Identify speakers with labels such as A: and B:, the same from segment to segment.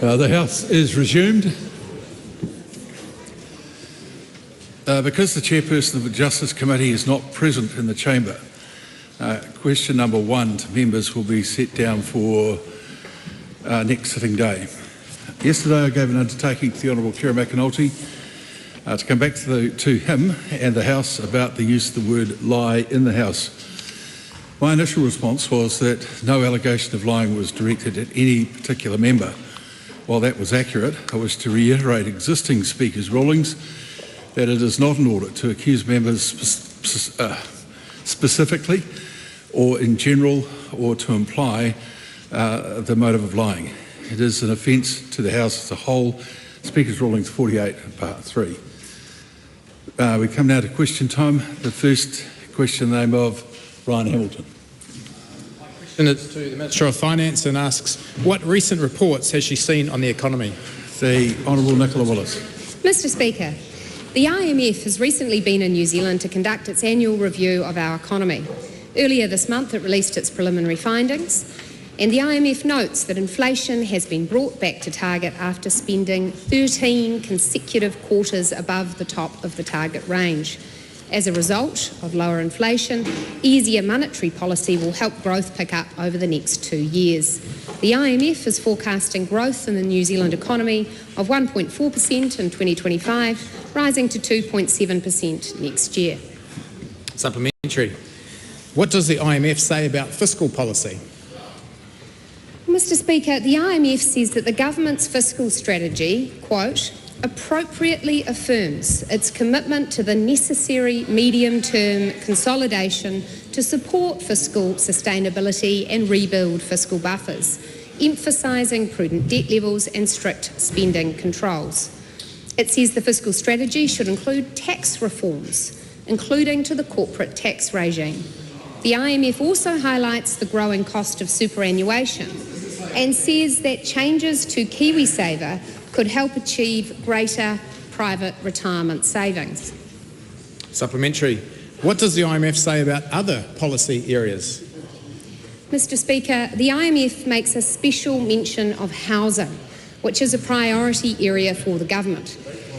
A: The House is resumed. Because the chairperson of the Justice Committee is not present in the chamber, question number 1 to members will be set down for next sitting day. Yesterday I gave an undertaking to the Honourable Chair McAnulty to come back to him and the House about the use of the word lie in the House. My initial response was that no allegation of lying was directed at any particular member. While that was accurate, I wish to reiterate existing Speaker's rulings that it is not in order to accuse members specifically or in general or to imply the motive of lying. It is an offence to the House as a whole. Speaker's rulings 48 part 3. We come now to question time. The first question in the name of Ryan Hamilton.
B: My question is to the Minister of Finance and asks, what recent reports has she seen on the economy?
A: The Honourable Nicola Willis.
C: Mr Speaker, the IMF has recently been in New Zealand to conduct its annual review of our economy. Earlier this month it released its preliminary findings, and the IMF notes that inflation has been brought back to target after spending 13 consecutive quarters above the top of the target range. As a result of lower inflation, easier monetary policy will help growth pick up over the next 2 years. The IMF is forecasting growth in the New Zealand economy of 1.4% in 2025, rising to 2.7% next year.
B: Supplementary. What does the IMF say about fiscal policy?
C: Mr Speaker, the IMF says that the government's fiscal strategy, quote, appropriately affirms its commitment to the necessary medium-term consolidation to support fiscal sustainability and rebuild fiscal buffers, emphasising prudent debt levels and strict spending controls. It says the fiscal strategy should include tax reforms, including to the corporate tax regime. The IMF also highlights the growing cost of superannuation and says that changes to KiwiSaver could help achieve greater private retirement savings.
B: Supplementary. What does the IMF say about other policy areas?
C: Mr Speaker, the IMF makes a special mention of housing, which is a priority area for the government.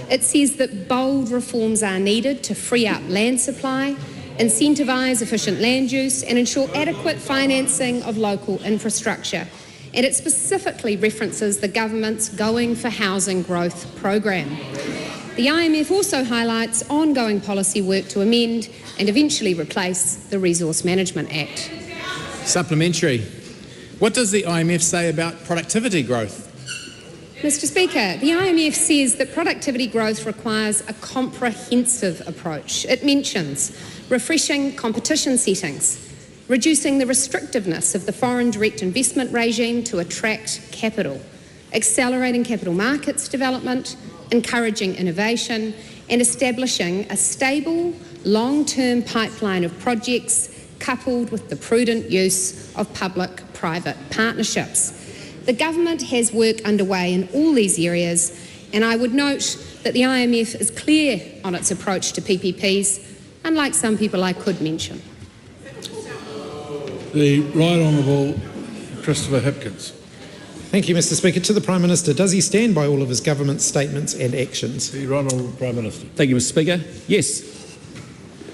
C: It says that bold reforms are needed to free up land supply, incentivise efficient land use and ensure adequate financing of local infrastructure. And it specifically references the government's Going for Housing Growth programme. The IMF also highlights ongoing policy work to amend and eventually replace the Resource Management Act.
B: Supplementary. What does the IMF say about productivity growth?
C: Mr Speaker, the IMF says that productivity growth requires a comprehensive approach. It mentions refreshing competition settings, reducing the restrictiveness of the foreign direct investment regime to attract capital, accelerating capital markets development, encouraging innovation, and establishing a stable, long-term pipeline of projects coupled with the prudent use of public-private partnerships. The government has work underway in all these areas, and I would note that the IMF is clear on its approach to PPPs, unlike some people I could mention.
A: The Right Honourable Christopher Hipkins.
D: Thank you, Mr Speaker. To the Prime Minister, does he stand by all of his government statements and actions?
A: The Right Honourable Prime Minister.
E: Thank you, Mr Speaker. Yes.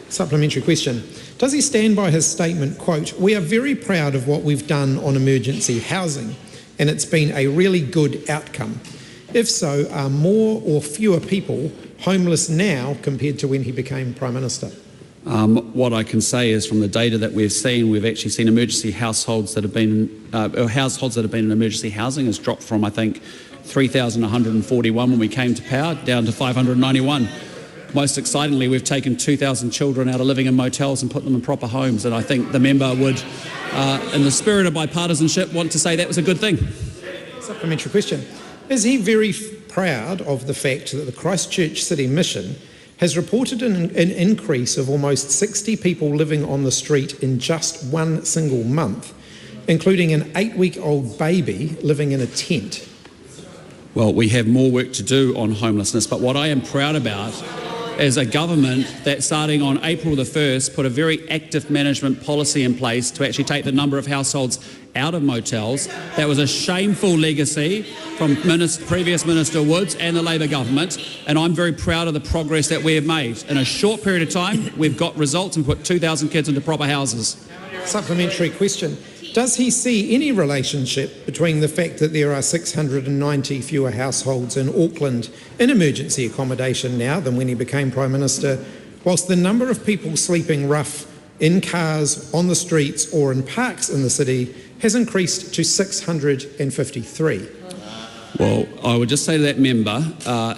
D: Supplementary question. Does he stand by his statement, quote, "We are very proud of what we've done on emergency housing and it's been a really good outcome"? If so, are more or fewer people homeless now compared to when he became Prime Minister?
E: What I can say is from the data that we've actually seen emergency households that have been, households that have been in emergency housing has dropped from, I think, 3,141 when we came to power down to 591. Most excitingly, we've taken 2,000 children out of living in motels and put them in proper homes, and I think the member would, in the spirit of bipartisanship, want to say that was a good thing.
D: Supplementary question. Is he very proud of the fact that the Christchurch City Mission has reported an increase of almost 60 people living on the street in just one single month, including an 8-week-old baby living in a tent?
E: Well, we have more work to do on homelessness, but what I am proud about is a government that, starting on April the 1st, put a very active management policy in place to actually take the number of households out of motels. That was a shameful legacy from previous Minister Woods and the Labor government, and I'm very proud of the progress that we have made. In a short period of time, we've got results and put 2,000 kids into proper houses.
D: Supplementary question. Does he see any relationship between the fact that there are 690 fewer households in Auckland in emergency accommodation now than when he became Prime Minister, whilst the number of people sleeping rough in cars, on the streets or in parks in the city has increased to 653?
E: Well, I would just say to that member,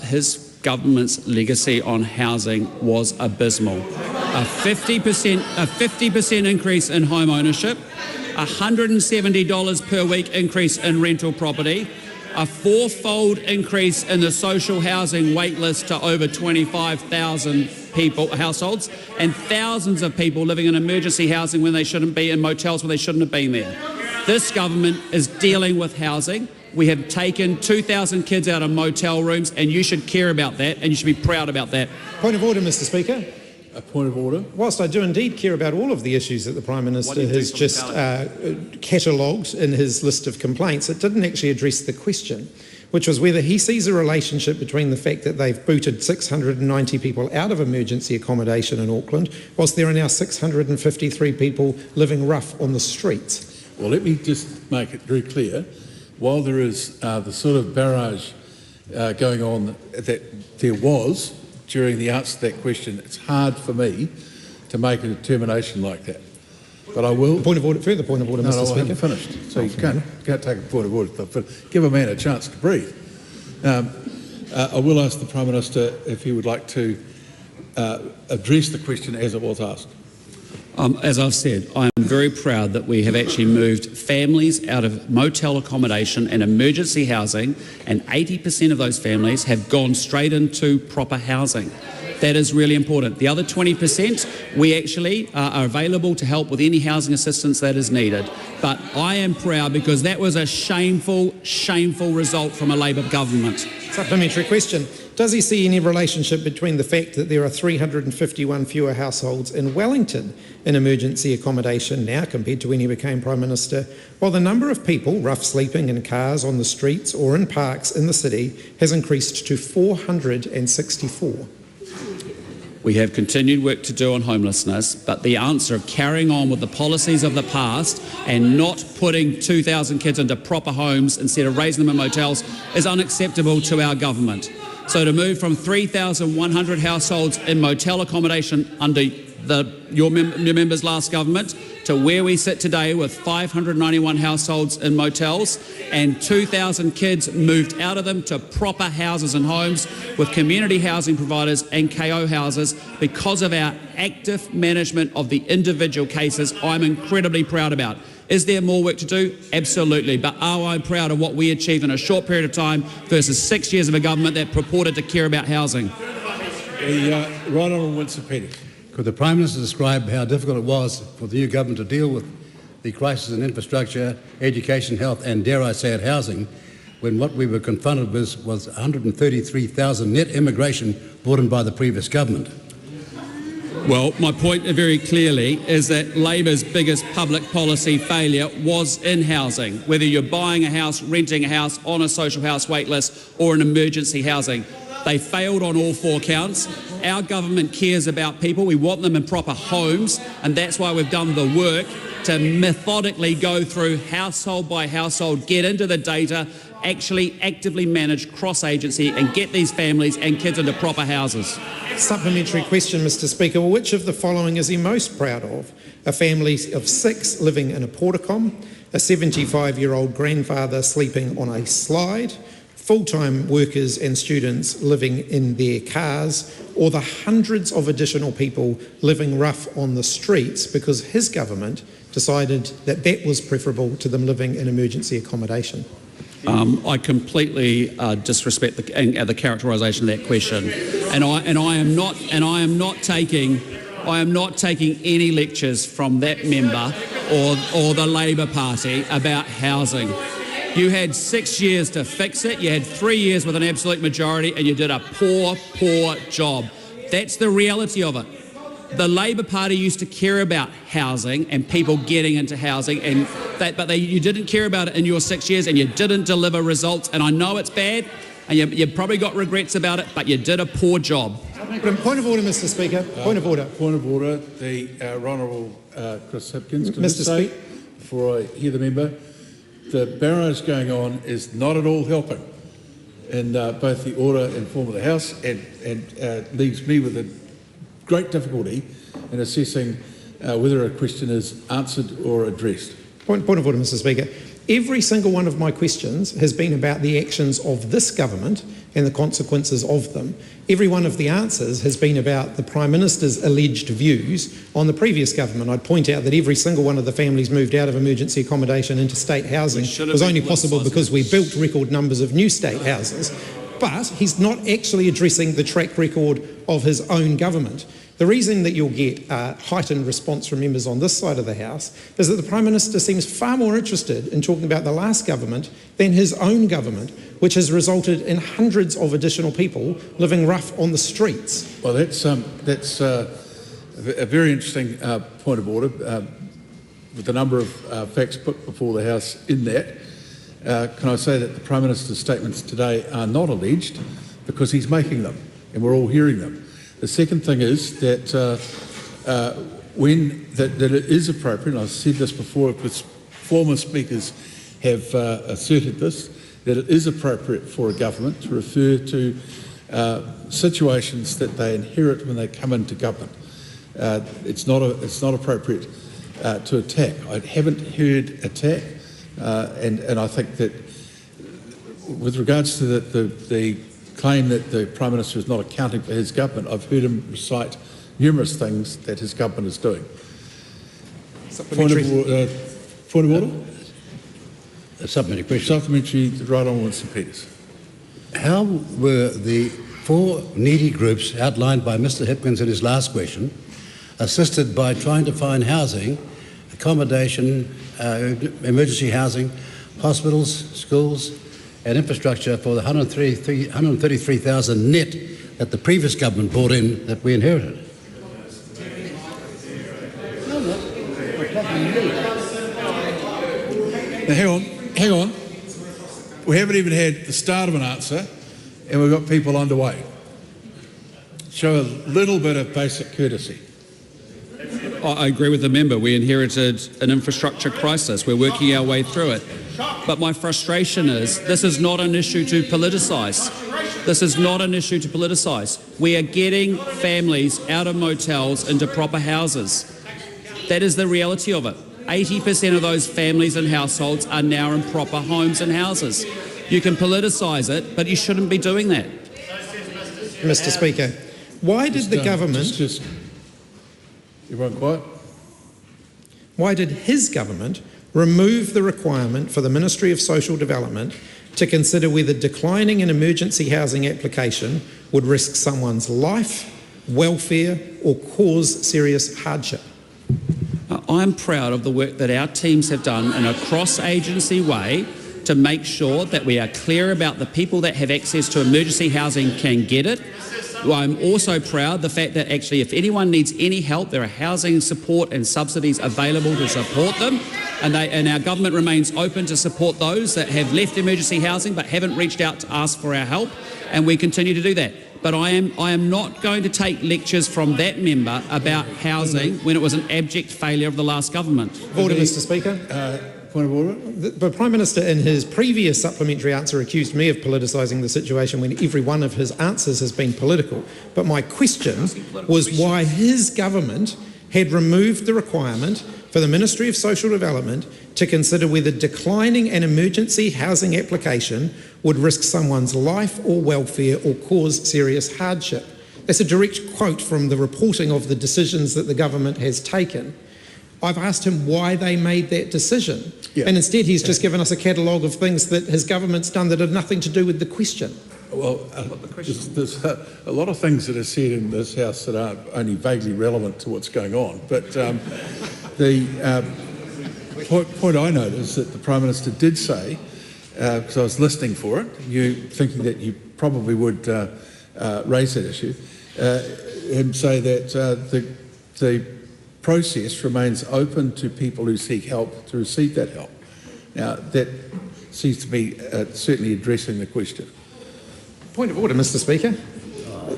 E: his government's legacy on housing was abysmal. A 50% increase in home ownership, $170 per week increase in rental property, a fourfold increase in the social housing wait list to over 25,000 households, and thousands of people living in emergency housing when they shouldn't be, in motels when they shouldn't have been there. This government is dealing with housing. We have taken 2,000 kids out of motel rooms, and you should care about that, and you should be proud about that.
D: Point of order, Mr. Speaker.
A: A point of order.
D: Whilst I do indeed care about all of the issues that the Prime Minister has just catalogued in his list of complaints, it didn't actually address the question, which was whether he sees a relationship between the fact that they've booted 690 people out of emergency accommodation in Auckland, whilst there are now 653 people living rough on the streets.
A: Well, let me just make it very clear. While there is the sort of barrage going on that there was during the answer to that question, it's hard for me to make a determination like that. But I will...
D: Point of order, further point of order, Mr. Speaker.
A: I haven't finished. So you can't take a point of order. Give a man a chance to breathe. I will ask the Prime Minister if he would like to address the question as it was asked.
E: As I've said, I am very proud that we have actually moved families out of motel accommodation and emergency housing, and 80% of those families have gone straight into proper housing. That is really important. The other 20%, we actually are available to help with any housing assistance that is needed. But I am proud because that was a shameful, shameful result from a Labor government.
D: Supplementary question. Does he see any relationship between the fact that there are 351 fewer households in Wellington in emergency accommodation now compared to when he became Prime Minister, while the number of people rough sleeping in cars on the streets or in parks in the city has increased to 464?
E: We have continued work to do on homelessness, but the answer of carrying on with the policies of the past and not putting 2,000 kids into proper homes instead of raising them in motels is unacceptable to our government. So to move from 3,100 households in motel accommodation under your member's last government to where we sit today with 591 households in motels and 2,000 kids moved out of them to proper houses and homes with community housing providers and KO houses because of our active management of the individual cases, I'm incredibly proud about. Is there more work to do? Absolutely. But are I proud of what we achieved in a short period of time versus 6 years of a government that purported to care about housing?
A: The Right Honourable Winston Petty.
F: Could the Prime Minister describe how difficult it was for the new government to deal with the crisis in infrastructure, education, health and, dare I say it, housing, when what we were confronted with was 133,000 net immigration brought in by the previous government?
E: Well, my point very clearly is that Labor's biggest public policy failure was in housing, whether you're buying a house, renting a house, on a social house wait list or in emergency housing. They failed on all four counts. Our government cares about people. We want them in proper homes, and that's why we've done the work to methodically go through household by household, get into the data, actually actively manage cross-agency and get these families and kids into proper houses.
D: Supplementary question, Mr. Speaker. Well, which of the following is he most proud of? A family of 6 living in a portacom, a 75-year-old grandfather sleeping on a slide, full-time workers and students living in their cars, or the hundreds of additional people living rough on the streets because his government decided that that was preferable to them living in emergency accommodation?
E: I completely disrespect the characterisation of that question, and I am not taking any lectures from that member or the Labor Party about housing. You had 6 years to fix it. You had 3 years with an absolute majority, and you did a poor job. That's the reality of it. The Labor Party used to care about housing and people getting into housing, but you didn't care about it in your 6 years, and you didn't deliver results. And I know it's bad, and you've probably got regrets about it, but you did a poor job.
D: Point of order, Mr. Speaker. Point of order.
A: Point of order. The Honourable Chris Hipkins.
D: Mr. Speaker.
A: Before I hear the member, the barrage going on is not at all helping in both the order and form of the House, and leaves me with a great difficulty in assessing whether a question is answered or addressed.
D: Point of order, Mr. Speaker. Every single one of my questions has been about the actions of this government and the consequences of them. Every one of the answers has been about the Prime Minister's alleged views on the previous government. I'd point out that every single one of the families moved out of emergency accommodation into state housing was only possible because we built record numbers of new state houses. But he's not actually addressing the track record of his own government. The reason that you'll get heightened response from members on this side of the House is that the Prime Minister seems far more interested in talking about the last government than his own government, which has resulted in hundreds of additional people living rough on the streets.
A: Well, that's a very interesting point of order, with the number of facts put before the House in that. Can I say that the Prime Minister's statements today are not alleged because he's making them, and we're all hearing them. The second thing is that that it is appropriate, and I've said this before, because former speakers have asserted this, that it is appropriate for a government to refer to situations that they inherit when they come into government. It's not appropriate to attack. I haven't heard attack, and I think that with regards to the claim that the Prime Minister is not accounting for his government, I've heard him recite numerous things that his government is doing. Point of order?
F: A supplementary question.
A: Supplementary, the Right Honourable Mr. Peters.
F: How were the 4 needy groups outlined by Mr. Hipkins in his last question assisted by trying to find housing, accommodation, emergency housing, hospitals, schools, and infrastructure for the 133,000 net that the previous government brought in that we inherited?
A: Now, hang on. We haven't even had the start of an answer, and we've got people underway. Show a little bit of basic courtesy.
E: I agree with the member. We inherited an infrastructure crisis. We're working our way through it. But my frustration is this is not an issue to politicise. This is not an issue to politicise. We are getting families out of motels into proper houses. That is the reality of it. 80% of those families and households are now in proper homes and houses. You can politicise it, but you shouldn't be doing that.
D: Mr. Speaker, why did the government...
A: Everyone quiet?
D: Why did his government remove the requirement for the Ministry of Social Development to consider whether declining an emergency housing application would risk someone's life, welfare, or cause serious hardship?
E: I'm proud of the work that our teams have done in a cross-agency way to make sure that we are clear about the people that have access to emergency housing can get it. I'm also proud of the fact that actually if anyone needs any help, there are housing support and subsidies available to support them, and our government remains open to support those that have left emergency housing but haven't reached out to ask for our help, and we continue to do that. But I am not going to take lectures from that member about housing when it was an abject failure of the last government.
D: Order, Mr. Speaker.
A: Point of order.
D: The Prime Minister in his previous supplementary answer accused me of politicising the situation when every one of his answers has been political. But my question was why his government had removed the requirement for the Ministry of Social Development to consider whether declining an emergency housing application would risk someone's life or welfare or cause serious hardship. That's a direct quote from the reporting of the decisions that the government has taken. I've asked him why they made that decision, and instead he's just given us a catalogue of things that his government's done that have nothing to do with the question.
A: Well, there's a lot of things that are said in this House that are only vaguely relevant to what's going on, but the point I note is that the Prime Minister did say, because I was listening for it, you thinking that you probably would raise that issue, him say that the process remains open to people who seek help to receive that help. Now, that seems to be certainly addressing the question.
D: Point of order, Mr. Speaker.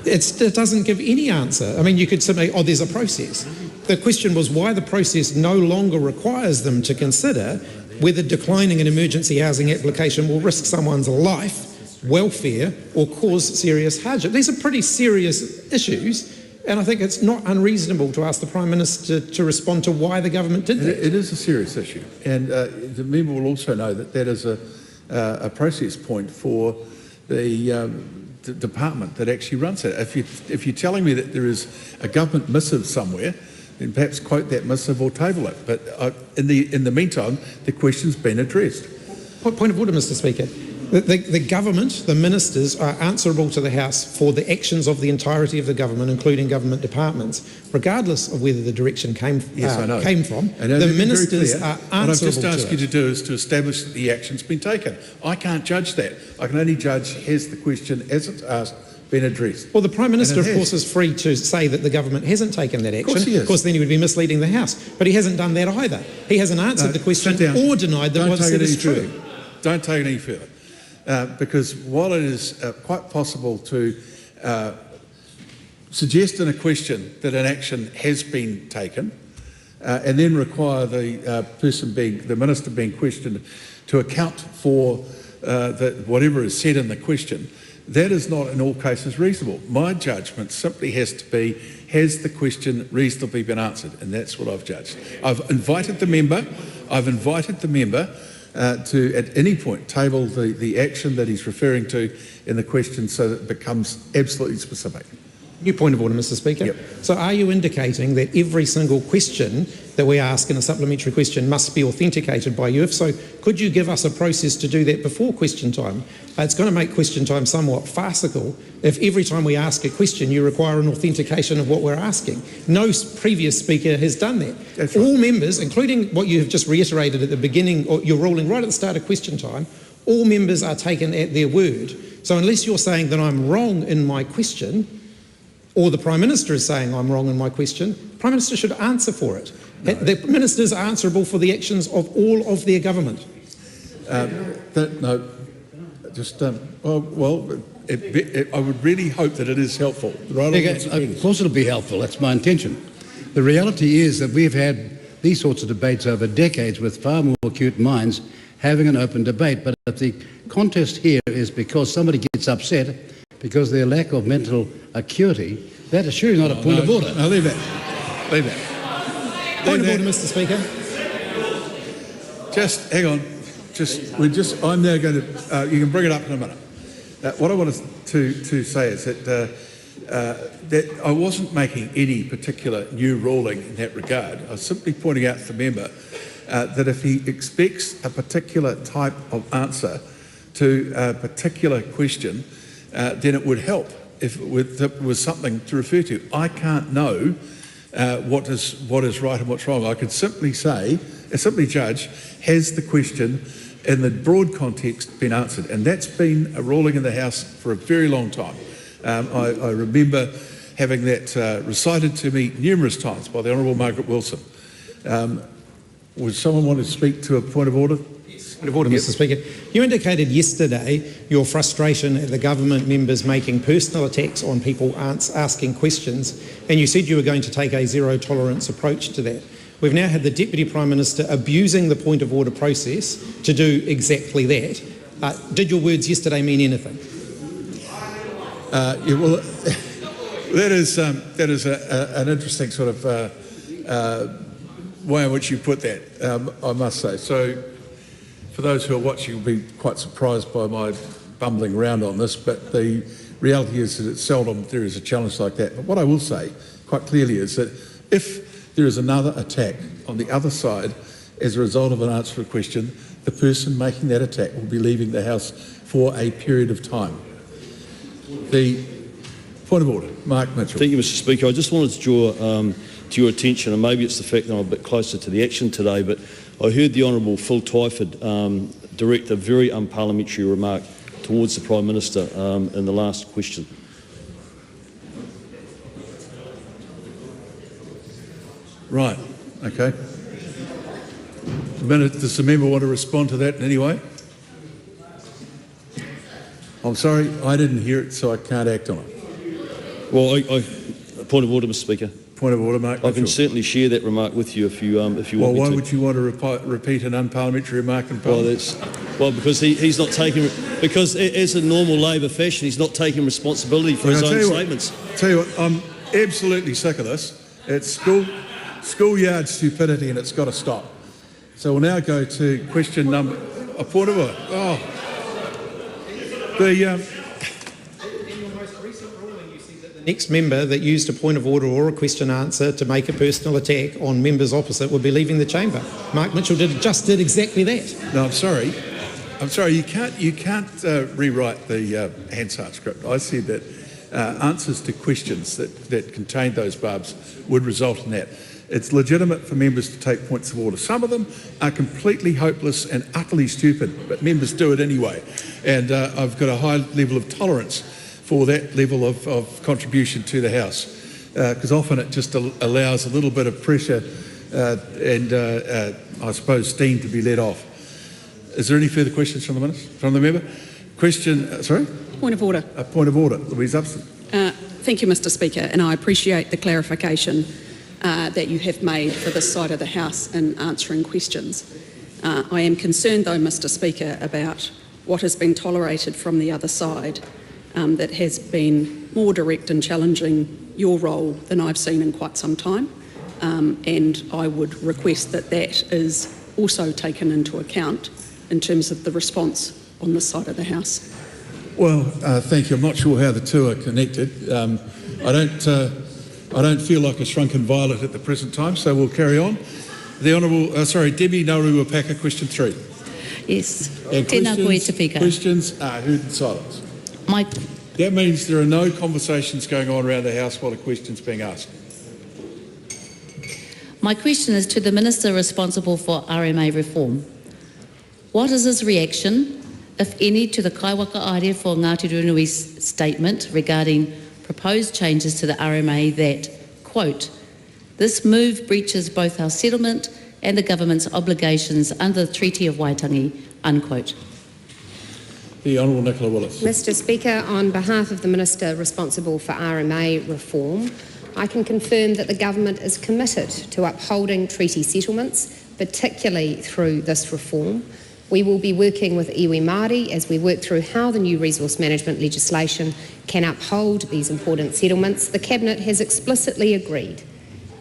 D: It doesn't give any answer. I mean, you could simply, oh, there's a process. The question was why the process no longer requires them to consider whether declining an emergency housing application will risk someone's life, welfare, or cause serious hardship. These are pretty serious issues, and I think it's not unreasonable to ask the Prime Minister to respond to why the government did that.
A: It is a serious issue, and the member will also know that that is a process point for the department that actually runs it. If you're telling me that there is a government missive somewhere, then perhaps quote that missive or table it. But in the meantime, the question's been addressed.
D: Point of order, Mr. Speaker. The government, the ministers, are answerable to the House for the actions of the entirety of the government, including government departments, regardless of whether the direction came from.
A: And
D: the ministers are answerable.
A: What I've just asked you to do is to establish that the action's been taken. I can't judge that. I can only judge has the question, as it's asked, been addressed.
D: Well, the Prime Minister, of course, is free to say that the government hasn't taken that action.
A: Of course he is.
D: Of course, then he would be misleading the House. But he hasn't done that either. He hasn't answered the question or denied that what he said is true.
A: Don't take it any further. Because while it is quite possible to suggest in a question that an action has been taken and then require the minister being questioned to account for whatever is said in the question, that is not in all cases reasonable. My judgment simply has to be, has the question reasonably been answered? And that's what I've judged. I've invited the member to at any point table the action that he's referring to in the question so that it becomes absolutely specific.
D: New point of order, Mr. Speaker.
A: Yep.
D: So are you indicating that every single question that we ask in a supplementary question must be authenticated by you? If so, could you give us a process to do that before question time? It's going to make question time somewhat farcical if every time we ask a question you require an authentication of what we're asking. No previous speaker has done that.
A: That's right.
D: All members, including what you have just reiterated at the beginning, or you're ruling right at the start of question time, all members are taken at their word. So unless you're saying that I'm wrong in my question, or the Prime Minister is saying I'm wrong in my question, the Prime Minister should answer for it. No. The ministers are answerable for the actions of all of their government.
A: I would really hope that it is helpful.
F: Of course it'll be helpful, that's my intention. The reality is that we've had these sorts of debates over decades with far more acute minds having an open debate, but if the contest here is because somebody gets upset because their lack of mental acuity, that is surely not a point of order.
A: No, leave that.
D: Point of order, Mr. Speaker.
A: Just hang on. I'm now going to. You can bring it up in a minute. What I wanted to say is that I wasn't making any particular new ruling in that regard. I was simply pointing out to the member that if he expects a particular type of answer to a particular question, then it would help if it was something to refer to. I can't know what is right and what's wrong. I could simply judge, has the question in the broad context been answered? And that's been a ruling in the House for a very long time. I remember having that recited to me numerous times by the Honourable Margaret Wilson. Would someone want to speak to a point of order?
D: Point of order, Mr. Speaker. You indicated yesterday your frustration at the government members making personal attacks on people asking questions, and you said you were going to take a zero tolerance approach to that. We've now had the Deputy Prime Minister abusing the point of order process to do exactly that. Did your words yesterday mean anything?
A: That is an interesting sort of way in which you put that, I must say. So, for those who are watching, will be quite surprised by my bumbling around on this, but the reality is that it's seldom there is a challenge like that. But what I will say quite clearly is that if there is another attack on the other side as a result of an answer to a question, the person making that attack will be leaving the House for a period of time. The point of order, Mark Mitchell.
G: Thank you, Mr. Speaker. I just wanted to draw to your attention, and maybe it's the fact that I'm a bit closer to the action today, but I heard the Honourable Phil Twyford direct a very unparliamentary remark towards the Prime Minister in the last question.
A: Right, okay. Does the member want to respond to that in any way? I'm sorry, I didn't hear it, so I can't act on it.
G: Well, point of order, Mr. Speaker.
A: Point of order, Mark.
G: I can certainly share that remark with you if you want me to.
A: Well, why would you want to repeat an unparliamentary remark in Parliament?
G: Because he's not taking, because as a normal Labor fashion, he's not taking responsibility for his own statements.
A: Tell you what, I'm absolutely sick of this. It's schoolyard stupidity, and it's got to stop. So we'll now go to question number. A point of order. Oh,
D: next member that used a point of order or a question answer to make a personal attack on members opposite would be leaving the chamber. Mark Mitchell just did exactly that.
A: No, I'm sorry. You can't rewrite the Hansard script. I said that answers to questions that contained those barbs would result in that. It's legitimate for members to take points of order. Some of them are completely hopeless and utterly stupid, but members do it anyway. And I've got a high level of tolerance for that level of contribution to the House, because often it just allows a little bit of pressure and I suppose steam to be let off. Is there any further questions from the member? Question, sorry?
H: Point of order.
A: A point of order. Louise Upson.
H: Thank you, Mr. Speaker, and I appreciate the clarification that you have made for this side of the House in answering questions. I am concerned, though, Mr. Speaker, about what has been tolerated from the other side that has been more direct in challenging your role than I've seen in quite some time, and I would request that that is also taken into account in terms of the response on this side of the House.
A: Well, thank you. I'm not sure how the two are connected. I don't feel like a shrunken violet at the present time, so we'll carry on. The Honourable, Debbie Nauru-Wapaka, question 3.
I: Yes.
A: And questions are heard in silence. That means there are no conversations going on around the House while a question's being asked.
I: My question is to the Minister responsible for RMA reform. What is his reaction, if any, to the Kaiwaka Aere for Ngāti Runui's statement regarding proposed changes to the RMA that, quote, this move breaches both our settlement and the government's obligations under the Treaty of Waitangi, unquote?
A: The Honourable Nicola Willis.
C: Mr. Speaker, on behalf of the Minister responsible for RMA reform, I can confirm that the Government is committed to upholding treaty settlements, particularly through this reform. We will be working with iwi Māori as we work through how the new resource management legislation can uphold these important settlements. The Cabinet has explicitly agreed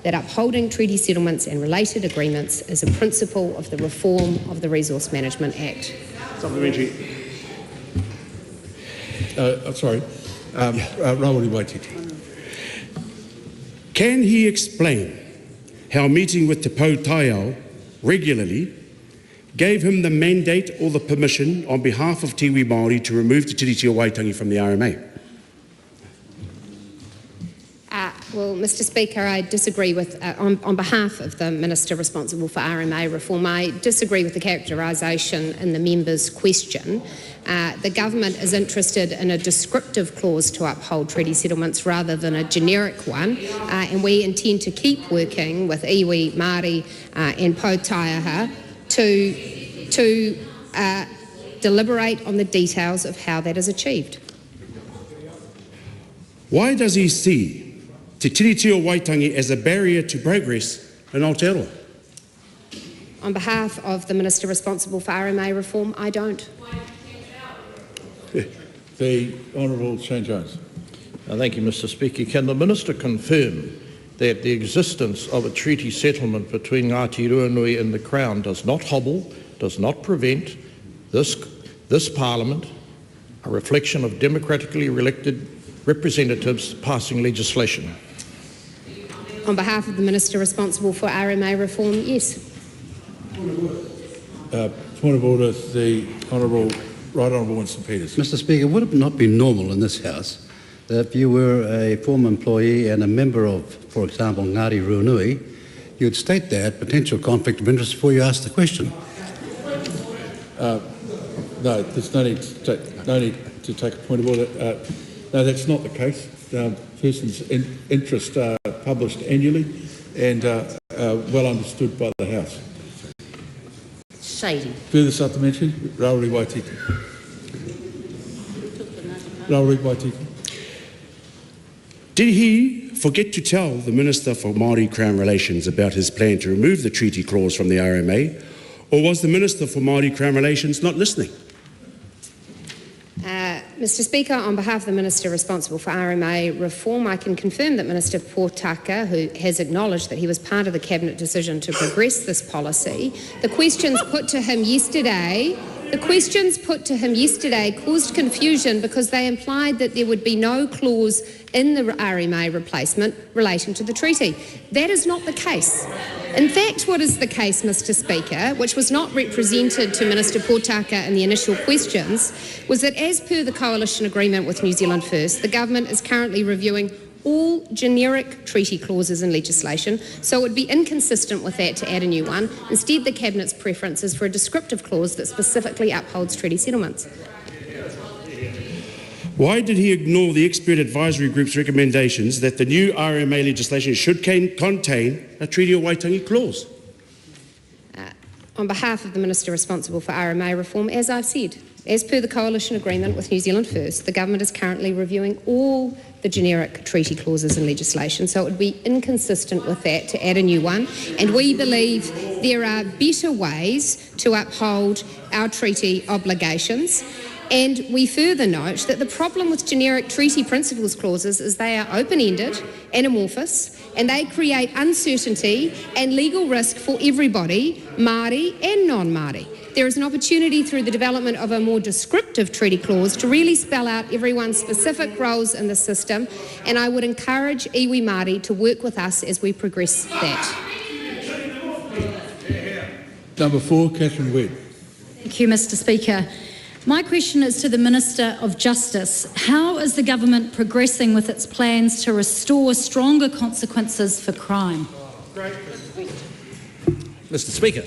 C: that upholding treaty settlements and related agreements is a principle of the reform of the Resource Management Act.
A: Supplementary. Rawiri Waititi.
J: Can he explain how meeting with Te Pou Taiao regularly gave him the mandate or the permission on behalf of Tiwi Māori to remove Te Tiriti o Waitangi from the RMA?
C: Well, Mr. Speaker, I disagree with, on behalf of the Minister responsible for RMA reform, I disagree with the characterisation in the member's question. The Government is interested in a descriptive clause to uphold treaty settlements rather than a generic one, and we intend to keep working with iwi, Māori and Pōtaiaha to deliberate on the details of how that is achieved.
J: Why does he see Te Tiriti o Waitangi as a barrier to progress in Aotearoa?
C: On behalf of the Minister responsible for RMA reform, I don't.
A: The Honourable Shane Jones.
K: Thank you, Mr. Speaker. Can the Minister confirm that the existence of a treaty settlement between Ngāti Ruanui and the Crown does not hobble, does not prevent this Parliament, a reflection of democratically elected representatives, passing legislation?
C: On behalf of the Minister responsible for RMA reform, yes.
A: Point of order, the Right Honourable Winston Peters.
F: Mr. Speaker, would it not be normal in this House that if you were a former employee and a member of, for example, Ngāti Ruanui, you'd state that potential conflict of interest before you ask the question?
A: No, there's no need to take a point of order. No, that's not the case. Person's interests are published annually, and well understood by the House.
I: Shady.
A: Further supplementary, Rauri Waititi. Rauri Waititi.
J: Did he forget to tell the Minister for Māori Crown Relations about his plan to remove the treaty clause from the RMA, or was the Minister for Māori Crown Relations not listening?
C: Mr Speaker, on behalf of the Minister responsible for RMA reform, I can confirm that Minister Portaka, who has acknowledged that he was part of the Cabinet decision to progress this policy, the questions put to him yesterday caused confusion because they implied that there would be no clause in the RMA replacement relating to the treaty. That is not the case. In fact, what is the case, Mr Speaker, which was not represented to Minister Portaka in the initial questions, was that as per the coalition agreement with New Zealand First, the government is currently reviewing all generic treaty clauses in legislation, so it would be inconsistent with that to add a new one. Instead, the Cabinet's preference is for a descriptive clause that specifically upholds treaty settlements.
J: Why did he ignore the expert advisory group's recommendations that the new RMA legislation should contain a Treaty o Waitangi clause?
C: On behalf of the Minister responsible for RMA reform, as I've said, as per the coalition agreement with New Zealand First, the government is currently reviewing all the generic treaty clauses in legislation, so it would be inconsistent with that to add a new one. And we believe there are better ways to uphold our treaty obligations. And we further note that the problem with generic treaty principles clauses is they are open-ended and amorphous, and they create uncertainty and legal risk for everybody, Māori and non-Māori. There is an opportunity through the development of a more descriptive treaty clause to really spell out everyone's specific roles in the system, and I would encourage iwi Māori to work with us as we progress that.
A: Number 4, Catherine Webb.
L: Thank you, Mr Speaker. My question is to the Minister of Justice. How is the government progressing with its plans to restore stronger consequences for crime?
M: Mr Speaker,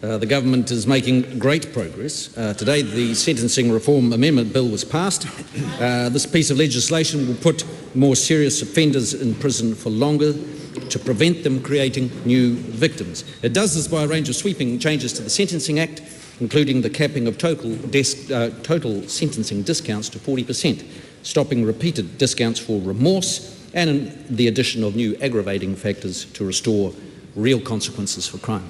M: the government is making great progress. Today the Sentencing Reform Amendment Bill was passed. This piece of legislation will put more serious offenders in prison for longer to prevent them creating new victims. It does this by a range of sweeping changes to the Sentencing Act, including the capping of total sentencing discounts to 40%, stopping repeated discounts for remorse, and the addition of new aggravating factors to restore real consequences for crime.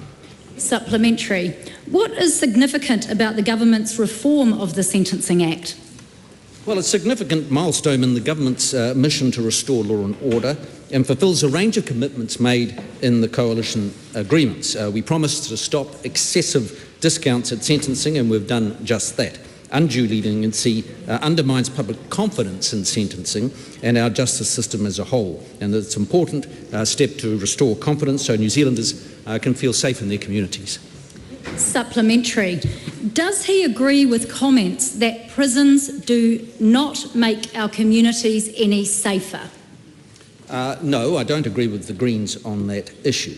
L: Supplementary. What is significant about the government's reform of the Sentencing Act?
M: Well, it's a significant milestone in the government's mission to restore law and order and fulfills a range of commitments made in the coalition agreements. We promised to stop excessive discounts at sentencing, and we've done just that. Undue leniency undermines public confidence in sentencing and our justice system as a whole, and it's an important step to restore confidence so New Zealanders can feel safe in their communities.
L: Supplementary. Does he agree with comments that prisons do not make our communities any safer?
M: No, I don't agree with the Greens on that issue.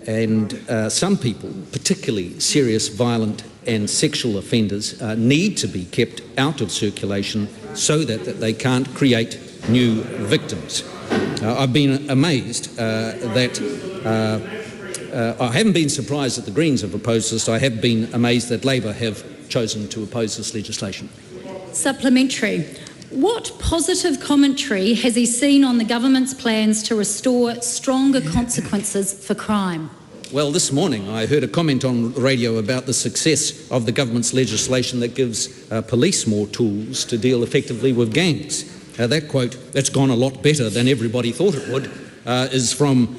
M: And some people, particularly serious violent and sexual offenders, need to be kept out of circulation so that they can't create new victims. I've been amazed that I haven't been surprised that the Greens have opposed this. I have been amazed that Labor have chosen to oppose this legislation.
L: Supplementary. What positive commentary has he seen on the government's plans to restore stronger consequences for crime?
M: Well, this morning I heard a comment on the radio about the success of the government's legislation that gives police more tools to deal effectively with gangs. That quote, "That's gone a lot better than everybody thought it would," is from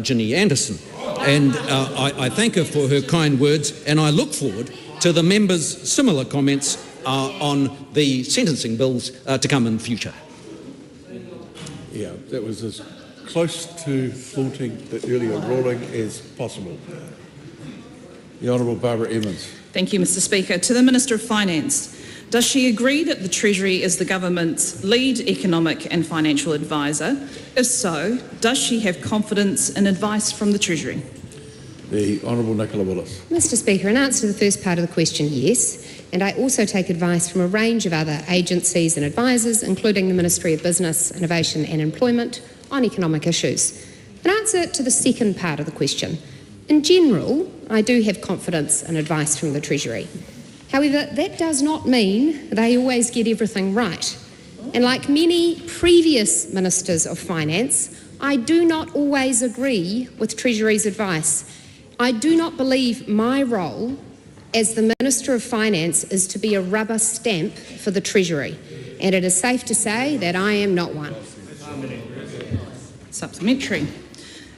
M: Ginny Anderson. And I thank her for her kind words, and I look forward to the members' similar comments on the sentencing bills to come in the future.
A: Yeah, that was as close to flaunting the earlier ruling as possible. The Honourable Barbara Emmons.
N: Thank you, Mr Speaker. To the Minister of Finance, does she agree that the Treasury is the government's lead economic and financial advisor? If so, does she have confidence in advice from the Treasury?
A: The Honourable Nicola Willis.
C: Mr Speaker, in answer to the first part of the question, yes. And I also take advice from a range of other agencies and advisors, including the Ministry of Business, Innovation and Employment, on economic issues. In answer to the second part of the question, in general, I do have confidence in advice from the Treasury. However, that does not mean they always get everything right. And like many previous Ministers of Finance, I do not always agree with Treasury's advice. I do not believe my role as the Minister of Finance is to be a rubber stamp for the Treasury, and it is safe to say that I am not one.
N: Supplementary.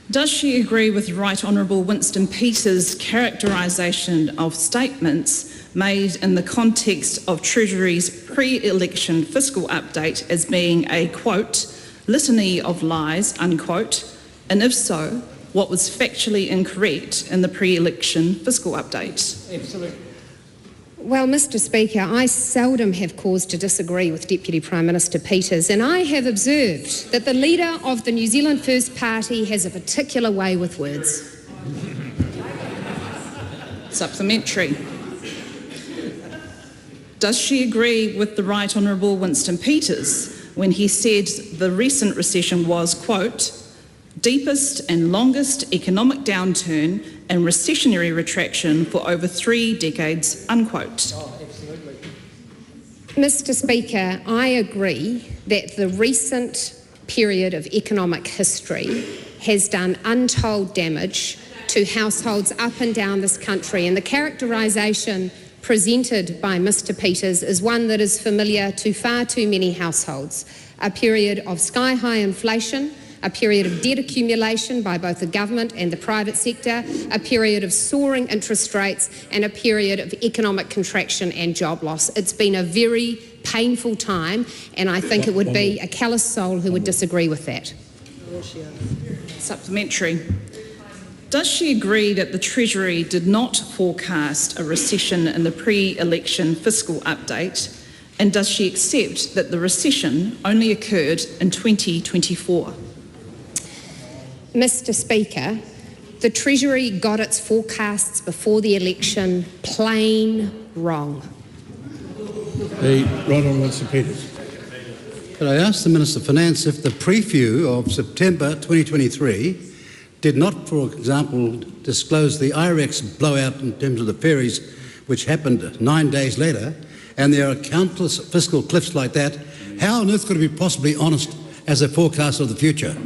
N: Does she agree with Right Honourable Winston Peters' characterisation of statements made in the context of Treasury's pre-election fiscal update as being a, quote, litany of lies, unquote, and if so, what was factually incorrect in the pre-election fiscal update?
C: Absolutely. Well, Mr. Speaker, I seldom have cause to disagree with Deputy Prime Minister Peters, and I have observed that the leader of the New Zealand First Party has a particular way with words.
N: Supplementary. Does she agree with the Right Honourable Winston Peters when he said the recent recession was, quote, deepest and longest economic downturn and recessionary retraction for over 3 decades, unquote?
C: Mr. Speaker, I agree that the recent period of economic history has done untold damage to households up and down this country, and the characterisation presented by Mr. Peters is one that is familiar to far too many households. A period of sky-high inflation, a period of debt accumulation by both the government and the private sector, a period of soaring interest rates, and a period of economic contraction and job loss. It's been a very painful time, and I think it would be a callous soul who would disagree with that.
N: Supplementary. Does she agree that the Treasury did not forecast a recession in the pre-election fiscal update, and does she accept that the recession only occurred in 2024?
C: Mr. Speaker, the Treasury got its forecasts before the election plain wrong.
F: The Right Honourable Winston Peters. Could I ask the Minister of Finance if the preview of September 2023 did not, for example, disclose the IREX blowout in terms of the ferries, which happened 9 days later, and there are countless fiscal cliffs like that, how on earth could it be possibly honest as a forecast of the future?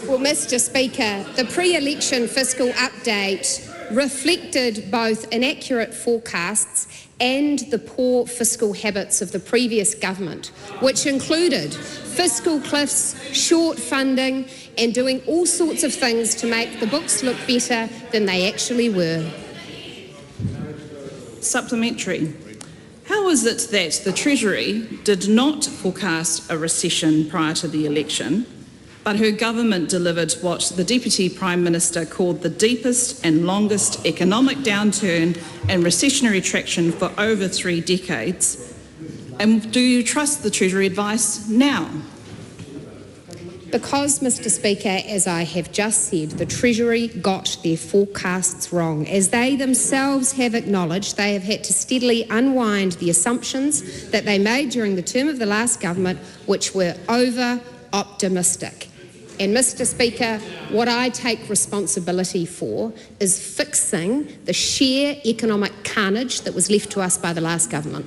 C: Well, Mr. Speaker, the pre-election fiscal update reflected both inaccurate forecasts and the poor fiscal habits of the previous government, which included fiscal cliffs, short funding, and doing all sorts of things to make the books look better than they actually were.
N: Supplementary. How is it that the Treasury did not forecast a recession prior to the election, but her government delivered what the Deputy Prime Minister called the deepest and longest economic downturn and recessionary retraction for over 3 decades? And do you trust the Treasury advice now?
C: Because, Mr. Speaker, as I have just said, the Treasury got their forecasts wrong. As they themselves have acknowledged, they have had to steadily unwind the assumptions that they made during the term of the last government, which were over-optimistic. And, Mr. Speaker, what I take responsibility for is fixing the sheer economic carnage that was left to us by the last government.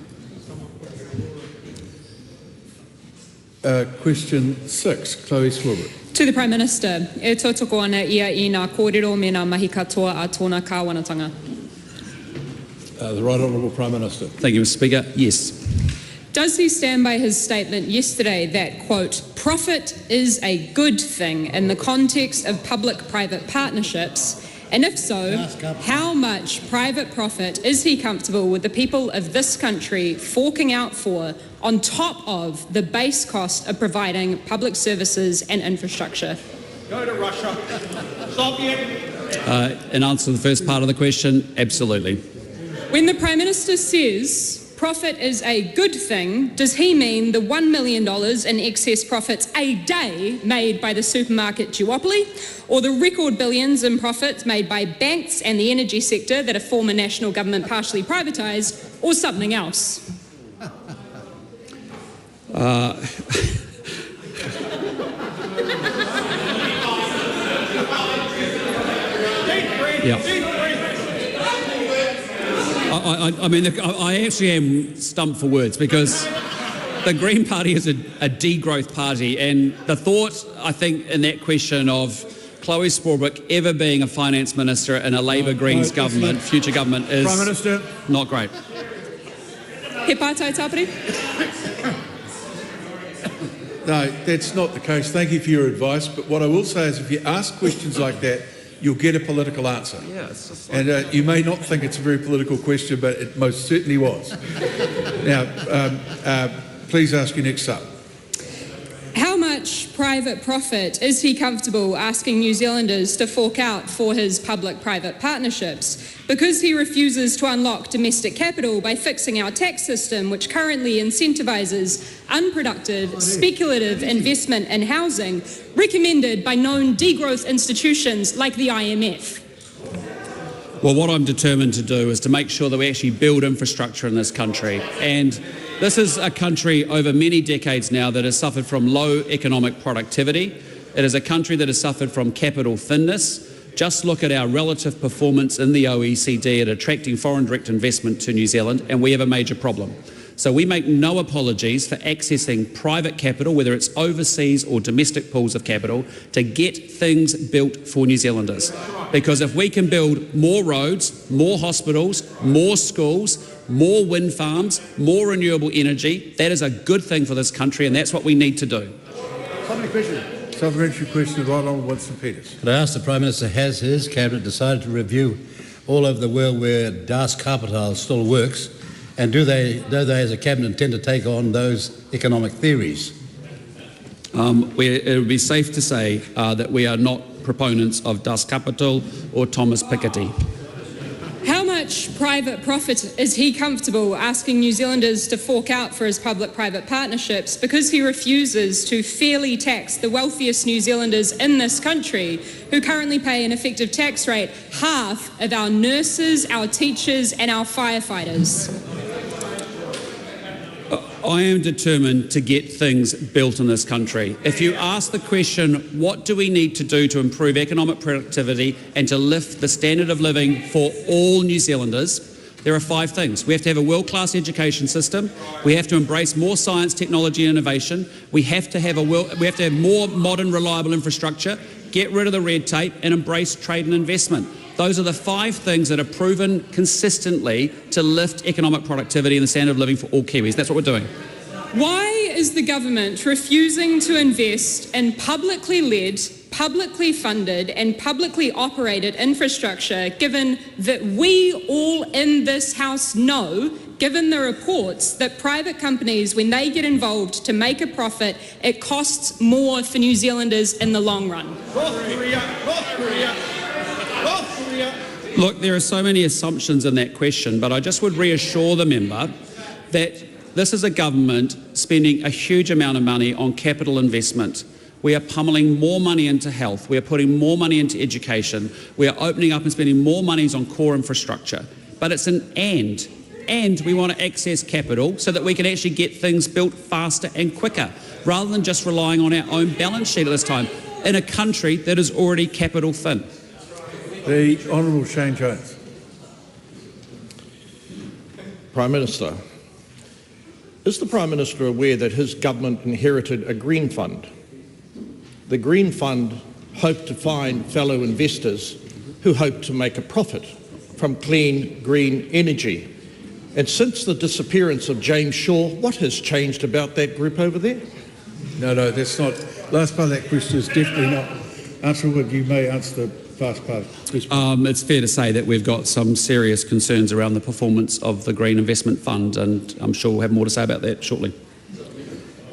A: Question 6, Chloe Swilbert.
O: To the Prime Minister, e tautoko ana ia I ngā kōrero me ngā mahi katoa a tōna kāwanatanga.
A: The Right Honourable Prime Minister.
E: Thank you, Mr. Speaker. Yes.
O: Does he stand by his statement yesterday that, quote, profit is a good thing in the context of public-private partnerships? And if so, how much private profit is he comfortable with the people of this country forking out for on top of the base cost of providing public services and infrastructure?
P: Go to Russia. Soviet.
E: In answer to the first part of the question, absolutely.
O: When the Prime Minister says profit is a good thing, does he mean the $1 million in excess profits a day made by the supermarket duopoly, or the record billions in profits made by banks and the energy sector that a former national government partially privatised, or something else?
E: Yeah. I mean, I actually am stumped for words because the Green Party is a degrowth party, and the thought, I think, in that question of Chloe Swarbrick ever being a finance minister in a Labour Greens government, future government, is
A: Prime Minister.
E: Not great.
O: He pātai tāpiri.
A: No, that's not the case. Thank you for your advice. But what I will say is if you ask questions like that, you'll get a political answer.
E: Yeah, it's just like...
A: And you may not think it's a very political question, but it most certainly was. Now, please ask your next up.
O: How much private profit is he comfortable asking New Zealanders to fork out for his public-private partnerships? Because he refuses to unlock domestic capital by fixing our tax system, which currently incentivises unproductive, speculative investment in housing, recommended by known degrowth institutions like the IMF.
E: Well, what I'm determined to do is to make sure that we actually build infrastructure in this country. And this is a country over many decades now that has suffered from low economic productivity. It is a country that has suffered from capital thinness. Just look at our relative performance in the OECD at attracting foreign direct investment to New Zealand, and we have a major problem. So we make no apologies for accessing private capital, whether it's overseas or domestic pools of capital, to get things built for New Zealanders. Because if we can build more roads, more hospitals, more schools, more wind farms, more renewable energy, that is a good thing for this country, and that's what we need to do.
A: Supplementary question, right on Winston Peters.
F: Could I ask the Prime Minister, has his Cabinet decided to review all over the world where Das Kapital still works, and do they as a Cabinet intend to take on those economic theories?
E: It would be safe to say that we are not proponents of Das Kapital or Thomas Piketty.
O: How much private profit is he comfortable asking New Zealanders to fork out for his public-private partnerships because he refuses to fairly tax the wealthiest New Zealanders in this country who currently pay an effective tax rate half of our nurses, our teachers and our firefighters?
E: I am determined to get things built in this country. If you ask the question, what do we need to do to improve economic productivity and to lift the standard of living for all New Zealanders, there are 5 things. We have to have a world-class education system. We have to embrace more science, technology and innovation. We have to have more modern, reliable infrastructure, get rid of the red tape and embrace trade and investment. Those are the 5 things that are proven consistently to lift economic productivity and the standard of living for all Kiwis. That's what we're doing.
O: Why is the government refusing to invest in publicly led, publicly funded and publicly operated infrastructure, given that we all in this House know, given the reports, that private companies, when they get involved to make a profit, it costs more for New Zealanders in the long run?
E: Look, there are so many assumptions in that question, but I just would reassure the member that this is a government spending a huge amount of money on capital investment. We are pummelling more money into health. We are putting more money into education. We are opening up and spending more money on core infrastructure. But it's an and. And we want to access capital so that we can actually get things built faster and quicker, rather than just relying on our own balance sheet at this time, in a country that is already capital thin.
A: The Honourable Shane Jones.
K: Prime Minister, is the Prime Minister aware that his government inherited a green fund? The green fund hoped to find fellow investors who hoped to make a profit from clean green energy. And since the disappearance of James Shaw, what has changed about that group over there?
A: No, that's not. Last part of that question is definitely not answerable, but you may answer the first part.
E: It's fair to say that we've got some serious concerns around the performance of the Green Investment Fund, and I'm sure we'll have more to say about that shortly.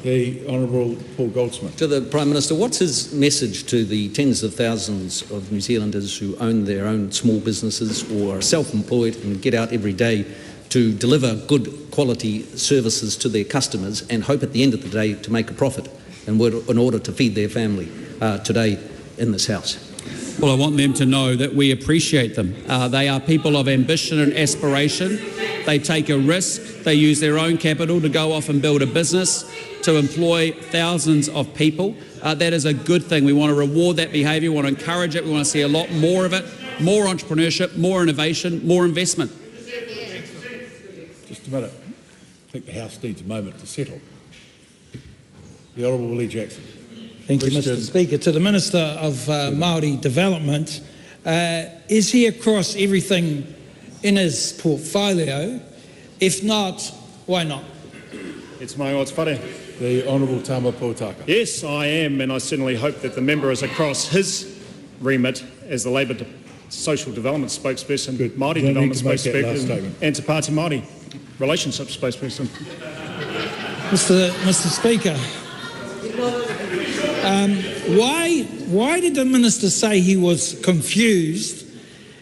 A: The Honourable Paul Goldsmith.
M: To the Prime Minister, what's his message to the tens of thousands of New Zealanders who own their own small businesses or are self-employed and get out every day to deliver good quality services to their customers and hope at the end of the day to make a profit in order to feed their family today in this House?
E: Well, I want them to know that we appreciate them. They are people of ambition and aspiration. they take a risk, they use their own capital to go off and build a business, to employ thousands of people. That is a good thing. We want to reward that behaviour, we want to encourage it, we want to see a lot more of it, more entrepreneurship, more innovation, more investment.
A: Just a minute. I think the House needs a moment to settle. The Honourable Willie Jackson.
Q: Thank you, Mr. Speaker. To the Minister of Māori Development, is he across everything in his portfolio? If not, why not?
P: It's my odds, whare.
A: The Honourable Tama Potaka.
P: Yes, I am, and I certainly hope that the member is across his remit as the Labour Social Development spokesperson, Māori Development spokesperson, and Te Pāti Māori Relationship spokesperson.
Q: Mr. Speaker, why did the Minister say he was confused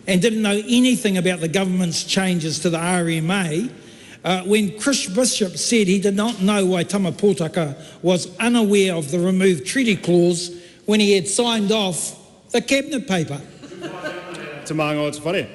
Q: and didn't know anything about the government's changes to the RMA when Chris Bishop said he did not know why Tama Potaka was unaware of the removed treaty clause when he had signed off the cabinet paper?
P: Te maanga o te whare.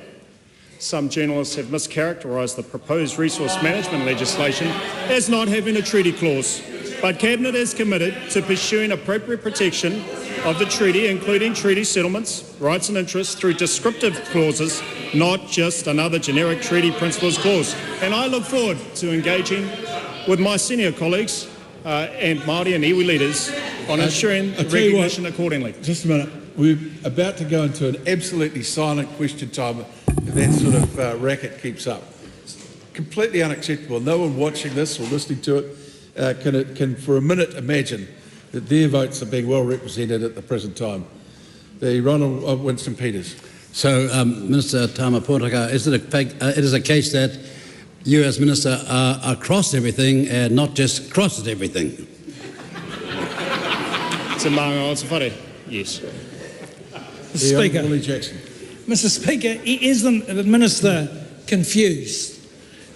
P: Some journalists have mischaracterised the proposed resource management legislation as not having a treaty clause, but Cabinet is committed to pursuing appropriate protection of the treaty, including treaty settlements, rights and interests through descriptive clauses, not just another generic treaty principles clause. And I look forward to engaging with my senior colleagues and Māori and iwi leaders on ensuring recognition accordingly.
A: Just a minute. We're about to go into an absolutely silent question time if that sort of racket keeps up. It's completely unacceptable. No one watching this or listening to it can for a minute imagine that their votes are being well represented at the present time. The Ronald Winston Peters.
F: So, Minister Tama Potaka, is it it is a case that you as Minister are across everything and not just crosses everything?
P: Te maanga o te whare. Yes.
Q: Mr. Speaker,
A: Jackson.
Q: Mr. Speaker, isn't the Minister confused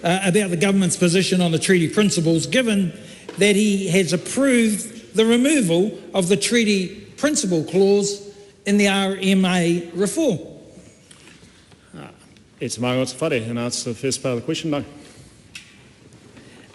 Q: about the government's position on the treaty principles, given that he has approved the removal of the treaty principle clause in the RMA reform?
P: It's maanga o te whare. In answer to the first part of the question, no.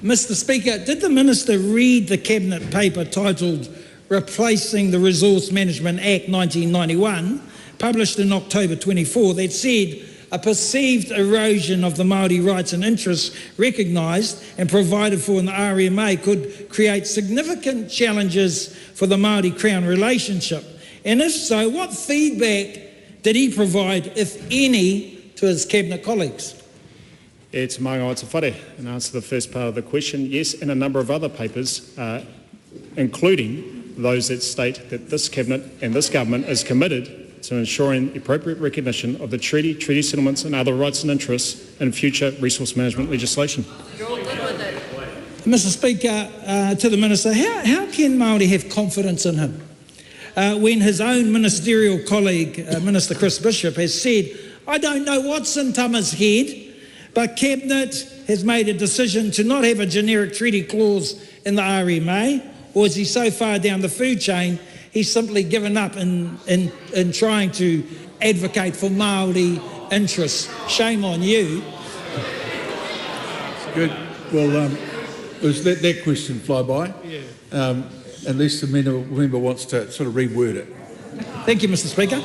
Q: Mr. Speaker, did the Minister read the Cabinet paper titled Replacing the Resource Management Act 1991, published in October 24, that said a perceived erosion of the Māori rights and interests recognised and provided for in the RMA could create significant challenges for the Māori-Crown relationship? And if so, what feedback did he provide, if any, to his Cabinet colleagues?
P: It's maanga o te whare. In answer to the first part of the question, yes, and a number of other papers, including those that state that this Cabinet and this Government is committed to ensuring the appropriate recognition of the treaty, treaty settlements and other rights and interests in future resource management legislation.
Q: Mr. Speaker, to the Minister, how can Māori have confidence in him when his own ministerial colleague, Minister Chris Bishop, has said, I don't know what's in Tama's head, but Cabinet has made a decision to not have a generic treaty clause in the RMA, or is he so far down the food chain he's simply given up in trying to advocate for Māori interests? Shame on you.
A: Good. Well, let's let that question fly by, unless the member wants to sort of reword it.
Q: Thank you, Mr. Speaker.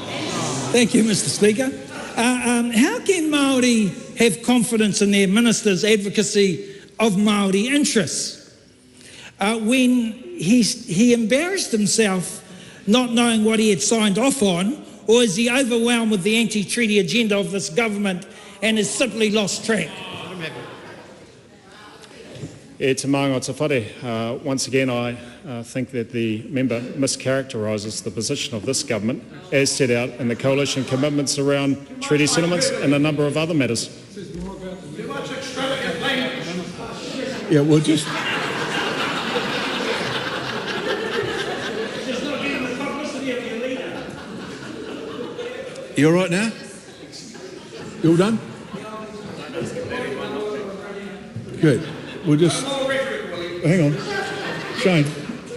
Q: Thank you, Mr. Speaker. How can Māori have confidence in their minister's advocacy of Māori interests when he embarrassed himself not knowing what he had signed off on, or is he overwhelmed with the anti-treaty agenda of this government and has simply lost track?
P: Te maanga o te whare. Once again, I think that the member mischaracterises the position of this government as set out in the coalition commitments around treaty settlements and a number of other matters.
A: Yeah, well, just... You all right now? You all done? Good. We'll just... Hang on. Shane,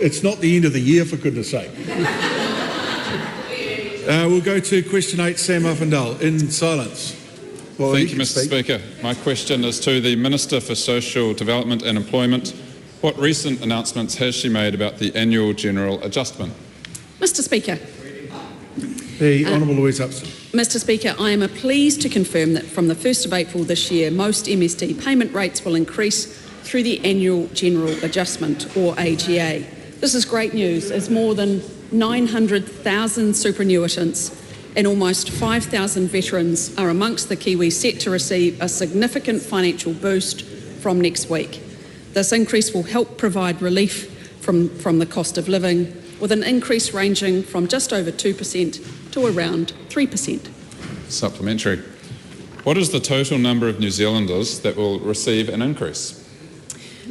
A: it's not the end of the year, for goodness sake. We'll go to question 8, Sam Uffindale, in silence. Well,
R: Thank you, Mr. Speaker. My question is to the Minister for Social Development and Employment. What recent announcements has she made about the annual general adjustment?
H: Mr. Speaker.
A: The Honourable Louise Upson.
H: Mr. Speaker, I am pleased to confirm that from the 1st of April this year, most MSD payment rates will increase through the Annual General Adjustment, or AGA. This is great news, as more than 900,000 superannuitants and almost 5,000 veterans are amongst the Kiwis set to receive a significant financial boost from next week. This increase will help provide relief from the cost of living, with an increase ranging from just over 2% to around 3%.
R: Supplementary. What is the total number of New Zealanders that will receive an increase?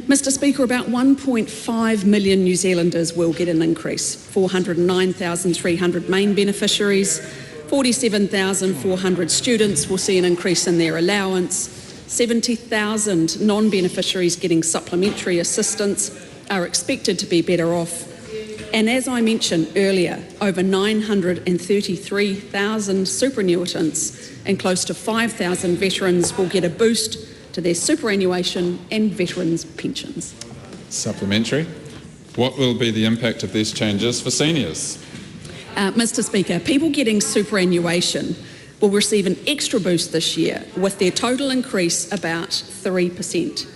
H: Mr. Speaker, about 1.5 million New Zealanders will get an increase. 409,300 main beneficiaries, 47,400 students will see an increase in their allowance, 70,000 non-beneficiaries getting supplementary assistance are expected to be better off. And as I mentioned earlier, over 933,000 superannuitants and close to 5,000 veterans will get a boost to their superannuation and veterans' pensions.
R: Supplementary. What will be the impact of these changes for seniors?
H: Mr. Speaker, people getting superannuation will receive an extra boost this year, with their total increase about 3%.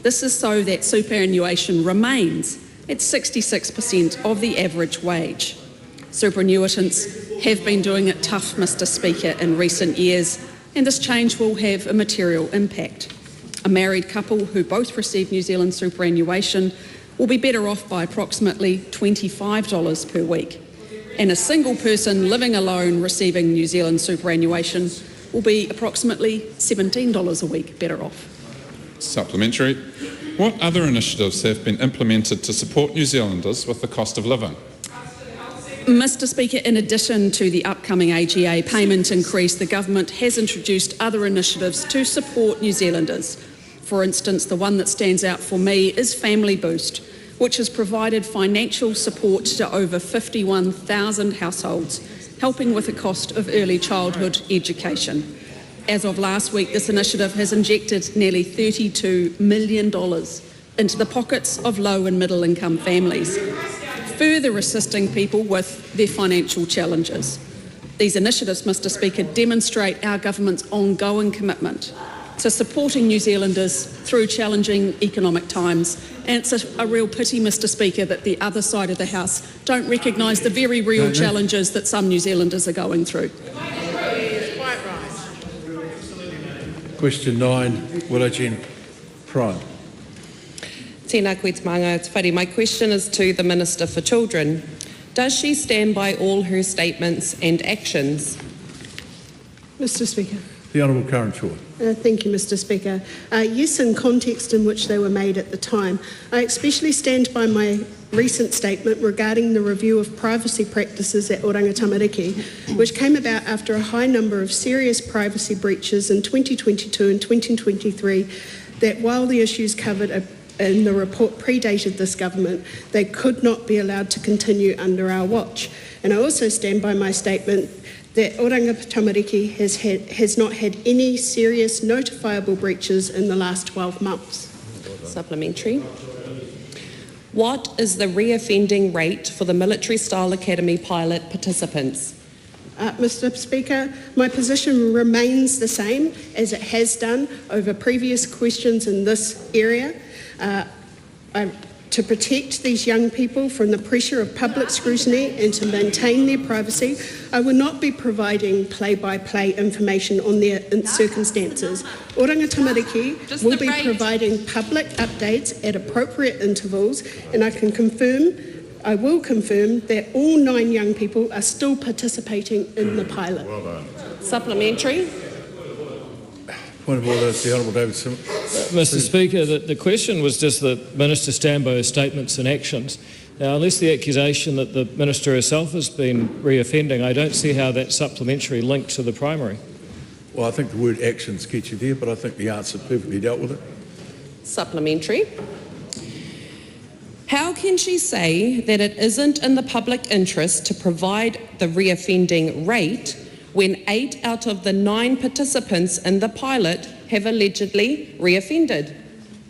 H: This is so that superannuation remains at 66% of the average wage. Superannuitants have been doing it tough, Mr. Speaker, in recent years, and this change will have a material impact. A married couple who both receive New Zealand superannuation will be better off by approximately $25 per week, and a single person living alone receiving New Zealand superannuation will be approximately $17 a week better off.
R: Supplementary. What other initiatives have been implemented to support New Zealanders with the cost of living?
H: Mr. Speaker, in addition to the upcoming AGA payment increase, the government has introduced other initiatives to support New Zealanders. For instance, the one that stands out for me is Family Boost, which has provided financial support to over 51,000 households, helping with the cost of early childhood education. As of last week, this initiative has injected nearly $32 million into the pockets of low and middle income families, further assisting people with their financial challenges. These initiatives, Mr. Speaker, demonstrate our government's ongoing commitment to supporting New Zealanders through challenging economic times. And it's a real pity, Mr. Speaker, that the other side of the House don't recognise the very real challenges that some New Zealanders are going through.
A: Question 9, Willow Jen Prime.
S: Tēnā koe te maanga te whare. My question is to the Minister for Children. Does she stand by all her statements and actions?
T: Mr. Speaker.
A: The Honourable Karen Shaw.
T: Thank you, Mr. Speaker. Yes, in context in which they were made at the time. I especially stand by my recent statement regarding the review of privacy practices at Oranga Tamariki, which came about after a high number of serious privacy breaches in 2022 and 2023, that while the issues covered in the report predated this government, they could not be allowed to continue under our watch. And I also stand by my statement that Oranga Tamariki has not had any serious notifiable breaches in the last 12 months.
S: Supplementary. What is the reoffending rate for the Military Style Academy pilot participants?
T: Mr. Speaker, my position remains the same as it has done over previous questions in this area. To protect these young people from the pressure of public scrutiny and to maintain their privacy, I will not be providing play-by-play information on their circumstances. Oranga Tamariki will be providing public updates at appropriate intervals, and I will confirm that all 9 young people are still participating in the pilot.
A: Well done.
S: Supplementary.
A: Point of order, the Honourable David Simon.
U: Mr. Speaker, the question was does the Minister stand by her statements and actions? Now, unless the accusation that the Minister herself has been reoffending, I don't see how that's supplementary linked to the primary.
A: Well, I think the word actions gets you there, but I think the answer perfectly dealt with it.
S: Supplementary. How can she say that it isn't in the public interest to provide the reoffending rate when 8 out of the 9 participants in the pilot have allegedly reoffended?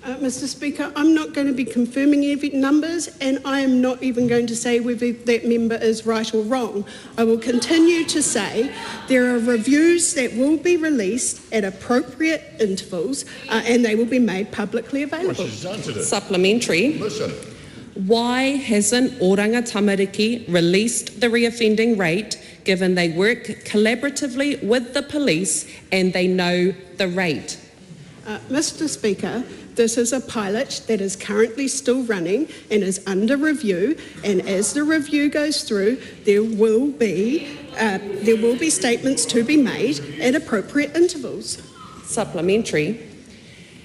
T: Mr Speaker, I'm not going to be confirming any numbers, and I am not even going to say whether that member is right or wrong. I will continue to say there are reviews that will be released at appropriate intervals and they will be made publicly available.
S: Supplementary. Why hasn't Oranga Tamariki released the reoffending rate, given they work collaboratively with the police and they know the rate?
T: Mr Speaker, this is a pilot that is currently still running and is under review, and as the review goes through, there will be statements to be made at appropriate intervals.
S: Supplementary.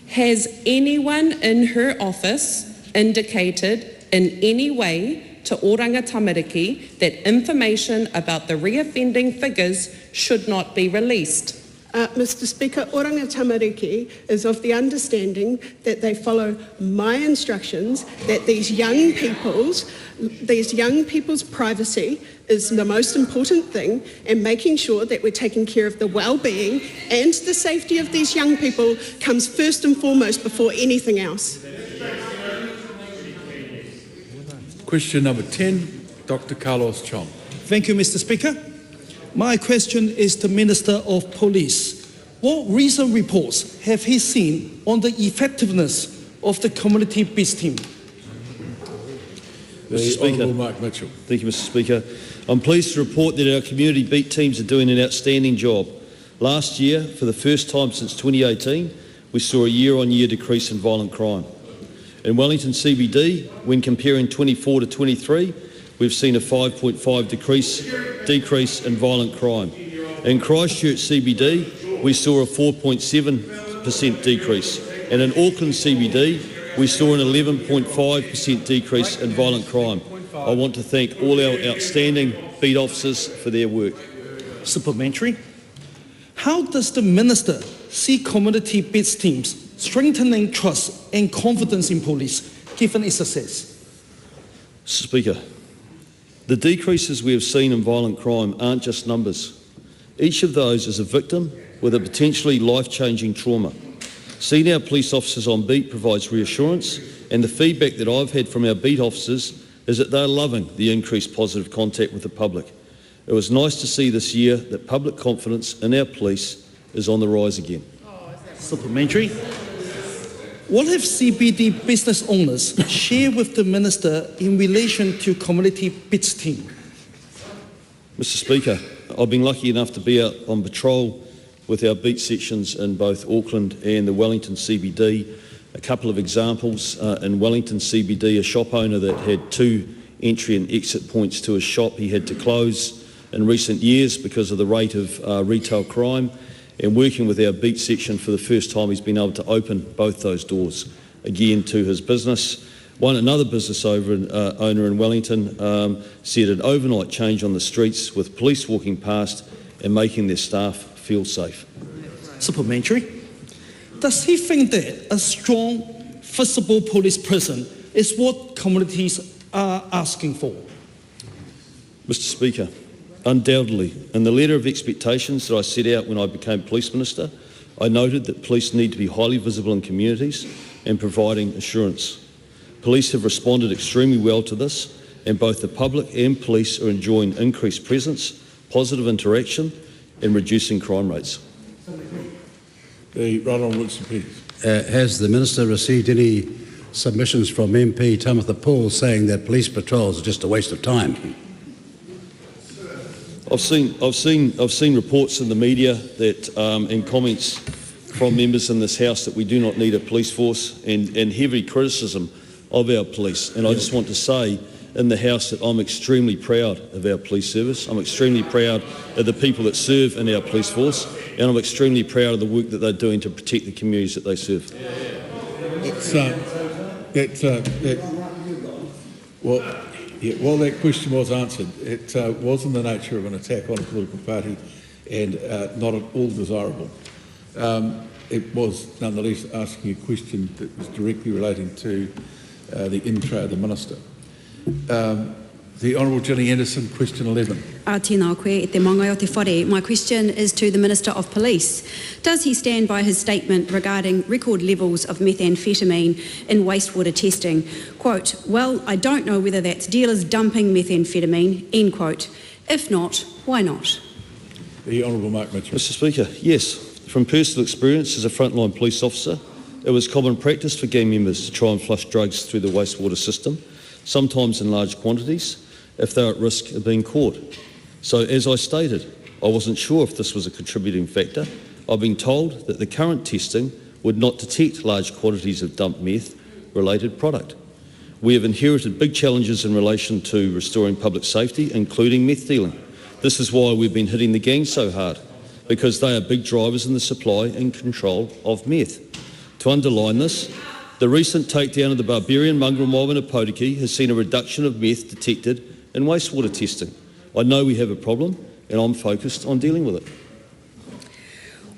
S: Has anyone in her office indicated in any way to Oranga Tamariki that information about the reoffending figures should not be released?
T: Mr Speaker, Oranga Tamariki is of the understanding that they follow my instructions, that these young people's privacy is the most important thing, and making sure that we're taking care of the well-being and the safety of these young people comes first and foremost before anything else.
A: Question number 10, Dr. Carlos Chong.
Q: Thank you, Mr Speaker. My question is to Minister of Police. What recent reports have he seen on the effectiveness of the community peace team?
G: Mr Speaker.
A: Mike Mitchell.
G: Thank you, Mr Speaker. I'm pleased to report that our community beat teams are doing an outstanding job. Last year, for the first time since 2018, we saw a year-on-year decrease in violent crime. In Wellington CBD, when comparing 24 to 23, we've seen a 5.5 decrease in violent crime. In Christchurch CBD, we saw a 4.7% decrease. And in Auckland CBD, we saw an 11.5% decrease in violent crime. I want to thank all our outstanding beat officers for their work.
Q: Supplementary. How does the Minister see community peace teams strengthening trust and confidence in police, given its success?
G: Speaker, the decreases we have seen in violent crime aren't just numbers. Each of those is a victim with a potentially life-changing trauma. Seeing our police officers on beat provides reassurance, and the feedback that I've had from our beat officers is that they're loving the increased positive contact with the public. It was nice to see this year that public confidence in our police is on the rise again.
Q: Supplementary. What have CBD business owners shared with the Minister in relation to community peace team?
G: Mr Speaker, I've been lucky enough to be out on patrol with our beat sections in both Auckland and the Wellington CBD. A couple of examples, in Wellington CBD, a shop owner that had 2 entry and exit points to his shop, he had to close in recent years because of the rate of retail crime. And working with our beat section for the first time, he's been able to open both those doors again to his business. Another business owner in Wellington said an overnight change on the streets with police walking past and making their staff feel safe.
Q: Supplementary. Does he think that a strong, visible police presence is what communities are asking for?
G: Mr Speaker, undoubtedly. In the letter of expectations that I set out when I became Police Minister, I noted that police need to be highly visible in communities and providing assurance. Police have responded extremely well to this, and both the public and police are enjoying increased presence, positive interaction and reducing crime rates.
A: The Right Honourable Wilson Peters.
F: Has the Minister received any submissions from MP Tamitha Paul saying that police patrols are just a waste of time?
G: I've seen reports in the media that and comments from members in this House that we do not need a police force, and heavy criticism of our police. And I just want to say in the House that I'm extremely proud of our police service. I'm extremely proud of the people that serve in our police force, and I'm extremely proud of the work that they're doing to protect the communities that they serve.
A: While that question was answered, it was in the nature of an attack on a political party and not at all desirable. It was nonetheless asking a question that was directly relating to the intro of the Minister. The Honourable Ginny Anderson, question 11.
B: Tēnā koe e te mangai o te whare. My question is to the Minister of Police. Does he stand by his statement regarding record levels of methamphetamine in wastewater testing? Quote, well, I don't know whether that's dealers dumping methamphetamine, end quote. If not, why not?
A: The Honourable Mark Mitchell.
G: Mr Speaker, yes. From personal experience as a frontline police officer, it was common practice for gang members to try and flush drugs through the wastewater system, sometimes in large quantities, if they were at risk of being caught. So, as I stated, I wasn't sure if this was a contributing factor. I've been told that the current testing would not detect large quantities of dumped meth-related product. We have inherited big challenges in relation to restoring public safety, including meth dealing. This is why we've been hitting the gangs so hard, because they are big drivers in the supply and control of meth. To underline this, the recent takedown of the barbarian mongrel mob in Aotearoa has seen a reduction of meth detected in wastewater testing. I know we have a problem, and I'm focused on dealing with it.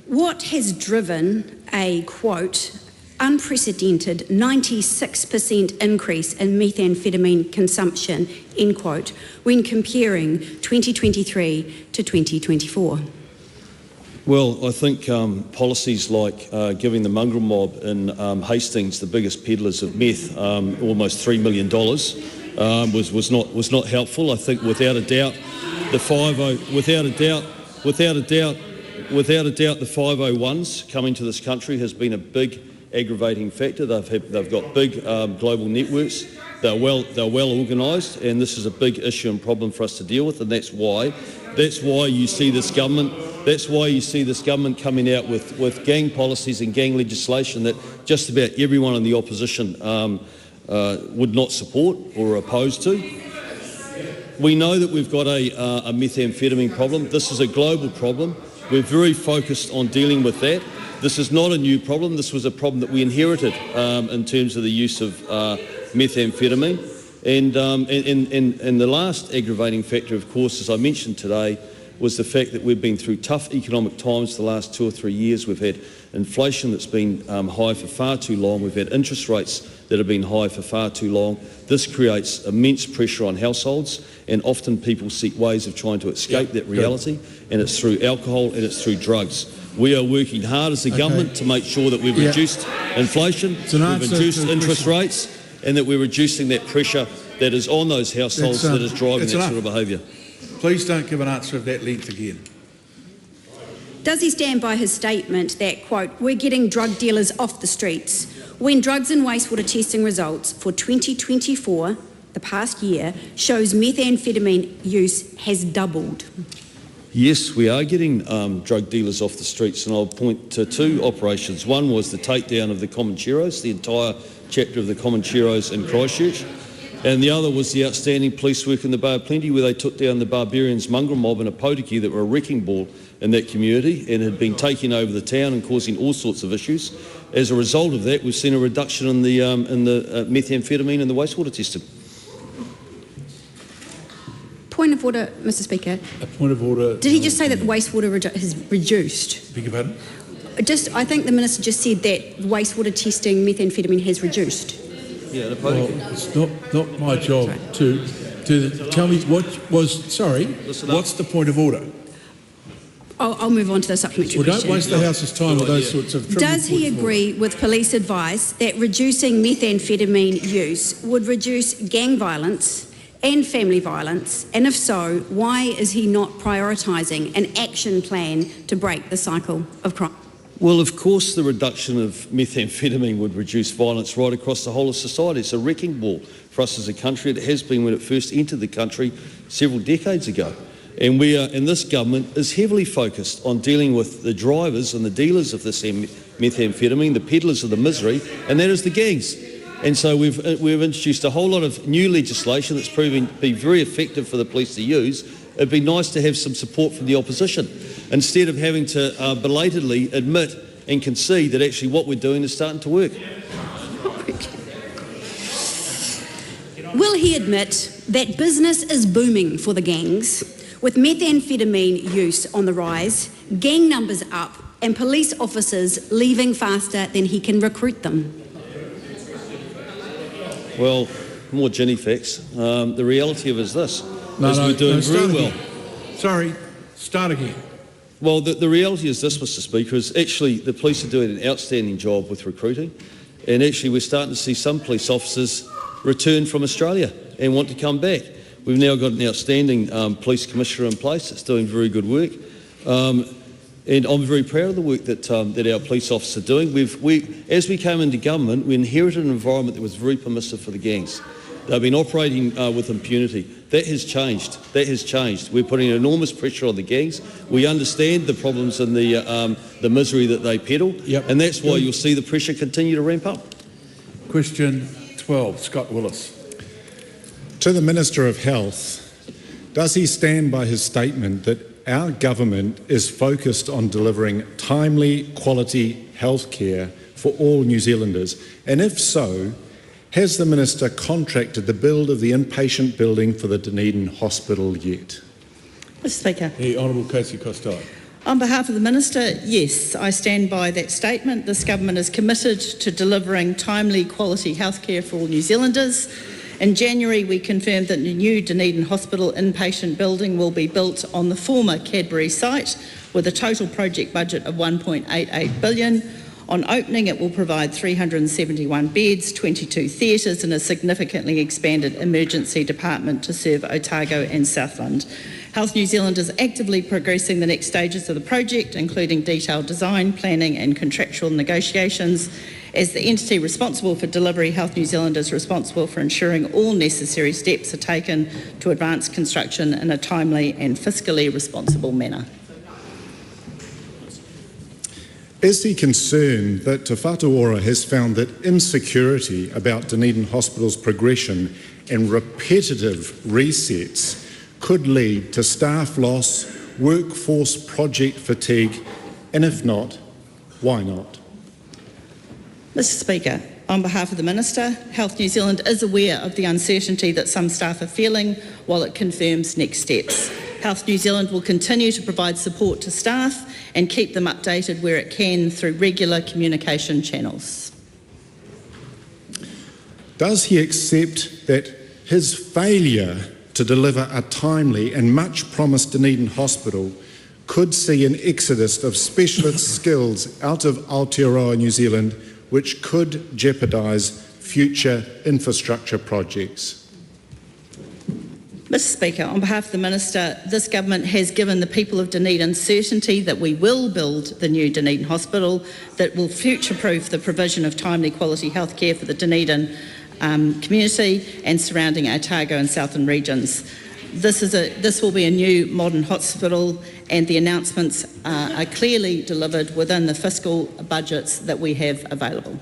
B: What has driven a, quote, unprecedented 96% increase in methamphetamine consumption, end quote, when comparing 2023 to 2024?
G: Well, I think policies like giving the mongrel mob in Hastings, the biggest peddlers of meth, almost $3 million, was not helpful. I think without a doubt the 501s coming to this country has been a big aggravating factor. They've got big global networks. They're well organised, and this is a big issue and problem for us to deal with. And that's why you see this government. That's why you see this government coming out with gang policies and gang legislation that just about everyone in the opposition would not support or oppose to. We know that we've got a methamphetamine problem. This is a global problem. We're very focused on dealing with that. This is not a new problem. This was a problem that we inherited in terms of the use of methamphetamine. And the last aggravating factor, of course, as I mentioned today, was the fact that we've been through tough economic times the last 2 or 3 years. We've had inflation that's been high for far too long. We've had interest rates that have been high for far too long. This creates immense pressure on households, and often people seek ways of trying to escape that reality, and it's through alcohol and it's through drugs. We are working hard as a government to make sure that we've reduced inflation, we've reduced interest rates, and that we're reducing that pressure that is on those households that is driving that sort of behaviour.
A: Please don't give an answer of that length again.
B: Does he stand by his statement that, quote, we're getting drug dealers off the streets, when drugs and wastewater testing results for 2024, the past year, shows methamphetamine use has doubled?
G: Yes, we are getting drug dealers off the streets, and I'll point to 2 operations. One was the takedown of the Commenceros, the entire chapter of the Commenceros in Christchurch, and the other was the outstanding police work in the Bay of Plenty, where they took down the barbarians mongrel mob in Aotearoa that were a wrecking ball in that community and had been taking over the town and causing all sorts of issues. As a result of that, we've seen a reduction in the methamphetamine and the wastewater testing.
B: Point of order, Mr Speaker.
A: A point of order.
B: Did he just say that the wastewater has reduced?
A: Beg your pardon?
B: I think the Minister just said that wastewater testing methamphetamine has reduced.
G: Yeah,
A: well, it's not my job to tell me what was. Sorry, what's the point of order?
B: I'll move on to the supplementary
A: question.
B: question.
A: Don't waste the House's time with those sorts of.
B: Does he agree with police advice that reducing methamphetamine use would reduce gang violence and family violence? And if so, why is he not prioritising an action plan to break the cycle of crime?
G: Well, of course, the reduction of methamphetamine would reduce violence right across the whole of society. It's a wrecking ball for us as a country. It has been when it first entered the country several decades ago. And this government is heavily focused on dealing with the drivers and the dealers of this methamphetamine, the peddlers of the misery, and that is the gangs. And so we've introduced a whole lot of new legislation that's proving to be very effective for the police to use. It'd be nice to have some support from the opposition, instead of having to belatedly admit and concede that actually what we're doing is starting to work.
B: Will he admit that business is booming for the gangs, with methamphetamine use on the rise, gang numbers up, and police officers leaving faster than he can recruit them?
G: Well, more ginny facts. The reality of it is this, we're doing very well.
A: Sorry, start again.
G: Well, the reality is this, Mr Speaker, is actually the police are doing an outstanding job with recruiting, and actually we're starting to see some police officers return from Australia and want to come back. We've now got an outstanding police commissioner in place that's doing very good work, and I'm very proud of the work that our police officers are doing. As we came into government, we inherited an environment that was very permissive for the gangs. They've been operating with impunity. That has changed. That has changed. We're putting enormous pressure on the gangs. We understand the problems and the misery that they peddle, and that's why you'll see the pressure continue to ramp up.
A: Question 12, Scott Willis.
D: To the Minister of Health, does he stand by his statement that our government is focused on delivering timely, quality health care for all New Zealanders? And if so, has the Minister contracted the build of the inpatient building for the Dunedin Hospital yet?
V: Mr Speaker.
A: The Honourable Casey Costello.
V: On behalf of the Minister, yes, I stand by that statement. This government is committed to delivering timely, quality health care for all New Zealanders. In January, we confirmed that the new Dunedin Hospital inpatient building will be built on the former Cadbury site with a total project budget of $1.88 billion. On opening, it will provide 371 beds, 22 theatres and a significantly expanded emergency department to serve Otago and Southland. Health New Zealand is actively progressing the next stages of the project, including detailed design, planning and contractual negotiations. As the entity responsible for delivery, Health New Zealand is responsible for ensuring all necessary steps are taken to advance construction in a timely and fiscally responsible manner.
D: Is he concerned that Te Aotearoa has found that insecurity about Dunedin Hospital's progression and repetitive resets could lead to staff loss, workforce project fatigue, and if not, why not?
V: Mr Speaker, on behalf of the Minister, Health New Zealand is aware of the uncertainty that some staff are feeling while it confirms next steps. Health New Zealand will continue to provide support to staff and keep them updated where it can through regular communication channels.
D: Does he accept that his failure to deliver a timely and much promised Dunedin Hospital could see an exodus of specialist skills out of Aotearoa, New Zealand, which could jeopardise future infrastructure projects?
V: Mr Speaker, on behalf of the Minister, this government has given the people of Dunedin certainty that we will build the new Dunedin Hospital that will future-proof the provision of timely quality health care for the Dunedin community and surrounding Otago and Southern regions. This will be a new modern hospital, and the announcements are clearly delivered within the fiscal budgets that we have available.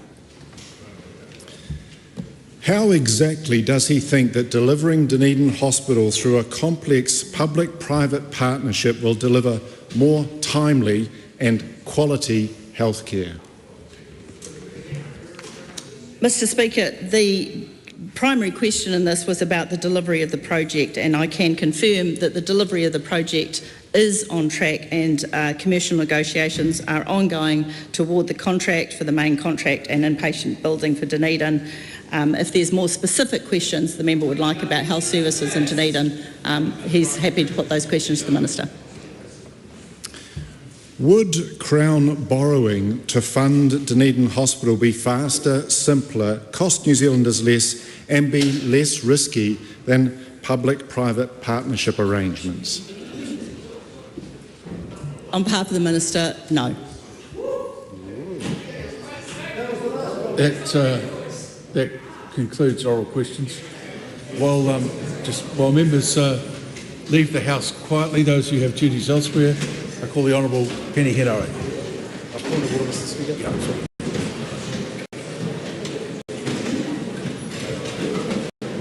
D: How exactly does he think that delivering Dunedin Hospital through a complex public-private partnership will deliver more timely and quality health care?
V: Mr Speaker, the primary question in this was about the delivery of the project, and I can confirm that the delivery of the project is on track and commercial negotiations are ongoing toward the contract for the main contract and inpatient building for Dunedin. If there's more specific questions the member would like about health services in Dunedin, he's happy to put those questions to the Minister.
D: Would Crown borrowing to fund Dunedin Hospital be faster, simpler, cost New Zealanders less and be less risky than public-private partnership arrangements?
V: On behalf of the Minister, no.
A: That concludes oral questions. While members leave the House quietly, those who have duties elsewhere, I call the Honourable Penny Hedare.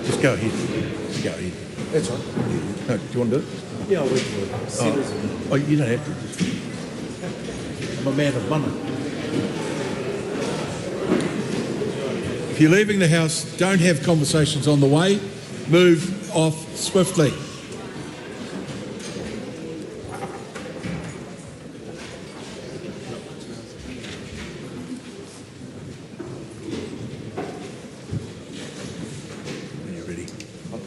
A: Just go ahead. Just go ahead. That's right. No, do you want to do it?
W: Yeah, I'll wait for it.
A: Oh, you don't have to. I'm a man of money. If you're leaving the House, don't have conversations on the way. Move off swiftly.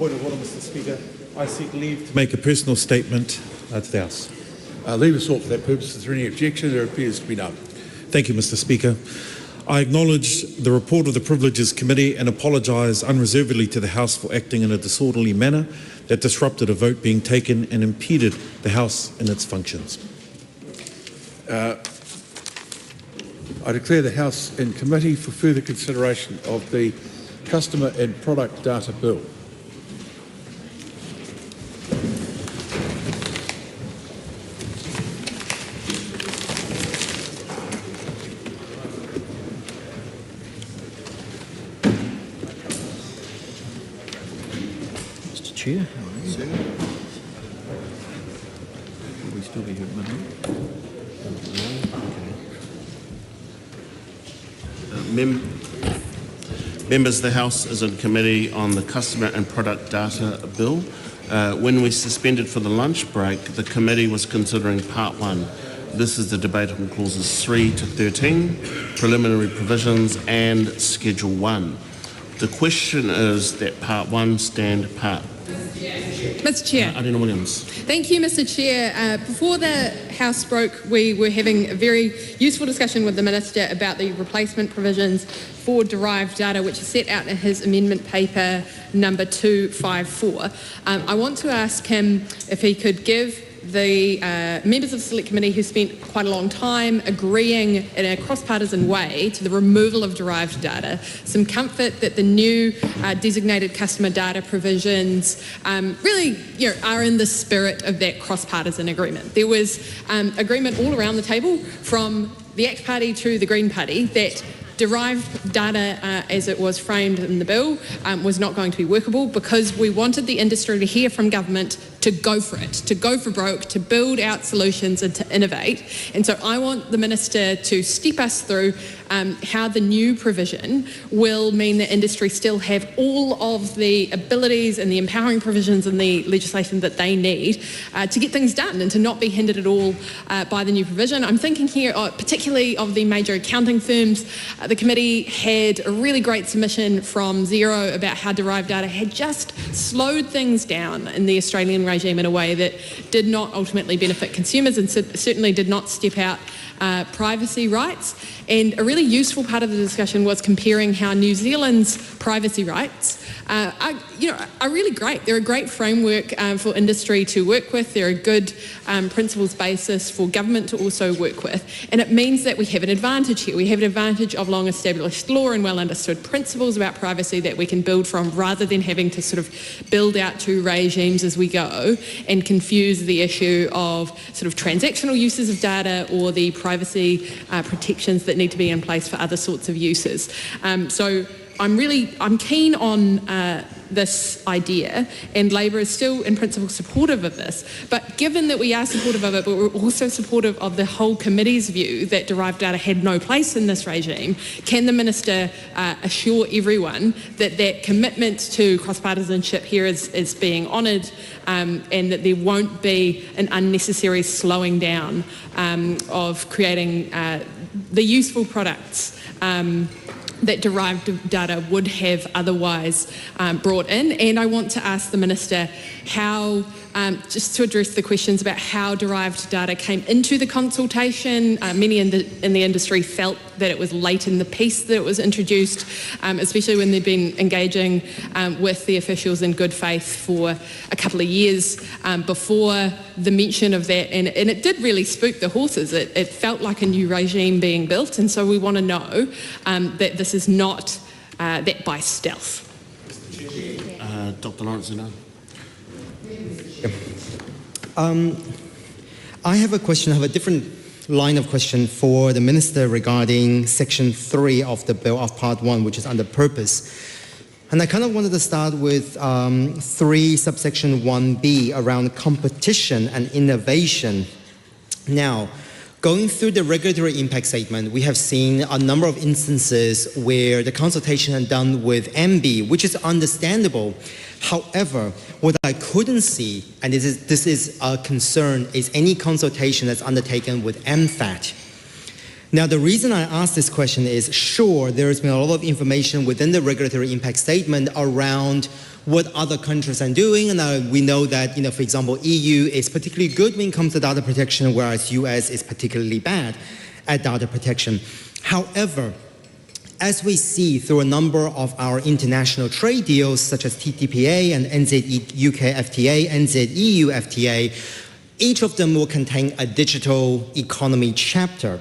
I: Point of order, Mr. Speaker. I seek leave to make a personal statement to the House.
A: Leave is sought for that purpose. Is there any objection? There appears to be none.
I: Thank you, Mr. Speaker. I acknowledge the report of the Privileges Committee and apologise unreservedly to the House for acting in a disorderly manner that disrupted a vote being taken and impeded the House in its functions.
A: I declare the House in committee for further consideration of the Customer and Product Data Bill.
J: Mr. Chair, how are you? Will we still be here at midnight?
L: Members, the House is in committee on the Customer and Product Data Bill. When we suspended for the lunch break, the committee was considering Part 1. This is the debate on clauses 3 to 13, preliminary provisions and Schedule 1. The question is that Part 1 stand part.
C: Mr. Chair.
L: Arena Williams.
C: Thank you, Mr. Chair. Before the House broke, we were having a very useful discussion with the Minister about the replacement provisions for derived data, which is set out in his amendment paper number 254. I want to ask him if he could give the members of the Select Committee who spent quite a long time agreeing in a cross-partisan way to the removal of derived data some comfort that the new designated customer data provisions really are in the spirit of that cross-partisan agreement. There was agreement all around the table from the ACT Party to the Green Party that derived data as it was framed in the bill was not going to be workable because we wanted the industry to hear from government to go for it, to go for broke, to build out solutions and to innovate. And so I want the Minister to step us through how the new provision will mean that industry still have all of the abilities and the empowering provisions and the legislation that they need to get things done and to not be hindered at all by the new provision. I'm thinking here particularly of the major accounting firms. The committee had a really great submission from Xero about how derived data had just slowed things down in the Australian regime in a way that did not ultimately benefit consumers and certainly did not step out privacy rights. And a really useful part of the discussion was comparing how New Zealand's privacy rights are really great. They're a great framework for industry to work with. They're a good principles basis for government to also work with. And it means that we have an advantage here. We have an advantage of long established law and well understood principles about privacy that we can build from rather than having to sort of build out two regimes as we go and confuse the issue of sort of transactional uses of data or the privacy protections that need to be in place for other sorts of uses. So I'm keen on this idea, and Labor is still in principle supportive of this. But given that we are supportive of it, but we're also supportive of the whole committee's view that derived data had no place in this regime, can the Minister assure everyone that that commitment to cross-partisanship here is being honoured and that there won't be an unnecessary slowing down of creating the useful products that derived data would have otherwise brought in? And I want to ask the Minister how, just to address the questions about how derived data came into the consultation. Many in the industry felt that it was late in the piece that it was introduced, especially when they've been engaging with the officials in good faith for a couple of years before the mention of that. And it did really spook the horses. It felt like a new regime being built. And so we want to know that this is not that by stealth.
L: Dr. Lawrence,
X: I have a question. I have a different line of question for the Minister regarding Section 3 of the bill of Part 1, which is under purpose. And I kind of wanted to start with 3 subsection 1b around competition and innovation. Now, going through the regulatory impact statement, we have seen a number of instances where the consultation is done with MB, which is understandable. However, what I couldn't see, and this is a concern, is any consultation that's undertaken with MFAT. Now, the reason I ask this question is, sure, there has been a lot of information within the regulatory impact statement around what other countries are doing, and we know that, for example, EU is particularly good when it comes to data protection, whereas US is particularly bad at data protection. However, as we see through a number of our international trade deals, such as TTPA and NZ-UK FTA, NZ-EU FTA, each of them will contain a digital economy chapter,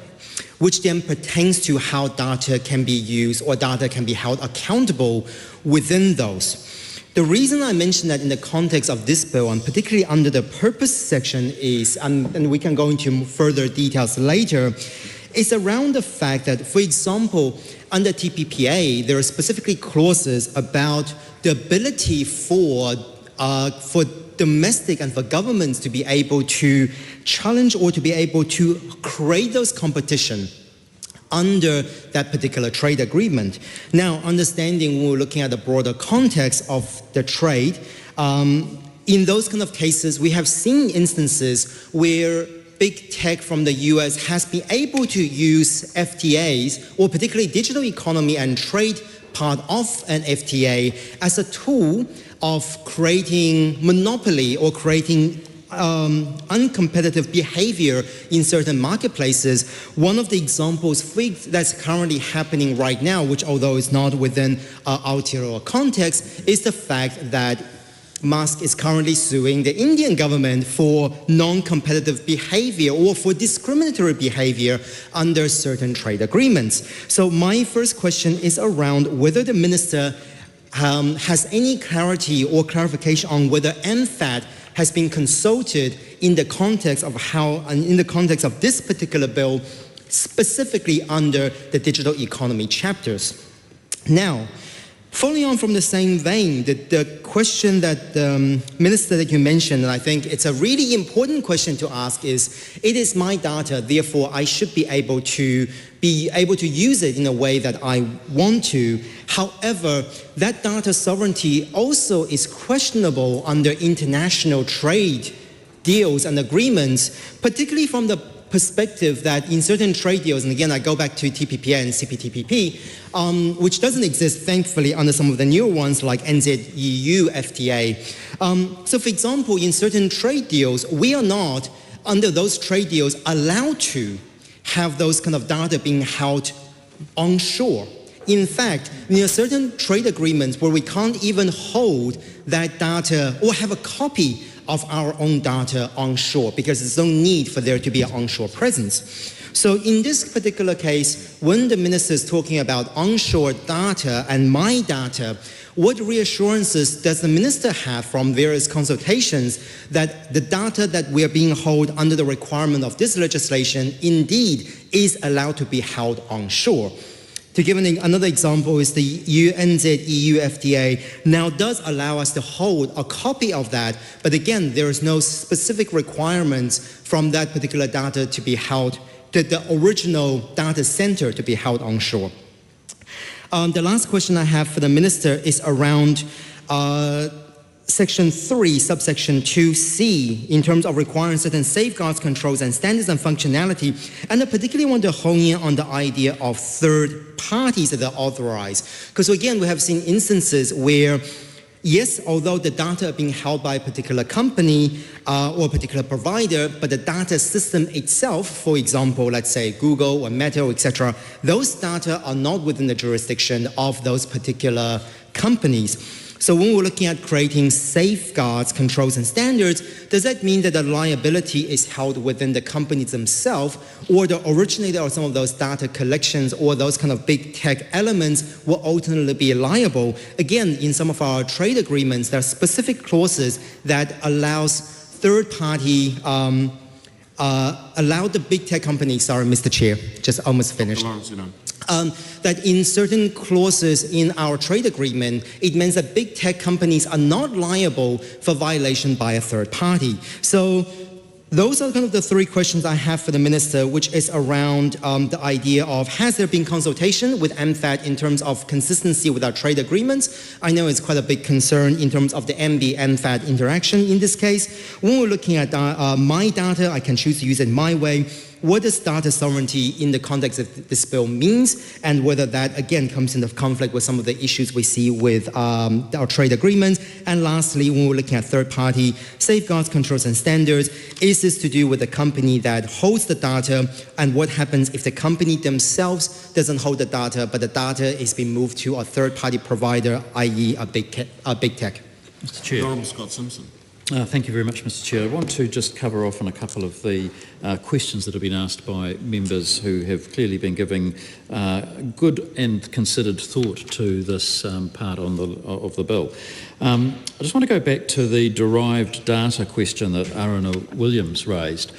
X: which then pertains to how data can be used or data can be held accountable within those. The reason I mention that in the context of this bill, and particularly under the purpose section, is, and we can go into further details later, is around the fact that, for example, under TPPA, there are specifically clauses about the ability for domestic and for governments to be able to challenge or to be able to create those competition under that particular trade agreement. Now, understanding when we're looking at the broader context of the trade, in those kind of cases, we have seen instances where big tech from the US has been able to use FTAs, or particularly digital economy and trade part of an FTA, as a tool of creating monopoly or creating uncompetitive behavior in certain marketplaces. One of the examples that's currently happening right now, which although it's not within Aotearoa context, is the fact that Musk is currently suing the Indian government for non-competitive behavior or for discriminatory behavior under certain trade agreements. So my first question is around whether the minister has any clarity or clarification on whether MFAT has been consulted in the context of in the context of this particular bill, specifically under the digital economy chapters. Now, following on from the same vein, the question that the minister that you mentioned, and I think it's a really important question to ask, is, it is my data, therefore I should be able to use it in a way that I want to. However, that data sovereignty also is questionable under international trade deals and agreements, particularly from the perspective that in certain trade deals, and again I go back to TPPA and CPTPP, which doesn't exist thankfully under some of the newer ones like NZ-EU FTA. So for example, in certain trade deals, we are not, under those trade deals, allowed to have those kind of data being held onshore. In fact, there are certain trade agreements where we can't even hold that data or have a copy of our own data onshore because there's no need for there to be an onshore presence. So in this particular case, when the minister is talking about onshore data and my data, what reassurances does the minister have from various consultations that the data that we are being held under the requirement of this legislation indeed is allowed to be held onshore? To give another example is the NZ-EU FTA now does allow us to hold a copy of that, but again, there is no specific requirements from that particular data to be held, the original data center to be held onshore. The last question I have for the minister is around Section 3, subsection 2C, in terms of requiring certain safeguards, controls, and standards and functionality. And I particularly want to hone in on the idea of third parties that are authorized. Because again, we have seen instances where, yes, although the data are being held by a particular company or a particular provider, but the data system itself, for example, let's say Google or Meta, etc., those data are not within the jurisdiction of those particular companies. So when we're looking at creating safeguards, controls, and standards, does that mean that the liability is held within the companies themselves, or the originator of some of those data collections or those kind of big tech elements will ultimately be liable? Again, in some of our trade agreements, there are specific clauses that allows third-party, allow the big tech companies, sorry, Mr. Chair, just almost finished. That in certain clauses in our trade agreement, it means that big tech companies are not liable for violation by a third party. So those are kind of the three questions I have for the minister, which is around the idea of, has there been consultation with MFAT in terms of consistency with our trade agreements? I know it's quite a big concern in terms of the MB-MFAT interaction in this case. When we're looking at my data, I can choose to use it my way. what does data sovereignty in the context of this bill means, and whether that again comes into conflict with some of the issues we see with our trade agreements. And lastly, when we're looking at third-party safeguards, controls and standards, is this to do with the company that holds the data, and what happens if the company themselves doesn't hold the data, but the data is being moved to a third-party provider, i.e. a big tech?
J: Mr. Chair.
L: Honourable Scott Simpson.
J: Thank you very much, Mr. Chair. I want to just cover off on a couple of the questions that have been asked by members who have clearly been giving good and considered thought to this part of the bill. I just want to go back to the derived data question that Aruna Williams raised,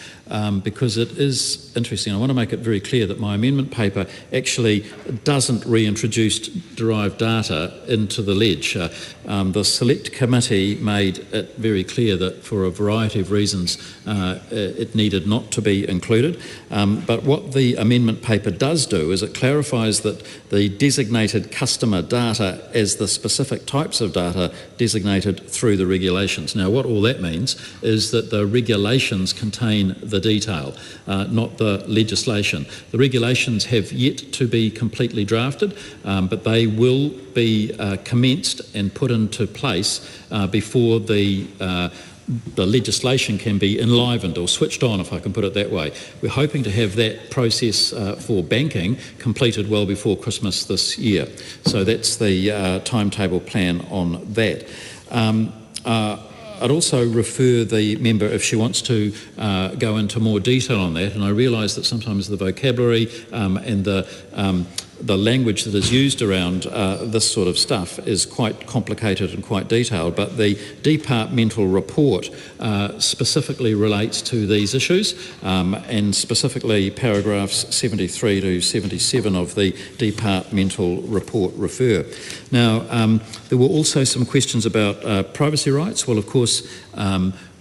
J: because it is interesting. I want to make it very clear that my amendment paper actually doesn't reintroduce derived data into the ledge. The Select Committee made it very clear that for a variety of reasons it needed not to be included. But what the amendment paper does do is it clarifies that the designated customer data as the specific types of data designated through the regulations. Now, what all that means is that the regulations contain the detail, not the legislation. The regulations have yet to be completely drafted, but they will be commenced and put into place before the legislation can be enlivened or switched on, if I can put it that way. We're hoping to have that process for banking completed well before Christmas this year. So that's the timetable plan on that. I'd also refer the member, if she wants to go into more detail on that, and I realise that sometimes the vocabulary and the language that is used around this sort of stuff is quite complicated and quite detailed, but the departmental report specifically relates to these issues, and specifically paragraphs 73 to 77 of the departmental report refer. Now, there were also some questions about privacy rights. Well, of course,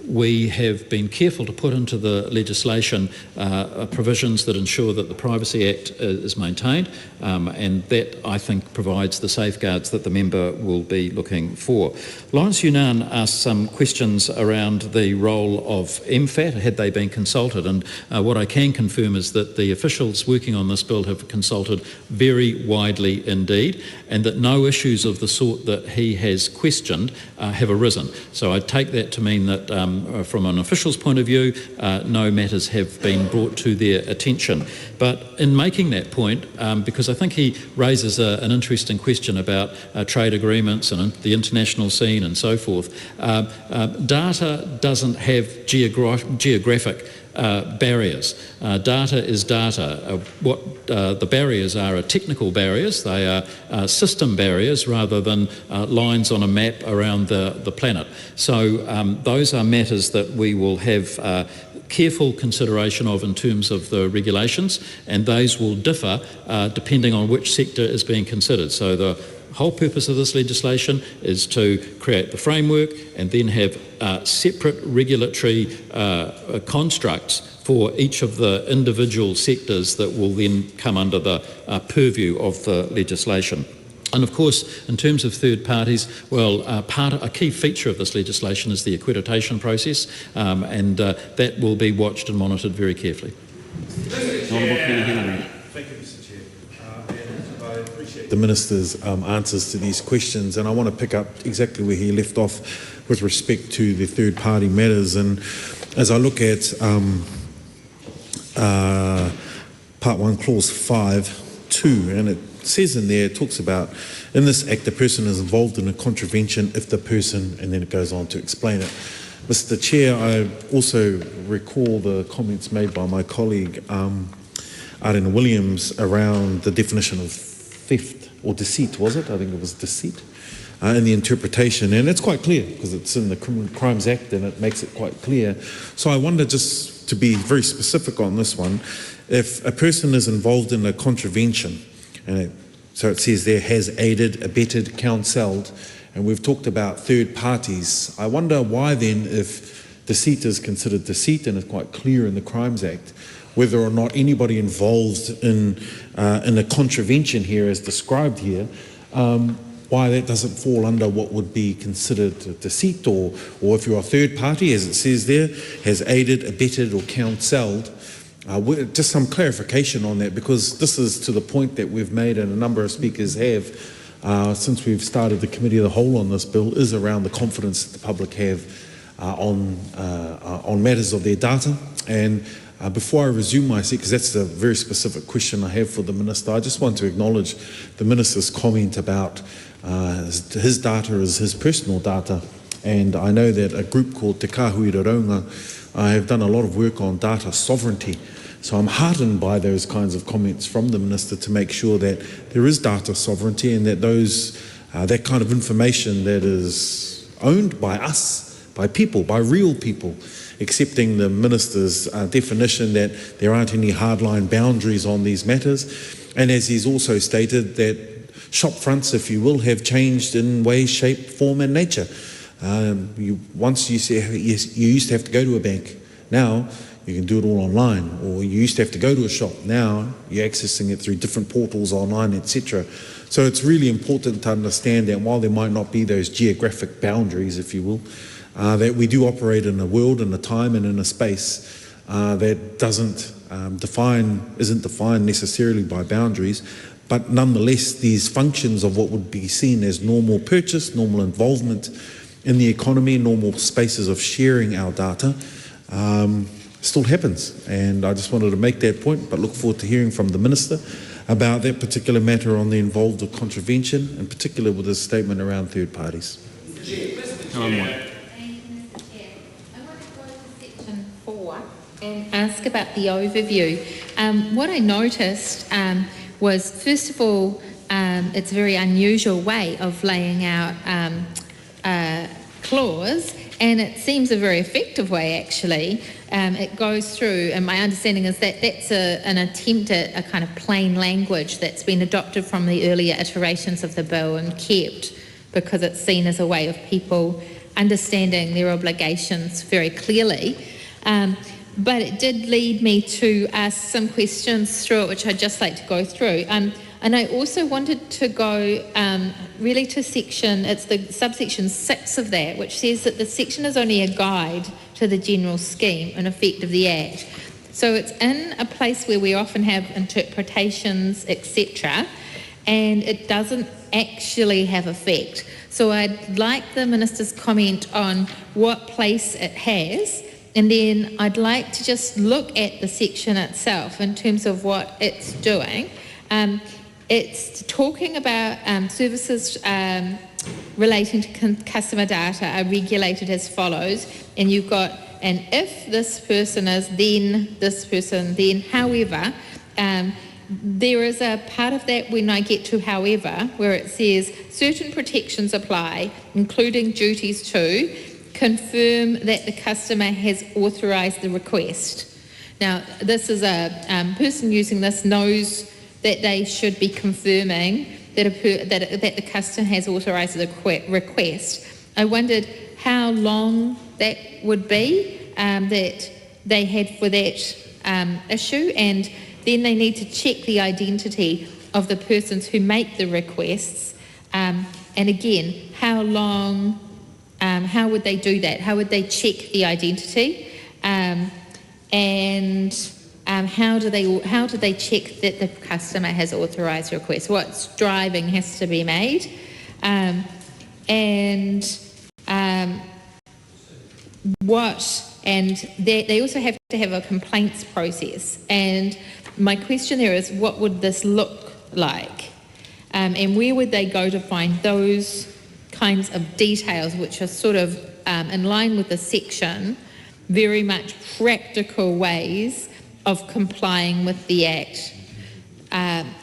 J: we have been careful to put into the legislation provisions that ensure that the Privacy Act is maintained, and that, I think, provides the safeguards that the member will be looking for. Lawrence Yunnan asked some questions around the role of MFAT, had they been consulted, and what I can confirm is that the officials working on this bill have consulted very widely indeed, and that no issues of the sort that he has questioned have arisen. So I take that to mean that from an official's point of view, no matters have been brought to their attention. But in making that point, because I think he raises an interesting question about trade agreements and the international scene and so forth, data doesn't have geographic barriers. Data is data. What the barriers are technical barriers. They are system barriers rather than lines on a map around the planet. So those are matters that we will have careful consideration of in terms of the regulations, and those will differ depending on which sector is being considered. So the whole purpose of this legislation is to create the framework and then have separate regulatory constructs for each of the individual sectors that will then come under the purview of the legislation. And of course, in terms of third parties, well, a key feature of this legislation is the accreditation process, and that will be watched and monitored very carefully.
I: Thank you, Mr. Chair. And I appreciate the Minister's answers to these questions, and I want to pick up exactly where he left off with respect to the third-party matters. And as I look at Part 1, Clause 5.2, and it says in there, it talks about, in this act, the person is involved in a contravention if the person, and then it goes on to explain it. Mr. Chair, I also recall the comments made by my colleague, Aruna Williams, around the definition of theft or deceit, was it? I think it was deceit, in the interpretation. And it's quite clear because it's in the Criminal Crimes Act and it makes it quite clear. So I wonder, just to be very specific on this one, if a person is involved in a contravention, and so it says there, has aided, abetted, counselled, and we've talked about third parties. I wonder why then, if deceit is considered deceit, and it's quite clear in the Crimes Act, whether or not anybody involved in a contravention here as described here, why that doesn't fall under what would be considered deceit, or if you're a third party, as it says there, has aided, abetted or counselled, just some clarification on that, because this is to the point that we've made and a number of speakers have since we've started the Committee of the Whole on this bill, is around the confidence that the public have on matters of their data. And before I resume my seat, because that's a very specific question I have for the Minister, I just want to acknowledge the Minister's comment about his data is his personal data. And I know that a group called Te Kahuiraunga have done a lot of work on data sovereignty. So I'm heartened by those kinds of comments from the Minister to make sure that there is data sovereignty and that that kind of information that is owned by us, by people, by real people, accepting the Minister's definition that there aren't any hardline boundaries on these matters. And as he's also stated, that shop fronts, if you will, have changed in way, shape, form and nature. Once you used to have to go to a bank. Now you can do it all online, or you used to have to go to a shop. Now you're accessing it through different portals online, etc. So it's really important to understand that while there might not be those geographic boundaries, if you will, that we do operate in a world, in a time and in a space that isn't defined necessarily by boundaries, but nonetheless these functions of what would be seen as normal purchase, normal involvement in the economy, normal spaces of sharing our data, still happens. And I just wanted to make that point, but look forward to hearing from the Minister about that particular matter on the involved of contravention, in particular with his statement around third parties.
K: And ask about the overview. What I noticed was, first of all, it's a very unusual way of laying out a clause, and it seems a very effective way, actually. It goes through, and my understanding is that that's an attempt at a kind of plain language that's been adopted from the earlier iterations of the bill and kept because it's seen as a way of people understanding their obligations very clearly. But it did lead me to ask some questions through it, which I'd just like to go through. And I also wanted to go really to it's the subsection 6 of that, which says that the section is only a guide to the general scheme and effect of the Act. So it's in a place where we often have interpretations, etc., and it doesn't actually have effect. So I'd like the Minister's comment on what place it has, and then I'd like to just look at the section itself in terms of what it's doing. It's talking about services relating to customer data are regulated as follows, and you've got an if this person is, then this person, then however. There is a part of that when I get to however, where it says certain protections apply, including duties to confirm that the customer has authorised the request. Now, this is a person using this knows that they should be confirming that the customer has authorised the request. I wondered how long that would be that they had for that issue, and then they need to check the identity of the persons who make the requests. And again, how long, how would they do that? How would they check the identity? And how do they check that the customer has authorised the request? What driving has to be made? They also have to have a complaints process. And my question there is, what would this look like? And where would they go to find those kinds of details, which are sort of in line with the section, very much practical ways of complying with the Act?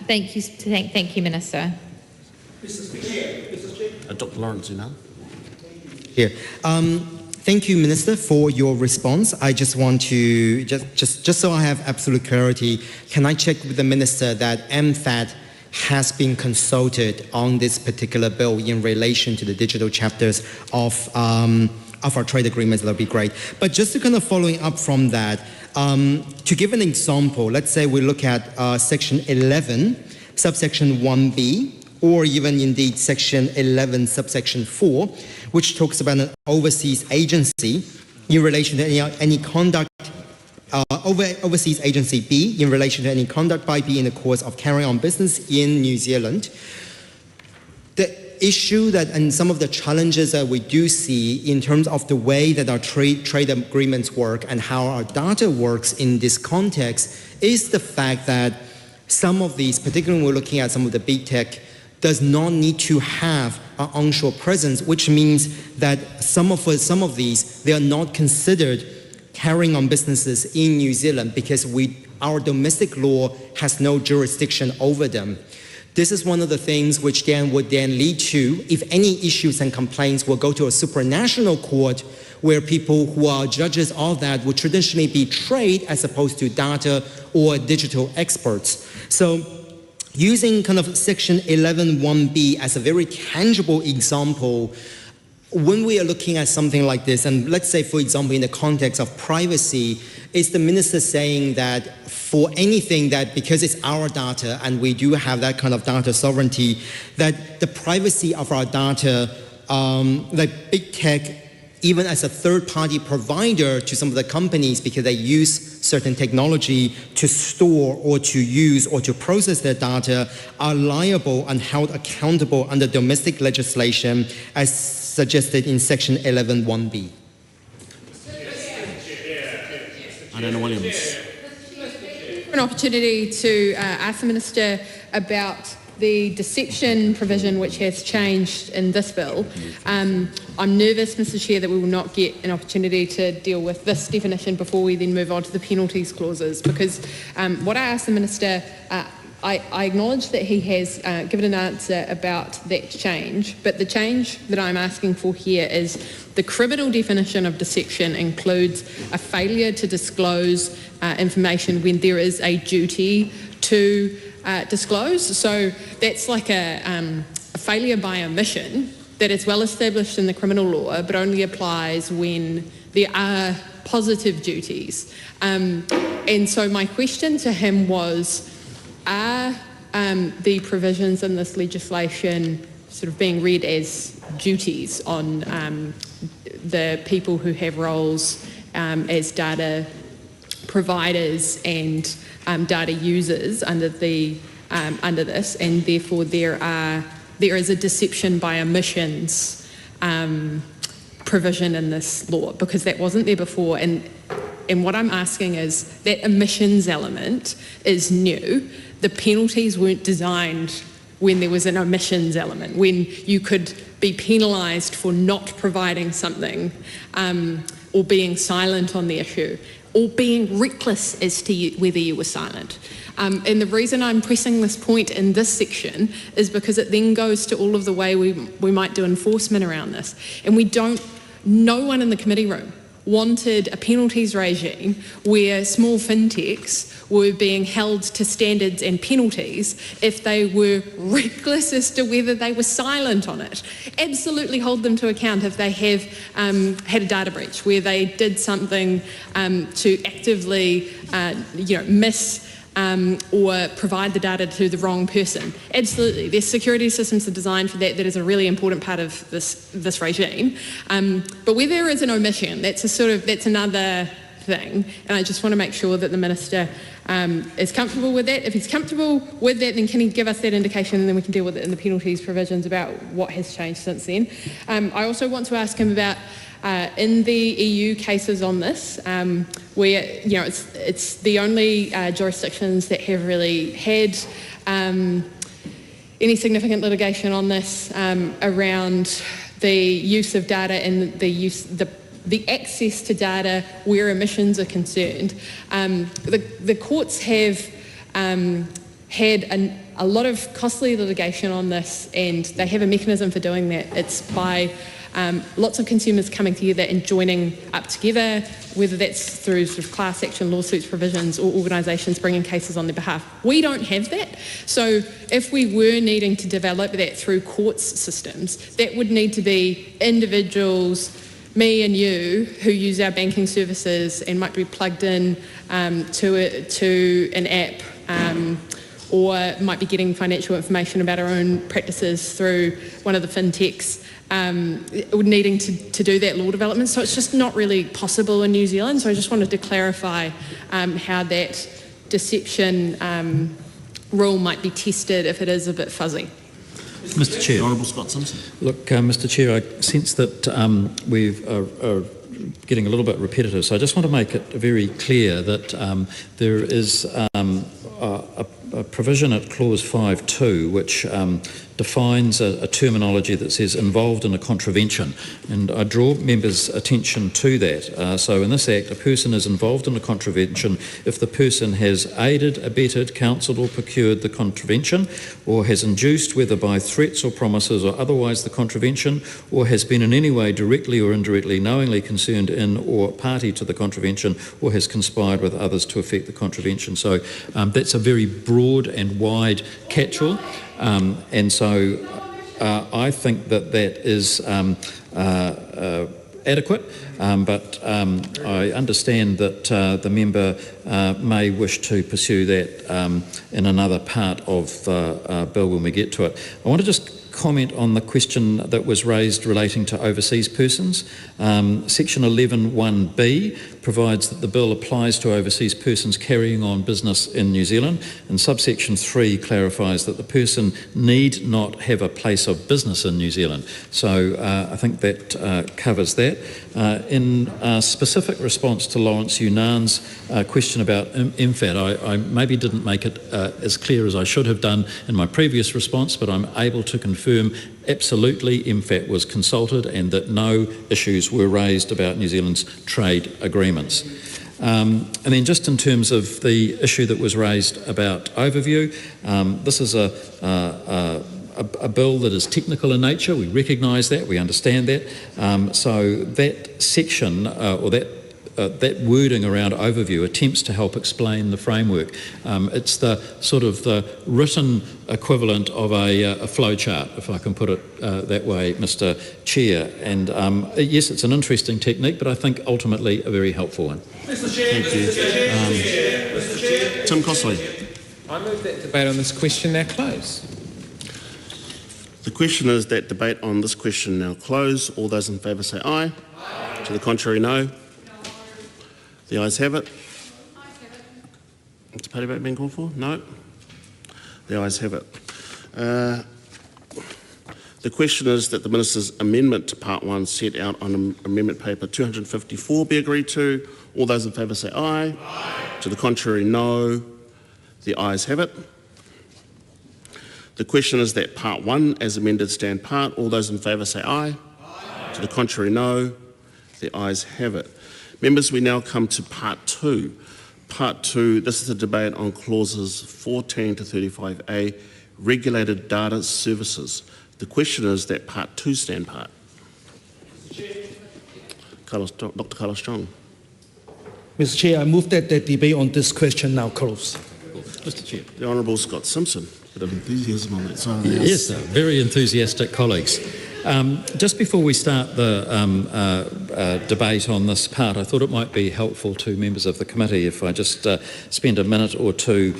K: Thank you, Minister.
L: Dr. Lawrence,
X: Here. Thank you, Minister, for your response. I just want to, just so I have absolute clarity, can I check with the Minister that MFAT has been consulted on this particular bill in relation to the digital chapters of our trade agreements? That would be great. But just to kind of following up from that, to give an example, let's say we look at Section 11, subsection 1B, or even indeed Section 11, subsection 4, which talks about an overseas agency in relation to any conduct Overseas Agency B in relation to any conduct by B in the course of carrying on business in New Zealand. The issue that and some of the challenges that we do see in terms of the way that our trade agreements work and how our data works in this context is the fact that some of these, particularly when we're looking at some of the big tech, does not need to have an onshore presence, which means that some of these, they are not considered carrying on businesses in New Zealand because our domestic law has no jurisdiction over them. This is one of the things which would then lead to, if any issues and complaints will go to a supranational court where people who are judges of that would traditionally be trade as opposed to data or digital experts. So using kind of section 11(1)(b) as a very tangible example, when we are looking at something like this, and let's say, for example, in the context of privacy, is the minister saying that for anything that, because it's our data and we do have that kind of data sovereignty, that the privacy of our data, like big tech, even as a third-party provider to some of the companies because they use certain technology to store or to use or to process their data, are liable and held accountable under domestic legislation as suggested in section 11(1)(b).
L: Williams.
C: An opportunity to ask the Minister about the deception provision which has changed in this bill. I'm nervous, Mr Chair, that we will not get an opportunity to deal with this definition before we then move on to the penalties clauses, because what I asked the Minister, I acknowledge that he has given an answer about that change, but the change that I'm asking for here is the criminal definition of deception includes a failure to disclose information when there is a duty to disclose. So that's like a failure by omission that is well established in the criminal law, but only applies when there are positive duties. And so my question to him was, are the provisions in this legislation sort of being read as duties on the people who have roles as data providers and data users under this, and therefore there is a deception by omissions provision in this law, because that wasn't there before, and what I'm asking is that omissions element is new. The penalties weren't designed when there was an omissions element, when you could be penalised for not providing something or being silent on the issue, or being reckless as to whether you were silent. And the reason I'm pressing this point in this section is because it then goes to all of the way we might do enforcement around this. And no one in the committee room wanted a penalties regime where small fintechs were being held to standards and penalties if they were reckless as to whether they were silent on it. Absolutely hold them to account if they have had a data breach where they did something to actively miss or provide the data to the wrong person. Absolutely, their security systems are designed for that. That is a really important part of this regime. But where there is an omission, that's another thing. And I just want to make sure that the Minister is comfortable with that. If he's comfortable with that, then can he give us that indication, and then we can deal with it in the penalties provisions about what has changed since then. I also want to ask him about in the EU cases on this, where it's the only jurisdictions that have really had any significant litigation on this around the use of data and the access to data where emissions are concerned. The courts have had a lot of costly litigation on this, and they have a mechanism for doing that. It's by lots of consumers coming together and joining up together, whether that's through sort of class action lawsuits provisions or organisations bringing cases on their behalf. We don't have that. So if we were needing to develop that through courts systems, that would need to be individuals, me and you, who use our banking services and might be plugged in to an app
E: or might be getting financial information about our own practices through one of the fintechs, needing to do that law development. So it's just not really possible in New Zealand. So I just wanted to clarify how that deception rule might be tested if it is a bit fuzzy.
J: Mr. Chair.
L: Honourable Scott Simpson.
J: Look, Mr. Chair, I sense that we've getting a little bit repetitive, so I just want to make it very clear that there is a provision at clause 5.2 which defines a terminology that says involved in a contravention, and I draw members' attention to that. So in this Act, a person is involved in a contravention if the person has aided, abetted, counselled or procured the contravention, or has induced, whether by threats or promises or otherwise, the contravention, or has been in any way directly or indirectly knowingly concerned in or party to the contravention, or has conspired with others to effect the contravention. So that's a very broad and wide catch-all. And so I think that is adequate, but I understand that the member may wish to pursue that in another part of the bill when we get to it. I want to just comment on the question that was raised relating to overseas persons. Section 11(1)(b) provides that the bill applies to overseas persons carrying on business in New Zealand, and subsection 3 clarifies that the person need not have a place of business in New Zealand. So I think that covers that. In specific response to Lawrence Yunan's question about MFAT, I maybe didn't make it as clear as I should have done in my previous response, but I'm able to confirm absolutely MFAT was consulted and that no issues were raised about New Zealand's trade agreements. And then just in terms of the issue that was raised about overview, this is a bill that is technical in nature. We recognise that, we understand that. So that section or that wording around overview attempts to help explain the framework. It's the sort of the written equivalent of a flow chart, if I can put it that way, Mr. Chair. And yes, it's an interesting technique, but I think ultimately a very helpful one.
L: Mr. Chair, Mr. Chair. Tim Costley.
M: I move that debate on this question now close.
L: The question is that debate on this question now close. All those in favour say aye. Aye. To the contrary, no. The ayes have it. Is the party vote being called for? No. The ayes have it. The question is that the Minister's amendment to Part 1 set out on Amendment Paper 254 be agreed to. All those in favour say aye. Aye. To the contrary, no. The ayes have it. The question is that Part 1 as amended stand part. All those in favour say aye. Aye. To the contrary, no. The ayes have it. Members, we now come to Part 2. Part 2, this is a debate on clauses 14 to 35A, regulated data services. The question is that Part 2 stand part. Dr. Carlos Strong.
N: Mr. Chair, I move that the debate on this question now close.
L: Mr. Chair. The Honourable Scott Simpson. Bit of enthusiasm on that side.
J: Yes, very enthusiastic colleagues. Just before we start the debate on this part, I thought it might be helpful to members of the committee if I just spend a minute or two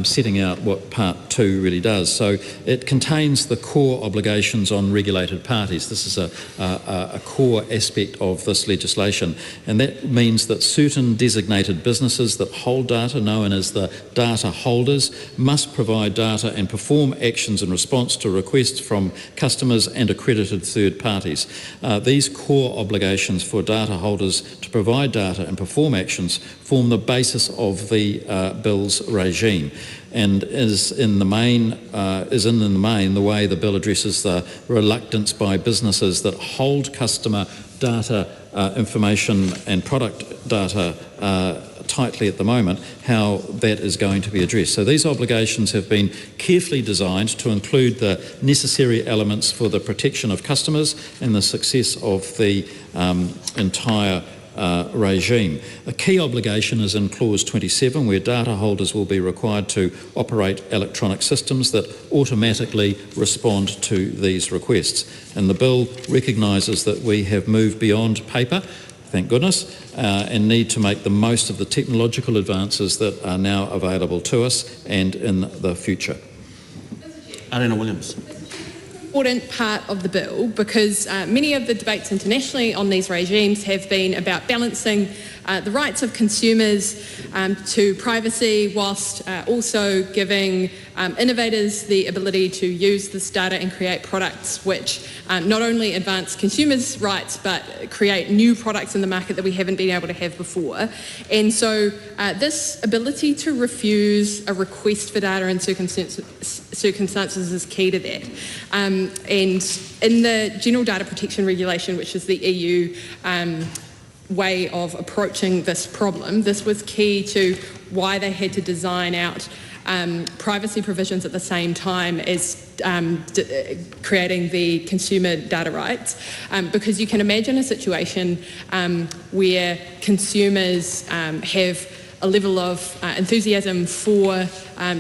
J: setting out what Part 2 really does. So it contains the core obligations on regulated parties. This is a core aspect of this legislation, and that means that certain designated businesses that hold data, known as the data holders, must provide data and perform actions in response to requests from customers and accredited third parties. These core obligations for data holders to provide data and perform actions form the basis of the bill's regime, and is in the main the way the bill addresses the reluctance by businesses that hold customer data information and product data tightly at the moment, how that is going to be addressed. So these obligations have been carefully designed to include the necessary elements for the protection of customers and the success of the entire regime. A key obligation is in clause 27, where data holders will be required to operate electronic systems that automatically respond to these requests. And the bill recognises that we have moved beyond paper thank goodness, and need to make the most of the technological advances that are now available to us and in the future.
L: Arena Williams.
E: Important part of the bill because many of the debates internationally on these regimes have been about balancing the rights of consumers to privacy whilst also giving innovators the ability to use this data and create products which not only advance consumers' rights but create new products in the market that we haven't been able to have before. And so this ability to refuse a request for data in circumstances is key to that. And in the General Data Protection Regulation, which is the EU way of approaching this problem, this was key to why they had to design out privacy provisions at the same time as creating the consumer data rights, because you can imagine a situation where consumers have a level of enthusiasm for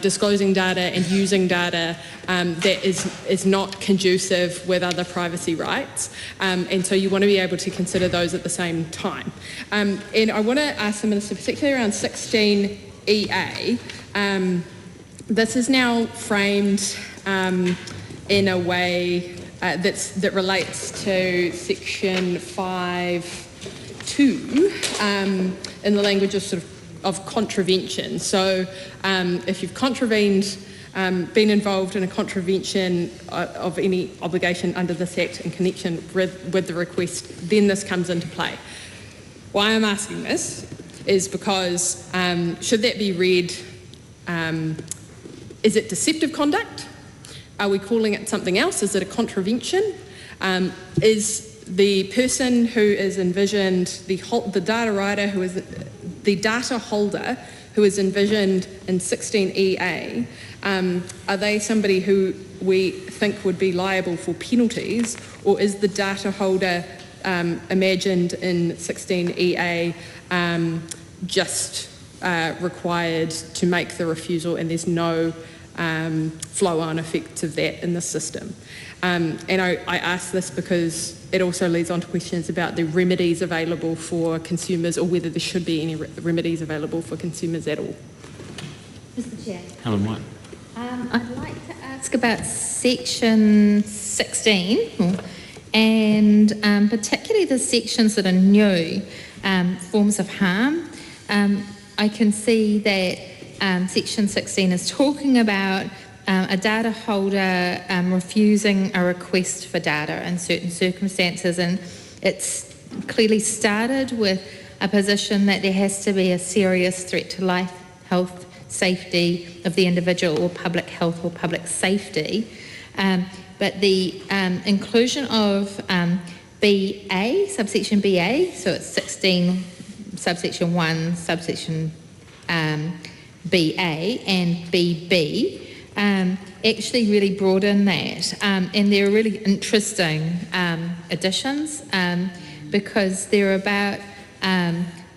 E: disclosing data and using data that is not conducive with other privacy rights, and so you want to be able to consider those at the same time. And I want to ask the Minister, particularly around 16EA, this is now framed in a way that relates to section 5(2) in the language of contravention. So if you've contravened, been involved in a contravention of any obligation under this Act in connection with the request, then this comes into play. Why I'm asking this is because should that be read, is it deceptive conduct? Are we calling it something else? Is it a contravention? Is the person who is envisioned, the data writer who is the data holder who is envisioned in 16EA, are they somebody who we think would be liable for penalties, or is the data holder imagined in 16EA just required to make the refusal and there's no flow-on effect of that in the system? And I ask this because it also leads on to questions about the remedies available for consumers, or whether there should be any remedies available for consumers at all.
K: Mr. Chair.
L: Helen White.
K: I'd like to ask about section 16 and particularly the sections that are new, forms of harm. I can see that section 16 is talking about a data holder refusing a request for data in certain circumstances, and it's clearly started with a position that there has to be a serious threat to life, health, safety of the individual, or public health or public safety. But the inclusion of BA, subsection BA, so it's 16 subsection 1, subsection BA and BB, actually really broaden that, and they're really interesting additions because they're about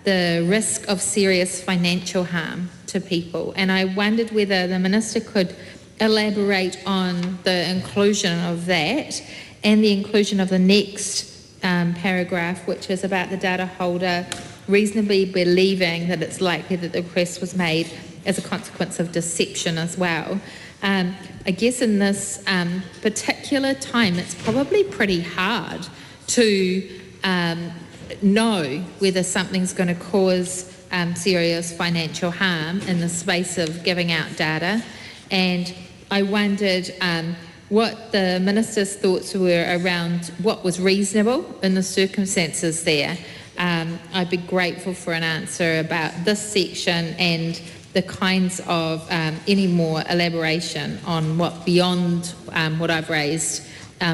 K: the risk of serious financial harm to people. And I wondered whether the Minister could elaborate on the inclusion of that and the inclusion of the next paragraph, which is about the data holder reasonably believing that it's likely that the request was made as a consequence of deception as well. I guess in this particular time, it's probably pretty hard to know whether something's going to cause serious financial harm in the space of giving out data. And I wondered what the Minister's thoughts were around what was reasonable in the circumstances there. I'd be grateful for an answer about this section and the kinds of any more elaboration on what beyond what I've raised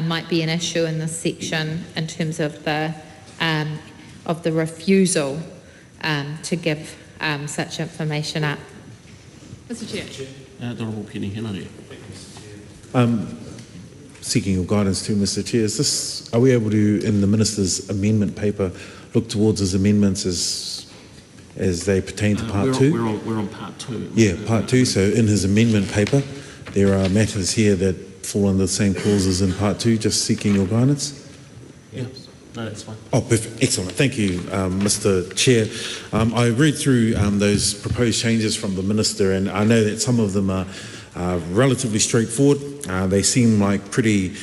K: might be an issue in this section in terms of the refusal to give such information up.
E: Mr. Chair.
L: Honourable Penny Henry.
I: Seeking your guidance too, Mr. Chair, are we able to, in the Minister's amendment paper, look towards his amendments as they pertain to Part 2?
L: We're on Part 2.
I: Yeah, Part 2. So in his amendment paper, there are matters here that fall under the same clauses in Part 2, just seeking your guidance.
L: Yeah. No, that's fine.
I: Oh, perfect. Excellent. Thank you, Mr. Chair. I read through those proposed changes from the Minister, and I know that some of them are relatively straightforward. They seem like pretty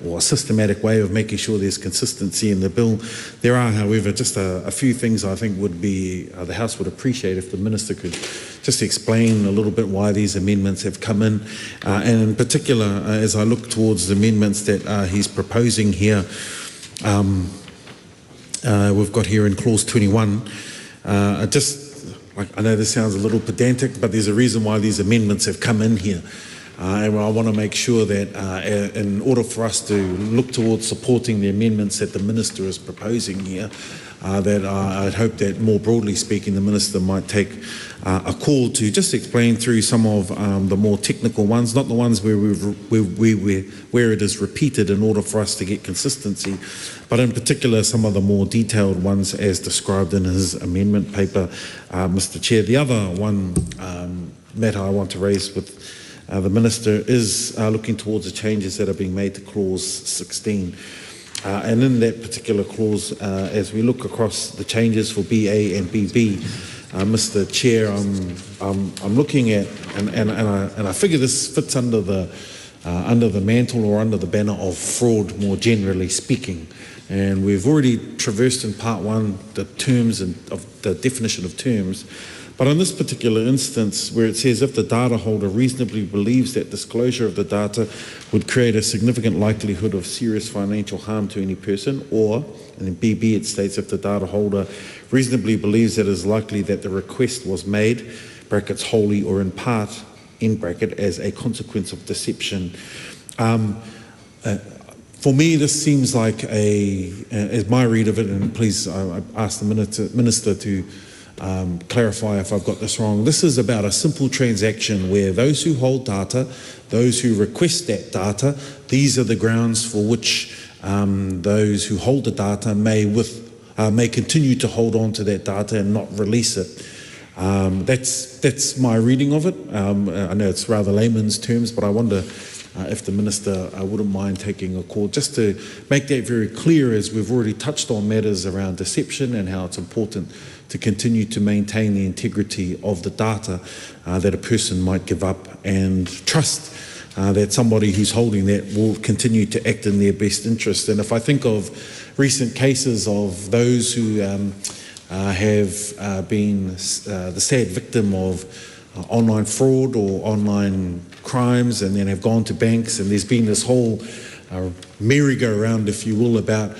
I: or a systematic way of making sure there's consistency in the bill. There are, however, just a few things I think would be the House would appreciate if the Minister could just explain a little bit why these amendments have come in, and in particular, as I look towards the amendments that he's proposing here, we've got here in clause 21, I know this sounds a little pedantic, but there's a reason why these amendments have come in here. And I want to make sure that in order for us to look towards supporting the amendments that the Minister is proposing here, that I'd hope that more broadly speaking the Minister might take a call to just explain through some of the more technical ones, not the ones where it is repeated in order for us to get consistency, but in particular some of the more detailed ones as described in his amendment paper, Mr. Chair. The other one matter I want to raise with the Minister is looking towards the changes that are being made to clause 16. And in that particular clause, as we look across the changes for BA and BB, Mr. Chair, I'm looking at, and I figure this fits under the mantle or under the banner of fraud more generally speaking. And we've already traversed in part one the terms and of the definition of terms. But in this particular instance, where it says if the data holder reasonably believes that disclosure of the data would create a significant likelihood of serious financial harm to any person, or, and in BB it states if the data holder reasonably believes that it is likely that the request was made, brackets wholly or in part, end bracket, as a consequence of deception. For me, this seems like as my read of it, and please I ask the Minister to clarify if I've got this wrong. This is about a simple transaction where those who hold data, those who request that data, these are the grounds for which those who hold the data may continue to hold on to that data and not release it. That's my reading of it. I know it's rather layman's terms, but I wonder if the Minister wouldn't mind taking a call just to make that very clear, as we've already touched on matters around deception and how it's important to continue to maintain the integrity of the data that a person might give up, and trust that somebody who's holding that will continue to act in their best interest. And if I think of recent cases of those who have been the sad victim of online fraud or online crimes, and then have gone to banks, and there's been this whole merry-go-round, if you will, about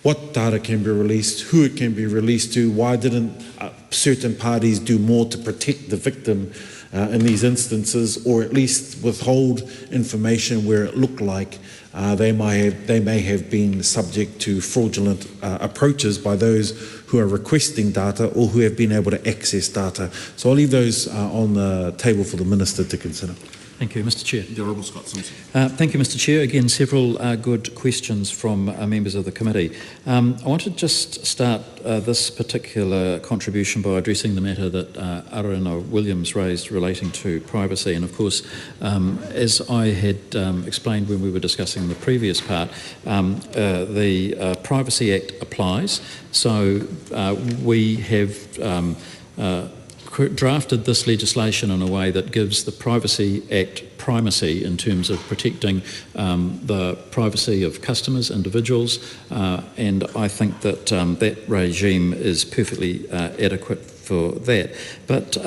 I: what data can be released, who it can be released to, why didn't certain parties do more to protect the victim in these instances, or at least withhold information where it looked like they may have been subject to fraudulent approaches by those who are requesting data or who have been able to access data. So I'll leave those on the table for the Minister to consider.
J: Thank you, Mr. Chair.
L: The Honourable Scott Simpson.
J: Thank you, Mr. Chair. Again, several good questions from members of the committee. I want to just start this particular contribution by addressing the matter that Aotearoa Williams raised relating to privacy. And of course, as I had explained when we were discussing the previous part, the Privacy Act applies. So we have drafted this legislation in a way that gives the Privacy Act primacy in terms of protecting the privacy of customers, individuals, and I think that that regime is perfectly adequate for that. But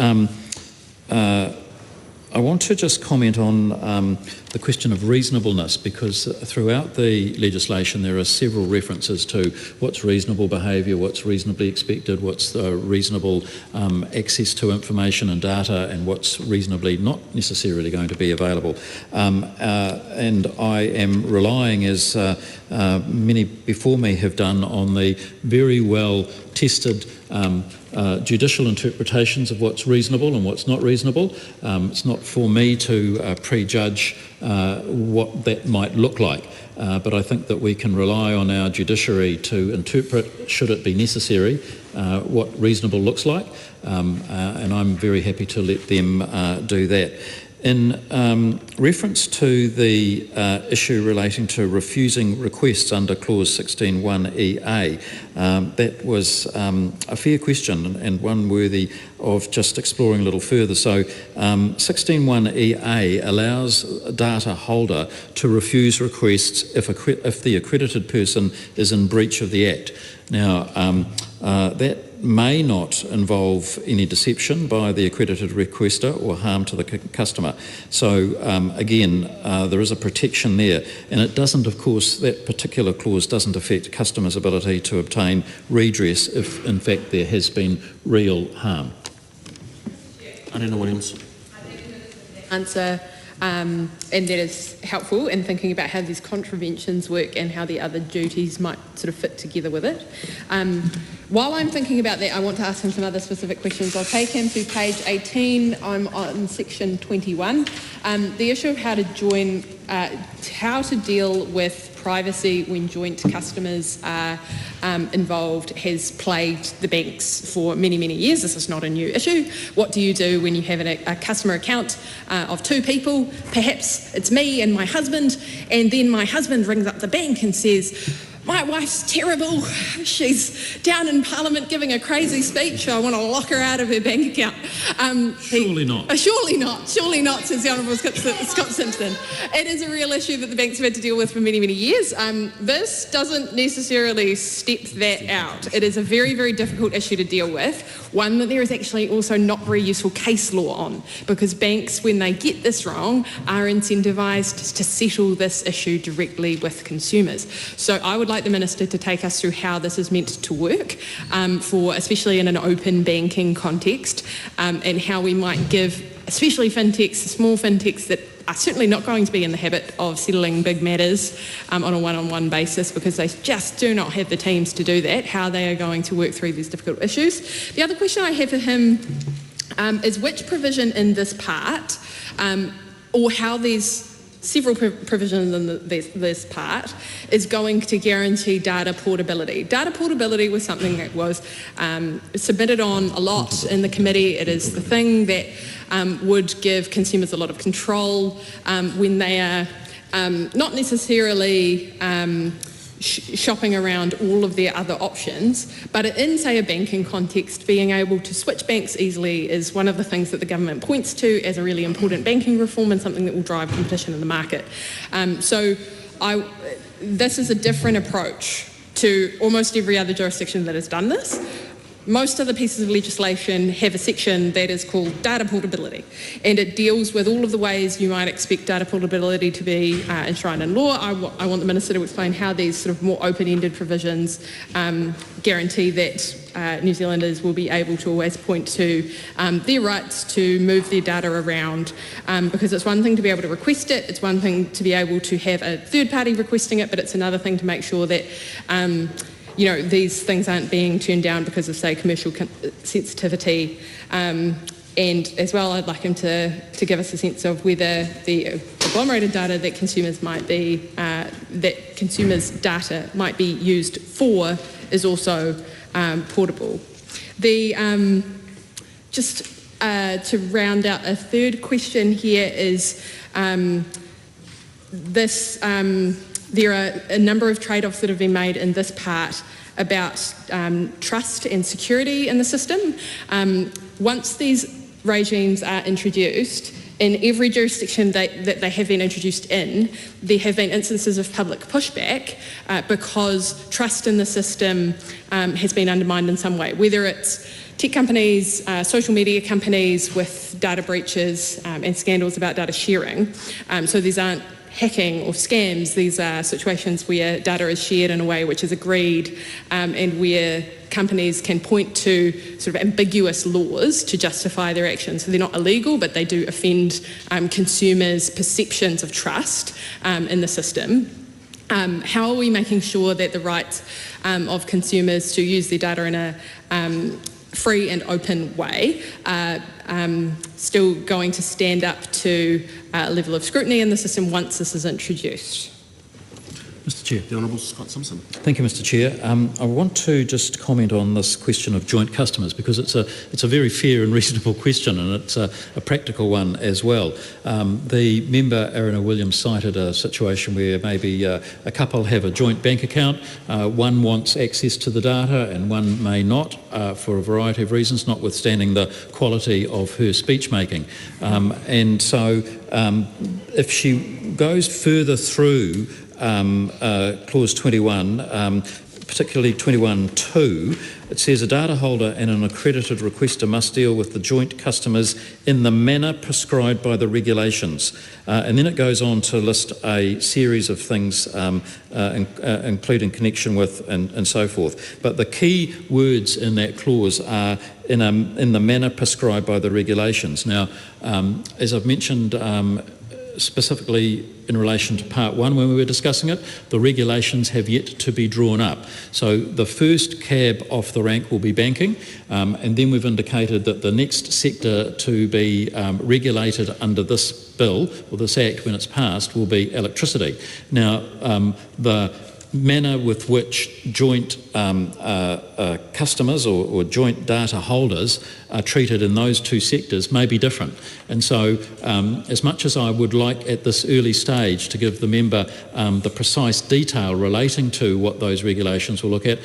J: I want to just comment on the question of reasonableness, because throughout the legislation there are several references to what's reasonable behaviour, what's reasonably expected, what's reasonable access to information and data, and what's reasonably not necessarily going to be available. And I am relying, as many before me have done, on the very well tested judicial interpretations of what's reasonable and what's not reasonable. It's not for me to prejudge what that might look like, but I think that we can rely on our judiciary to interpret, should it be necessary, what reasonable looks like, and I'm very happy to let them do that. In reference to the issue relating to refusing requests under Clause 16(1)(ea), that was a fair question and one worthy of just exploring a little further. So 16(1)(ea) allows a data holder to refuse requests if the accredited person is in breach of the Act. Now, that may not involve any deception by the accredited requester or harm to the customer. So again, there is a protection there, and it doesn't, of course, that particular clause doesn't affect customers' ability to obtain redress if in fact there has been real harm.
L: Arena Williams.
E: Answer, and that is helpful in thinking about how these contraventions work and how the other duties might sort of fit together with it. While I'm thinking about that, I want to ask him some other specific questions. I'll take him to page 18. I'm on section 21. The issue of how to deal with privacy when joint customers are involved has plagued the banks for many, many years. This is not a new issue. What do you do when you have a customer account of two people? Perhaps it's me and my husband, and then my husband rings up the bank and says, "My wife's terrible. She's down in Parliament giving a crazy speech. I want to lock her out of her bank account."
J: Surely not.
E: Surely not. Surely not, says the Honourable Scott Simpson. It is a real issue that the banks have had to deal with for many, many years. This doesn't necessarily step that out. It is a very, very difficult issue to deal with, one that there is actually also not very useful case law on, because banks, when they get this wrong, are incentivised to settle this issue directly with consumers. So I would like the Minister to take us through how this is meant to work, especially in an open banking context, and how we might give, especially fintechs, small fintechs that are certainly not going to be in the habit of settling big matters on a one-on-one basis because they just do not have the teams to do that, how they are going to work through these difficult issues. The other question I have for him is which provision in this part, or how these several provisions in this part, is going to guarantee data portability. Data portability was something that was submitted on a lot in the committee. It is the thing that would give consumers a lot of control when they are not necessarily shopping around all of their other options, but in, say, a banking context, being able to switch banks easily is one of the things that the government points to as a really important banking reform and something that will drive competition in the market. This is a different approach to almost every other jurisdiction that has done this. Most other pieces of legislation have a section that is called data portability, and it deals with all of the ways you might expect data portability to be enshrined in law. I want the Minister to explain how these sort of more open-ended provisions guarantee that New Zealanders will be able to always point to their rights to move their data around, because it's one thing to be able to request it, it's one thing to be able to have a third party requesting it, but it's another thing to make sure that these things aren't being turned down because of, say, commercial sensitivity. And as well, I'd like him to give us a sense of whether the agglomerated data that consumers data might be used for is also portable. Just to round out a third question here is this. There are a number of trade-offs that have been made in this part about trust and security in the system. Once these regimes are introduced, in every jurisdiction that they have been introduced in, there have been instances of public pushback because trust in the system has been undermined in some way, whether it's tech companies, social media companies with data breaches and scandals about data sharing. So these aren't hacking or scams, these are situations where data is shared in a way which is agreed and where companies can point to sort of ambiguous laws to justify their actions. So they're not illegal, but they do offend consumers' perceptions of trust in the system. How are we making sure that the rights of consumers to use their data in a free and open way still going to stand up to a level of scrutiny in the system once this is introduced?
J: Mr Chair.
L: The Honourable Scott Simpson.
J: Thank you, Mr Chair. I want to just comment on this question of joint customers, because it's a very fair and reasonable question, and it's a practical one as well. The member, Aaron Williams, cited a situation where maybe a couple have a joint bank account. One wants access to the data and one may not, for a variety of reasons, notwithstanding the quality of her speech making. And so if she goes further through clause 21, particularly 21.2, it says a data holder and an accredited requester must deal with the joint customers in the manner prescribed by the regulations. And then it goes on to list a series of things, including connection with and so forth. But the key words in that clause are in the manner prescribed by the regulations. Now, as I've mentioned, specifically in relation to part 1 when we were discussing it, the regulations have yet to be drawn up. So the first cab off the rank will be banking, and then we've indicated that the next sector to be regulated under this bill, or this Act when it's passed, will be electricity. Now, the manner with which joint customers or joint data holders are treated in those two sectors may be different. And so as much as I would like at this early stage to give the member the precise detail relating to what those regulations will look at,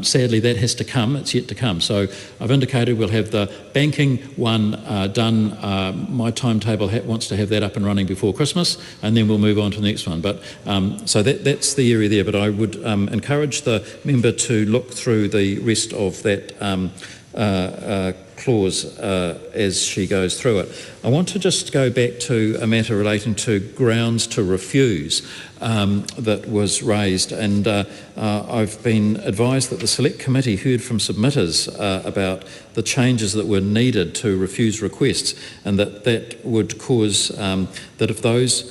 J: sadly that has to come, it's yet to come. So I've indicated we'll have the banking one done. My timetable wants to have that up and running before Christmas, and then we'll move on to the next one. But so that's the area there, but I would encourage the member to look through the rest of that clause as she goes through it. I want to just go back to a matter relating to grounds to refuse that was raised, and I've been advised that the Select Committee heard from submitters about the changes that were needed to refuse requests, and that would cause, that if those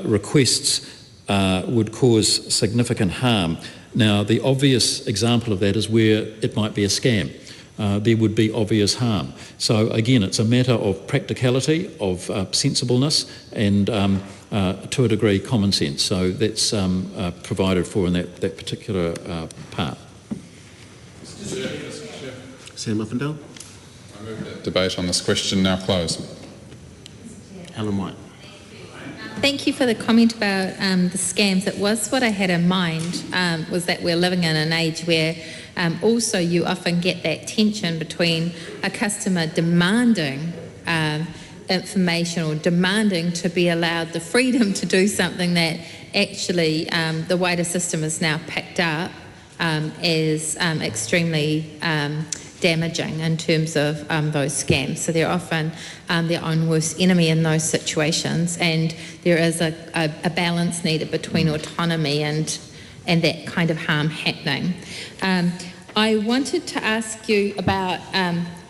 J: requests would cause significant harm. Now, the obvious example of that is where it might be a scam. There would be obvious harm. So again, it's a matter of practicality, of sensibleness, and to a degree common sense. So that's provided for in that particular part.
L: Sam Uffindale.
H: I move that debate on this question now closed.
L: Helen White.
K: Thank you for the comment about the scams. It was what I had in mind, was that we're living in an age where also you often get that tension between a customer demanding information or demanding to be allowed the freedom to do something that actually the wider system has now picked up as extremely damaging in terms of those scams. So they're often their own worst enemy in those situations, and there is a balance needed between autonomy and that kind of harm happening. I wanted to ask you about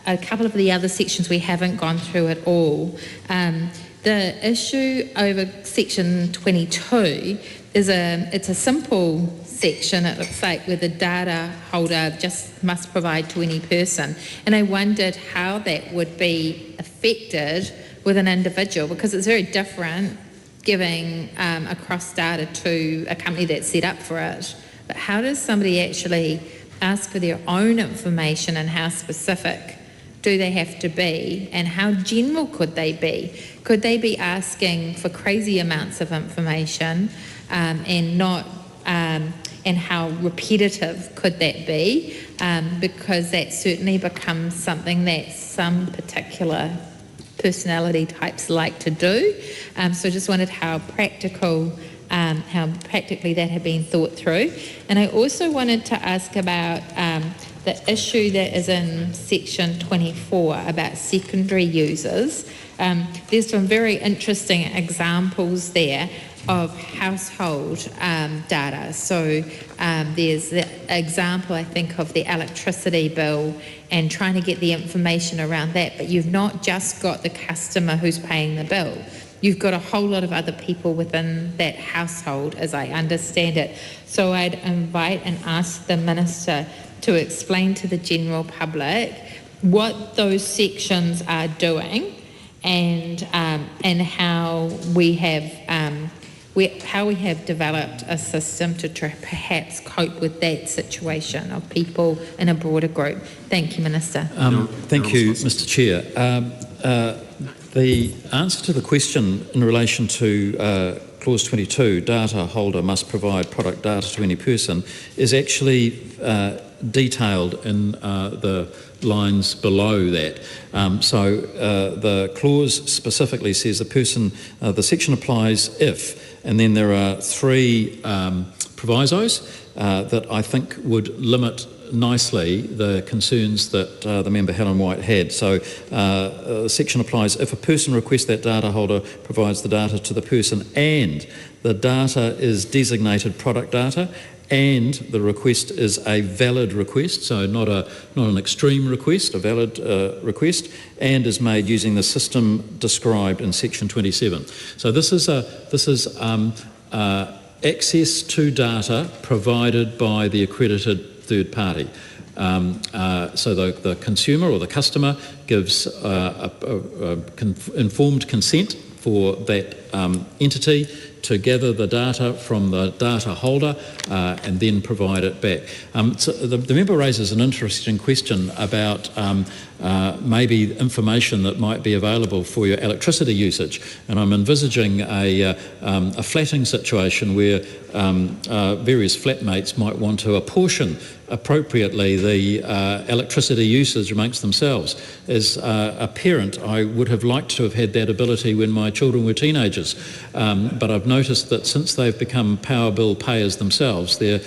K: a couple of the other sections we haven't gone through at all. The issue over section 22 is it's a simple section, it looks like, where the data holder just must provide to any person. And I wondered how that would be affected with an individual, because it's very different giving across data to a company that's set up for it. But how does somebody actually ask for their own information, and how specific do they have to be, and how general could they be? Could they be asking for crazy amounts of information and not and how repetitive could that be? Because that certainly becomes something that some particular personality types like to do. So I just wondered how practically that had been thought through. And I also wanted to ask about the issue that is in section 24 about secondary users. There's some very interesting examples there of household data. So there's the example, I think, of the electricity bill and trying to get the information around that, but you've not just got the customer who's paying the bill. You've got a whole lot of other people within that household, as I understand it. So I'd invite and ask the Minister to explain to the general public what those sections are doing, and how we have how we have developed a system to perhaps cope with that situation of people in a broader group. Thank you, Minister.
J: Thank you, Mr. Chair. The answer to the question in relation to Clause 22, data holder must provide product data to any person, is actually detailed in the lines below that. So the clause specifically says the section applies if, and then there are three provisos that I think would limit nicely the concerns that the member Helen White had. So the section applies if a person requests that data holder provides the data to the person and the data is designated product data and the request is a valid request, so not an extreme request, a valid request, and is made using the system described in section 27. So this is access to data provided by the accredited third party. So the consumer or the customer gives informed consent for that entity to gather the data from the data holder and then provide it back. So the member raises an interesting question about maybe information that might be available for your electricity usage, and I'm envisaging a flatting situation where various flatmates might want to apportion appropriately the electricity usage amongst themselves. As a parent, I would have liked to have had that ability when my children were teenagers, but I've noticed that since they've become power bill payers themselves, their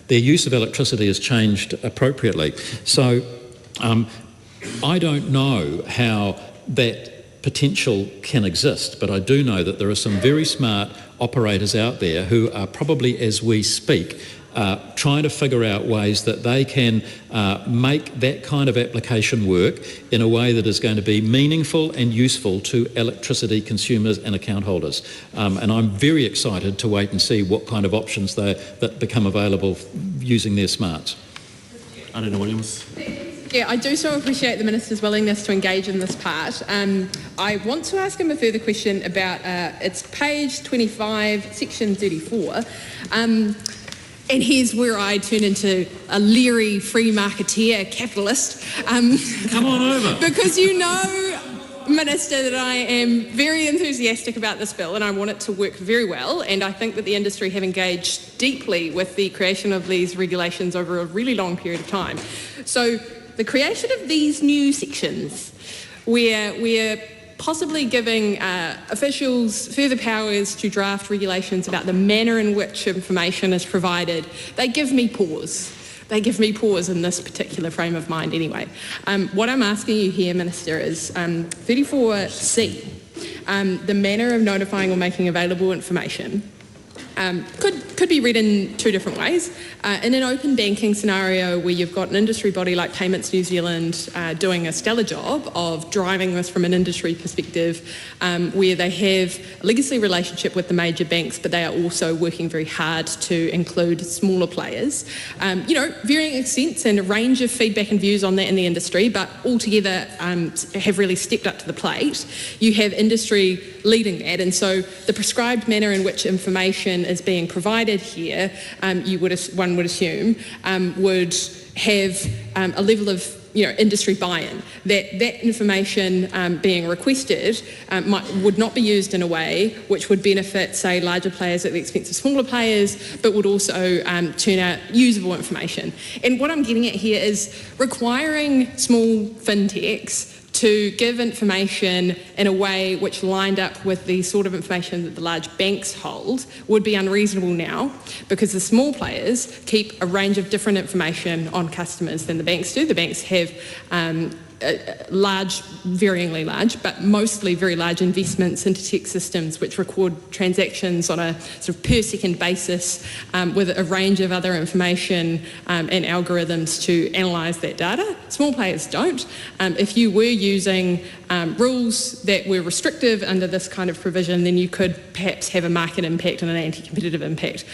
J: use of electricity has changed appropriately. So I don't know how that potential can exist, but I do know that there are some very smart operators out there who are probably, as we speak, trying to figure out ways that they can make that kind of application work in a way that is going to be meaningful and useful to electricity consumers and account holders. And I'm very excited to wait and see what kind of options that become available using their smarts.
L: I don't know, Williams.
E: Yeah, I do so appreciate the Minister's willingness to engage in this part. I want to ask him a further question about, it's page 25, section 34. And here's where I turn into a leery free marketeer capitalist.
J: Come on over.
E: Because you know, Minister, that I am very enthusiastic about this bill and I want it to work very well, and I think that the industry have engaged deeply with the creation of these regulations over a really long period of time. So the creation of these new sections where we're possibly giving officials further powers to draft regulations about the manner in which information is provided, they give me pause. They give me pause in this particular frame of mind anyway. What I'm asking you here, Minister, is 34C, the manner of notifying or making available information, could be read in two different ways. In an open banking scenario where you've got an industry body like Payments New Zealand doing a stellar job of driving this from an industry perspective, where they have a legacy relationship with the major banks, but they are also working very hard to include smaller players. Varying extents and a range of feedback and views on that in the industry, but altogether have really stepped up to the plate. You have industry leading that, and so the prescribed manner in which information is being provided here, one would assume, would have a level of industry buy-in. That information being requested would not be used in a way which would benefit, say, larger players at the expense of smaller players, but would also turn out usable information. And what I'm getting at here is requiring small fintechs to give information in a way which lined up with the sort of information that the large banks hold would be unreasonable now, because the small players keep a range of different information on customers than the banks do. The banks have large, varyingly large, but mostly very large investments into tech systems which record transactions on a sort of per second basis with a range of other information and algorithms to analyse that data. Small players don't. If you were using rules that were restrictive under this kind of provision, then you could perhaps have a market impact and an anti-competitive impact.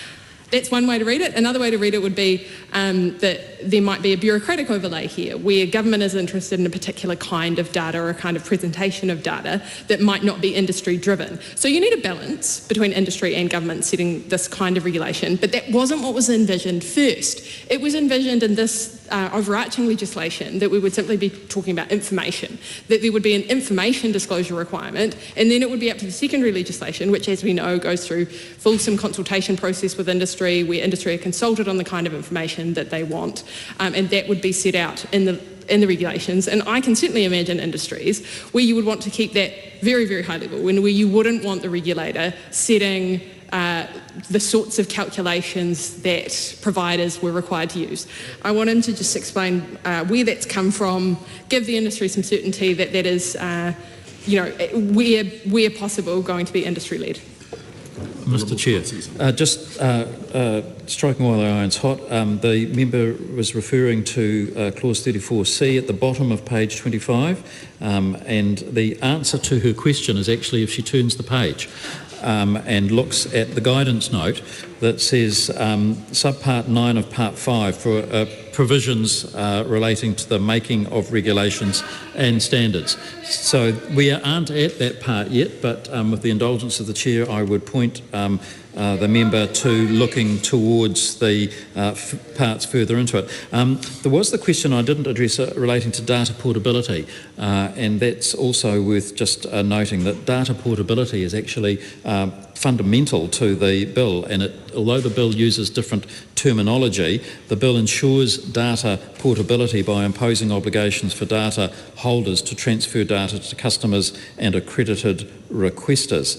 E: That's one way to read it. Another way to read it would be that there might be a bureaucratic overlay here where government is interested in a particular kind of data or a kind of presentation of data that might not be industry driven. So you need a balance between industry and government setting this kind of regulation, but that wasn't what was envisioned first. It was envisioned in this overarching legislation that we would simply be talking about information, that there would be an information disclosure requirement, and then it would be up to the secondary legislation, which, as we know, goes through fulsome consultation process with industry, where industry are consulted on the kind of information that they want, and that would be set out in the regulations. And I can certainly imagine industries where you would want to keep that very, very high level, and where you wouldn't want the regulator setting the sorts of calculations that providers were required to use. I want him to just explain where that's come from, give the industry some certainty that that is, where possible, going to be industry-led.
J: Mr. Chair, just striking while the iron's hot, the member was referring to clause 34C at the bottom of page 25, and the answer to her question is actually if she turns the page and looks at the guidance note that says subpart 9 of part 5 for provisions relating to the making of regulations and standards. So we aren't at that part yet, but with the indulgence of the Chair, I would point the member to looking towards the parts further into it. There was the question I didn't address relating to data portability, and that's also worth just noting that data portability is actually fundamental to the bill, and although the bill uses different terminology, the bill ensures data portability by imposing obligations for data holders to transfer data to customers and accredited requesters.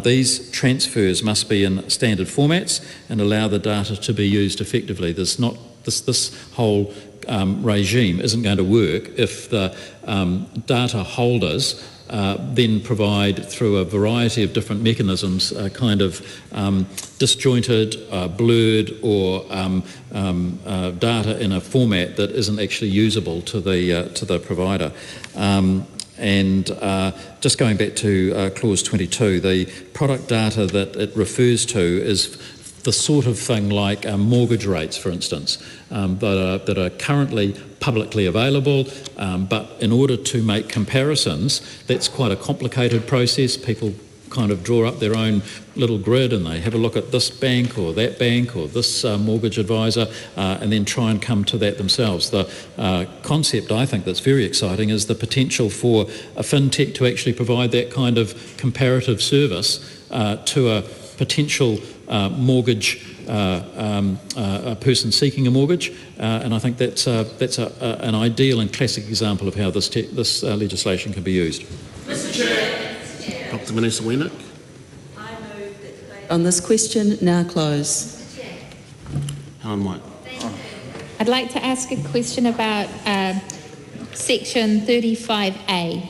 J: These transfers must be in standard formats and allow the data to be used effectively. There's not this whole regime isn't going to work if the data holders then provide through a variety of different mechanisms kind of disjointed, blurred or data in a format that isn't actually usable to the provider. And just going back to clause 22, the product data that it refers to is the sort of thing like mortgage rates, for instance, that are currently publicly available, but in order to make comparisons, that's quite a complicated process. People kind of draw up their own little grid and they have a look at this bank or this mortgage advisor and then try and come to that themselves. The concept I think that's very exciting is the potential for a fintech to actually provide that kind of comparative service to a potential mortgage a person seeking a mortgage, and I think that's an ideal and classic example of how this legislation can be used.
O: Mr. Chair.
L: Dr. Vanessa Wiener.
O: I move that debate on this question now close.
L: Helen White.
K: I'd like to ask a question about section 35A.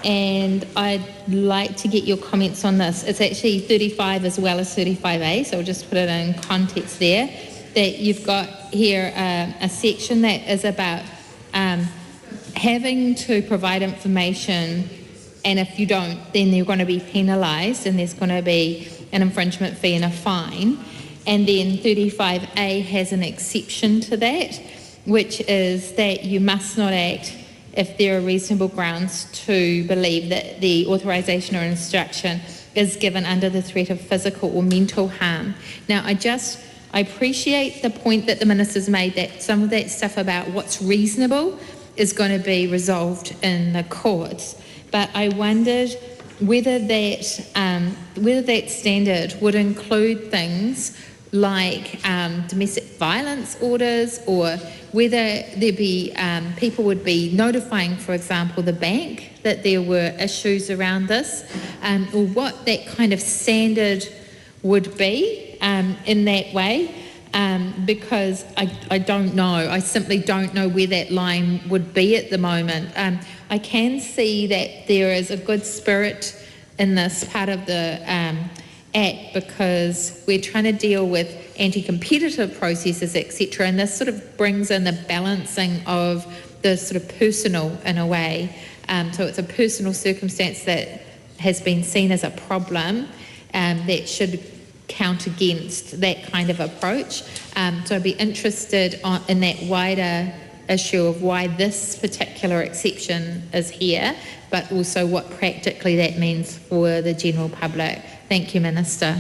K: And I'd like to get your comments on this. It's actually 35 as well as 35A, so I'll just put it in context there, that you've got here a section that is about having to provide information, and if you don't, then you're going to be penalised and there's going to be an infringement fee and a fine. And then 35A has an exception to that, which is that you must not act if there are reasonable grounds to believe that the authorisation or instruction is given under the threat of physical or mental harm. Now, I appreciate the point that the Minister's made that some of that stuff about what's reasonable is going to be resolved in the courts, but I wondered whether that standard would include things like domestic violence orders, or whether there be people would be notifying, for example, the bank that there were issues around this, or what that kind of standard would be in that way, because I don't know. I simply don't know where that line would be at the moment. I can see that there is a good spirit in this part of the Act, because we're trying to deal with anti-competitive processes, etc., and this sort of brings in the balancing of the sort of personal in a way. So it's a personal circumstance that has been seen as a problem that should count against that kind of approach. So I'd be interested in that wider issue of why this particular exception is here, but also what practically that means for the general public. Thank you, Minister.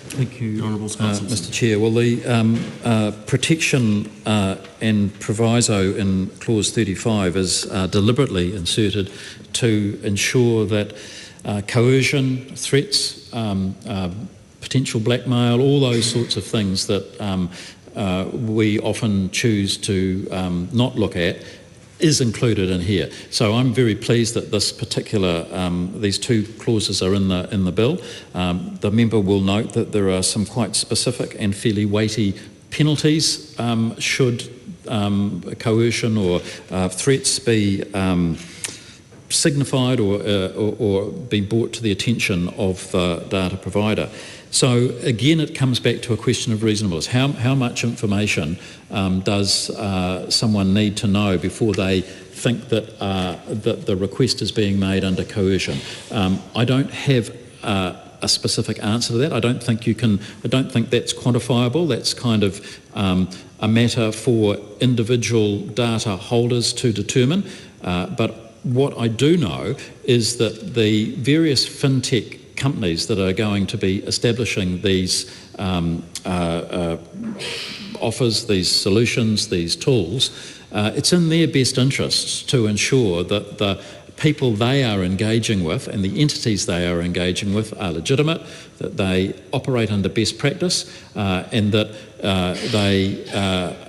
J: Thank you, Mr. Chair. Well, the protection and proviso in clause 35 is deliberately inserted to ensure that coercion, threats, potential blackmail, all those sorts of things that we often choose to not look at is included in here. So I'm very pleased that this particular, these two clauses are in the bill. The member will note that there are some quite specific and fairly weighty penalties should coercion or threats be signified or be brought to the attention of the data provider. So again, it comes back to a question of reasonableness. How much information does someone need to know before they think that that the request is being made under coercion? I don't have a specific answer to that. I don't think that's quantifiable. That's kind of a matter for individual data holders to determine. But what I do know is that the various fintech companies that are going to be establishing these offers, these solutions, these tools, it's in their best interests to ensure that the people they are engaging with and the entities they are engaging with are legitimate, that they operate under best practice, and that they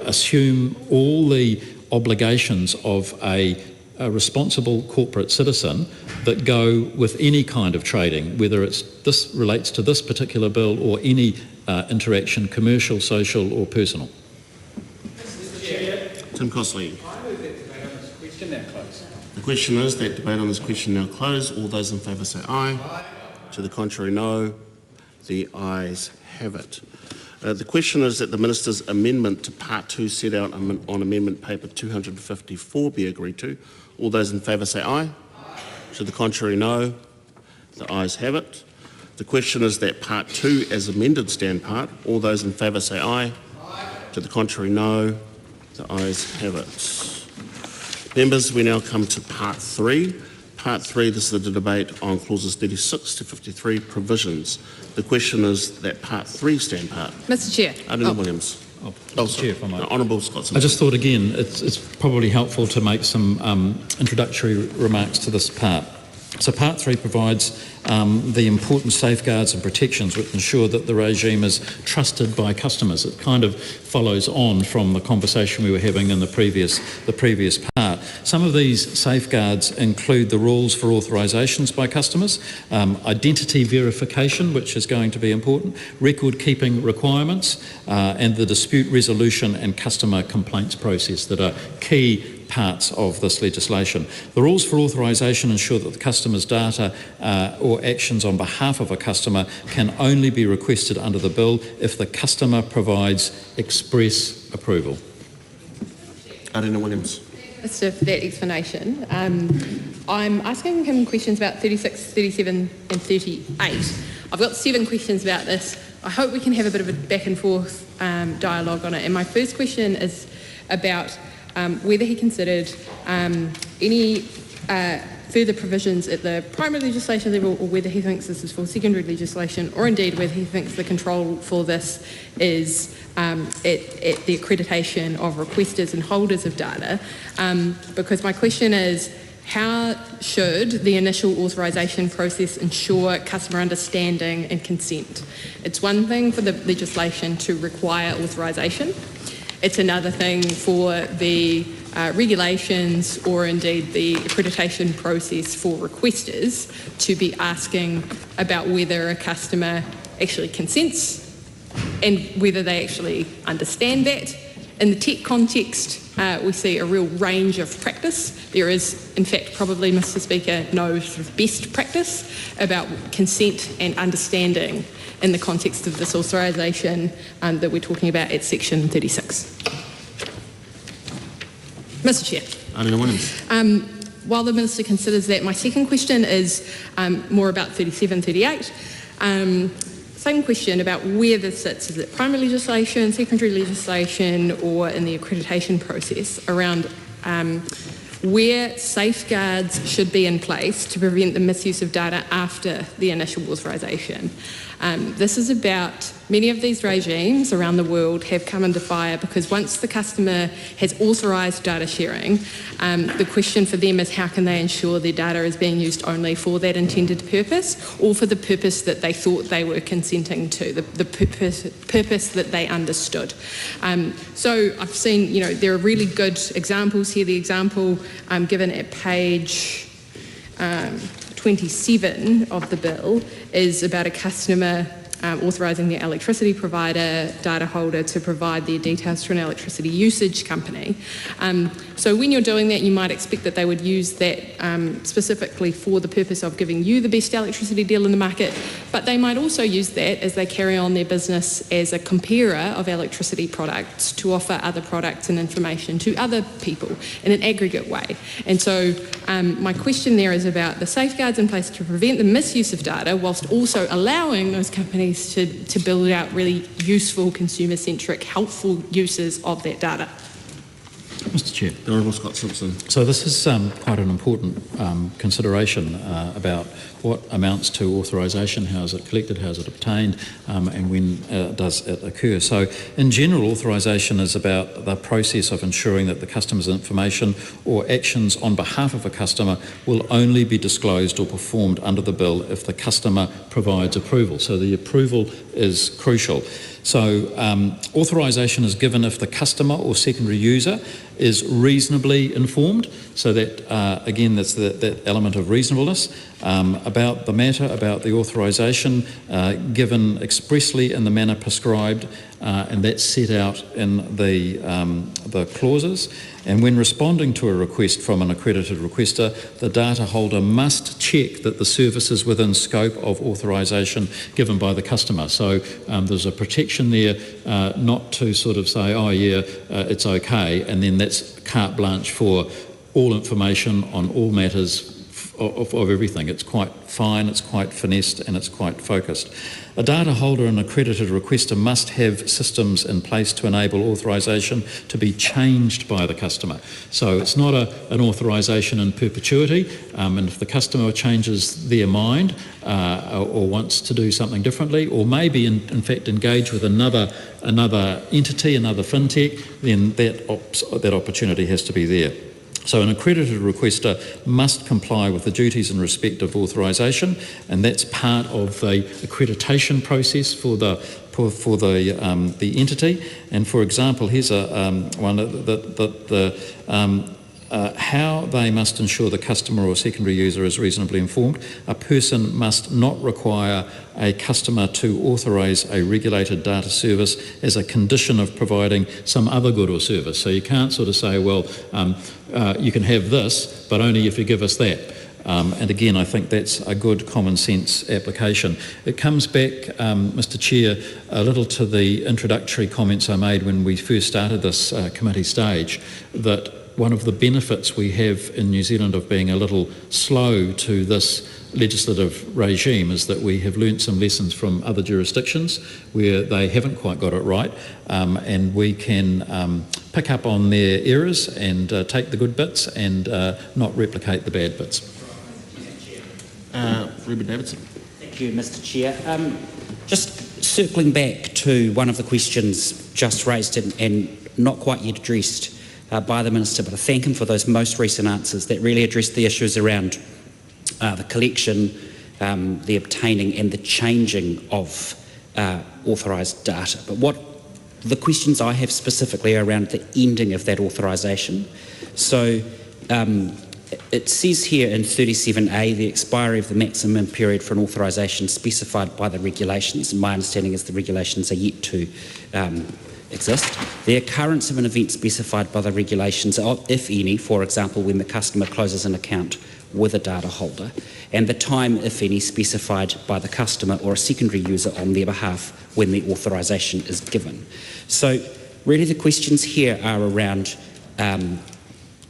J: assume all the obligations of a responsible corporate citizen that go with any kind of trading, whether this relates to this particular bill or any interaction, commercial, social or personal.
L: Tim Costley.
M: I move that debate on this question now close.
L: The question is that debate on this question now closed. All those in favour say aye. Aye. To the contrary, no. The ayes have it. The question is that the Minister's amendment to Part 2 set out on Amendment Paper 254 be agreed to. All those in favour say aye. Aye. To the contrary, no. The ayes have it. The question is that Part 2 as amended stand part. All those in favour say aye. Aye. To the contrary, no. The ayes have it. Members, we now come to Part 3. Part 3, this is the debate on clauses 36 to 53 provisions. The question is that Part 3 stand part.
E: Mr. Chair.
L: Williams.
J: Chair, if I might.
L: Honourable Scott.
J: I just thought again it's probably helpful to make some introductory remarks to this part. So Part 3 provides the important safeguards and protections which ensure that the regime is trusted by customers. It kind of follows on from the conversation we were having in the previous part. Some of these safeguards include the rules for authorisations by customers, identity verification, which is going to be important, record keeping requirements, and the dispute resolution and customer complaints process that are key parts of this legislation. The rules for authorisation ensure that the customer's data or actions on behalf of a customer can only be requested under the bill if the customer provides express approval.
L: Arena Williams.
E: Minister, for that explanation. I'm asking him questions about 36, 37 and 38. I've got 7 questions about this. I hope we can have a bit of a back and forth dialogue on it. And my first question is about whether he considered any further provisions at the primary legislation level, or whether he thinks this is for secondary legislation, or indeed whether he thinks the control for this is at the accreditation of requesters and holders of data. Because my question is, how should the initial authorisation process ensure customer understanding and consent? It's one thing for the legislation to require authorisation. It's another thing for the regulations or indeed the accreditation process for requesters to be asking about whether a customer actually consents and whether they actually understand that. In the tech context, we see a real range of practice. There is, in fact, probably, Mr. Speaker, no sort of best practice about consent and understanding in the context of this authorisation that we're talking about at section 36. Mr. Chair. While the Minister considers that, my second question is more about 37, 38. Some same question about where this sits. Is it primary legislation, secondary legislation, or in the accreditation process around where safeguards should be in place to prevent the misuse of data after the initial authorisation? This is about many of these regimes around the world have come under fire because once the customer has authorised data sharing, the question for them is how can they ensure their data is being used only for that intended purpose or for the purpose that they thought they were consenting to, the purpose that they understood. So I've seen, there are really good examples here. The example given at page 27 of the bill is about a customer authorising the electricity provider data holder to provide their details to an electricity usage company. So when you're doing that, you might expect that they would use that specifically for the purpose of giving you the best electricity deal in the market, but they might also use that as they carry on their business as a comparer of electricity products to offer other products and information to other people in an aggregate way. And so my question there is about the safeguards in place to prevent the misuse of data whilst also allowing those companies to build out really useful, consumer-centric, helpful uses of that data.
J: Mr. Chair.
L: The Honourable Scott Simpson.
J: So this is quite an important consideration about what amounts to authorisation, how is it collected, how is it obtained, and when does it occur. So in general, authorisation is about the process of ensuring that the customer's information or actions on behalf of a customer will only be disclosed or performed under the bill if the customer provides approval. So the approval is crucial. So authorisation is given if the customer or secondary user is reasonably informed. So that, again, that's that element of reasonableness about the matter, about the authorisation given expressly in the manner prescribed, and that's set out in the clauses. And when responding to a request from an accredited requester, the data holder must check that the service is within scope of authorisation given by the customer. So there's a protection there not to sort of say, oh yeah, it's okay, and then that's carte blanche for all information on all matters of everything. It's quite fine, it's quite finessed, and it's quite focused. A data holder and accredited requester must have systems in place to enable authorisation to be changed by the customer. So it's not an authorisation in perpetuity, and if the customer changes their mind or wants to do something differently, or maybe in fact engage with another entity, another fintech, then that opportunity has to be there. So an accredited requester must comply with the duties in respect of authorisation, and that's part of the accreditation process for the entity. And for example, here's one how they must ensure the customer or secondary user is reasonably informed. A person must not require a customer to authorise a regulated data service as a condition of providing some other good or service. So you can't sort of say, well, you can have this, but only if you give us that. And again, I think that's a good common sense application. It comes back, Mr. Chair, a little to the introductory comments I made when we first started this committee stage, that one of the benefits we have in New Zealand of being a little slow to this legislative regime is that we have learnt some lessons from other jurisdictions where they haven't quite got it right, and we can pick up on their errors and take the good bits and not replicate the bad bits.
L: Ruben Davidson.
P: Thank you, Mr. Chair. Just circling back to one of the questions just raised and not quite yet addressed by the Minister, but I thank him for those most recent answers that really addressed the issues around the collection, the obtaining and the changing of authorised data. But what the questions I have specifically around the ending of that authorisation. So it says here in 37A, the expiry of the maximum period for an authorisation specified by the regulations, and my understanding is the regulations are yet to exist. The occurrence of an event specified by the regulations, if any, for example, when the customer closes an account with a data holder, and the time, if any, specified by the customer or a secondary user on their behalf when the authorisation is given. So really the questions here are around, and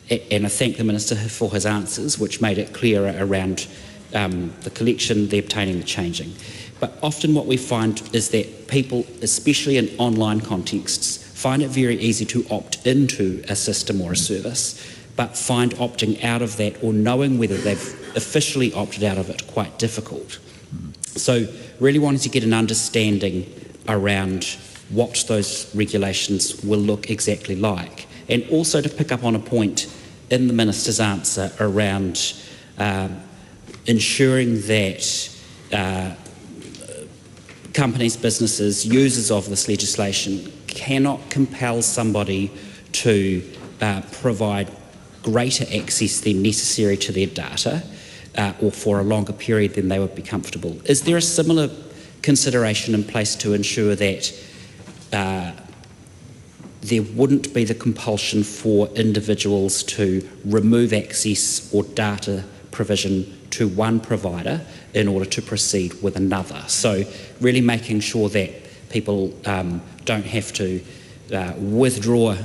P: I thank the Minister for his answers, which made it clearer around the collection, the obtaining, the changing. But often what we find is that people, especially in online contexts, find it very easy to opt into a system or a service, but find opting out of that or knowing whether they've officially opted out of it quite difficult. So really wanting to get an understanding around what those regulations will look exactly like, and also to pick up on a point in the Minister's answer around ensuring that companies, businesses, users of this legislation cannot compel somebody to provide greater access than necessary to their data or for a longer period than they would be comfortable. Is there a similar consideration in place to ensure that there wouldn't be the compulsion for individuals to remove access or data provision to one provider in order to proceed with another? So really making sure that people don't have to withdraw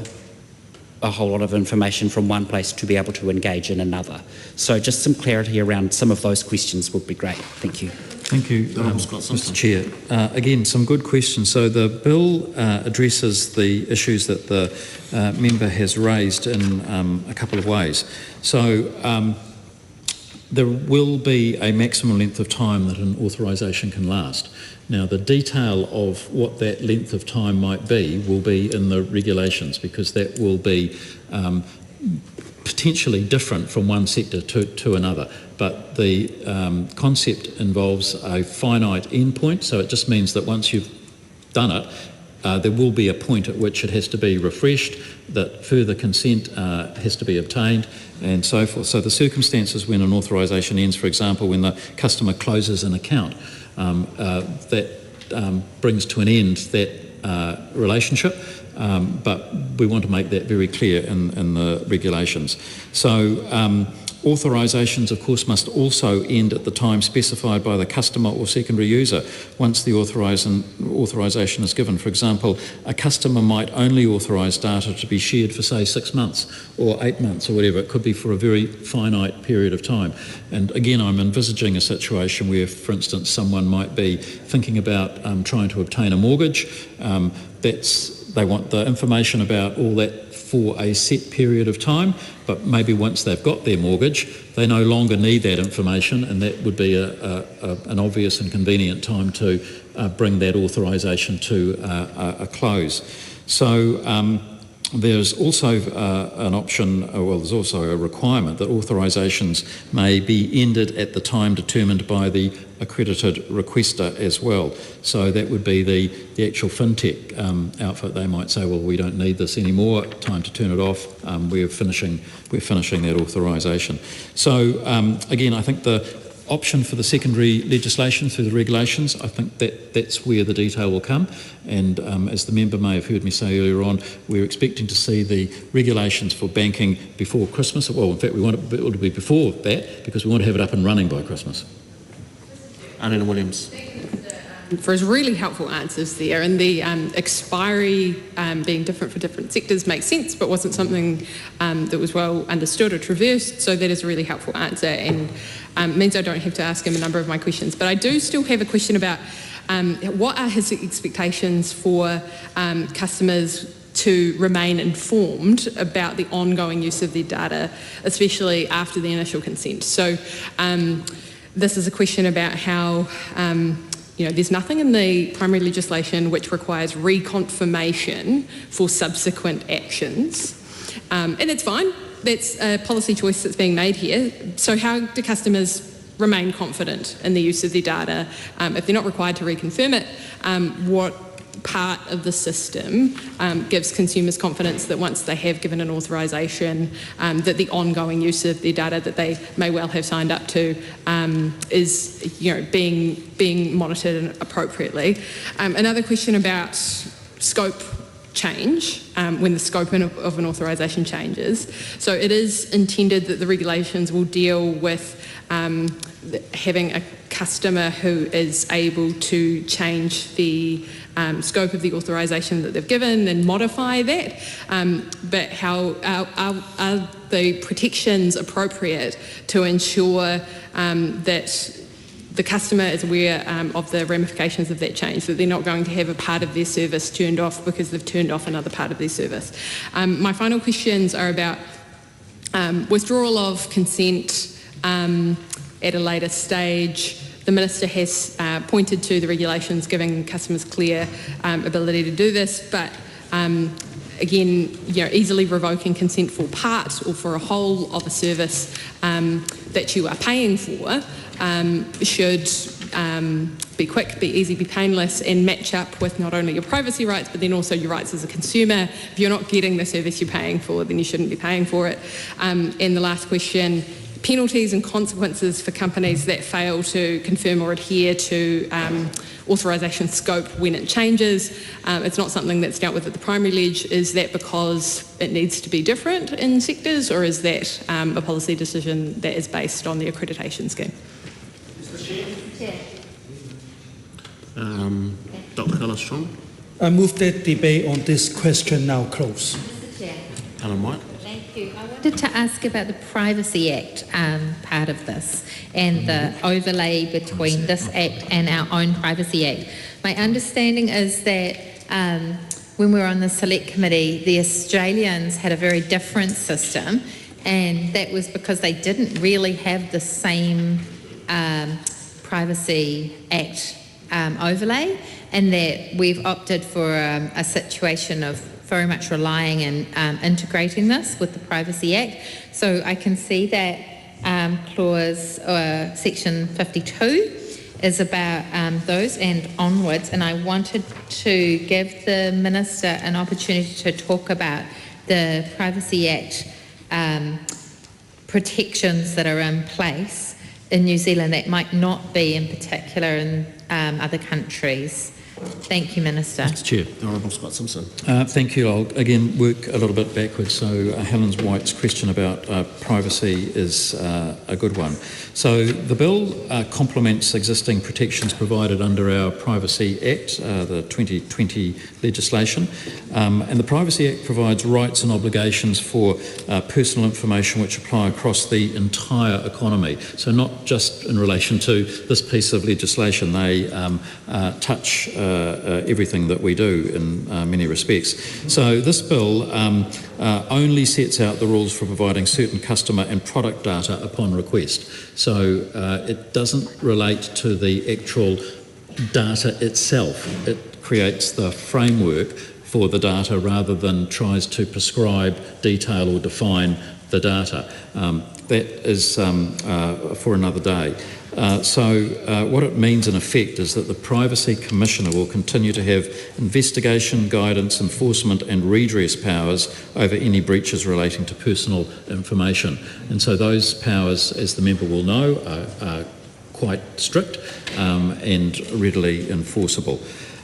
P: a whole lot of information from one place to be able to engage in another. So just some clarity around some of those questions would be great. Thank you.
J: Thank you, Mr. Chair. Again, some good questions. So the bill addresses the issues that the member has raised in a couple of ways. So there will be a maximum length of time that an authorisation can last. Now, the detail of what that length of time might be will be in the regulations, because that will be potentially different from one sector to another. But the concept involves a finite endpoint, so it just means that once you've done it, there will be a point at which it has to be refreshed, that further consent has to be obtained, and so forth. So the circumstances when an authorisation ends, for example, when the customer closes an account, that brings to an end that relationship, but we want to make that very clear in the regulations. So authorisations, of course, must also end at the time specified by the customer or secondary user once the authorisation is given. For example, a customer might only authorise data to be shared for, say, 6 months or 8 months or whatever. It could be for a very finite period of time. And again, I'm envisaging a situation where, for instance, someone might be thinking about trying to obtain a mortgage. They want the information about all that for a set period of time, but maybe once they've got their mortgage, they no longer need that information, and that would be an obvious and convenient time to bring that authorisation to a close. So there's also an option, well, there's also a requirement that authorisations may be ended at the time determined by the accredited requester as well. So that would be the actual fintech outfit. They might say, well, we don't need this anymore, time to turn it off, we're finishing that authorisation. So again, I think the option for the secondary legislation through the regulations, I think that's where the detail will come. And as the member may have heard me say earlier on, we're expecting to see the regulations for banking before Christmas. Well, in fact, we want it to be before that, because we want to have it up and running by Christmas.
L: Anna Williams.
E: For his really helpful answers there, and the expiry being different for different sectors makes sense, but wasn't something that was well understood or traversed, so that is a really helpful answer, and means I don't have to ask him a number of my questions. But I do still have a question about what are his expectations for customers to remain informed about the ongoing use of their data, especially after the initial consent. So this is a question about how there's nothing in the primary legislation which requires reconfirmation for subsequent actions. And it's fine. That's a policy choice that's being made here. So how do customers remain confident in the use of their data? If they're not required to reconfirm it, what part of the system gives consumers confidence that once they have given an authorisation, that the ongoing use of their data that they may well have signed up to is being monitored appropriately. Another question about scope change when the scope of an authorisation changes. So it is intended that the regulations will deal with having a customer who is able to change the scope of the authorisation that they've given and modify that, but how are the protections appropriate to ensure that the customer is aware of the ramifications of that change, that they're not going to have a part of their service turned off because they've turned off another part of their service. My final questions are about withdrawal of consent at a later stage. The Minister has pointed to the regulations giving customers clear ability to do this, but again, easily revoking consent for part or for a whole of a service that you are paying for should be quick, be easy, be painless, and match up with not only your privacy rights but then also your rights as a consumer. If you're not getting the service you're paying for, then you shouldn't be paying for it. And the last question, penalties and consequences for companies that fail to confirm or adhere to authorisation scope when it changes. It's not something that's dealt with at the primary ledge. Is that because it needs to be different in sectors, or is that a policy decision that is based on the accreditation scheme?
L: Dr. Carlos-Strong.
N: I move that debate on this question now close.
K: Mr. Chair.
L: Alan White.
K: Thank you. I wanted to ask about the Privacy Act part of this and the overlay between this Act and our own Privacy Act. My understanding is that when we were on the Select Committee, the Australians had a very different system, and that was because they didn't really have the same Privacy Act overlay, and that we've opted for a situation of very much relying and integrating this with the Privacy Act. So I can see that section 52 is about those and onwards, and I wanted to give the Minister an opportunity to talk about the Privacy Act protections that are in place in New Zealand that might not be in particular in other countries. Thank you, Minister.
J: Mr. Chair.
L: The Honourable Scott Simpson.
J: Thank you. I'll again work a little bit backwards. So Helen White's question about privacy is a good one. So the bill complements existing protections provided under our Privacy Act, the 2020 legislation. And the Privacy Act provides rights and obligations for personal information which apply across the entire economy. So not just in relation to this piece of legislation. They touch everything that we do in many respects. So this bill only sets out the rules for providing certain customer and product data upon request. So it doesn't relate to the actual data itself. It creates the framework for the data rather than tries to prescribe, detail or define the data. That is for another day. So what it means in effect is that the Privacy Commissioner will continue to have investigation, guidance, enforcement and redress powers over any breaches relating to personal information. And so those powers, as the member will know, are quite strict and readily enforceable.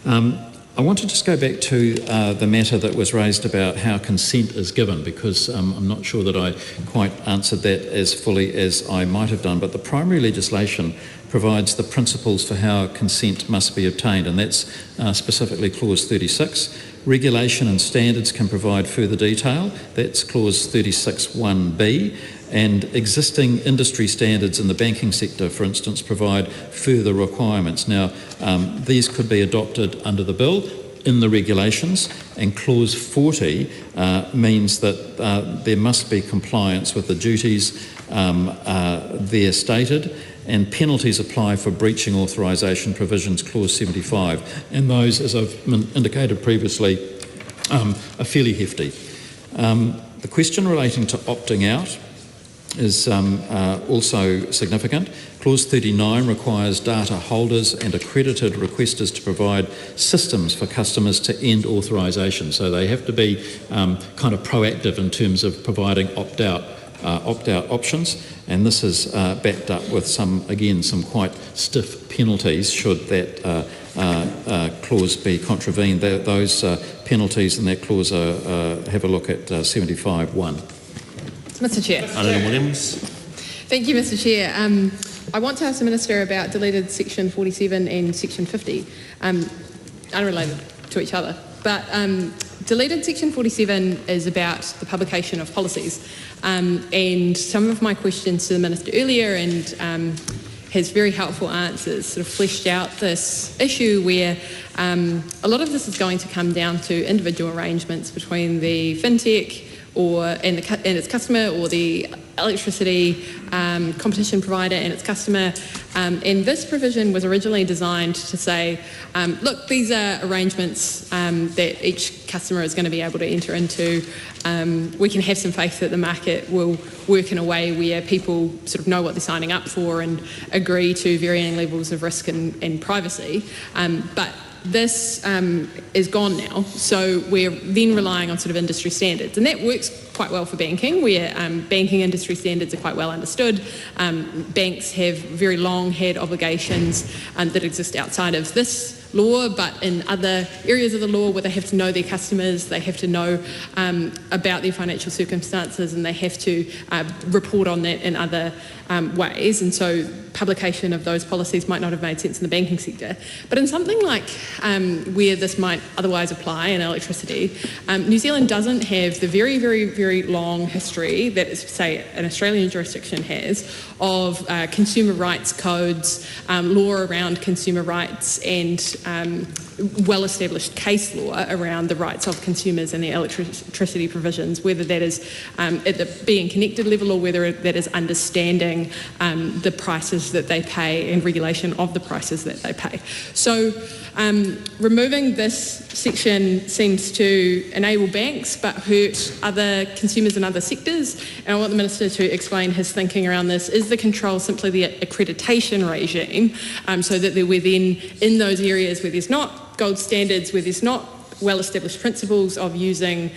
J: I want to just go back to the matter that was raised about how consent is given, because I'm not sure that I quite answered that as fully as I might have done, but the primary legislation provides the principles for how consent must be obtained, and that's specifically clause 36. Regulation and standards can provide further detail, that's clause 36(1)(b), and existing industry standards in the banking sector, for instance, provide further requirements. Now, these could be adopted under the bill in the regulations, and clause 40 means that there must be compliance with the duties there stated, and penalties apply for breaching authorisation provisions, clause 75, and those, as I've indicated previously, are fairly hefty. The question relating to opting out is also significant. Clause 39 requires data holders and accredited requesters to provide systems for customers to end authorisation. So they have to be kind of proactive in terms of providing opt-out options, and this is backed up with some quite stiff penalties should that clause be contravened. Those penalties in that clause have a look at 75(1).
E: Mr. Chair.
L: Alana Williams.
E: Thank you, Mr. Chair. I want to ask the Minister about deleted section 47 and section 50, unrelated to each other. But deleted section 47 is about the publication of policies. And some of my questions to the Minister earlier and has very helpful answers, sort of fleshed out this issue where a lot of this is going to come down to individual arrangements between the fintech and its customer, or the electricity competition provider and its customer. And this provision was originally designed to say, look, these are arrangements that each customer is going to be able to enter into. We can have some faith that the market will work in a way where people sort of know what they're signing up for and agree to varying levels of risk and privacy. But this is gone now, so we're then relying on sort of industry standards, and that works quite well for banking, where banking industry standards are quite well understood. Banks have very long had obligations that exist outside of this law, but in other areas of the law where they have to know their customers, they have to know about their financial circumstances, and they have to report on that in other ways. And so publication of those policies might not have made sense in the banking sector. But in something like where this might otherwise apply in electricity, New Zealand doesn't have the very, very, very long history that, say, an Australian jurisdiction has of consumer rights codes, law around consumer rights, and well-established case law around the rights of consumers and their electricity provisions, whether that is at the being connected level or whether that is understanding the prices that they pay and regulation of the prices that they pay. So removing this section seems to enable banks but hurt other consumers in other sectors, and I want the Minister to explain his thinking around this. Is the control simply the accreditation regime, so that we're then in those areas where there's not gold standards, where there's not well-established principles of using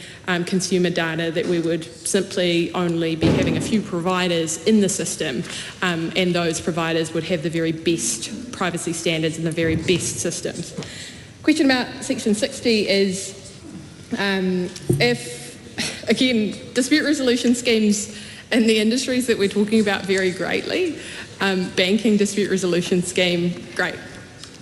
E: consumer data, that we would simply only be having a few providers in the system, and those providers would have the very best privacy standards and the very best systems? Question about Section 60 is if, again, dispute resolution schemes in the industries that we're talking about vary greatly. Banking dispute resolution scheme, great,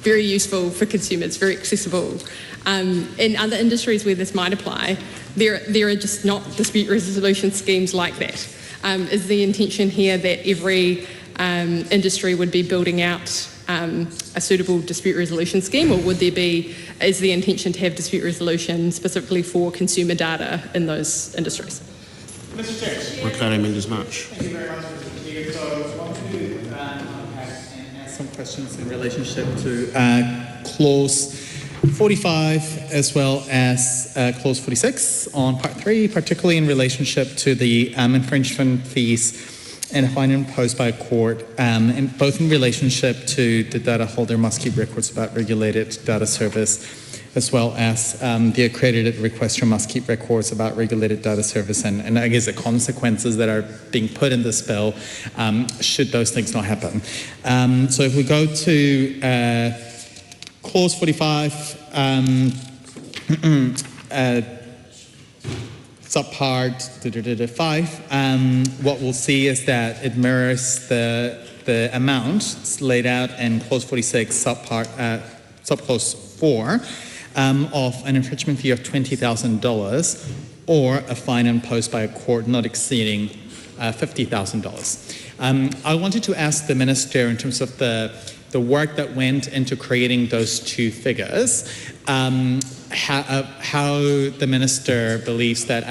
E: very useful for consumers, very accessible. In other industries where this might apply, there are just not dispute resolution schemes like that. Is the intention here that every industry would be building out a suitable dispute resolution scheme, or is the intention to have dispute resolution specifically for consumer data in those industries?
L: Mr. Chair. Mendes March.
R: Thank you very much, Mr. Chair. So I want to unpack and ask some questions in relationship to Clause 45 as well as Clause 46 on Part 3, particularly in relationship to the infringement fees and a fine imposed by a court, and both in relationship to the data holder must keep records about regulated data service, as well as the accredited requester must keep records about regulated data service, and I guess the consequences that are being put in this bill should those things not happen. So if we go to Clause 45, subpart 5, what we'll see is that it mirrors the amount laid out in Clause 46, subclause 4, of an infringement fee of $20,000 or a fine imposed by a court not exceeding $50,000. I wanted to ask the Minister, in terms of the work that went into creating those two figures, how the Minister believes that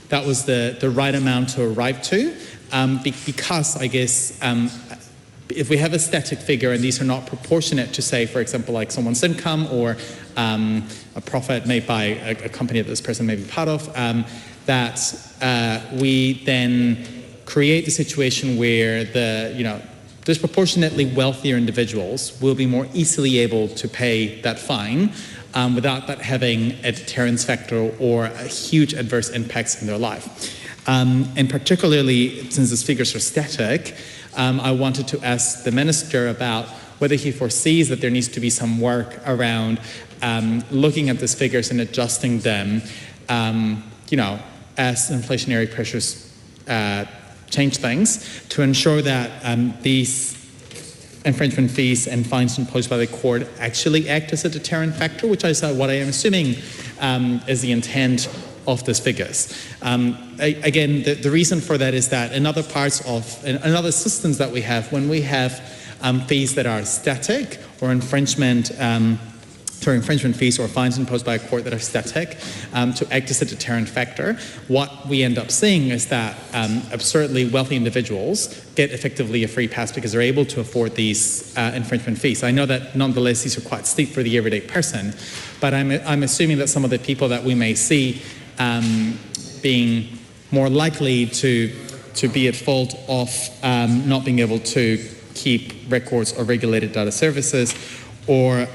R: that was the right amount to arrive to, because I guess if we have a static figure and these are not proportionate to, say, for example, like someone's income or a profit made by a company that this person may be part of, that we then create the situation where the disproportionately wealthier individuals will be more easily able to pay that fine without that having a deterrence factor or a huge adverse impacts in their life. And particularly, since these figures are static, I wanted to ask the Minister about whether he foresees that there needs to be some work around looking at these figures and adjusting them, as inflationary pressures change things, to ensure that these infringement fees and fines imposed by the court actually act as a deterrent factor, which is what I am assuming is the intent of these figures. Again, the reason for that is that in other parts of, in other systems that we have, when we have fees that are static or infringement fees or fines imposed by a court that are static to act as a deterrent factor. What we end up seeing is that absurdly wealthy individuals get effectively a free pass because they're able to afford these infringement fees. I know that nonetheless these are quite steep for the everyday person, but I'm assuming that some of the people that we may see being more likely to be at fault of not being able to keep records of regulated data services or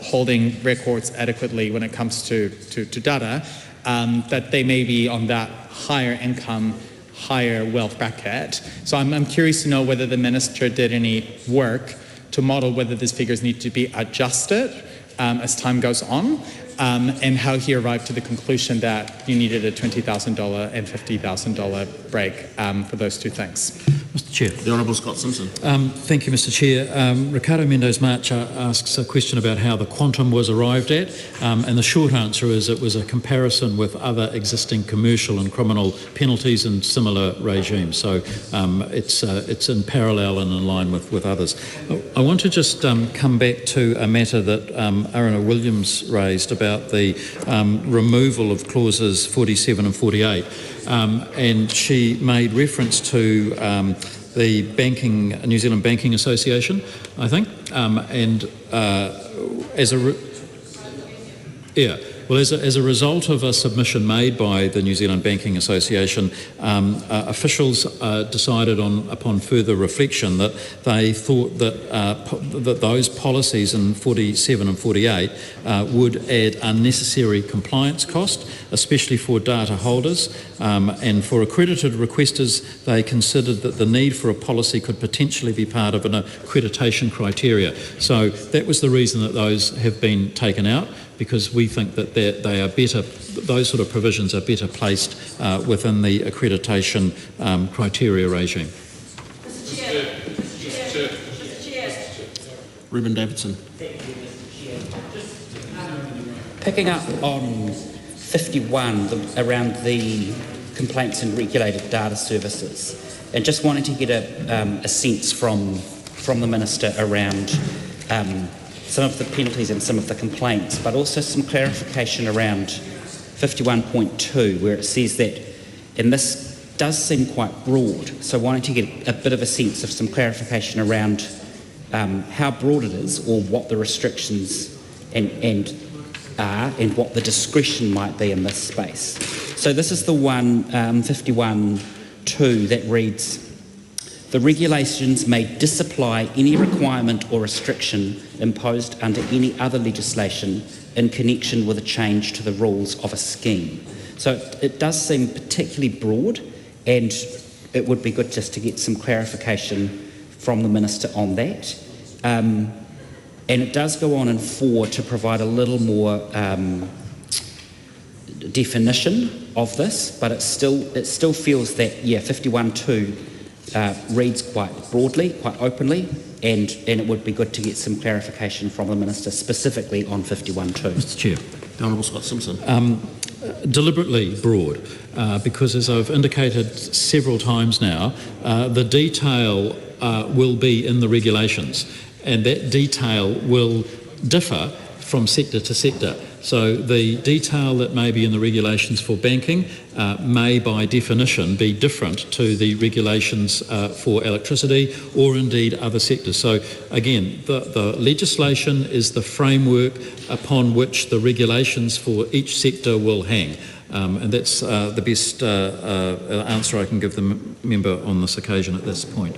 R: holding records adequately when it comes to data, that they may be on that higher income, higher wealth bracket. So I'm curious to know whether the Minister did any work to model whether these figures need to be adjusted as time goes on, and how he arrived to the conclusion that you needed a $20,000 and $50,000 break for those two things.
J: Mr. Chair.
L: The Honourable Scott Simpson.
J: Thank you, Mr. Chair. Ricardo Mendes-March asks a question about how the quantum was arrived at, and the short answer is it was a comparison with other existing commercial and criminal penalties and similar regimes. So it's in parallel and in line with others. I want to just come back to a matter that Arana Williams raised about the removal of clauses 47 and 48. And she made reference to the New Zealand Banking Association, I think, and as a result of a submission made by the New Zealand Banking Association, officials decided upon further reflection that they thought that those policies in 47 and 48 would add unnecessary compliance cost, especially for data holders, and for accredited requesters they considered that the need for a policy could potentially be part of an accreditation criteria. So that was the reason that those have been taken out, because we think that they are better, those sort of provisions are better placed within the accreditation criteria regime.
L: Mr. Chair. Ruben Davidson.
P: Picking up on 51 around the complaints and regulated data services, and just wanting to get a sense from the Minister around some of the penalties and some of the complaints, but also some clarification around 51.2, where it says that, and this does seem quite broad, so wanting to get a bit of a sense of some clarification around how broad it is, or what the restrictions and what the discretion might be in this space. So this is the one, 51.2, that reads, the regulations may disapply any requirement or restriction imposed under any other legislation in connection with a change to the rules of a scheme. So it does seem particularly broad, and it would be good just to get some clarification from the Minister on that. And it does go on in 4 to provide a little more definition of this, but it still feels that, 51.2 reads quite broadly, quite openly, and it would be good to get some clarification from the Minister specifically on 51.2.
J: Mr. Chair.
L: The Honourable Scott Simpson.
J: Deliberately broad, because as I've indicated several times now, the detail will be in the regulations, and that detail will differ from sector to sector. So the detail that may be in the regulations for banking may by definition be different to the regulations for electricity or indeed other sectors. So again, the legislation is the framework upon which the regulations for each sector will hang. And that's the best answer I can give the member on this occasion at this point.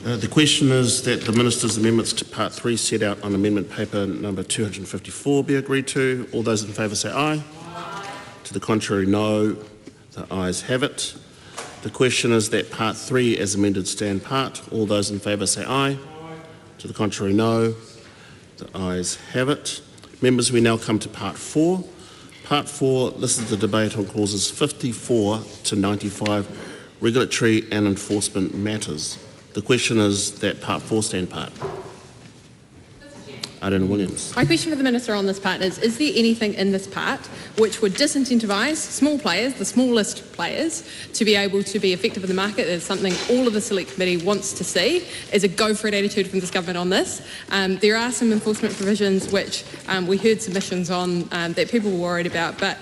L: The question is that the Minister's amendments to Part 3 set out on amendment paper number 254 be agreed to. All those in favour say aye. Aye. To the contrary, no. The ayes have it. The question is that Part 3 as amended stand part. All those in favour say aye. Aye. To the contrary, no. The ayes have it. Members, we now come to Part 4. Part 4, this is the debate on clauses 54 to 95, regulatory and enforcement matters. The question is that Part 4 stand part. Aotearoa Williams.
E: My question for the Minister on this part is there anything in this part which would disincentivise small players, the smallest players, to be able to be effective in the market? It's something all of the Select Committee wants to see, is a go-for-it attitude from this government on this. There are some enforcement provisions which we heard submissions on that people were worried about, but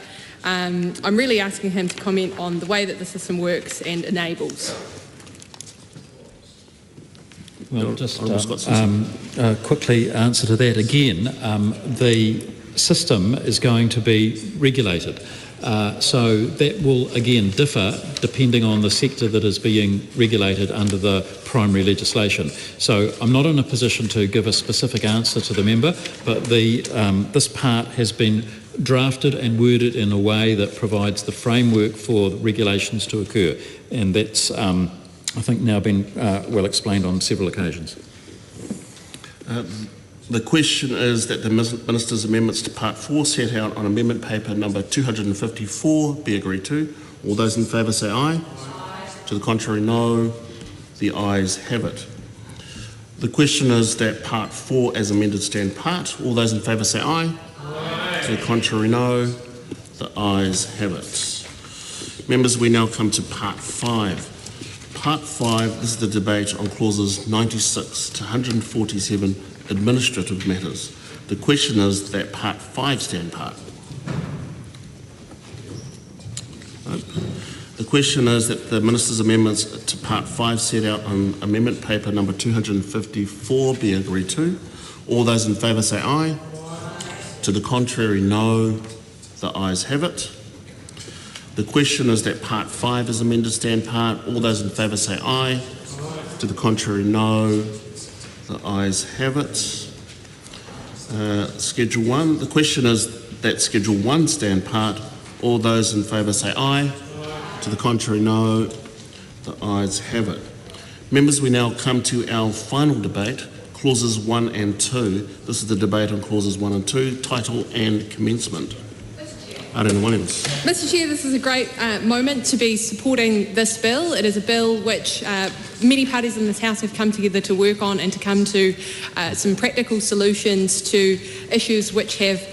E: I'm really asking him to comment on the way that the system works and enables.
J: Well, just quickly answer to that again. The system is going to be regulated. So that will again differ depending on the sector that is being regulated under the primary legislation. So I'm not in a position to give a specific answer to the member, but this part has been drafted and worded in a way that provides the framework for the regulations to occur, and that's I think now been well explained on several occasions.
L: The question is that the Minister's amendments to Part 4 set out on amendment paper number 254 be agreed to. All those in favour say aye. To the contrary, no. The ayes have it. The question is that Part 4 as amended stand part. All those in favour say aye. To the contrary, no. The ayes have it. Members, we now come to Part 5. Part 5, this is the debate on clauses 96 to 147 administrative matters. The question is that Part 5 stand part. The question is that the Minister's amendments to Part 5 set out on amendment paper number 254 be agreed to. All those in favour say aye. To the contrary, no. The ayes have it. The question is that Part 5 is amended stand part. All those in favour say aye. To the contrary, no. The ayes have it. Schedule 1. The question is that Schedule 1 stand part. All those in favour say aye. To the contrary, no. The ayes have it. Members, we now come to our final debate, clauses 1 and 2. This is the debate on clauses 1 and 2, title and commencement. Aotearoa Williams.
E: Mr Chair, this is a great moment to be supporting this bill. It is a bill which many parties in this House have come together to work on and to come to some practical solutions to issues which have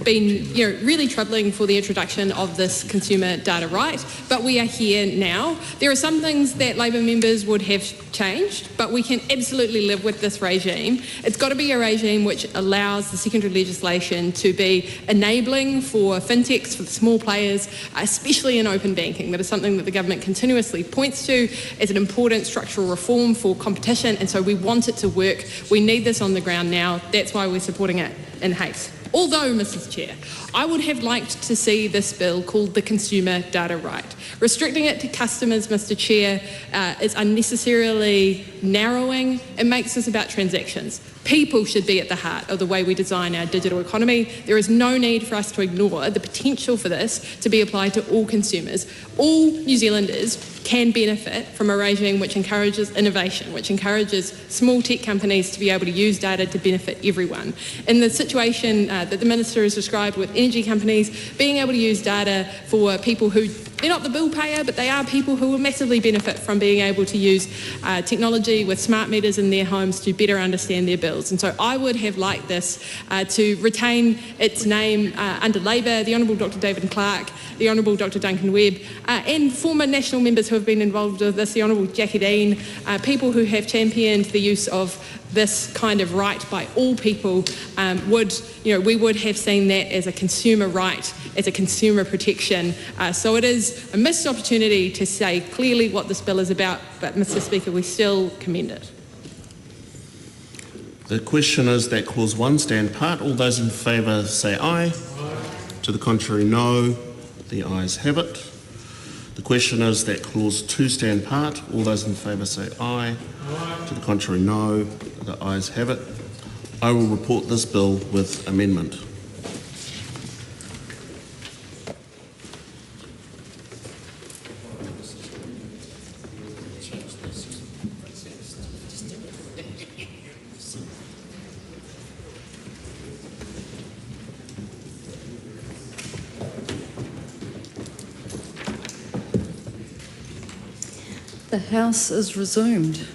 E: been really troubling for the introduction of this consumer data right, but we are here now. There are some things that Labor members would have changed, but we can absolutely live with this regime. It's got to be a regime which allows the secondary legislation to be enabling for fintechs, for the small players, especially in open banking. That is something that the government continuously points to as an important structural reform for competition, and so we want it to work. We need this on the ground now. That's why we're supporting it in haste. Although, Mrs Chair, I would have liked to see this bill called the Consumer Data Right. Restricting it to customers, Mr Chair, is unnecessarily narrowing. It makes this about transactions. People should be at the heart of the way we design our digital economy. There is no need for us to ignore the potential for this to be applied to all consumers. All New Zealanders can benefit from a regime which encourages innovation, which encourages small tech companies to be able to use data to benefit everyone. In the situation that the Minister has described with energy companies, being able to use data for people who, they're not the bill payer, but they are people who will massively benefit from being able to use technology with smart meters in their homes to better understand their bills. And so I would have liked this to retain its name under Labor, the Honourable Dr David Clark, the Honourable Dr Duncan Webb, and former national members who have been involved with this, the Honourable Jackie Dean, people who have championed the use of this kind of right by all people. We would have seen that as a consumer right, as a consumer protection. So it is a missed opportunity to say clearly what this bill is about, but Mr Speaker, we still commend it.
L: The question is that clause 1 stand part. All those in favour say aye. To the contrary, no. The ayes have it. The question is that clause 2 stand part. All those in favour say aye. To the contrary, no. The ayes have it. I will report this bill with amendment.
O: The House is resumed.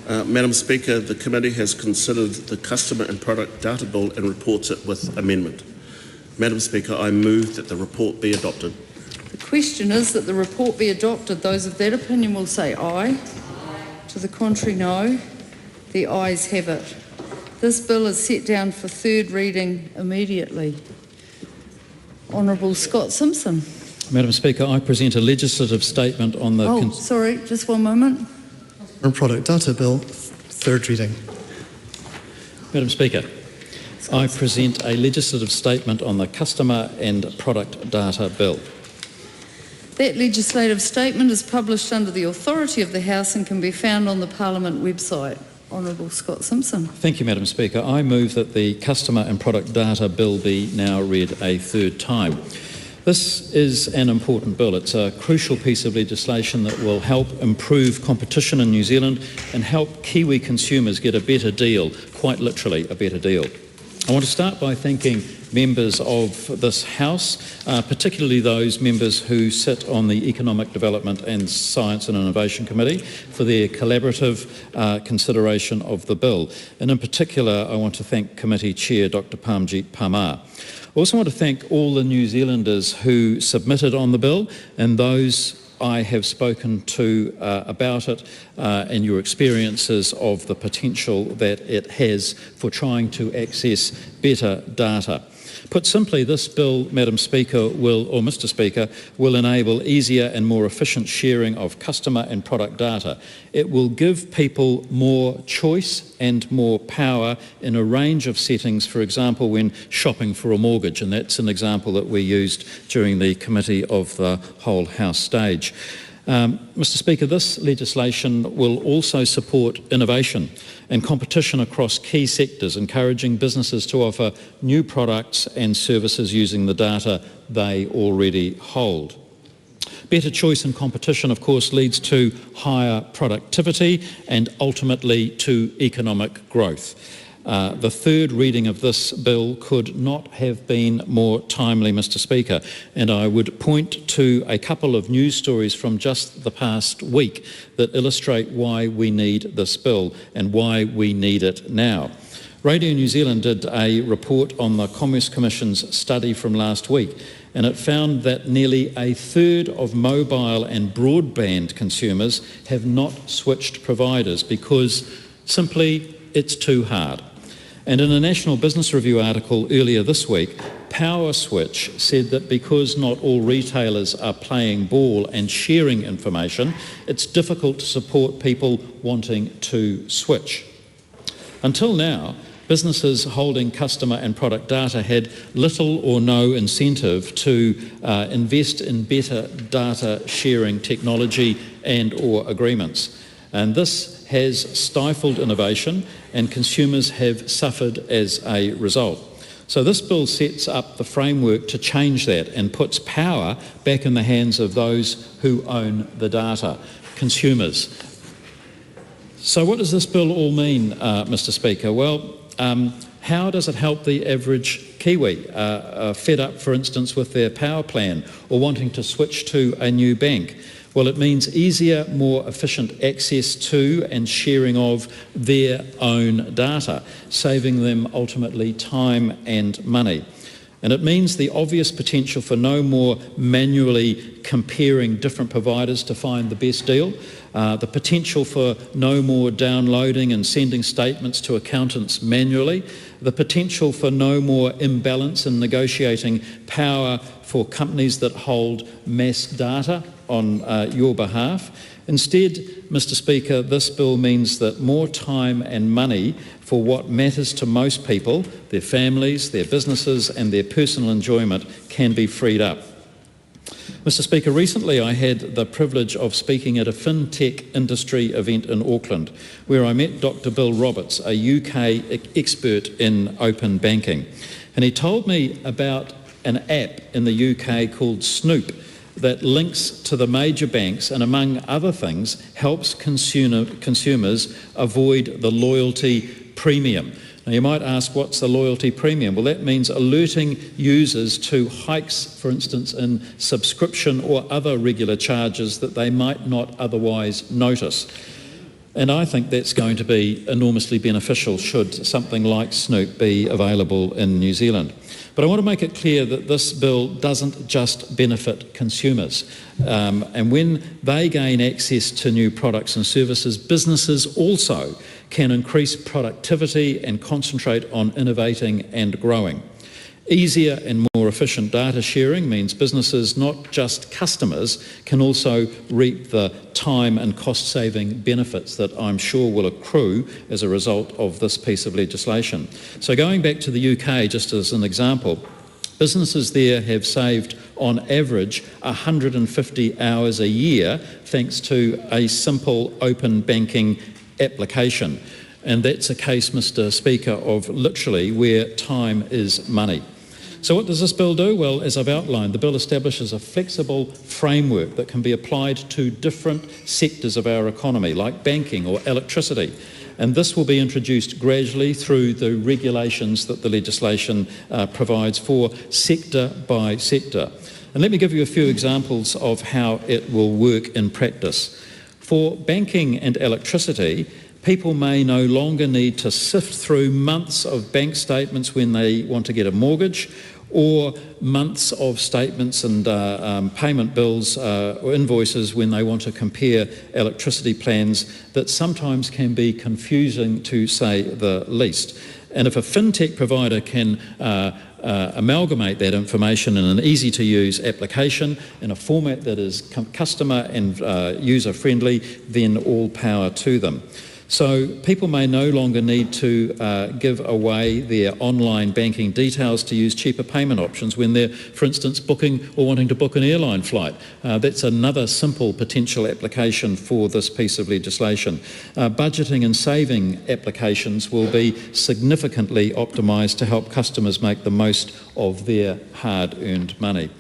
L: Madam Speaker, the committee has considered the Customer and Product Data Bill and reports it with amendment. Madam Speaker, I move that the report be adopted.
Q: The question is that the report be adopted. Those of that opinion will say aye. To the contrary, no. The ayes have it. This bill is set down for third reading immediately. Honourable Scott Simpson.
J: Madam Speaker, I present a legislative statement on the...
Q: Sorry, just one moment.
S: And Product Data Bill, third reading.
J: Madam Speaker, I present a legislative statement on the Customer and Product Data Bill.
Q: That legislative statement is published under the authority of the House and can be found on the Parliament website. Honourable Scott Simpson.
J: Thank you, Madam Speaker. I move that the Customer and Product Data Bill be now read a third time. This is an important bill. It's a crucial piece of legislation that will help improve competition in New Zealand and help Kiwi consumers get a better deal, quite literally a better deal. I want to start by thanking members of this House, particularly those members who sit on the Economic Development and Science and Innovation Committee, for their collaborative consideration of the bill. And in particular, I want to thank Committee Chair Dr. Parmjit Parmar. I also want to thank all the New Zealanders who submitted on the bill and those I have spoken to about it and your experiences of the potential that it has for trying to access better data. Put simply, this bill, Madam Speaker, Mr. Speaker, will enable easier and more efficient sharing of customer and product data. It will give people more choice and more power in a range of settings, for example, when shopping for a mortgage, and that's an example that we used during the committee of the whole House stage. Mr. Speaker, this legislation will also support innovation and competition across key sectors, encouraging businesses to offer new products and services using the data they already hold. Better choice and competition, of course, leads to higher productivity and ultimately to economic growth. The third reading of this bill could not have been more timely, Mr. Speaker, and I would point to a couple of news stories from just the past week that illustrate why we need this bill and why we need it now. Radio New Zealand did a report on the Commerce Commission's study from last week, and it found that nearly a third of mobile and broadband consumers have not switched providers because simply it's too hard. And in a National Business Review article earlier this week, Power Switch said that because not all retailers are playing ball and sharing information, it's difficult to support people wanting to switch. Until now, businesses holding customer and product data had little or no incentive to invest in better data sharing technology and or agreements. And this has stifled innovation and consumers have suffered as a result. So this bill sets up the framework to change that and puts power back in the hands of those who own the data, consumers. So what does this bill all mean, Mr. Speaker? Well, how does it help the average Kiwi fed up, for instance, with their power plan or wanting to switch to a new bank? Well, it means easier, more efficient access to and sharing of their own data, saving them ultimately time and money. And it means the obvious potential for no more manually comparing different providers to find the best deal, the potential for no more downloading and sending statements to accountants manually, the potential for no more imbalance in negotiating power for companies that hold mass data on your behalf. Instead, Mr. Speaker, this bill means that more time and money for what matters to most people, their families, their businesses and their personal enjoyment can be freed up. Mr. Speaker, recently I had the privilege of speaking at a fintech industry event in Auckland where I met Dr. Bill Roberts, a UK expert in open banking. And he told me about an app in the UK called Snoop that links to the major banks and, among other things, helps consumers avoid the loyalty premium. Now, you might ask, what's the loyalty premium? Well, that means alerting users to hikes, for instance, in subscription or other regular charges that they might not otherwise notice. And I think that's going to be enormously beneficial should something like Snoop be available in New Zealand. But I want to make it clear that this bill doesn't just benefit consumers. And when they gain access to new products and services, businesses also can increase productivity and concentrate on innovating and growing. Easier and more efficient data sharing means businesses, not just customers, can also reap the time and cost-saving benefits that I'm sure will accrue as a result of this piece of legislation. So going back to the UK, just as an example, businesses there have saved on average 150 hours a year thanks to a simple open banking application. And that's a case, Mr. Speaker, of literally where time is money. So what does this bill do? Well, as I've outlined, the bill establishes a flexible framework that can be applied to different sectors of our economy, like banking or electricity. And this will be introduced gradually through the regulations that the legislation provides for sector by sector. And let me give you a few examples of how it will work in practice. For banking and electricity, people may no longer need to sift through months of bank statements when they want to get a mortgage, or months of statements and payment bills or invoices when they want to compare electricity plans that sometimes can be confusing, to say the least. And if a fintech provider can amalgamate that information in an easy-to-use application in a format that is customer and user-friendly, then all power to them. So people may no longer need to give away their online banking details to use cheaper payment options when they're, for instance, booking or wanting to book an airline flight. That's another simple potential application for this piece of legislation. Budgeting and saving applications will be significantly optimised to help customers make the most of their hard-earned money.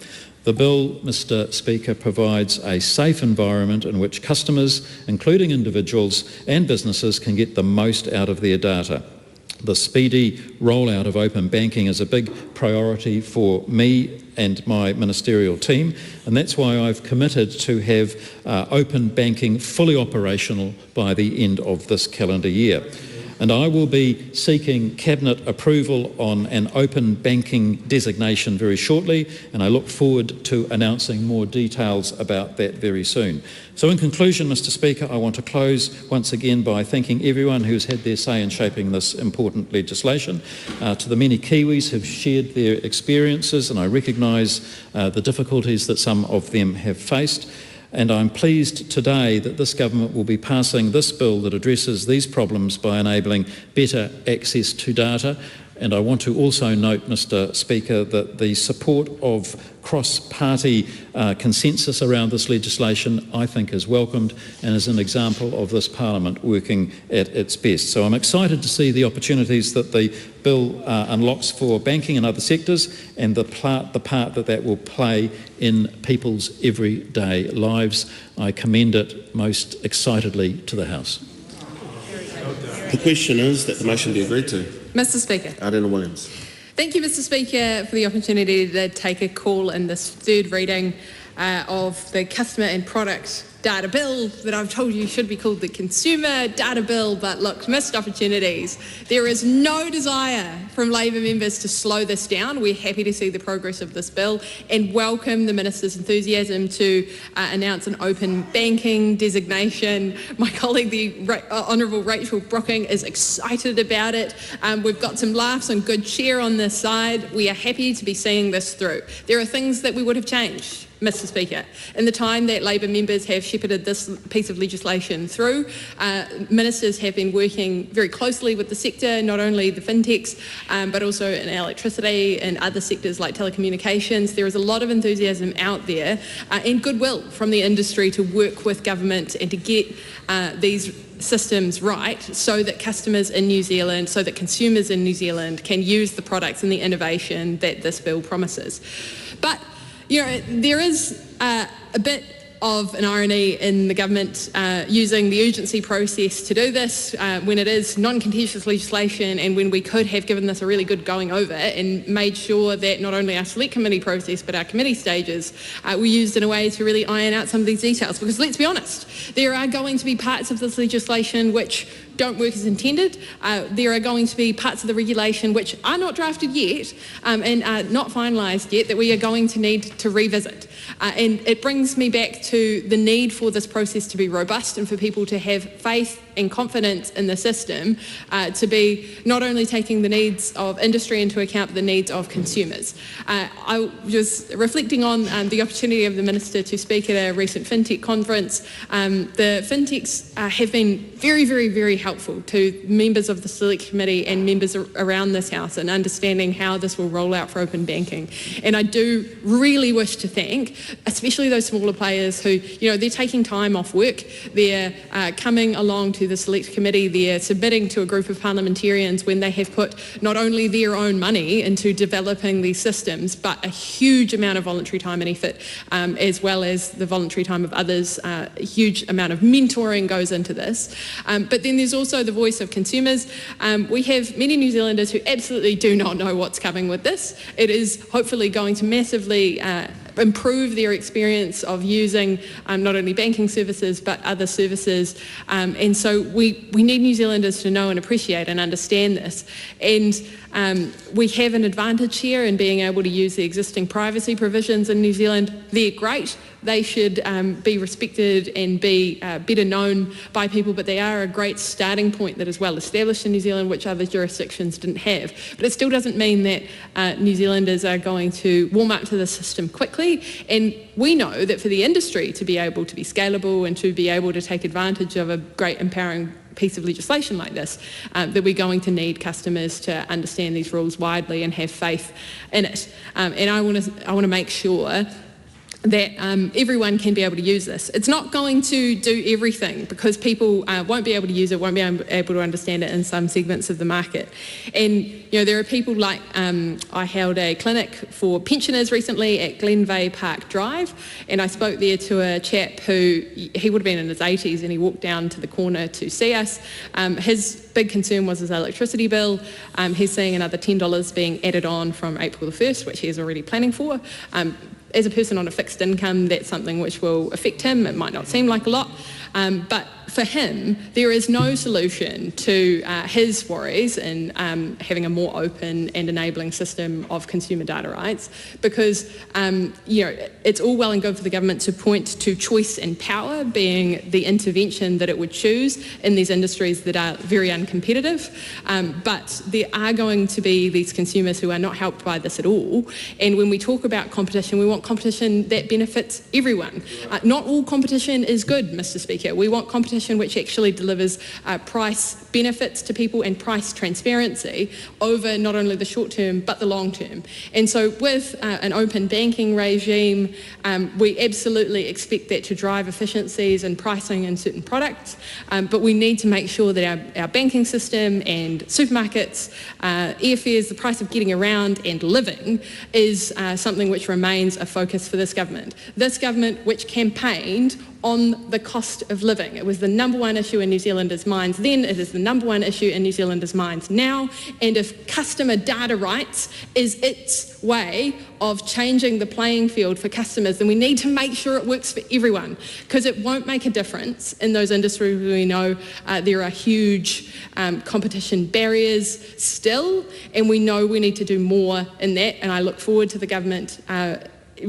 J: The bill, Mr. Speaker, provides a safe environment in which customers, including individuals and businesses, can get the most out of their data. The speedy rollout of open banking is a big priority for me and my ministerial team, and that's why I've committed to have open banking fully operational by the end of this calendar year. And I will be seeking Cabinet approval on an open banking designation very shortly, and I look forward to announcing more details about that very soon. So in conclusion, Mr. Speaker, I want to close once again by thanking everyone who's had their say in shaping this important legislation, to the many Kiwis who've shared their experiences, and I recognise the difficulties that some of them have faced. And I'm pleased today that this government will be passing this bill that addresses these problems by enabling better access to data. And I want to also note, Mr. Speaker, that the support of cross-party consensus around this legislation, I think, is welcomed and is an example of this Parliament working at its best. So I'm excited to see the opportunities that the bill unlocks for banking and other sectors, and the part that that will play in people's everyday lives. I commend it most excitedly to the House.
L: The question is that the motion be agreed to.
E: Mr. Speaker.
L: Aotearoa Williams.
E: Thank you, Mr. Speaker, for the opportunity to take a call in this third reading of the Customer and Product Data Bill that I've told you should be called the Consumer Data Bill, but look, missed opportunities. There is no desire from Labor members to slow this down. We're happy to see the progress of this bill and welcome the Minister's enthusiasm to announce an open banking designation. My colleague, the Honourable Rachel Brooking, is excited about it. We've got some laughs and good cheer on this side. We are happy to be seeing this through. There are things that we would have changed, Mr. Speaker. In the time that Labor members have shepherded this piece of legislation through, ministers have been working very closely with the sector, not only the fintechs, but also in electricity and other sectors like telecommunications. There is a lot of enthusiasm out there and goodwill from the industry to work with government and to get these systems right so that customers in New Zealand, so that consumers in New Zealand can use the products and the innovation that this bill promises. But you know, there is a bit of an RMA in the government using the urgency process to do this when it is non-contentious legislation, and when we could have given this a really good going over and made sure that not only our select committee process but our committee stages were used in a way to really iron out some of these details. Because let's be honest, there are going to be parts of this legislation which don't work as intended. There are going to be parts of the regulation which are not drafted yet and are not finalised yet that we are going to need to revisit. And it brings me back to the need for this process to be robust and for people to have faith and confidence in the system to be not only taking the needs of industry into account but the needs of consumers. I was reflecting on the opportunity of the Minister to speak at a recent FinTech conference. The FinTechs have been very, very, very helpful to members of the Select Committee and members around this House in understanding how this will roll out for open banking. And I do really wish to thank especially those smaller players who, they're taking time off work, they're coming along to the Select Committee, they're submitting to a group of parliamentarians when they have put not only their own money into developing these systems, but a huge amount of voluntary time and effort, as well as the voluntary time of others. A huge amount of mentoring goes into this. But then there's also the voice of consumers. We have many New Zealanders who absolutely do not know what's coming with this. It is hopefully going to massively improve their experience of using not only banking services but other services, and so we need New Zealanders to know and appreciate and understand this. And we have an advantage here in being able to use the existing privacy provisions in New Zealand. They're great. They should be respected and be better known by people, but they are a great starting point that is well established in New Zealand, which other jurisdictions didn't have. But it still doesn't mean that New Zealanders are going to warm up to the system quickly. And we know that for the industry to be able to be scalable and to be able to take advantage of a great empowering piece of legislation like this, that we're going to need customers to understand these rules widely and have faith in it. And I want to make sure that everyone can be able to use this. It's not going to do everything because people won't be able to use it, won't be able to understand it in some segments of the market. And there are people like, I held a clinic for pensioners recently at Glenveigh Park Drive, and I spoke there to a chap who, he would have been in his 80s, and he walked down to the corner to see us. His big concern was his electricity bill. He's seeing another $10 being added on from April the 1st, which he's already planning for. As a person on a fixed income, that's something which will affect him. It might not seem like a lot, but for him, there is no solution to his worries in having a more open and enabling system of consumer data rights, because it's all well and good for the government to point to choice and power being the intervention that it would choose in these industries that are very uncompetitive, but there are going to be these consumers who are not helped by this at all. And when we talk about competition, we want competition that benefits everyone. Not all competition is good, Mr. Speaker. We want competition which actually delivers price benefits to people and price transparency over not only the short term but the long term. And so with an open banking regime, we absolutely expect that to drive efficiencies and pricing in certain products, but we need to make sure that our banking system and supermarkets, airfares, the price of getting around and living is something which remains a focus for this government. This government which campaigned on the cost of living. It was the number one issue in New Zealanders' minds then, it is the number one issue in New Zealanders' minds now, and if customer data rights is its way of changing the playing field for customers, then we need to make sure it works for everyone, because it won't make a difference in those industries where we know there are huge competition barriers still, and we know we need to do more in that, and I look forward to the government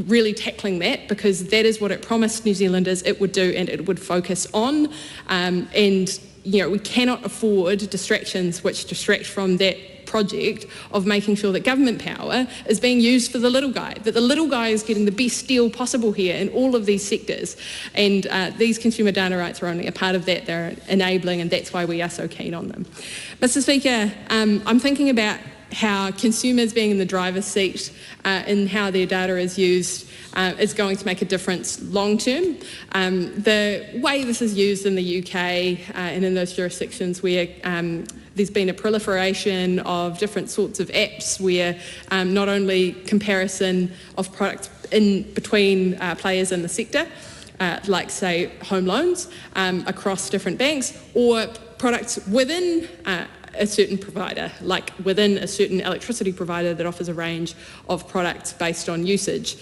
E: really tackling that, because that is what it promised New Zealanders it would do and it would focus on, and we cannot afford distractions which distract from that project of making sure that government power is being used for the little guy, that the little guy is getting the best deal possible here in all of these sectors, and these consumer data rights are only a part of that. They're enabling, and that's why we are so keen on them. Mr. Speaker, I'm thinking about how consumers being in the driver's seat and how their data is used is going to make a difference long term. The way this is used in the UK and in those jurisdictions where there's been a proliferation of different sorts of apps where not only comparison of products in between players in the sector, like say home loans across different banks, or products within a certain provider, like within a certain electricity provider that offers a range of products based on usage.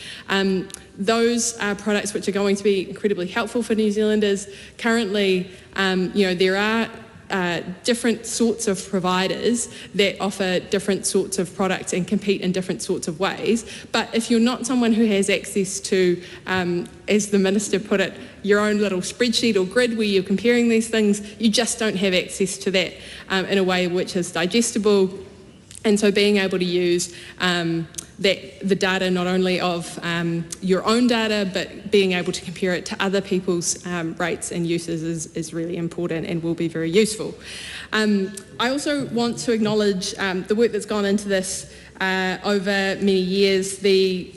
E: Those are products which are going to be incredibly helpful for New Zealanders. Currently, there are different sorts of providers that offer different sorts of products and compete in different sorts of ways. But if you're not someone who has access to, as the Minister put it, your own little spreadsheet or grid where you're comparing these things, you just don't have access to that in a way which is digestible. And so being able to use the data not only of your own data, but being able to compare it to other people's rates and uses is really important and will be very useful. I also want to acknowledge the work that's gone into this over many years. The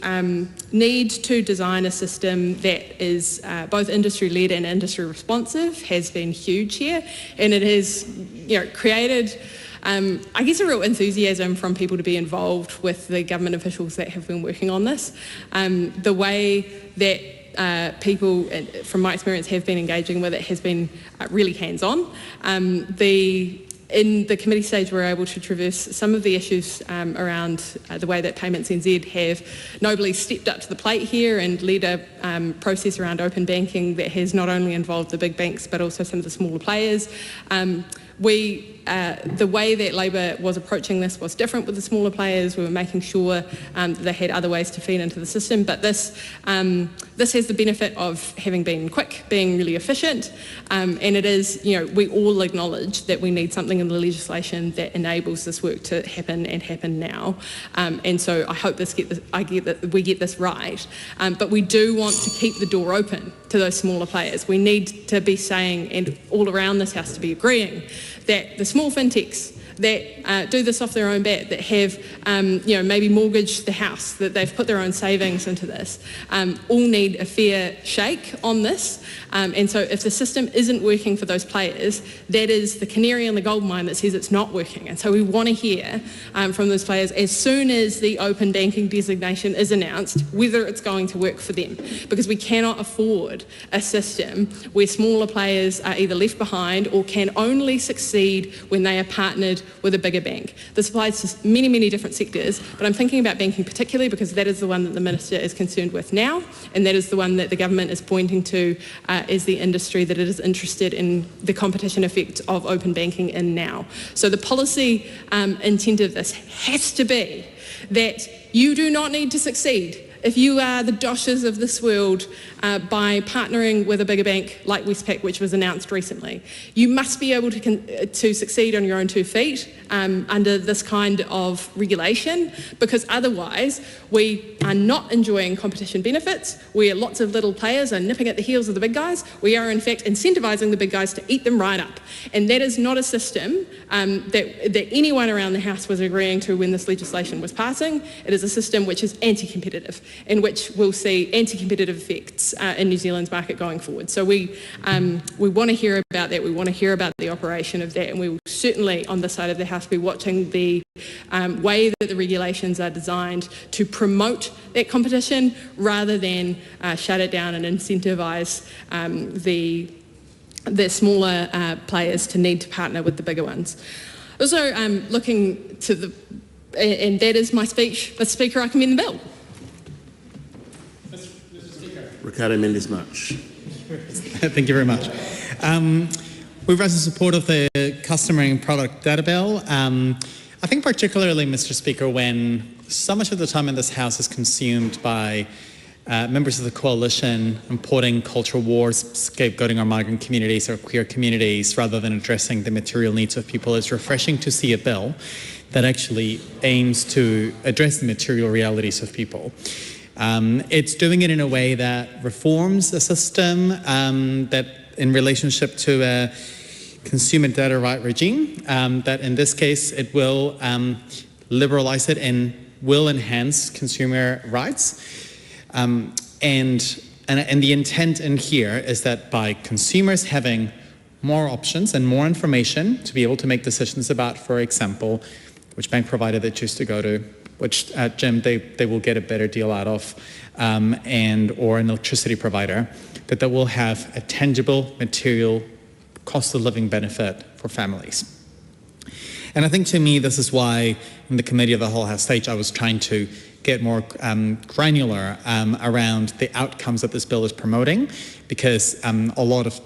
E: need to design a system that is both industry-led and industry responsive has been huge here, and it has created I guess a real enthusiasm from people to be involved with the government officials that have been working on this. The way that people, from my experience, have been engaging with it has been really hands-on. In the committee stage, we're able to traverse some of the issues around the way that Payments NZ have nobly stepped up to the plate here and led a process around open banking that has not only involved the big banks but also some of the smaller players. The way that Labor was approaching this was different with the smaller players. We were making sure that they had other ways to feed into the system, but this has the benefit of having been quick, being really efficient, and it is, we all acknowledge that we need something in the legislation that enables this work to happen and happen now, and so I hope we get this right, but we do want to keep the door open to those smaller players. We need to be saying, and all around this house to be agreeing, that the small fintechs that do this off their own bat, that have maybe mortgaged the house, that they've put their own savings into this, all need a fair shake on this. And so if the system isn't working for those players, that is the canary in the gold mine that says it's not working. And so we want to hear from those players as soon as the open banking designation is announced whether it's going to work for them, because we cannot afford a system where smaller players are either left behind or can only succeed when they are partnered with a bigger bank. This applies to many, many different sectors, but I'm thinking about banking particularly because that is the one that the Minister is concerned with now, and that is the one that the government is pointing to as the industry that it is interested in the competition effect of open banking in now. So the policy intent of this has to be that you do not need to succeed if you are the Doshes of this world by partnering with a bigger bank like Westpac, which was announced recently. You must be able to succeed on your own 2 feet under this kind of regulation, because otherwise we are not enjoying competition benefits, where lots of little players are nipping at the heels of the big guys. We are in fact incentivising the big guys to eat them right up. And that is not a system that anyone around the House was agreeing to when this legislation was passing. It is a system which is anti-competitive, in which we'll see anti-competitive effects in New Zealand's market going forward. So we want to hear about that. We want to hear about the operation of that, and we will certainly on this side of the House be watching the way that the regulations are designed to promote that competition rather than shut it down and incentivise the smaller players to need to partner with the bigger ones. Also looking to and that is my speech. Mr. Speaker, I commend the bill.
L: Ricardo Mendes March.
R: Thank you very much. We've raised the support of the customer and product data bill. I think particularly, Mr. Speaker, when so much of the time in this House is consumed by members of the coalition importing cultural wars, scapegoating our migrant communities or queer communities rather than addressing the material needs of people, it's refreshing to see a bill that actually aims to address the material realities of people. It's doing it in a way that reforms the system that in relationship to a consumer data right regime, that in this case it will liberalise it and will enhance consumer rights. And the intent in here is that by consumers having more options and more information to be able to make decisions about, for example, which bank provider they choose to go to, which gym they will get a better deal out of, or an electricity provider, but that will have a tangible, material, cost of living benefit for families. And I think to me, this is why in the Committee of the Whole House stage, I was trying to get more granular around the outcomes that this bill is promoting, because a lot of,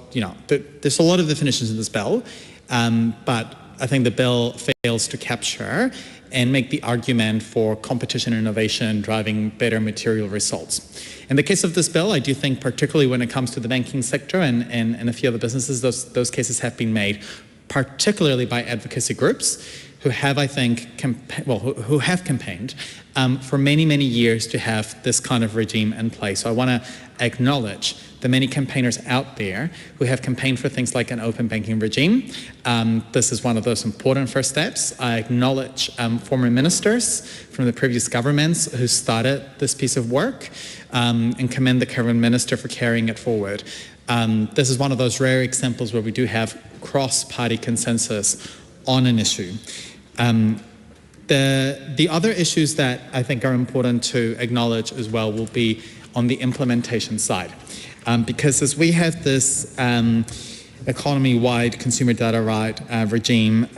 R: there's a lot of definitions in this bill, but I think the bill fails to capture and make the argument for competition and innovation driving better material results. In the case of this bill, I do think particularly when it comes to the banking sector and a few other businesses, those cases have been made, particularly by advocacy groups who have, I think, who have campaigned for many, many years to have this kind of regime in place. So I want to acknowledge the many campaigners out there who have campaigned for things like an open banking regime. This is one of those important first steps. I acknowledge former ministers from the previous governments who started this piece of work and commend the current minister for carrying it forward. This is one of those rare examples where we do have cross-party consensus on an issue. The other issues that I think are important to acknowledge as well will be on the implementation side. Because as we have this economy-wide consumer data right regime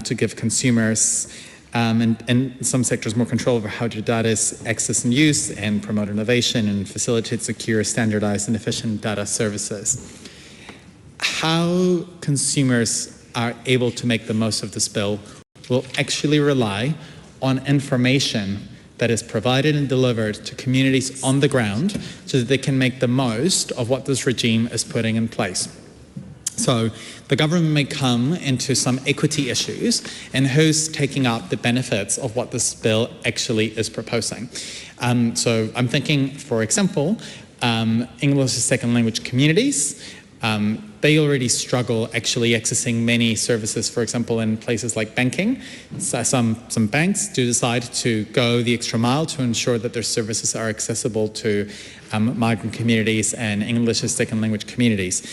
R: to give consumers and in some sectors more control over how their data is accessed and used and promote innovation and facilitate secure, standardized and efficient data services. How consumers are able to make the most of this bill will actually rely on information that is provided and delivered to communities on the ground so that they can make the most of what this regime is putting in place. So the government may come into some equity issues and who's taking up the benefits of what this bill actually is proposing. So I'm thinking, for example, English as second language communities. They already struggle actually accessing many services, for example, in places like banking. So some banks do decide to go the extra mile to ensure that their services are accessible to migrant communities and English as second language communities.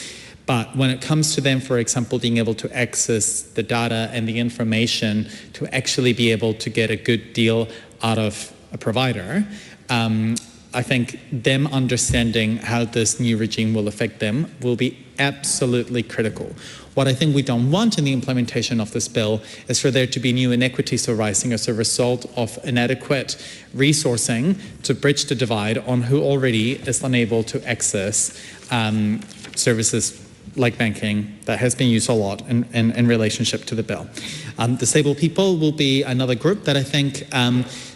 R: But when it comes to them, for example, being able to access the data and the information to actually be able to get a good deal out of a provider, I think them understanding how this new regime will affect them will be absolutely critical. What I think we don't want in the implementation of this bill is for there to be new inequities arising as a result of inadequate resourcing to bridge the divide on who already is unable to access services like banking that has been used a lot in relationship to the bill. Disabled people will be another group that I think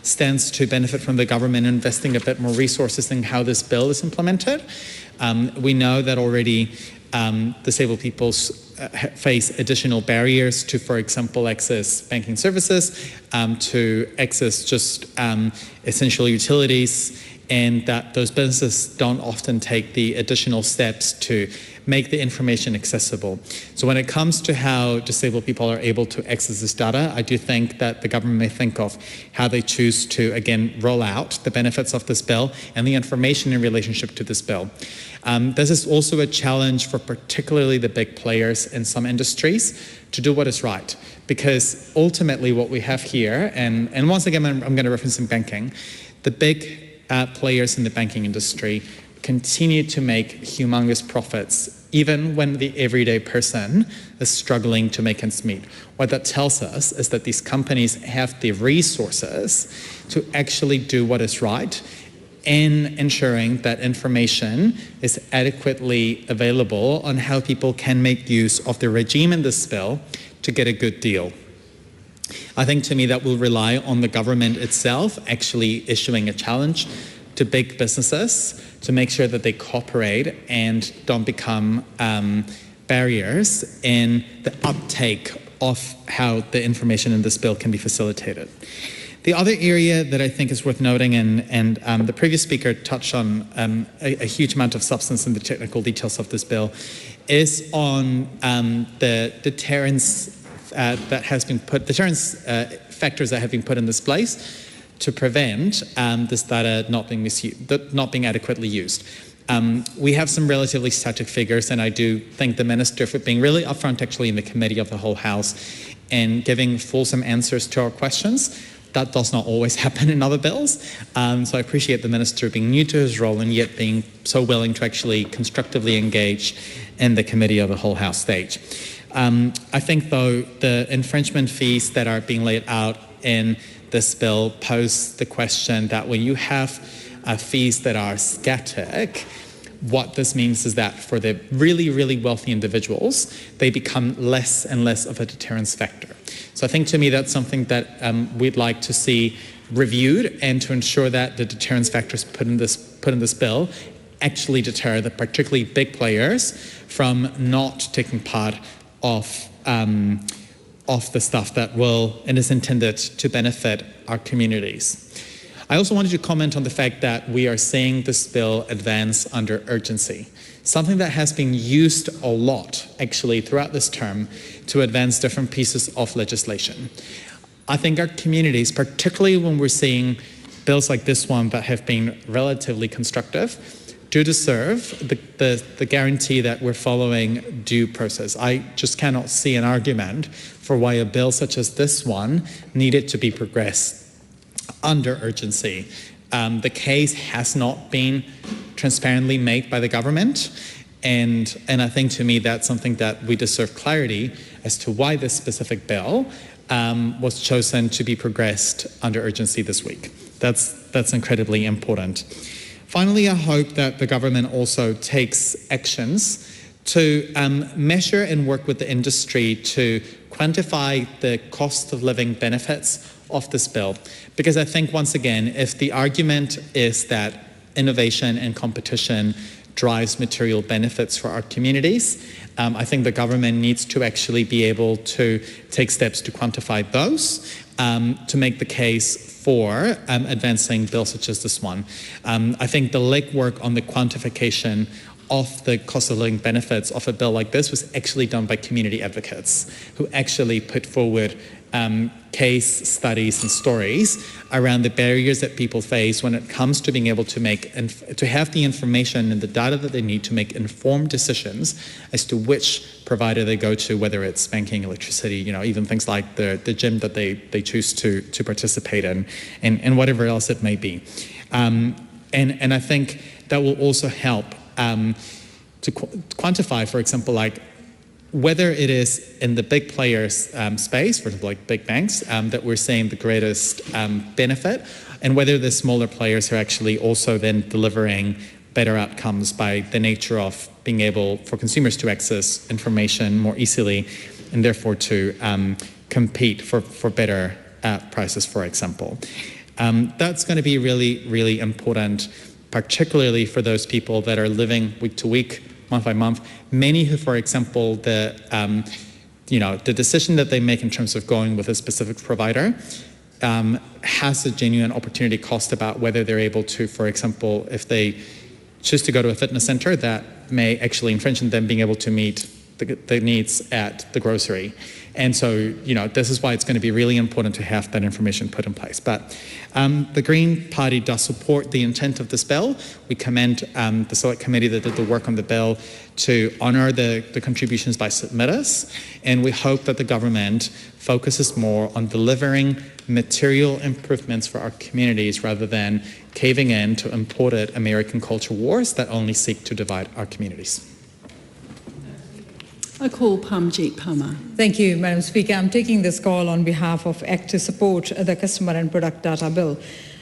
R: stands to benefit from the government investing a bit more resources in how this bill is implemented. We know that already disabled people face additional barriers to, for example, access banking services, to access just essential utilities, and that those businesses don't often take the additional steps to make the information accessible. So when it comes to how disabled people are able to access this data, I do think that the government may think of how they choose to, again, roll out the benefits of this bill and the information in relationship to this bill. This is also a challenge for particularly the big players in some industries to do what is right. Because ultimately what we have here, and once again I'm going to reference in banking, the big players in the banking industry continue to make humongous profits even when the everyday person is struggling to make ends meet. What that tells us is that these companies have the resources to actually do what is right in ensuring that information is adequately available on how people can make use of the regime in this bill to get a good deal. I think to me that will rely on the government itself actually issuing a challenge to big businesses to make sure that they cooperate and don't become barriers in the uptake of how the information in this bill can be facilitated. The other area that I think is worth noting, and the previous speaker touched on a huge amount of substance in the technical details of this bill, is on the deterrence that has been put, factors that have been put in this place to prevent this data not being adequately used. We have some relatively static figures, and I do thank the Minister for being really upfront actually in the Committee of the Whole House and giving fulsome answers to our questions. that does not always happen in other bills. So I appreciate the Minister being new to his role and yet being so willing to actually constructively engage in the committee of the whole House stage. I think, though, the infringement fees that are being laid out in this bill pose the question that when you have fees that are static, what this means is that for the really, really wealthy individuals, they become less and less of a deterrence factor. So I think, to me, that's something that we'd like to see reviewed, and to ensure that the deterrence factors put in this bill actually deter the particularly big players from not taking part of the stuff that will and is intended to benefit our communities. I also wanted to comment on the fact that we are seeing this bill advance under urgency, something that has been used a lot, actually, throughout this term to advance different pieces of legislation. I think our communities, particularly when we're seeing bills like this one that have been relatively constructive, do deserve the guarantee that we're following due process. I just cannot see an argument for why a bill such as this one needed to be progressed under urgency. The case has not been transparently made by the government, and I think, to me, that's something that we deserve clarity as to why this specific bill was chosen to be progressed under urgency this week. That's incredibly important. Finally, I hope that the government also takes actions to measure and work with the industry to quantify the cost of living benefits of this bill. Because I think, once again, if the argument is that innovation and competition drives material benefits for our communities, I think the government needs to actually be able to take steps to quantify those, to make the case for advancing bills such as this one. I think the legwork on the quantification of the cost of living benefits of a bill like this was actually done by community advocates who actually put forward case studies and stories around the barriers that people face when it comes to being able to have the information and the data that they need to make informed decisions as to which provider they go to, whether it's banking, electricity, even things like the gym that they choose to participate in, and whatever else it may be. And I think that will also help to quantify, for example, like whether it is in the big players space, for example, like big banks, that we're seeing the greatest benefit, and whether the smaller players are actually also then delivering better outcomes by the nature of being able for consumers to access information more easily, and therefore to compete for better prices, for example. That's going to be really, really important, particularly for those people that are living week to week, month by month. Many who, for example, the decision that they make in terms of going with a specific provider has a genuine opportunity cost about whether they're able to, for example, if they choose to go to a fitness center, that may actually infringe on them being able to meet the needs at the grocery. And so, this is why it's going to be really important to have that information put in place. But the Green Party does support the intent of this bill. We commend the Select Committee that did the work on the bill to honour the contributions by submitters, and we hope that the government focuses more on delivering material improvements for our communities rather than caving in to imported American culture wars that only seek to divide our communities.
O: I call Pamjeet Pama.
B: Thank you, Madam Speaker. I'm taking this call on behalf of ACT to support the Customer and Product Data Bill.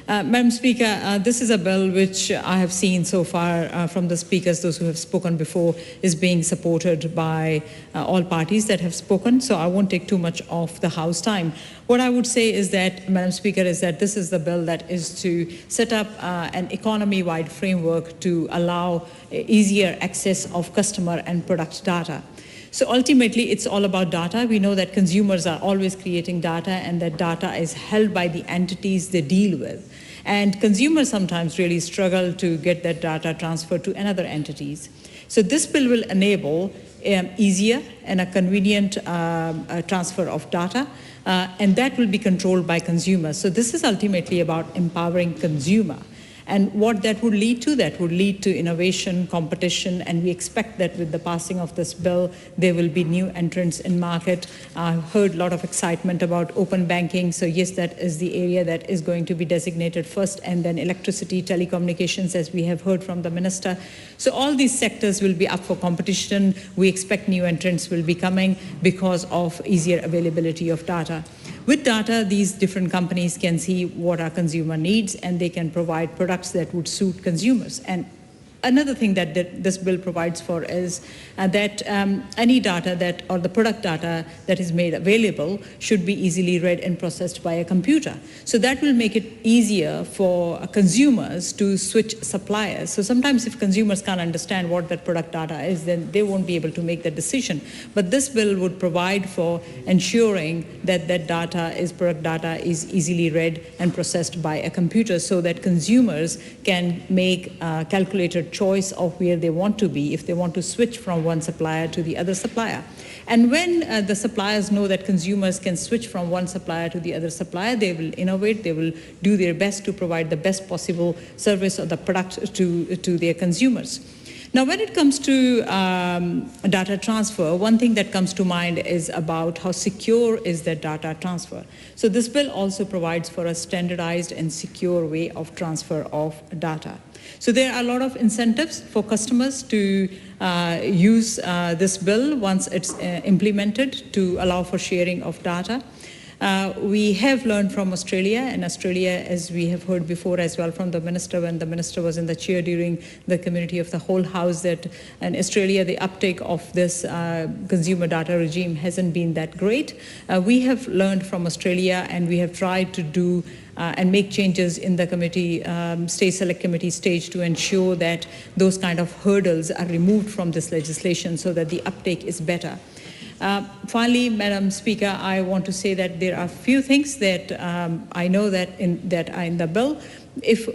B: Madam Speaker, this is a bill which I have seen so far from the speakers, those who have spoken before, is being supported by all parties that have spoken, so I won't take too much of the House time. What I would say is that, Madam Speaker, is that this is the bill that is to set up an economy-wide framework to allow easier access of customer and product data. So ultimately, it's all about data. We know that consumers are always creating data, and that data is held by the entities they deal with. And consumers sometimes really struggle to get that data transferred to another entities. So this bill will enable easier and a convenient transfer of data, and that will be controlled by consumers. So this is ultimately about empowering consumer. And what that would lead to innovation, competition, and we expect that with the passing of this bill, there will be new entrants in market. I've heard a lot of excitement about open banking. So yes, that is the area that is going to be designated first, and then electricity, telecommunications, as we have heard from the Minister. So all these sectors will be up for competition. We expect new entrants will be coming because of easier availability of data. With data, these different companies can see what our consumer needs, and they can provide products that would suit consumers. And another thing that this bill provides for is that any data or the product data that is made available should be easily read and processed by a computer. So that will make it easier for consumers to switch suppliers. So sometimes if consumers can't understand what that product data is, then they won't be able to make the decision. But this bill would provide for ensuring that product data is easily read and processed by a computer, so that consumers can make calculated choice of where they want to be if they want to switch from one supplier to the other supplier. And when the suppliers know that consumers can switch from one supplier to the other supplier, they will innovate, they will do their best to provide the best possible service or the product to their consumers. Now, when it comes to data transfer, one thing that comes to mind is about how secure is that data transfer. So this bill also provides for a standardized and secure way of transfer of data. So there are a lot of incentives for customers to use this bill once it's implemented to allow for sharing of data. We have learned from Australia, and Australia, as we have heard before as well from the Minister, when the Minister was in the chair during the committee of the whole House, that in Australia the uptake of this consumer data regime hasn't been that great. We have learned from Australia, and we have tried to do and make changes in the committee, state select committee stage, to ensure that those kind of hurdles are removed from this legislation so that the uptake is better. Finally, Madam Speaker, I want to say that there are a few things that I know that are in the bill. If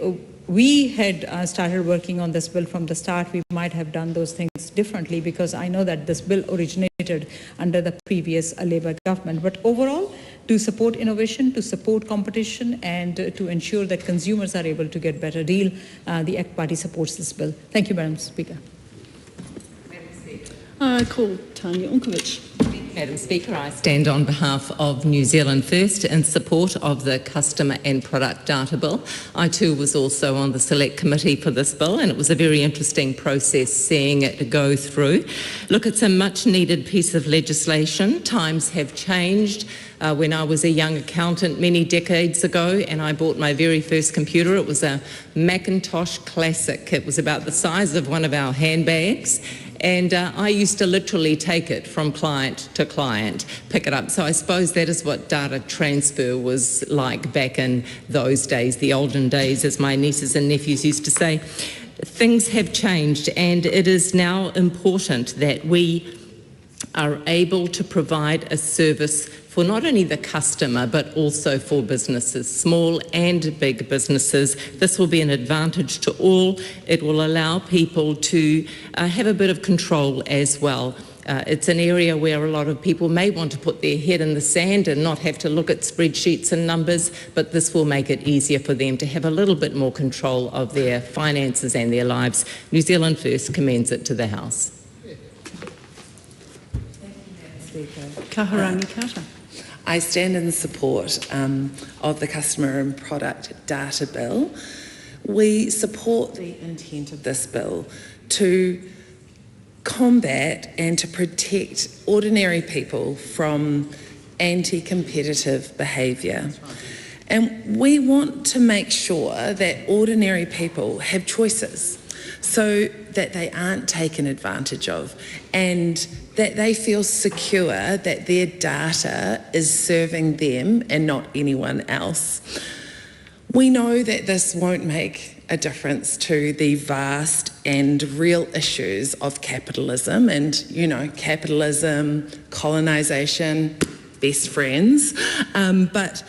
B: we had started working on this bill from the start, we might have done those things differently, because I know that this bill originated under the previous Labour government. But overall, to support innovation, to support competition, and to ensure that consumers are able to get better deal, the ACT Party supports this bill. Thank you, Madam Speaker.
V: I call Tanya Unkovic.
F: Madam Speaker, I stand on behalf of New Zealand First in support of the Customer and Product Data Bill. I too was also on the Select Committee for this bill, and it was a very interesting process seeing it go through. Look, it's a much needed piece of legislation. Times have changed. When I was a young accountant many decades ago and I bought my very first computer, it was a Macintosh Classic. It was about the size of one of our handbags. And I used to literally take it from client to client, pick it up. So I suppose that is what data transfer was like back in those days, the olden days, as my nieces and nephews used to say. Things have changed, and it is now important that we are able to provide a service for not only the customer but also for businesses, small and big businesses. This will be an advantage to all. It will allow people to have a bit of control as well. It's an area where a lot of people may want to put their head in the sand and not have to look at spreadsheets and numbers, but this will make it easier for them to have a little bit more control of their finances and their lives. New Zealand First commends it to the House.
V: Kaharangi Kata.
G: I stand in support of the Customer and Product Data Bill. We support the intent of this bill to combat and to protect ordinary people from anti-competitive behaviour. And we want to make sure that ordinary people have choices so that they aren't taken advantage of, and that they feel secure that their data is serving them and not anyone else. We know that this won't make a difference to the vast and real issues of capitalism, and, you know, capitalism, colonisation, best friends, but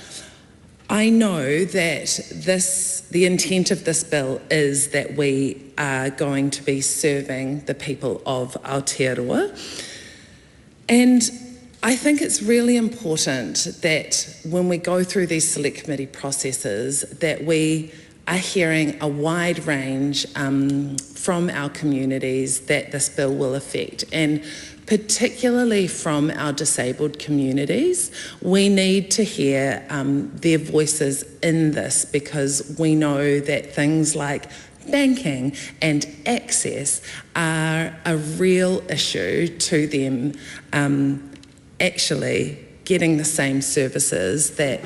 G: I know that the intent of this bill is that we are going to be serving the people of Aotearoa. And I think it's really important that when we go through these select committee processes, that we are hearing a wide range from our communities that this bill will affect, and particularly from our disabled communities. We need to hear their voices in this, because we know that things like banking and access are a real issue to them actually getting the same services that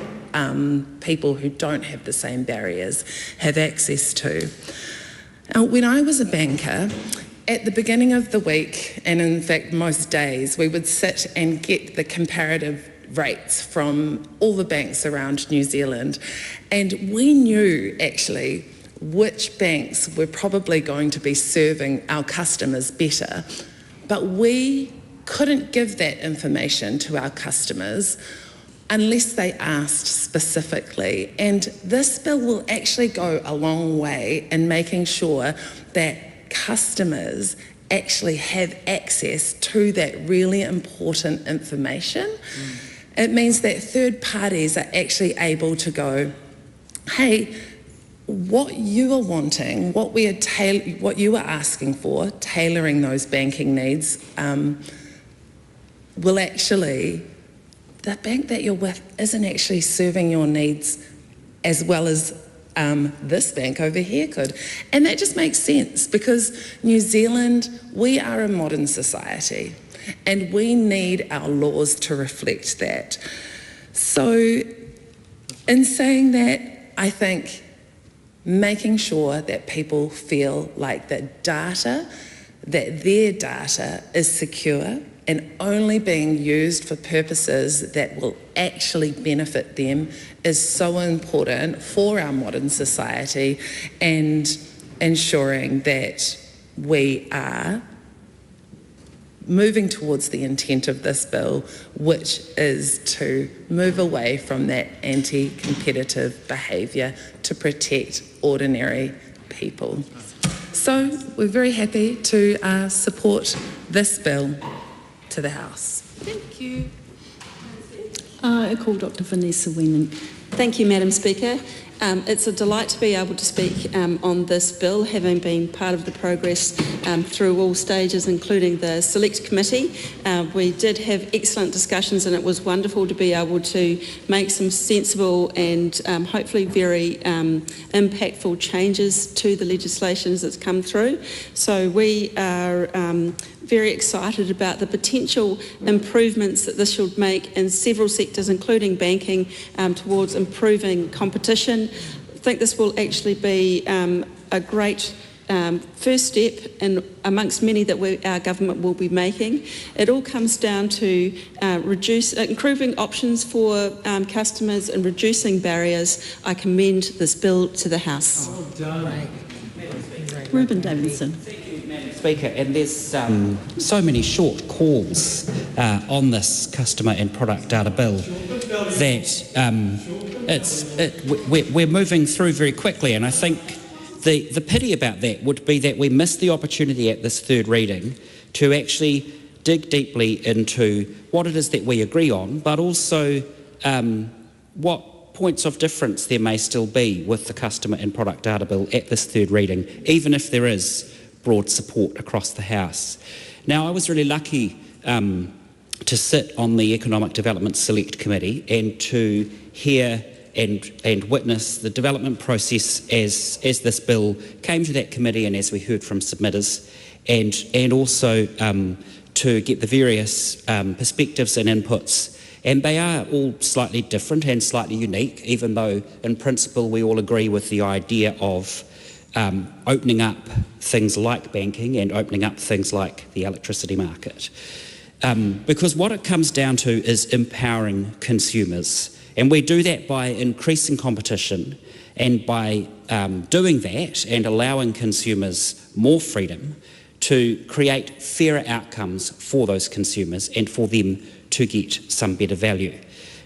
G: people who don't have the same barriers have access to. When I was a banker, at the beginning of the week, and in fact most days, we would sit and get the comparative rates from all the banks around New Zealand, and we knew actually which banks were probably going to be serving our customers better, but we couldn't give that information to our customers unless they asked specifically. And this bill will actually go a long way in making sure that customers actually have access to that really important information. It means that third parties are actually able to go, hey, what you are wanting, what you are asking for, tailoring those banking needs, will actually, the bank that you're with isn't actually serving your needs as well as this bank over here could. And that just makes sense, because New Zealand, we are a modern society and we need our laws to reflect that. So in saying that, I think making sure that people feel like that their data is secure and only being used for purposes that will actually benefit them is so important for our modern society, and ensuring that we are moving towards the intent of this bill, which is to move away from that anti-competitive behaviour to protect ordinary people. So we're very happy to support this bill to the House.
O: Thank you. I call Dr. Vanessa Weenan. Thank you, Madam Speaker. It's a delight to be able to speak on this bill, having been part of the progress through all stages, including the Select Committee. We did have excellent discussions, and it was wonderful to be able to make some sensible and hopefully very impactful changes to the legislation as it's come through. So we are very excited about the potential improvements that this should make in several sectors, including banking, towards improving competition. I think this will actually be a great first step in amongst many that our government will be making. It all comes down to improving options for customers and reducing barriers. I commend this bill to the House.
M: Well done.
O: Ruben Davidson.
P: Speaker, and there's so many short calls on this customer and product data bill that we're moving through very quickly, and I think the pity about that would be that we missed the opportunity at this third reading to actually dig deeply into what it is that we agree on, but also what points of difference there may still be with the customer and product data bill at this third reading, even if there is broad support across the House. Now, I was really lucky to sit on the Economic Development Select Committee and to hear and witness the development process as this bill came to that committee, and as we heard from submitters, and also to get the various perspectives and inputs. And they are all slightly different and slightly unique, even though in principle we all agree with the idea of opening up things like banking and opening up things like the electricity market. Because what it comes down to is empowering consumers. And we do that by increasing competition, and by doing that and allowing consumers more freedom to create fairer outcomes for those consumers and for them to get some better value.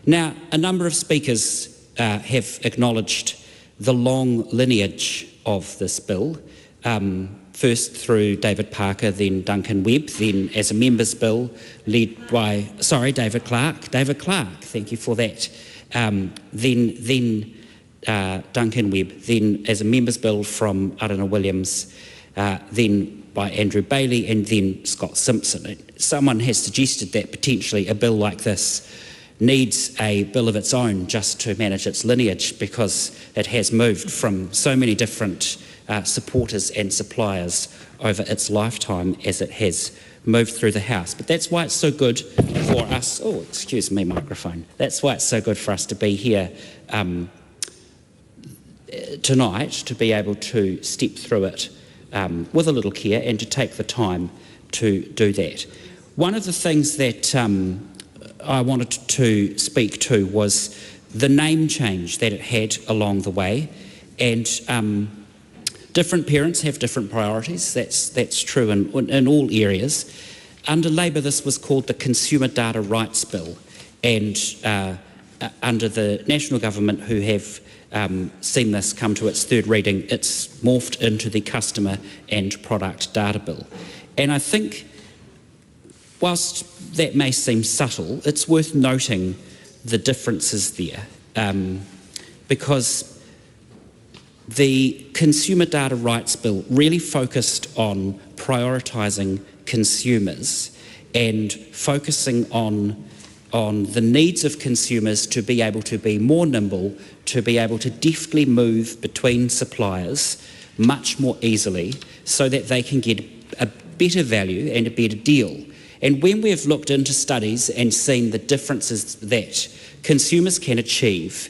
P: Now, a number of speakers have acknowledged the long lineage of this bill, first through David Parker, then Duncan Webb, then as a members' bill led by, David Clark, thank you for that. Then Duncan Webb, then as a members bill from Arana Williams, then by Andrew Bailey, and then Scott Simpson. Someone has suggested that potentially a bill like this needs a bill of its own just to manage its lineage, because it has moved from so many different supporters and suppliers over its lifetime as it has moved through the House. But that's why it's so good for us, oh, excuse me, microphone. That's why it's so good for us to be here tonight, to be able to step through it with a little care and to take the time to do that. One of the things that I wanted to speak to was the name change that it had along the way, and different parents have different priorities. That's true in all areas. Under Labor, this was called the Consumer Data Rights Bill, and under the National Government, who have seen this come to its third reading, it's morphed into the Customer and Product Data Bill. And I think, whilst that may seem subtle, it's worth noting the differences there, because the Consumer Data Rights Bill really focused on prioritising consumers and focusing on the needs of consumers to be able to be more nimble, to be able to deftly move between suppliers much more easily so that they can get a better value and a better deal. And when we've looked into studies and seen the differences that consumers can achieve,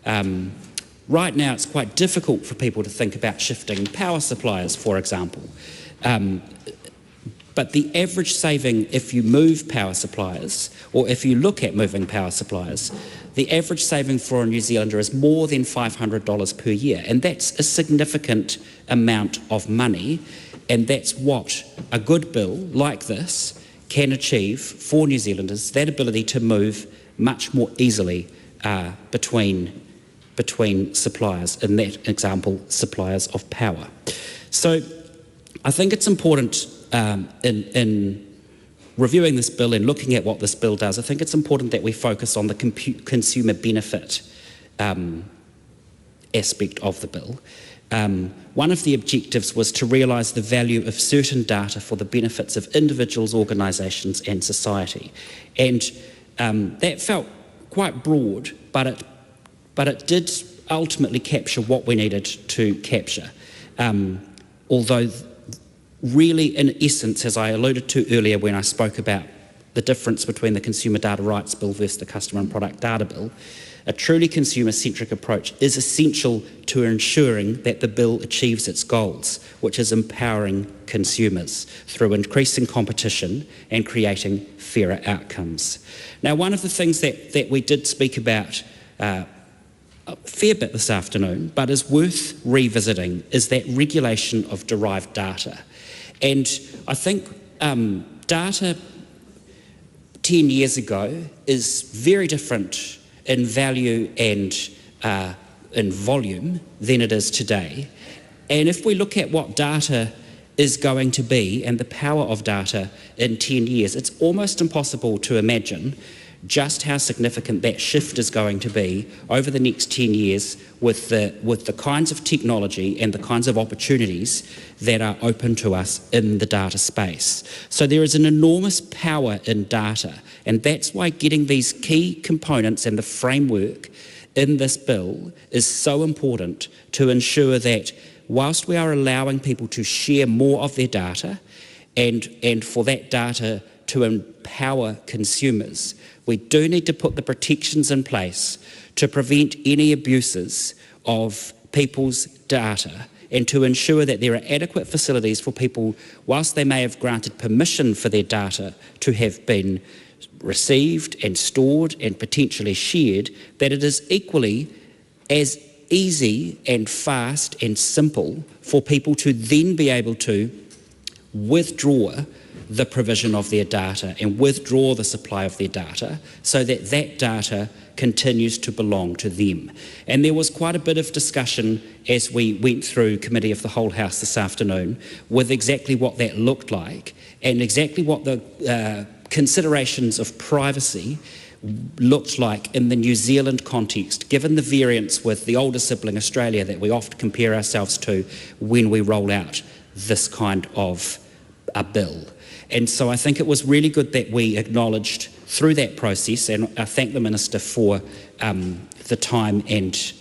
P: right now it's quite difficult for people to think about shifting power suppliers, for example. But the average saving, if you move power suppliers, or if you look at moving power suppliers, the average saving for a New Zealander is more than $500 per year, and that's a significant amount of money, and that's what a good bill like this can achieve for New Zealanders, that ability to move much more easily between suppliers, in that example, suppliers of power. So I think it's important in reviewing this bill and looking at what this bill does, I think it's important that we focus on the consumer benefit aspect of the bill. One of the objectives was to realise the value of certain data for the benefits of individuals, organisations and society. And that felt quite broad, but it did ultimately capture what we needed to capture. Although really, in essence, as I alluded to earlier when I spoke about the difference between the Consumer Data Rights Bill versus the Customer and Product Data Bill, a truly consumer-centric approach is essential to ensuring that the bill achieves its goals, which is empowering consumers through increasing competition and creating fairer outcomes. Now, one of the things that we did speak about a fair bit this afternoon, but is worth revisiting, is that regulation of derived data. And I think data 10 years ago is very different in value and in volume than it is today. And if we look at what data is going to be and the power of data in 10 years, it's almost impossible to imagine just how significant that shift is going to be over the next 10 years with the kinds of technology and the kinds of opportunities that are open to us in the data space. So there is an enormous power in data, and that's why getting these key components and the framework in this bill is so important to ensure that whilst we are allowing people to share more of their data and for that data to empower consumers, we do need to put the protections in place to prevent any abuses of people's data and to ensure that there are adequate facilities for people, whilst they may have granted permission for their data to have been received and stored and potentially shared, that it is equally as easy and fast and simple for people to then be able to withdraw the provision of their data and withdraw the supply of their data so that that data continues to belong to them. And there was quite a bit of discussion as we went through Committee of the Whole House this afternoon with exactly what that looked like and exactly what the considerations of privacy looked like in the New Zealand context, given the variance with the older sibling Australia that we often compare ourselves to when we roll out this kind of a bill. And so I think it was really good that we acknowledged through that process, and I thank the Minister for the time and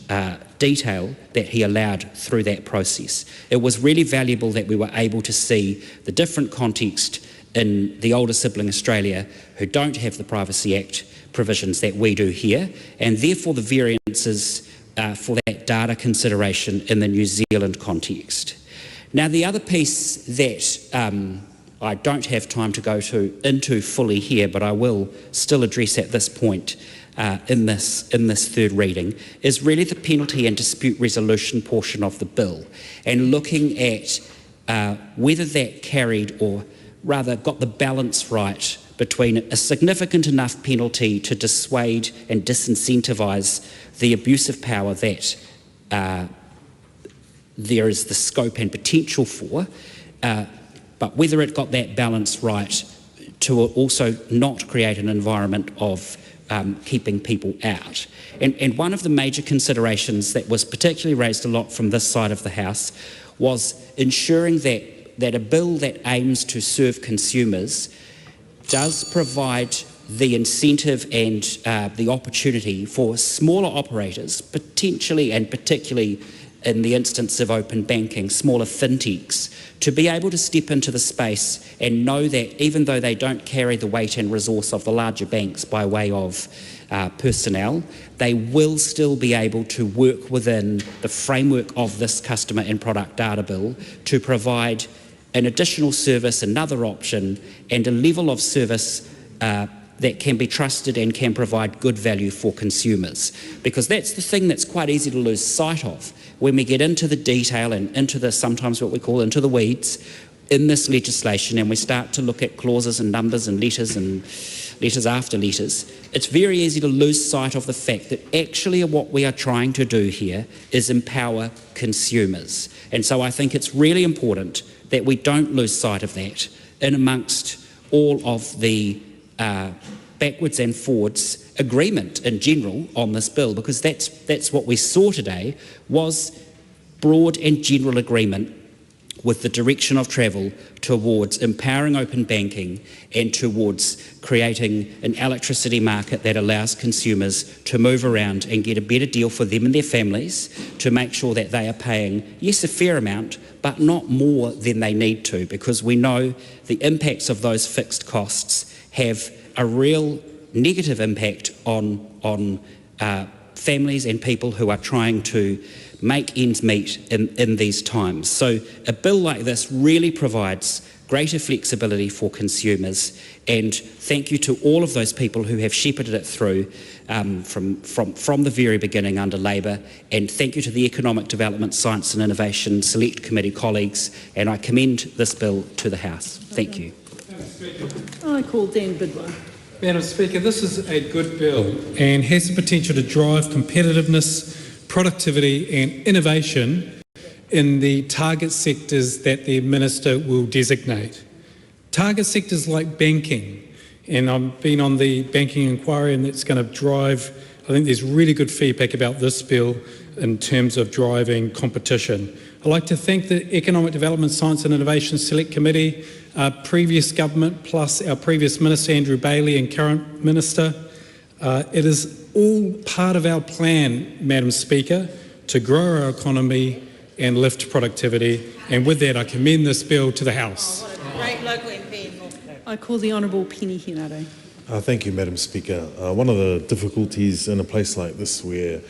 P: detail that he allowed through that process. It was really valuable that we were able to see the different context in the older sibling Australia who don't have the Privacy Act provisions that we do here, and therefore the variances for that data consideration in the New Zealand context. Now, the other piece that I don't have time to go into fully here, but I will still address at this point in this third reading, is really the penalty and dispute resolution portion of the bill, and looking at whether that carried, or rather got the balance right between a significant enough penalty to dissuade and disincentivise the abuse of power that there is the scope and potential for, but whether it got that balance right to also not create an environment of keeping people out. And one of the major considerations that was particularly raised a lot from this side of the House was ensuring that a bill that aims to serve consumers does provide the incentive and the opportunity for smaller operators, potentially and particularly in the instance of open banking, smaller fintechs, to be able to step into the space and know that even though they don't carry the weight and resource of the larger banks by way of personnel, they will still be able to work within the framework of this customer and product data bill to provide an additional service, another option, and a level of service that can be trusted and can provide good value for consumers. Because that's the thing that's quite easy to lose sight of when we get into the detail and into the, sometimes what we call into the weeds in this legislation, and we start to look at clauses and numbers and letters after letters. It's very easy to lose sight of the fact that actually what we are trying to do here is empower consumers. And so I think it's really important that we don't lose sight of that in amongst all of the backwards and forwards agreement in general on this bill, because that's what we saw today, was broad and general agreement with the direction of travel towards empowering open banking and towards creating an electricity market that allows consumers to move around and get a better deal for them and their families, to make sure that they are paying, yes, a fair amount, but not more than they need to, because we know the impacts of those fixed costs have a real negative impact on families and people who are trying to make ends meet in these times. So a bill like this really provides greater flexibility for consumers, and thank you to all of those people who have shepherded it through from the very beginning under Labour, and thank you to the Economic Development, Science and Innovation Select Committee colleagues, and I commend this bill to the House. Thank you.
V: I call Dan Bidwell.
M: Madam Speaker, this is a good bill and has the potential to drive competitiveness, productivity and innovation in the target sectors that the Minister will designate. Target sectors like banking, and I've been on the banking inquiry, and that's going to drive, I think there's really good feedback about this bill in terms of driving competition. I'd like to thank the Economic Development, Science and Innovation Select Committee, our previous government, plus our previous Minister Andrew Bailey and current Minister. It is all part of our plan, Madam Speaker, to grow our economy and lift productivity. And with that, I commend this bill to the House.
V: Great local MP. I call the Honourable Penny Henare.
I: Thank you, Madam Speaker. One of the difficulties in a place like this where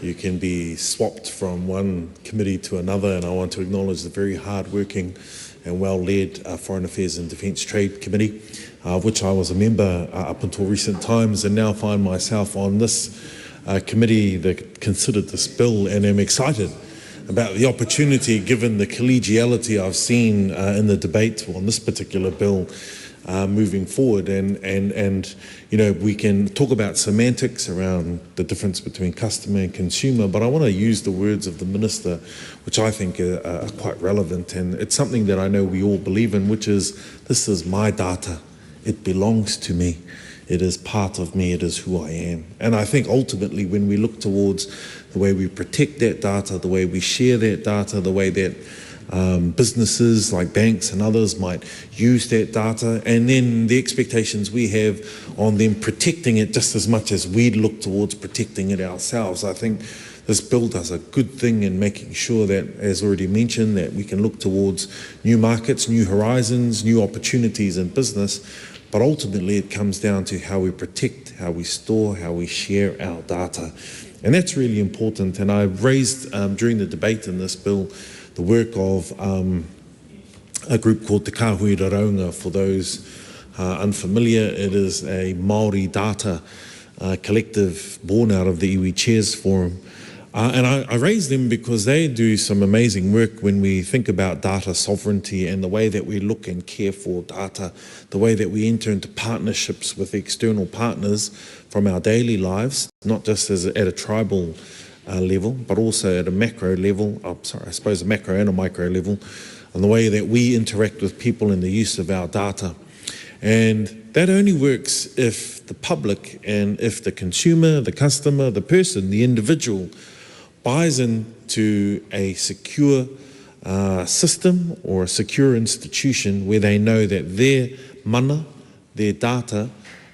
I: you can be swapped from one committee to another, and I want to acknowledge the very hard-working and well-led Foreign Affairs and Defence Trade Committee, of which I was a member up until recent times, and now find myself on this committee that considered this bill, and am excited about the opportunity, given the collegiality I've seen in the debate on this particular bill moving forward. And you know, we can talk about semantics around the difference between customer and consumer, but I want to use the words of the Minister, which I think are quite relevant, and it's something that I know we all believe in, which is, this is my data, it belongs to me. It is part of me, it is who I am. And I think ultimately when we look towards the way we protect that data, the way we share that data, the way that businesses like banks and others might use that data, and then the expectations we have on them protecting it just as much as we look towards protecting it ourselves. I think this bill does a good thing in making sure that, as already mentioned, that we can look towards new markets, new horizons, new opportunities in business, but ultimately it comes down to how we protect, how we store, how we share our data. And that's really important. And I raised during the debate in this bill the work of a group called Te Aotearoa. For those unfamiliar, it is a Māori data collective born out of the Iwi Chairs Forum. And I raise them because they do some amazing work when we think about data sovereignty and the way that we look and care for data, the way that we enter into partnerships with external partners from our daily lives, not just at a tribal level, but also at a macro level, I suppose a macro and a micro level, and the way that we interact with people in the use of our data. And that only works if the public and if the consumer, the customer, the person, the individual buys into a secure system or a secure institution where they know that their mana, their data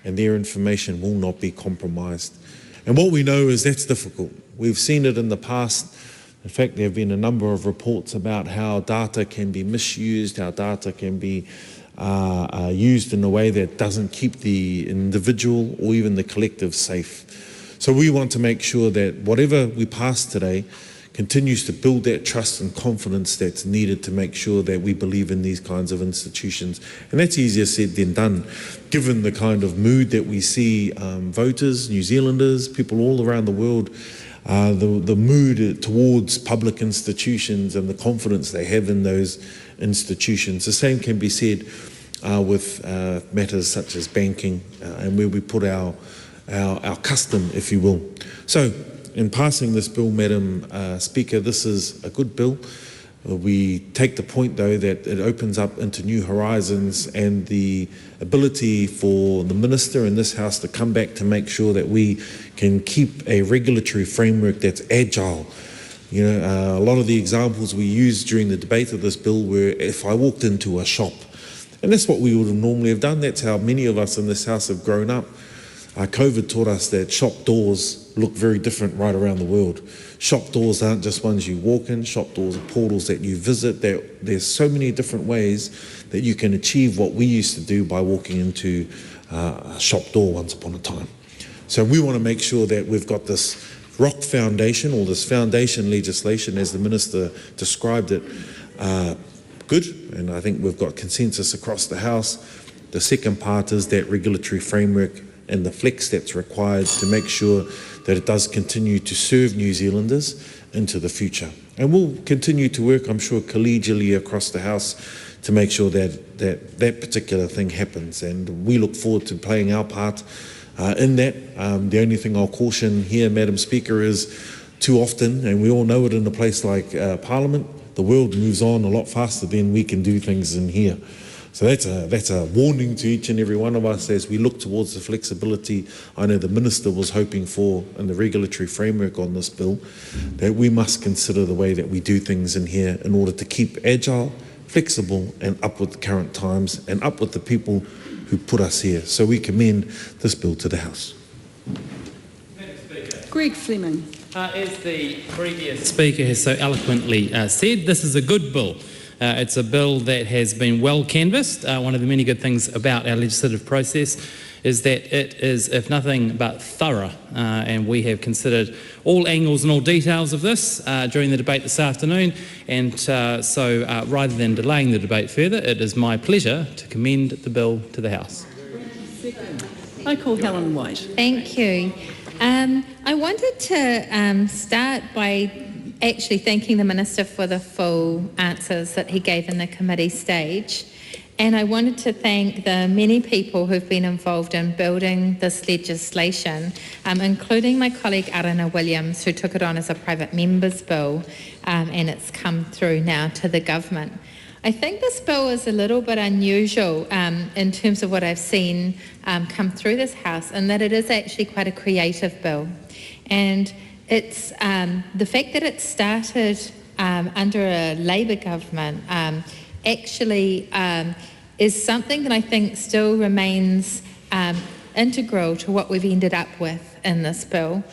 I: and their information will not be compromised. And what we know is that's difficult. We've seen it in the past. In fact, there have been a number of reports about how data can be misused, how data can be used in a way that doesn't keep the individual or even the collective safe. So we want to make sure that whatever we pass today continues to build that trust and confidence that's needed to make sure that we believe in these kinds of institutions. And that's easier said than done, given the kind of mood that we see voters, New Zealanders, people all around the world, the mood towards public institutions and the confidence they have in those institutions. The same can be said with matters such as banking and where we put our custom, if you will. So, in passing this bill, Madam Speaker, this is a good bill. We take the point, though, that it opens up into new horizons and the ability for the Minister in this House to come back to make sure that we can keep a regulatory framework that's agile. You know, a lot of the examples we used during the debate of this bill were if I walked into a shop, and that's what we would have normally have done. That's how many of us in this House have grown up. COVID taught us that shop doors look very different right around the world. Shop doors aren't just ones you walk in, shop doors are portals that you visit. There's so many different ways that you can achieve what we used to do by walking into a shop door once upon a time. So we want to make sure that we've got this rock foundation or this foundation legislation, as the Minister described it, good, and I think we've got consensus across the House. The second part is that regulatory framework and the flex that's required to make sure that it does continue to serve New Zealanders into the future. And we'll continue to work, I'm sure, collegially across the House to make sure that that particular thing happens. And we look forward to playing our part in that. The only thing I'll caution here, Madam Speaker, is too often, and we all know it in a place like Parliament, the world moves on a lot faster than we can do things in here. So that's a warning to each and every one of us as we look towards the flexibility I know the Minister was hoping for in the regulatory framework on this bill, that we must consider the way that we do things in here in order to keep agile, flexible and up with the current times and up with the people who put us here. So we commend this bill to the House.
V: Greg Fleming.
D: As the previous speaker has so eloquently said, this is a good bill. It's a bill that has been well canvassed. One of the many good things about our legislative process is that it is, if nothing but thorough, and we have considered all angles and all details of this during the debate this afternoon, and so rather than delaying the debate further, it is my pleasure to commend the bill to the House.
V: I call Helen White.
K: Thank you. I wanted to start by actually thanking the Minister for the full answers that he gave in the committee stage. And I wanted to thank the many people who've been involved in building this legislation, including my colleague Arana Williams, who took it on as a private member's bill, and it's come through now to the government. I think this bill is a little bit unusual in terms of what I've seen come through this House, and that it is actually quite a creative bill. And it's the fact that it started under a Labor government actually is something that I think still remains integral to what we've ended up with in this bill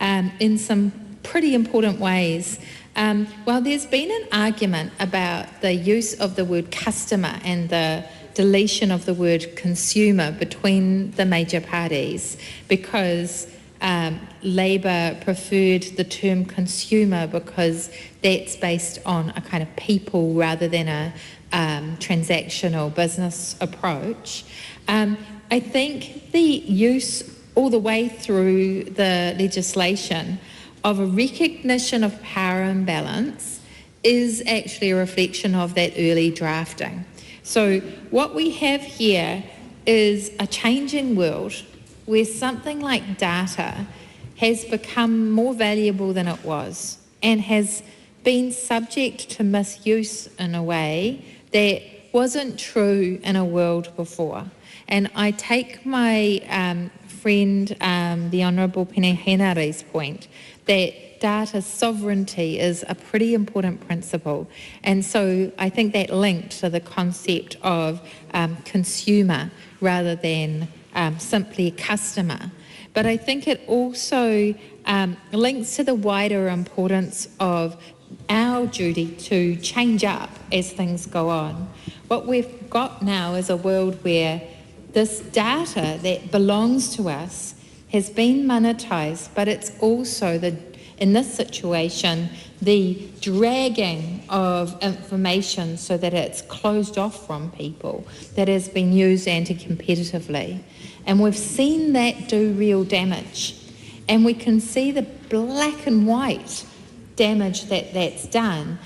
K: in some pretty important ways. Well, there's been an argument about the use of the word customer and the deletion of the word consumer between the major parties because Labor preferred the term consumer because that's based on a kind of people rather than a transactional business approach. I think the use all the way through the legislation of a recognition of power imbalance is actually a reflection of that early drafting. So what we have here is a changing world where something like data has become more valuable than it was and has been subject to misuse in a way that wasn't true in a world before. And I take my friend, the Honourable Penahenari's point, that data sovereignty is a pretty important principle. And so I think that linked to the concept of consumer rather than simply customer. But I think it also links to the wider importance of our duty to change up as things go on. What we've got now is a world where this data that belongs to us has been monetised, but it's also, in this situation, the dragging of information so that it's closed off from people that has been used anti-competitively. And we've seen that do real damage. And we can see the black and white damage that's done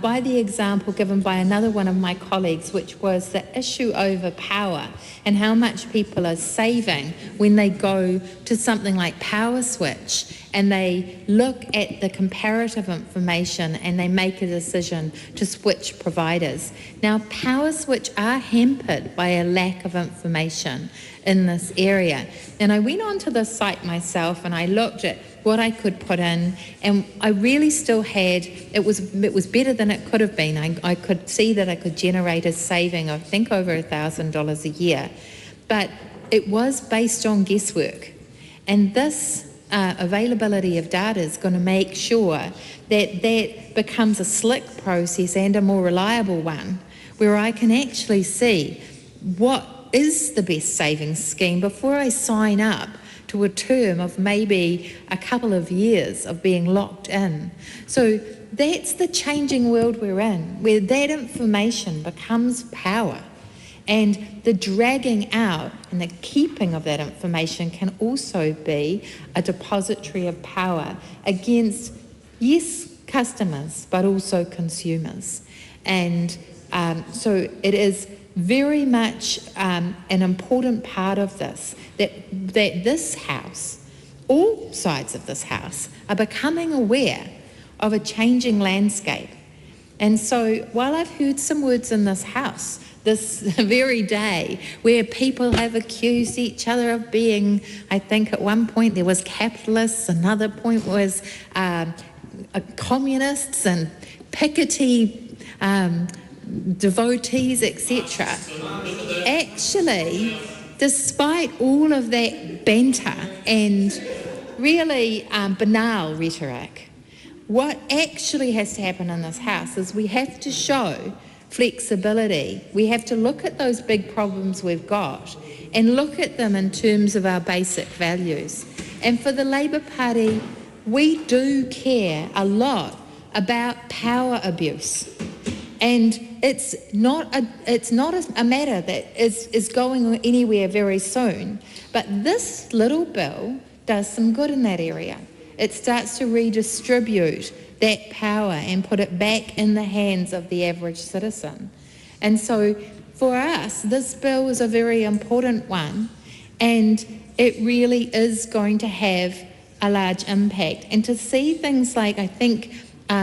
K: by the example given by another one of my colleagues, which was the issue over power and how much people are saving when they go to something like Power Switch and they look at the comparative information and they make a decision to switch providers. Now, Power Switch are hampered by a lack of information in this area. And I went onto the site myself and I looked at what I could put in, and I really still had, it was better than it could have been. I could see that I could generate a saving of, I think, over $1,000 a year. But it was based on guesswork. And this availability of data is going to make sure that that becomes a slick process and a more reliable one, where I can actually see what is the best savings scheme before I sign up to a term of maybe a couple of years of being locked in. So that's the changing world we're in, where that information becomes power. And the dragging out and the keeping of that information can also be a depository of power against, yes, customers, but also consumers. And so it is very much an important part of this, that this House, all sides of this House, are becoming aware of a changing landscape. And so while I've heard some words in this House this very day where people have accused each other of being, I think at one point there was capitalists, another point was communists and Piketty devotees, etc. Actually, despite all of that banter and really banal rhetoric, what actually has to happen in this House is we have to show flexibility. We have to look at those big problems we've got and look at them in terms of our basic values. And for the Labor Party, we do care a lot about power abuse. And it's not a matter that is going anywhere very soon. But this little bill does some good in that area. It starts to redistribute that power and put it back in the hands of the average citizen. And so for us, this bill is a very important one, and it really is going to have a large impact. And to see things like, I think,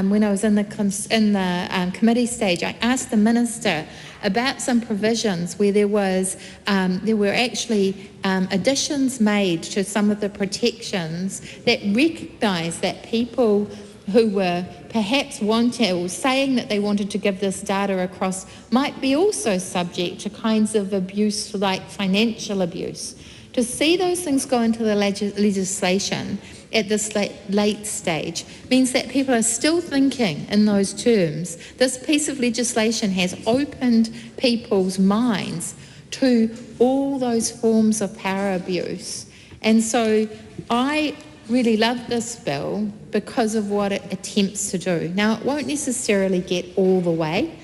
K: when I was in the committee stage, I asked the Minister about some provisions where there were actually additions made to some of the protections that recognise that people who were perhaps wanting or saying that they wanted to give this data across might be also subject to kinds of abuse like financial abuse. To see those things go into the legislation at this late stage means that people are still thinking in those terms. This piece of legislation has opened people's minds to all those forms of power abuse. And so I really love this bill because of what it attempts to do. Now, it won't necessarily get all the way.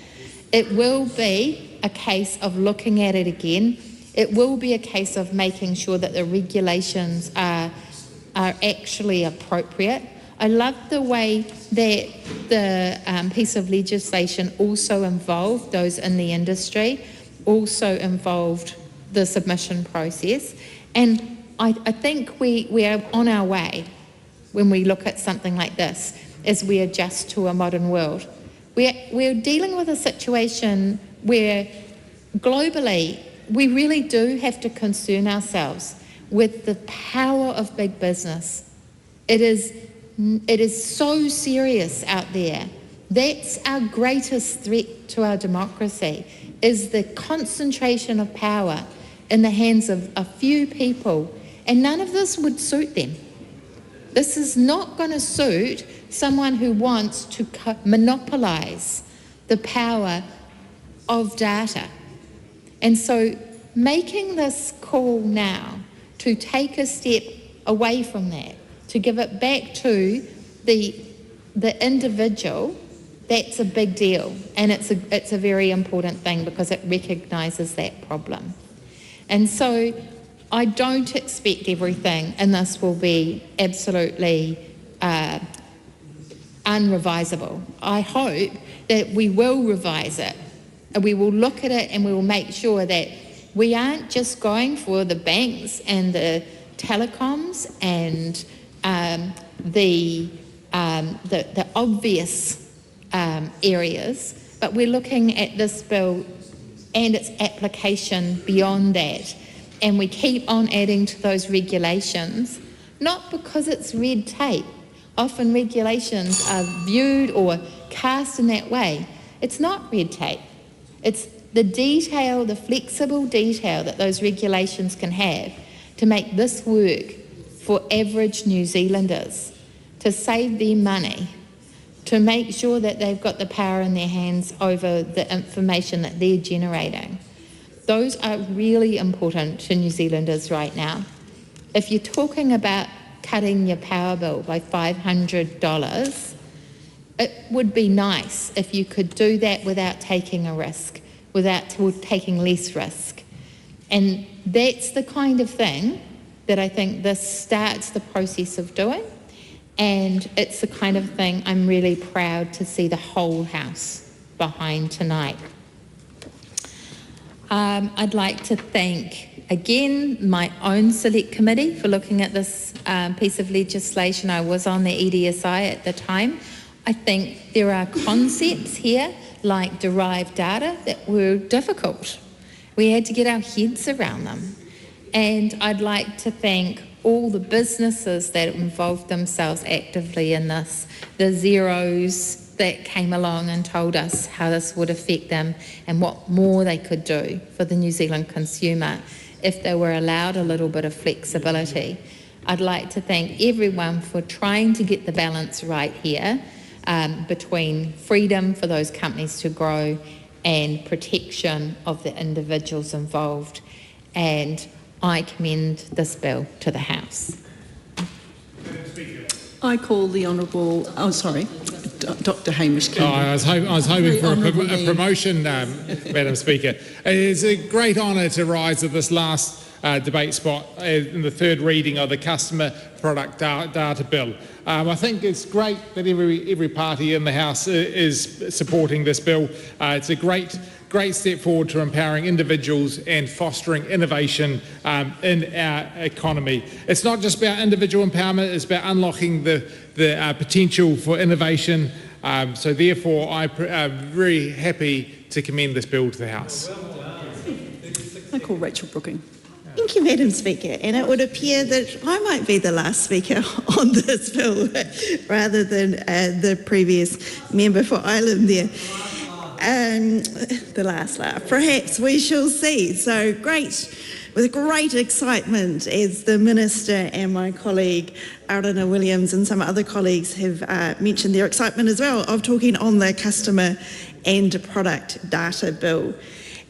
K: It will be a case of looking at it again. It will be a case of making sure that the regulations are actually appropriate. I love the way that the piece of legislation also involved those in the industry, also involved the submission process, and I think we are on our way when we look at something like this as we adjust to a modern world. We're dealing with a situation where globally we really do have to concern ourselves with the power of big business. It is so serious out there. That's our greatest threat to our democracy, is the concentration of power in the hands of a few people, and none of this would suit them. This is not going to suit someone who wants to monopolise the power of data. And so making this call now to take a step away from that, to give it back to the individual, that's a big deal, and it's a very important thing because it recognises that problem. And so I don't expect everything in this will be absolutely unrevisable. I hope that we will revise it, and we will look at it, and we will make sure that we aren't just going for the banks and the telecoms and the obvious areas, but we're looking at this bill and its application beyond that. And we keep on adding to those regulations, not because it's red tape. Often regulations are viewed or cast in that way. It's not red tape. It's the detail, the flexible detail that those regulations can have to make this work for average New Zealanders, to save them money, to make sure that they've got the power in their hands over the information that they're generating. Those are really important to New Zealanders right now. If you're talking about cutting your power bill by $500, it would be nice if you could do that without taking a risk, without taking less risk. And that's the kind of thing that I think this starts the process of doing. And it's the kind of thing I'm really proud to see the whole House behind tonight. I'd like to thank again my own select committee for looking at this piece of legislation. I was on the EDSI at the time. I think there are concepts here like derived data that were difficult. We had to get our heads around them. And I'd like to thank all the businesses that involved themselves actively in this, the zeros that came along and told us how this would affect them and what more they could do for the New Zealand consumer if they were allowed a little bit of flexibility. I'd like to thank everyone for trying to get the balance right here between freedom for those companies to grow and protection of the individuals involved. And I commend this bill to the House.
V: I call the Honourable, Dr Hamish King.
A: I was hoping for a promotion, Madam Speaker. It is a great honour to rise at this last debate spot in the third reading of the Customer Product Data Bill. I think it's great that every party in the House is supporting this bill. It's a great step forward to empowering individuals and fostering innovation in our economy. It's not just about individual empowerment, it's about unlocking the potential for innovation So therefore, I'm very happy to commend this bill to the House.
V: I call Rachel Brooking.
T: Thank you, Madam Speaker. And it would appear that I might be the last speaker on this bill rather than the previous member for Ireland there. The last laugh. Perhaps we shall see. So great, with great excitement as the Minister and my colleague Aotearoa Williams and some other colleagues have mentioned their excitement as well of talking on the customer and product data bill.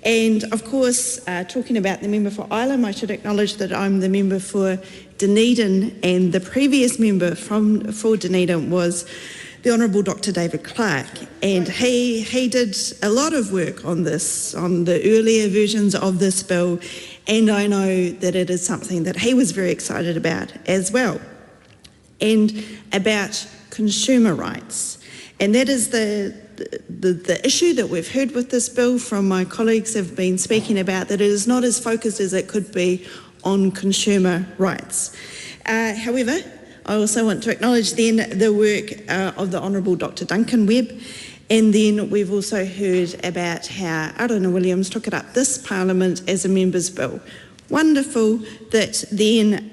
T: And of course, talking about the member for Ireland, I should acknowledge that I'm the member for Dunedin, and the previous member for Dunedin was the Honourable Dr. David Clark, and he did a lot of work on this, on the earlier versions of this bill, and I know that it is something that he was very excited about as well, and about consumer rights. And that is the issue that we've heard with this bill from my colleagues have been speaking about, that it is not as focused as it could be on consumer rights. However, I also want to acknowledge then the work of the Honourable Dr. Duncan Webb, and then we've also heard about how Aotearoa Williams took it up this Parliament as a member's bill. Wonderful that then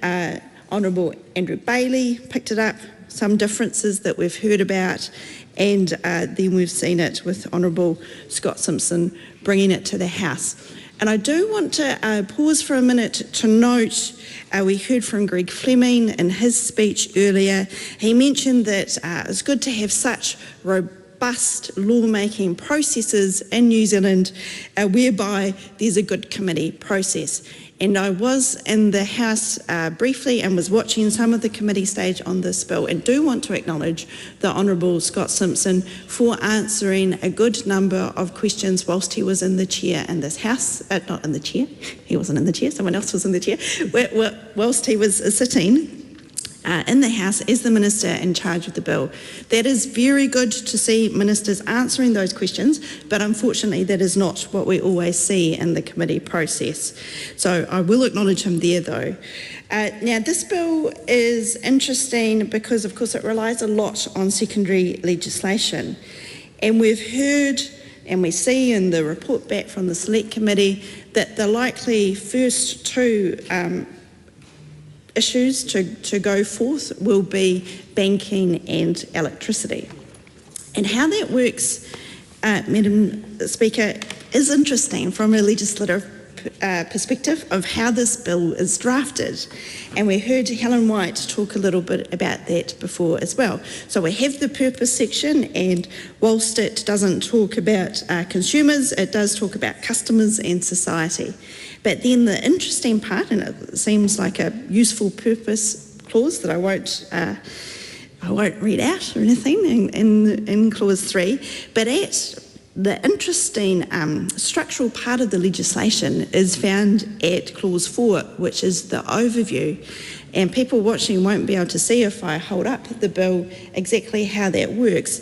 T: Honourable Andrew Bailey picked it up, some differences that we've heard about, and then we've seen it with Honourable Scott Simpson bringing it to the House. And I do want to pause for a minute to note, we heard from Greg Fleming in his speech earlier. He mentioned that it's good to have such robust lawmaking processes in New Zealand whereby there's a good committee process. And I was in the House briefly and was watching some of the committee stage on this bill, and do want to acknowledge the Honourable Scott Simpson for answering a good number of questions whilst he was in the chair in this House. Not in the chair, he wasn't in the chair, someone else was in the chair. Whilst he was sitting in the House as the Minister in charge of the bill. That is very good to see ministers answering those questions, but unfortunately that is not what we always see in the committee process. So I will acknowledge him there though. Now this bill is interesting because of course it relies a lot on secondary legislation, and we've heard and we see in the report back from the Select Committee that the likely first two issues to go forth will be banking and electricity. And how that works, Madam Speaker, is interesting from a legislative perspective of how this bill is drafted. And we heard Helen White talk a little bit about that before as well. So we have the purpose section, and whilst it doesn't talk about consumers, it does talk about customers and society. But then the interesting part, and it seems like a useful purpose clause that I won't read out or anything in clause 3, but at the interesting structural part of the legislation is found at clause 4, which is the overview. And people watching won't be able to see if I hold up the bill exactly how that works.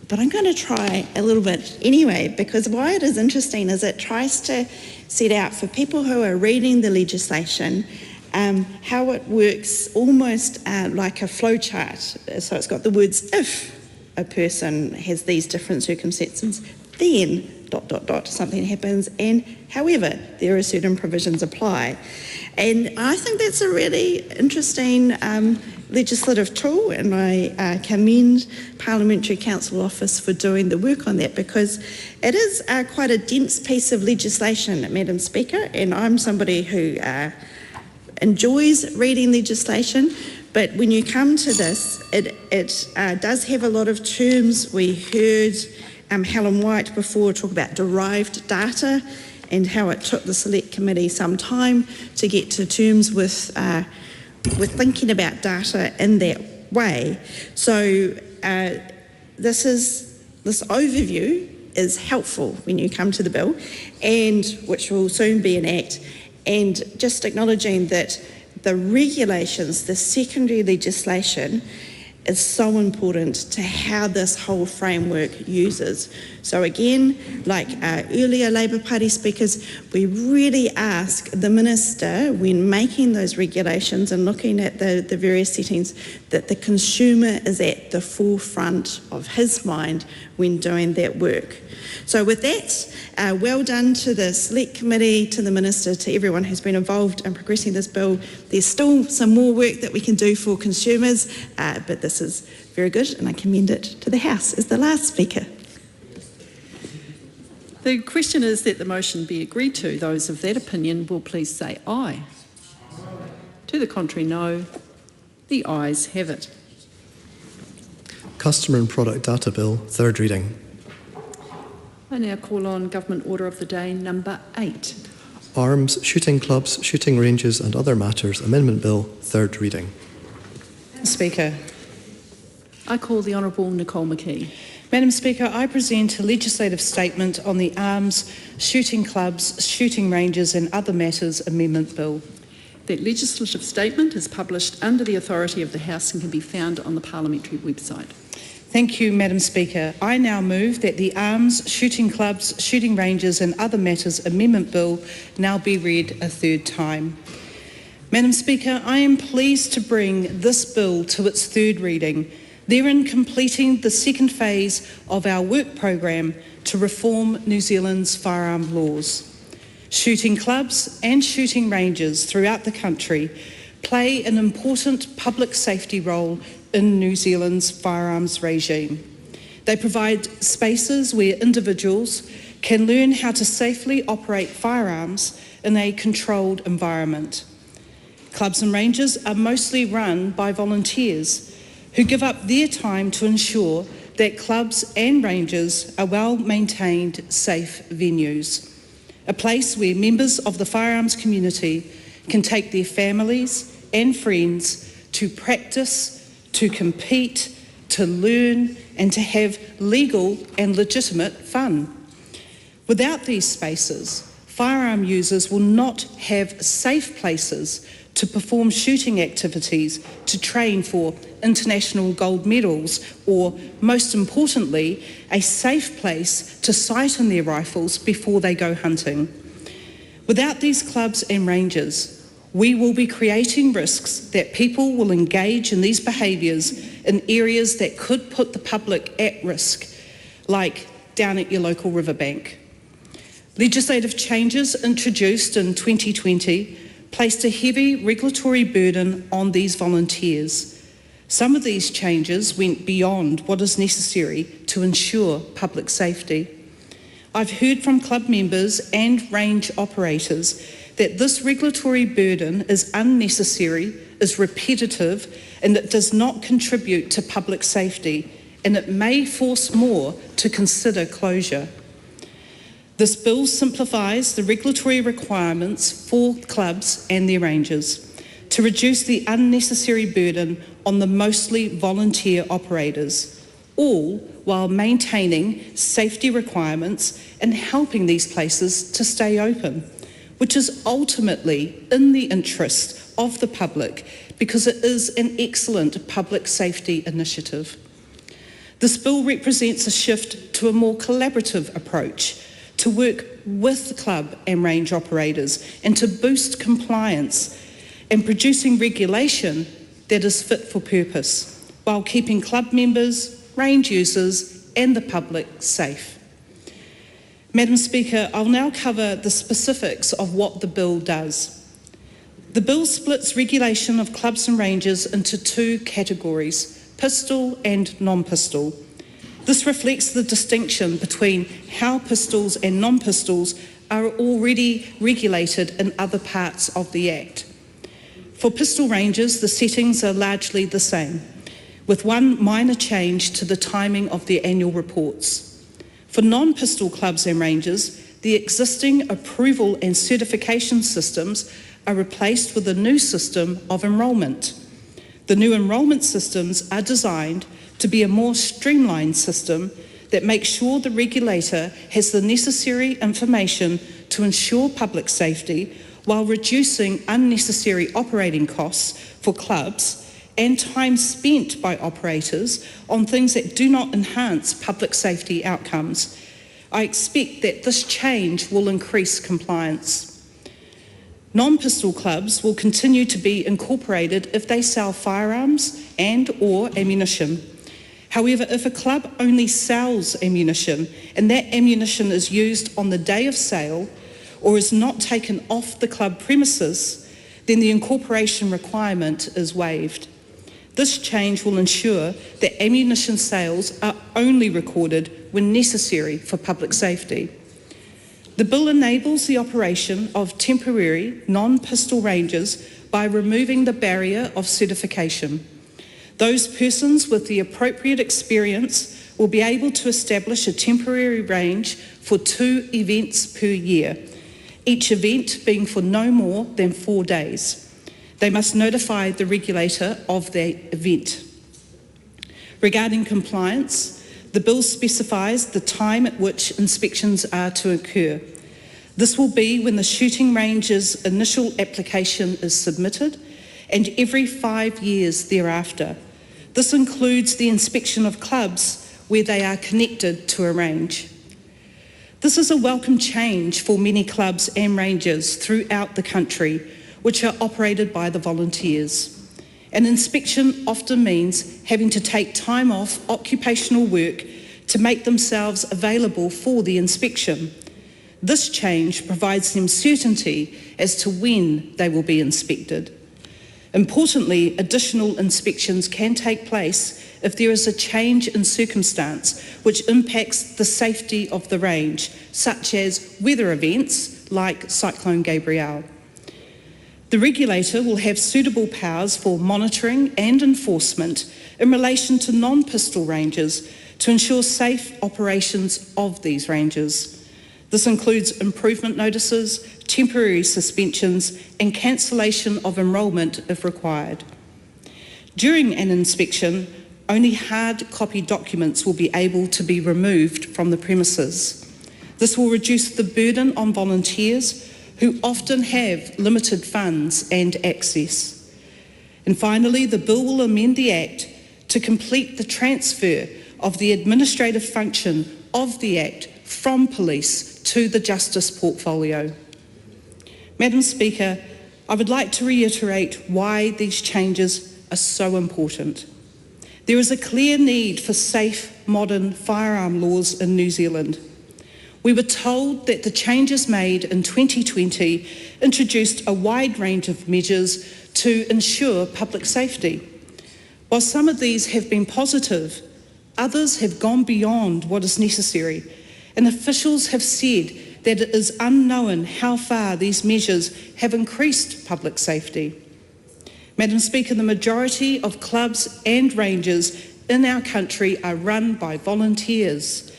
T: But I'm going to try a little bit anyway, because why it is interesting is it tries to set out for people who are reading the legislation how it works almost like a flow chart. So it's got the words, if a person has these different circumstances, then ... something happens, and however, there are certain provisions apply. And I think that's a really interesting legislative tool, and I commend Parliamentary Council Office for doing the work on that, because it is quite a dense piece of legislation, Madam Speaker, and I'm somebody who enjoys reading legislation, but when you come to this, it does have a lot of terms. We heard Helen White before talk about derived data and how it took the Select Committee some time to get to terms with thinking about data in that way. So this overview is helpful when you come to the bill, and which will soon be an act, and just acknowledging that the regulations, the secondary legislation, is so important to how this whole framework uses. So again, like earlier Labor Party speakers, we really ask the Minister, when making those regulations and looking at the various settings, that the consumer is at the forefront of his mind when doing that work. So with that, well done to the Select Committee, to the Minister, to everyone who's been involved in progressing this bill. There's still some more work that we can do for consumers, but this is very good, and I commend it to the House as the last speaker.
V: The question is that the motion be agreed to. Those of that opinion will please say aye. To the contrary, no. The ayes have it.
S: Customer and Product Data Bill, third reading.
V: I now call on Government Order of the Day number 8.
S: Arms, Shooting Clubs, Shooting Ranges and Other Matters Amendment Bill, third reading.
V: Speaker. I call the Honourable Nicole McKee.
C: Madam Speaker, I present a legislative statement on the Arms, Shooting Clubs, Shooting Ranges and Other Matters Amendment Bill.
V: That legislative statement is published under the authority of the House and can be found on the parliamentary website.
C: Thank you, Madam Speaker. I now move that the Arms, Shooting Clubs, Shooting Ranges and Other Matters Amendment Bill now be read a third time. Madam Speaker, I am pleased to bring this bill to its third reading, therein completing the second phase of our work programme to reform New Zealand's firearm laws. Shooting clubs and shooting ranges throughout the country play an important public safety role in New Zealand's firearms regime. They provide spaces where individuals can learn how to safely operate firearms in a controlled environment. Clubs and ranges are mostly run by volunteers who give up their time to ensure that clubs and ranges are well-maintained, safe venues. A place where members of the firearms community can take their families and friends to practice, to compete, to learn, and to have legal and legitimate fun. Without these spaces, firearm users will not have safe places to perform shooting activities, to train for international gold medals, or, most importantly, a safe place to sight on their rifles before they go hunting. Without these clubs and ranges, we will be creating risks that people will engage in these behaviours in areas that could put the public at risk, like down at your local riverbank. Legislative changes introduced in 2020 placed a heavy regulatory burden on these volunteers. Some of these changes went beyond what is necessary to ensure public safety. I've heard from club members and range operators that this regulatory burden is unnecessary, is repetitive, and it does not contribute to public safety, and it may force more to consider closure. This bill simplifies the regulatory requirements for clubs and their ranges to reduce the unnecessary burden on the mostly volunteer operators, all while maintaining safety requirements and helping these places to stay open, which is ultimately in the interest of the public because it is an excellent public safety initiative. This bill represents a shift to a more collaborative approach to work with club and range operators and to boost compliance and producing regulation that is fit for purpose while keeping club members, range users and the public safe. Madam Speaker, I'll now cover the specifics of what the bill does. The bill splits regulation of clubs and ranges into two categories, pistol and non-pistol. This reflects the distinction between how pistols and non-pistols are already regulated in other parts of the Act. For pistol ranges, the settings are largely the same, with one minor change to the timing of their annual reports. For non-pistol clubs and ranges, the existing approval and certification systems are replaced with a new system of enrolment. The new enrolment systems are designed to be a more streamlined system that makes sure the regulator has the necessary information to ensure public safety while reducing unnecessary operating costs for clubs and time spent by operators on things that do not enhance public safety outcomes. I expect that this change will increase compliance. Non-pistol clubs will continue to be incorporated if they sell firearms and or ammunition. However, if a club only sells ammunition and that ammunition is used on the day of sale or is not taken off the club premises, then the incorporation requirement is waived. This change will ensure that ammunition sales are only recorded when necessary for public safety. The bill enables the operation of temporary non-pistol ranges by removing the barrier of certification. Those persons with the appropriate experience will be able to establish a temporary range for 2 events per year, each event being for no more than 4 days. They must notify the regulator of the event. Regarding compliance, the bill specifies the time at which inspections are to occur. This will be when the shooting range's initial application is submitted and every 5 years thereafter. This includes the inspection of clubs where they are connected to a range. This is a welcome change for many clubs and ranges throughout the country, which are operated by the volunteers. An inspection often means having to take time off occupational work to make themselves available for the inspection. This change provides them certainty as to when they will be inspected. Importantly, additional inspections can take place if there is a change in circumstance which impacts the safety of the range, such as weather events like Cyclone Gabrielle. The regulator will have suitable powers for monitoring and enforcement in relation to non-pistol ranges to ensure safe operations of these ranges. This includes improvement notices, temporary suspensions and cancellation of enrolment if required. During an inspection, only hard copy documents will be able to be removed from the premises. This will reduce the burden on volunteers who often have limited funds and access. And finally, the bill will amend the Act to complete the transfer of the administrative function of the Act from police to the justice portfolio. Madam Speaker, I would like to reiterate why these changes are so important. There is a clear need for safe, modern firearm laws in New Zealand. We were told that the changes made in 2020 introduced a wide range of measures to ensure public safety. While some of these have been positive, others have gone beyond what is necessary, and officials have said that it is unknown how far these measures have increased public safety. Madam Speaker, the majority of clubs and ranges in our country are run by volunteers.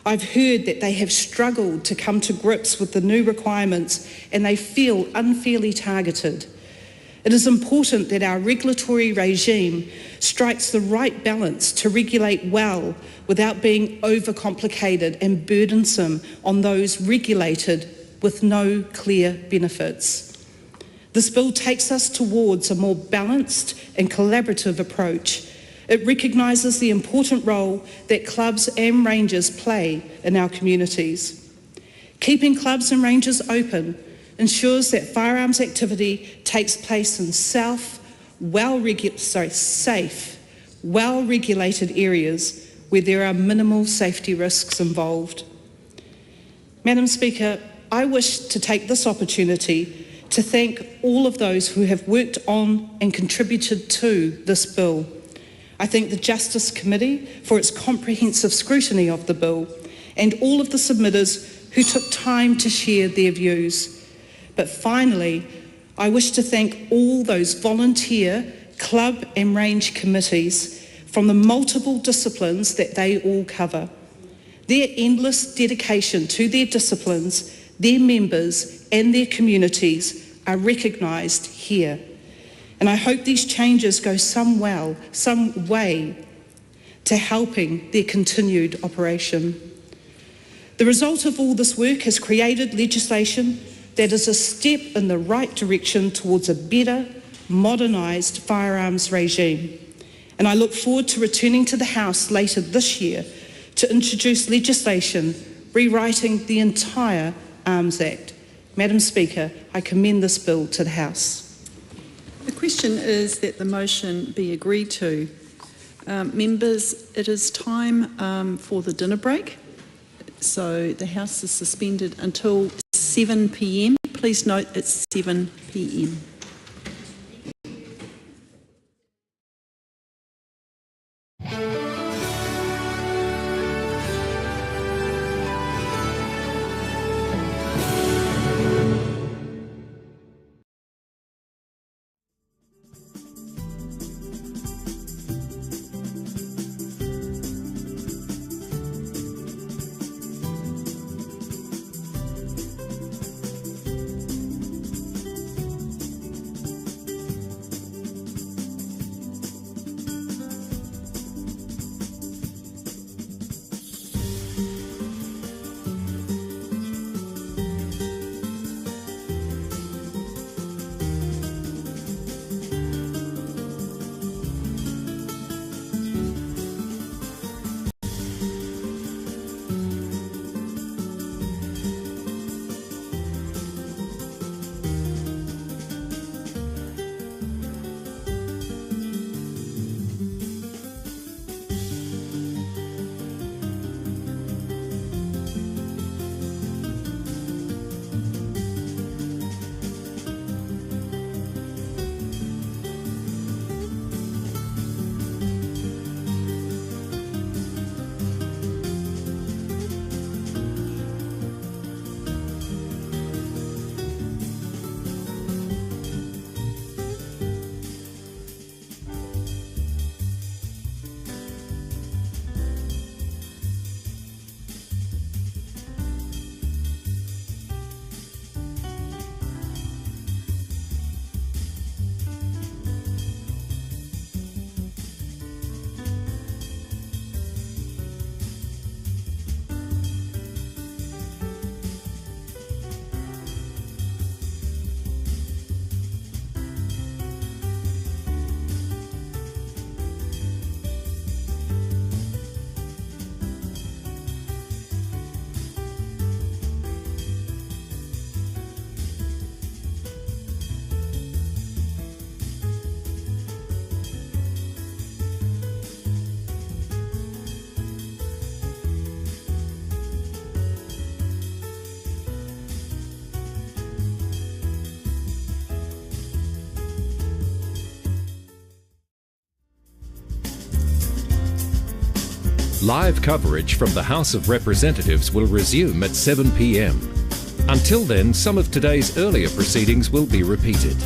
C: I've heard that they have struggled to come to grips with the new requirements and they feel unfairly targeted. It is important that our regulatory regime strikes the right balance to regulate well without being overcomplicated and burdensome on those regulated with no clear benefits. This bill takes us towards a more balanced and collaborative approach. It recognises the important role that clubs and ranges play in our communities. Keeping clubs and ranges open ensures that firearms activity takes place in safe, well-regulated areas where there are minimal safety risks involved. Madam Speaker, I wish to take this opportunity to thank all of those who have worked on and contributed to this bill. I thank the Justice Committee for its comprehensive scrutiny of the bill and all of the submitters who took time to share their views. But finally, I wish to thank all those volunteer club and range committees from the multiple disciplines that they all cover. Their endless dedication to their disciplines, their members and their communities are recognised here. And I hope these changes go some way to helping their continued operation. The result of all this work has created legislation that is a step in the right direction towards a better, modernised firearms regime. And I look forward to returning to the House later this year to introduce legislation rewriting the entire Arms Act. Madam Speaker, I commend this bill to the House.
H: question is that the motion be agreed to. Members, it is time for the dinner break. So the House is suspended until 7 p.m. Please note it's 7 p.m.
U: Live coverage from the House of Representatives will resume at 7 p.m. Until then, some of today's earlier proceedings will be repeated.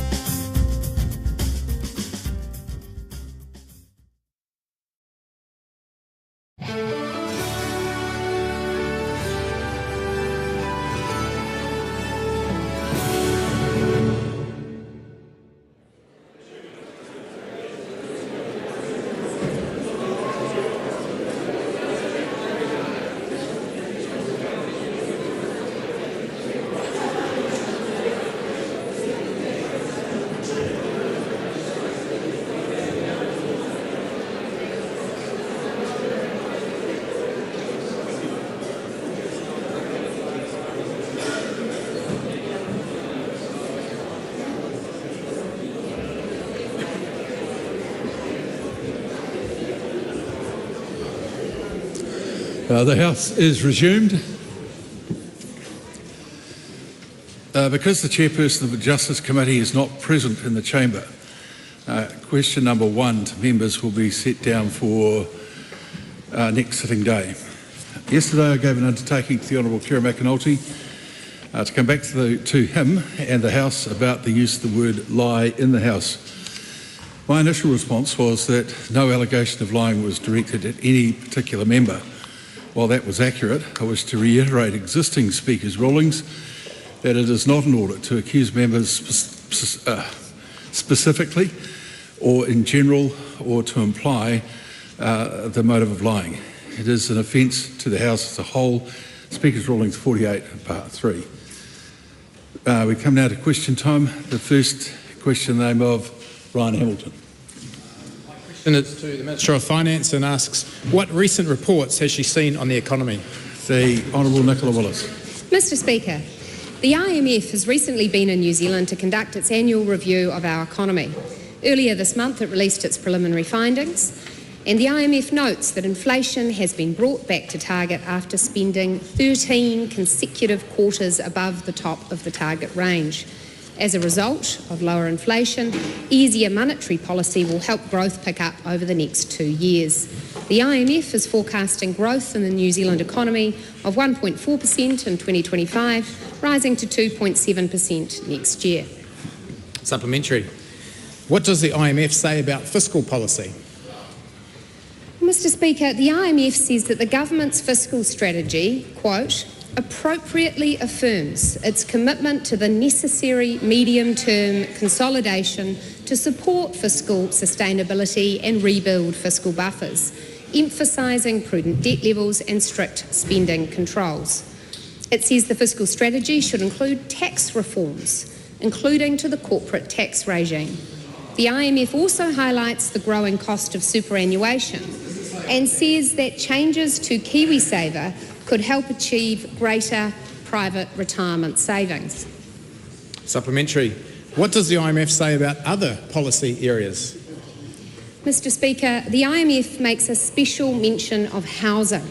W: The House is resumed. Because the chairperson of the Justice Committee is not present in the chamber, question number 1 to members will be set down for next sitting day. Yesterday I gave an undertaking to the Honourable Kira McAnulty to come back to him and the House about the use of the word lie in the House. My initial response was that no allegation of lying was directed at any particular member. While that was accurate, I wish to reiterate existing Speaker's rulings that it is not in order to accuse members specifically or in general or to imply the motive of lying. It is an offence to the House as a whole. Speaker's rulings 48 part 3. We come now to question time. The first question in the name of Ryan Hamilton.
A: And it's to the Minister of Finance and asks, what recent reports has she seen on the economy?
W: The Honourable Nicola Willis.
X: Mr Speaker, the IMF has recently been in New Zealand to conduct its annual review of our economy.
J: Earlier this month it released its preliminary findings, and the IMF notes that inflation has been brought back to target after spending 13 consecutive quarters above the top of the target range. As a result of lower inflation, easier monetary policy will help growth pick up over the next 2 years. The IMF is forecasting growth in the New Zealand economy of 1.4% in 2025, rising to 2.7% next year.
N: Supplementary. What does the IMF say about fiscal policy?
J: Mr. Speaker, the IMF says that the government's fiscal strategy, quote, appropriately affirms its commitment to the necessary medium-term consolidation to support fiscal sustainability and rebuild fiscal buffers, emphasising prudent debt levels and strict spending controls. It says the fiscal strategy should include tax reforms, including to the corporate tax regime. The IMF also highlights the growing cost of superannuation and says that changes to KiwiSaver could help achieve greater private retirement savings.
N: Supplementary. What does the IMF say about other policy areas?
J: Mr. Speaker, the IMF makes a special mention of housing,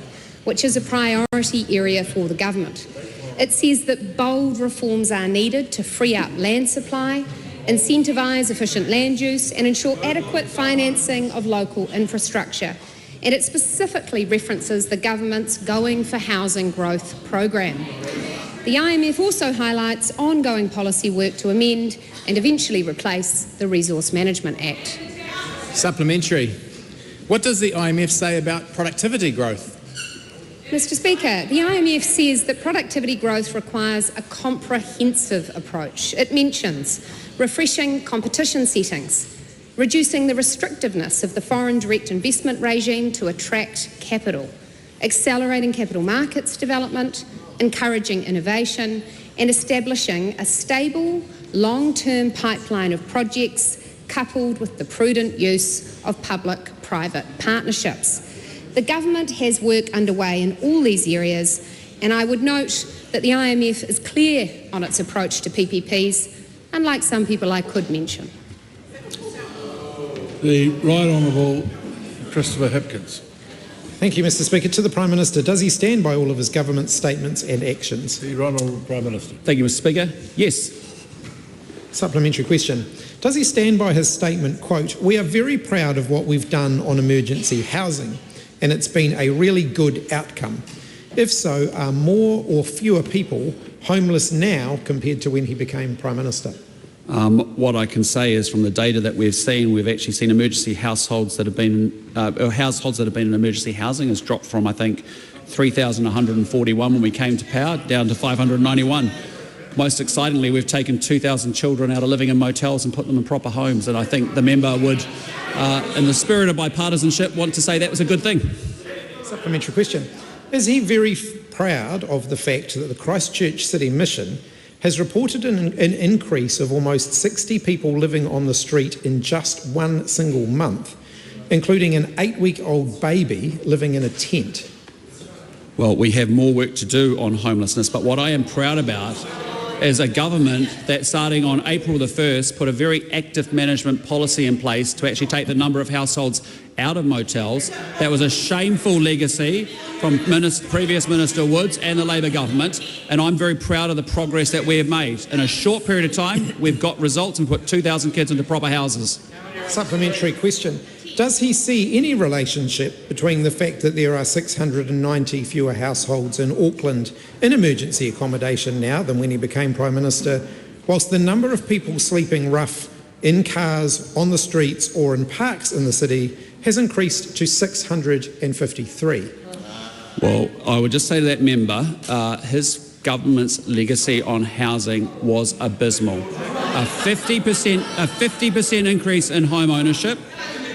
J: which is a priority area for the government. It says that bold reforms are needed to free up land supply, incentivise efficient land use and ensure adequate financing of local infrastructure. And it specifically references the government's Going for Housing Growth program. The IMF also highlights ongoing policy work to amend and eventually replace the Resource Management Act.
N: Supplementary. What does the IMF say about productivity growth?
J: Mr. Speaker, the IMF says that productivity growth requires a comprehensive approach. It mentions refreshing competition settings, reducing the restrictiveness of the foreign direct investment regime to attract capital, accelerating capital markets development, encouraging innovation, and establishing a stable, long-term pipeline of projects coupled with the prudent use of public-private partnerships. The government has work underway in all these areas, and I would note that the IMF is clear on its approach to PPPs, unlike some people I could mention.
W: The Right Honourable Christopher Hipkins.
N: Thank you, Mr. Speaker. To the Prime Minister, does he stand by all of his government statements and actions?
W: The Right Honourable Prime Minister.
P: Thank you, Mr. Speaker. Yes.
N: Supplementary question. Does he stand by his statement, quote, "We are very proud of what we've done on emergency housing, and it's been a really good outcome"? If so, are more or fewer people homeless now compared to when he became Prime Minister?
P: What I can say is from the data that we've actually seen emergency households that have been, households that have been in emergency housing has dropped from, I think, 3,141 when we came to power down to 591. Most excitingly, we've taken 2,000 children out of living in motels and put them in proper homes, and I think the member would, in the spirit of bipartisanship, want to say that was a good thing.
N: Supplementary question. Is he very proud of the fact that the Christchurch City Mission has reported an increase of almost 60 people living on the street in just one single month, including an 8-week-old baby living in a tent?
P: Well, we have more work to do on homelessness, but what I am proud about is a government that starting on April the 1st put a very active management policy in place to actually take the number of households out of motels. That was a shameful legacy from previous Minister Woods and the Labor government, and I'm very proud of the progress that we have made. In a short period of time, we've got results and put 2,000 kids into proper houses.
N: Supplementary question. Does he see any relationship between the fact that there are 690 fewer households in Auckland in emergency accommodation now than when he became Prime Minister, whilst the number of people sleeping rough in cars, on the streets or in parks in the city has increased to 653?
P: Well, I would just say to that member, his government's legacy on housing was abysmal. A 50% increase in home ownership,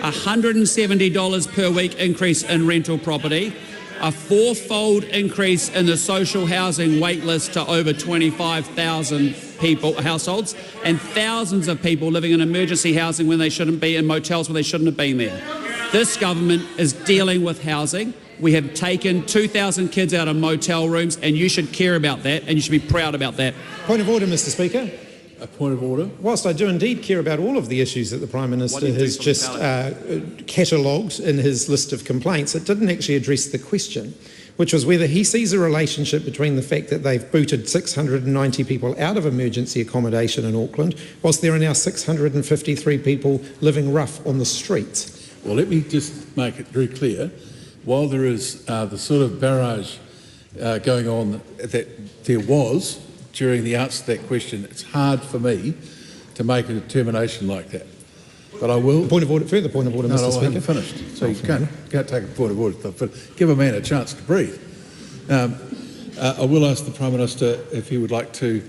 P: $170 per week increase in rental property, a 4-fold increase in the social housing wait list to over 25,000 households, and thousands of people living in emergency housing when they shouldn't be, in motels when they shouldn't have been there. This government is dealing with housing. We have taken 2,000 kids out of motel rooms, and you should care about that, and you should be proud about that.
N: Point of order, Mr. Speaker.
W: A point of order.
N: Whilst I do indeed care about all of the issues that the Prime Minister has just catalogued in his list of complaints, it didn't actually address the question, which was whether he sees a relationship between the fact that they've booted 690 people out of emergency accommodation in Auckland, whilst there are now 653 people living rough on the streets.
W: Well, let me just make it very clear. While there is the sort of barrage going on that there was during the answer to that question, it's hard for me to make a determination like that. But I will...
N: Point of order, further point of order, Mr. Speaker.
W: I haven't finished, so you can't take a point of order, but give a man a chance to breathe. I will ask the Prime Minister if he would like to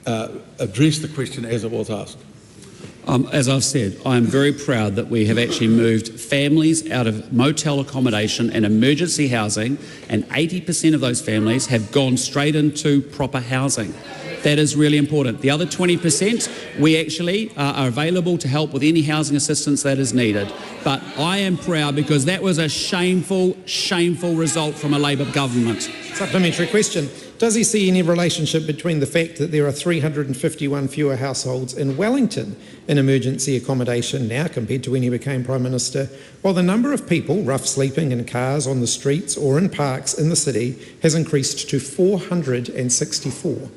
W: address the question as it was asked.
P: As I've said, I am very proud that we have actually moved families out of motel accommodation and emergency housing, and 80% of those families have gone straight into proper housing. That is really important. The other 20%, we actually are available to help with any housing assistance that is needed. But I am proud because that was a shameful, shameful result from a Labor government.
N: Supplementary question. Does he see any relationship between the fact that there are 351 fewer households in Wellington in emergency accommodation now compared to when he became Prime Minister, while the number of people rough sleeping in cars on the streets or in parks in the city has increased to 464?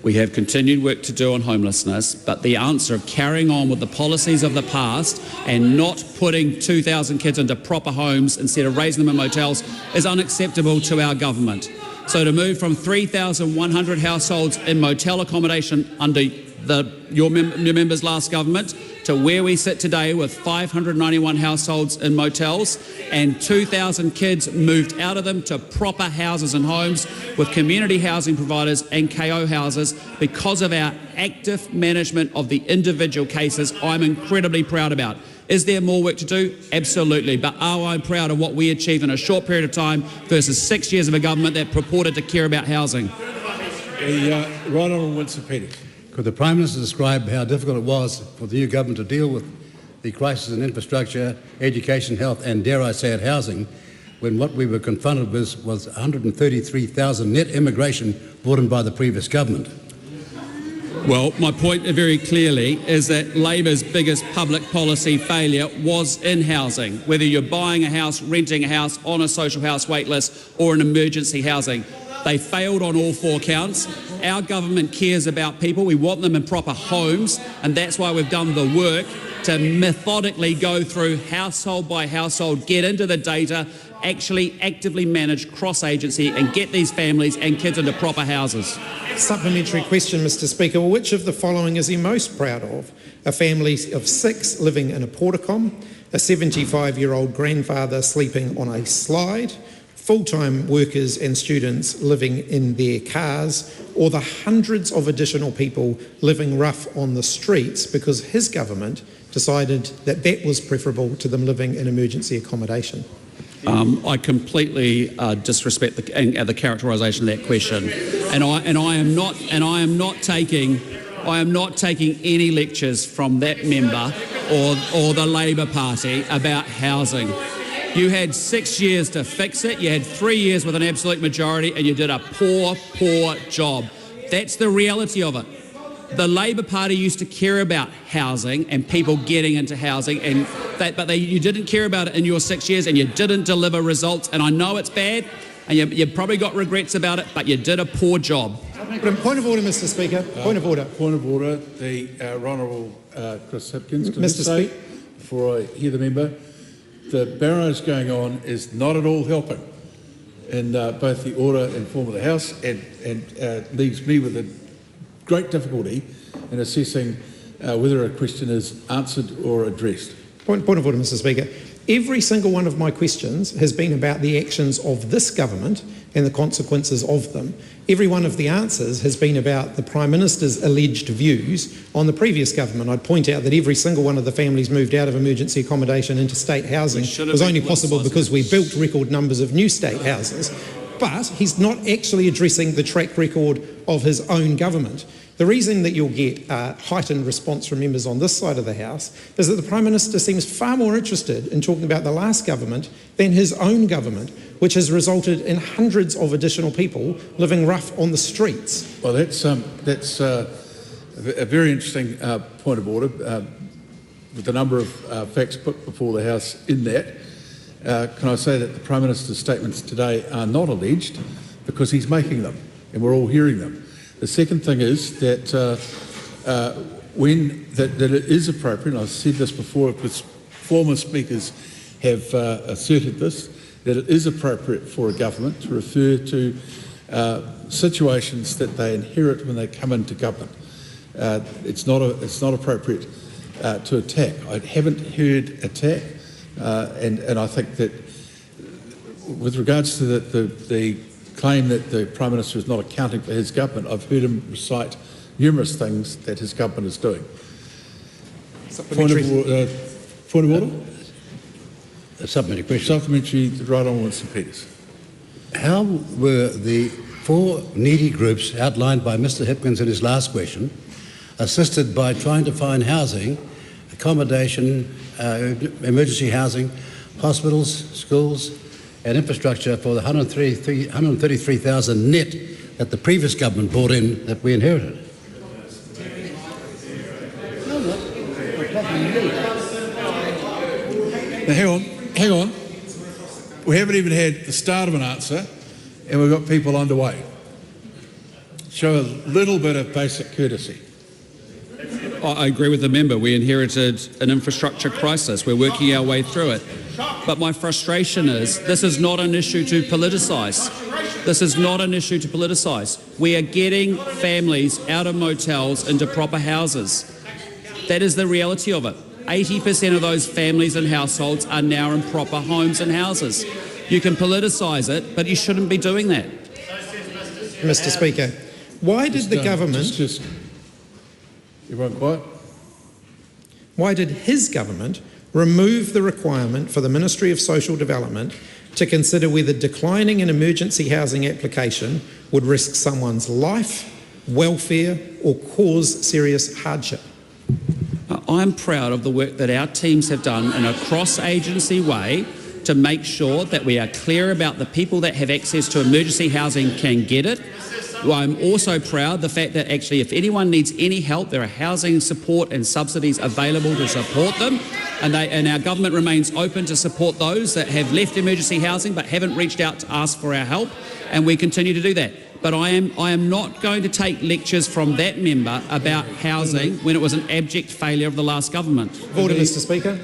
P: We have continued work to do on homelessness, but the answer of carrying on with the policies of the past and not putting 2,000 kids into proper homes instead of raising them in motels is unacceptable to our government. So to move from 3,100 households in motel accommodation under your member's last government to where we sit today with 591 households in motels and 2,000 kids moved out of them to proper houses and homes with community housing providers and KO houses because of our active management of the individual cases, I'm incredibly proud about. Is there more work to do? Absolutely. But are I proud of what we achieved in a short period of time versus 6 years of a government that purported to care about housing?
W: The Right Honourable Winston Petty.
E: Could the Prime Minister describe how difficult it was for the new government to deal with the crisis in infrastructure, education, health and, dare I say it, housing, when what we were confronted with was 133,000 net immigration brought in by the previous government?
P: Well, my point very clearly is that Labor's biggest public policy failure was in housing, whether you're buying a house, renting a house, on a social house waitlist or in emergency housing. They failed on all four counts. Our government cares about people. We want them in proper homes, and that's why we've done the work to methodically go through household by household, get into the data, actually actively manage cross-agency and get these families and kids into proper houses.
N: Supplementary question, Mr. Speaker. Well, which of the following is he most proud of? A family of 6 living in a portacom, a 75-year-old grandfather sleeping on a slide, full-time workers and students living in their cars, or the hundreds of additional people living rough on the streets because his government decided that that was preferable to them living in emergency accommodation?
P: I completely disrespect the characterisation of that question, and I am not taking any lectures from that member or the Labor Party about housing. You had 6 years to fix it. You had 3 years with an absolute majority, and you did a poor job. That's the reality of it. The Labor Party used to care about housing and people getting into housing, but you didn't care about it in your 6 years, and you didn't deliver results. And I know it's bad, and you probably got regrets about it, but you did a poor job.
N: Point of order, Mr. Speaker. Point of order.
W: Point of order. The Honourable Chris Hipkins.
N: Mr. Speaker,
W: before I hear the member, the barrage going on is not at all helping in both the order and form of the House, and leaves me with a great difficulty in assessing whether a question is answered or addressed.
N: Point of order, Mr. Speaker. Every single one of my questions has been about the actions of this government and the consequences of them. Every one of the answers has been about the Prime Minister's alleged views on the previous government. I'd point out that every single one of the families moved out of emergency accommodation into state housing was only possible because we built record numbers of new state houses. But he's not actually addressing the track record of his own government. The reason that you'll get heightened response from members on this side of the House is that the Prime Minister seems far more interested in talking about the last government than his own government, which has resulted in hundreds of additional people living rough on the streets.
W: Well, that's A very interesting point of order, with the number of facts put before the House in that. Can I say that the Prime Minister's statements today are not alleged because he's making them and we're all hearing them. The second thing is that that it is appropriate, and I've said this before because former speakers have asserted this, that it is appropriate for a government to refer to situations that they inherit when they come into government. It's not appropriate to attack. I haven't heard attack, and I think that with regards to the claim that the Prime Minister is not accounting for his government, I've heard him recite numerous things that his government is doing. Point of order?
E: A supplementary question.
W: Supplementary, right on Winston Peters.
E: How were the 4 needy groups outlined by Mr Hipkins in his last question assisted by trying to find housing, accommodation, emergency housing, hospitals, schools and infrastructure for the 133,000 net that the previous government brought in that we inherited?
W: Now hang on. We haven't even had the start of an answer and we've got people underway. Show a little bit of basic courtesy.
L: I agree with the member. We inherited an infrastructure crisis. We're working our way through it. But my frustration is this is not an issue to politicise. This is not an issue to politicise. We are getting families out of motels into proper houses. That is the reality of it. 80% of those families and households are now in proper homes and houses. You can politicise it, but you shouldn't be doing that.
N: Mr Speaker, why did the government...
W: Everyone quiet?
N: Why did his government remove the requirement for the Ministry of Social Development to consider whether declining an emergency housing application would risk someone's life, welfare or cause serious hardship?
L: I'm proud of the work that our teams have done in a cross-agency way to make sure that we are clear about the people that have access to emergency housing can get it. I'm also proud of the fact that actually if anyone needs any help, there are housing support and subsidies available to support them, and our government remains open to support those that have left emergency housing but haven't reached out to ask for our help, and we continue to do that. But I am not going to take lectures from that member about housing when it was an abject failure of the last government.
N: Order, Mr Speaker.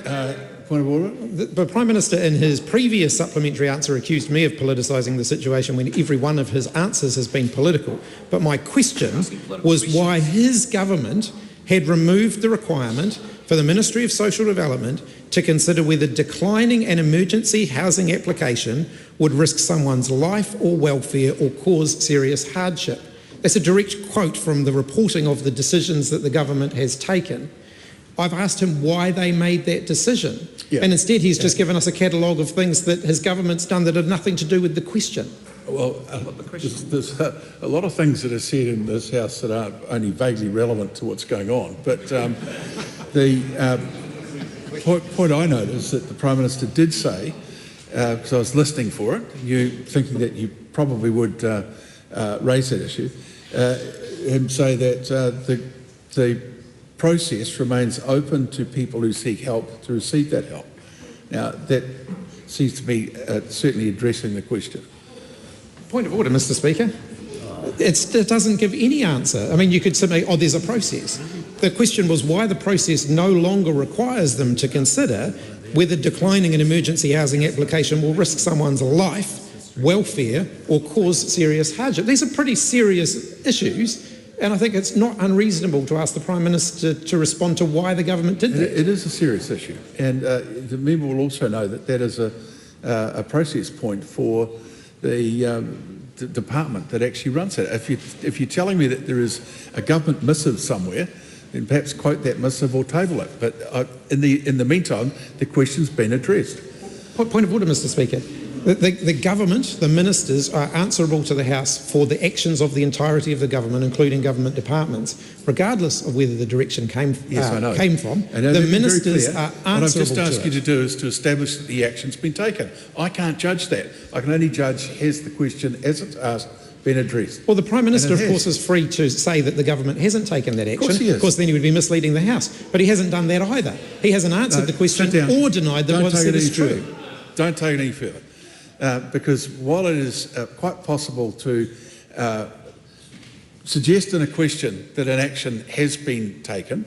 W: Point of order.
N: The Prime Minister in his previous supplementary answer accused me of politicising the situation when every one of his answers has been political. But my question was why his government had removed the requirement for the Ministry of Social Development to consider whether declining an emergency housing application would risk someone's life or welfare or cause serious hardship. That's a direct quote from the reporting of the decisions that the government has taken. I've asked him why they made that decision. Yeah. And instead he's just given us a catalogue of things that his government's done that have nothing to do with the question.
W: Well, there's a lot of things that are said in this House that are only vaguely relevant to what's going on. But the point I noted is that the Prime Minister did say, because I was listening for it, you thinking that you probably would raise that issue, him say that the process remains open to people who seek help to receive that help. Now, that seems to be certainly addressing the question.
N: Point of order, Mr Speaker. It doesn't give any answer. I mean, you could simply, there's a process. The question was why the process no longer requires them to consider whether declining an emergency housing application will risk someone's life, welfare or cause serious hardship. These are pretty serious issues. And I think it's not unreasonable to ask the Prime Minister to respond to why the government did that.
W: It is a serious issue. And the member will also know that that is a process point for the department that actually runs it. If you're telling me that there is a government missive somewhere, then perhaps quote that missive or table it. But in the meantime, the question's been addressed.
N: Point of order, Mr Speaker. The government, the ministers, are answerable to the House for the actions of the entirety of the government, including government departments, regardless of whether the direction came from.
W: And
N: the ministers are answerable to it.
W: What I've just asked you to do is to establish that the action's been taken. I can't judge that. I can only judge has the question, as it's asked, been addressed.
N: Well, the Prime Minister, of course, is free to say that the government hasn't taken that action.
W: Of course he is.
N: Of course, then he would be misleading the House. But he hasn't done that either. He hasn't answered the question or denied that what he said is true.
W: Don't take it any further. Because while it is quite possible to suggest in a question that an action has been taken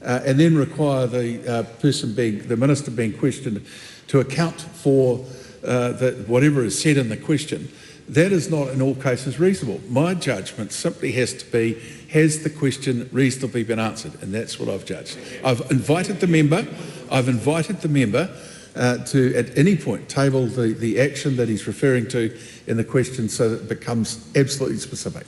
W: and then require the minister being questioned to account for whatever is said in the question, that is not in all cases reasonable. My judgment simply has to be, has the question reasonably been answered? And that's what I've judged. I've invited the member to at any point table the action that he's referring to in the question so that it becomes absolutely specific.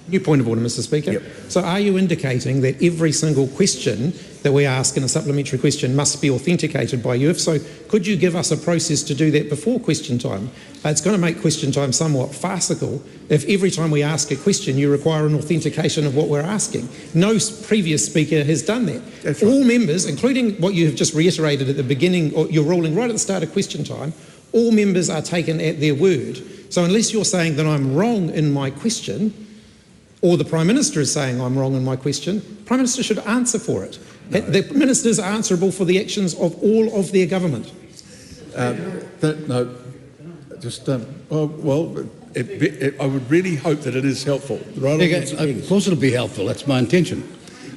N: New point of order, Mr. Speaker.
W: Yep.
N: So are you indicating that every single question that we ask in a supplementary question must be authenticated by you? If so, could you give us a process to do that before question time? It's going to make question time somewhat farcical if every time we ask a question you require an authentication of what we're asking. No previous speaker has done that.
W: That's right.
N: All members, including what you have just reiterated at the beginning, or you're ruling right at the start of question time, all members are taken at their word. So unless you're saying that I'm wrong in my question, or the Prime Minister is saying I'm wrong in my question, Prime Minister should answer for it. No. The ministers are answerable for the actions of all of their government.
W: I would really hope that it is helpful.
E: Of course it'll be helpful, that's my intention.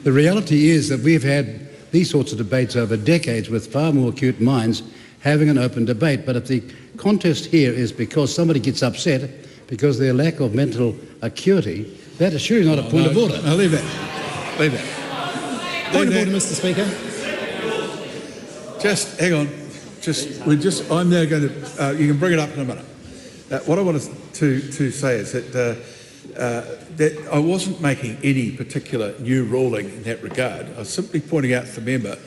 E: The reality is that we've had these sorts of debates over decades with far more acute minds having an open debate, but if the contest here is because somebody gets upset because their lack of mental acuity, that is surely not a point of order.
W: No, leave that.
N: Point of order, Mr. Speaker.
W: Just hang on. I'm now going to. You can bring it up in a minute. What I wanted to say is that I wasn't making any particular new ruling in that regard. I was simply pointing out to the member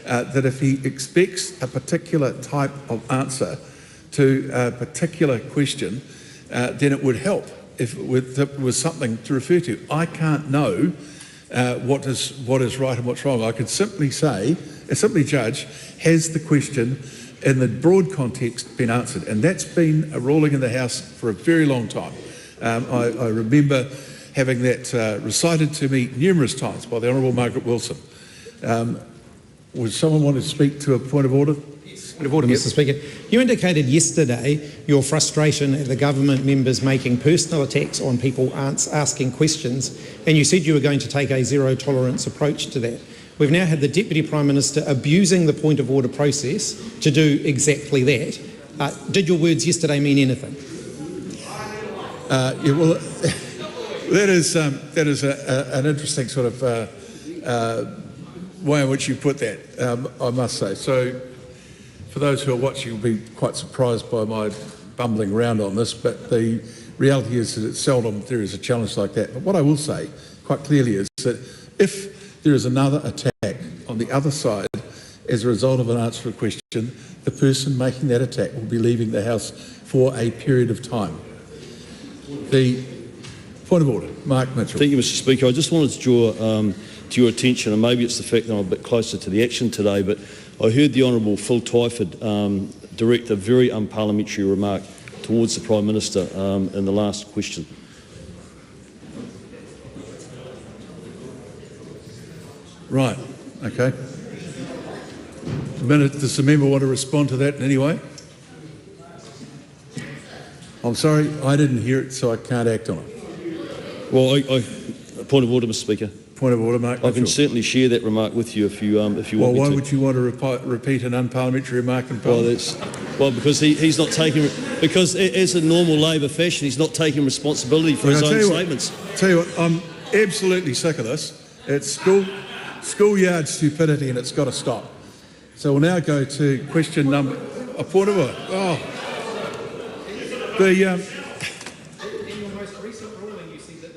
W: that if he expects a particular type of answer to a particular question, then it would help if it was something to refer to. I can't know what is right and what's wrong. I can simply judge, has the question in the broad context been answered? And that's been a ruling in the House for a very long time. I remember having that recited to me numerous times by the Honourable Margaret Wilson. Would someone want to speak to a point of order?
N: Point of order, Mr. Speaker. You indicated yesterday your frustration at the government members making personal attacks on people asking questions, and you said you were going to take a zero tolerance approach to that. We've now had the Deputy Prime Minister abusing the point of order process to do exactly that. Did your words yesterday mean anything?
W: That is an interesting sort of way in which you put that, I must say. So, for those who are watching, will be quite surprised by my bumbling around on this, but the reality is that it's seldom there is a challenge like that. But what I will say quite clearly is that if there is another attack on the other side as a result of an answer to a question, the person making that attack will be leaving the House for a period of time. The point of order, Mark Mitchell.
B: Thank you, Mr. Speaker. I just wanted to draw to your attention, and maybe it's the fact that I'm a bit closer to the action today, but I heard the Honourable Phil Twyford direct a very unparliamentary remark towards the Prime Minister in the last question.
W: Right, okay. Does the member want to respond to that in any way? I'm sorry, I didn't hear it, so I can't act on it.
B: Well, point of order, Mr. Speaker.
W: Point of order, Mark.
B: I can certainly share that remark with you if you want me to.
W: Well, why would you want to repeat an unparliamentary remark in Parliament?
B: Well, because he's not taking, because as a normal Labor fashion, he's not taking responsibility for his own statements.
W: Tell you what, I'm absolutely sick of this. It's schoolyard stupidity, and it's got to stop. So we'll now go to question number. A point of order. Oh,
N: the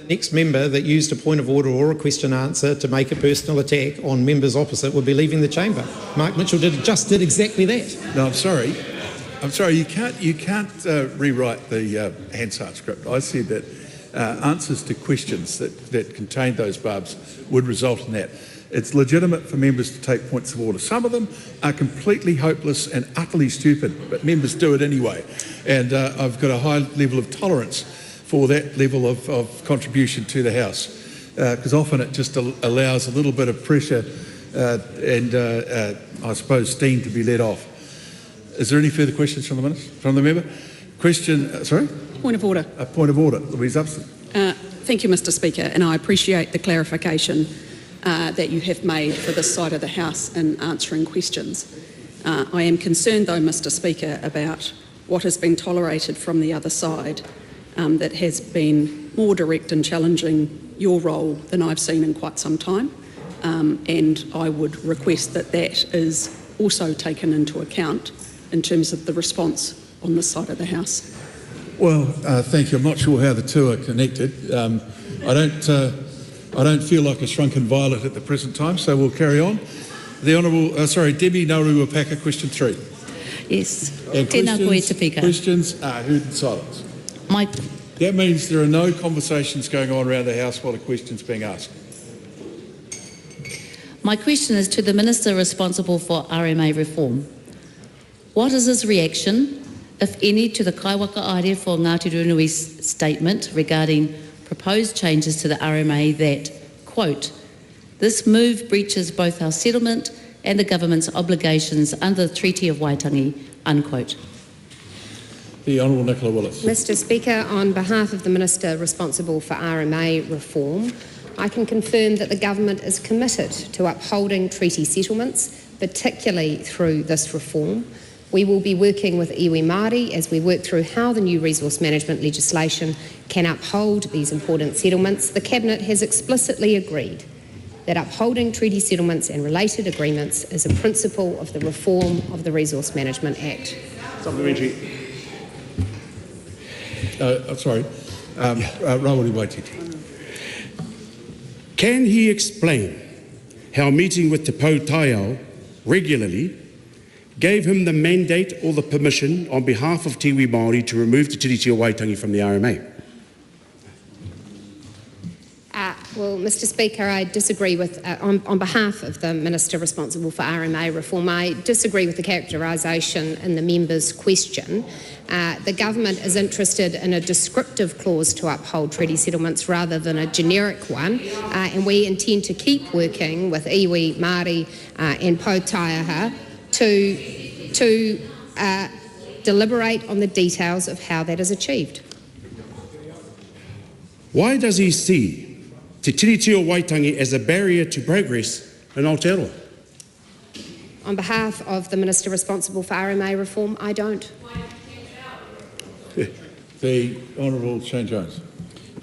N: next member that used a point of order or a question answer to make a personal attack on members opposite would be leaving the chamber. Mark Mitchell just did exactly that.
W: No, I'm sorry. You can't rewrite the Hansard script. I said that answers to questions that contained those barbs would result in that. It's legitimate for members to take points of order. Some of them are completely hopeless and utterly stupid, but members do it anyway. And I've got a high level of tolerance for that level of contribution to the House, because often it just allows a little bit of pressure and I suppose steam to be let off. Is there any further questions from the member? Question, sorry?
F: Point of order.
W: A point of order. Louise Upston.
F: Thank you, Mr Speaker, and I appreciate the clarification that you have made for this side of the House in answering questions. I am concerned, though, Mr Speaker, about what has been tolerated from the other side that has been more direct in challenging your role than I've seen in quite some time, and I would request that that is also taken into account in terms of the response on this side of the House.
W: Well, thank you. I'm not sure how the two are connected. I don't feel like a shrunken violet at the present time, so we'll carry on. The Honourable, Debbie Nauru-Wapaka, question 3.
Q: Yes.
W: And questions are heard in silence. That means there are no conversations going on around the House while a question's being asked.
Q: My question is to the Minister responsible for RMA reform. What is his reaction, if any, to the Kaiwaka Aere for Ngāti Runui's statement regarding proposed changes to the RMA that, quote, this move breaches both our settlement and the government's obligations under the Treaty of Waitangi, unquote?
W: The Honourable Nicola Willis.
J: Mr Speaker, on behalf of the Minister responsible for RMA reform, I can confirm that the government is committed to upholding treaty settlements, particularly through this reform. We will be working with iwi Māori as we work through how the new resource management legislation can uphold these important settlements. The Cabinet has explicitly agreed that upholding treaty settlements and related agreements is a principle of the reform of the Resource Management Act.
W: Supplementary. Rawiri Waititi.
R: Can he explain how meeting with Te Pou Taiao regularly gave him the mandate or the permission on behalf of Tiwi Māori to remove Te Tiriti o Waitangi from the RMA?
J: Well, Mr Speaker, I disagree with, on behalf of the Minister responsible for RMA reform, I disagree with the characterisation in the member's question. The government is interested in a descriptive clause to uphold treaty settlements rather than a generic one, and we intend to keep working with iwi, Māori and Pou Taiaha to deliberate on the details of how that is achieved.
R: Why does he see Te Tiriti o Waitangi as a barrier to progress in Aotearoa?
J: On behalf of the Minister responsible for RMA reform, I don't.
W: The Honourable Shane Jones.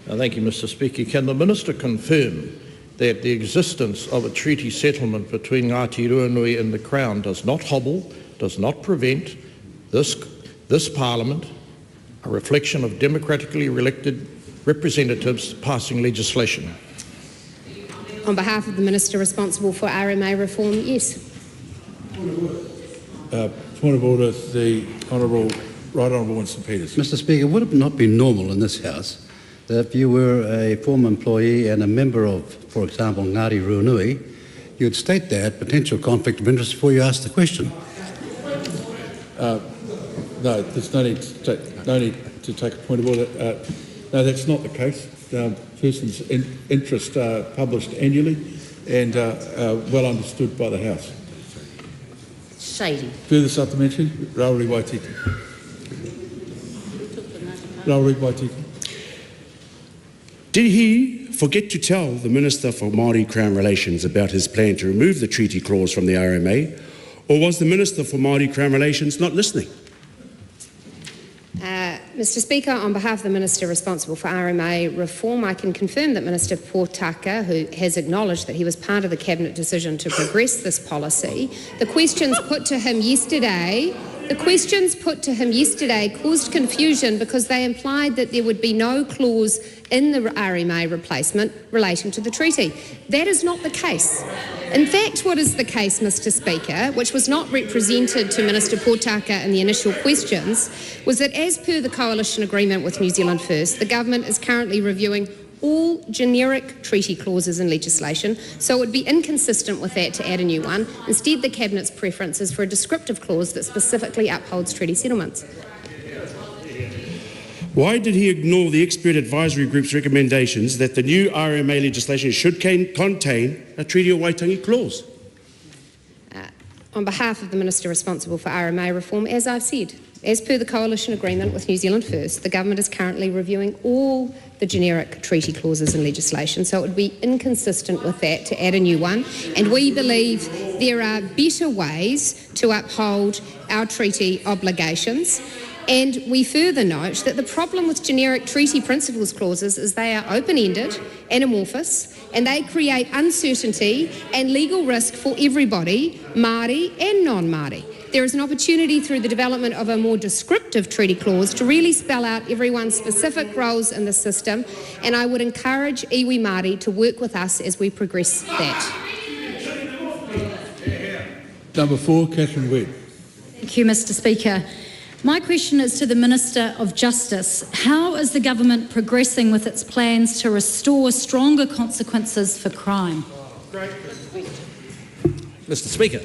X: Thank you, Mr Speaker. Can the Minister confirm that the existence of a treaty settlement between Ngāti Ruanui and the Crown does not hobble, does not prevent this Parliament, a reflection of democratically elected representatives, passing legislation?
J: On behalf of the Minister responsible for RMA reform, yes.
W: Point of order, the Right Honourable Winston Peters.
E: Mr Speaker, would it not be normal in this House that if you were a former employee and a member of, for example, Ngāti Ruanui, you'd state that potential conflict of interest before you ask the question?
W: No, there's no need to take a point of order. No, that's not the case. Person's interests are published annually and well understood by the House.
Q: Shady.
W: Further supplementary, Rawiri Waititi. Rawiri Waititi.
R: Did he forget to tell the Minister for Māori-Crown Relations about his plan to remove the treaty clause from the RMA, or was the Minister for Māori-Crown Relations not listening?
J: Mr Speaker, on behalf of the Minister responsible for RMA reform, I can confirm that Minister Portaka, who has acknowledged that he was part of the Cabinet decision to progress this policy, the questions put to him yesterday caused confusion because they implied that there would be no clause in the RMA replacement relating to the treaty. That is not the case. In fact, what is the case, Mr Speaker, which was not represented to Minister Portaka in the initial questions, was that as per the coalition agreement with New Zealand First, the government is currently reviewing all generic treaty clauses in legislation, so it would be inconsistent with that to add a new one. Instead, the Cabinet's preference is for a descriptive clause that specifically upholds treaty settlements.
R: Why did he ignore the expert advisory group's recommendations that the new RMA legislation should contain a Treaty o Waitangi clause?
J: On behalf of the Minister responsible for RMA reform, as I've said, as per the coalition agreement with New Zealand First, the government is currently reviewing all the generic treaty clauses in legislation, so it would be inconsistent with that to add a new one. And we believe there are better ways to uphold our treaty obligations. And we further note that the problem with generic treaty principles clauses is they are open-ended and amorphous, and they create uncertainty and legal risk for everybody, Māori and non-Māori. There is an opportunity through the development of a more descriptive treaty clause to really spell out everyone's specific roles in the system, and I would encourage iwi Māori to work with us as we progress that.
W: Number 4, Catherine Webb.
G: Thank you, Mr. Speaker. My question is to the Minister of Justice. How is the government progressing with its plans to restore stronger consequences for crime?
I: Mr. Speaker,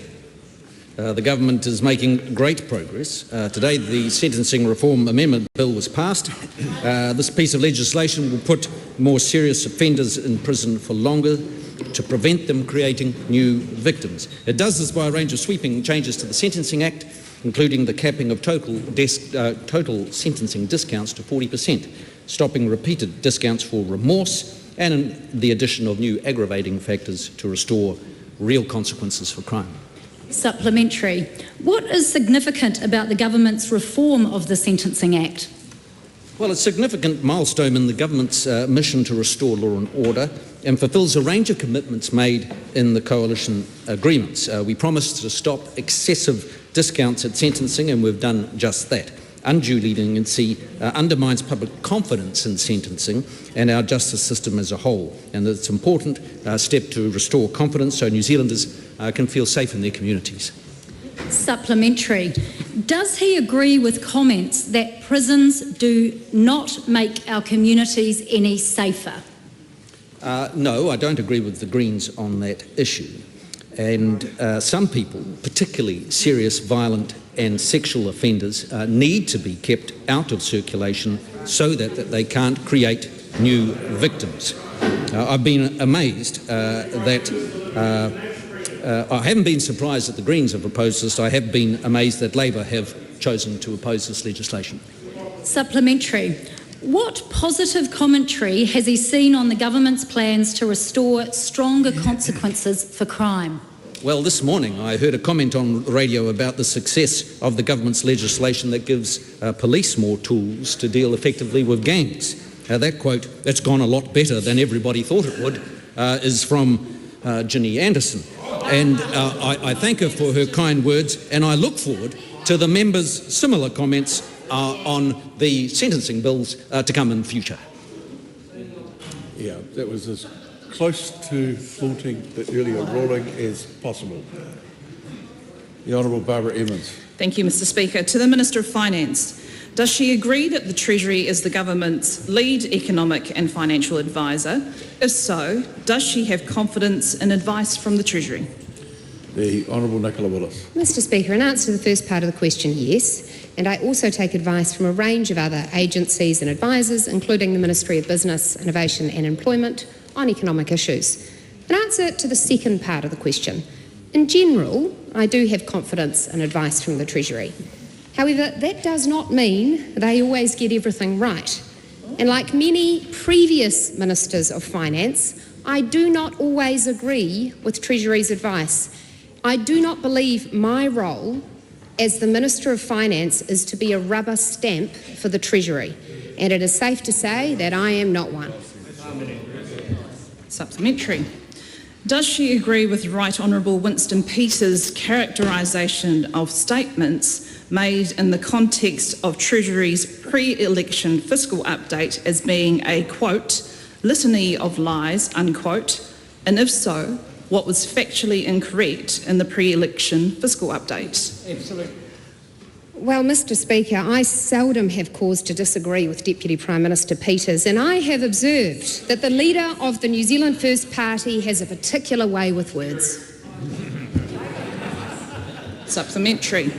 I: the government is making great progress. Today the Sentencing Reform Amendment Bill was passed. This piece of legislation will put more serious offenders in prison for longer to prevent them creating new victims. It does this by a range of sweeping changes to the Sentencing Act, including the capping of total sentencing discounts to 40%, stopping repeated discounts for remorse, and the addition of new aggravating factors to restore real consequences for crime.
G: Supplementary. What is significant about the government's reform of the Sentencing Act?
I: Well, it's a significant milestone in the government's mission to restore law and order and fulfills a range of commitments made in the coalition agreements. We promised to stop excessive discounts at sentencing, and we've done just that. Undue leniency undermines public confidence in sentencing and our justice system as a whole, and it's an important step to restore confidence so New Zealanders can feel safe in their communities.
G: Supplementary. Does he agree with comments that prisons do not make our communities any safer?
I: No, I don't agree with the Greens on that issue. And some people, particularly serious violent and sexual offenders, need to be kept out of circulation so that they can't create new victims. I've been amazed I haven't been surprised that the Greens have opposed this. I have been amazed that Labor have chosen to oppose this legislation.
G: Supplementary. What positive commentary has he seen on the government's plans to restore stronger consequences for crime?
I: Well, this morning I heard a comment on the radio about the success of the government's legislation that gives police more tools to deal effectively with gangs. That quote, "That's gone a lot better than everybody thought it would," is from Ginny Anderson. And I thank her for her kind words, and I look forward to the members' similar comments on the sentencing bills to come in the future.
W: Yeah, that was as close to flaunting the earlier ruling as possible. The Honourable Barbara Emmons.
M: Thank you, Mr. Speaker. To the Minister of Finance, does she agree that the Treasury is the government's lead economic and financial advisor? If so, does she have confidence in advice from the Treasury?
W: The Honourable Nicola Willis.
J: Mr. Speaker, in answer to the first part of the question, yes. And I also take advice from a range of other agencies and advisors, including the Ministry of Business, Innovation and Employment, on economic issues. In answer to the second part of the question, in general, I do have confidence and advice from the Treasury. However, that does not mean they always get everything right. And like many previous Ministers of Finance, I do not always agree with Treasury's advice. I do not believe my role as the Minister of Finance is to be a rubber stamp for the Treasury, and it is safe to say that I am not one.
M: Supplementary. Does she agree with Right Honourable Winston Peters' characterisation of statements made in the context of Treasury's pre-election fiscal update as being a, quote, litany of lies, unquote, and if so, what was factually incorrect in the pre-election fiscal update?
W: Absolutely.
J: Well, Mr. Speaker, I seldom have cause to disagree with Deputy Prime Minister Peters, and I have observed that the leader of the New Zealand First Party has a particular way with words.
M: Supplementary.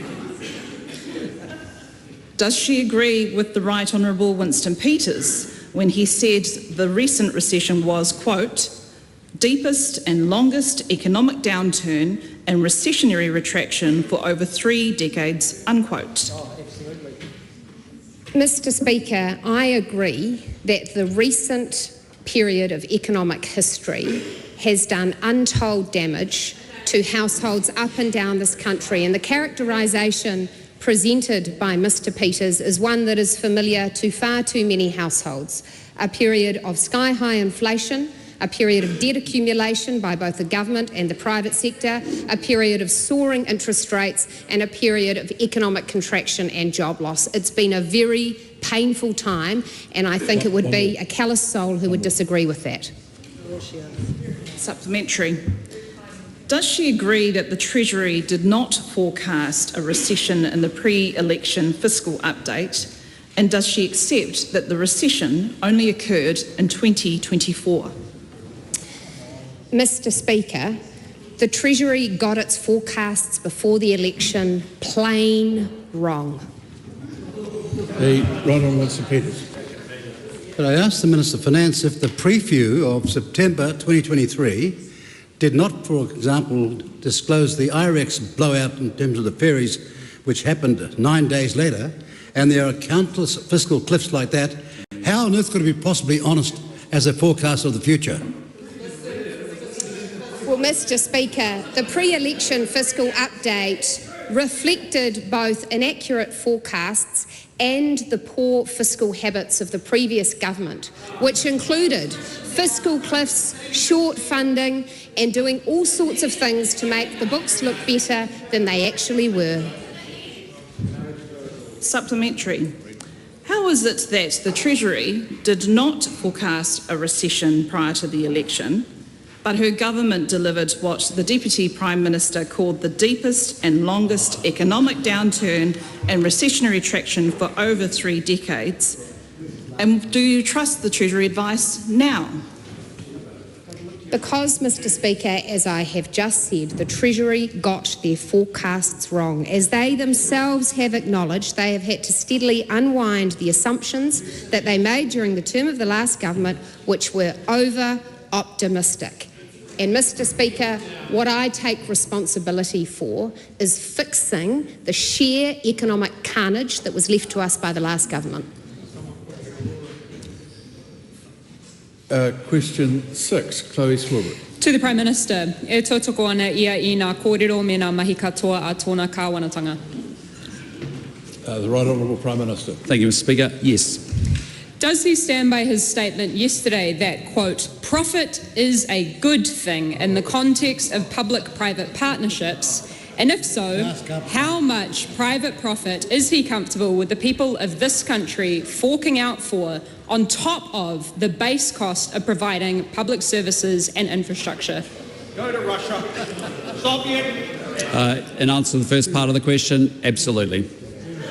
M: Does she agree with the Right Honourable Winston Peters when he said the recent recession was, quote, deepest and longest economic downturn and recessionary retraction for over 3 decades, unquote?
J: Mr. Speaker, I agree that the recent period of economic history has done untold damage to households up and down this country, and the characterisation presented by Mr. Peters is one that is familiar to far too many households. A period of sky-high inflation, a period of debt accumulation by both the government and the private sector, a period of soaring interest rates, and a period of economic contraction and job loss. It's been a very painful time, and I think it would be a callous soul who would disagree with that.
M: Supplementary. Does she agree that the Treasury did not forecast a recession in the pre-election fiscal update? And does she accept that the recession only occurred in 2024?
J: Mr. Speaker, the Treasury got its forecasts before the election plain wrong.
W: The Right Honourable Winston Peters.
E: Could I ask the Minister of Finance if the preview of September 2023 did not, for example, disclose the IREX blowout in terms of the ferries, which happened 9 days later, and there are countless fiscal cliffs like that? How on earth could it be possibly honest as a forecast of the future?
J: Well, Mr. Speaker, the pre-election fiscal update reflected both inaccurate forecasts and the poor fiscal habits of the previous government, which included fiscal cliffs, short funding, and doing all sorts of things to make the books look better than they actually were.
M: Supplementary. How is it that the Treasury did not forecast a recession prior to the election, but her government delivered what the Deputy Prime Minister called the deepest and longest economic downturn and recessionary retraction for over 3 decades? And do you trust the Treasury advice now?
J: Because, Mr. Speaker, as I have just said, the Treasury got their forecasts wrong. As they themselves have acknowledged, they have had to steadily unwind the assumptions that they made during the term of the last government, which were over-optimistic. And, Mr. Speaker, what I take responsibility for is fixing the sheer economic carnage that was left to us by the last government.
W: Question 6, Chloe Swarbrick.
D: To the Prime Minister, e tautoko ana ia I ngā kōrero me ngā mahi katoa a tōna kāwanatanga.
W: The Right Honourable Prime Minister.
L: Thank you, Mr. Speaker. Yes.
D: Does he stand by his statement yesterday that, quote, profit is a good thing in the context of public-private partnerships? And if so, how much private profit is he comfortable with the people of this country forking out for on top of the base cost of providing public services and infrastructure?
K: Go to Russia. Soviet.
L: In answer to the first part of the question, absolutely.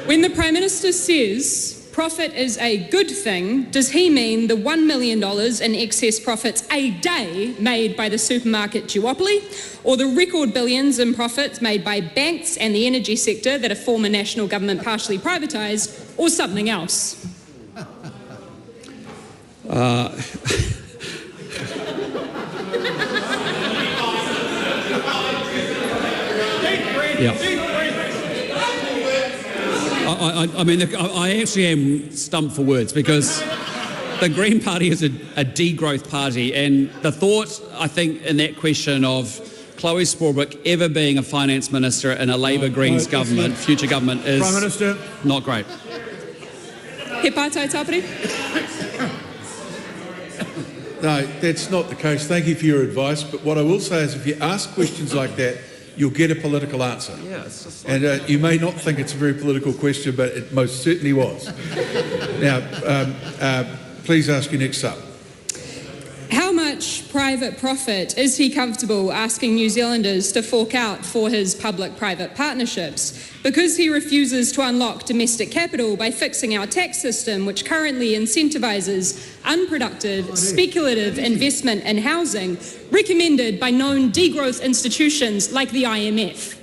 D: When the Prime Minister says profit is a good thing, does he mean the $1 million in excess profits a day made by the supermarket duopoly, or the record billions in profits made by banks and the energy sector that a former national government partially privatised, or something else?
L: Yeah. I mean, I actually am stumped for words because the Green Party is a degrowth party, and the thought, I think, in that question of Chloe Swarbrick ever being a finance minister in a Labour Greens government, future government, is
W: Prime Minister.
L: Not great.
D: He pātai tāpiri?
W: No, that's not the case. Thank you for your advice. But what I will say is if you ask questions like that, you'll get a political answer.
L: Yeah, it's just
W: like and you may not think it's a very political question, but it most certainly was. Now, please ask your next sub.
D: How much private profit is he comfortable asking New Zealanders to fork out for his public-private partnerships? Because he refuses to unlock domestic capital by fixing our tax system, which currently incentivises unproductive, speculative investment in housing, recommended by known degrowth institutions like the IMF.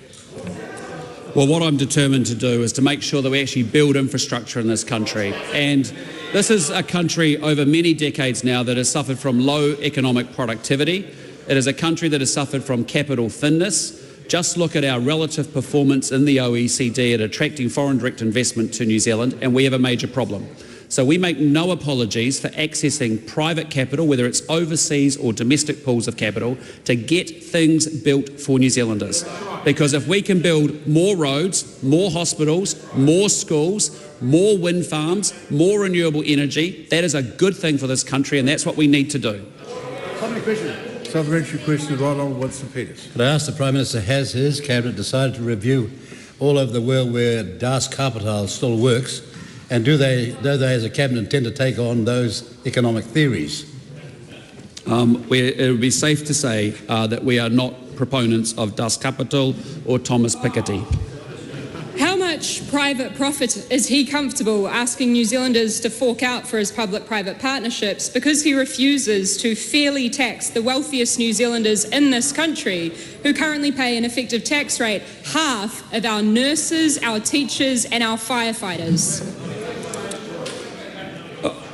L: Well, what I'm determined to do is to make sure that we actually build infrastructure in this country. And this is a country over many decades now that has suffered from low economic productivity. It is a country that has suffered from capital thinness. Just look at our relative performance in the OECD at attracting foreign direct investment to New Zealand, and we have a major problem. So we make no apologies for accessing private capital, whether it's overseas or domestic pools of capital, to get things built for New Zealanders. Because if we can build more roads, more hospitals, more schools, more wind farms, more renewable energy, that is a good thing for this country, and that's what we need to do.
W: Supplementary question, Right Honourable Winston Peters.
E: Could I ask the Prime Minister, has his Cabinet decided to review all over the world where Das Kapital still works, and do they as a Cabinet intend to take on those economic theories?
L: It would be safe to say that we are not proponents of Das Kapital or Thomas Piketty.
D: How much private profit is he comfortable asking New Zealanders to fork out for his public-private partnerships because he refuses to fairly tax the wealthiest New Zealanders in this country, who currently pay an effective tax rate half of our nurses, our teachers and our firefighters?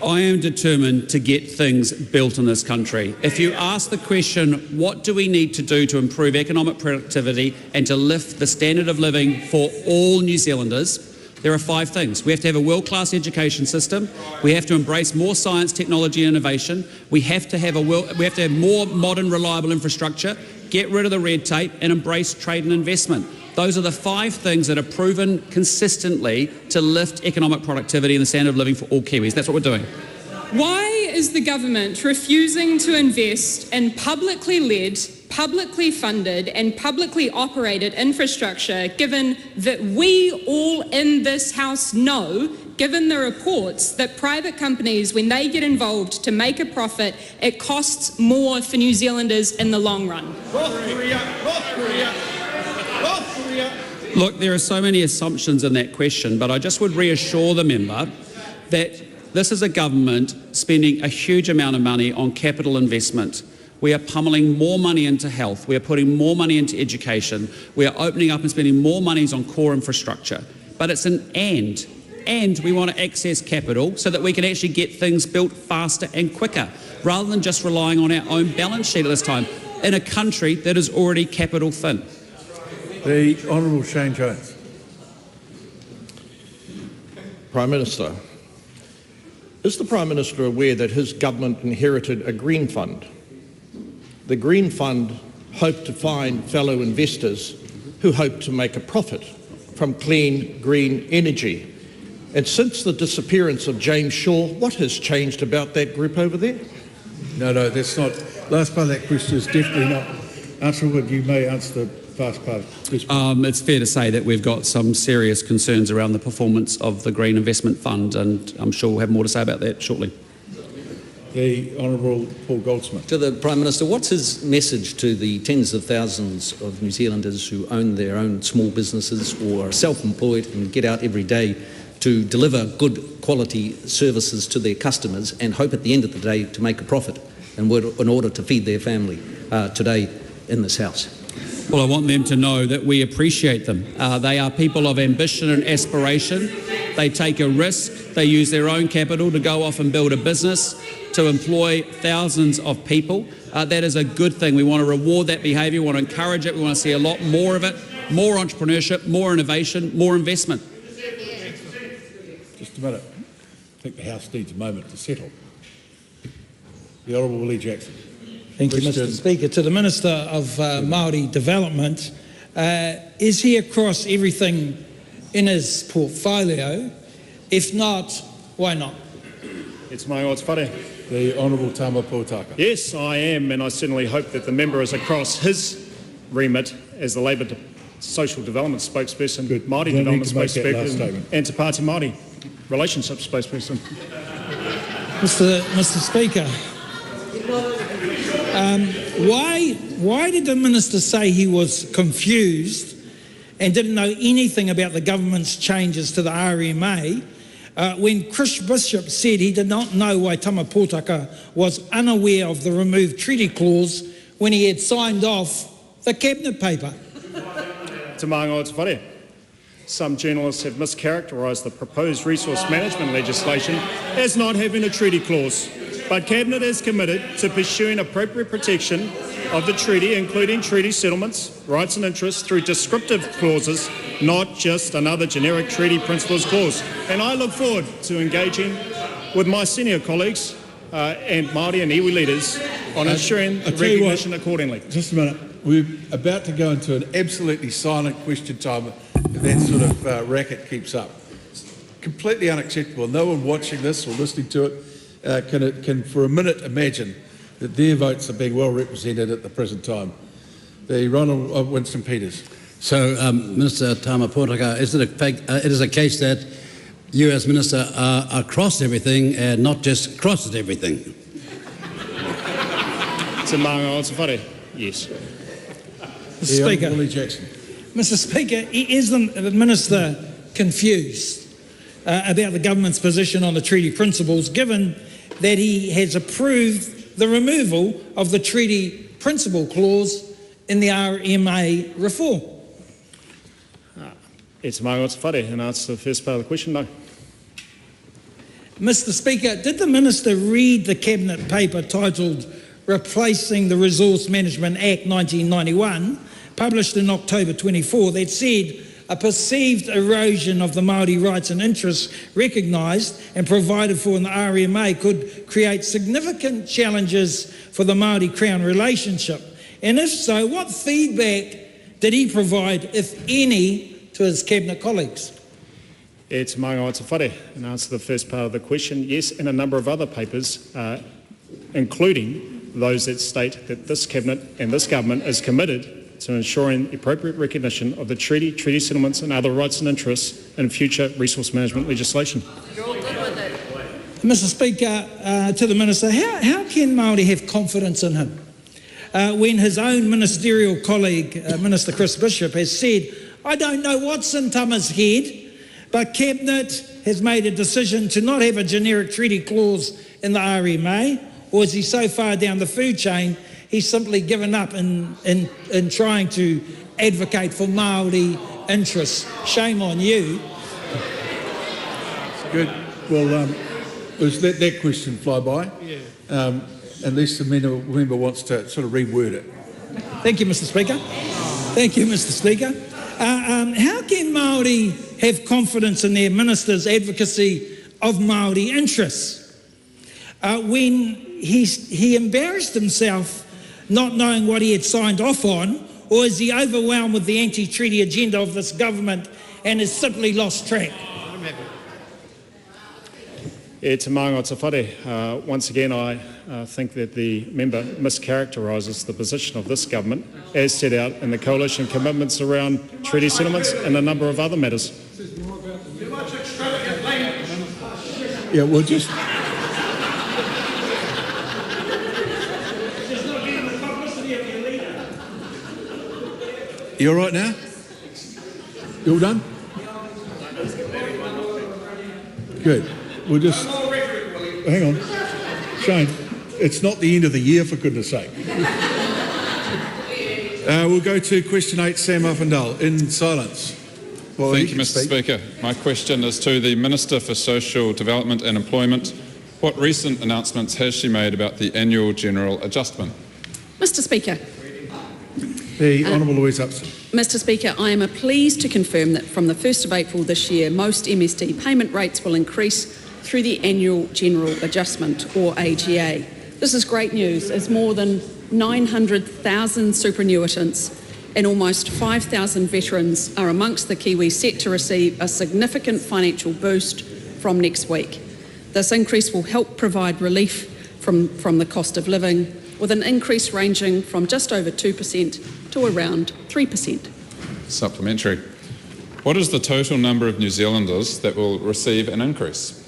L: I am determined to get things built in this country. If you ask the question, what do we need to do to improve economic productivity and to lift the standard of living for all New Zealanders, there are 5 things. We have to have a world-class education system. We have to embrace more science, technology, and innovation. We have to have more modern, reliable infrastructure, get rid of the red tape, and embrace trade and investment. Those are the 5 things that are proven consistently to lift economic productivity and the standard of living for all Kiwis. That's what we're doing.
D: Why is the government refusing to invest in publicly led, publicly funded and publicly operated infrastructure, given that we all in this House know, given the reports, that private companies, when they get involved to make a profit, it costs more for New Zealanders in the long run?
L: Look, there are so many assumptions in that question, but I just would reassure the member that this is a government spending a huge amount of money on capital investment. We are pummelling more money into health. We are putting more money into education. We are opening up and spending more monies on core infrastructure. But it's an and. And we want to access capital so that we can actually get things built faster and quicker, rather than just relying on our own balance sheet at this time, in a country that is already capital thin.
W: The Honourable Shane Jones.
X: Prime Minister, is the Prime Minister aware that his government inherited a green fund? The green fund hoped to find fellow investors who hoped to make a profit from clean green energy. And since the disappearance of James Shaw, what has changed about that group over there?
W: No, that's not. Last part of that question is definitely not answerable. You may answer the first part.
L: It's fair to say that we've got some serious concerns around the performance of the Green Investment Fund, and I'm sure we'll have more to say about that shortly.
W: The Honourable Paul Goldsmith.
I: To the Prime Minister, what's his message to the tens of thousands of New Zealanders who own their own small businesses or are self-employed and get out every day to deliver good quality services to their customers and hope at the end of the day to make a profit in order to feed their family today in this House?
L: Well, I want them to know that we appreciate them. They are people of ambition and aspiration. They take a risk. They use their own capital to go off and build a business, to employ thousands of people. That is a good thing. We want to reward that behaviour. We want to encourage it. We want to see a lot more of it, more entrepreneurship, more innovation, more investment.
W: Just a minute. I think the House needs a moment to settle. The Honourable Lee Jackson.
O: Thank you, Mr. Speaker. To the Minister of Māori Development, is he across everything in his portfolio? If not, why not?
S: It's my odds, whare.
W: The Honourable Tama Potaka.
S: Yes, I am, and I certainly hope that the member is across his remit as the Labour Social Development spokesperson, Māori Development spokesperson, and Te Pāti Māori Relationship spokesperson.
O: Mr. Speaker, why did the Minister say he was confused and didn't know anything about the government's changes to the RMA when Chris Bishop said he did not know why Tama Potaka was unaware of the removed treaty clause when he had signed off the cabinet paper?
S: Te maanga o te whare. some journalists have mischaracterised the proposed resource management legislation as not having a treaty clause. But Cabinet is committed to pursuing appropriate protection of the treaty, including treaty settlements, rights and interests, through descriptive clauses, not just another generic treaty principles clause. And I look forward to engaging with my senior colleagues and Māori and iwi leaders on ensuring recognition accordingly.
W: Just a minute. We're about to go into an absolutely silent question time if that sort of racket keeps up. It's completely unacceptable. No one watching this or listening to it can for a minute imagine that their votes are being well represented at the present time. The Ronald Winston Peters.
E: So, Minister Tama Portaka, is it a case that you as Minister are across everything and not just crosses everything?
S: Te maanga o te whare, yes.
O: Mr. Speaker,
W: Jackson.
O: Mr. Speaker, isn't the Minister confused about the government's position on the treaty principles, given that he has approved the removal of the treaty principle clause in the RMA reform?
S: It's maanga o te whare, in answer to the first part of the question, no.
O: Mr. Speaker, did the Minister read the Cabinet paper titled Replacing the Resource Management Act 1991, published in October 24, that said a perceived erosion of the Māori rights and interests recognised and provided for in the RMA could create significant challenges for the Māori-Crown relationship? And if so, what feedback did he provide, if any, to his Cabinet colleagues?
S: It's maanga o te whare, in answer to the first part of the question, yes, and a number of other papers, including those that state that this Cabinet and this Government is committed to ensuring appropriate recognition of the treaty settlements and other rights and interests in future resource management legislation.
O: Mr. Speaker, to the Minister, how can Māori have confidence in him when his own ministerial colleague, Minister Chris Bishop, has said, I don't know what's in Tama's head, but Cabinet has made a decision to not have a generic treaty clause in the RMA, or is he so far down the food chain he's simply given up in trying to advocate for Māori interests? Shame on you.
W: Good. Well, was that question fly by? Yeah. Unless the member wants to sort of reword it.
O: Thank you, Mr. Speaker. Thank you, Mr. Speaker. How can Māori have confidence in their minister's advocacy of Māori interests when he embarrassed himself not knowing what he had signed off on, or is he overwhelmed with the anti-treaty agenda of this government and has simply lost track?
S: Te maanga o te whare. Once again, I think that the member mischaracterises the position of this government as set out in the coalition commitments around treaty settlements and a number of other matters.
W: Yeah, well, just... You all right now? You all done? Good. We'll just... Hang on. Shane, it's not the end of the year, for goodness sake. We'll go to question 8, Sam Uffindale, in silence. Well,
C: Thank you, Mr. Speaker. My question is to the Minister for Social Development and Employment. What recent announcements has she made about the annual general adjustment?
F: Mr. Speaker.
W: The Honourable Louise Upson.
F: Mr. Speaker, I am pleased to confirm that from the 1st of April this year, most MSD payment rates will increase through the Annual General Adjustment, or AGA. This is great news, as more than 900,000 superannuitants and almost 5,000 veterans are amongst the Kiwis set to receive a significant financial boost from next week. This increase will help provide relief from the cost of living, with an increase ranging from just over 2% to around 3%.
C: Supplementary. What is the total number of New Zealanders that will receive an increase?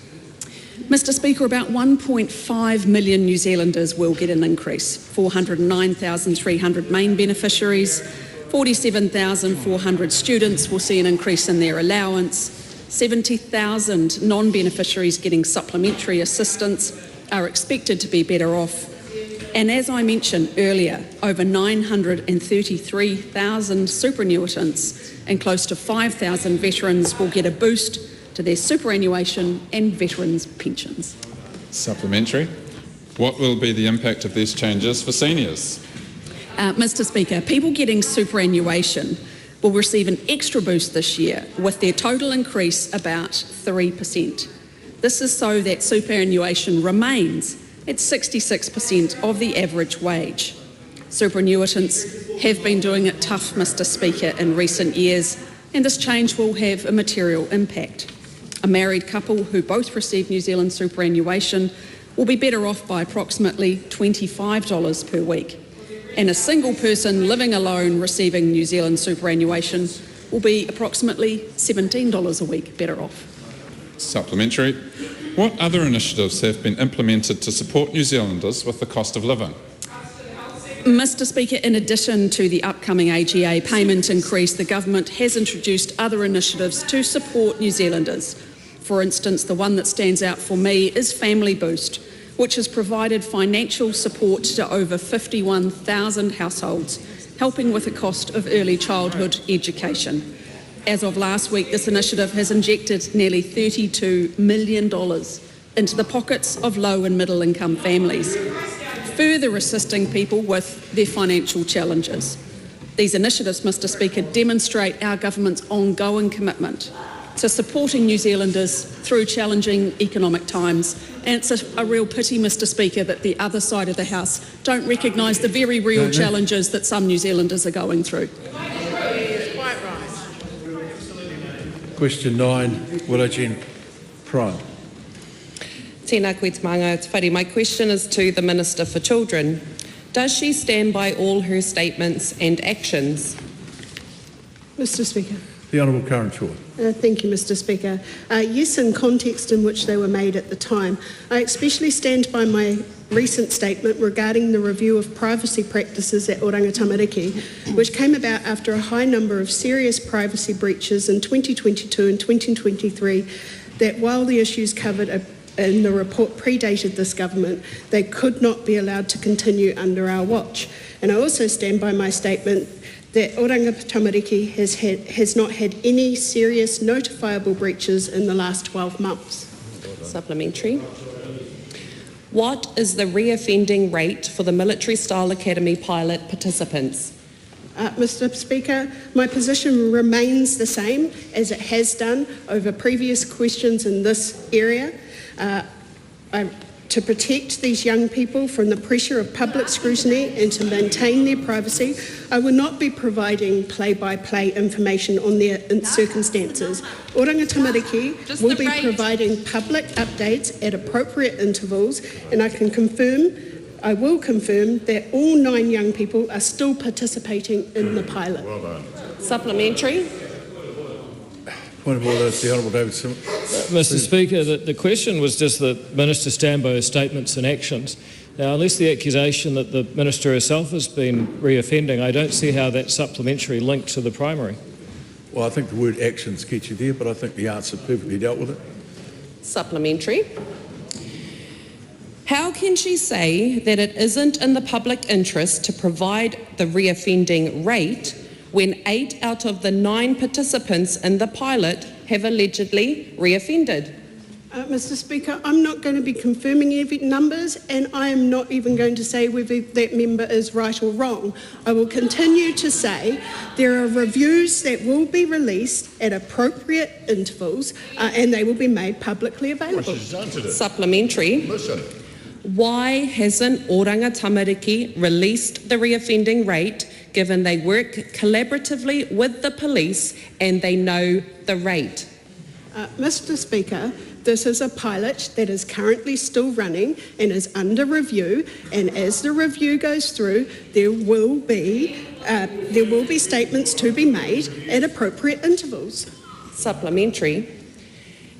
F: Mr. Speaker, about 1.5 million New Zealanders will get an increase. 409,300 main beneficiaries, 47,400 students will see an increase in their allowance, 70,000 non-beneficiaries getting supplementary assistance are expected to be better off, And as I mentioned earlier, over 933,000 superannuitants and close to 5,000 veterans will get a boost to their superannuation and veterans' pensions.
C: Supplementary. What will be the impact of these changes for seniors?
F: Mr. Speaker, people getting superannuation will receive an extra boost this year, with their total increase about 3%. This is so that superannuation remains at 66% of the average wage. Superannuitants have been doing it tough, Mr. Speaker, in recent years, and this change will have a material impact. A married couple who both receive New Zealand superannuation will be better off by approximately $25 per week, and a single person living alone receiving New Zealand superannuation will be approximately $17 a week better off.
C: Supplementary. What other initiatives have been implemented to support New Zealanders with the cost of living?
F: Mr. Speaker, in addition to the upcoming AGA payment increase, the government has introduced other initiatives to support New Zealanders. For instance, the one that stands out for me is Family Boost, which has provided financial support to over 51,000 households, helping with the cost of early childhood education. As of last week, this initiative has injected nearly $32 million into the pockets of low and middle income families, further assisting people with their financial challenges. These initiatives, Mr. Speaker, demonstrate our government's ongoing commitment to supporting New Zealanders through challenging economic times. And it's a real pity, Mr. Speaker, that the other side of the House don't recognise the very real challenges that some New Zealanders are going through.
W: Question 9, Widow Jen Prime.
H: Tēnā koe te manga, te whare. My question is to the Minister for Children. Does she stand by all her statements and actions?
T: Mr. Speaker.
W: The Honourable Karen Shaw.
T: Thank you, Mr. Speaker. Yes, in context in which they were made at the time. I especially stand by my recent statement regarding the review of privacy practices at Oranga Tamariki, which came about after a high number of serious privacy breaches in 2022 and 2023, that while the issues covered in the report predated this government, they could not be allowed to continue under our watch. And I also stand by my statement that Oranga Tamariki has not had any serious notifiable breaches in the last 12 months.
H: Supplementary. What is the reoffending rate for the Military Style Academy pilot participants?
T: Mr. Speaker, my position remains the same as it has done over previous questions in this area. To protect these young people from the pressure of public scrutiny and to maintain their privacy, I will not be providing play-by-play information on their circumstances. Oranga Tamariki will be providing public updates at appropriate intervals, and I will confirm that all 9 young people are still participating in the pilot.
W: Well done.
H: Supplementary.
W: Point of order, the Honourable David Simon.
U: Mr. Speaker, the question was just the Minister stand by her statements and actions. Now, unless the accusation that the Minister herself has been reoffending, I don't see how that's supplementary linked to the primary.
W: Well, I think the word actions gets you there, but I think the answer perfectly dealt with it.
H: Supplementary. How can she say that it isn't in the public interest to provide the reoffending rate when 8 out of the 9 participants in the pilot have allegedly reoffended?
T: Mr. Speaker, I'm not going to be confirming any numbers, and I am not even going to say whether that member is right or wrong. I will continue to say there are reviews that will be released at appropriate intervals, and they will be made publicly available.
H: Supplementary. Why hasn't Oranga Tamariki released the reoffending rate, given they work collaboratively with the police and they know the rate?
T: Mr. Speaker, this is a pilot that is currently still running and is under review, and as the review goes through, there will be statements to be made at appropriate intervals.
H: Supplementary.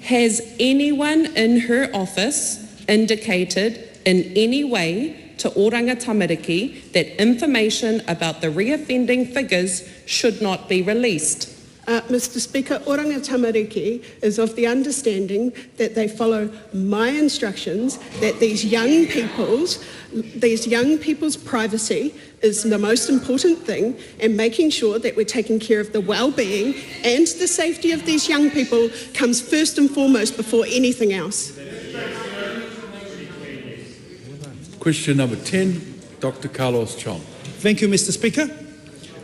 H: Has anyone in her office indicated in any way to Oranga Tamariki that information about the reoffending figures should not be released?
T: Mr. Speaker, Oranga Tamariki is of the understanding that they follow my instructions, that these young people's privacy is the most important thing, and making sure that we're taking care of the well-being and the safety of these young people comes first and foremost before anything else.
W: Question number 10, Dr. Carlos Chong.
A: Thank you, Mr. Speaker.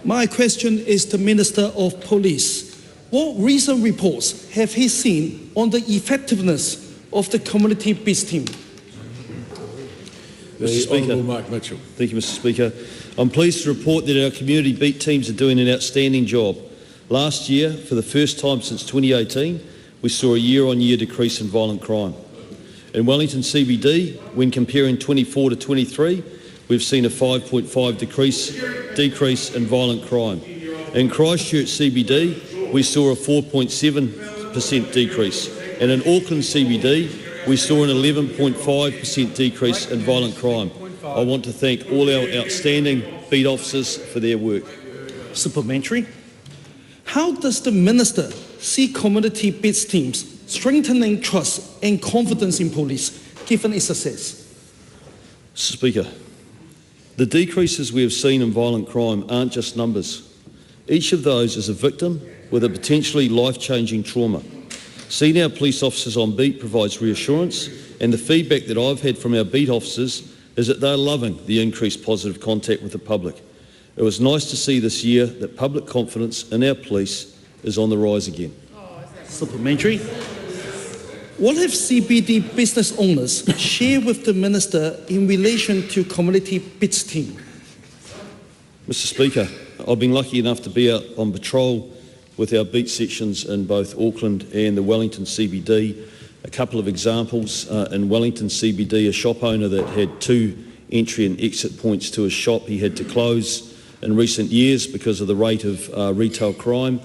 A: My question is to Minister of Police. What recent reports have he seen on the effectiveness of the community peace team?
W: Mr. Speaker. Mark Mitchell.
B: Thank you, Mr. Speaker. I'm pleased to report that our community beat teams are doing an outstanding job. Last year, for the first time since 2018, we saw a year-on-year decrease in violent crime. In Wellington CBD, when comparing 24 to 23, we've seen a 5.5 decrease in violent crime. In Christchurch CBD, we saw a 4.7% decrease. And in Auckland CBD, we saw an 11.5% decrease in violent crime. I want to thank all our outstanding beat officers for their work.
A: Supplementary. How does the Minister see community peace teams strengthening trust and confidence in police, given its success?
B: Mr. Speaker, the decreases we have seen in violent crime aren't just numbers. Each of those is a victim with a potentially life-changing trauma. Seeing our police officers on beat provides reassurance, and the feedback that I've had from our beat officers is that they're loving the increased positive contact with the public. It was nice to see this year that public confidence in our police is on the rise again.
A: Supplementary. What have CBD business owners shared with the Minister in relation to community peace team?
B: Mr. Speaker, I've been lucky enough to be out on patrol with our beat sections in both Auckland and the Wellington CBD. A couple of examples, in Wellington CBD, a shop owner that had 2 entry and exit points to his shop, he had to close in recent years because of the rate of retail crime,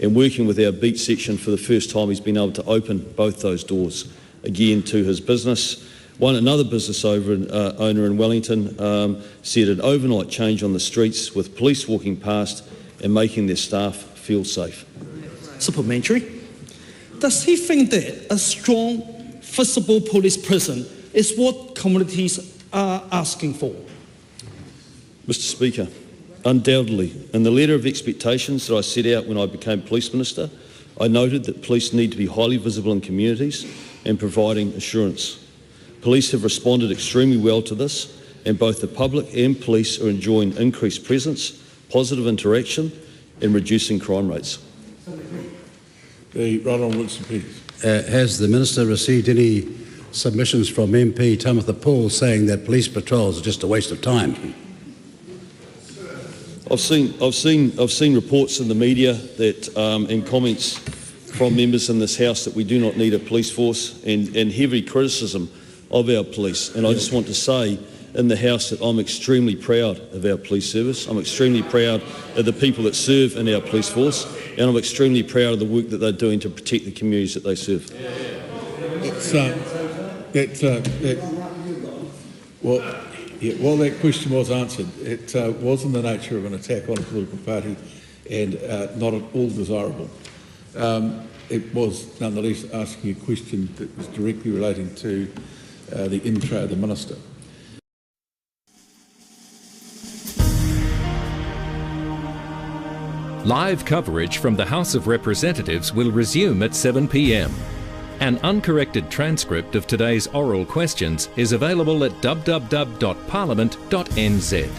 B: and working with our beat section for the first time, he's been able to open both those doors again to his business. Another business owner in Wellington said an overnight change on the streets with police walking past and making their staff feel safe.
A: Supplementary. Does he think that a strong, visible police presence is what communities are asking for?
B: Mr. Speaker, undoubtedly. In the letter of expectations that I set out when I became Police Minister, I noted that police need to be highly visible in communities and providing assurance. Police have responded extremely well to this, and both the public and police are enjoying increased presence, positive interaction and reducing crime rates.
W: The Right Honourable Winston Peters.
E: Has the Minister received any submissions from MP Tamitha Paul saying that police patrols are just a waste of time?
B: I've seen reports in the media that and comments from members in this House that we do not need a police force, and heavy criticism of our police. And I just want to say in the House that I'm extremely proud of our police service. I'm extremely proud of the people that serve in our police force, and I'm extremely proud of the work that they're doing to protect the communities that they serve.
W: While that question was answered, it was in the nature of an attack on a political party and not at all desirable. It was nonetheless asking a question that was directly relating to the intro of the Minister.
P: Live coverage from the House of Representatives will resume at 7 p.m. An uncorrected transcript of today's oral questions is available at www.parliament.nz.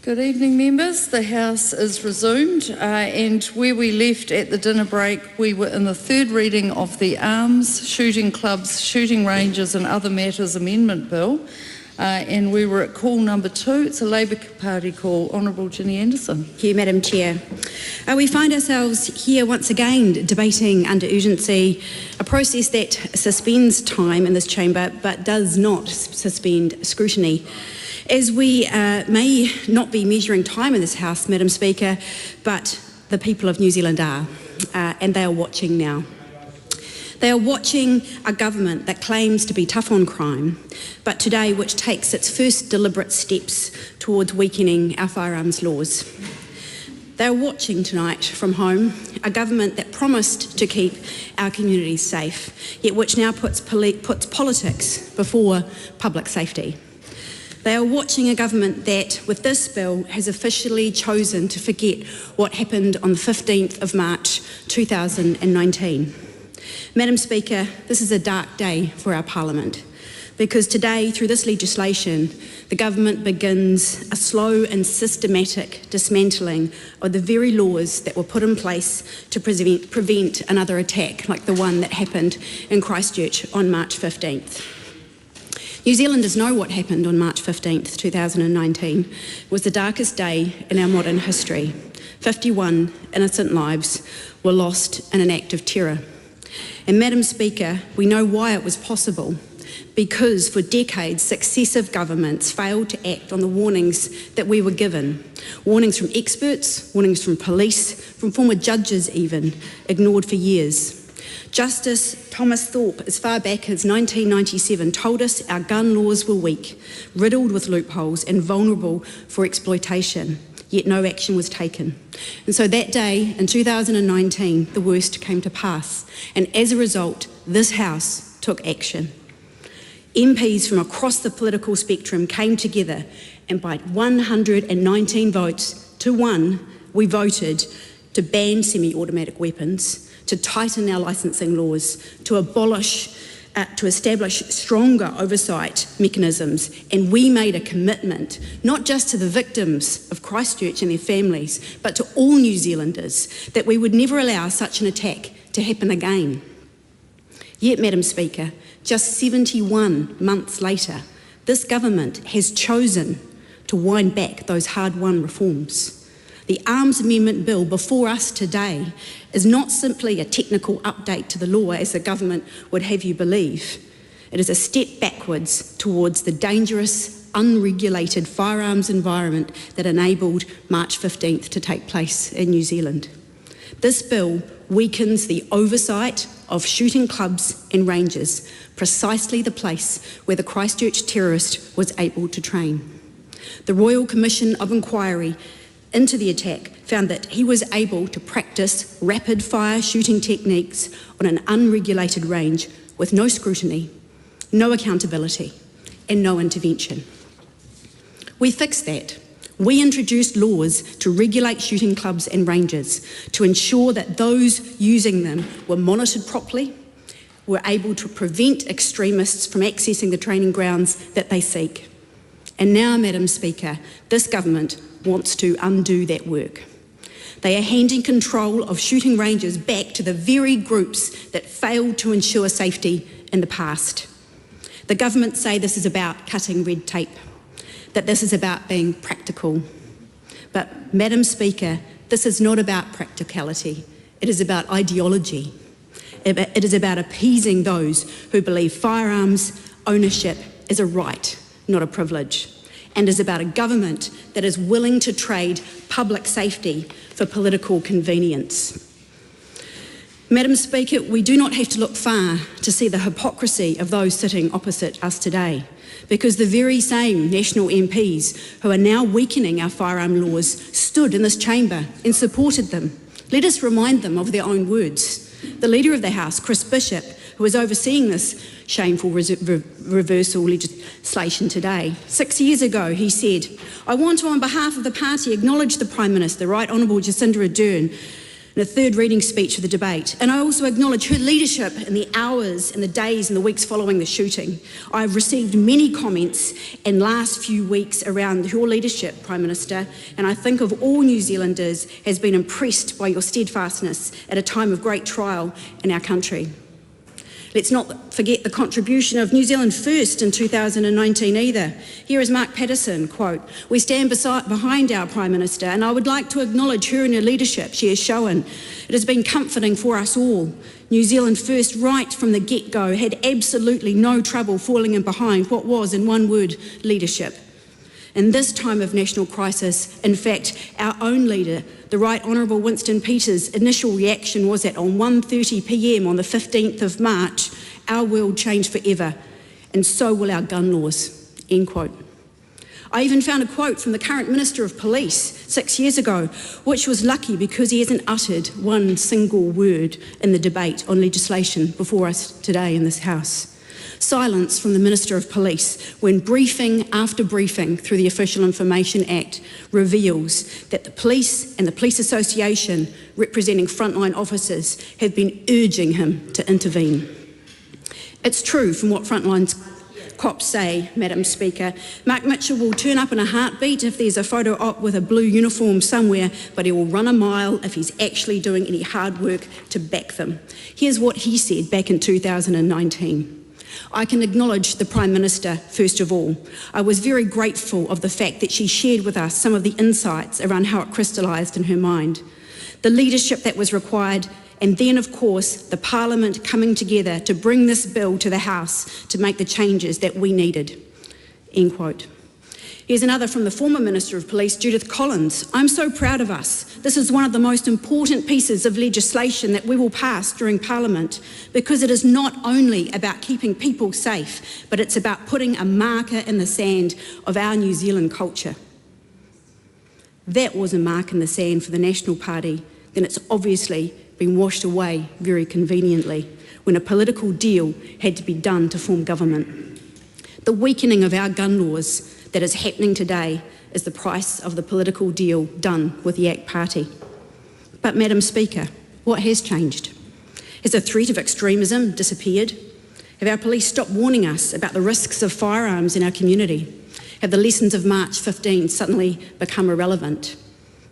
N: Good evening, members. The House is resumed, and where we left at the dinner break, we were in the third reading of the Arms, Shooting Clubs, Shooting Ranges and Other Matters Amendment Bill, and we were at call number 2. It's a Labour Party call. Honourable Ginny Anderson.
Q: Thank you, Madam Chair. We find ourselves here once again debating under urgency a process that suspends time in this chamber but does not suspend scrutiny. As we may not be measuring time in this House, Madam Speaker, but the people of New Zealand are, and they are watching now. They are watching a government that claims to be tough on crime, but today which takes its first deliberate steps towards weakening our firearms laws. They are watching tonight from home a government that promised to keep our communities safe, yet which now puts politics before public safety. They are watching a government that, with this bill, has officially chosen to forget what happened on the 15th of March 2019. Madam Speaker, this is a dark day for our Parliament, because today, through this legislation, the government begins a slow and systematic dismantling of the very laws that were put in place to prevent another attack like the one that happened in Christchurch on March 15th. New Zealanders know what happened on March 15th, 2019. It was the darkest day in our modern history. 51 innocent lives were lost in an act of terror. And Madam Speaker, we know why it was possible, because for decades successive governments failed to act on the warnings that we were given. Warnings from experts, warnings from police, from former judges even, ignored for years. Justice Thomas Thorpe, as far back as 1997, told us our gun laws were weak, riddled with loopholes and vulnerable for exploitation, yet no action was taken. And so that day in 2019, the worst came to pass, and as a result, this House took action. MPs from across the political spectrum came together, and by 119 votes to 1, we voted to ban semi-automatic weapons, to tighten our licensing laws, to establish stronger oversight mechanisms, and we made a commitment not just to the victims of Christchurch and their families, but to all New Zealanders, that we would never allow such an attack to happen again. Yet, Madam Speaker, just 71 months later, this government has chosen to wind back those hard-won reforms. The Arms Amendment Bill before us today is not simply a technical update to the law, as the government would have you believe. It is a step backwards towards the dangerous, unregulated firearms environment that enabled March 15th to take place in New Zealand. This bill weakens the oversight of shooting clubs and ranges, precisely the place where the Christchurch terrorist was able to train. The Royal Commission of Inquiry into the attack found that he was able to practice rapid-fire shooting techniques on an unregulated range with no scrutiny, no accountability, and no intervention. We fixed that. We introduced laws to regulate shooting clubs and ranges to ensure that those using them were monitored properly, were able to prevent extremists from accessing the training grounds that they seek. And now, Madam Speaker, this government wants to undo that work. They are handing control of shooting ranges back to the very groups that failed to ensure safety in the past. The government say this is about cutting red tape, that this is about being practical. But, Madam Speaker, this is not about practicality. It is about ideology. It is about appeasing those who believe firearms ownership is a right, not a privilege, and is about a government that is willing to trade public safety for political convenience. Madam Speaker, we do not have to look far to see the hypocrisy of those sitting opposite us today, because the very same national MPs who are now weakening our firearm laws stood in this chamber and supported them. Let us remind them of their own words. The Leader of the House, Chris Bishop, who is overseeing this shameful reversal legislation today. 6 years ago, he said, "I want to, on behalf of the party, acknowledge the Prime Minister, Right Honourable Jacinda Ardern, in a third reading speech of the debate. And I also acknowledge her leadership in the hours and the days and the weeks following the shooting. I've received many comments in the last few weeks around your leadership, Prime Minister, and I think of all New Zealanders has been impressed by your steadfastness at a time of great trial in our country. Let's not forget the contribution of New Zealand First in 2019 either. Here is Mark Patterson, quote, "We stand behind our Prime Minister, and I would like to acknowledge her and her leadership she has shown. It has been comforting for us all. New Zealand First, right from the get-go, had absolutely no trouble falling in behind what was, in one word, leadership. In this time of national crisis, in fact, our own leader, the Right Honourable Winston Peters' initial reaction was that on 1:30 p.m. on the 15th of March, our world changed forever, and so will our gun laws," end quote. I even found a quote from the current Minister of Police 6 years ago, which was lucky because he hasn't uttered one single word in the debate on legislation before us today in this House. Silence from the Minister of Police when briefing after briefing through the Official Information Act reveals that the police and the Police Association representing frontline officers have been urging him to intervene. It's true from what frontline cops say, Madam Speaker. Mark Mitchell will turn up in a heartbeat if there's a photo op with a blue uniform somewhere, but he will run a mile if he's actually doing any hard work to back them. Here's what he said back in 2019. "I can acknowledge the Prime Minister first of all. I was very grateful of the fact that she shared with us some of the insights around how it crystallised in her mind. The leadership that was required, and then of course the Parliament coming together to bring this bill to the House to make the changes that we needed," end quote. Here's another from the former Minister of Police, Judith Collins. "I'm so proud of us. This is one of the most important pieces of legislation that we will pass during Parliament because it is not only about keeping people safe, but it's about putting a marker in the sand of our New Zealand culture." That was a mark in the sand for the National Party. Then it's obviously been washed away very conveniently when a political deal had to be done to form government. The weakening of our gun laws that is happening today is the price of the political deal done with the ACT Party. But, Madam Speaker, what has changed? Has the threat of extremism disappeared? Have our police stopped warning us about the risks of firearms in our community? Have the lessons of March 15 suddenly become irrelevant?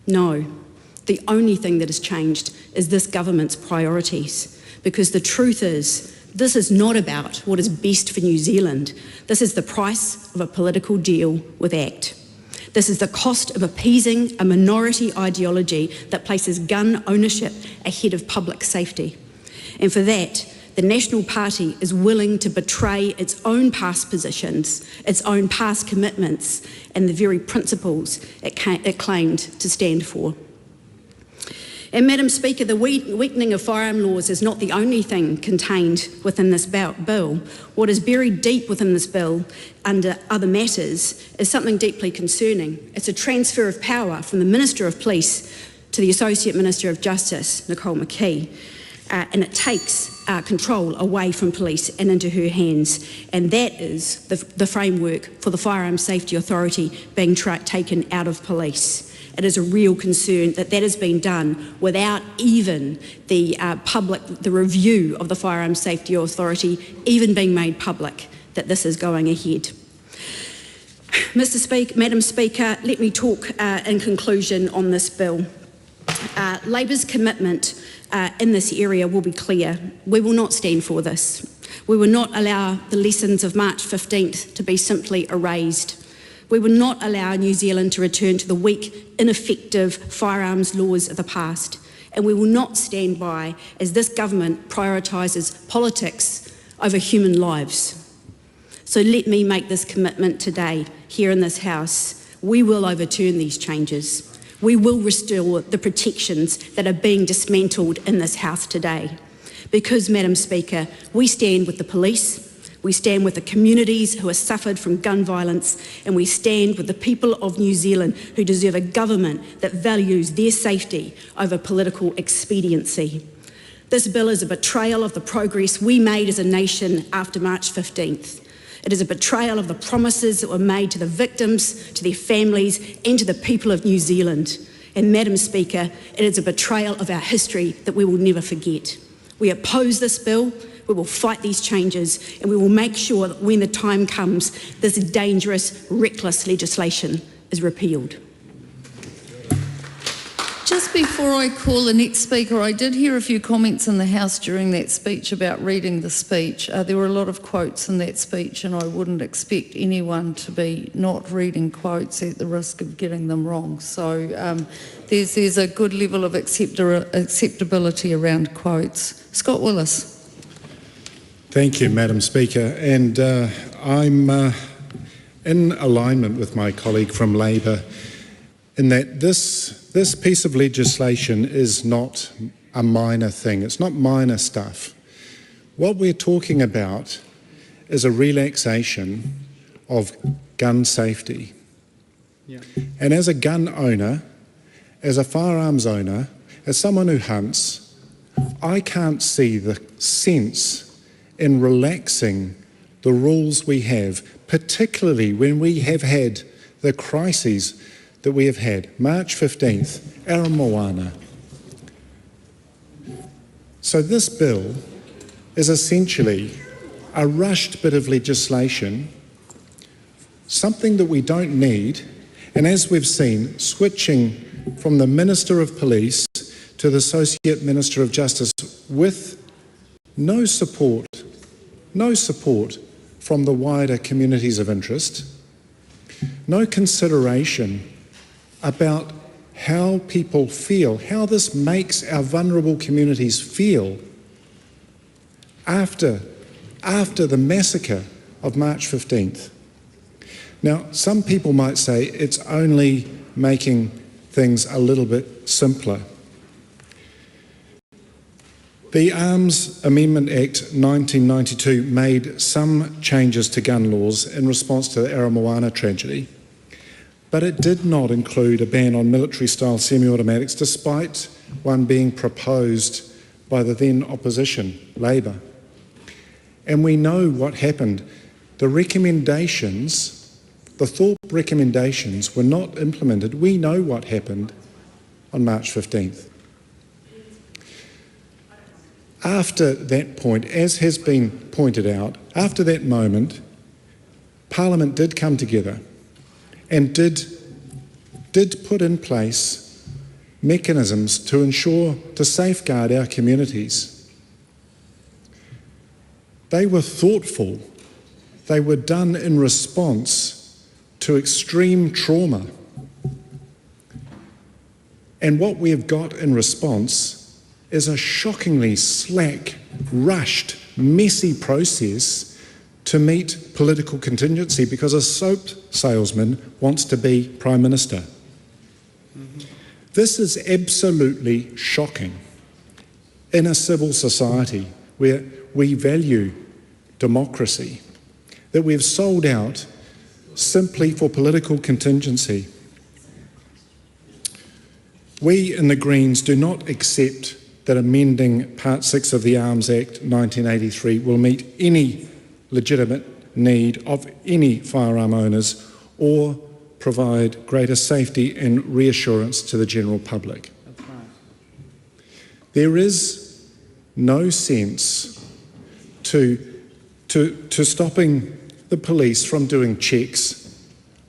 Q: No. The only thing that has changed is this government's priorities, because the truth is, this is not about what is best for New Zealand. This is the price of a political deal with ACT. This is the cost of appeasing a minority ideology that places gun ownership ahead of public safety. And for that, the National Party is willing to betray its own past positions, its own past commitments, and the very principles it claimed to stand for. And Madam Speaker, the weakening of firearm laws is not the only thing contained within this bill. What is buried deep within this bill under other matters is something deeply concerning. It's a transfer of power from the Minister of Police to the Associate Minister of Justice, Nicole McKee, and it takes control away from police and into her hands. And that is the framework for the Firearms Safety Authority being taken out of police. It is a real concern that that has been done without even the review of the Firearms Safety Authority even being made public, that this is going ahead. Madam Speaker, let me talk in conclusion on this bill. Labor's commitment in this area will be clear. We will not stand for this. We will not allow the lessons of March 15th to be simply erased. We will not allow New Zealand to return to the weak, ineffective firearms laws of the past. And we will not stand by as this government prioritises politics over human lives. So let me make this commitment today here in this House. We will overturn these changes. We will restore the protections that are being dismantled in this House today. Because, Madam Speaker, we stand with the police, we stand with the communities who have suffered from gun violence, and we stand with the people of New Zealand who deserve a government that values their safety over political expediency. This bill is a betrayal of the progress we made as a nation after March 15th. It is a betrayal of the promises that were made to the victims, to their families, and to the people of New Zealand. And Madam Speaker, it is a betrayal of our history that we will never forget. We oppose this bill, we will fight these changes, and we will make sure that when the time comes, this dangerous, reckless legislation is repealed.
N: Just before I call the next speaker, I did hear a few comments in the House during that speech about reading the speech. There were a lot of quotes in that speech, and I wouldn't expect anyone to be not reading quotes at the risk of getting them wrong. So there's a good level of acceptability around quotes. Scott Willis.
G: Thank you, Madam Speaker. And I'm in alignment with my colleague from Labor in that this piece of legislation is not a minor thing. It's not minor stuff. What we're talking about is a relaxation of gun safety. Yeah. And as a gun owner, as a firearms owner, as someone who hunts, I can't see the sense in relaxing the rules we have, particularly when we have had the crises that we have had. March 15th, Aotearoa. So this bill is essentially a rushed bit of legislation, something that we don't need, and as we've seen, switching from the Minister of Police to the Associate Minister of Justice with no support from the wider communities of interest, no consideration about how people feel, how this makes our vulnerable communities feel after the massacre of March 15th. Now, some people might say it's only making things a little bit simpler. The Arms Amendment Act 1992 made some changes to gun laws in response to the Aotearoa tragedy, but it did not include a ban on military-style semi-automatics, despite one being proposed by the then opposition, Labor. And we know what happened. The recommendations, the Thorpe recommendations, were not implemented. We know what happened on March 15th. After that point, as has been pointed out, after that moment, Parliament did come together and did put in place mechanisms to safeguard our communities. They were thoughtful. They were done in response to extreme trauma. And what we have got in response is a shockingly slack, rushed, messy process to meet political contingency because a soap salesman wants to be Prime Minister. This is absolutely shocking in a civil society where we value democracy, that we've sold out simply for political contingency. We in the Greens do not accept that amending Part 6 of the Arms Act 1983 will meet any legitimate need of any firearm owners or provide greater safety and reassurance to the general public. There is no sense to stopping the police from doing checks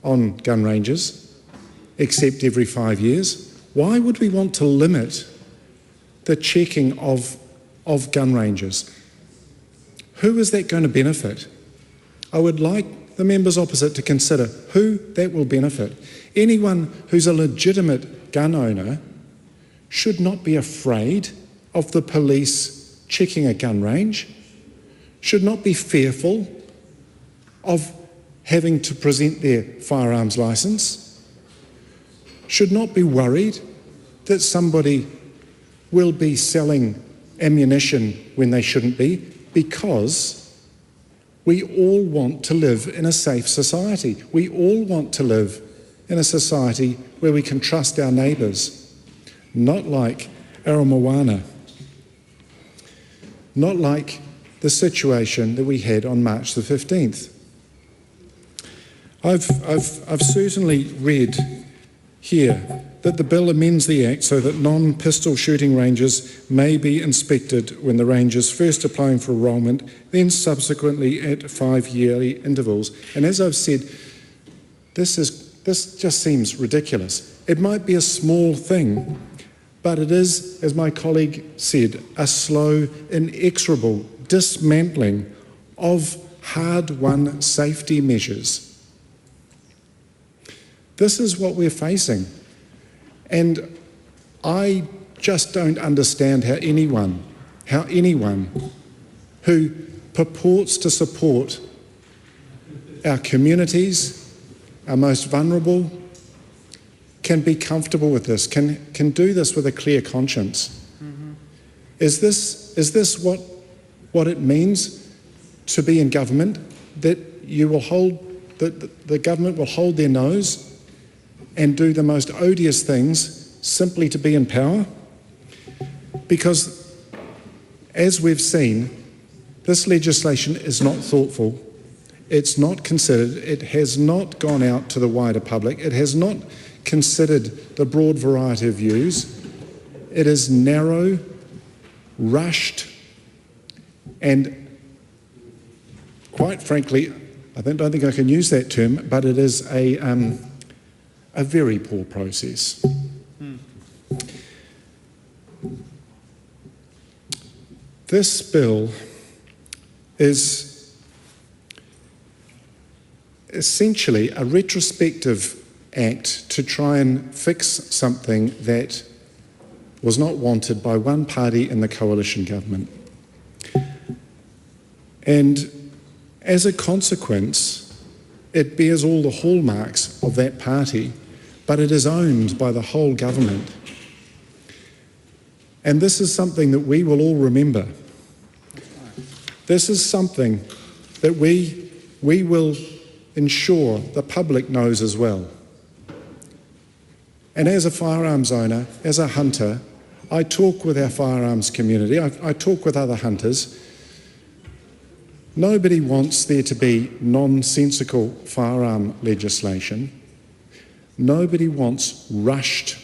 G: on gun ranges, except every 5 years. Why would we want to limit the checking of gun ranges? Who is that going to benefit? I would like the members opposite to consider who that will benefit. Anyone who's a legitimate gun owner should not be afraid of the police checking a gun range, should not be fearful of having to present their firearms licence, should not be worried that somebody will be selling ammunition when they shouldn't be, because we all want to live in a safe society. We all want to live in a society where we can trust our neighbours, not like Aotearoa, not like the situation that we had on March the 15th. I've certainly read here that the bill amends the Act so that non-pistol shooting ranges may be inspected when the range is first applying for enrolment, then subsequently at 5-yearly intervals. And as I've said, this just seems ridiculous. It might be a small thing, but it is, as my colleague said, a slow, inexorable dismantling of hard-won safety measures. This is what we're facing. And I just don't understand how anyone who purports to support our communities, our most vulnerable, can be comfortable with this, can do this with a clear conscience. Is this what it means to be in government, that you will that the government will hold their nose and do the most odious things simply to be in power? Because, as we've seen, this legislation is not thoughtful, it's not considered, it has not gone out to the wider public, it has not considered the broad variety of views. It is narrow, rushed, and quite frankly, I don't think I can use that term, but it is a very poor process. This bill is essentially a retrospective act to try and fix something that was not wanted by one party in the coalition government. And as a consequence, it bears all the hallmarks of that party, but it is owned by the whole government. And this is something that we will all remember. This is something that we will ensure the public knows as well. And as a firearms owner, as a hunter, I talk with our firearms community, I talk with other hunters. Nobody wants there to be nonsensical firearm legislation. Nobody wants rushed,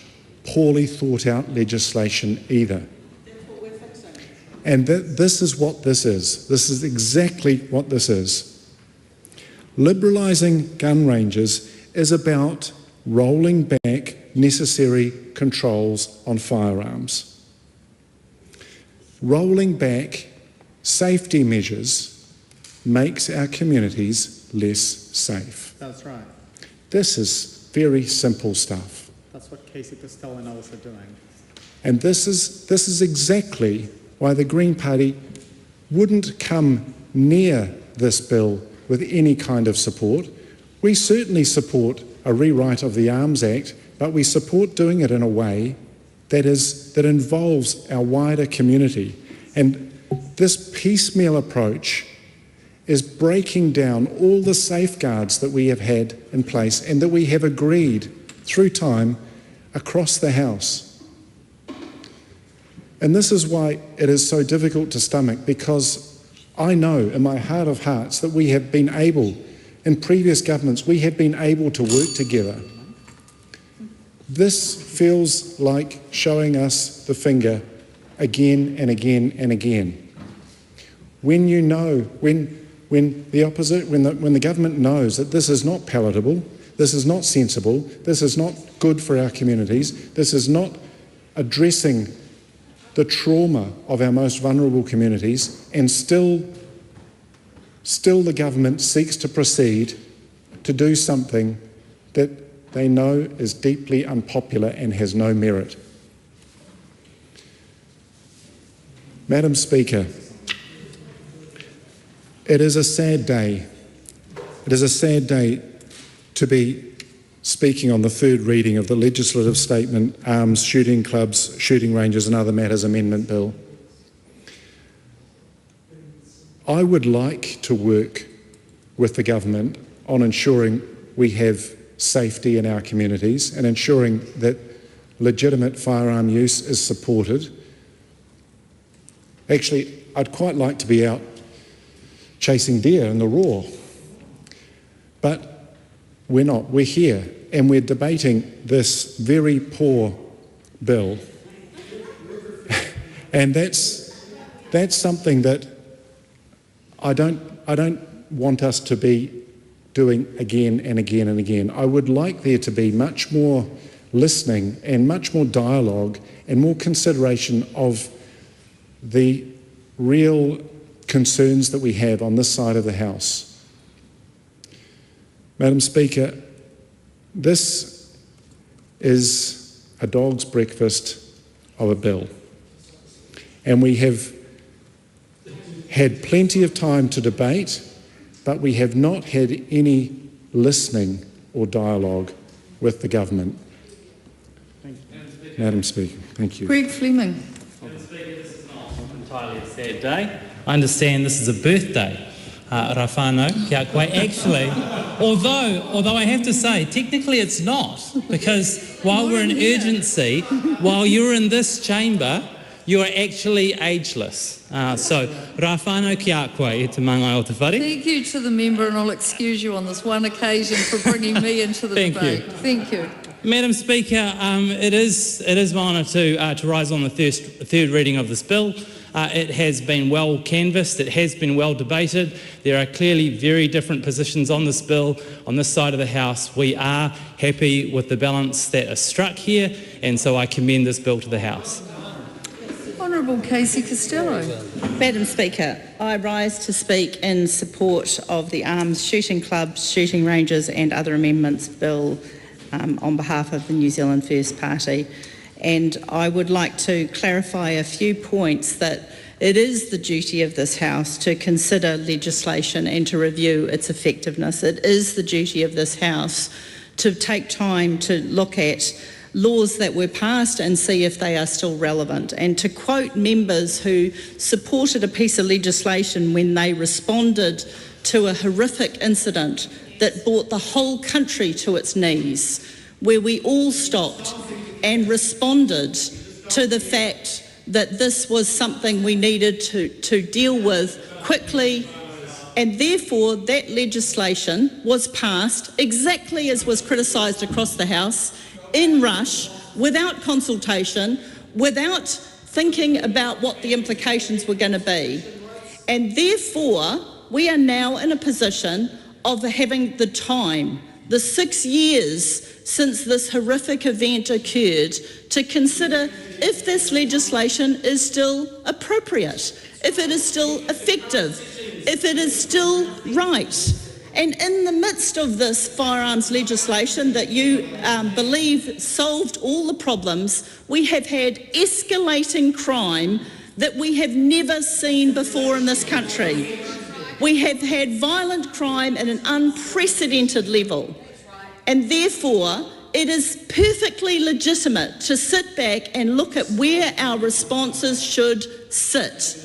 G: poorly thought out legislation either. And this is what this is. This is exactly what this is. Liberalising gun ranges is about rolling back necessary controls on firearms. Rolling back safety measures makes our communities less safe.
J: That's right.
G: This is very simple stuff.
J: That's what Casey Costello and others are doing.
G: And this is exactly why the Green Party wouldn't come near this bill with any kind of support. We certainly support a rewrite of the Arms Act, but we support doing it in a way that involves our wider community. And this piecemeal approach is breaking down all the safeguards that we have had in place and that we have agreed through time across the House. And this is why it is so difficult to stomach, because I know in my heart of hearts that we have been able, in previous governments, we have been able to work together. This feels like showing us the finger again and again and again. When you know, when the government knows that this is not palatable, this is not sensible, this is not good for our communities, this is not addressing the trauma of our most vulnerable communities, and still the government seeks to proceed to do something that they know is deeply unpopular and has no merit. Madam Speaker, it is a sad day. It is a sad day to be speaking on the third reading of the legislative statement, Arms, Shooting Clubs, Shooting Ranges and Other Matters Amendment Bill. I would like to work with the government on ensuring we have safety in our communities and ensuring that legitimate firearm use is supported. Actually, I'd quite like to be out chasing deer in the raw. But We're not. We're here and we're debating this very poor bill. And that's something that I don't want us to be doing again and again and again. I would like there to be much more listening and much more dialogue and more consideration of the real concerns that we have on this side of the House. Madam Speaker, this is a dog's breakfast of a bill, and we have had plenty of time to debate, but we have not had any listening or dialogue with the government. Madam Speaker, thank you.
N: Greg Fleming.
K: Madam Speaker, this is not entirely a sad day. I understand this is a birthday. Rafano, kia koe. Actually, although I have to say, technically it's not, because while we're in urgency, while you're in this chamber, you are actually ageless. So, Rafano kia koe e te mangai o te whare.
N: Thank you to the member, and I'll excuse you on this one occasion for bringing me into the debate. Thank you.
K: Madam Speaker, it is my honour to rise on the third reading of this bill. It has been well canvassed, it has been well debated. There are clearly very different positions on this bill. On this side of the House, we are happy with the balance that is struck here, and so I commend this bill to the House.
N: Honourable Casey Costello.
M: Madam Speaker, I rise to speak in support of the Arms Shooting Clubs, Shooting Ranges and Other Amendments Bill on behalf of the New Zealand First Party. And I would like to clarify a few points that it is the duty of this House to consider legislation and to review its effectiveness. It is the duty of this House to take time to look at laws that were passed and see if they are still relevant. And to quote members who supported a piece of legislation when they responded to a horrific incident that brought the whole country to its knees, where we all stopped and responded to the fact that this was something we needed to deal with quickly, and therefore that legislation was passed exactly as was criticised across the House, in rush, without consultation, without thinking about what the implications were going to be. And therefore we are now in a position of having the time, the 6 years since this horrific event occurred, to consider if this legislation is still appropriate, if it is still effective, if it is still right. And in the midst of this firearms legislation that you believe solved all the problems, we have had escalating crime that we have never seen before in this country. We have had violent crime at an unprecedented level, and therefore it is perfectly legitimate to sit back and look at where our responses should sit,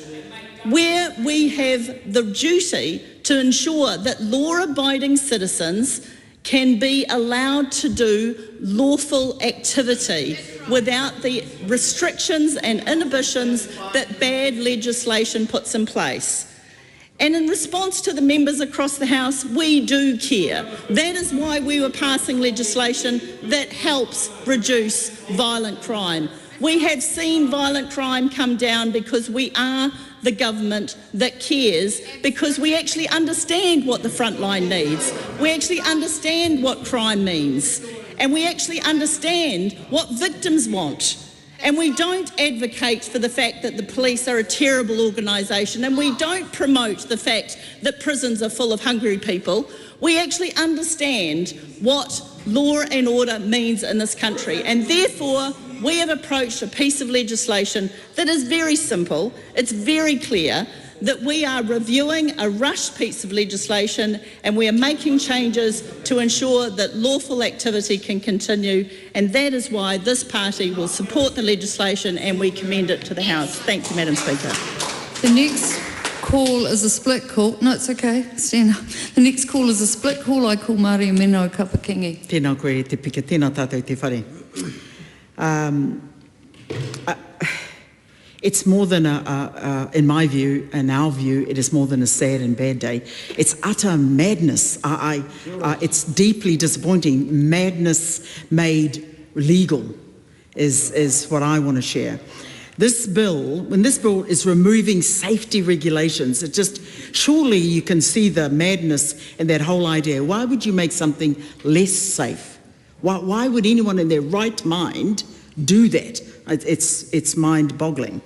M: where we have the duty to ensure that law-abiding citizens can be allowed to do lawful activity without the restrictions and inhibitions that bad legislation puts in place. And in response to the members across the House, we do care. That is why we were passing legislation that helps reduce violent crime. We have seen violent crime come down because we are the government that cares, because we actually understand what the front line needs. We actually understand what crime means, and we actually understand what victims want. And we don't advocate for the fact that the police are a terrible organisation, and we don't promote the fact that prisons are full of hungry people. We actually understand what law and order means in this country, and therefore we have approached a piece of legislation that is very simple. It's very clear that we are reviewing a rushed piece of legislation, and we are making changes to ensure that lawful activity can continue, and that is why this party will support the legislation and we commend it to the House. Thank you, Madam Speaker.
N: The next call is a split call. No, it's okay. Stand up. The next call is a split call. I call Maria Mino Kapakingi.
R: Tēnā koe te pika, tēnā tātou te whare.
D: It's more than in my view, in our view, it is more than a sad and bad day. It's utter madness. It's deeply disappointing. Madness made legal is what I want to share. This bill, when this bill is removing safety regulations, it just, surely you can see the madness in that whole idea. Why would you make something less safe? Why would anyone in their right mind do that? It's mind-boggling.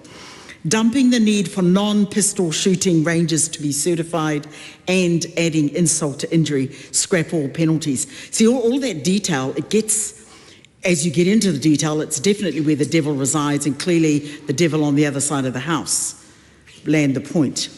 D: Dumping the need for non-pistol shooting ranges to be certified and adding insult to injury, scrap all penalties. See, all that detail, it gets, as you get into the detail, it's definitely where the devil resides, and clearly the devil on the other side of the house. Land the point.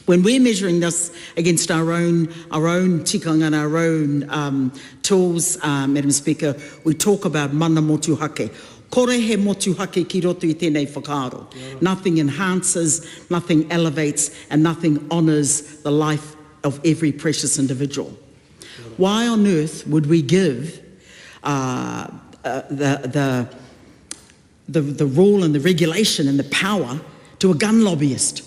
D: When we're measuring this against our own tikanga and our own tools, Madam Speaker, we talk about mana motuhake. Kore he motuhake ki roto I tēnei whakaaro. Nothing enhances, nothing elevates, and nothing honours the life of every precious individual. Why on earth would we give the rule and the regulation and the power to a gun lobbyist,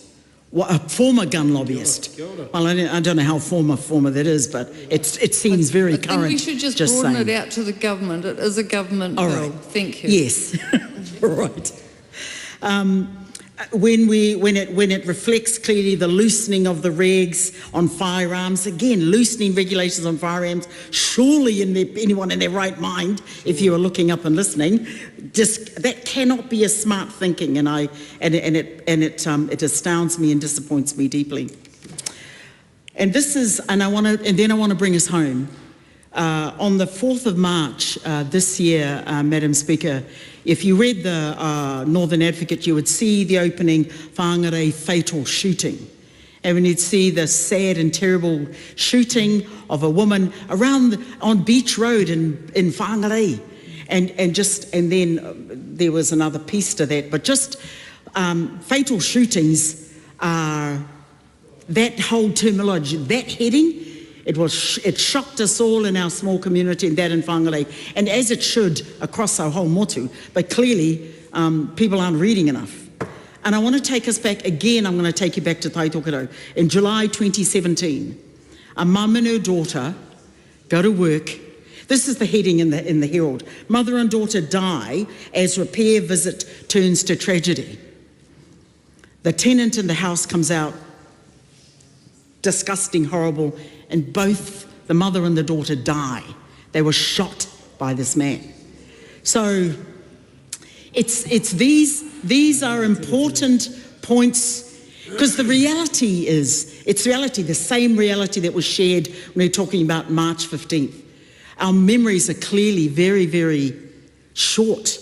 D: a former gun lobbyist? Well, I don't know how former that is, but it seems very current.
N: I think we should just broaden it out to the government. It is a government bill.
D: Right.
N: Thank you.
D: Yes, right. When it reflects clearly the loosening of the regs on firearms, again, loosening regulations on firearms, surely anyone in their right mind, if you are looking up and listening, just that cannot be a smart thinking, and it astounds me and disappoints me deeply. And then I want to bring us home. On the 4th of March this year, Madam Speaker, if you read the Northern Advocate, you would see the opening Whangarei fatal shooting. And when you'd see the sad and terrible shooting of a woman on Beach Road in Whangarei. And then there was another piece to that, but just fatal shootings are, that whole terminology, that heading, it shocked us all in our small community, and that in Whangarei, and as it should across our whole motu, but clearly people aren't reading enough. And I want to take us back again, I'm going to take you back to Taitokoro. In July 2017, a mum and her daughter go to work. This is the heading in the Herald. Mother and daughter die as repair visit turns to tragedy. The tenant in the house comes out, disgusting, horrible, and both the mother and the daughter die. They were shot by this man. So it's these are important points, because the reality is, the same reality that was shared when we're talking about March 15th. Our memories are clearly very, very short,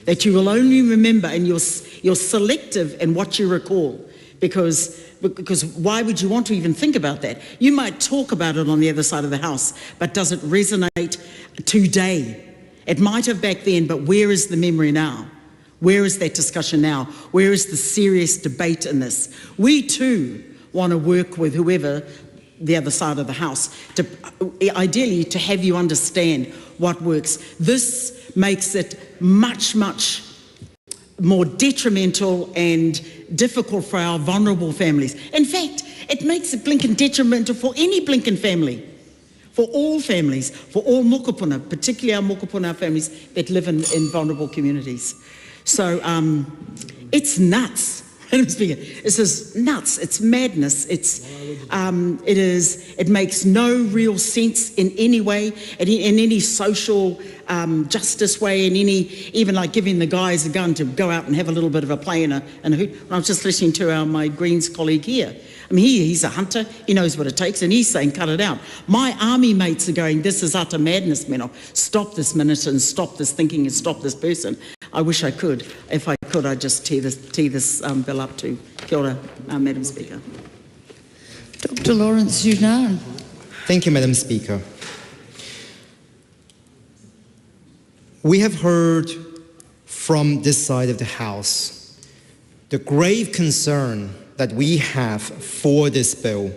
D: that you will only remember, and you're selective in what you recall, because why would you want to even think about that? You might talk about it on the other side of the house, but does it resonate today? It might have back then, but where is the memory now? Where is that discussion now? Where is the serious debate in this? We too want to work with whoever the other side of the house, ideally to have you understand what works. This makes it much, much more detrimental and difficult for our vulnerable families. In fact, it makes it blinking detrimental for any blinking family, for all families, for all mokopuna, particularly our mokopuna families that live in vulnerable communities. So it's nuts. This is nuts. It's madness. It makes no real sense in any way, in any social justice way, in even like giving the guys a gun to go out and have a little bit of a play in a hoot. I was just listening to my Greens colleague here. I mean, he's a hunter. He knows what it takes, and he's saying, cut it out. My army mates are going, this is utter madness, Meno. Stop this minute and stop this thinking and stop this person. I wish I could. If I could, I'd just tee this bill up to. Kia ora, Madam Speaker.
N: Dr. Lawrence Yunan.
R: Thank you, Madam Speaker. We have heard from this side of the House the grave concern that we have for this bill.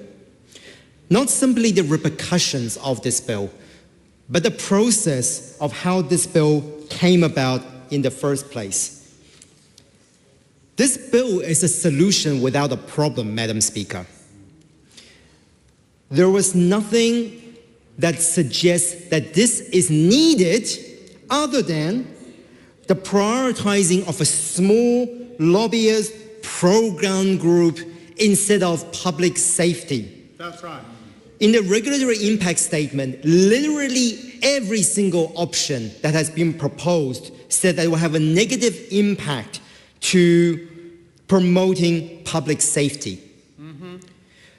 R: Not simply the repercussions of this bill, but the process of how this bill came about in the first place. This bill is a solution without a problem, Madam Speaker. There was nothing that suggests that this is needed other than the prioritizing of a small lobbyist program group instead of public safety.
J: That's right.
R: In the regulatory impact statement, literally every single option that has been proposed said that it will have a negative impact to promoting public safety.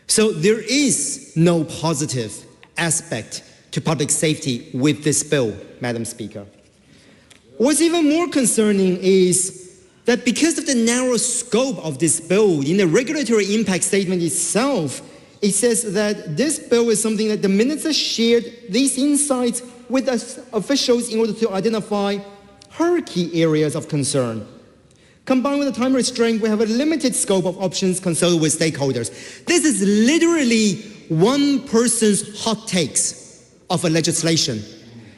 R: So there is no positive aspect to public safety with this bill, Madam Speaker. What's even more concerning is that because of the narrow scope of this bill, in the regulatory impact statement itself, it says that this bill is something that the minister shared these insights with us officials in order to identify her key areas of concern. Combined with the time restraint, we have a limited scope of options consulted with stakeholders. This is literally one person's hot takes of a legislation.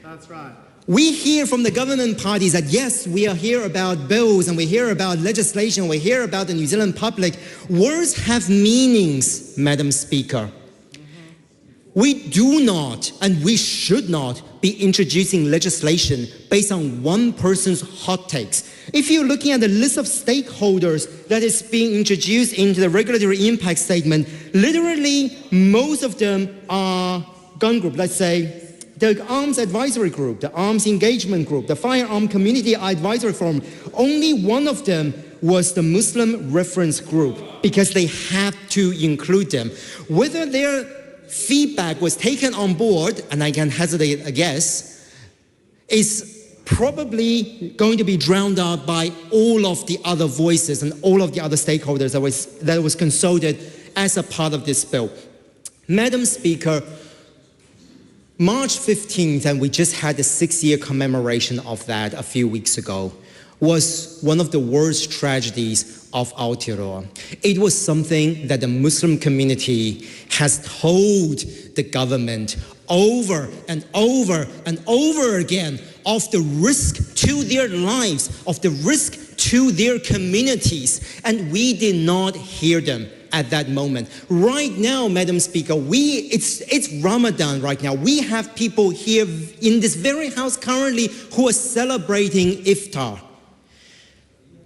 J: That's right.
R: We hear from the government parties that yes, we are here about bills and we hear about legislation, we hear about the New Zealand public. Words have meanings, Madam Speaker. We do not and we should not be introducing legislation based on one person's hot takes. If you're looking at the list of stakeholders that is being introduced into the regulatory impact statement, literally most of them are gun group, let's say the Arms Advisory Group, the Arms Engagement Group, the Firearm Community Advisory Forum. Only one of them was the Muslim Reference Group because they had to include them. Whether their feedback was taken on board, and I can hesitate a guess, is probably going to be drowned out by all of the other voices and all of the other stakeholders that was consulted as a part of this bill. Madam Speaker, March 15th, and we just had the 6-year commemoration of that a few weeks ago, was one of the worst tragedies of Aotearoa. It was something that the Muslim community has told the government over and over and over again of the risk to their lives, of the risk to their communities, and we did not hear them at that moment. Right now, Madam Speaker, it's Ramadan right now. We have people here in this very house currently who are celebrating iftar.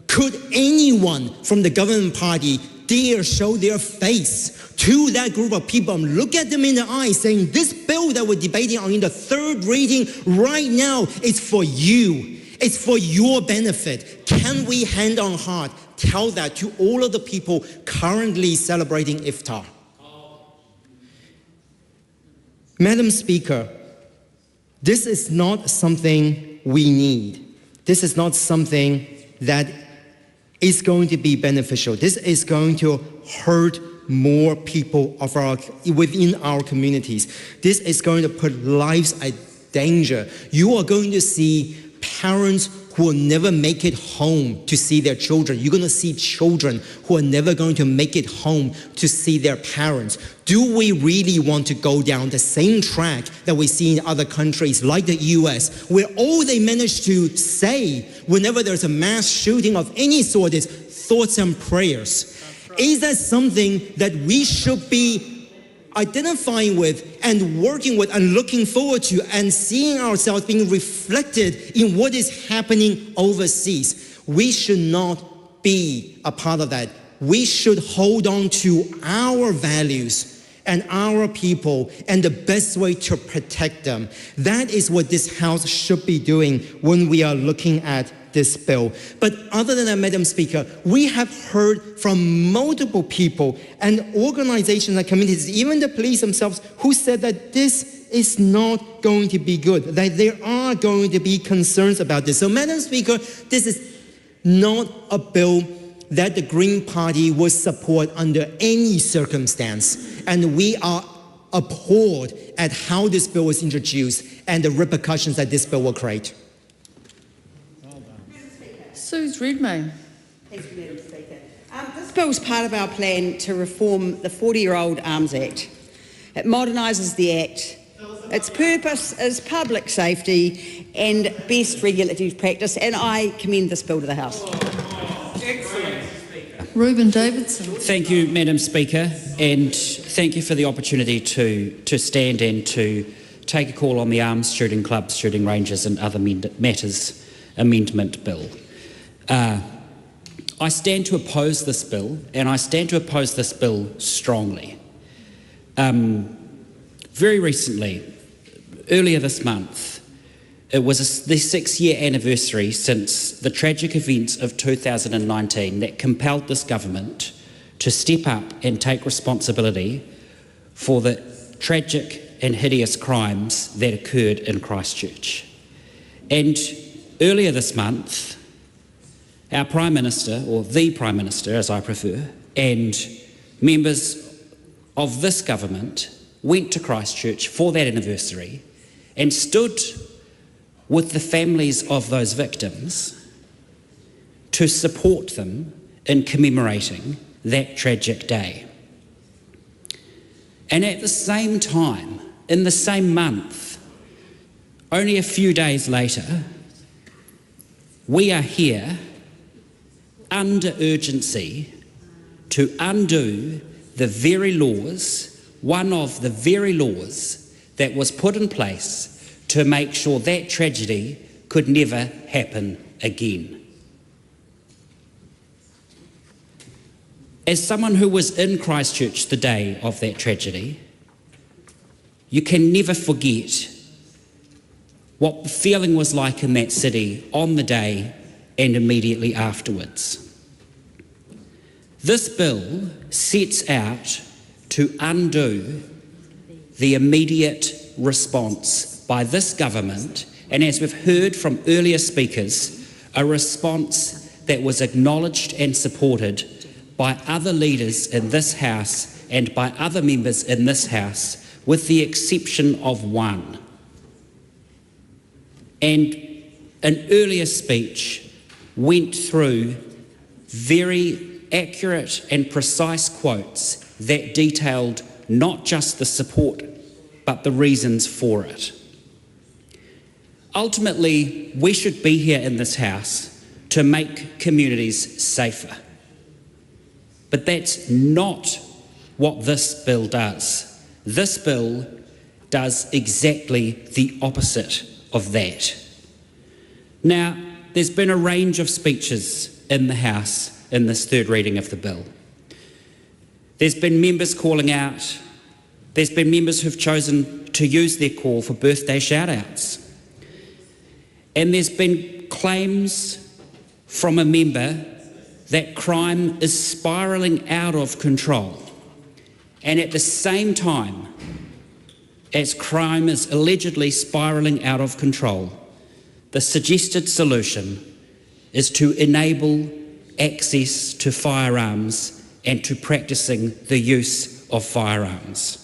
R: Could anyone from the government party dare show their face to that group of people and look at them in the eye saying, this bill that we're debating on in the third reading right now is for you. It's for your benefit. Can we hand on heart tell that to all of the people currently celebrating iftar? Madam Speaker, this is not something we need. This is not something that is going to be beneficial. This is going to hurt more people within our communities. This is going to put lives at danger. You are going to see parents who will never make it home to see their children. You're going to see children who are never going to make it home to see their parents. Do we really want to go down the same track that we see in other countries like the US, where all they manage to say whenever there's a mass shooting of any sort is thoughts and prayers? Is that something that we should be identifying with and working with and looking forward to and seeing ourselves being reflected in what is happening overseas? We should not be a part of that. We should hold on to our values and our people and the best way to protect them. That is what this House should be doing when we are looking at this bill. But other than that, Madam Speaker, we have heard from multiple people and organizations and communities, even the police themselves, who said that this is not going to be good, that there are going to be concerns about this. So, Madam Speaker, this is not a bill that the Green Party will support under any circumstance. And we are appalled at how this bill was introduced and the repercussions that this bill will create.
N: Suze Redmayne.
D: Thank you, Madam Speaker. This bill is part of our plan to reform the 40-year-old Arms Act. It modernises the Act. Its purpose is public safety and best regulatory practice, and I commend this bill to the House.
J: Excellent.
N: Reuben Davidson.
I: Thank you, Madam Speaker, and thank you for the opportunity to stand and to take a call on the Arms Shooting Clubs, Shooting Ranges and Other Matters Amendment Bill. I stand to oppose this bill, and I stand to oppose this bill strongly. Very recently, earlier this month, it was the 6-year anniversary since the tragic events of 2019 that compelled this government to step up and take responsibility for the tragic and hideous crimes that occurred in Christchurch. And earlier this month, our Prime Minister, or the Prime Minister as I prefer, and members of this government went to Christchurch for that anniversary and stood with the families of those victims to support them in commemorating that tragic day. And at the same time, in the same month, only a few days later, we are here under urgency to undo the very laws, one of the very laws that was put in place to make sure that tragedy could never happen again. As someone who was in Christchurch the day of that tragedy, you can never forget what the feeling was like in that city on the day and immediately afterwards. This bill sets out to undo the immediate response by this government, and as we've heard from earlier speakers, a response that was acknowledged and supported by other leaders in this House and by other members in this House, with the exception of one. And an earlier speech went through very accurate and precise quotes that detailed not just the support, but the reasons for it. Ultimately, we should be here in this House to make communities safer. But that's not what this bill does. This bill does exactly the opposite of that. Now, there's been a range of speeches in the House in this third reading of the bill. There's been members calling out, there's been members who've chosen to use their call for birthday shout-outs. And there's been claims from a member that crime is spiralling out of control. And at the same time as crime is allegedly spiralling out of control, the suggested solution is to enable access to firearms and to practicing the use of firearms.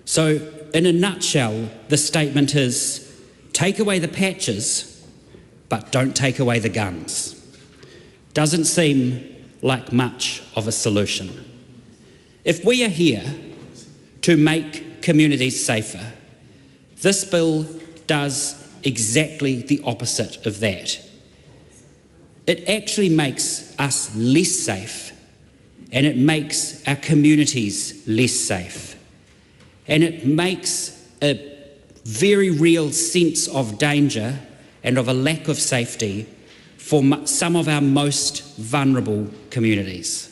I: So, in a nutshell, the statement is, take away the patches, but don't take away the guns. Doesn't seem like much of a solution. If we are here to make communities safer, this bill does exactly the opposite of that. It actually makes us less safe, and it makes our communities less safe. And it makes a very real sense of danger and of a lack of safety for some of our most vulnerable communities.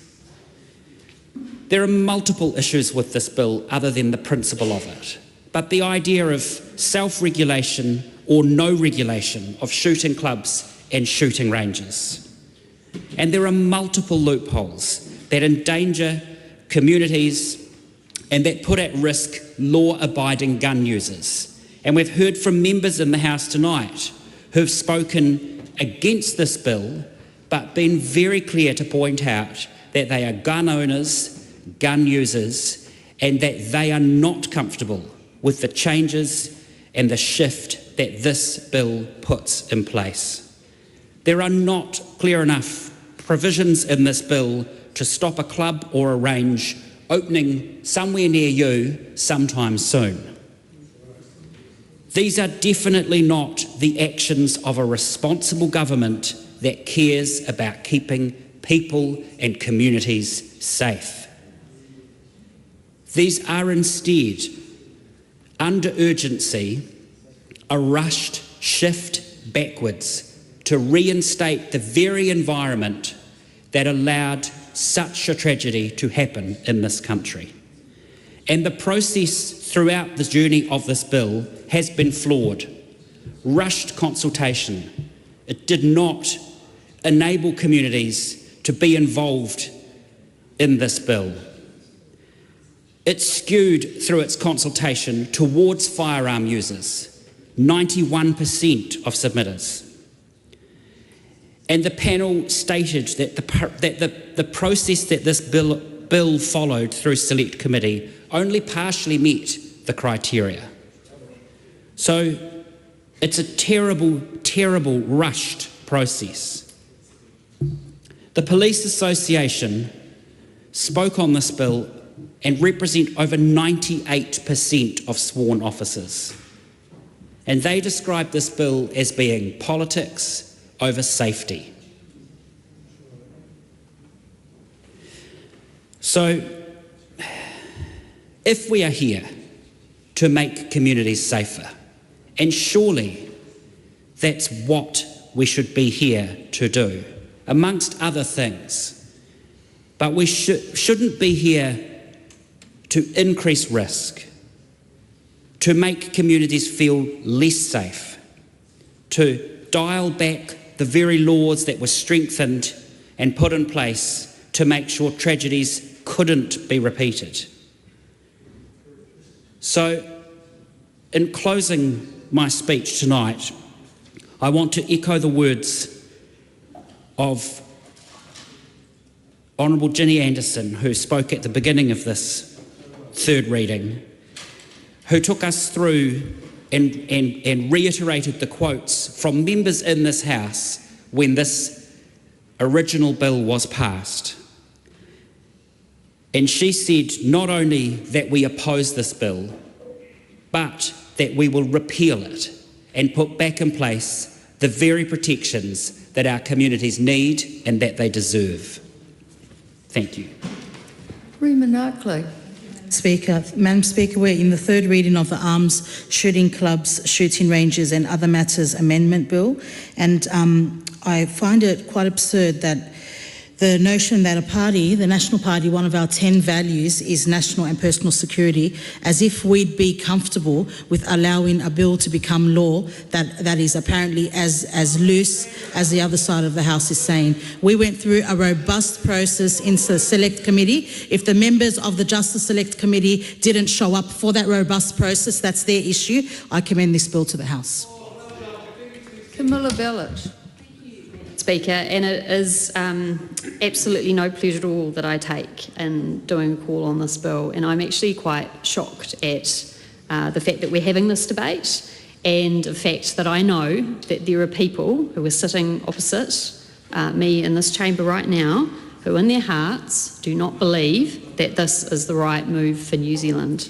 I: There are multiple issues with this bill other than the principle of it, but the idea of self-regulation or no regulation of shooting clubs and shooting ranges. And there are multiple loopholes that endanger communities and that put at risk law-abiding gun users. And we've heard from members in the House tonight who've spoken against this bill, but been very clear to point out that they are gun owners, gun users, and that they are not comfortable with the changes and the shift that this bill puts in place. There are not clear enough provisions in this bill to stop a club or a range opening somewhere near you sometime soon. These are definitely not the actions of a responsible government that cares about keeping people and communities safe. These are instead, under urgency, a rushed shift backwards to reinstate the very environment that allowed such a tragedy to happen in this country. And the process throughout the journey of this bill has been flawed. Rushed consultation. It did not enable communities to be involved in this bill. It skewed through its consultation towards firearm users, 91% of submitters. And the panel stated that the process that this bill followed through Select Committee only partially met the criteria. So it's a terrible, terrible rushed process. The Police Association spoke on this bill and represent over 98% of sworn officers. And they described this bill as being politics over safety. So, if we are here to make communities safer, and surely that's what we should be here to do, amongst other things, but we shouldn't be here to increase risk, to make communities feel less safe, to dial back the very laws that were strengthened and put in place to make sure tragedies couldn't be repeated. So, in closing my speech tonight, I want to echo the words of Honourable Ginny Anderson, who spoke at the beginning of this third reading, who took us through and reiterated the quotes from members in this House when this original bill was passed. And she said not only that we oppose this bill, but that we will repeal it and put back in place the very protections that our communities need and that they deserve. Thank you.
D: Rima Narkley. Madam Speaker, we're in the third reading of the Arms, Shooting Clubs, Shooting Ranges and Other Matters Amendment Bill, and I find it quite absurd that the notion that a party, the National Party, one of our 10 values is national and personal security, as if we'd be comfortable with allowing a bill to become law that is apparently as loose as the other side of the House is saying. We went through a robust process in the Select Committee. If the members of the Justice Select Committee didn't show up for that robust process, that's their issue. I commend this bill to the House.
N: Camilla Ballard.
L: Speaker, and it is absolutely no pleasure at all that I take in doing a call on this bill, and I'm actually quite shocked at the fact that we're having this debate and the fact that I know that there are people who are sitting opposite me in this chamber right now who in their hearts do not believe that this is the right move for New Zealand,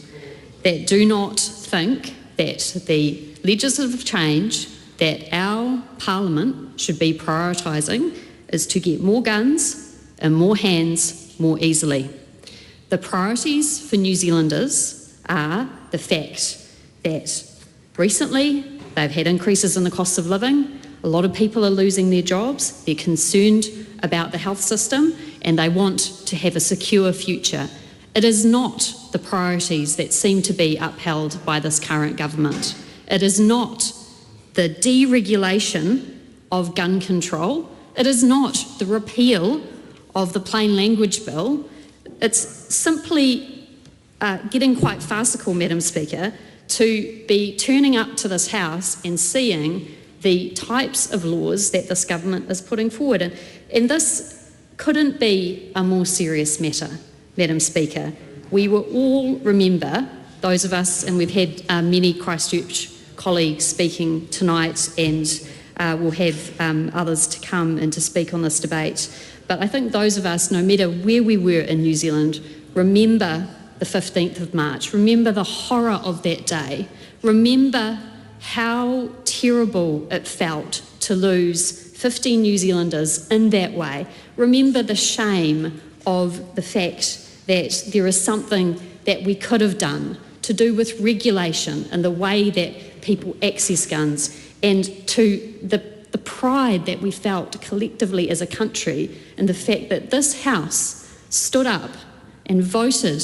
L: that do not think that the legislative change that our Parliament should be prioritising is to get more guns in more hands more easily. The priorities for New Zealanders are the fact that recently they've had increases in the cost of living, a lot of people are losing their jobs, they're concerned about the health system and they want to have a secure future. It is not the priorities that seem to be upheld by this current government. It is not the deregulation of gun control. It is not the repeal of the plain language bill. It's simply getting quite farcical, Madam Speaker, to be turning up to this House and seeing the types of laws that this government is putting forward. And this couldn't be a more serious matter, Madam Speaker. We will all remember, those of us, and we've had many Christchurch colleagues speaking tonight, and we'll have others to come and to speak on this debate. But I think those of us, no matter where we were in New Zealand, remember the 15th of March, remember the horror of that day, remember how terrible it felt to lose 15 New Zealanders in that way. remember the shame of the fact that there is something that we could have done to do with regulation and the way that people access guns, and to the pride that we felt collectively as a country in the fact that this House stood up and voted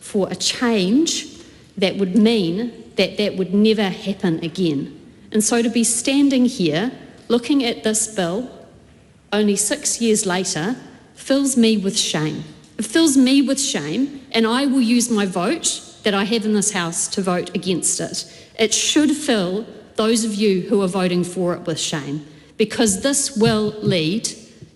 L: for a change that would mean that that would never happen again. And so to be standing here looking at this bill only 6 years later fills me with shame. It fills me with shame, and I will use my vote that I have in this House to vote against it. It should fill those of you who are voting for it with shame, because this will lead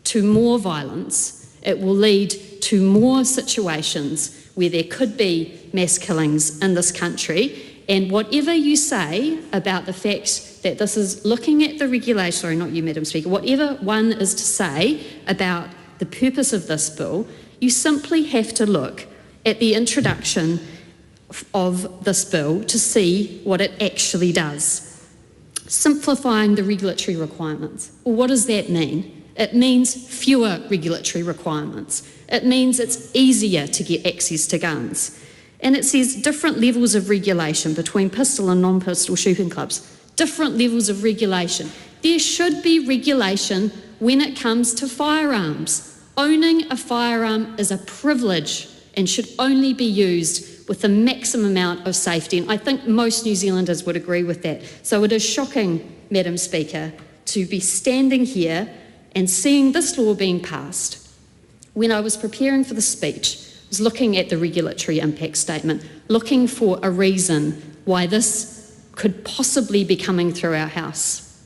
L: to more violence. It will lead to more situations where there could be mass killings in this country. And whatever you say about the fact that this is looking at the regulation, sorry, not you, Madam Speaker, whatever one is to say about the purpose of this bill, you simply have to look at the introduction of this bill to see what it actually does. Simplifying the regulatory requirements. Well, what does that mean? It means fewer regulatory requirements. It means it's easier to get access to guns. And it says different levels of regulation between pistol and non-pistol shooting clubs. Different levels of regulation. There should be regulation when it comes to firearms. Owning a firearm is a privilege and should only be used with the maximum amount of safety. And I think most New Zealanders would agree with that. So it is shocking, Madam Speaker, to be standing here and seeing this law being passed. When I was preparing for the speech, I was looking at the regulatory impact statement, looking for a reason why this could possibly be coming through our House.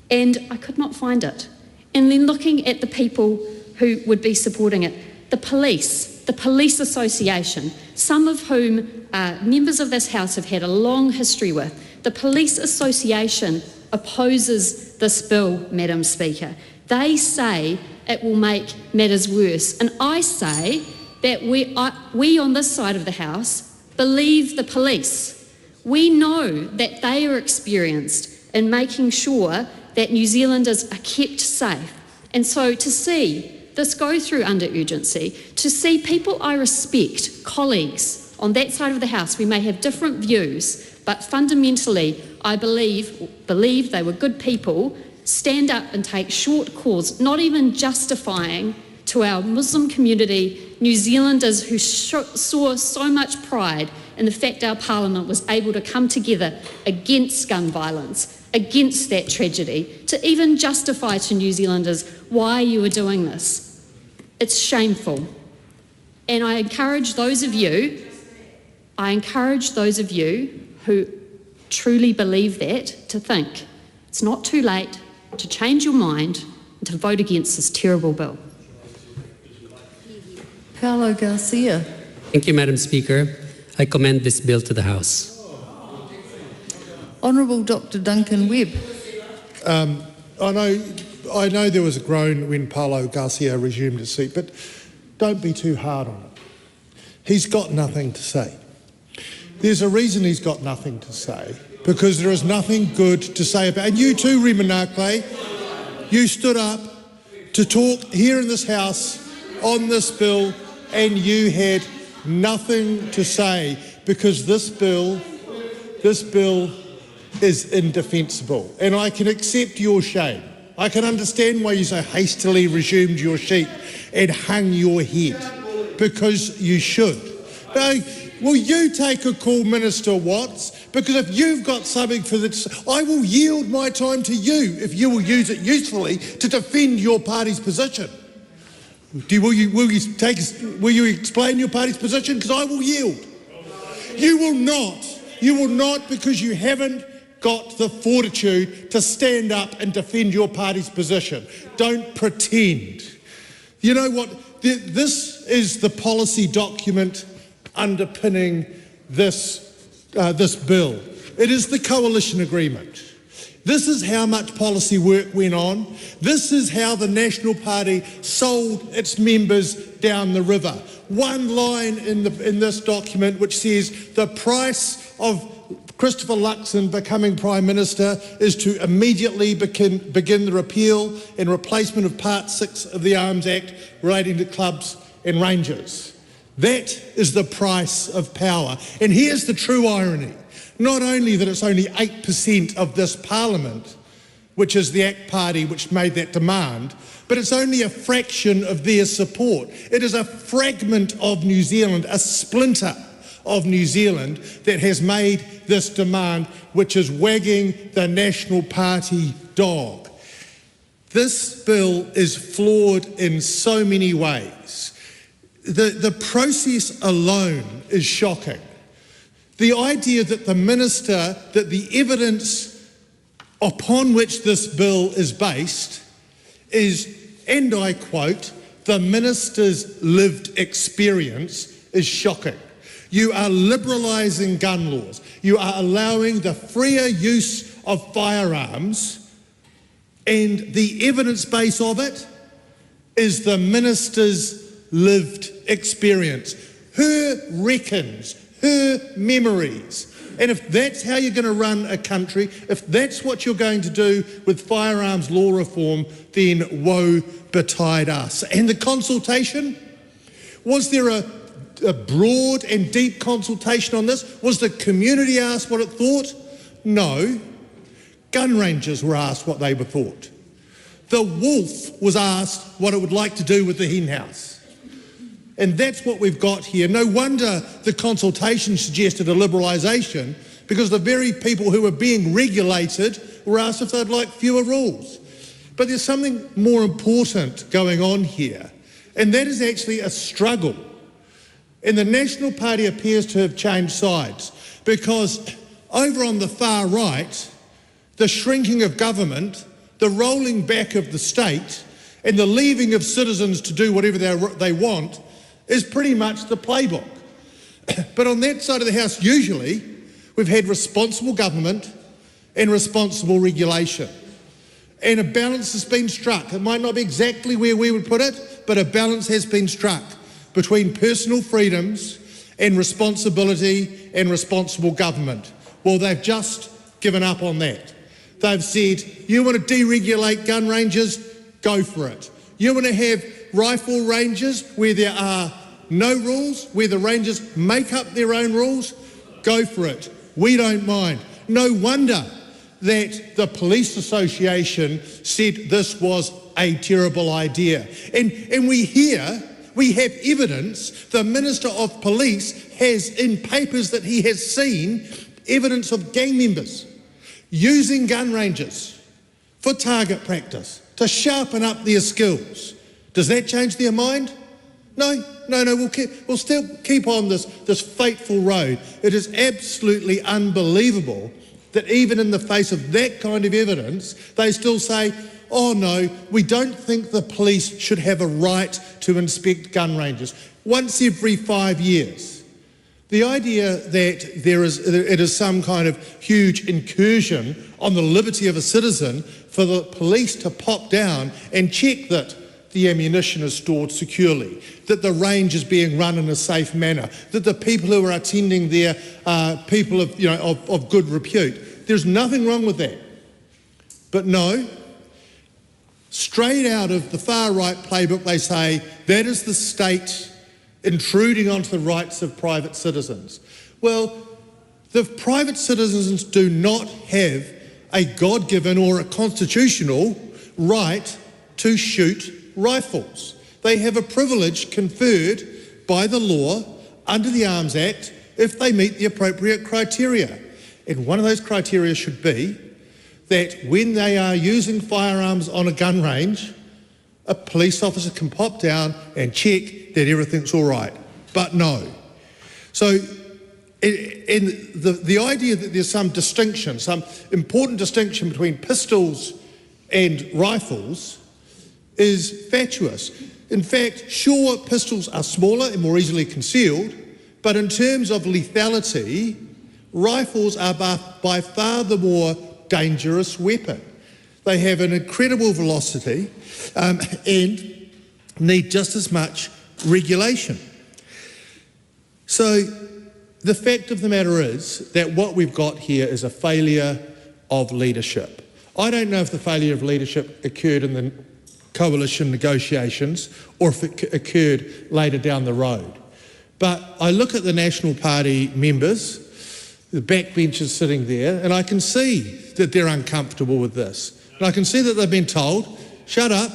L: And I could not find it. And then looking at the people who would be supporting it, the Police Association, some of whom members of this House have had a long history with. The Police Association opposes this bill, Madam Speaker. They say it will make matters worse. And I say that we on this side of the House believe the police. We know that they are experienced in making sure that New Zealanders are kept safe. And so to see this go through under urgency, to see people I respect, colleagues on that side of the House, we may have different views, but fundamentally I believe they were good people, stand up and take short calls, not even justifying to our Muslim community, New Zealanders who saw so much pride in the fact our Parliament was able to come together against gun violence, against that tragedy, to even justify to New Zealanders why you were doing this. It's shameful. And I encourage those of you who truly believe that to think it's not too late to change your mind and to vote against this terrible bill.
N: Paolo Garcia.
O: Thank you, Madam Speaker. I commend this bill to the House.
N: Honourable Dr. Duncan Webb.
G: I know there was a groan when Paolo Garcia resumed his seat, but don't be too hard on him. He's got nothing to say. There's a reason he's got nothing to say, because there is nothing good to say about it. And you too, Remanakle, you stood up to talk here in this House on this bill, and you had nothing to say, because this bill is indefensible. And I can accept your shame. I can understand why you so hastily resumed your seat and hung your head, because you should. Now, will you take a call, Minister Watts? Because if you've got something for this, I will yield my time to you if you will use it usefully to defend your party's position. Will you explain your party's position? Because I will yield. You will not, because you haven't got the fortitude to stand up and defend your party's position. Don't pretend. You know what? This is the policy document underpinning this bill. It is the coalition agreement. This is how much policy work went on. This is how the National Party sold its members down the river. One line in this document which says the price of
C: Christopher Luxon becoming Prime Minister is to immediately begin the repeal and replacement of Part 6 of the Arms Act relating to clubs and ranges. That is the price of power. And here's the true irony. Not only that it's only 8% of this Parliament, which is the ACT Party which made that demand, but it's only a fraction of their support. It is a fragment of New Zealand, a splinter of New Zealand that has made this demand, which is wagging the National Party dog. This bill is flawed in so many ways. The process alone is shocking. The idea that the minister, that the evidence upon which this bill is based is, and I quote, the minister's lived experience is shocking. You are liberalising gun laws. You are allowing the freer use of firearms, and the evidence base of it is the minister's lived experience. Her reckons, her memories. And if that's how you're going to run a country, if that's what you're going to do with firearms law reform, then woe betide us. And the consultation? Was there a broad and deep consultation on this? Was the community asked what it thought? No. Gun rangers were asked what they thought. The wolf was asked what it would like to do with the hen house. And that's what we've got here. No wonder the consultation suggested a liberalisation, because the very people who were being regulated were asked if they'd like fewer rules. But there's something more important going on here, and that is actually a struggle. And the National Party appears to have changed sides, because over on the far right, the shrinking of government, the rolling back of the state, and the leaving of citizens to do whatever they want is pretty much the playbook. But on that side of the house, usually, we've had responsible government and responsible regulation. And a balance has been struck. It might not be exactly where we would put it, but a balance has been struck between personal freedoms and responsibility and responsible government. Well, they've just given up on that. They've said, you want to deregulate gun ranges? Go for it. You want to have rifle ranges where there are no rules, where the rangers make up their own rules? Go for it. We don't mind. No wonder that the Police Association said this was a terrible idea. And we have evidence. The Minister of Police has, in papers that he has seen, evidence of gang members using gun ranges for target practice to sharpen up their skills. Does that change their mind? No, we'll still keep on this fateful road. It is absolutely unbelievable that even in the face of that kind of evidence, they still say, oh no, we don't think the police should have a right to inspect gun ranges once every 5 years. The idea that it is some kind of huge incursion on the liberty of a citizen for the police to pop down and check that the ammunition is stored securely, that the range is being run in a safe manner, that the people who are attending there are people of good repute. There's nothing wrong with that. But no, straight out of the far-right playbook, they say that is the state intruding onto the rights of private citizens. Well, the private citizens do not have a God-given or a constitutional right to shoot rifles. They have a privilege conferred by the law under the Arms Act if they meet the appropriate criteria. And one of those criteria should be that when they are using firearms on a gun range, a police officer can pop down and check that everything's all right. But no. So the idea that there's some distinction, some important distinction between pistols and rifles is fatuous. In fact, sure, pistols are smaller and more easily concealed, but in terms of lethality, rifles are by far the more dangerous weapon. They have an incredible velocity and need just as much regulation. So the fact of the matter is that what we've got here is a failure of leadership. I don't know if the failure of leadership occurred in the coalition negotiations or if it occurred later down the road. But I look at the National Party members, the backbenchers sitting there, and I can see that they're uncomfortable with this. And I can see that they've been told, shut up,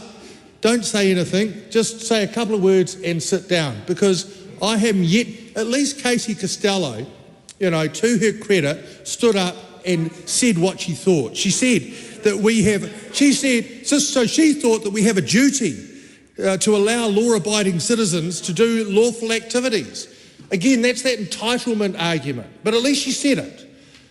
C: don't say anything, just say a couple of words and sit down. Because I haven't yet, at least Casey Costello, you know, to her credit, stood up and said what she thought. She said that we have, she said, so she thought that we have a duty to allow law-abiding citizens to do lawful activities. Again, that's that entitlement argument, but at least she said it.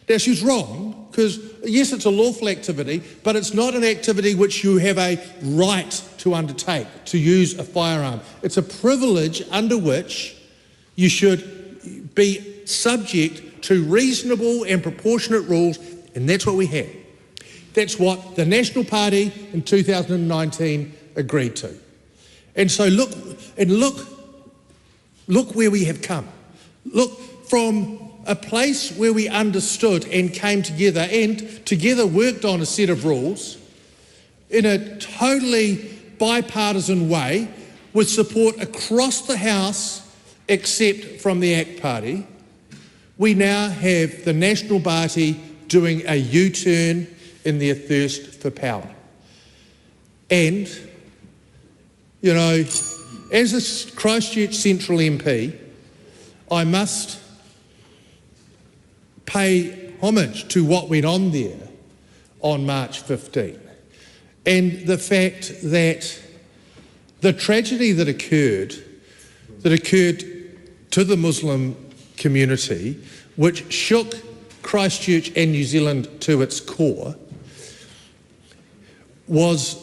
C: Now, she's wrong, because yes, it's a lawful activity, but it's not an activity which you have a right to undertake, to use a firearm. It's a privilege under which you should be subject to reasonable and proportionate rules, and that's what we have. That's what the National Party in 2019 agreed to. And so look where we have come. Look, from a place where we understood and came together and together worked on a set of rules in a totally bipartisan way with support across the House except from the ACT Party, we now have the National Party doing a U-turn in their thirst for power. And, you know, as a Christchurch Central MP, I must pay homage to what went on there on March 15, and the fact that the tragedy that occurred to the Muslim community, which shook Christchurch and New Zealand to its core, was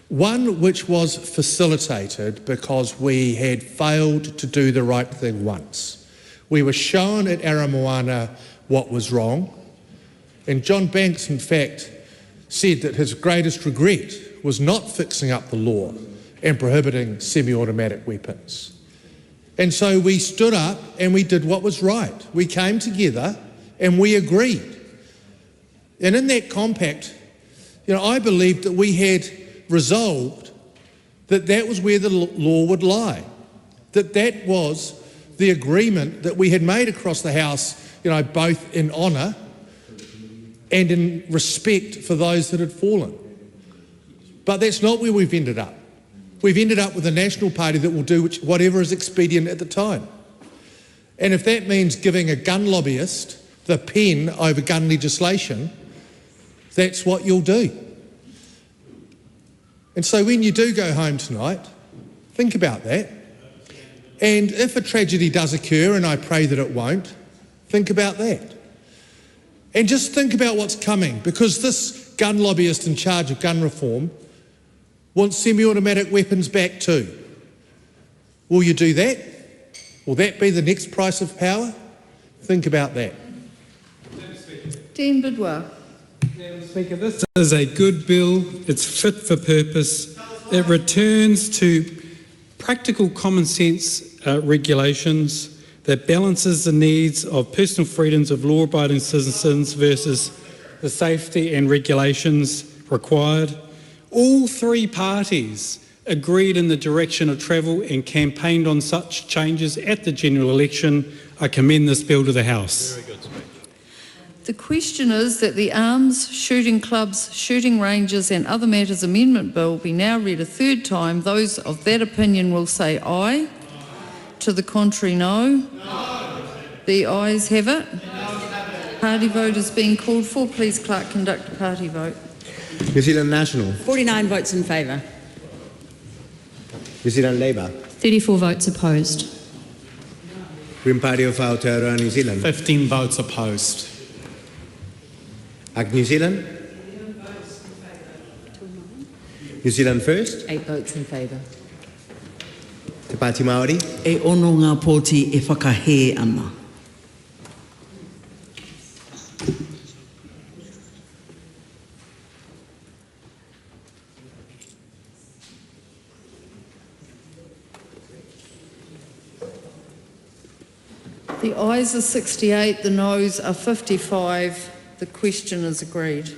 C: one which was facilitated because we had failed to do the right thing once. We were shown at Aramoana what was wrong, and John Banks, in fact, said that his greatest regret was not fixing up the law and prohibiting semi-automatic weapons. And so we stood up and we did what was right. We came together and we agreed. And in that compact, you know, I believed that we had resolved that that was where the law would lie, that was the agreement that we had made across the House, you know, both in honour and in respect for those that had fallen. But that's not where we've ended up. We've ended up with a National Party that will do whatever is expedient at the time. And if that means giving a gun lobbyist the pen over gun legislation, that's what you'll do. And so when you do go home tonight, think about that. And if a tragedy does occur, and I pray that it won't, think about that. And just think about what's coming, because this gun lobbyist in charge of gun reform wants semi-automatic weapons back too. Will you do that? Will that be the next price of power? Think about that.
N: Dean Bidwell.
F: Madam Speaker, this is a good bill. It's fit for purpose. It returns to practical common sense regulations that balances the needs of personal freedoms of law-abiding citizens versus the safety and regulations required. All three parties agreed in the direction of travel and campaigned on such changes at the general election. I commend this bill to the House.
N: Very good, Speaker. The question is that the Arms, Shooting Clubs, Shooting Ranges and Other Matters Amendment Bill be now read a third time. Those of that opinion will say aye. To the contrary, no. No. The ayes have it. Party vote is being called for. Please, Clerk, conduct a party vote.
S: New Zealand National.
D: 49 votes in favour.
S: New Zealand Labour.
L: 34 votes opposed.
S: Green Party of Aotearoa, New Zealand.
J: 15 votes opposed.
S: ACT New Zealand. New Zealand First.
D: 8 votes in favour.
S: Te Pāti Māori.
D: E ono ngā pōti e whakahē ana.
N: The ayes are 68, the noes are 55. The question is agreed.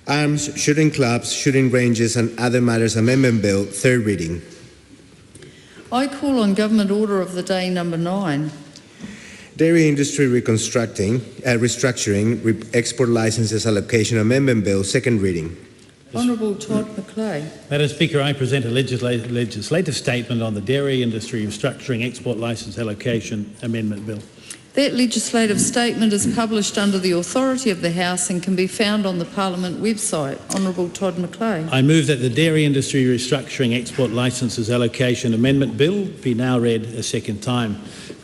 S: Arms, Shooting Clubs, Shooting Ranges and Other Matters Amendment Bill, third reading.
N: I call on Government Order of the Day number 9.
S: Dairy Industry Restructuring, Export Licenses Allocation Amendment Bill, second reading.
N: Honourable Todd McClay.
H: Madam Speaker, I present a legislative statement on the Dairy Industry Restructuring Export Licence Allocation Amendment Bill.
N: That legislative statement is published under the authority of the House and can be found on the Parliament website. Honourable Todd McClay.
H: I move that the Dairy Industry Restructuring Export Licences Allocation Amendment Bill be now read a second time.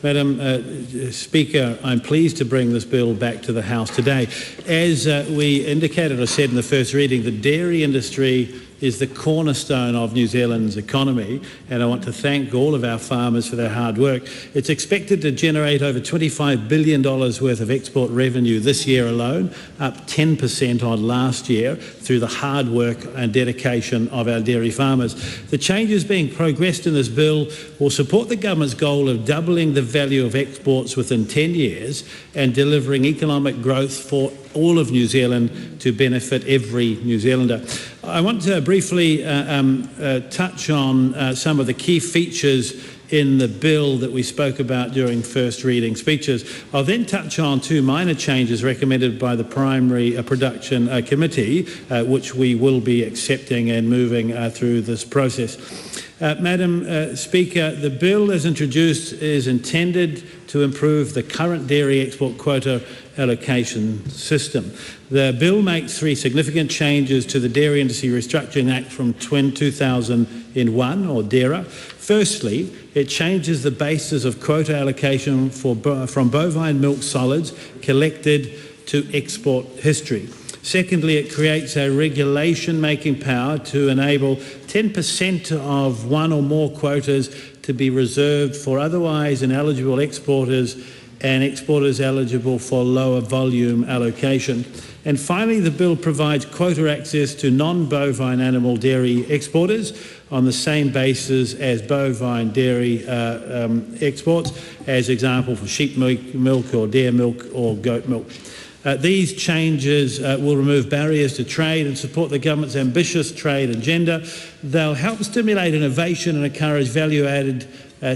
H: Madam Speaker, I'm pleased to bring this bill back to the House today. As we indicated or said in the first reading, the dairy industry is the cornerstone of New Zealand's economy, and I want to thank all of our farmers for their hard work. It's expected to generate over $25 billion worth of export revenue this year alone, up 10% on last year through the hard work and dedication of our dairy farmers. The changes being progressed in this bill will support the government's goal of doubling the value of exports within 10 years and delivering economic growth for all of New Zealand to benefit every New Zealander. I want to briefly touch on some of the key features in the bill that we spoke about during first reading speeches. I'll then touch on two minor changes recommended by the Primary Production Committee, which we will be accepting and moving through this process. Madam Speaker, the bill as introduced is intended to improve the current dairy export quota allocation system. The bill makes three significant changes to the Dairy Industry Restructuring Act from 2001, or DIRA. Firstly, it changes the basis of quota allocation from bovine milk solids collected to export history. Secondly, it creates a regulation-making power to enable 10% of one or more quotas to be reserved for otherwise ineligible exporters and exporters eligible for lower volume allocation. And finally, the bill provides quota access to non-bovine animal dairy exporters on the same basis as bovine dairy exports, as example for sheep milk or deer milk or goat milk. These changes will remove barriers to trade and support the government's ambitious trade agenda. They'll help stimulate innovation and encourage value added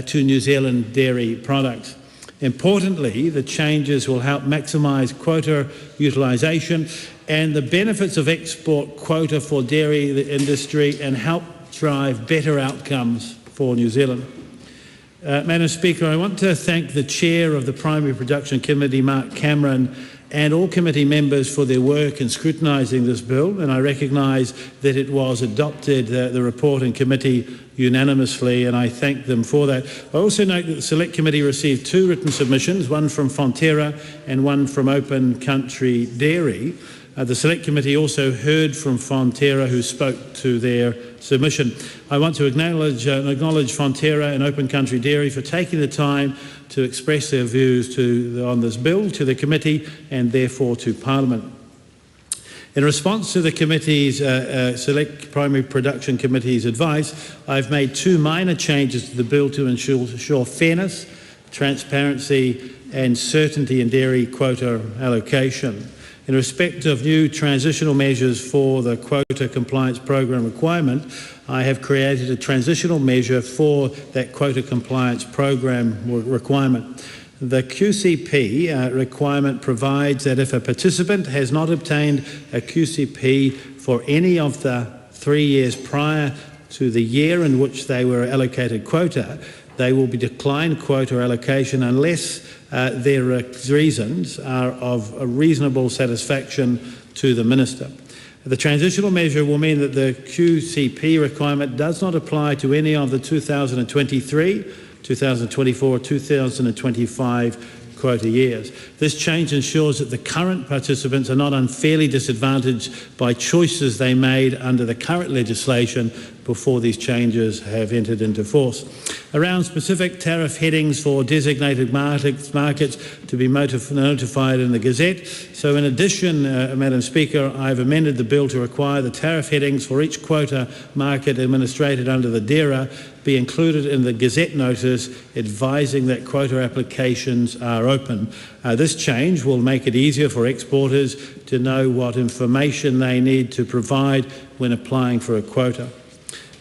H: to New Zealand dairy products. Importantly, the changes will help maximise quota utilisation and the benefits of export quota for dairy industry and help drive better outcomes for New Zealand. Madam Speaker, I want to thank the Chair of the Primary Production Committee, Mark Cameron, and all committee members for their work in scrutinising this bill, and I recognise that it was adopted, the report in committee, unanimously, and I thank them for that. I also note that the Select Committee received two written submissions, one from Fonterra and one from Open Country Dairy. The Select Committee also heard from Fonterra, who spoke to their submission. I want to acknowledge Fonterra and Open Country Dairy for taking the time to express their views on this bill to the committee and therefore to Parliament. In response to the committee's Select Primary Production Committee's advice, I've made two minor changes to the bill to ensure fairness, transparency and certainty in dairy quota allocation. In respect of new transitional measures for the quota compliance program requirement, I have created a transitional measure for that quota compliance program requirement. The QCP requirement provides that if a participant has not obtained a QCP for any of the 3 years prior to the year in which they were allocated quota, they will be declined quota allocation unless their reasons are of a reasonable satisfaction to the Minister. The transitional measure will mean that the QCP requirement does not apply to any of the 2023, 2024, 2025 quota years. This change ensures that the current participants are not unfairly disadvantaged by choices they made under the current legislation before these changes have entered into force. Around specific tariff headings for designated markets to be notified in the Gazette. So in addition, Madam Speaker, I've amended the bill to require the tariff headings for each quota market administrated under the DIRA be included in the Gazette notice advising that quota applications are open. This change will make it easier for exporters to know what information they need to provide when applying for a quota.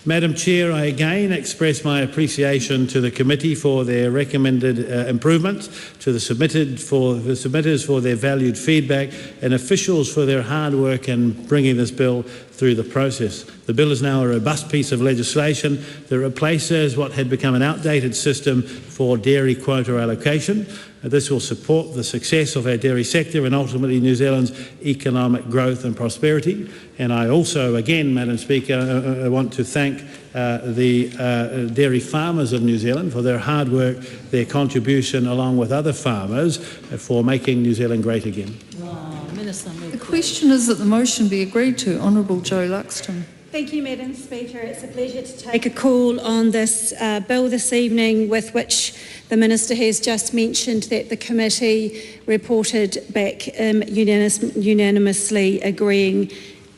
H: Madam Chair, I again express my appreciation to the committee for their recommended improvements, to the submitters for their valued feedback, and officials for their hard work in bringing this bill through the process. The bill is now a robust piece of legislation that replaces what had become an outdated system for dairy quota allocation. This will support the success of our dairy sector and ultimately New Zealand's economic growth and prosperity. And I also, again, Madam Speaker, want to thank the dairy farmers of New Zealand for their hard work, their contribution along with other farmers for making New Zealand great again.
N: The question is that the motion be agreed to. Honourable Joe Luxton.
T: Thank you, Madam Speaker. It's a pleasure to take a call on this bill this evening, with which the Minister has just mentioned that the committee reported back unanimously agreeing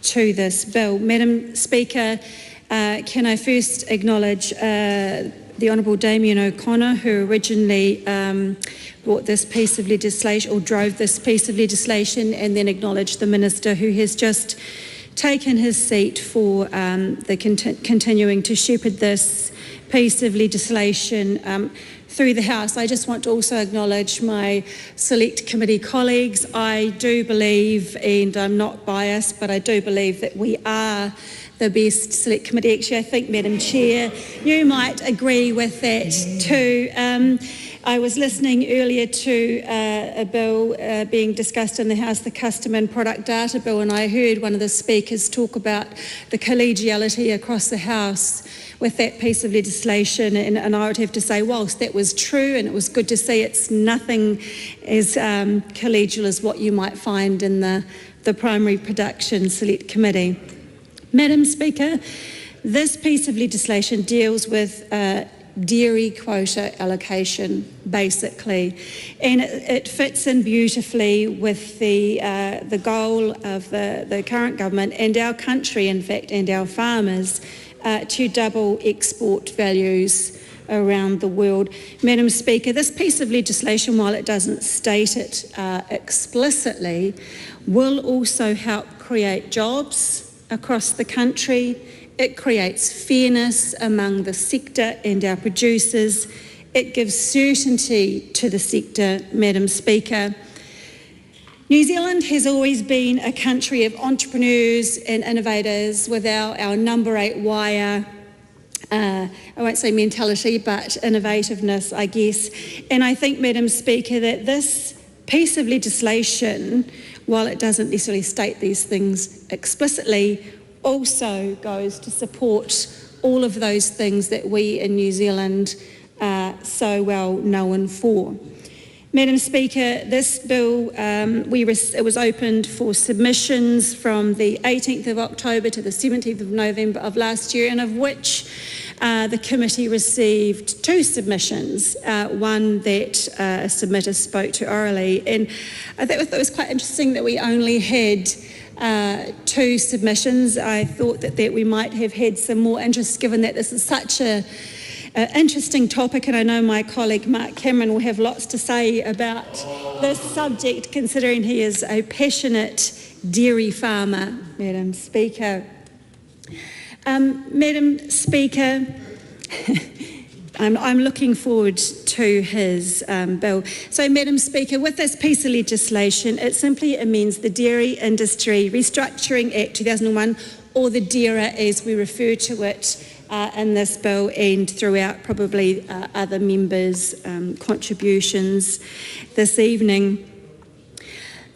T: to this bill. Madam Speaker, can I first acknowledge the Honourable Damien O'Connor, who originally brought this piece of legislation, or drove this piece of legislation, and then acknowledge the Minister, who has just taken his seat for continuing to shepherd this piece of legislation through the House. I just want to also acknowledge my select committee colleagues. I do believe, and I'm not biased, but I do believe that we are the best select committee. Actually, I think, Madam Chair, you might agree with that too. I was listening earlier to a bill being discussed in the House, the Custom and Product Data Bill, and I heard one of the speakers talk about the collegiality across the House with that piece of legislation, and I would have to say, whilst that was true and it was good to see, it's nothing as collegial as what you might find in the Primary Production Select Committee. Madam Speaker, this piece of legislation deals with dairy quota allocation, basically, and it fits in beautifully with the goal of the current government and our country, in fact, and our farmers to double export values around the world. Madam Speaker, this piece of legislation, while it doesn't state it explicitly, will also help create jobs across the country. It creates fairness among the sector and our producers. It gives certainty to the sector, Madam Speaker. New Zealand has always been a country of entrepreneurs and innovators with our number 8 wire, I won't say mentality, but innovativeness, I guess. And I think, Madam Speaker, that this piece of legislation, while it doesn't necessarily state these things explicitly, also goes to support all of those things that we in New Zealand are so well known for. Madam Speaker, this bill, it was opened for submissions from the 18th of October to the 17th of November of last year, and of which the committee received 2 submissions, one that a submitter spoke to orally. And I thought it was quite interesting that we only had 2 submissions. I thought that we might have had some more interest, given that this is such an interesting topic, and I know my colleague Mark Cameron will have lots to say about this subject, considering he is a passionate dairy farmer, Madam Speaker. Madam Speaker, I'm looking forward to his bill. So, Madam Speaker, with this piece of legislation, it simply amends the Dairy Industry Restructuring Act 2001, or the DIRA as we refer to it in this bill and throughout probably other members' contributions this evening.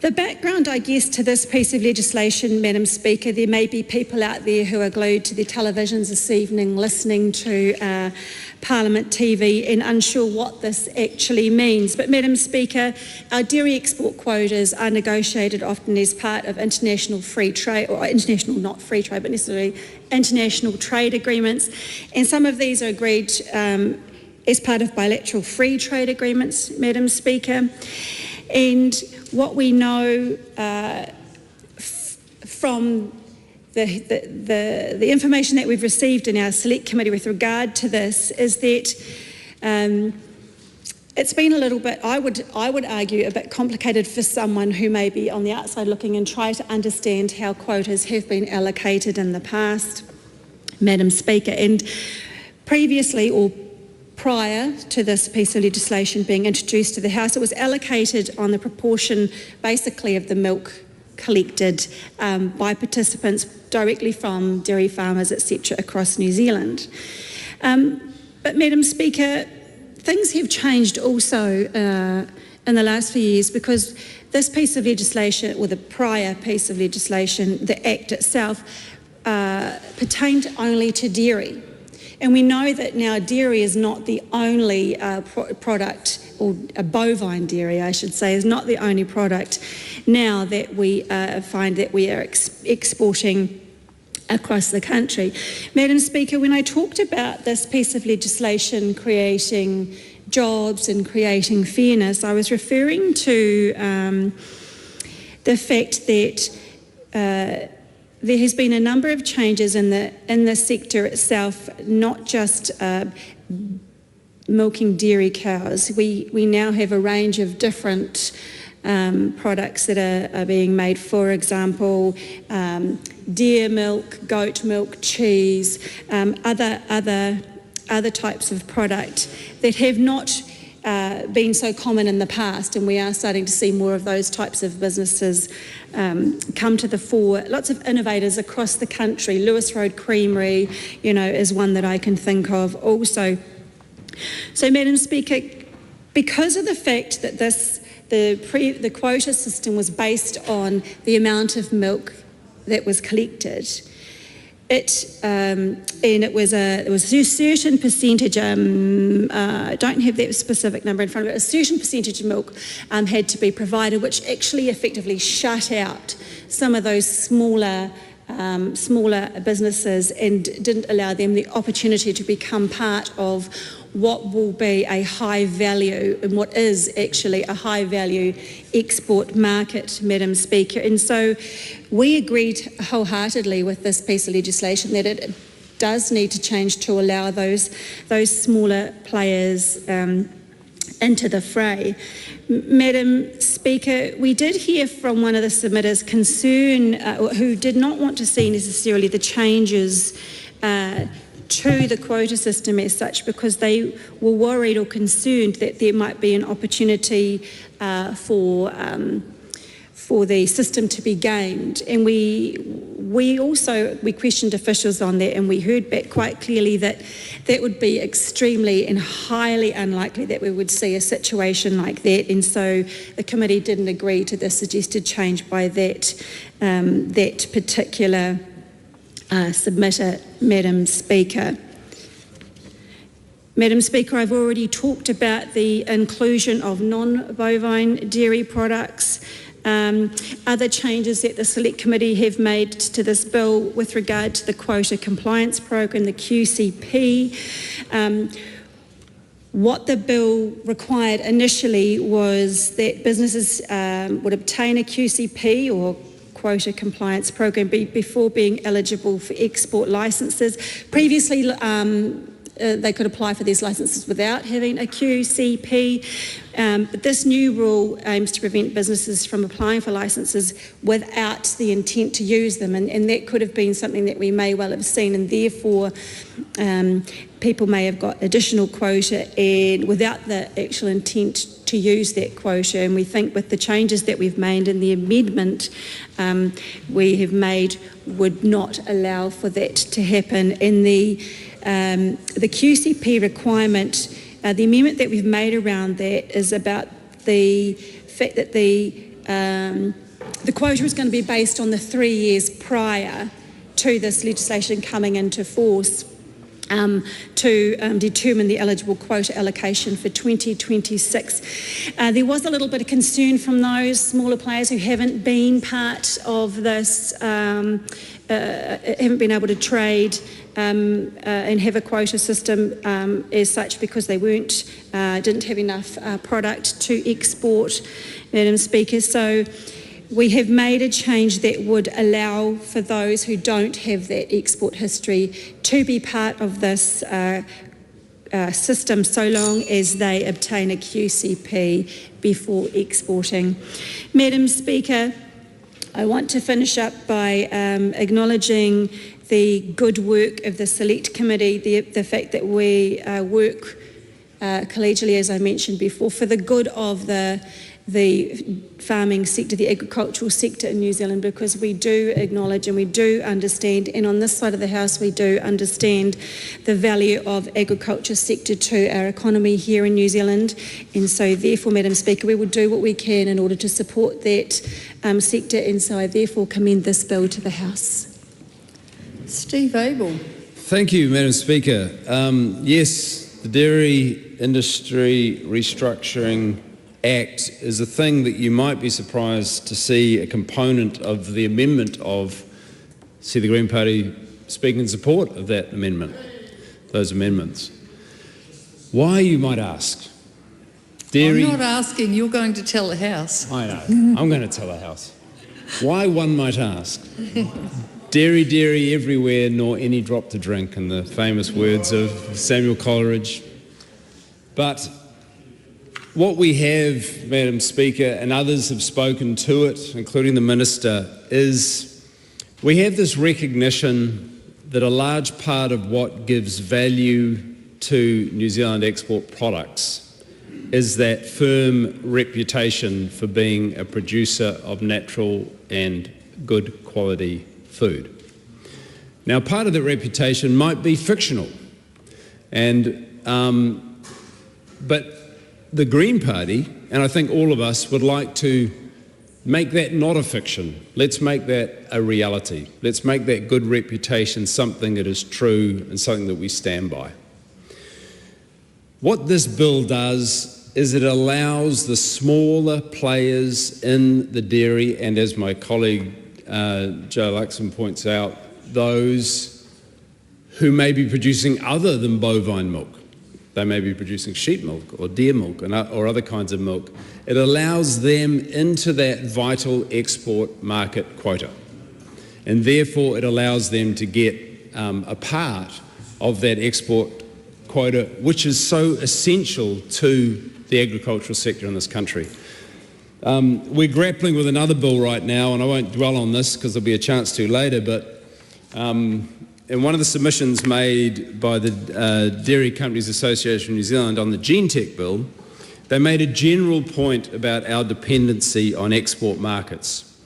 T: The background, I guess, to this piece of legislation, Madam Speaker, there may be people out there who are glued to their televisions this evening listening to Parliament TV and unsure what this actually means. But, Madam Speaker, our dairy export quotas are negotiated often as part of international free trade, or international, not free trade, but necessarily international trade agreements. And some of these are agreed as part of bilateral free trade agreements, Madam Speaker. And what we know from the information that we've received in our select committee with regard to this is that it's been a little bit, I would argue, a bit complicated for someone who may be on the outside looking and try to understand how quotas have been allocated in the past, Madam Speaker. And previously, or prior to this piece of legislation being introduced to the House, it was allocated on the proportion, basically, of the milk collected by participants directly from dairy farmers, etc., across New Zealand. But, Madam Speaker, things have changed also in the last few years, because this piece of legislation, or the prior piece of legislation, the Act itself, pertained only to dairy. And we know that now dairy is not the only product, or a bovine dairy, I should say, is not the only product now that we find that we are exporting across the country. Madam Speaker, when I talked about this piece of legislation creating jobs and creating fairness, I was referring to the fact that there has been a number of changes in the sector itself, not just milking dairy cows. We now have a range of different products that are being made. For example, deer milk, goat milk, cheese, other types of product that have not been so common in the past, and we are starting to see more of those types of businesses come to the fore. Lots of innovators across the country. Lewis Road Creamery, is one that I can think of also. So, Madam Speaker, because of the fact that the quota system was based on the amount of milk that was collected, and it was a certain percentage. I don't have that specific number in front of it. A certain percentage of milk had to be provided, which actually effectively shut out some of those smaller businesses and didn't allow them the opportunity to become part of what will be a high value, and what is actually a high value export market, Madam Speaker. And so we agreed wholeheartedly with this piece of legislation that it does need to change to allow those smaller players into the fray. Madam Speaker, we did hear from one of the submitters concern, who did not want to see necessarily the changes to the quota system as such, because they were worried or concerned that there might be an opportunity for the system to be gamed. And we questioned officials on that, and we heard back quite clearly that that would be extremely and highly unlikely that we would see a situation like that. And so the committee didn't agree to the suggested change by that particular submitter, Madam Speaker. Madam Speaker, I've already talked about the inclusion of non-bovine dairy products. Other changes that the Select Committee have made to this bill with regard to the Quota Compliance Program, the QCP. What the bill required initially was that businesses would obtain a QCP, or Quota Compliance Program, before being eligible for export licences. Previously, they could apply for these licences without having a QCP, but this new rule aims to prevent businesses from applying for licences without the intent to use them, and that could have been something that we may well have seen, and therefore people may have got additional quota and without the actual intent to use that quota. And we think with the changes that we've made in the amendment we have made would not allow for that to happen. In the QCP requirement, the amendment that we've made around that is about the fact that the quota is going to be based on the 3 years prior to this legislation coming into force, to determine the eligible quota allocation for 2026. There was a little bit of concern from those smaller players who haven't been part of this, haven't been able to trade and have a quota system as such, because they didn't have enough product to export, Madam Speaker. So We have made a change that would allow for those who don't have that export history to be part of this system so long as they obtain a QCP before exporting. Madam Speaker, I want to finish up by acknowledging the good work of the Select Committee, the fact that we work collegially, as I mentioned before, for the good of the farming sector, the agricultural sector in New Zealand, because we do acknowledge and we do understand, and on this side of the House we do understand the value of agriculture sector to our economy here in New Zealand, and so therefore, Madam Speaker, we will do what we can in order to support that sector, and so I therefore commend this bill to the House.
N: Steve Abel.
A: Thank you, Madam Speaker. Yes, the Dairy Industry Restructuring Act is a thing that you might be surprised to see a component of the amendment of, see the Green Party speak in support of that amendment, those amendments. Why, you might ask? Dairy,
N: I'm not asking, you're going to tell the House.
A: I know, I'm going to tell the House. Why, one might ask? Dairy, dairy everywhere, nor any drop to drink, in the famous words of Samuel Coleridge. But what we have, Madam Speaker, and others have spoken to it, including the Minister, is we have this recognition that a large part of what gives value to New Zealand export products is that firm reputation for being a producer of natural and good quality food. Now, part of that reputation might be fictional, but the Green Party, and I think all of us, would like to make that not a fiction. Let's make that a reality. Let's make that good reputation something that is true and something that we stand by. What this bill does is it allows the smaller players in the dairy, and as my colleague Joe Luxon points out, those who may be producing other than bovine milk. They may be producing sheep milk or deer milk or other kinds of milk. It allows them into that vital export market quota. And therefore it allows them to get a part of that export quota, which is so essential to the agricultural sector in this country. We're grappling with another bill right now, and I won't dwell on this because there'll be a chance to later, but in one of the submissions made by the Dairy Companies Association New Zealand on the GeneTech bill, they made a general point about our dependency on export markets.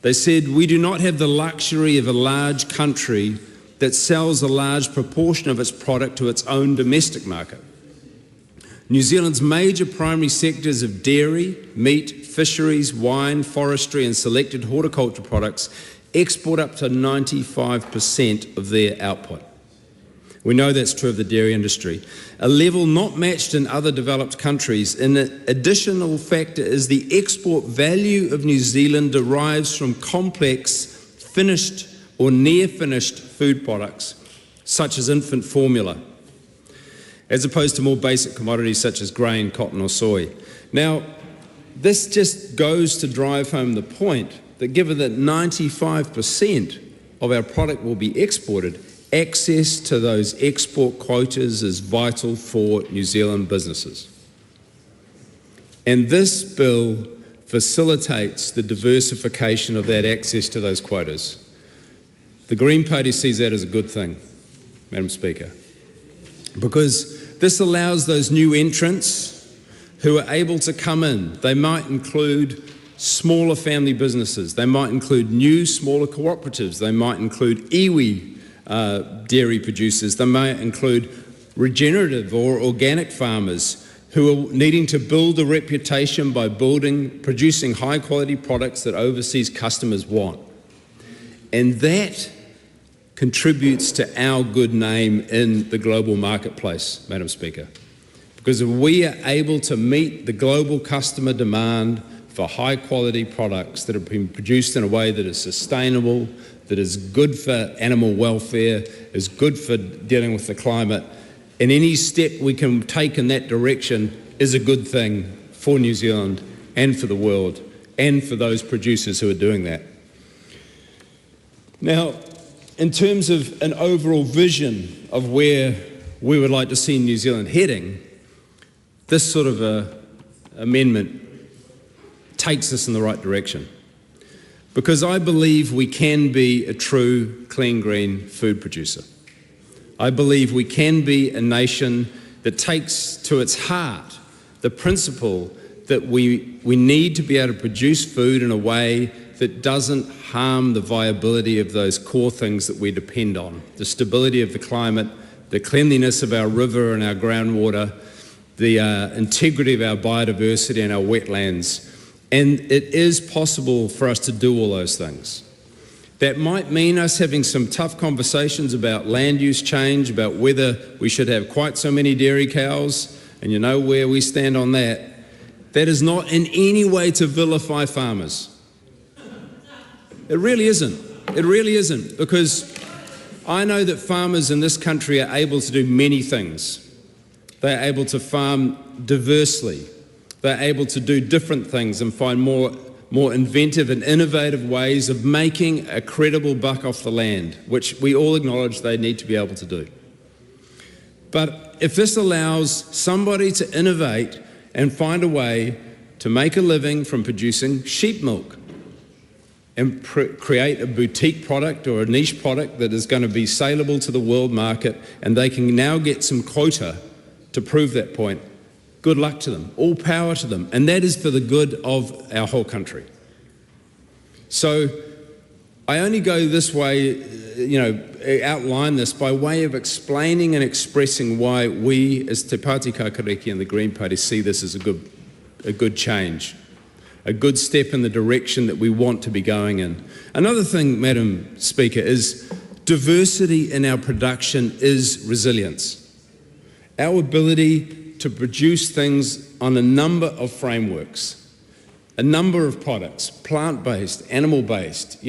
A: They said, we do not have the luxury of a large country that sells a large proportion of its product to its own domestic market. New Zealand's major primary sectors of dairy, meat, fisheries, wine, forestry and selected horticulture products export up to 95% of their output. We know that's true of the dairy industry, a level not matched in other developed countries. An additional factor is the export value of New Zealand derives from complex, finished or near-finished food products, such as infant formula, as opposed to more basic commodities such as grain, cotton or soy. Now, this just goes to drive home the point that given that 95% of our product will be exported, access to those export quotas is vital for New Zealand businesses. And this bill facilitates the diversification of that access to those quotas. The Green Party sees that as a good thing, Madam Speaker, because this allows those new entrants who are able to come in. They might include smaller family businesses, they might include new smaller cooperatives, they might include iwi dairy producers, they might include regenerative or organic farmers who are needing to build a reputation by producing high quality products that overseas customers want. And that contributes to our good name in the global marketplace, Madam Speaker. Because if we are able to meet the global customer demand for high quality products that have been produced in a way that is sustainable, that is good for animal welfare, is good for dealing with the climate, and any step we can take in that direction is a good thing for New Zealand and for the world. and for those producers who are doing that. Now, in terms of an overall vision of where we would like to see New Zealand heading, this sort of a amendment takes us in the right direction. Because I believe we can be a true clean green food producer. I believe we can be a nation that takes to its heart the principle that we need to be able to produce food in a way that doesn't harm the viability of those core things that we depend on, the stability of the climate, the cleanliness of our river and our groundwater, the integrity of our biodiversity and our wetlands. And it is possible for us to do all those things. That might mean us having some tough conversations about land use change, about whether we should have quite so many dairy cows, and you know where we stand on that. That is not in any way to vilify farmers. It really isn't. It really isn't, because I know that farmers in this country are able to do many things. They're able to farm diversely. They're able to do different things and find more inventive and innovative ways of making a credible buck off the land, which we all acknowledge they need to be able to do. But if this allows somebody to innovate and find a way to make a living from producing sheep milk and create a boutique product or a niche product that is going to be saleable to the world market, and they can now get some quota to prove that point, good luck to them, all power to them, and that is for the good of our whole country. So I only go this way, outline this by way of explaining and expressing why we as Te Pāti Kākāriki and the Green Party see this as a good change, a good step in the direction that we want to be going in. Another thing, Madam Speaker, is diversity in our production is resilience. Our ability to produce things on a number of frameworks, a number of products, plant-based, animal-based,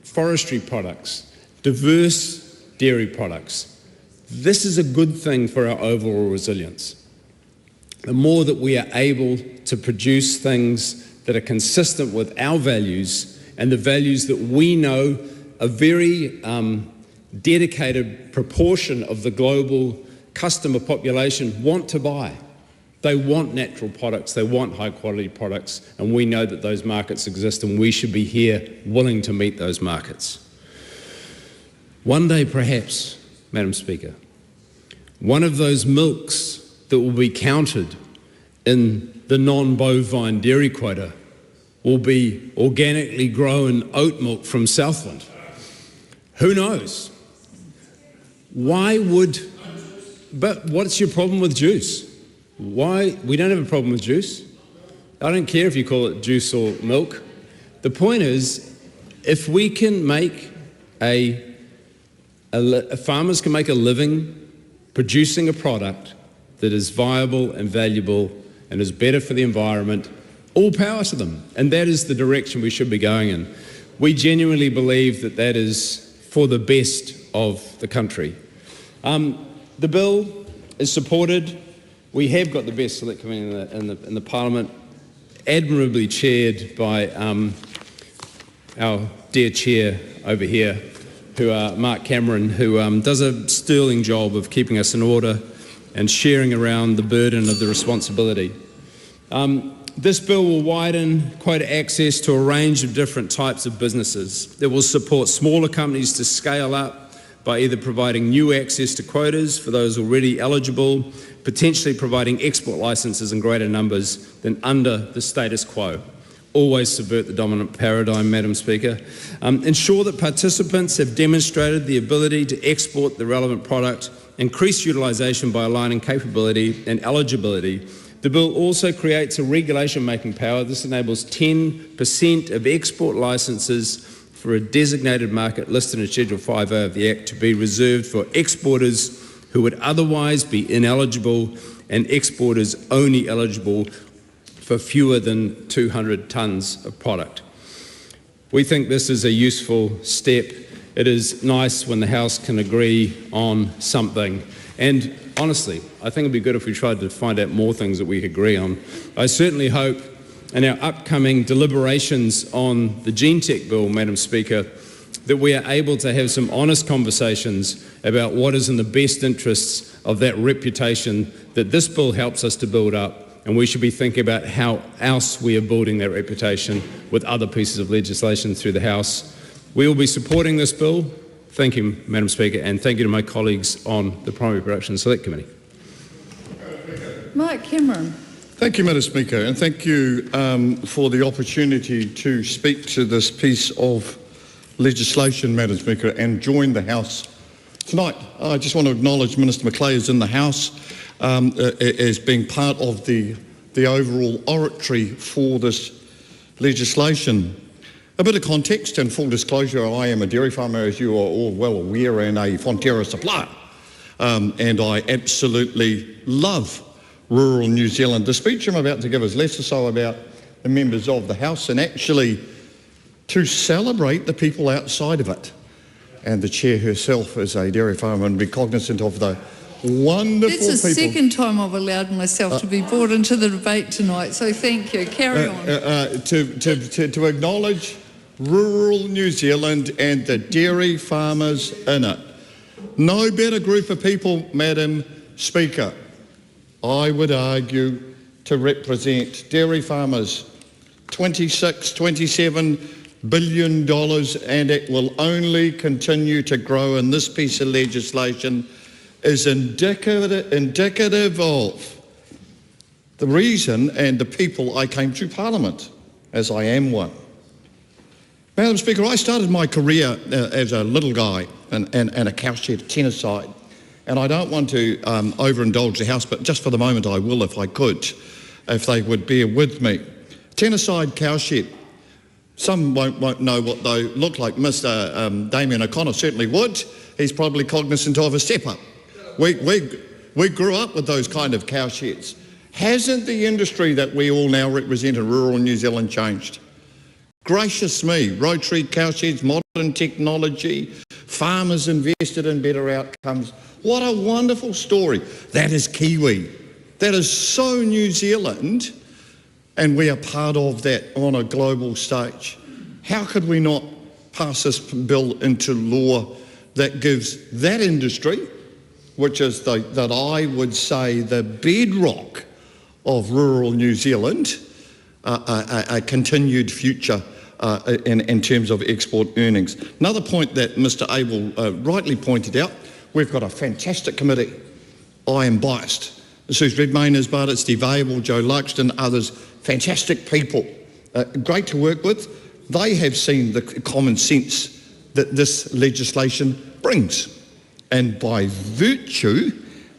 A: forestry products, diverse dairy products. This is a good thing for our overall resilience. The more that we are able to produce things that are consistent with our values and the values that we know a very dedicated proportion of the global customer population want to buy. They want natural products, they want high quality products, and we know that those markets exist and we should be here willing to meet those markets. One day perhaps, Madam Speaker, one of those milks that will be counted in the non-bovine dairy quota will be organically grown oat milk from Southland. Who knows? But what's your problem with juice? Why? We don't have a problem with juice. I don't care if you call it juice or milk. The point is, if we can make farmers can make a living producing a product that is viable and valuable and is better for the environment, all power to them. And that is the direction we should be going in. We genuinely believe that that is for the best of the country. The bill is supported. We have got the best select committee in the Parliament, admirably chaired by our dear chair over here, Mark Cameron, who does a sterling job of keeping us in order and sharing around the burden of the responsibility. This bill will widen quota access to a range of different types of businesses. It will support smaller companies to scale up by either providing new access to quotas for those already eligible, potentially providing export licenses in greater numbers than under the status quo. Always subvert the dominant paradigm, Madam Speaker. Ensure that participants have demonstrated the ability to export the relevant product, increase utilisation by aligning capability and eligibility. The bill also creates a regulation-making power. This enables 10% of export licences for a designated market listed in Schedule 5A of the Act to be reserved for exporters who would otherwise be ineligible and exporters only eligible for fewer than 200 tonnes of product. We think this is a useful step. It is nice when the House can agree on something. And honestly, I think it'd be good if we tried to find out more things that we agree on. I certainly hope in our upcoming deliberations on the GeneTech bill, Madam Speaker, that we are able to have some honest conversations about what is in the best interests of that reputation that this bill helps us to build up, and we should be thinking about how else we are building that reputation with other pieces of legislation through the House. We will be supporting this bill. Thank you, Madam Speaker, and thank you to my colleagues on the Primary Production Select Committee.
N: Mark Cameron.
E: Thank you, Madam Speaker, and thank you for the opportunity to speak to this piece of legislation, Madam Speaker, and join the House tonight. I just want to acknowledge Minister Macleay is in the House as being part of the overall oratory for this legislation. A bit of context and full disclosure, I am a dairy farmer, as you are all well aware, and a Fonterra supplier. And I absolutely love rural New Zealand. The speech I'm about to give is less or so about the members of the House and actually to celebrate the people outside of it. And the chair herself is a dairy farmer and be cognizant of the wonderful people.
N: That's the second time I've allowed myself to be brought into the debate tonight, so thank you. Carry on.
E: To acknowledge rural New Zealand and the dairy farmers in it. No better group of people, Madam Speaker, I would argue, to represent dairy farmers. $26, $27 billion, and it will only continue to grow, and this piece of legislation is indicative of the reason and the people I came to Parliament, as I am one. Madam Speaker, I started my career as a little guy and a cow shed tenniside, and I don't want to overindulge the House, but just for the moment I will if I could, if they would bear with me. Tenniside cow shed. Some won't know what they look like. Mr. Damien O'Connor certainly would. He's probably cognizant of a step-up. We grew up with those kind of cow sheds. Hasn't the industry that we all now represent in rural New Zealand changed? Gracious me, rotary cow sheds, modern technology, farmers invested in better outcomes. What a wonderful story. That is Kiwi. That is so New Zealand, and we are part of that on a global stage. How could we not pass this bill into law that gives that industry, which is that I would say the bedrock of rural New Zealand, a continued future in terms of export earnings. Another point that Mr. Abel rightly pointed out, we've got a fantastic committee. I am biased. Suze Redmayne is, but it's Steve Abel, Joe Luxton, others, fantastic people, great to work with. They have seen the common sense that this legislation brings. And by virtue,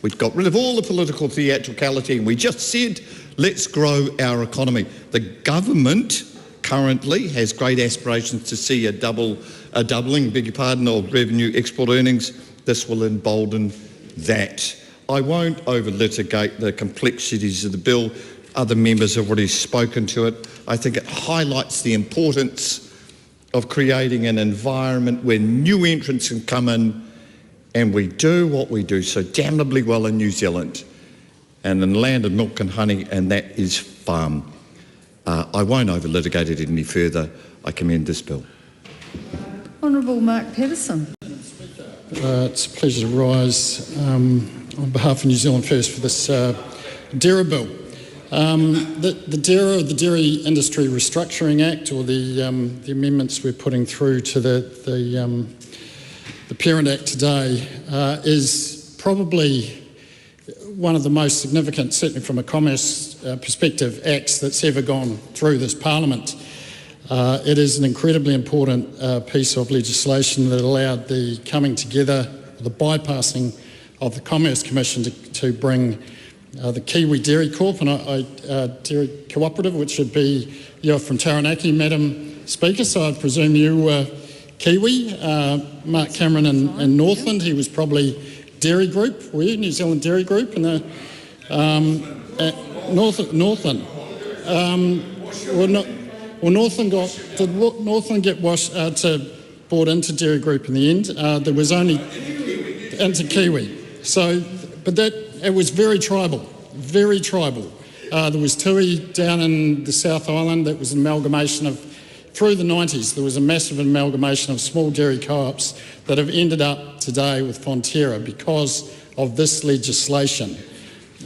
E: we've got rid of all the political theatricality and we just said, let's grow our economy. The government currently has great aspirations to see a doubling, of revenue export earnings. This will embolden that. I won't over-litigate the complexities of the bill. Other members have already spoken to it. I think it highlights the importance of creating an environment where new entrants can come in and we do what we do so damnably well in New Zealand and in the land of milk and honey, and that is farm. I won't over-litigate it any further. I commend this bill.
N: Honourable Mark Patterson.
U: It's a pleasure to rise on behalf of New Zealand First for this dairy bill. The Dairy Industry Restructuring Act, or the amendments we're putting through to the Parent Act today, is probably one of the most significant, certainly from a commerce perspective, acts that's ever gone through this Parliament. It is an incredibly important piece of legislation that allowed the coming together, the bypassing of the Commerce Commission to bring the Kiwi Dairy Corp and Dairy Cooperative, which would be, you're from Taranaki, Madam Speaker, so I presume you were Kiwi. Mark Cameron in Northland, he was probably Dairy Group, were you? New Zealand Dairy Group in the Northland. Did Northland get bought into Dairy Group in the end? There was only into Kiwi. So, but it was very tribal, There was Tui down in the South Island that was an amalgamation of, through the 90s, there was a massive amalgamation of small dairy co-ops that have ended up today with Fonterra because of this legislation.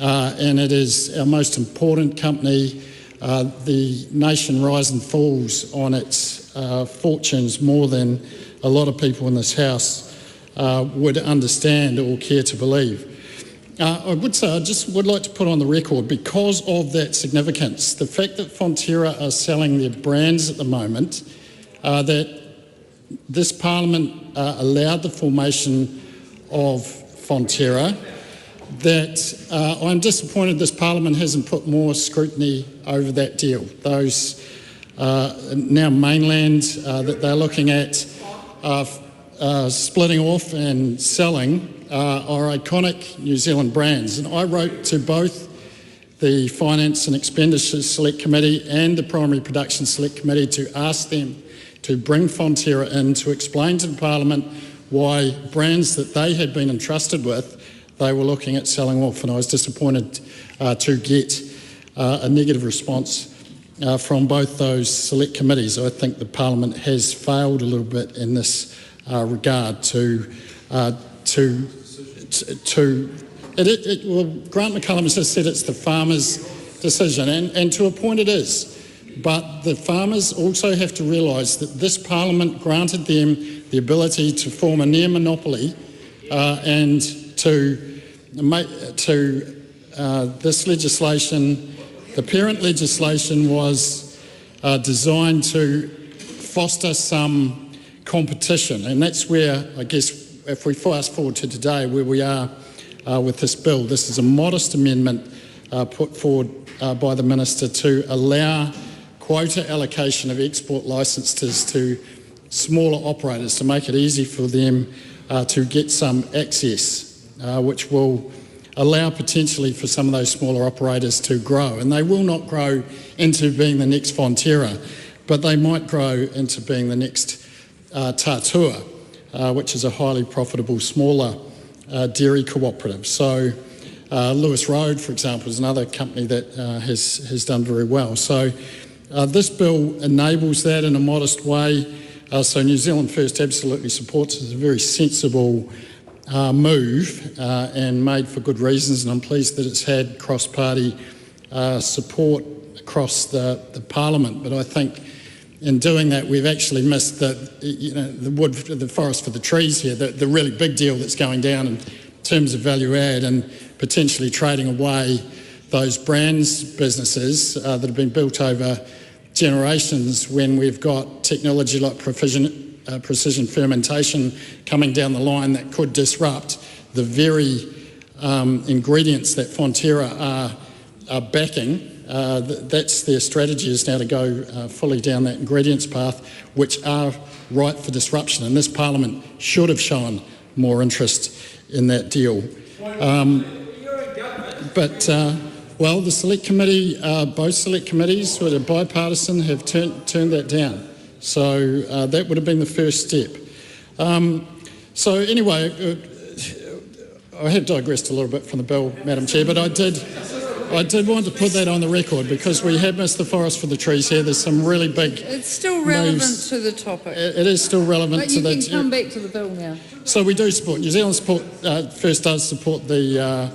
U: And it is our most important company. The nation rises and falls on its fortunes more than a lot of people in this House would understand or care to believe. I would say I just would like to put on the record, because of that significance, the fact that Fonterra are selling their brands at the moment, that this Parliament allowed the formation of Fonterra, that I'm disappointed this Parliament hasn't put more scrutiny over that deal. Those now mainland that they're looking at splitting off and selling are iconic New Zealand brands. And I wrote to both the Finance and Expenditure Select Committee and the Primary Production Select Committee to ask them to bring Fonterra in to explain to the Parliament why brands that they had been entrusted with, they were looking at selling off. And I was disappointed to get a negative response from both those select committees. I think the Parliament has failed a little bit in this regard well, Grant McCullum has just said it's the farmer's decision, and to a point it is. But the farmers also have to realise that this Parliament granted them the ability to form a near monopoly and to this legislation, the parent legislation was designed to foster some competition, and that's where, I guess, if we fast forward to today, where we are with this bill, this is a modest amendment put forward by the Minister to allow quota allocation of export licences to smaller operators, to make it easy for them to get some access, which will allow potentially for some of those smaller operators to grow. And they will not grow into being the next Fonterra, but they might grow into being the next Tatua, which is a highly profitable, smaller dairy cooperative. So Lewis Road, for example, is another company that has done very well. So this bill enables that in a modest way. So New Zealand First absolutely supports it. It's a very sensible move and made for good reasons, and I'm pleased that it's had cross-party support across the Parliament. But I think in doing that, we've actually missed the forest for the trees here, the really big deal that's going down in terms of value add and potentially trading away those brands businesses that have been built over generations, when we've got technology like precision fermentation coming down the line that could disrupt the very ingredients that Fonterra are backing. That's their strategy, is now to go fully down that ingredients path, which are ripe for disruption. And this Parliament should have shown more interest in that deal. Well, the Select Committee, both Select Committees, who are bipartisan, have turned that down. So that would have been the first step. So anyway, I have digressed a little bit from the bill, Madam Chair, but I did want to put that on the record, because we have missed the forest for the trees here. There's some really big
N: It's still relevant
U: moves.
N: To the topic.
U: It is still relevant to the...
N: But you can come back to the bill now.
U: So we do support, New Zealand First does support the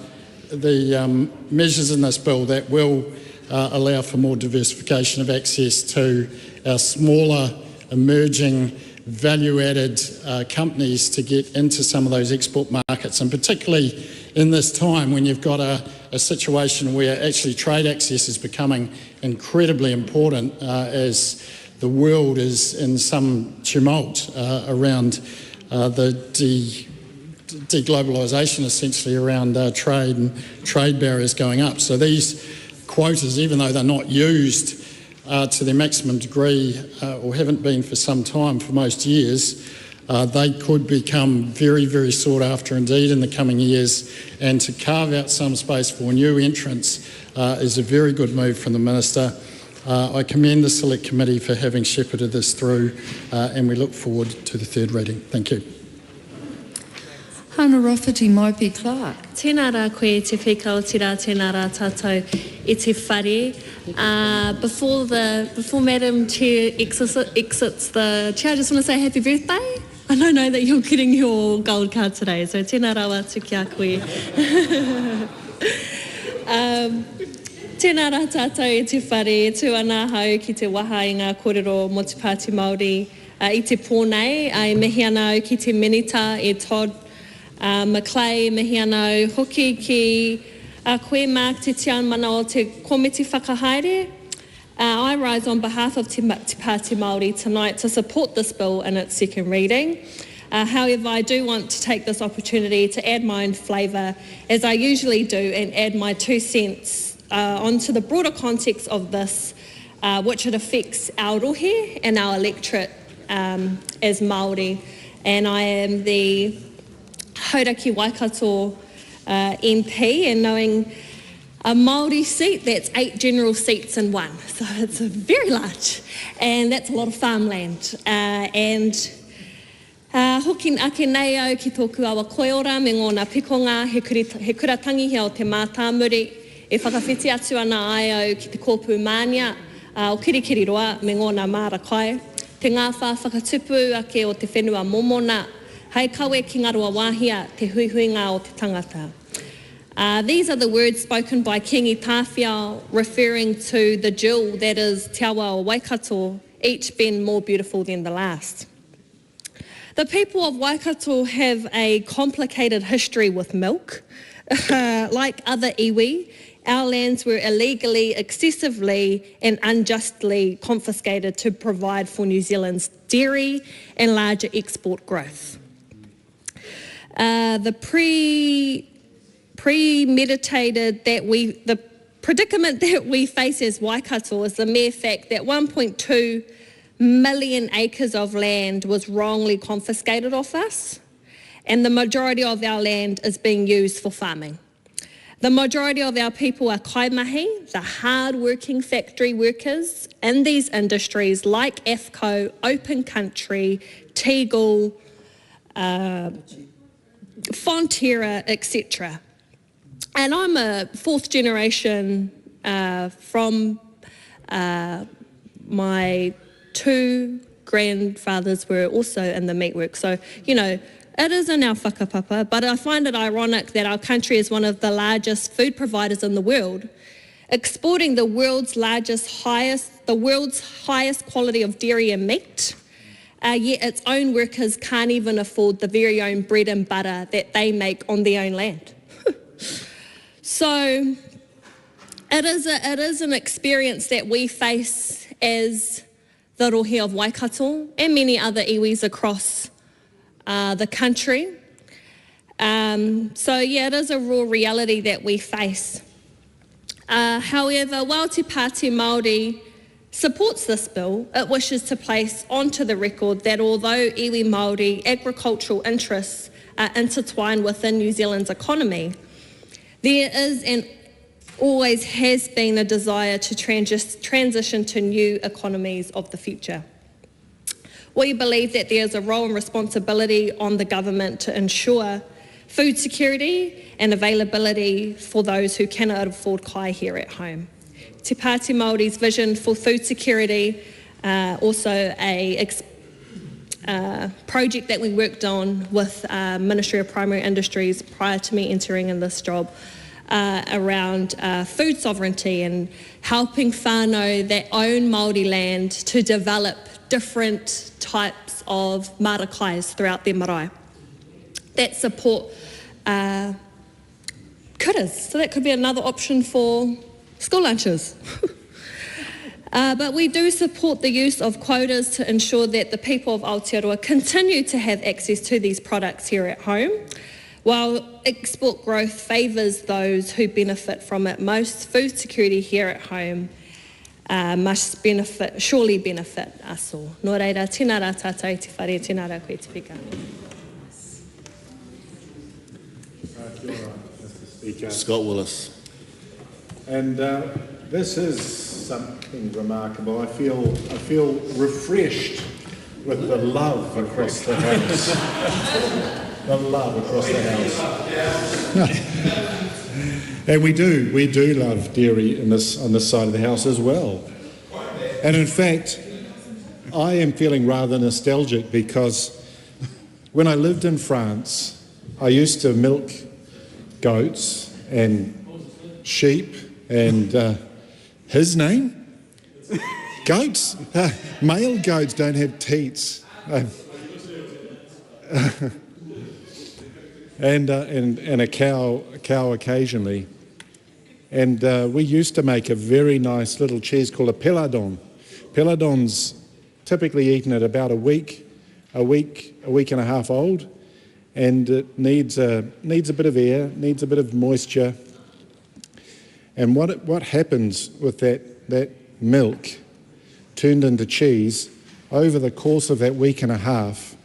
U: measures in this bill that will allow for more diversification of access to our smaller, emerging, value-added companies to get into some of those export markets, and particularly in this time when you've got a situation where actually trade access is becoming incredibly important as the world is in some tumult around the deglobalisation, essentially, around trade and trade barriers going up. So these quotas, even though they're not used to their maximum degree or haven't been for some time, for most years, they could become very, very sought after indeed in the coming years, and to carve out some space for new entrants is a very good move from the Minister. I commend the Select Committee for having shepherded this through, and we look forward to the third reading. Thank you.
N: Hana Rafferty Maipi Clark.
B: Tēnā rā koe te whekau tira, tēnā rā tātou I te whare. Before Madam Chair exits the chair, I just want to say happy birthday. I don't know that you're getting your gold card today, so tēnā rā watu ki a koe. Tēnā rā tātou I te whare, tū anā hau ki te waha I ngā kōrero mō te Pāti Māori. I te pōnei, ai mihi ana au ki te minita E Todd Maclay, mihi ana au hoki ki koe Mark te tian mana o te komiti whakahaere. I rise on behalf of Te Pāti Māori tonight to support this bill in its second reading. However, I do want to take this opportunity to add my own flavour, as I usually do, and add my 2 cents onto the broader context of this, which it affects our rohe and our electorate as Māori. And I am the Hauraki Waikato MP, and knowing a Māori seat, that's 8 general seats in one. So it's very large, and that's a lot of farmland. Hoki ake nei au ki tōku awa koeora me ngōna pikonga he kuratangi hea o te mātāmuri e whakawhiti atu ana ai au ki te kōpū mānia o kirikiri roa me ngōna mārakai. Te ngāwha whakatupu ake o te whenua momona, hei kawe ki ngaroa wāhia te huihuinga o te tangata. These are the words spoken by Kingi Tāwhia, referring to the jewel that is Te Awa o Waikato, each being more beautiful than the last. The people of Waikato have a complicated history with milk. Like other iwi, our lands were illegally, excessively and unjustly confiscated to provide for New Zealand's dairy and larger export growth. The predicament that we face as Waikato is the mere fact that 1.2 million acres of land was wrongly confiscated off us, and the majority of our land is being used for farming. The majority of our people are kaimahi, the hard-working factory workers in these industries like AFCO, Open Country, Tegel, Fonterra, etc. And I'm a 4th generation from my 2 grandfathers were also in the meatwork. So, you know, it is in our whakapapa, but I find it ironic that our country is one of the largest food providers in the world, exporting the world's highest quality of dairy and meat, yet its own workers can't even afford the very own bread and butter that they make on their own land. So it is an experience that we face as the rohe of Waikato and many other iwis across the country. So yeah, it is a raw reality that we face. However, while Te Pāti Māori supports this bill, it wishes to place onto the record that although iwi Māori agricultural interests are intertwined within New Zealand's economy, there is and always has been a desire to transition to new economies of the future. We believe that there is a role and responsibility on the government to ensure food security and availability for those who cannot afford kai here at home. Te Pāti Māori's vision for food security, also a project that we worked on with Ministry of Primary Industries prior to me entering in this job, around food sovereignty and helping whānau that own Māori land to develop different types of marakais throughout their marae that support quotas. So that could be another option for school lunches. But we do support the use of quotas to ensure that the people of Aotearoa continue to have access to these products here at home, while export growth favours those who benefit from it most. Food security here at home must surely benefit us all. Nō reira, tēnā rā tātou te whare, tēnā rā koe te whika.
V: Scott Willis.
G: And this is something remarkable. I feel refreshed with the love across the house.
E: the love across the House. And we do love dairy on this side of the House as well. And in fact, I am feeling rather nostalgic because when I lived in France, I used to milk goats and sheep and his name? Goats? Male goats don't have teats. And a cow occasionally. And we used to make a very nice little cheese called a peladon. Peladon's typically eaten at about a week and a half old, and it needs a bit of air, needs a bit of moisture. And what happens with that milk turned into cheese over the course of that week and a half,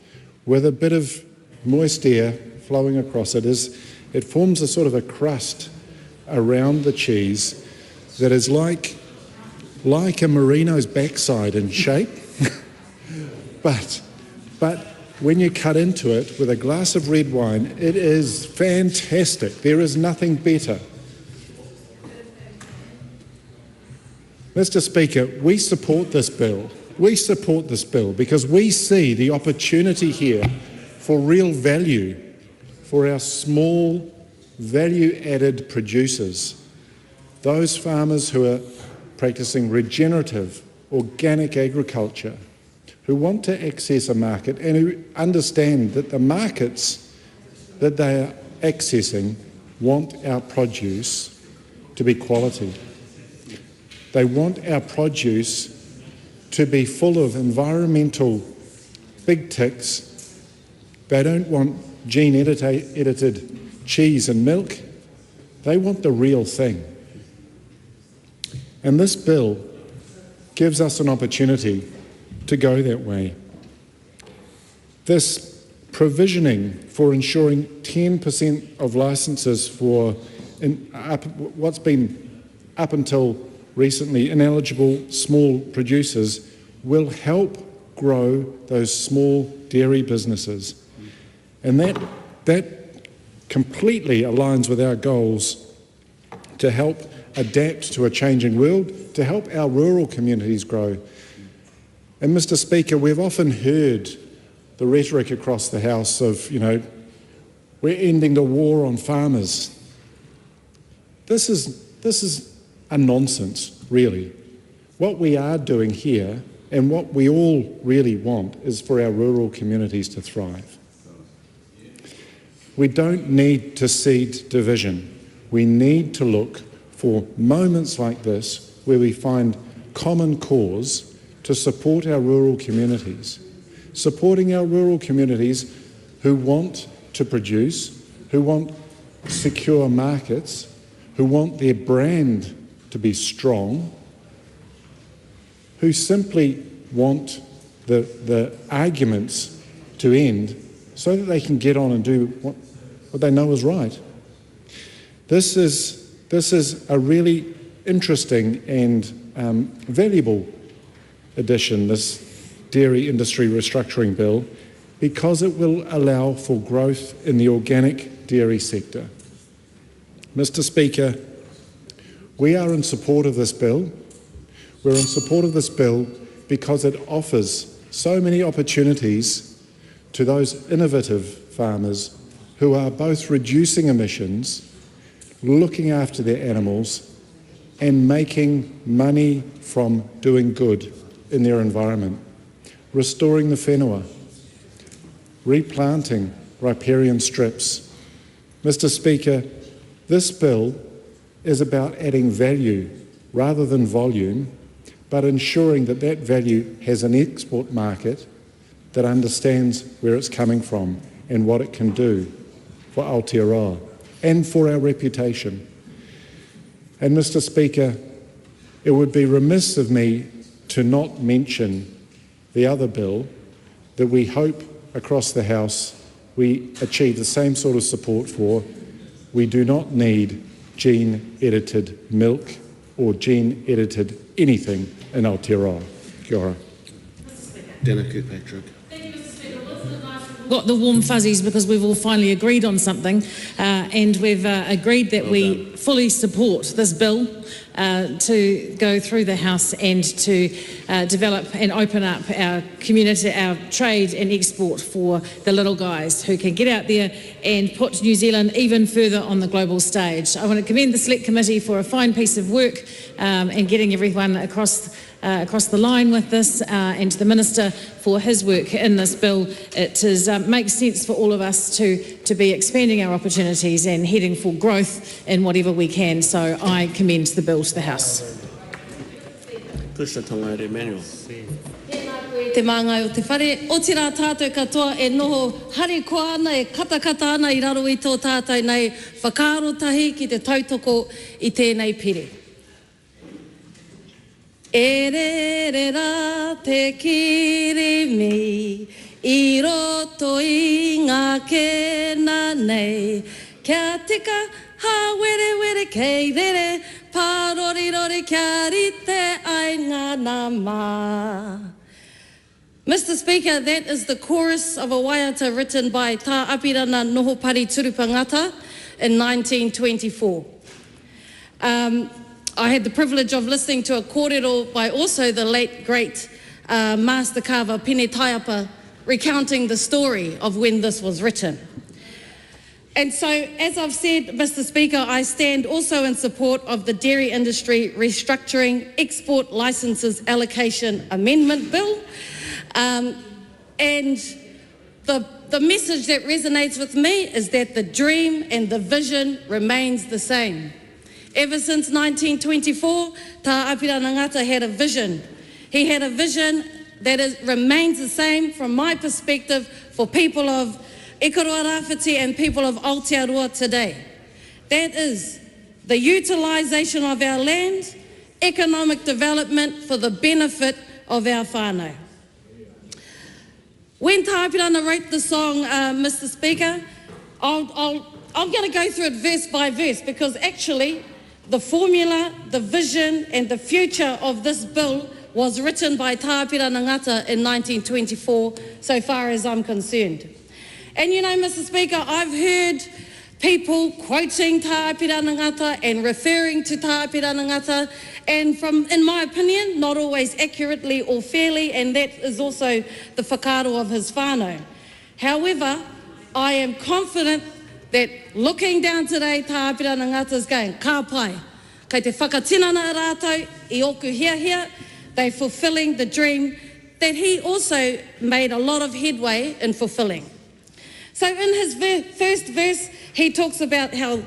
E: with a bit of moist air flowing across it, is it forms a sort of a crust around the cheese that is like a merino's backside in shape, but when you cut into it with a glass of red wine, it is fantastic. There is nothing better. Mr. Speaker, we support this bill. We support this bill because we see the opportunity here for real value for our small value-added producers, those farmers who are practicing regenerative, organic agriculture, who want to access a market and who understand that the markets that they are accessing want our produce to be quality. They want our produce to be full of environmental big ticks. They don't want gene-edited cheese and milk. They want the real thing. And this bill gives us an opportunity to go that way. This provisioning for ensuring 10% of licences for what's been up until recently ineligible small producers will help grow those small dairy businesses. And that completely aligns with our goals to help adapt to a changing world, to help our rural communities grow. And Mr. Speaker, we've often heard the rhetoric across the House of, we're ending the war on farmers. This is a nonsense, really. What we are doing here and what we all really want is for our rural communities to thrive. We don't need to seed division. We need to look for moments like this where we find common cause to support our rural communities. Supporting our rural communities who want to produce, who want secure markets, who want their brand to be strong, who simply want the arguments to end so that they can get on and do what they know is right. This is a really interesting and valuable addition, this dairy industry restructuring bill, because it will allow for growth in the organic dairy sector. Mr. Speaker, we are in support of this bill. We're in support of this bill because it offers so many opportunities to those innovative farmers who are both reducing emissions, looking after their animals, and making money from doing good in their environment, restoring the whenua, replanting riparian strips. Mr. Speaker, this bill is about adding value rather than volume, but ensuring that that value has an export market that understands where it's coming from and what it can do for Aotearoa and for our reputation. And Mr. Speaker, it would be remiss of me to not mention the other bill that we hope across the House we achieve the same sort of support for. We do not need gene-edited milk or gene-edited anything in Aotearoa. Kia ora.
S: Dana Kirkpatrick.
P: got the warm fuzzies because we've all finally agreed on something, and we've agreed that we fully support this bill to go through the House and to develop and open up our community, our trade and export for the little guys who can get out there and put New Zealand even further on the global stage. I want to commend the Select Committee for a fine piece of work and getting everyone across the line with this, and to the Minister for his work in this bill. It makes sense for all of us to be expanding our opportunities and heading for growth in whatever we can. So I commend the bill to the House.
Q: Te māngai o te whare, o tira tātou katoa e noho hari koa ana e katakata ana I raro I tō tātou nei whakaaro tahi ki te tautoko I tēnei pire. E re re ra te kirimi I roto I ngā kena nei kia tika ha were were kei rere pārori rori kia rite ai ngā nama. Mr. Speaker, that is the chorus of a waiata written by Tā Apirana Noho Pari Turupangata in 1924. I had the privilege of listening to a kōrero by also the late, great Master Carver Pene Taiapa recounting the story of when this was written. And so, as I've said, Mr. Speaker, I stand also in support of the Dairy Industry Restructuring Export Licences Allocation Amendment Bill. And the message that resonates with me is that the dream and the vision remains the same. Ever since 1924, Tā Apirana Ngata had a vision. He had a vision that remains the same from my perspective for people of Ikaroa Rāwhiti and people of Aotearoa today. That is the utilisation of our land, economic development for the benefit of our whānau. When Tā Apirana wrote the song, Mr. Speaker, I'm going to go through it verse by verse because actually the formula, the vision and the future of this bill was written by Tā Apirana Ngata in 1924, so far as I'm concerned. And you know, Mr. Speaker, I've heard people quoting Tā Apirana Ngata and referring to Tā Apirana Ngata, and in my opinion, not always accurately or fairly, and that is also the whakaaro of his whānau. However, I am confident that looking down today, Tā Apirana Ngata is going, ka pai, kei te whakatinana rātou, I oku hia, they're fulfilling the dream that he also made a lot of headway in fulfilling. So in his first verse, he talks about how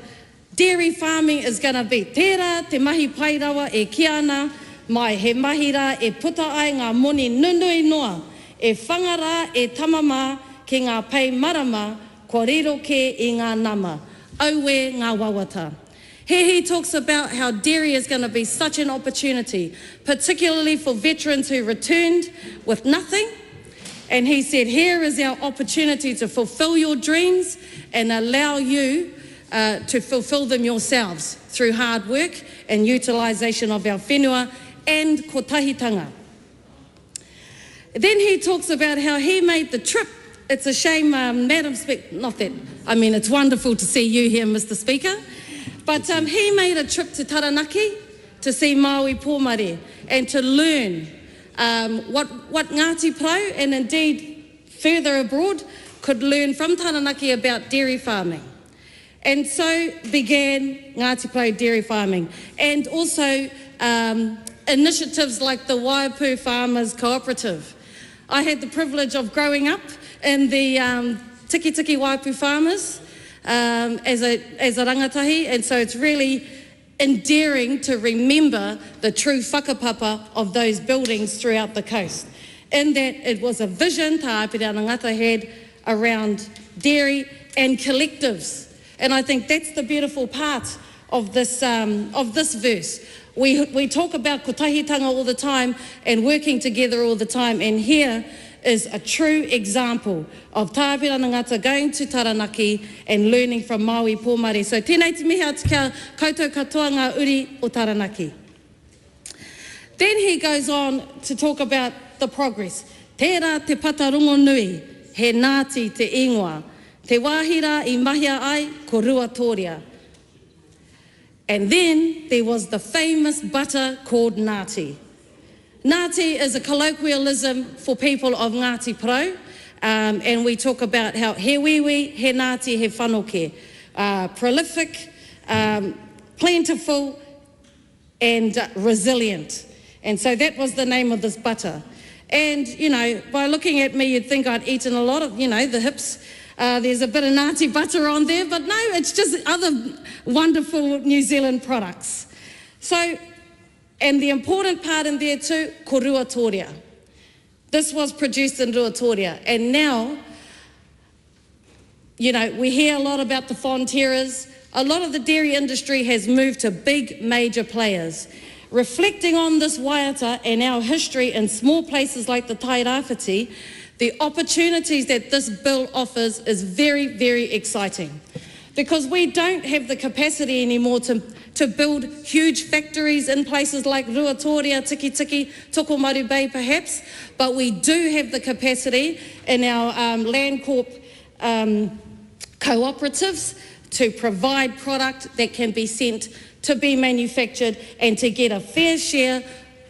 Q: dairy farming is going to be tērā te mahi pairawa e kiana, mai he mahira e puta ai ngā moni nunui noa, e whangara e tamama ki ngā pei marama, kua riro ke I ngā nama, auwe ngā wawata. Here he talks about how dairy is going to be such an opportunity, particularly for veterans who returned with nothing. And he said, here is our opportunity to fulfill your dreams and allow you to fulfill them yourselves through hard work and utilisation of our whenua and kotahitanga. Then he talks about how he made the trip. It's a shame, Madam Speaker, not that, I mean, it's wonderful to see you here, Mr. Speaker, but he made a trip to Taranaki to see Maui Pōmare and to learn what Ngāti Porou and indeed further abroad could learn from Taranaki about dairy farming. And so began Ngāti Porou dairy farming, and also initiatives like the Waipu Farmers Cooperative. I had the privilege of growing up in the Tiki Tiki Waipu Farmers as a rangatahi, and so it's really endearing to remember the true whakapapa of those buildings throughout the coast, in that it was a vision Tā Apirana Ngata had around dairy and collectives. And I think that's the beautiful part of this verse. We talk about kotahitanga all the time and working together all the time, and here is a true example of Tā Apirana Ngata going to Taranaki and learning from Maui Pōmare. So tēnei te mihi atu kia koutou katoa ngā uri o Taranaki. Then he goes on to talk about the progress. Tērā te pata rongo nui, he Ngāti te ingoa. Te wāhira I mahia ai ko ruatoria. And then there was the famous butter called Ngāti. Ngāti is a colloquialism for people of Ngāti Pro, and we talk about how he wiwi, he Ngāti, he whanoke. Prolific, plentiful, and resilient. And so that was the name of this butter. And, you know, by looking at me, you'd think I'd eaten a lot of, you know, the hips. There's a bit of Ngāti butter on there, but no, it's just other wonderful New Zealand products. So, and the important part in there too, ko ruatoria. This was produced in ruatoria. And now, you know, we hear a lot about the fonterras. A lot of the dairy industry has moved to big, major players. Reflecting on this waiata and our history in small places like the Tairāwhiti, the opportunities that this bill offers is very, very exciting. Because we don't have the capacity anymore to build huge factories in places like Ruatoria, Tiki, Tokomaru Bay perhaps, but we do have the capacity in our Landcorp cooperatives to provide product that can be sent to be manufactured and to get a fair share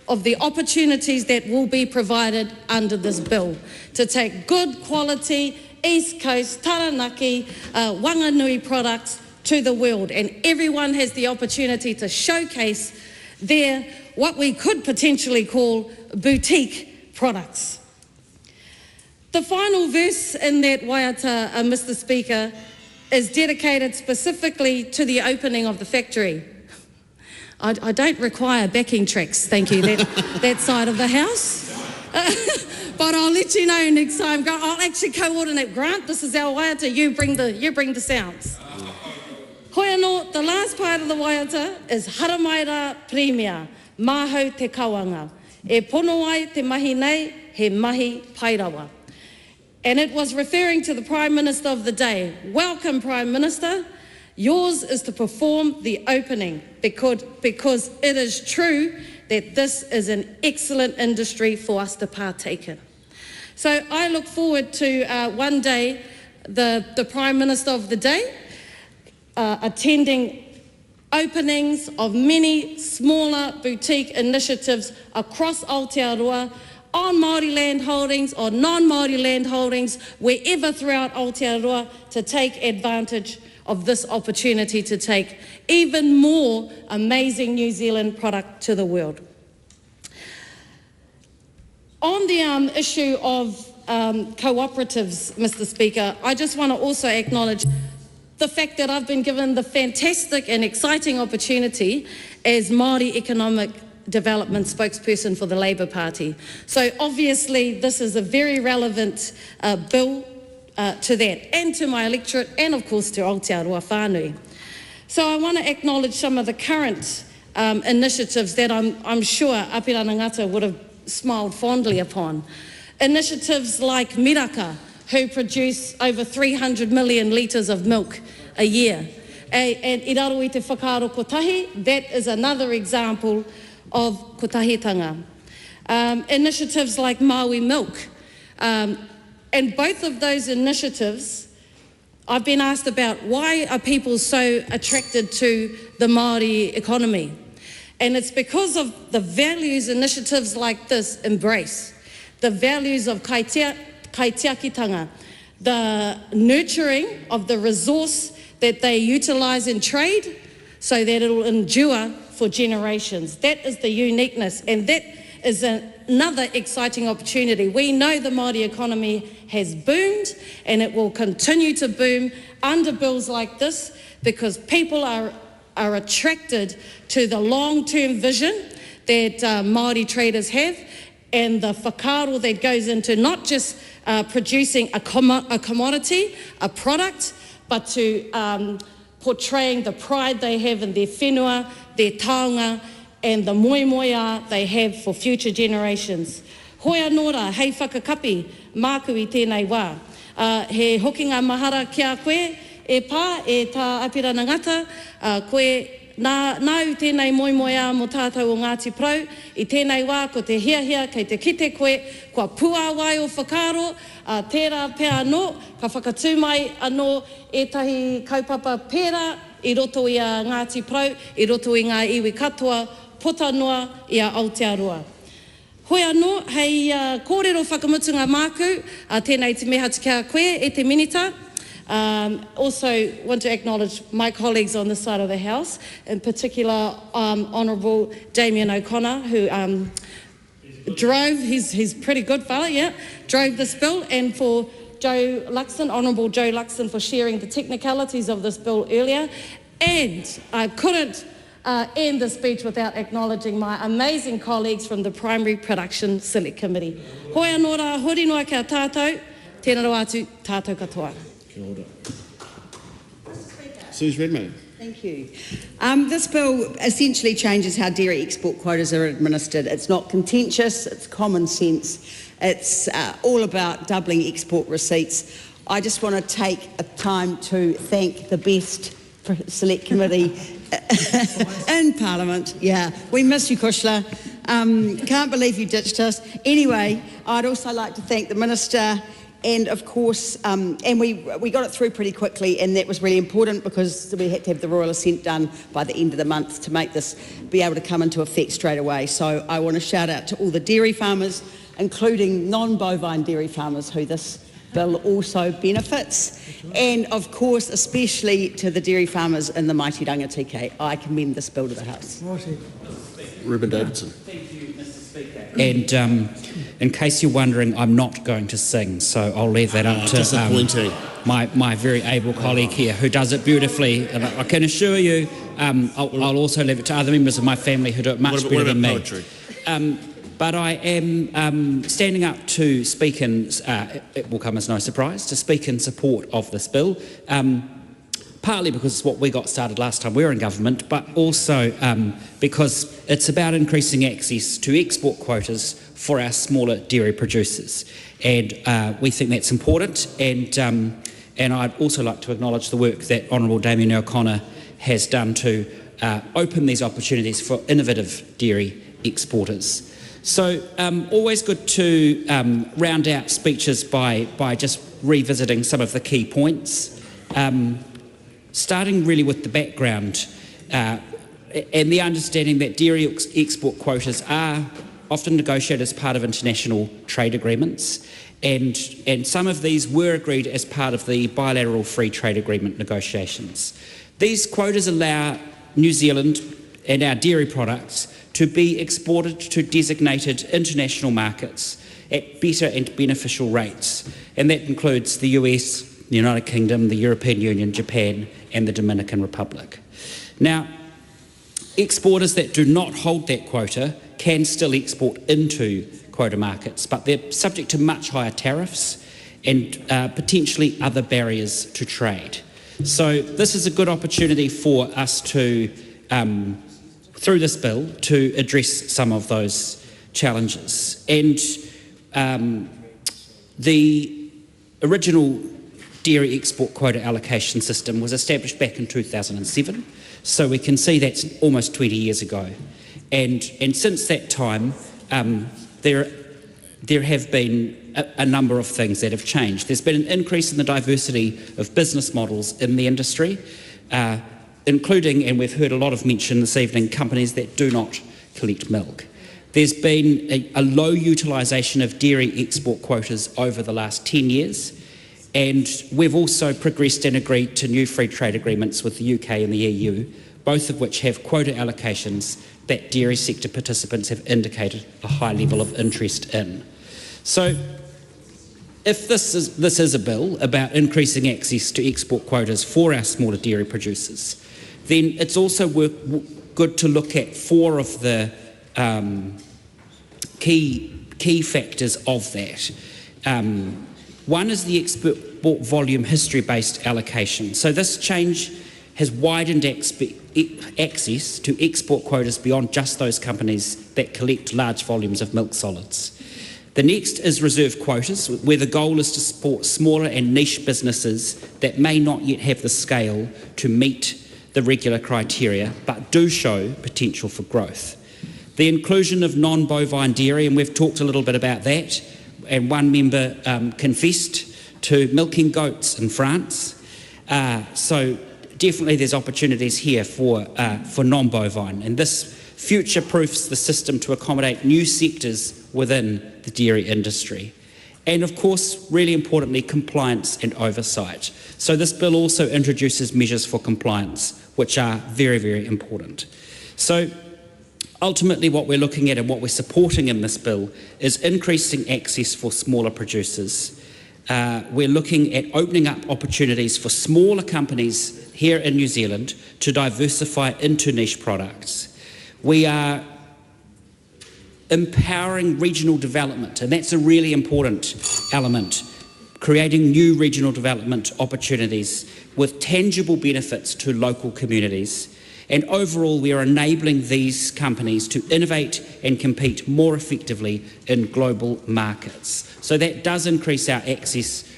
Q: of the opportunities that will be provided under this bill to take good quality East Coast, Taranaki, Wanganui products to the world, and everyone has the opportunity to showcase their, what we could potentially call boutique products. The final verse in that waiata, Mr. Speaker, is dedicated specifically to the opening of the factory. I don't require backing tracks, thank you, that side of the house. But I'll let you know next time. I'll actually coordinate. Grant, this is our waiata, you bring the sounds. Hoi anō, the last part of the waiata is Haramaira Premier, Mahau te Kawanga. E pono ai te mahi nei, he mahi pairawa. And it was referring to the Prime Minister of the day. Welcome, Prime Minister. Yours is to perform the opening because it is true that this is an excellent industry for us to partake in. So I look forward to one day the Prime Minister of the day attending openings of many smaller boutique initiatives across Aotearoa on Māori land holdings or non-Māori land holdings, wherever throughout Aotearoa, to take advantage of this opportunity to take even more amazing New Zealand product to the world. On the issue of cooperatives, Mr. Speaker, I just want to also acknowledge the fact that I've been given the fantastic and exciting opportunity as Māori Economic Development spokesperson for the Labour Party. So obviously this is a very relevant bill to that and to my electorate and of course to Aotearoa whānui. So I want to acknowledge some of the current initiatives that I'm sure Apirana Ngata would have smiled fondly upon. Initiatives like Miraka, who produce over 300 million litres of milk a year. And I raro I te whakaaro kotahi, that is another example of kotahitanga. Initiatives like Maui Milk. And both of those initiatives, I've been asked about why are people so attracted to the Māori economy? And it's because of the values initiatives like this embrace. The values of kaitiakitanga, the nurturing of the resource that they utilise in trade so that it will endure for generations. That is the uniqueness, and that is another exciting opportunity. We know the Māori economy has boomed and it will continue to boom under bills like this because people are attracted to the long-term vision that Māori traders have and the whakaaro that goes into not just producing a commodity, a product, but to portraying the pride they have in their whenua, their taonga, and the moemoea they have for future generations. Hoi anōra, hei whakakapi, māku I tēnei wā. He hokinga mahara ki a koe, e pā, e tā Apirana Ngata, koe nau tēnei moimoia mo tātou o Ngāti Prau, I tēnei wā ko te hiahia kei te kite koe, kua puawai o whakaro, tērā pēr anō, ka whakatū mai anō etahi kaupapa pērā, I roto I a Ngāti Prau, I roto I ngā iwi katoa, pota noa I a Aotearoa. Hoi anō, hei kōrero whakamutunga māku, tēnei te meha te kia koe e te minita. Also want to acknowledge my colleagues on this side of the House, in particular Honourable Damien O'Connor, who drove, he's pretty good fella, yeah, drove this bill, and for Joe Luxon, Honourable Joe Luxon, for sharing the technicalities of this bill earlier. And I couldn't end the speech without acknowledging my amazing colleagues from the Primary Production Select Committee. Hoi anō rā, hori noa kia tātou, tēnā rau atu, tātou katoa.
V: Kia ora. Suze Redmayne.
K: Thank you. This bill essentially changes how dairy export quotas are administered. It's not contentious, it's common sense. It's all about doubling export receipts. I just want to take a time to thank the best select committee in Parliament. Yeah, we miss you, Kushla. Can't believe you ditched us. Anyway, I'd also like to thank the Minister. And of course, and we got it through pretty quickly, and that was really important because we had to have the royal assent done by the end of the month to make this be able to come into effect straight away. So I want to shout out to all the dairy farmers, including non-bovine dairy farmers who this bill also benefits, and of course especially to the dairy farmers in the mighty Rangitikei. I commend this bill to the House.
V: Ruben Davidson.
I: Thank you, Mr. Speaker. And in case you're wondering, I'm not going to sing, so I'll leave that up to my very able colleague here, who does it beautifully. And I can assure you, I'll also leave it to other members of my family who do it much better than me. Poetry? But I am standing up to speak in, it will come as no surprise, to speak in support of this bill, partly because it's what we got started last time we were in government, but also because it's about increasing access to export quotas for our smaller dairy producers. And we think that's important, and I'd also like to acknowledge the work that Honourable Damien O'Connor has done to open these opportunities for innovative dairy exporters. So always good to round out speeches by just revisiting some of the key points, starting really with the background and the understanding that dairy export quotas are often negotiated as part of international trade agreements, and some of these were agreed as part of the bilateral free trade agreement negotiations. These quotas allow New Zealand and our dairy products to be exported to designated international markets at better and beneficial rates, and that includes the US, the United Kingdom, the European Union, Japan and the Dominican Republic. Now, exporters that do not hold that quota can still export into quota markets, but they're subject to much higher tariffs and potentially other barriers to trade. So this is a good opportunity for us to through this bill to address some of those challenges. And the original dairy export quota allocation system was established back in 2007, so we can see that's almost 20 years ago. And since that time, there have been a number of things that have changed. There's been an increase in the diversity of business models in the industry, including, and we've heard a lot of mention this evening, companies that do not collect milk. There's been a low utilisation of dairy export quotas over the last 10 years, and we've also progressed and agreed to new free trade agreements with the UK and the EU, both of which have quota allocations that dairy sector participants have indicated a high level of interest in. So if this is a bill about increasing access to export quotas for our smaller dairy producers, then it's also good to look at four of the key factors of that. One is the export volume history-based allocation. So this change has widened access to export quotas beyond just those companies that collect large volumes of milk solids. The next is reserve quotas, where the goal is to support smaller and niche businesses that may not yet have the scale to meet the regular criteria, but do show potential for growth. The inclusion of non-bovine dairy, and we've talked a little bit about that, and one member confessed to milking goats in France. So definitely there's opportunities here for non-bovine, and this future-proofs the system to accommodate new sectors within the dairy industry. And of course, really importantly, compliance and oversight. So this bill also introduces measures for compliance, which are very, very important. So ultimately what we're looking at and what we're supporting in this bill is increasing access for smaller producers. We're looking at opening up opportunities for smaller companies here in New Zealand to diversify into niche products. We are empowering regional development, and that's a really important element, creating new regional development opportunities with tangible benefits to local communities. And overall, we are enabling these companies to innovate and compete more effectively in global markets. So that does increase our access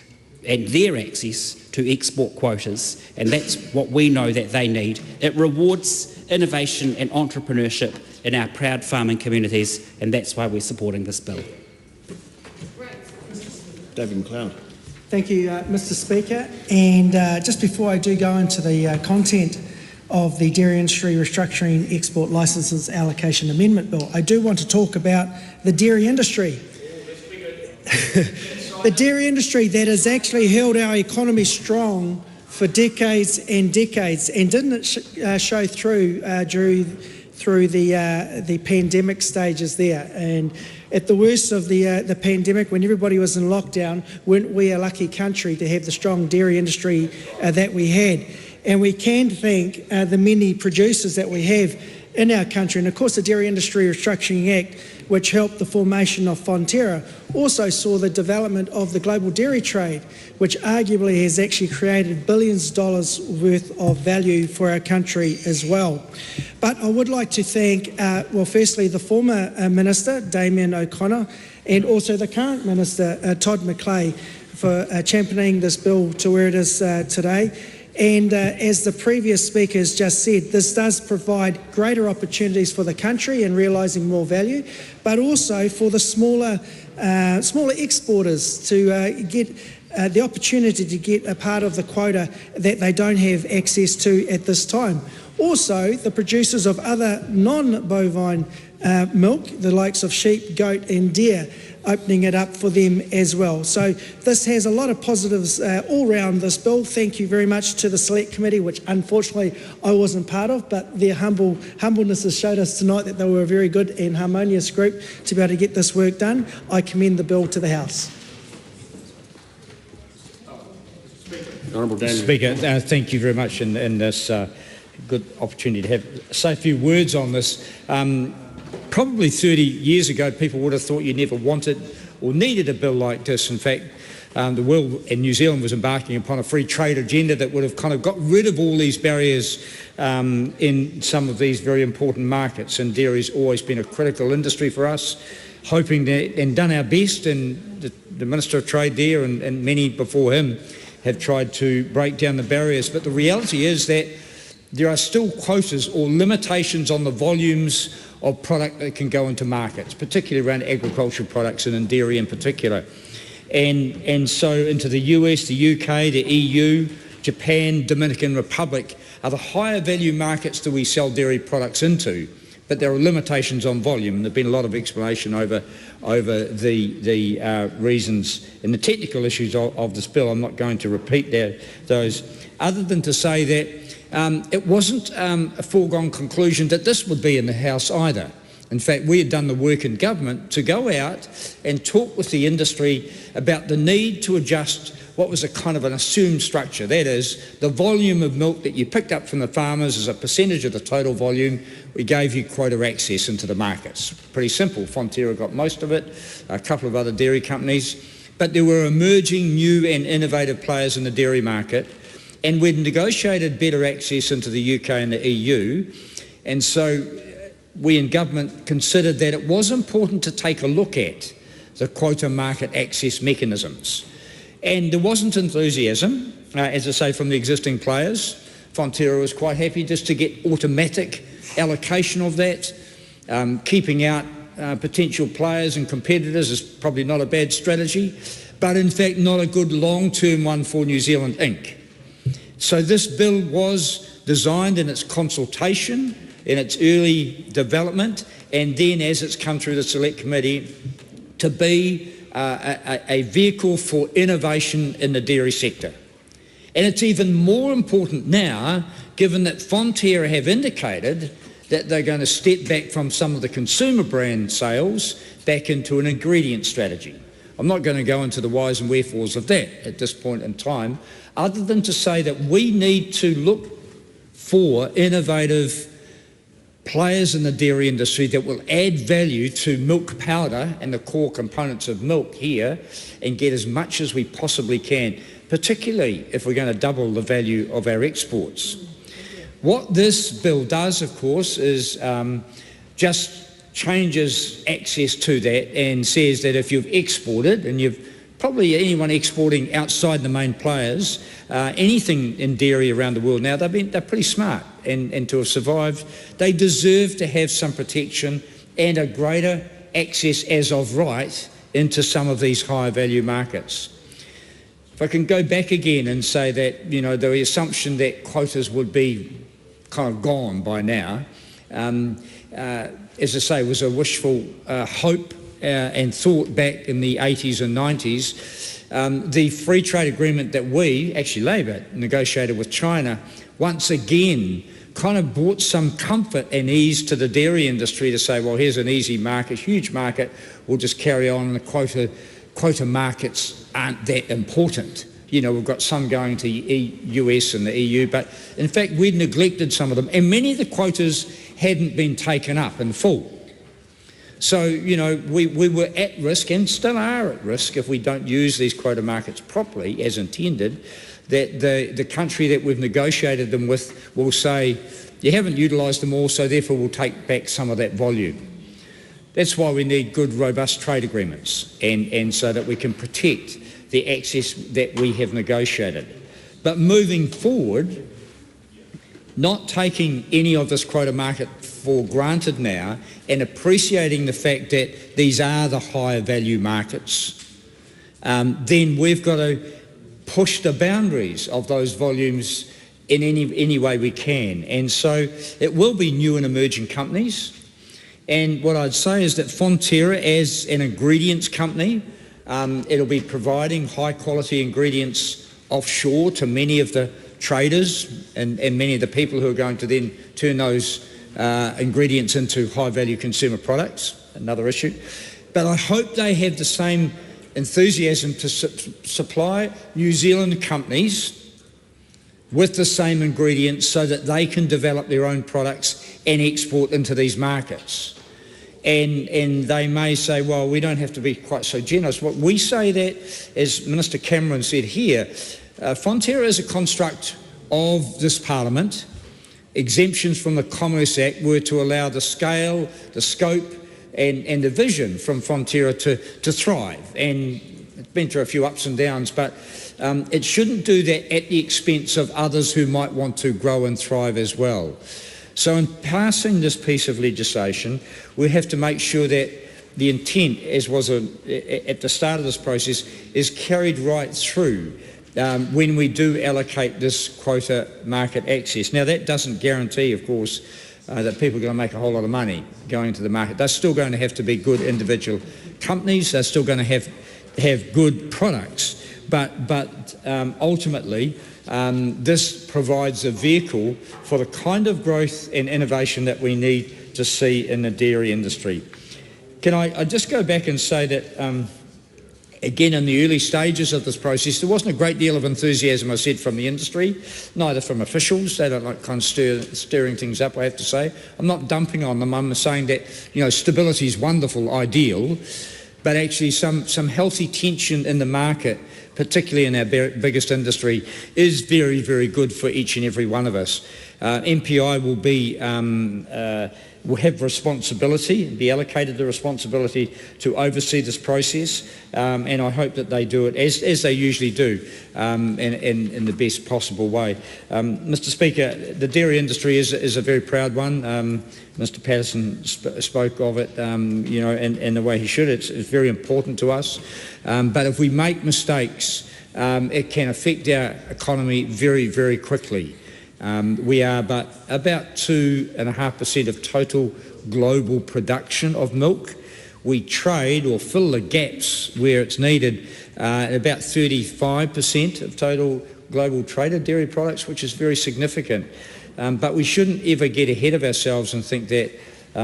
I: and their access to export quotas, and that's what we know that they need. It rewards innovation and entrepreneurship in our proud farming communities, and that's why we're supporting this bill.
E: David McLeod.
M: Thank you, Mr. Speaker. And just before I do go into the content of the Dairy Industry Restructuring Export Licences Allocation Amendment Bill, I do want to talk about the dairy industry. The dairy industry that has actually held our economy strong for decades and decades, and didn't it show through the pandemic stages there. And at the worst of the pandemic, when everybody was in lockdown, weren't we a lucky country to have the strong dairy industry that we had? And we can thank the many producers that we have in our country. And of course the Dairy Industry Restructuring Act, which helped the formation of Fonterra, also saw the development of the global dairy trade, which arguably has actually created billions of dollars worth of value for our country as well. But I would like to thank, well, firstly, the former Minister, Damien O'Connor, and also the current Minister, Todd McClay, for championing this bill to where it is today. And as the previous speaker has just said, this does provide greater opportunities for the country in realising more value, but also for the smaller exporters to get the opportunity to get a part of the quota that they don't have access to at this time. Also, the producers of other non-bovine milk, the likes of sheep, goat and deer, opening it up for them as well. So this has a lot of positives all round this bill. Thank you very much to the Select Committee, which unfortunately I wasn't part of, but their humbleness has showed us tonight that they were a very good and harmonious group to be able to get this work done. I commend the bill to the House.
R: Speaker, thank you very much in this good opportunity to say a few words on this. Probably 30 years ago, people would have thought you never wanted or needed a bill like this. In fact, the world and New Zealand was embarking upon a free trade agenda that would have kind of got rid of all these barriers in some of these very important markets. And dairy's always been a critical industry for us, hoping that, and done our best, and the Minister of Trade there and many before him have tried to break down the barriers. But the reality is that there are still quotas or limitations on the volumes of product that can go into markets, particularly around agricultural products and in dairy in particular. And so into the US, the UK, the EU, Japan, Dominican Republic are the higher value markets that we sell dairy products into, but there are limitations on volume, and there's been a lot of explanation over the reasons and the technical issues of this bill. I'm not going to repeat those, other than to say that it wasn't a foregone conclusion that this would be in the House either. In fact, we had done the work in government to go out and talk with the industry about the need to adjust what was a kind of an assumed structure. That is, the volume of milk that you picked up from the farmers as a percentage of the total volume, we gave you quota access into the markets. Pretty simple. Fonterra got most of it, a couple of other dairy companies, but there were emerging new and innovative players in the dairy market, and we'd negotiated better access into the UK and the EU, and so we in government considered that it was important to take a look at the quota market access mechanisms. And there wasn't enthusiasm, as I say, from the existing players. Fonterra was quite happy just to get automatic allocation of that. Keeping out potential players and competitors is probably not a bad strategy, but in fact not a good long-term one for New Zealand Inc. So this bill was designed in its consultation, in its early development, and then as it's come through the Select Committee, to be a vehicle for innovation in the dairy sector. And it's even more important now, given that Fonterra have indicated that they're going to step back from some of the consumer brand sales back into an ingredient strategy. I'm not going to go into the whys and wherefores of that at this point in time, other than to say that we need to look for innovative players in the dairy industry that will add value to milk powder and the core components of milk here and get as much as we possibly can, particularly if we're going to double the value of our exports. What this bill does, of course, is just changes access to that and says that if you've exported, and you've probably anyone exporting outside the main players, anything in dairy around the world now, they're pretty smart, and to have survived, they deserve to have some protection and a greater access as of right into some of these higher value markets. If I can go back again and say that, the assumption that quotas would be kind of gone by now, as I say, was a wishful hope and thought back in the 80s and 90s. The free trade agreement that we, actually Labor, negotiated with China, once again kind of brought some comfort and ease to the dairy industry to say, well, here's an easy market, huge market, we'll just carry on. The quota markets aren't that important. We've got some going to US and the EU, but in fact we'd neglected some of them, and many of the quotas hadn't been taken up in full. So, we were at risk, and still are at risk, if we don't use these quota markets properly as intended, that the country that we've negotiated them with will say, you haven't utilised them all, so therefore we'll take back some of that volume. That's why we need good, robust trade agreements, and so that we can protect the access that we have negotiated. But moving forward, not taking any of this quota market for granted now and appreciating the fact that these are the higher value markets, then we've got to push the boundaries of those volumes in any way we can. And so it will be new and emerging companies. And what I'd say is that Fonterra, as an ingredients company, it'll be providing high quality ingredients offshore to many of the traders and many of the people who are going to then turn those ingredients into high value consumer products, another issue. But I hope they have the same enthusiasm to supply New Zealand companies with the same ingredients so that they can develop their own products and export into these markets. And they may say, well, we don't have to be quite so generous. What we say that, as Minister Cameron said here, Fonterra is a construct of this Parliament. Exemptions from the Commerce Act were to allow the scale, the scope and the vision from Fonterra to thrive. And it's been through a few ups and downs, but it shouldn't do that at the expense of others who might want to grow and thrive as well. So in passing this piece of legislation, we have to make sure that the intent, as was at the start of this process, is carried right through when we do allocate this quota market access. Now, that doesn't guarantee, of course, that people are going to make a whole lot of money going to the market. They're still going to have to be good individual companies. They're still going to have good products. But ultimately, this provides a vehicle for the kind of growth and innovation that we need to see in the dairy industry. Can I just go back and say that, again, in the early stages of this process, there wasn't a great deal of enthusiasm, I said, from the industry, neither from officials. They don't like kind of stirring things up, I have to say. I'm not dumping on them. I'm saying that, stability is wonderful, ideal, but actually some healthy tension in the market, particularly in our biggest industry, is very, very good for each and every one of us. MPI will be will have responsibility and be allocated the responsibility to oversee this process, and I hope that they do it as they usually do, and in the best possible way. Mr. Speaker, the dairy industry is a very proud one. Mr. Patterson spoke of it, you know, and the way he should. It's very important to us. But if we make mistakes, it can affect our economy very, very quickly. We are but about 2.5% of total global production of milk. We trade or fill the gaps where it's needed at about 35% of total global trade of dairy products, which is very significant. But we shouldn't ever get ahead of ourselves and think that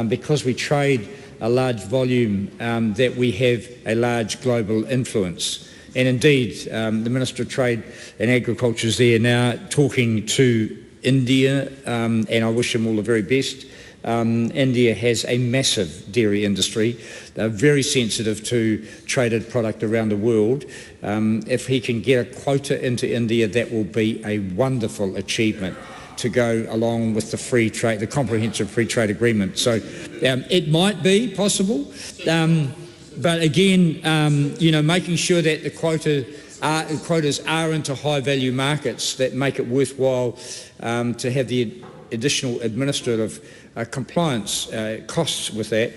R: because we trade a large volume that we have a large global influence. And indeed, the Minister of Trade and Agriculture is there now talking to India, and I wish them all the very best. India has a massive dairy industry. They're very sensitive to traded product around the world. If he can get a quota into India, that will be a wonderful achievement to go along with the free trade, the comprehensive free trade agreement. So it might be possible, but again, you know, making sure that the quotas are into high-value markets that make it worthwhile to have the additional administrative compliance costs with that.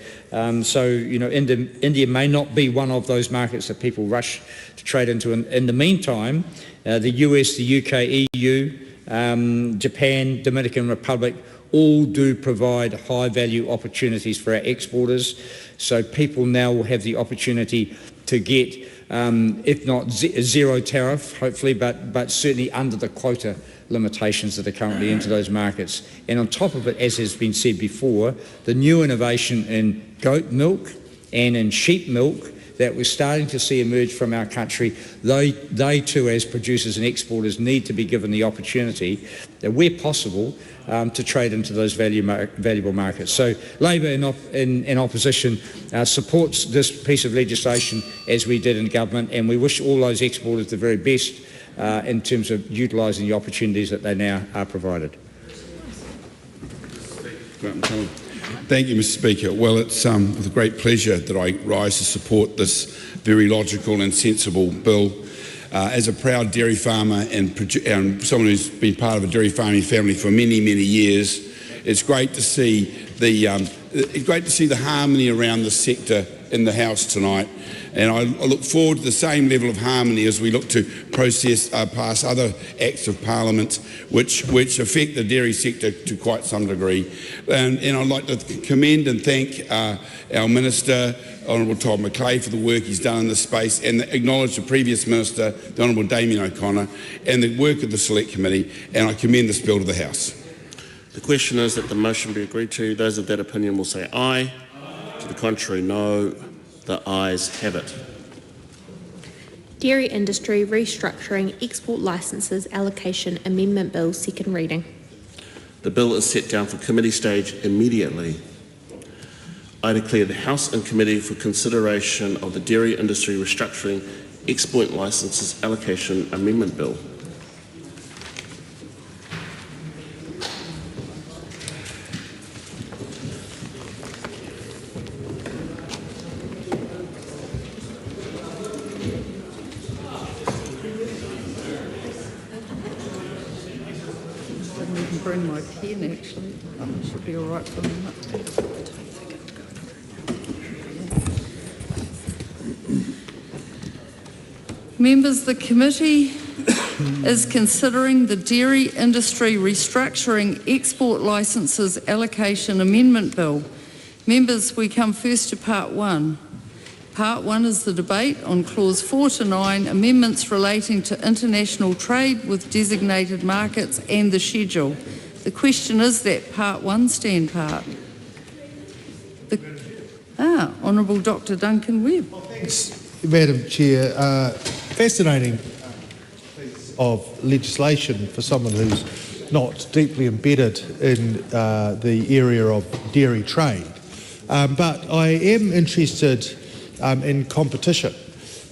R: So, you know, India may not be one of those markets that people rush to trade into. In the meantime, the US, the UK, EU, Japan, Dominican Republic all do provide high-value opportunities for our exporters. So people now will have the opportunity to get, if not zero tariff, hopefully, but certainly under the quota limitations that are currently into those markets. And on top of it, as has been said before, the new innovation in goat milk and in sheep milk that we're starting to see emerge from our country, they too, as producers and exporters, need to be given the opportunity, where possible, to trade into those valuable markets. So Labor in opposition supports this piece of legislation as we did in government, and we wish all those exporters the very best in terms of utilising the opportunities that they now are provided.
C: Thank you, Mr. Speaker. Well, it's with great pleasure that I rise to support this very logical and sensible bill. As a proud dairy farmer and someone who's been part of a dairy farming family for many, many years, it's great to see the harmony around the sector in the House tonight. And I look forward to the same level of harmony as we look to pass other acts of Parliament which affect the dairy sector to quite some degree. And I'd like to commend and thank our Minister, Honourable Todd McClay, for the work he's done in this space, and acknowledge the previous Minister, the Honourable Damien O'Connor, and the work of the Select Committee, and I commend this bill to the House.
V: The question is that the motion be agreed to. Those of that opinion will say aye. To the contrary, no. The ayes have it.
O: Dairy Industry Restructuring Export Licences Allocation Amendment Bill, second reading.
V: The bill is set down for committee stage immediately. I declare the House and Committee for consideration of the Dairy Industry Restructuring Export Licences Allocation Amendment Bill.
N: Bring my pen actually. It should be all right for a minute. Members, the committee is considering the Dairy Industry Restructuring Export Licences Allocation Amendment Bill. Members, we come first to Part 1. Part 1 is the debate on Clause 4 to 9, amendments relating to international trade with designated markets and the schedule. The question is that Part 1 stand part. Honourable Dr Duncan Webb.
W: Thanks, Madam Chair. Fascinating piece of legislation for someone who's not deeply embedded in the area of dairy trade. But I am interested in competition.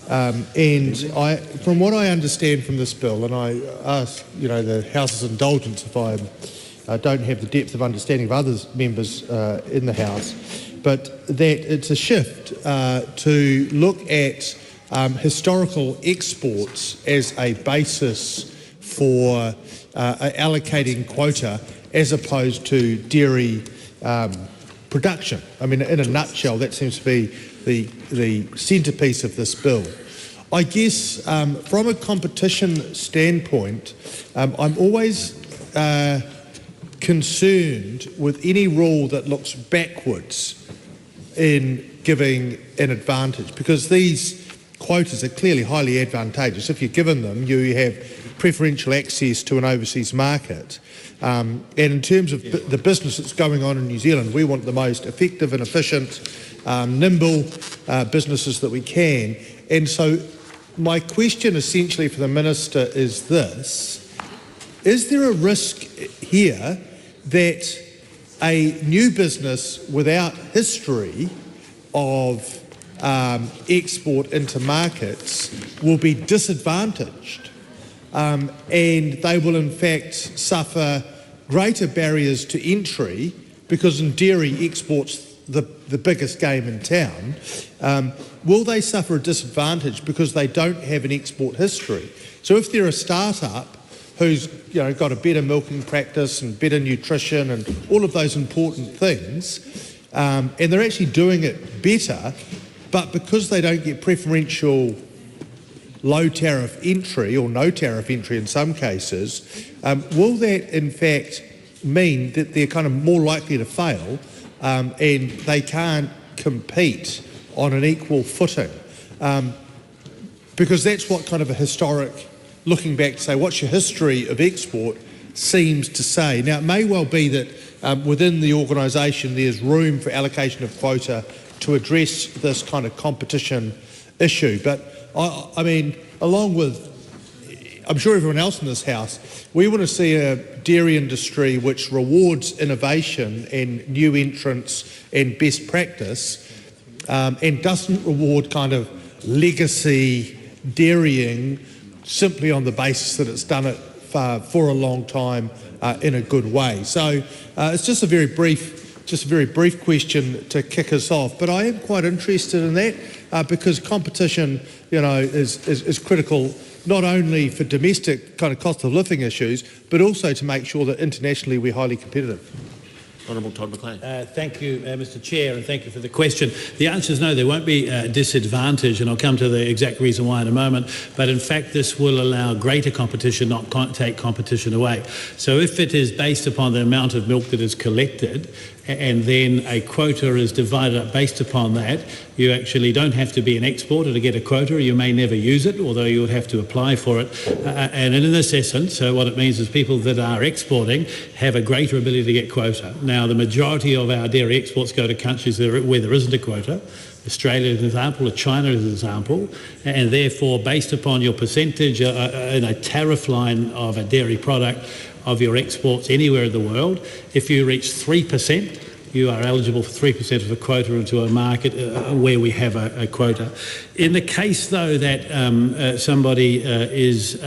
W: And from what I understand from this bill, and I ask the House's indulgence if I'm don't have the depth of understanding of other members in the House, but that it's a shift to look at historical exports as a basis for allocating quota as opposed to dairy production. I mean, in a nutshell, that seems to be the centrepiece of this bill. I guess from a competition standpoint, I'm always concerned with any rule that looks backwards in giving an advantage, because these quotas are clearly highly advantageous. If you're given them, you have preferential access to an overseas market. And in terms of the business that's going on in New Zealand, we want the most effective and efficient, nimble businesses that we can. And so my question essentially for the Minister is this: is there a risk here that a new business without history of export into markets will be disadvantaged and they will in fact suffer greater barriers to entry, because in dairy exports the biggest game in town? Will they suffer a disadvantage because they don't have an export history? So if they're a startup who's got a better milking practice and better nutrition and all of those important things, and they're actually doing it better, but because they don't get preferential low tariff entry or no tariff entry in some cases, will that in fact mean that they're kind of more likely to fail and they can't compete on an equal footing? Because that's what kind of a historic, looking back to say, what's your history of export, seems to say. Now, it may well be that within the organisation there's room for allocation of quota to address this kind of competition issue. But I mean, along with, I'm sure everyone else in this House, we want to see a dairy industry which rewards innovation and new entrants and best practice, and doesn't reward kind of legacy dairying simply on the basis that it's done it for a long time in a good way. So it's just a very brief question to kick us off, but I am quite interested in that because competition, is critical not only for domestic kind of cost of living issues, but also to make sure that internationally we're highly competitive.
V: Honourable Todd McLean.
H: Thank you, Mr Chair, and thank you for the question. The answer is no, there won't be a disadvantage, and I'll come to the exact reason why in a moment, but in fact this will allow greater competition, not take competition away. So if it is based upon the amount of milk that is collected, and then a quota is divided up based upon that, you actually don't have to be an exporter to get a quota. You may never use it, although you would have to apply for it. And in this essence, what it means is people that are exporting have a greater ability to get quota. Now, the majority of our dairy exports go to countries where there isn't a quota. Australia is an example, or China is an example, and therefore, based upon your percentage in a tariff line of a dairy product of your exports anywhere in the world, if you reach 3%, you are eligible for 3% of a quota into a market where we have a quota. In the case, though, that somebody is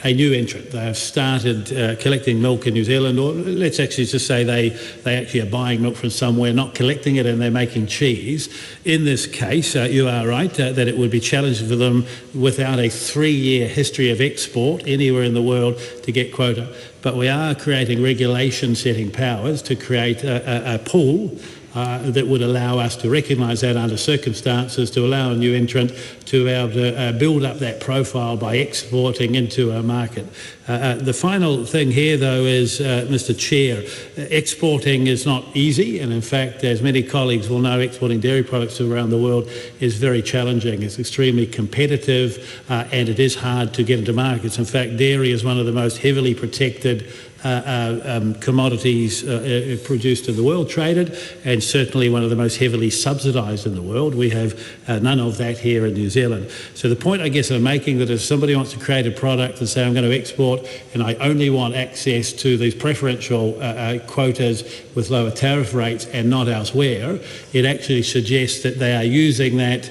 H: a new entrant, they have started collecting milk in New Zealand, or let's actually just say they actually are buying milk from somewhere, not collecting it, and they're making cheese. In this case, you are right that it would be challenging for them without a 3-year history of export anywhere in the world to get quota. But we are creating regulation setting powers to create a pool that would allow us to recognise that under circumstances, to allow a new entrant to be able to build up that profile by exporting into a market. The final thing here, though, is, Mr Chair, exporting is not easy, and in fact, as many colleagues will know, exporting dairy products around the world is very challenging. It's extremely competitive and it is hard to get into markets. In fact, dairy is one of the most heavily protected commodities produced in the world, traded, and certainly one of the most heavily subsidised in the world. We have none of that here in New Zealand. So the point I guess I'm making, that if somebody wants to create a product and say I'm going to export and I only want access to these preferential quotas with lower tariff rates and not elsewhere, it actually suggests that they are using that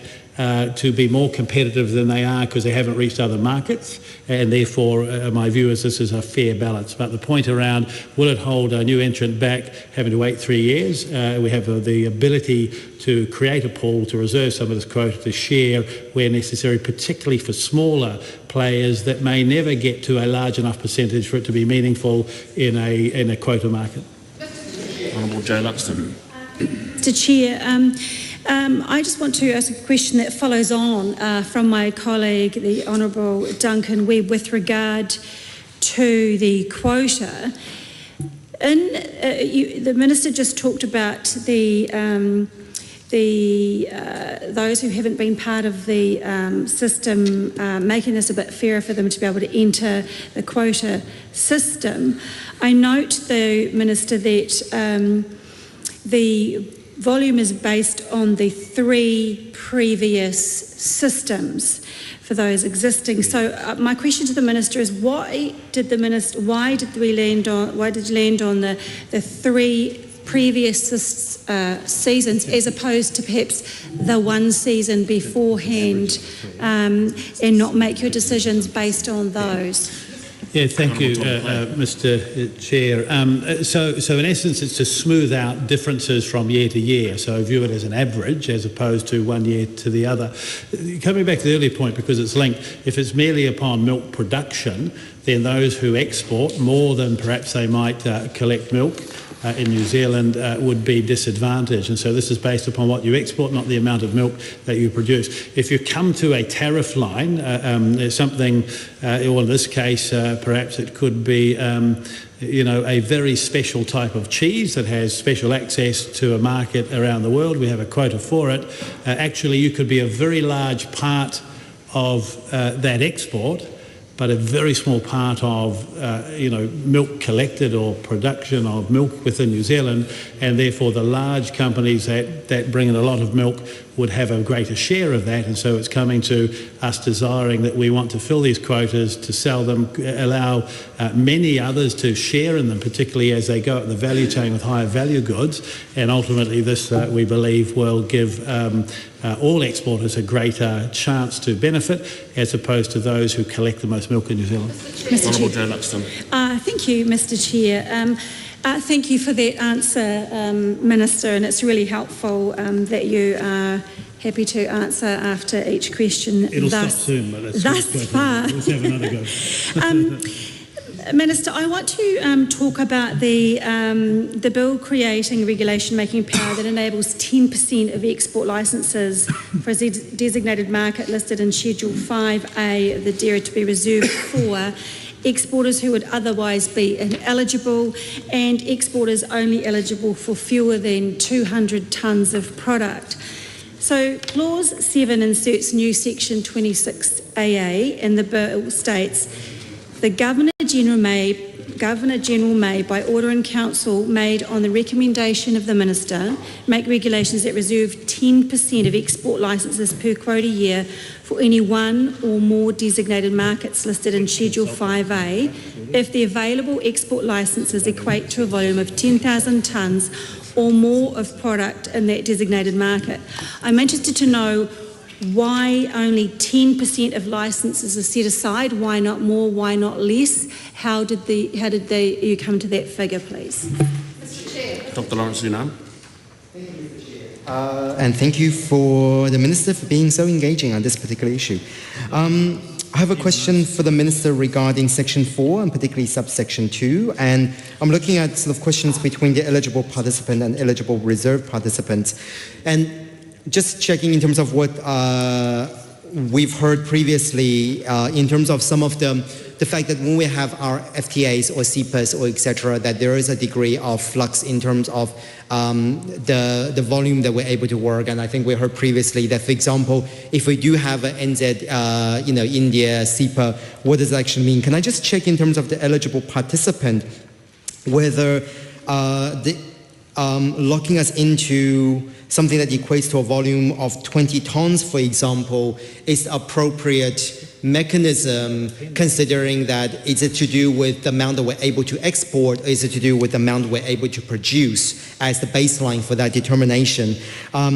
H: to be more competitive than they are because they haven't reached other markets, and therefore my view is this is a fair balance. But the point around will it hold a new entrant back having to wait 3 years? We have the ability to create a pool, to reserve some of this quota, to share where necessary, particularly for smaller players that may never get to a large enough percentage for it to be meaningful in a quota market.
V: Honourable Joe Luxton.
T: Mr. Chair, I just want to ask a question that follows on from my colleague, the Honourable Duncan Webb, with regard to the quota. The Minister just talked about those who haven't been part of the system, making this a bit fairer for them to be able to enter the quota system. I note, though, Minister, that the volume is based on the 3 previous systems for those existing. So my question to the Minister is, why did you land on the 3 previous seasons as opposed to perhaps the 1 season beforehand, and not make your decisions based on those?
H: Yeah, thank you, Mr. Chair. So in essence, it's to smooth out differences from year to year. So view it as an average as opposed to 1 year to the other. Coming back to the earlier point, because it's linked, if it's merely upon milk production, then those who export more than perhaps they might collect milk in New Zealand would be disadvantaged. And so this is based upon what you export, not the amount of milk that you produce. If you come to a tariff line, there's something, or in this case, perhaps it could be a very special type of cheese that has special access to a market around the world. We have a quota for it. Actually, you could be a very large part of that export, but a very small part of, milk collected or production of milk within New Zealand, and therefore the large companies that bring in a lot of milk would have a greater share of that. And so it's coming to us desiring that we want to fill these quotas, to sell them, allow many others to share in them, particularly as they go up the value chain with higher value goods. And ultimately this, we believe, will give all exporters a greater chance to benefit, as opposed to those who collect the most milk in New Zealand.
V: Honourable Joe Luxton.
T: Thank you, Mr. Chair. Thank you for that answer, Minister, and it's really helpful that you are happy to answer after each question.
H: It'll stop soon, but
T: thus far.
H: Let's have another go.
T: Minister, I want to talk about the bill creating a regulation-making power that enables 10% of export licences for a designated market listed in Schedule 5A of the DERA to be reserved for exporters who would otherwise be ineligible, and exporters only eligible for fewer than 200 tonnes of product. So Clause 7 inserts new Section 26AA, and the bill states, the Governor-General may, by order in Council made on the recommendation of the Minister, make regulations that reserve 10% of export licences per quota year for any one or more designated markets listed in Schedule 5A if the available export licences equate to a volume of 10,000 tonnes or more of product in that designated market. I'm interested to know why only 10% of licences are set aside. Why not more? Why not less? How did you come to that figure, please?
V: Dr. Lawrence Lunam.
F: And thank you for the Minister for being so engaging on this particular issue. I have a question for the Minister regarding Section 4 and particularly subsection 2, and I'm looking at sort of questions between the eligible participant and eligible reserve participants, and just checking in terms of what we've heard previously in terms of some of the fact that when we have our FTAs or CEPAs or etc., that there is a degree of flux in terms of the volume that we're able to work. And I think we heard previously that, for example, if we do have an NZ, India, CEPA, what does that actually mean? Can I just check in terms of the eligible participant whether locking us into something that equates to a volume of 20 tonnes, for example, is the appropriate mechanism, considering that is it to do with the amount that we're able to export, or is it to do with the amount we're able to produce as the baseline for that determination?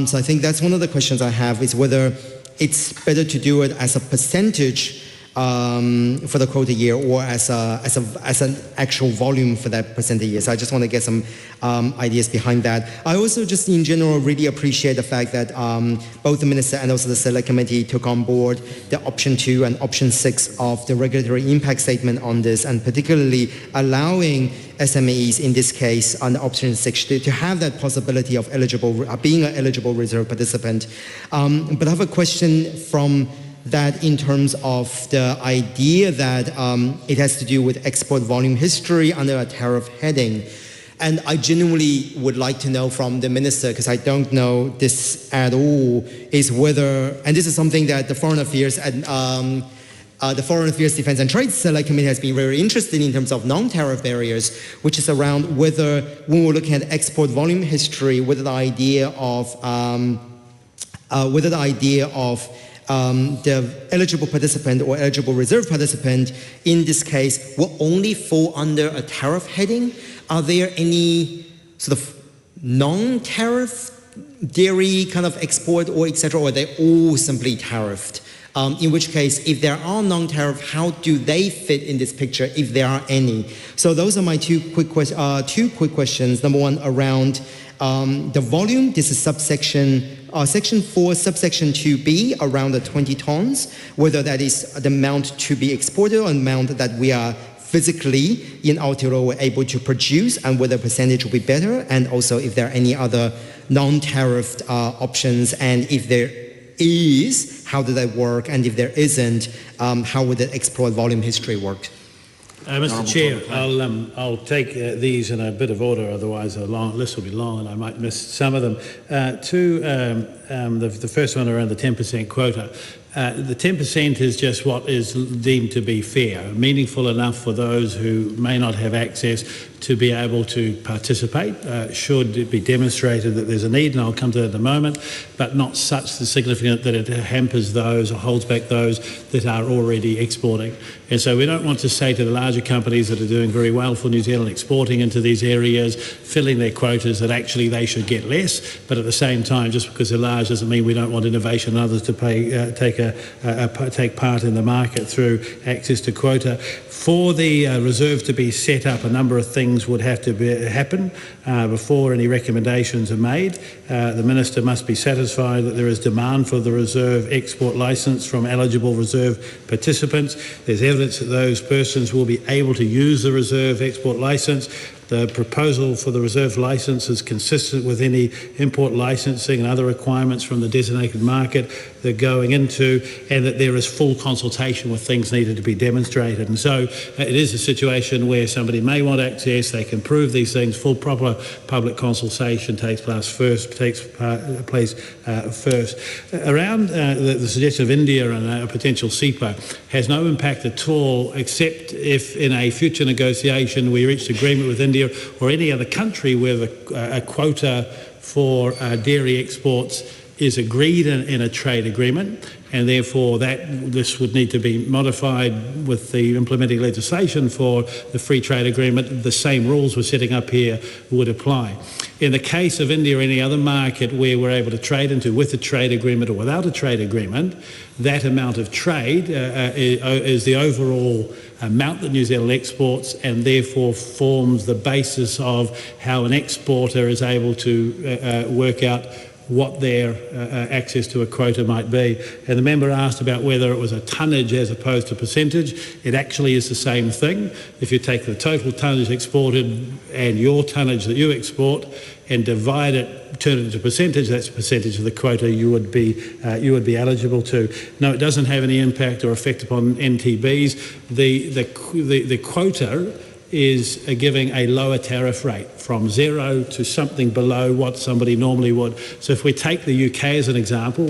F: So I think that's one of the questions I have, is whether it's better to do it as a percentage for the quota year or as an actual volume for that percentage year. So I just want to get some ideas behind that. I also just in general really appreciate the fact that both the Minister and also the Select Committee took on board the option 2 and option 6 of the regulatory impact statement on this, and particularly allowing SMEs in this case on the option 6 to have that possibility of being an eligible reserve participant. But I have a question from that in terms of the idea that it has to do with export volume history under a tariff heading. And I genuinely would like to know from the Minister, because I don't know this at all, is whether, and this is something that the Foreign Affairs and the Foreign Affairs, Defence and Trade Select Committee has been very interested in terms of non-tariff barriers, which is around whether, when we're looking at export volume history, whether the idea of the eligible participant or eligible reserve participant in this case will only fall under a tariff heading. Are there any sort of non-tariff dairy kind of export or etc., or are they all simply tariffed? In which case, if there are non-tariff, how do they fit in this picture, if there are any? So those are my two quick questions. Number one, around the volume. This is section 4, subsection 2B, around the 20 tons, whether that is the amount to be exported or amount that we are physically in Aotearoa able to produce, and whether percentage will be better, and also if there are any other non-tariffed options, and if there is, how do they work, and if there isn't, how would the export volume history work?
H: Mr. Chair, I'll take these in a bit of order, otherwise the list will be long and I might miss some of them. The first one around the 10% quota. The 10% is just what is deemed to be fair, meaningful enough for those who may not have access to be able to participate, should it be demonstrated that there's a need, and I'll come to that in a moment, but not such significant that it hampers those or holds back those that are already exporting. And so we don't want to say to the larger companies that are doing very well for New Zealand exporting into these areas, filling their quotas, that actually they should get less, but at the same time, just because they're large doesn't mean we don't want innovation and others to take part in the market through access to quota. For the reserve to be set up, a number of things would have to happen before any recommendations are made. The Minister must be satisfied that there is demand for the reserve export licence from eligible reserve participants. There's evidence that those persons will be able to use the reserve export licence. The proposal for the reserve licence is consistent with any import licensing and other requirements from the designated market they're going into, and that there is full consultation with things needed to be demonstrated. And so it is a situation where somebody may want access, they can prove these things, full proper public consultation takes place first. Around the suggestion of India and a potential CEPA has no impact at all, except if in a future negotiation we reached agreement with India or any other country where a quota for dairy exports is agreed in a trade agreement, and therefore this would need to be modified with the implementing legislation for the free trade agreement. The same rules we're setting up here would apply. In the case of India or any other market where we're able to trade into with a trade agreement or without a trade agreement, that amount of trade is the overall amount that New Zealand exports, and therefore forms the basis of how an exporter is able to work out what their access to a quota might be. And the member asked about whether it was a tonnage as opposed to percentage. It actually is the same thing. If you take the total tonnage exported and your tonnage that you export and divide it, turn it into percentage, that's a percentage of the quota you would be eligible to. No, it doesn't have any impact or effect upon NTBs. The quota is giving a lower tariff rate from 0 to something below what somebody normally would. So if we take the UK as an example,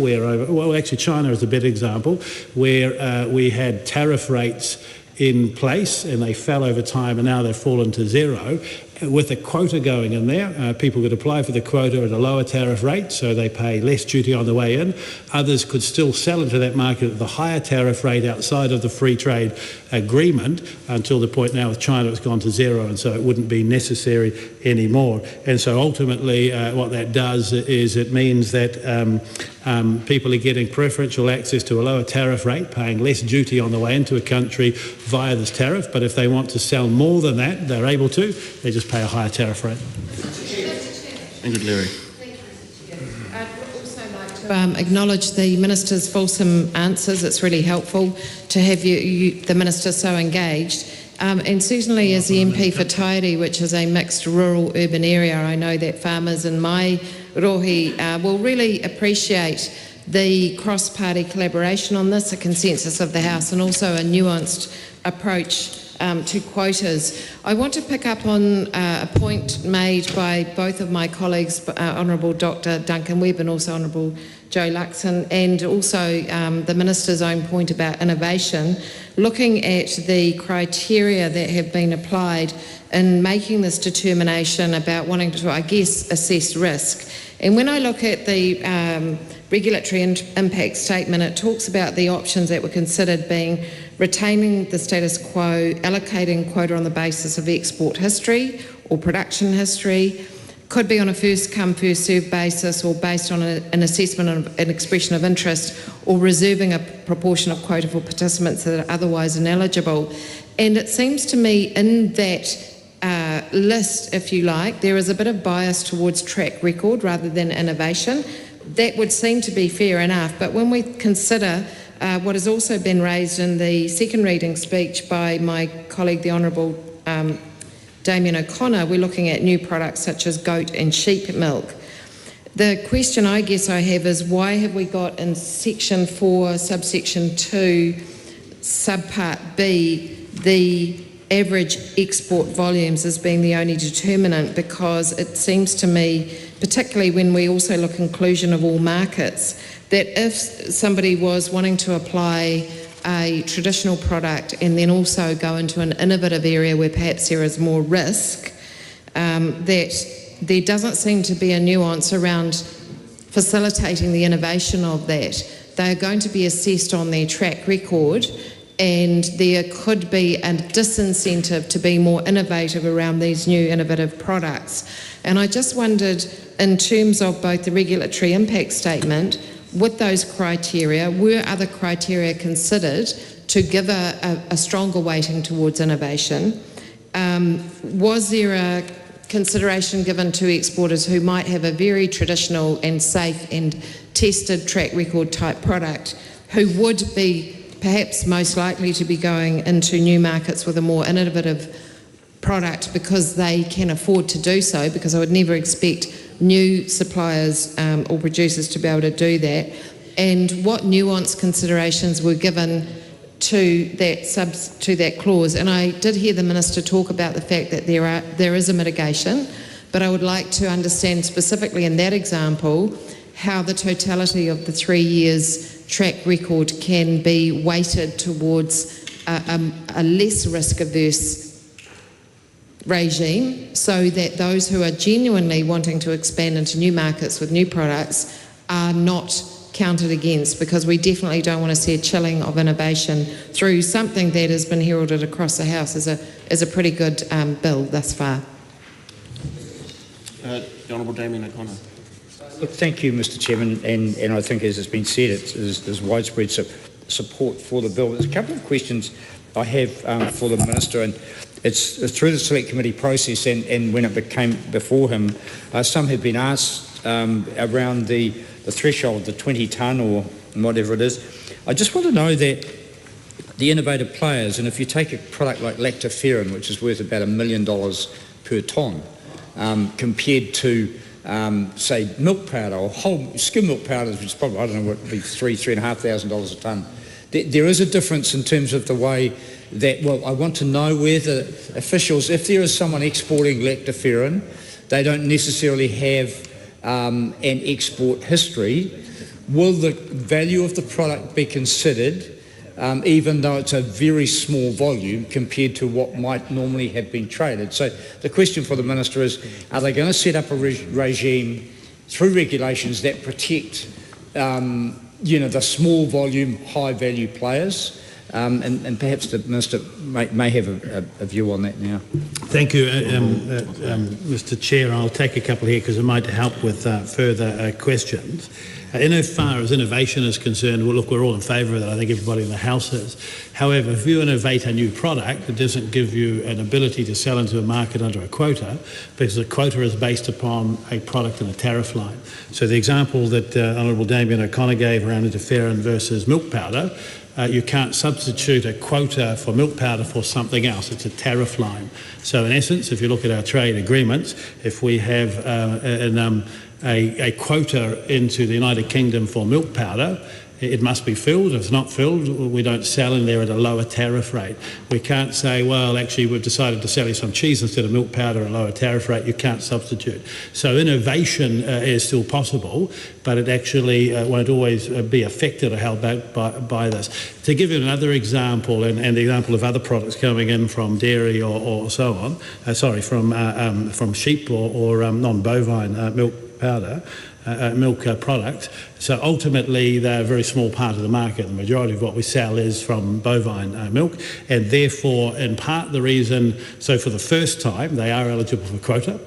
H: actually China is a better example, where we had tariff rates in place, and they fell over time, and now they've fallen to zero. With a quota going in there, people could apply for the quota at a lower tariff rate, so they pay less duty on the way in. Others could still sell into that market at the higher tariff rate outside of the free trade agreement until the point now with China it's gone to zero, and so it wouldn't be necessary anymore. And so ultimately what that does is it means that people are getting preferential access to a lower tariff rate, paying less duty on the way into a country via this tariff, but if they want to sell more than that, they're able to. They just pay a higher tariff rate.
V: Ingrid Leary.
D: I'd also like to acknowledge the Minister's fulsome answers. It's really helpful to have the Minister so engaged. And certainly as the MP for Tairi, which is a mixed rural-urban area, I know that farmers in my rohi will really appreciate the cross-party collaboration on this, a consensus of the House, and also a nuanced approach to quotas. I want to pick up on a point made by both of my colleagues, Honourable Dr Duncan Webb and also Honourable Joe Luxon, and also the Minister's own point about innovation, looking at the criteria that have been applied in making this determination about wanting to, I guess, assess risk. And when I look at the regulatory impact statement, it talks about the options that were considered being retaining the status quo, allocating quota on the basis of export history or production history, could be on a first come first served basis or based on an assessment of an expression of interest, or reserving a proportion of quota for participants that are otherwise ineligible. And it seems to me in that list, if you like, there is a bit of bias towards track record rather than innovation. That would seem to be fair enough, but when we consider what has also been raised in the second reading speech by my colleague, the Honourable Damien O'Connor, we're looking at new products such as goat and sheep milk. The question I guess I have is, why have we got in Section 4, subsection 2, subpart B, the average export volumes as being the only determinant? Because it seems to me, particularly when we also look inclusion of all markets, that if somebody was wanting to apply a traditional product and then also go into an innovative area where perhaps there is more risk, that there doesn't seem to be a nuance around facilitating the innovation of that. They are going to be assessed on their track record, and there could be a disincentive to be more innovative around these new innovative products. And I just wondered, in terms of both the regulatory impact statement, with those criteria, were other criteria considered to give a stronger weighting towards innovation? Was there a consideration given to exporters who might have a very traditional and safe and tested track record type product, who would be perhaps most likely to be going into new markets with a more innovative product because they can afford to do so, because I would never expect new suppliers or producers to be able to do that? And what nuanced considerations were given to that clause? And I did hear the Minister talk about the fact that there is a mitigation, but I would like to understand specifically in that example how the totality of the 3 years track record can be weighted towards a less risk-averse regime, so that those who are genuinely wanting to expand into new markets with new products are not counted against, because we definitely don't want to see a chilling of innovation through something that has been heralded across the House as a pretty good bill thus far.
V: The Honourable Damien O'Connor.
R: Look, thank you, Mr Chairman, and I think, as has been said, there's widespread support for the bill. There's a couple of questions I have for the Minister, and it's through the Select Committee process and when it came before him, some have been asked around the threshold, the 20 tonne or whatever it is. I just want to know that the innovative players, and if you take a product like lactoferrin, which is worth about $1 million per tonne, compared to say milk powder or whole skim milk powder, which is probably, I don't know, what would be $3,500 a tonne. There is a difference in terms of the way that, well, I want to know whether officials, if there is someone exporting lactoferrin, they don't necessarily have an export history. Will the value of the product be considered even though it's a very small volume compared to what might normally have been traded. So the question for the Minister is, are they going to set up a regime through regulations that protect the small volume, high value players? And perhaps the Minister may have a view on that now.
H: Thank you, Mr Chair. I'll take a couple here because it might help with further questions. Insofar as innovation is concerned, well, look, we're all in favour of that. I think everybody in the House is. However, if you innovate a new product, it doesn't give you an ability to sell into a market under a quota, because a quota is based upon a product and a tariff line. So the example that Honourable Damien O'Connor gave around interferon versus milk powder, you can't substitute a quota for milk powder for something else. It's a tariff line. So in essence, if you look at our trade agreements, if we have a quota into the United Kingdom for milk powder, it must be filled. If it's not filled, we don't sell in there at a lower tariff rate. We can't say, well, actually, we've decided to sell you some cheese instead of milk powder at a lower tariff rate. You can't substitute. So innovation is still possible, but it actually won't always be affected or held back by this. To give you another example, and the example of other products coming in from dairy or so on, from sheep or non-bovine milk powder, milk products. So ultimately they're a very small part of the market. The majority of what we sell is from bovine milk, and therefore in part the reason, so for the first time they are eligible for quota,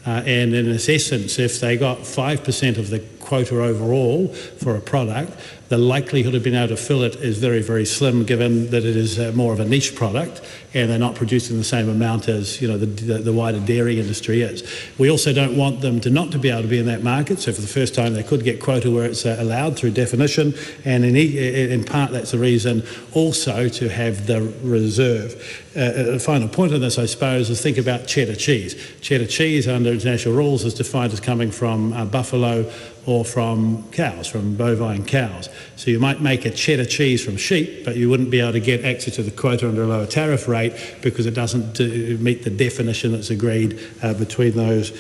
H: and in its essence if they got 5% of the quota overall for a product, the likelihood of being able to fill it is very, very slim, given that it is more of a niche product and they're not producing the same amount as the wider dairy industry is. We also don't want them to not to be able to be in that market, so for the first time they could get quota where it's allowed through definition, and in part that's the reason also to have the reserve. The final point on this, I suppose, is think about cheddar cheese. Cheddar cheese under international rules is defined as coming from buffalo or from cows, from bovine cows. So you might make a cheddar cheese from sheep, but you wouldn't be able to get access to the quota under a lower tariff rate because it doesn't meet the definition that's agreed between those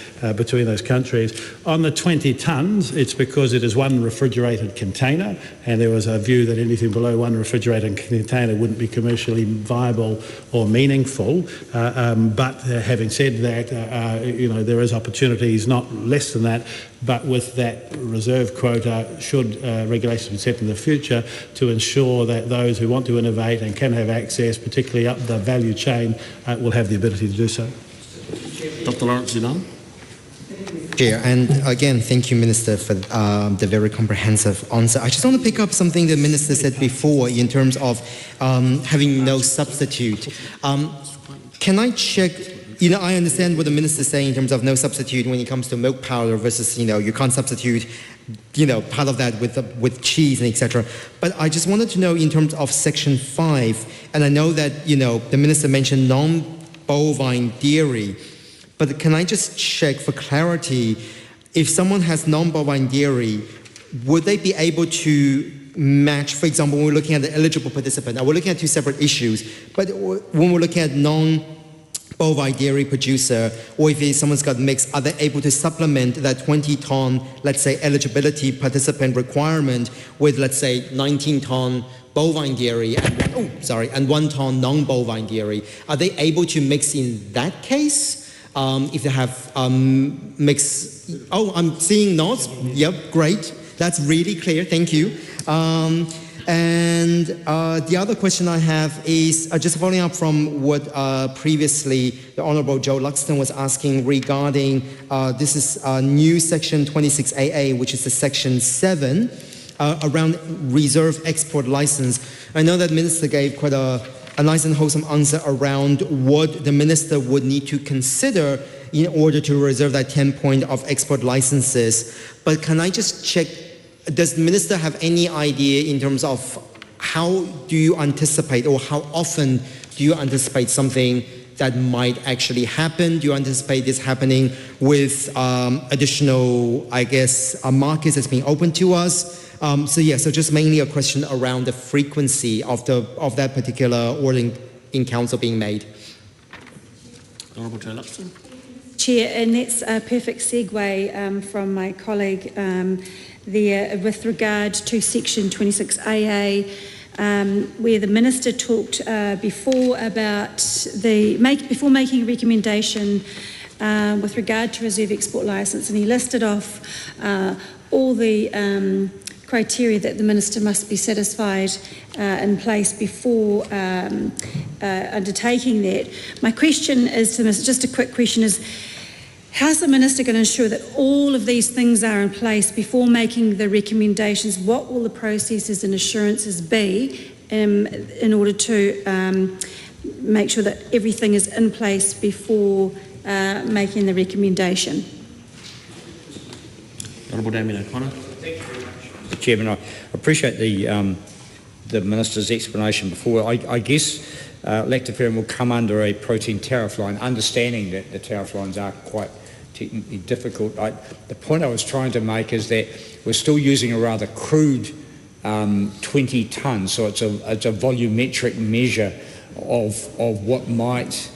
H: countries. On the 20 tonnes, it's because it is one refrigerated container, and there was a view that anything below one refrigerated container wouldn't be commercially viable or meaningful. But having said that, there is opportunities not less than that, but with that reserve quota, should regulations be set in the future, to ensure that those who want to innovate and can have access, particularly up the value chain, will have the ability to do so.
V: Dr. Lawrence Zinan.
F: Chair, and again, thank you, Minister, for the very comprehensive answer. I just want to pick up something the Minister said before in terms of having no substitute. Can I check? I understand what the Minister is saying in terms of no substitute when it comes to milk powder versus, you can't substitute, part of that with cheese and etc. But I just wanted to know in terms of Section 5, and I know that, the Minister mentioned non-bovine dairy, but can I just check for clarity, if someone has non-bovine dairy, would they be able to match, for example, when we're looking at the eligible participant, now we're looking at two separate issues, but when we're looking at non-bovine dairy producer, or if someone's got mixed, are they able to supplement that 20-ton, let's say, eligibility participant requirement with, let's say, 19-ton bovine dairy and 1 ton non-bovine dairy? Are they able to mix in that case? If they have mixed, I'm seeing nods. Yep, great. That's really clear. Thank you. And the other question I have is just following up from what previously the Honourable Joe Luxton was asking regarding this is new section 26AA, which is the section 7 around reserve export license. I know that Minister gave quite a nice and wholesome answer around what the Minister would need to consider in order to reserve that 10 point of export licenses. But can I just check, does the Minister have any idea in terms of how do you anticipate, or how often do you anticipate something that might actually happen? Do you anticipate this happening with additional, markets that's being open to us? So just mainly a question around the frequency of that particular order in council being made.
V: Honourable Joe Luxton.
T: Chair, and that's a perfect segue from my colleague there with regard to section 26AA where the Minister talked before about before making a recommendation with regard to reserve export licence, and he listed off all the criteria that the Minister must be satisfied in place before undertaking that. My question is to the Minister, just a quick question, is how's the Minister going to ensure that all of these things are in place before making the recommendations? What will the processes and assurances be in order to make sure that everything is in place before making the recommendation?
A: Honourable Damien O'Connor.
R: Mr. Chairman, I appreciate the Minister's explanation before. I guess lactoferrin will come under a protein tariff line, understanding that the tariff lines are quite technically difficult. The point I was trying to make is that we're still using a rather crude 20 tonnes, so it's a volumetric measure of what might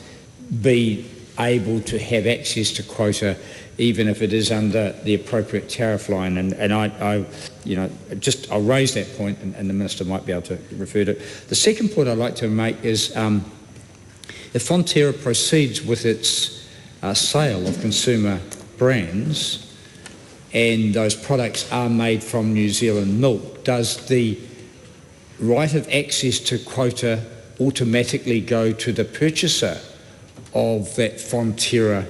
R: be able to have access to quota, even if it is under the appropriate tariff line. And I'll raise that point, and the Minister might be able to refer to it. The second point I'd like to make is if Fonterra proceeds with its sale of consumer brands and those products are made from New Zealand milk, does the right of access to quota automatically go to the purchaser of that Fonterra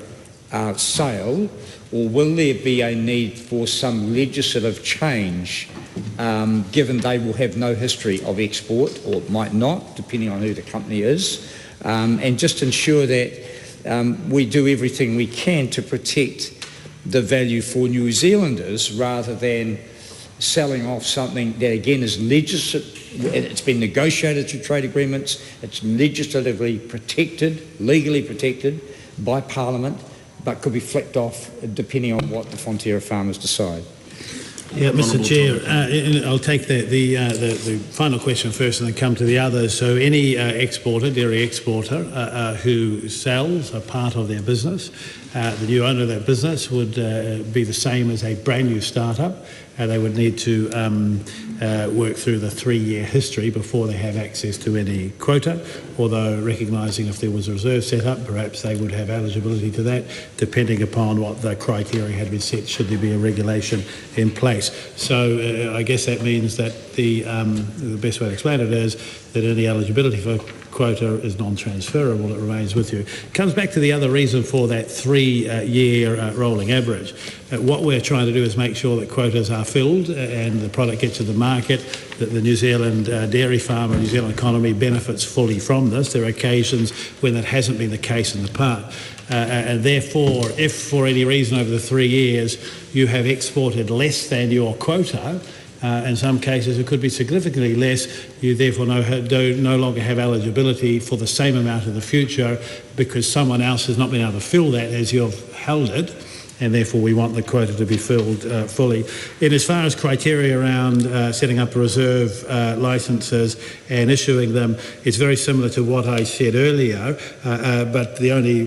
R: sale, or will there be a need for some legislative change, given they will have no history of export, or might not, depending on who the company is, and just ensure that we do everything we can to protect the value for New Zealanders rather than selling off something that again is it's been negotiated through trade agreements, it's legislatively protected, legally protected by Parliament, but could be flicked off depending on what the Fonterra farmers decide.
H: Yeah, Mr. Chair, I'll take the final question first and then come to the others. So any exporter, dairy exporter, who sells a part of their business, the new owner of that business would be the same as a brand new startup. They would need to work through the 3-year history before they have access to any quota, although recognising if there was a reserve set up, perhaps they would have eligibility to that, depending upon what the criteria had been set, should there be a regulation in place. So I guess that means that the best way to explain it is that any eligibility for quota is non-transferable, it remains with you. It comes back to the other reason for that 3-year rolling average. What we're trying to do is make sure that quotas are filled and the product gets to the market, that the New Zealand dairy farmer, New Zealand economy benefits fully from this. There are occasions when that hasn't been the case in the past. And therefore, if for any reason over the 3 years you have exported less than your quota, in some cases it could be significantly less, you therefore no longer have eligibility for the same amount in the future because someone else has not been able to fill that as you've held it, and therefore we want the quota to be filled fully. And as far as criteria around setting up reserve licences and issuing them, it's very similar to what I said earlier, but the only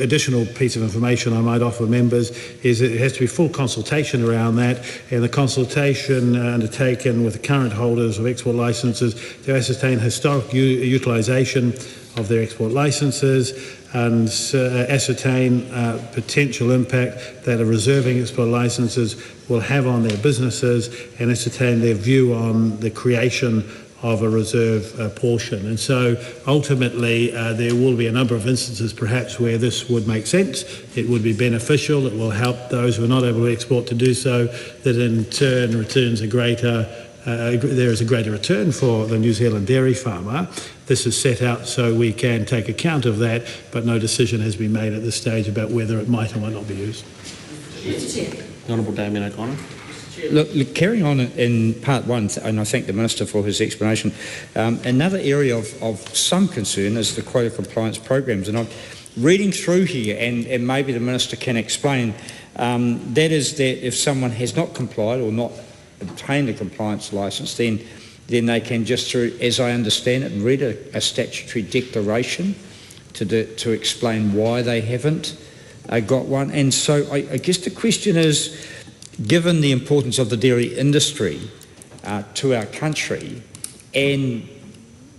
H: additional piece of information I might offer members is that it has to be full consultation around that, and the consultation undertaken with the current holders of export licences to ascertain historic utilisation of their export licences and ascertain potential impact that a reserving export licences will have on their businesses and ascertain their view on the creation of a reserve portion. And so ultimately there will be a number of instances perhaps where this would make sense, it would be beneficial, it will help those who are not able to export to do so, that in turn returns a greater there is a greater return for the New Zealand dairy farmer. This is set out so we can take account of that, but no decision has been made at this stage about whether it might or might not be used.
A: Honourable Damien O'Connor.
R: Look, carrying on in part one, and I thank the Minister for his explanation, another area of some concern is the quota compliance programs. And I'm reading through here, and maybe the Minister can explain, that is that if someone has not complied or not obtained a compliance licence, then they can just, through, as I understand it, read a statutory declaration to explain why they haven't got one. And so I guess the question is, given the importance of the dairy industry to our country, and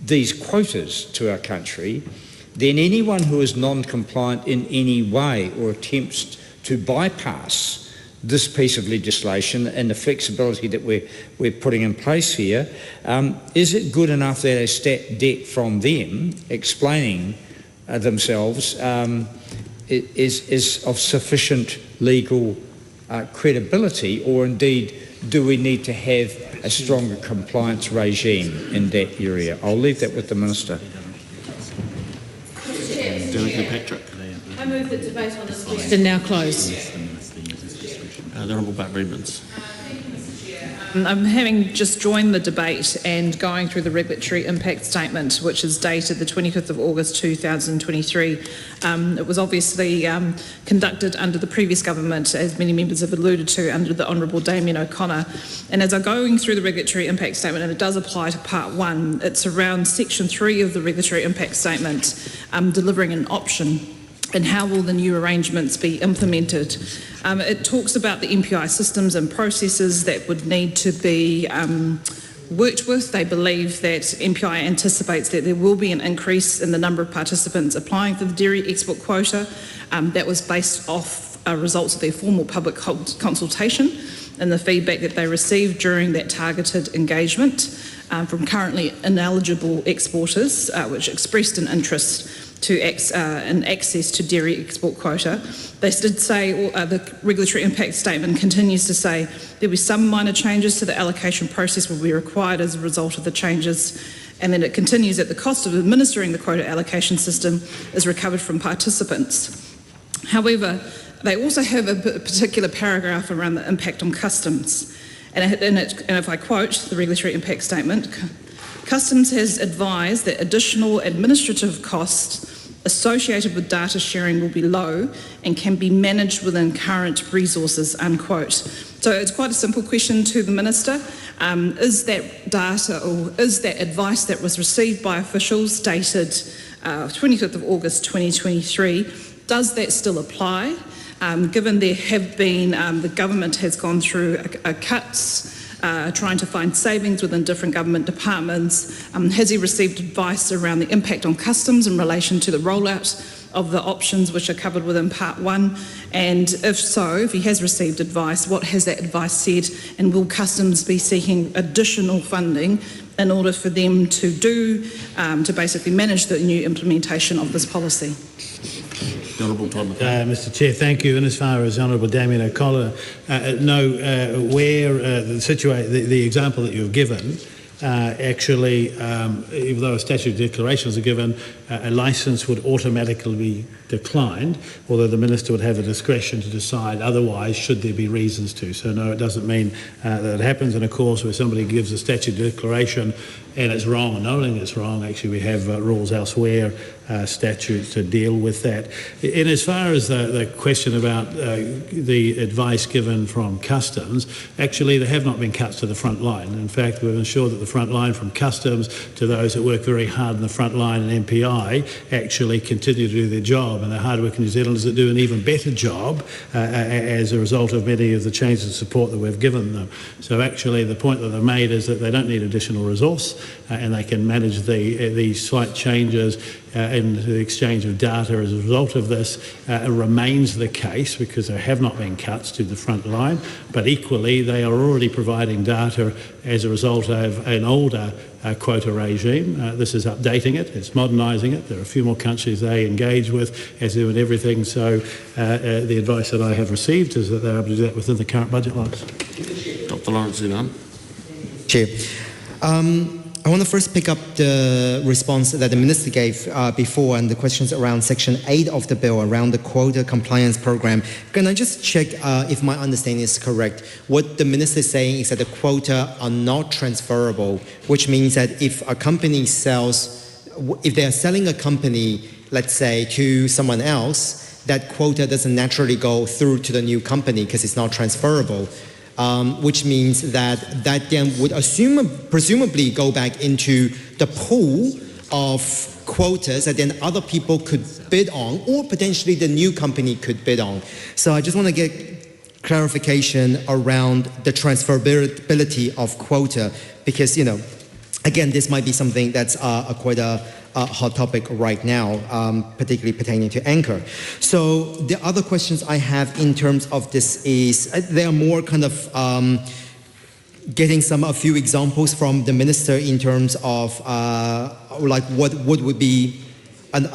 R: these quotas to our country, then anyone who is non-compliant in any way or attempts to bypass this piece of legislation and the flexibility that we're putting in place here, is it good enough that a stat debt from them explaining themselves is of sufficient legal credibility, or indeed do we need to have a stronger compliance regime in that area? I'll leave that with the Minister.
P: I move that debate on this question now close.
A: The Honourable Bat Redmans.
J: I'm having just joined the debate and going through the regulatory impact statement, which is dated the 25th of August 2023. It was obviously conducted under the previous government, as many members have alluded to, under the Honourable Damien O'Connor. And as I'm going through the regulatory impact statement, and it does apply to part 1, it's around section 3 of the regulatory impact statement, delivering an option. And how will the new arrangements be implemented? It talks about the MPI systems and processes that would need to be worked with. They believe that MPI anticipates that there will be an increase in the number of participants applying for the dairy export quota. That was based off results of their formal public consultation and the feedback that they received during that targeted engagement from currently ineligible exporters, which expressed an interest to and access to dairy export quota. They did say, the regulatory impact statement continues to say, there'll be some minor changes to the allocation process will be required as a result of the changes, and then it continues that the cost of administering the quota allocation system is recovered from participants. However, they also have a particular paragraph around the impact on customs, and if I quote the regulatory impact statement, Customs has advised that additional administrative costs associated with data sharing will be low and can be managed within current resources, unquote. So it's quite a simple question to the Minister. Is that data or is that advice that was received by officials dated 25th of August 2023, does that still apply? Given there have been, the government has gone through cuts, trying to find savings within different government departments. Has he received advice around the impact on customs in relation to the rollout of the options which are covered within part 1? And if so, if he has received advice, what has that advice said? And will customs be seeking additional funding in order for them to to basically manage the new implementation of this policy?
H: Mr. Chair, thank you. And as far as Honourable Damien O'Connor, the example that you've given, actually, even though a statutory declarations are given, a licence would automatically be declined, although the Minister would have the discretion to decide otherwise should there be reasons to. So no, it doesn't mean that it happens. And of course, where somebody gives a statutory declaration and it's wrong, and knowing it's wrong, actually we have rules elsewhere, statutes to deal with that. And as far as the question about the advice given from Customs, actually there have not been cuts to the front line. In fact, we've ensured that the front line, from Customs to those that work very hard in the front line and MPI, actually continue to do their job, and the hard-working New Zealanders that do an even better job as a result of many of the changes and support that we've given them. So actually the point that they've made is that they don't need additional resource, and they can manage the slight changes in the exchange of data as a result of this. Remains the case because there have not been cuts to the front line, but equally they are already providing data as a result of an older quota regime. This is updating it, it's modernising it. There are a few more countries they engage with, as do in everything. So the advice that I have received is that they're able to do that within the current budget lines.
A: Dr. Lawrence Zinan.
F: Chair. I want to first pick up the response that the Minister gave before and the questions around Section 8 of the bill around the quota compliance program. Can I just check if my understanding is correct? What the Minister is saying is that the quota are not transferable, which means that if a company if they are selling a company, let's say, to someone else, that quota doesn't naturally go through to the new company because it's not transferable. Which means that then would presumably go back into the pool of quotas that then other people could bid on, or potentially the new company could bid on. So I just want to get clarification around the transferability of quota, because, Again, this might be something that's quite a hot topic right now, particularly pertaining to anchor. So the other questions I have in terms of this is, they are more kind of getting a few examples from the minister in terms of like what would be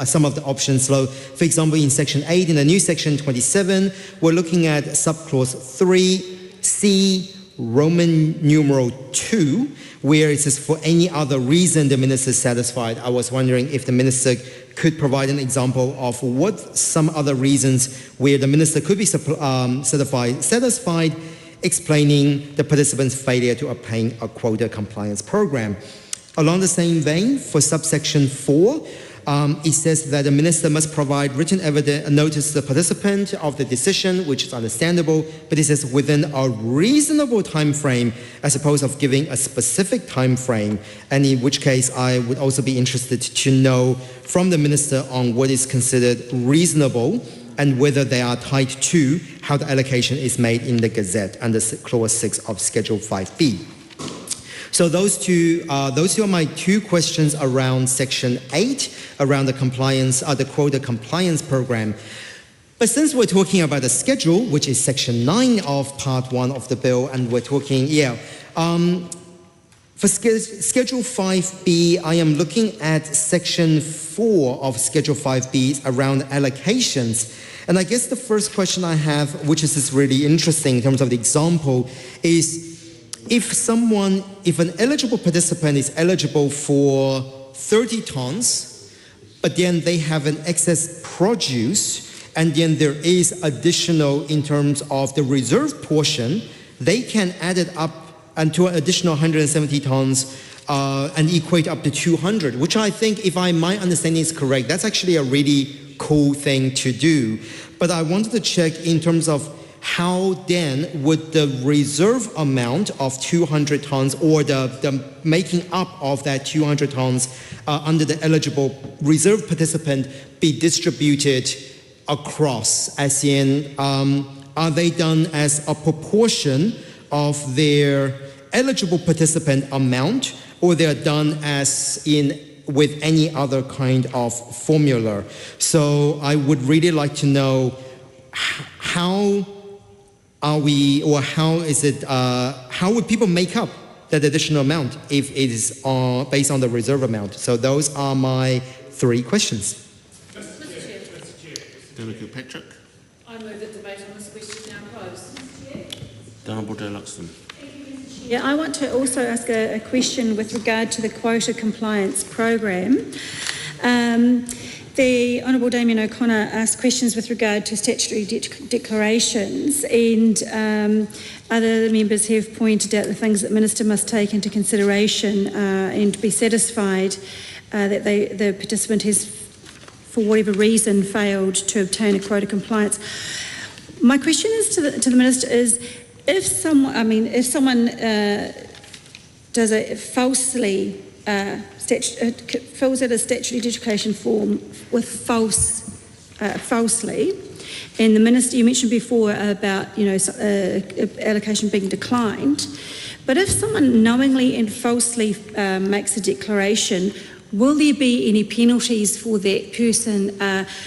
F: some of the options. So, for example, in Section 8, in the new Section 27, we're looking at subclause 3C, Roman numeral 2, where it says, for any other reason the minister is satisfied. I was wondering if the minister could provide an example of what some other reasons where the minister could be satisfied, explaining the participants' failure to obtain a quota compliance program. Along the same vein, for subsection 4, it says that the minister must provide written evidence, notice to the participant of the decision, which is understandable, but it says within a reasonable time frame, as opposed to giving a specific time frame, and in which case I would also be interested to know from the minister on what is considered reasonable and whether they are tied to how the allocation is made in the Gazette under Clause 6 of Schedule 5B. So those two are my two questions around Section 8, around the compliance, the quota compliance program. But since we're talking about the schedule, which is Section 9 of Part 1 of the bill, and we're talking, for Schedule 5B, I am looking at Section 4 of Schedule 5B around allocations. And I guess the first question I have, which is really interesting in terms of the example, is if an eligible participant is eligible for 30 tons, but then they have an excess produce, and then there is additional in terms of the reserve portion, they can add it up until an additional 170 tons and equate up to 200, which I think, if my understanding is correct, that's actually a really cool thing to do. But I wanted to check in terms of how then would the reserve amount of 200 tons or the making up of that 200 tons under the eligible reserve participant be distributed across, as in are they done as a proportion of their eligible participant amount, or they're done as in with any other kind of formula? So I would really like to know how would people make up that additional amount if it is based on the reserve amount? So those are my three questions.
V: Mr. Patrick.
J: I move that debate on this question now closed.
V: The Honourable Joe Luxton.
T: Yeah, I want to also ask a question with regard to the quota compliance program. The Honourable Damien O'Connor asked questions with regard to statutory declarations, and other members have pointed out the things that Minister must take into consideration and be satisfied that the participant has, for whatever reason, failed to obtain a quota compliance. My question is to the Minister is, if someone does a falsely fills out a statutory declaration form with falsely, and the Minister, you mentioned before about allocation being declined, but if someone knowingly and falsely makes a declaration, will there be any penalties for that person?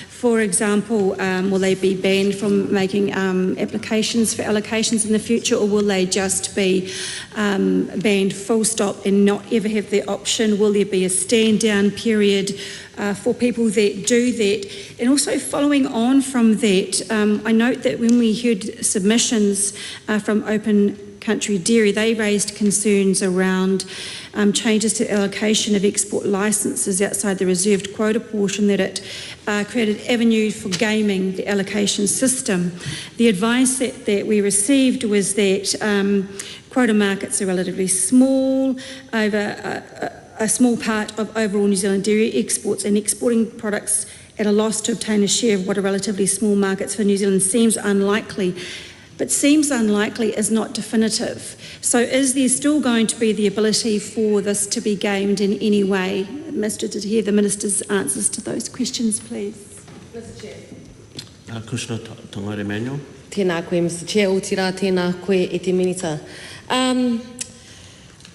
T: For example, will they be banned from making applications for allocations in the future, or will they just be banned full stop and not ever have the option? Will there be a stand down period for people that do that? And also following on from that, I note that when we heard submissions from Open Country Dairy, they raised concerns around changes to allocation of export licences outside the reserved quota portion, that it created avenues for gaming the allocation system. The advice that we received was that quota markets are relatively small, over a small part of overall New Zealand dairy exports, and exporting products at a loss to obtain a share of what are relatively small markets for New Zealand seems unlikely. But seems unlikely is not definitive. So is there still going to be the ability for this to be gamed in any way? Mr. to hear the Minister's answers to those questions, please.
J: Mr. Chair.
V: Commissioner Tongaire Manuel.
B: Tēnā koe, Mr. Chair, o tira tēnā koe e te minita.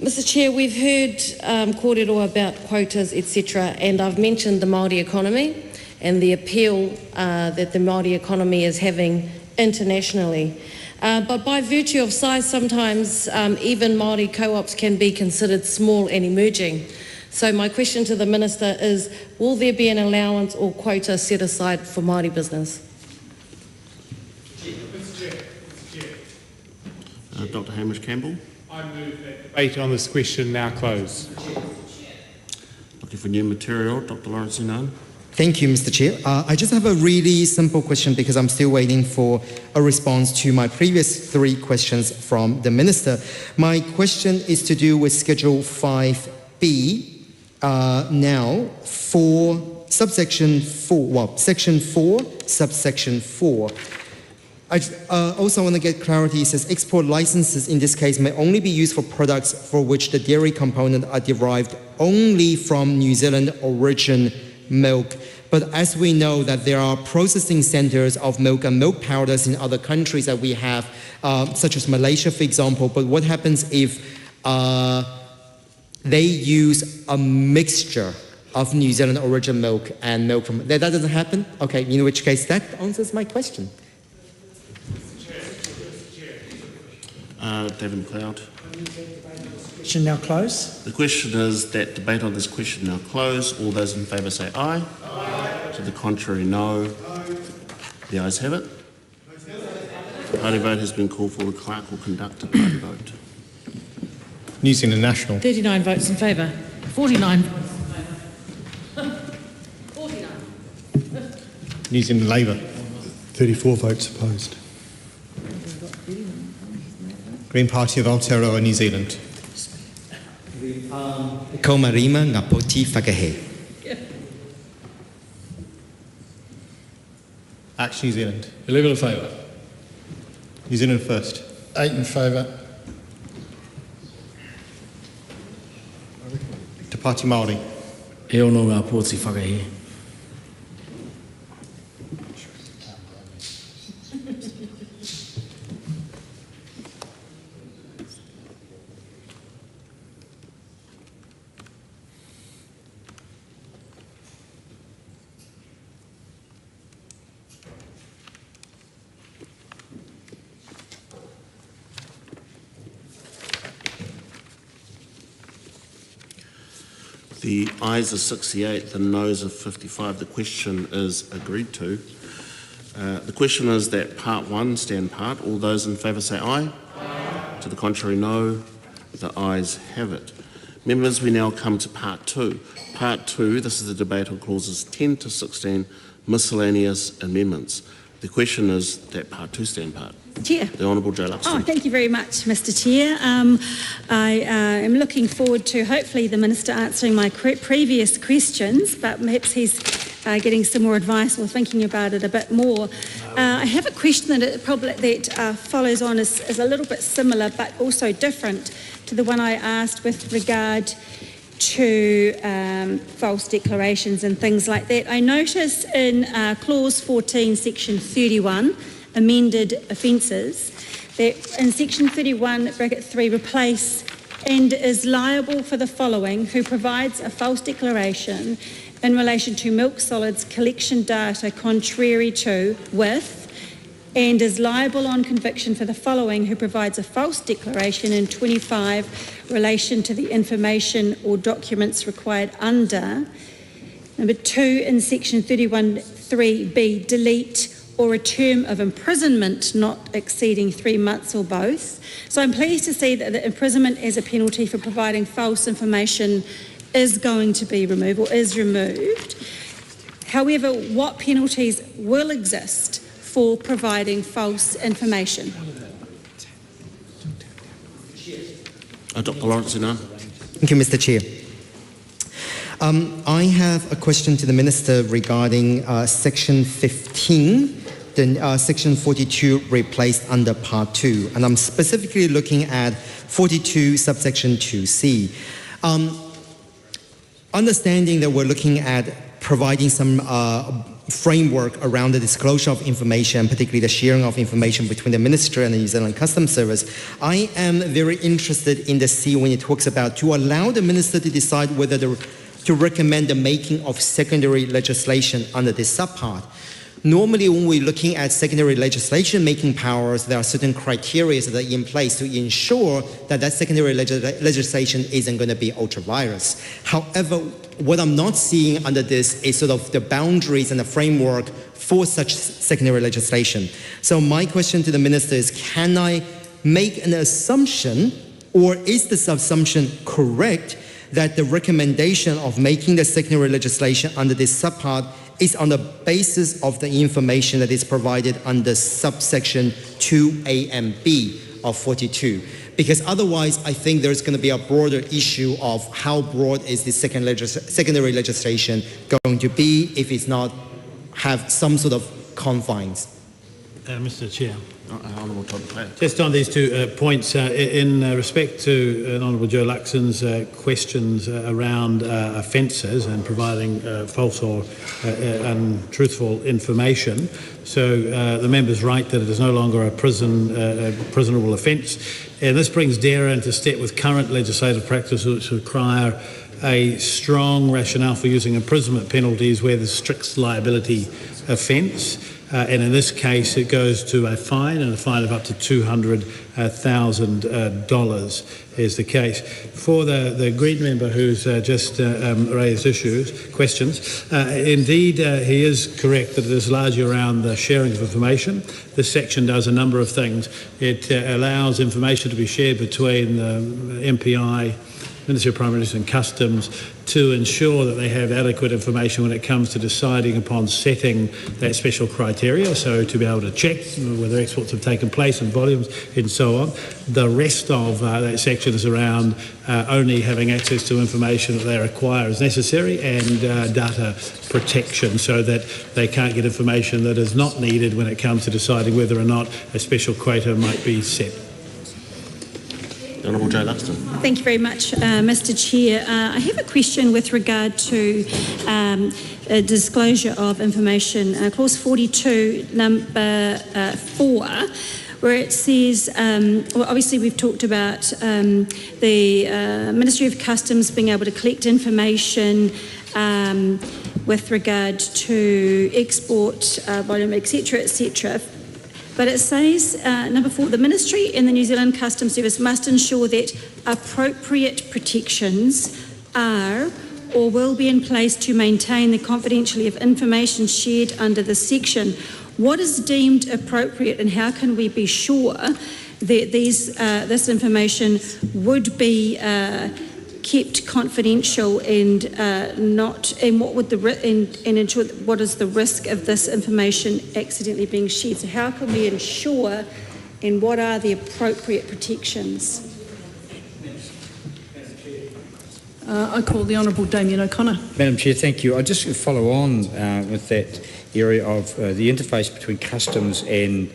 Q: Mr Chair, we've heard kōrero about quotas, etc., and I've mentioned the Māori economy and the appeal that the Māori economy is having internationally. But by virtue of size, sometimes even Māori co-ops can be considered small and emerging. So my question to the Minister is, will there be an allowance or quota set aside for Māori business?
A: Dr. Hamish Campbell.
B: I move that debate on this question now close.
A: Looking for new material, Dr. Lawrence Inan.
F: Thank you, Mr. Chair. I just have a really simple question because I'm still waiting for a response to my previous 3 questions from the Minister. My question is to do with Schedule 5B now for subsection 4, well, Section 4, subsection 4. I also want to get clarity. It says export licenses in this case may only be used for products for which the dairy component are derived only from New Zealand origin milk. But as we know that there are processing centers of milk and milk powders in other countries that we have, such as Malaysia, for example. But what happens if they use a mixture of New Zealand origin milk and milk from... That doesn't happen? Okay, in which case that answers my question.
A: David McLeod.
M: Question now close.
A: The question is that debate on this question now close. All those in favour say aye. Aye. To the contrary, no. The ayes have it. The party vote has been called for. The clerk will conduct a party vote.
B: New Zealand National.
P: 39 votes in favour. 49.
Q: 49.
B: New Zealand Labour.
W: 34 votes opposed.
B: Green Party of Aotearoa, New Zealand.
F: Ko marima ngā poti whakahe.
B: Action New Zealand.
L: 11 in favour.
B: New Zealand First.
E: 8 in favour.
B: Te Pāti Māori.
L: E ono ngā pōti whakahi.
A: The ayes are 68, the noes are 55. The question is agreed to. The question is that Part 1 stand part. All those in favour say aye. Aye. To the contrary, no. The ayes have it. Members, we now come to Part 2. Part 2, this is the debate on clauses 10 to 16, miscellaneous amendments. The question is that Part 2 stand part.
T: Chair.
A: The Honourable Joe Luxton.
T: Thank you very much, Mr Chair. I am looking forward to hopefully the Minister answering my previous questions, but perhaps he's getting some more advice or thinking about it a bit more. I have a question that follows on is a little bit similar but also different to the one I asked with regard to false declarations and things like that. I notice in Clause 14, Section 31, amended offences, that in Section 31, bracket 3, replace and is liable for the following who provides a false declaration in relation to milk solids collection data contrary to with and is liable on conviction for the following who provides a false declaration in 25 relation to the information or documents required under. Number 2, in Section 31(3)(b), delete or a term of imprisonment not exceeding 3 months or both. So I'm pleased to see that the imprisonment as a penalty for providing false information is going to be removed or is removed. However, what penalties will exist for providing false information?
A: Dr. Lawrence Inan.
F: Thank you, Mr. Chair. I have a question to the Minister regarding Section 15, then Section 42 replaced under Part 2, and I'm specifically looking at 42 subsection 2C. Understanding that we're looking at providing some framework around the disclosure of information, particularly the sharing of information between the Ministry and the New Zealand Customs Service. I am very interested in the C when it talks about to allow the Minister to decide whether to recommend the making of secondary legislation under this subpart. Normally, when we're looking at secondary legislation making powers, there are certain criteria that are in place to ensure that that secondary legislation isn't going to be ultra-virus. However, what I'm not seeing under this is sort of the boundaries and the framework for such secondary legislation. So my question to the Minister is, can I make an assumption, or is this assumption correct, that the recommendation of making the secondary legislation under this subpart is on the basis of the information that is provided under subsection 2A and B of 42? Because otherwise, I think there's going to be a broader issue of how broad is the secondary legislation going to be if it's not have some sort of confines.
H: Mr. Chair. Just on these 2 points, in respect to Honourable Joe Luxon's questions around offences and providing false or untruthful information, so the member's right that it is no longer a prisonable offence. And this brings DARA into step with current legislative practice, which require a strong rationale for using imprisonment penalties where there's strict liability offence. And in this case, it goes to a fine, and a fine of up to $200,000 is the case. For the Green member who's just raised questions, indeed, he is correct that it is largely around the sharing of information. This section does a number of things. It allows information to be shared between the MPI, Ministry of Primary Industry and Customs, to ensure that they have adequate information when it comes to deciding upon setting that special criteria, so to be able to check whether exports have taken place and volumes and so on. The rest of that section is around only having access to information that they require as necessary, and data protection, so that they can't get information that is not needed when it comes to deciding whether or not a special quota might be set.
A: Honourable Joe Luxon.
T: Thank you very much, Mr. Chair. I have a question with regard to disclosure of information. Clause 42, number 4, where it says, well, obviously we've talked about the Ministry of Customs being able to collect information with regard to export volume, etc., etc. But it says, number 4, the Ministry and the New Zealand Customs Service must ensure that appropriate protections are or will be in place to maintain the confidentiality of information shared under this section. What is deemed appropriate, and how can we be sure that this information would be kept confidential and ensure what is the risk of this information accidentally being shared? So how can we ensure, and what are the appropriate protections?
G: I call the Honourable Damien O'Connor.
R: Madam Chair, thank you. I just follow on with that area of the interface between Customs and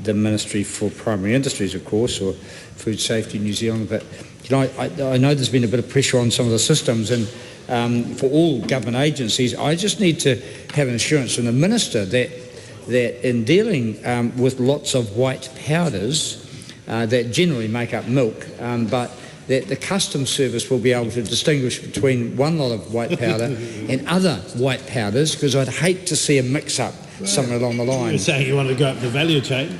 R: the Ministry for Primary Industries, of course, or Food Safety New Zealand. But you know, I know there's been a bit of pressure on some of the systems, and for all government agencies, I just need to have an assurance from the Minister that in dealing with lots of white powders that generally make up milk, but that the Customs Service will be able to distinguish between one lot of white powder and other white powders, because I'd hate to see a mix-up somewhere along the line.
H: You're saying you want to go up the value chain?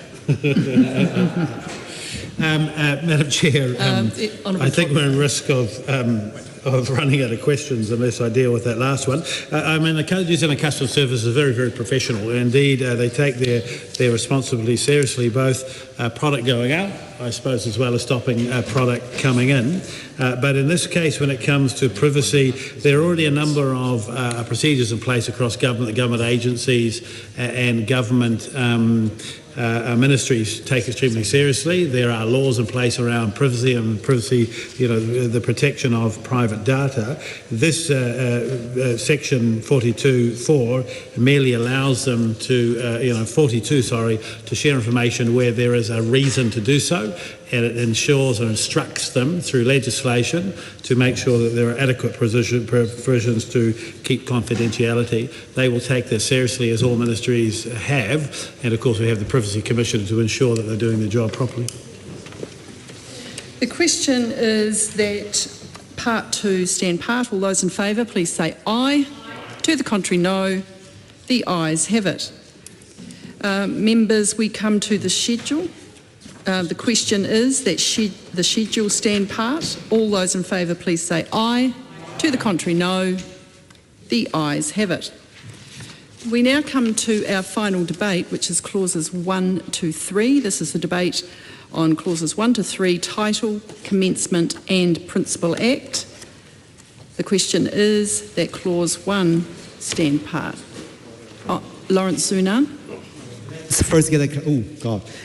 H: Madam Chair, I think we're in risk of running out of questions unless I deal with that last one. I mean, the New Zealand Customs Service is very, very professional. Indeed, they take their responsibility seriously, both product going out, I suppose, as well as stopping product coming in. But in this case, when it comes to privacy, there are already a number of procedures in place across government agencies and government ministries take extremely seriously. There are laws in place around privacy, you know, the protection of private data. This section 42.4 merely allows them to, 42, to share information where there is a reason to do so. and it ensures or instructs them through legislation to make sure that there are adequate provisions to keep confidentiality. They will take this seriously, as all ministries have, and of course we have the Privacy Commission to ensure that they're doing the job properly.
K: The question is that Part 2 stand part. All those in favour, please say aye. To the contrary, no. The ayes have it. Members, we come to the schedule. The question is that the schedule stand part. All those in favour, please say aye. To the contrary, no. The ayes have it. We now come to our final debate, which is clauses 1 to 3. This is the debate on clauses 1 to 3, title, commencement and principal act. The question is that clause 1 stand part. Lawrence Sunan.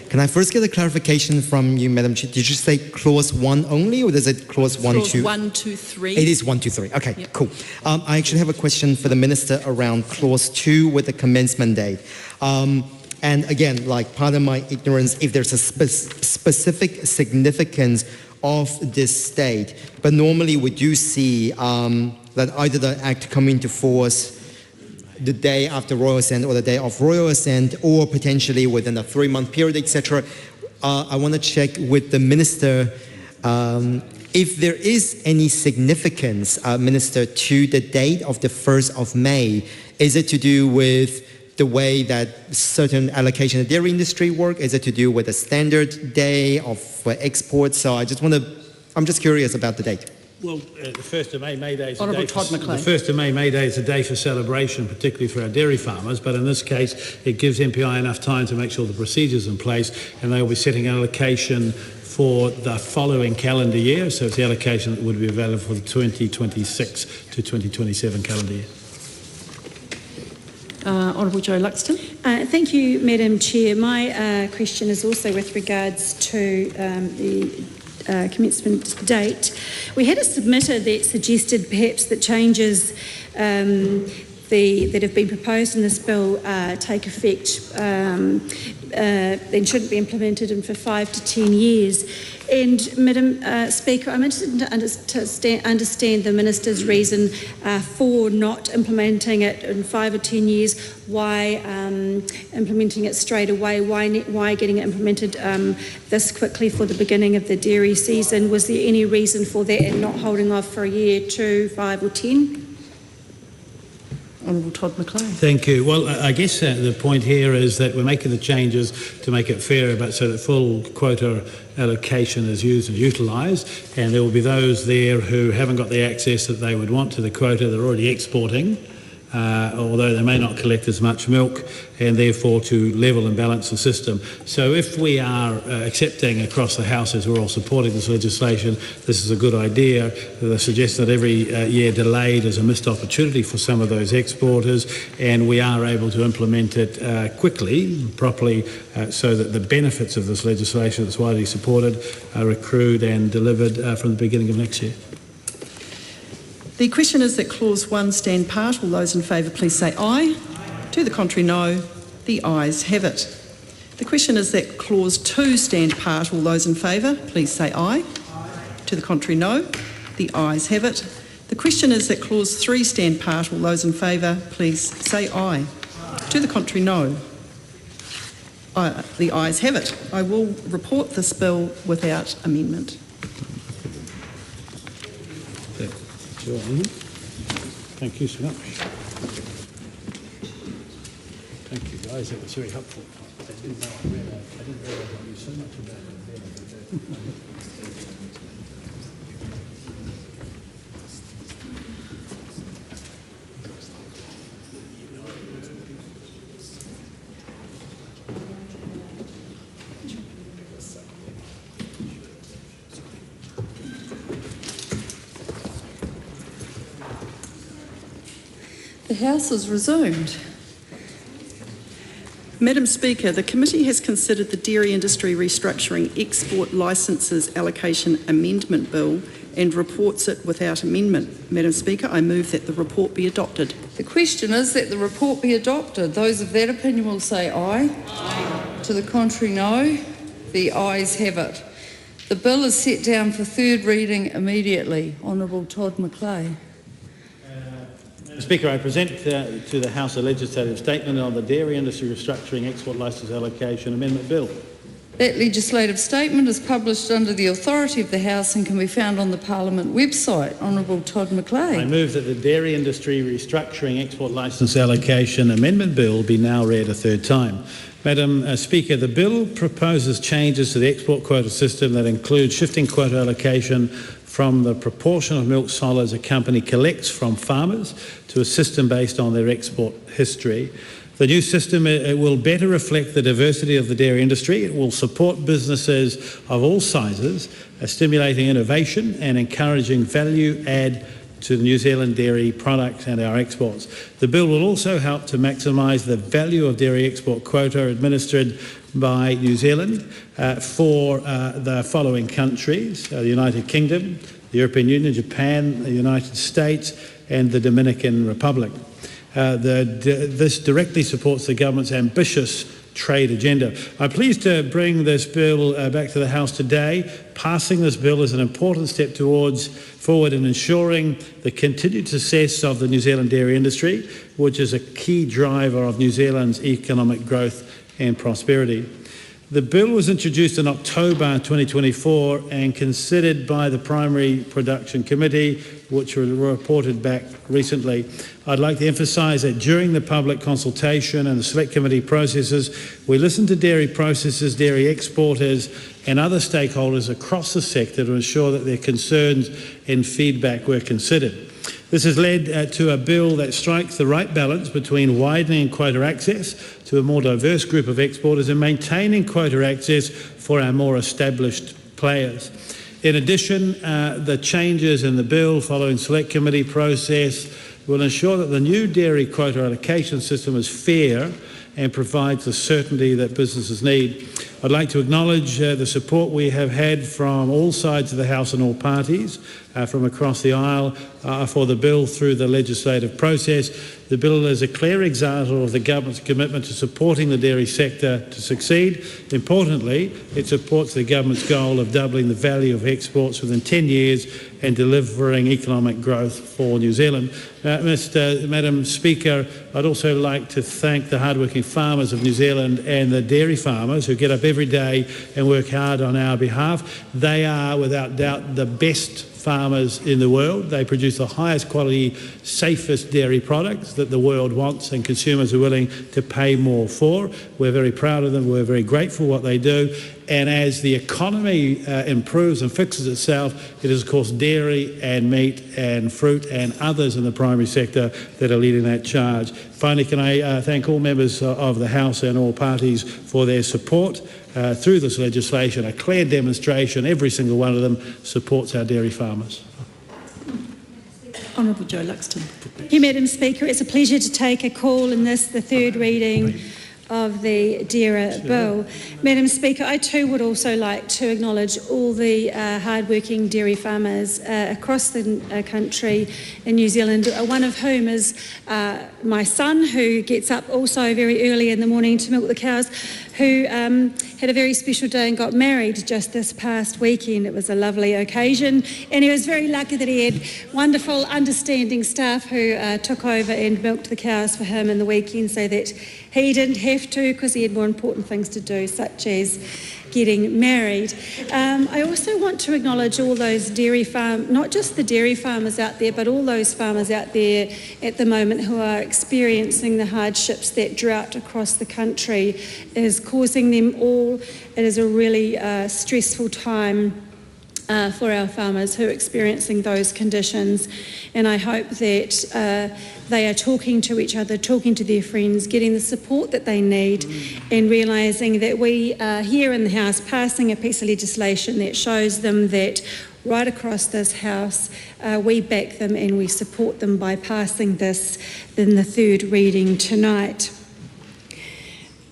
F: Can I first get a clarification from you, Madam Chair? Did you say clause 1 only, or is it clause 1, 2?
K: Clause 1 to 3.
F: It is 1, 2, 3. Okay, yep. Cool. I actually have a question for the Minister around clause 2 with the commencement date. And again, like part of my ignorance, if there's a specific significance of this date, but normally we do see that either the Act come into force the day after Royal Assent or the day of Royal Assent, or potentially within a 3-month period, etc. I want to check with the Minister if there is any significance, Minister, to the date of the 1st of May. Is it to do with the way that certain allocation of the dairy industry work? Is it to do with a standard day of export? So I'm just curious about the date.
H: Well, the 1st of May Day is
K: Honourable Todd McLean.
H: The 1st of May Day is a day for celebration, particularly for our dairy farmers, but in this case it gives MPI enough time to make sure the procedures in place, and they will be setting allocation for the following calendar year, so it's the allocation that would be available for the 2026 to 2027 calendar year.
K: Honourable Joe Luxton.
T: Thank you, Madam Chair. My question is also with regards to the commencement date. We had a submitter that suggested perhaps that changes that have been proposed in this bill take effect and shouldn't be implemented in for 5 to 10 years. And Madam Speaker, I'm interested to understand the Minister's reason for not implementing it in 5 or 10 years. Why implementing it straight away? Why getting it implemented this quickly for the beginning of the dairy season? Was there any reason for that and not holding off for a year, 2, 5 or 10?
K: Honourable Todd McLean.
H: Thank you. Well, I guess the point here is that we're making the changes to make it fair, but so that full quota allocation is used and utilised, and there will be those there who haven't got the access that they would want to the quota. They're already exporting, although they may not collect as much milk, and therefore to level and balance the system. So if we are accepting across the House, as we're all supporting this legislation, this is a good idea. The suggestion that every year delayed is a missed opportunity for some of those exporters, and we are able to implement it quickly, properly, so that the benefits of this legislation that's widely supported are accrued and delivered from the beginning of next year.
K: The question is that clause 1 stand part. All those in favour, please say aye. To the contrary, no. The ayes have it. The question is that clause 2 stand part. All those in favour, please say aye. To the contrary, no. The ayes have it. The question is that clause 3 stand part. All those in favour, please say aye. To the contrary, no. The ayes have it. I will report this bill without amendment.
H: Thank you so much. Thank you, guys. That was very helpful. I didn't realise I knew so much about it.
K: The House is resumed. Madam Speaker, the committee has considered the Dairy Industry Restructuring Export Licences Allocation Amendment Bill and reports it without amendment. Madam Speaker, I move that the report be adopted.
N: The question is that the report be adopted. Those of that opinion will say aye. Aye. To the contrary, no. The ayes have it. The bill is set down for third reading immediately. Honourable Todd McClay.
H: Madam Speaker, I present to the House a legislative statement on the Dairy Industry Restructuring Export Licence Allocation Amendment Bill.
N: That legislative statement is published under the authority of the House and can be found on the Parliament website. Honourable Todd McClay.
H: I move that the Dairy Industry Restructuring Export Licence Allocation Amendment Bill be now read a third time. Madam Speaker, the bill proposes changes to the export quota system that include shifting quota allocation from the proportion of milk solids a company collects from farmers to a system based on their export history. The new system will better reflect the diversity of the dairy industry. It will support businesses of all sizes, stimulating innovation and encouraging value add to the New Zealand dairy products and our exports. The bill will also help to maximise the value of dairy export quota administered by New Zealand for the following countries: the United Kingdom, the European Union, Japan, the United States and the Dominican Republic. This directly supports the government's ambitious trade agenda. I'm pleased to bring this bill back to the House today. Passing this bill is an important step forward in ensuring the continued success of the New Zealand dairy industry, which is a key driver of New Zealand's economic growth and prosperity. The bill was introduced in October 2024 and considered by the Primary Production Committee, which were reported back recently. I'd like to emphasise that during the public consultation and the select committee processes, we listened to dairy processors, dairy exporters and other stakeholders across the sector to ensure that their concerns and feedback were considered. This has led to a bill that strikes the right balance between widening quota access to a more diverse group of exporters and maintaining quota access for our more established players. In addition, the changes in the bill following select committee process will ensure that the new dairy quota allocation system is fair and provides the certainty that businesses need. I'd like to acknowledge the support we have had from all sides of the House and all parties from across the aisle for the bill through the legislative process. The bill is a clear example of the government's commitment to supporting the dairy sector to succeed. Importantly, it supports the government's goal of doubling the value of exports within 10 years and delivering economic growth for New Zealand. Madam Speaker, I'd also like to thank the hardworking farmers of New Zealand and the dairy farmers who get up every day and work hard on our behalf. They are, without doubt, the best farmers in the world. They produce the highest quality, safest dairy products that the world wants and consumers are willing to pay more for. We're very proud of them. We're very grateful for what they do. And as the economy improves and fixes itself, it is, of course, dairy and meat and fruit and others in the primary sector that are leading that charge. Finally, can I thank all members of the House and all parties for their support through this legislation. A clear demonstration, every single one of them supports our dairy farmers.
G: Honourable Joe Luxton.
T: Thank you, Madam Speaker. It's a pleasure to take a call in the third reading of the DERA bill. Madam Speaker, I too would also like to acknowledge all the hard-working dairy farmers across the country in New Zealand, one of whom is my son, who gets up also very early in the morning to milk the cows, who had a very special day and got married just this past weekend. It was a lovely occasion, and he was very lucky that he had wonderful, understanding staff who took over and milked the cows for him in the weekend so that he didn't have to, because he had more important things to do, such as getting married. I also want to acknowledge all those not just the dairy farmers out there, but all those farmers out there at the moment who are experiencing the hardships that drought across the country is causing them all. It is a really stressful time for our farmers who are experiencing those conditions, and I hope that they are talking to each other, talking to their friends, getting the support that they need, and realising that we are here in the House passing a piece of legislation that shows them that right across this House we back them and we support them by passing this in the third reading tonight.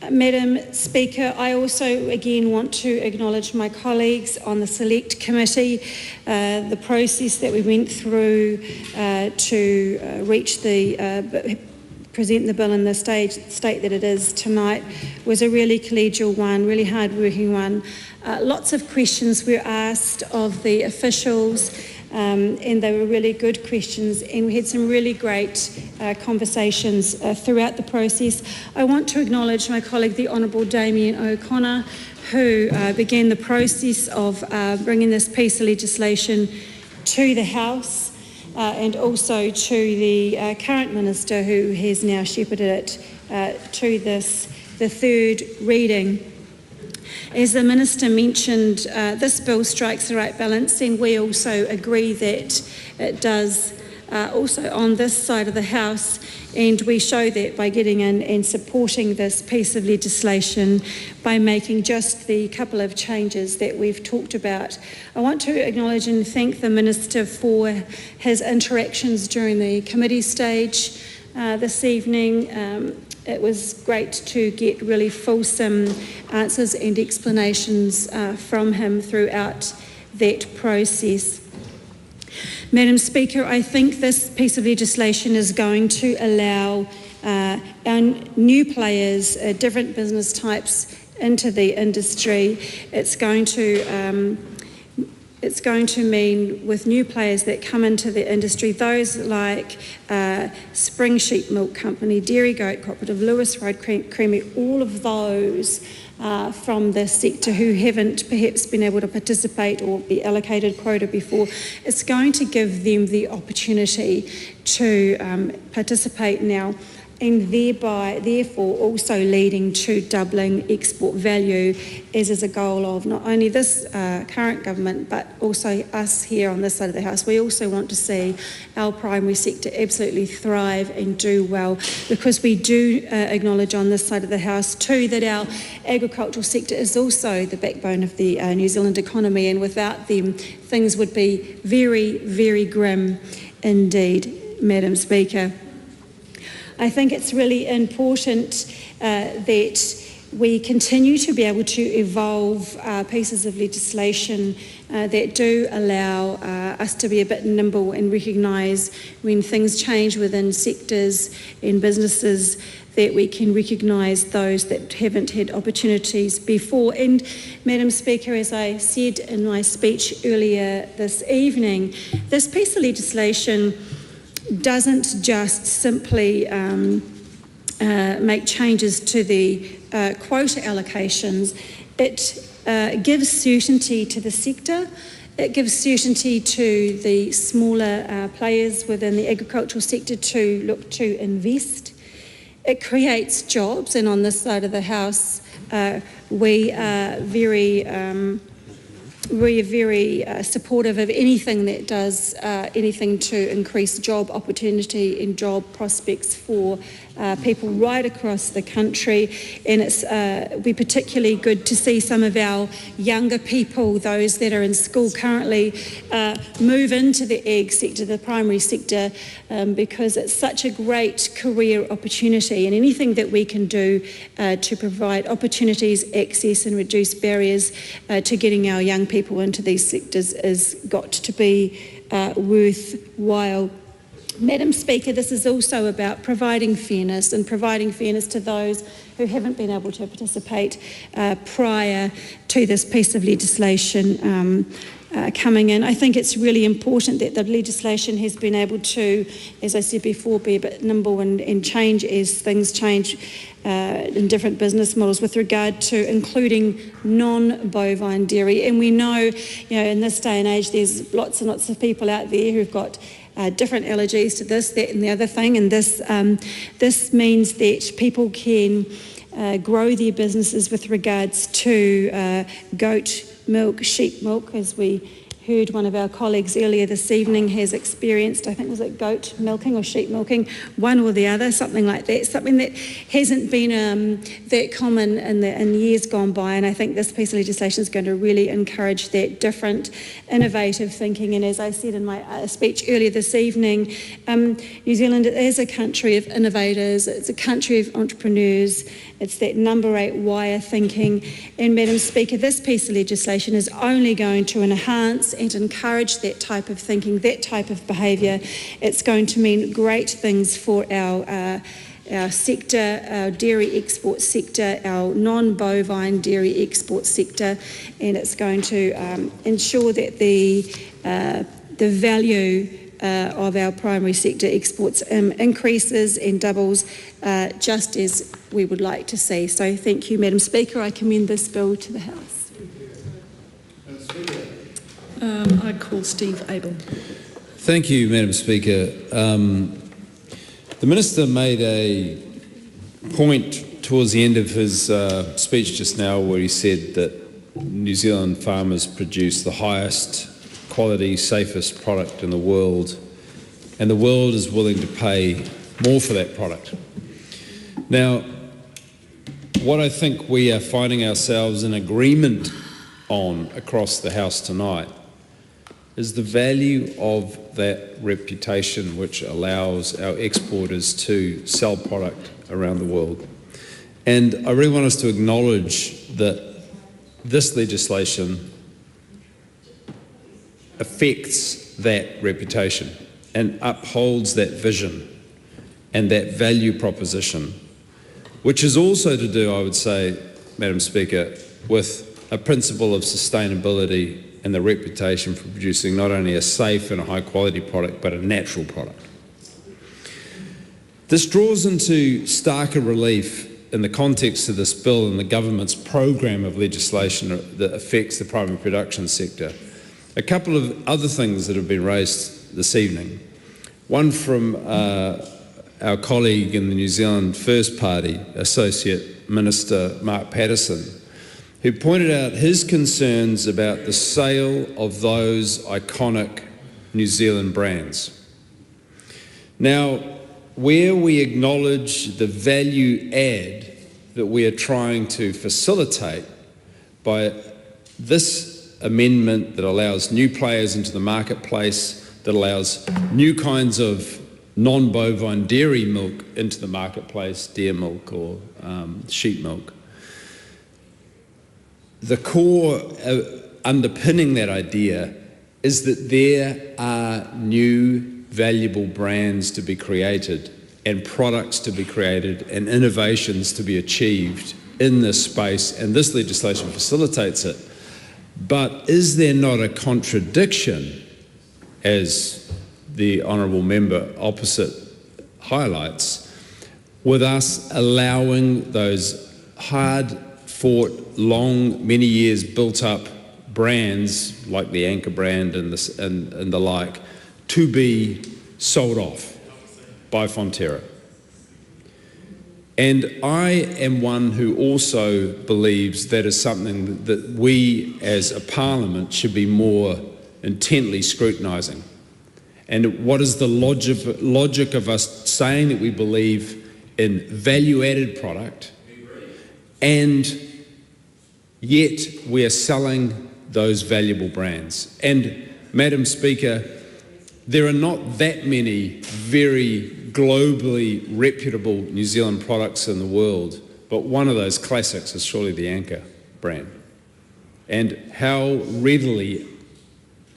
T: Madam Speaker, I also again want to acknowledge my colleagues on the Select Committee, the process that we went through to reach the present the bill in the state that it is tonight was a really collegial one, really hard-working one. Lots of questions were asked of the officials, and they were really good questions, and we had some really great conversations throughout the process. I want to acknowledge my colleague, the Honourable Damien O'Connor, who began the process of bringing this piece of legislation to the House, and also to the current Minister who has now shepherded it to the third reading. As the Minister mentioned, this bill strikes the right balance, and we also agree that it does also on this side of the House, and we show that by getting in and supporting this piece of legislation by making just the couple of changes that we've talked about. I want to acknowledge and thank the Minister for his interactions during the committee stage this evening. It was great to get really fulsome answers and explanations from him throughout that process. Madam Speaker, I think this piece of legislation is going to allow our new players, different business types into the industry. It's going to mean with new players that come into the industry, those like Spring Sheep Milk Company, Dairy Goat Cooperative, Lewis Road Creamery, all of those from the sector who haven't perhaps been able to participate or be allocated quota before. It's going to give them the opportunity to participate now, and therefore also leading to doubling export value, as is a goal of not only this current government but also us here on this side of the House. We also want to see our primary sector absolutely thrive and do well, because we do acknowledge on this side of the House too that our agricultural sector is also the backbone of the New Zealand economy, and without them things would be very, very grim indeed, Madam Speaker. I think it's really important that we continue to be able to evolve pieces of legislation that do allow us to be a bit nimble and recognise when things change within sectors and businesses, that we can recognise those that haven't had opportunities before. And Madam Speaker, as I said in my speech earlier this evening, this piece of legislation doesn't just simply make changes to the quota allocations. It gives certainty to the sector. It gives certainty to the smaller players within the agricultural sector to look to invest. It creates jobs, and on this side of the House we are very supportive of anything that does anything to increase job opportunity and job prospects for people right across the country. And it's be particularly good to see some of our younger people, those that are in school currently, move into the ag sector, the primary sector, because it's such a great career opportunity, and anything that we can do to provide opportunities, access and reduce barriers to getting our young people into these sectors has got to be worthwhile. Madam Speaker, this is also about providing fairness, and providing fairness to those who haven't been able to participate prior to this piece of legislation coming in. I think it's really important that the legislation has been able to, as I said before, be a bit nimble and change as things change in different business models with regard to including non-bovine dairy. And we know, in this day and age, there's lots and lots of people out there who've got different allergies to this, that and the other thing, and this means that people can grow their businesses with regards to goat milk, sheep milk, as we heard one of our colleagues earlier this evening has experienced. I think, was it goat milking or sheep milking, one or the other, something like that, something that hasn't been that common in years gone by. And I think this piece of legislation is going to really encourage that different, innovative thinking. And as I said in my speech earlier this evening, New Zealand is a country of innovators, it's a country of entrepreneurs, it's that number 8 wire thinking. And Madam Speaker, this piece of legislation is only going to enhance and encourage that type of thinking, that type of behaviour. It's going to mean great things for our sector, our dairy export sector, our non-bovine dairy export sector, and it's going to ensure that the value of our primary sector exports increases and doubles, just as we would like to see. So thank you, Madam Speaker. I commend this bill to the House.
G: I call Steve Abel.
I: Thank you, Madam Speaker. The Minister made a point towards the end of his speech just now where he said that New Zealand farmers produce the highest quality, safest product in the world, and the world is willing to pay more for that product. Now, what I think we are finding ourselves in agreement on across the House tonight is the value of that reputation which allows our exporters to sell product around the world. And I really want us to acknowledge that this legislation affects that reputation and upholds that vision and that value proposition, which is also to do, I would say, Madam Speaker, with a principle of sustainability and the reputation for producing not only a safe and a high quality product, but a natural product. This draws into starker relief in the context of this bill and the government's program of legislation that affects the primary production sector. A couple of other things that have been raised this evening. One from our colleague in the New Zealand First Party, Associate Minister Mark Patterson, who pointed out his concerns about the sale of those iconic New Zealand brands. Now, where we acknowledge the value add that we are trying to facilitate by this amendment that allows new players into the marketplace, that allows new kinds of non-bovine dairy milk into the marketplace, deer milk or sheep milk, the core underpinning that idea is that there are new valuable brands to be created and products to be created and innovations to be achieved in this space, and this legislation facilitates it. But is there not a contradiction, as the honourable member opposite highlights, with us allowing those hard-fought, long, many years built-up brands like the Anchor brand and the like to be sold off by Fonterra? And I am one who also believes that is something that we as a parliament should be more intently scrutinising. And what is the logic of us saying that we believe in value-added product and yet we are selling those valuable brands? And, Madam Speaker, there are not that many very globally reputable New Zealand products in the world, but one of those classics is surely the Anchor brand. And how readily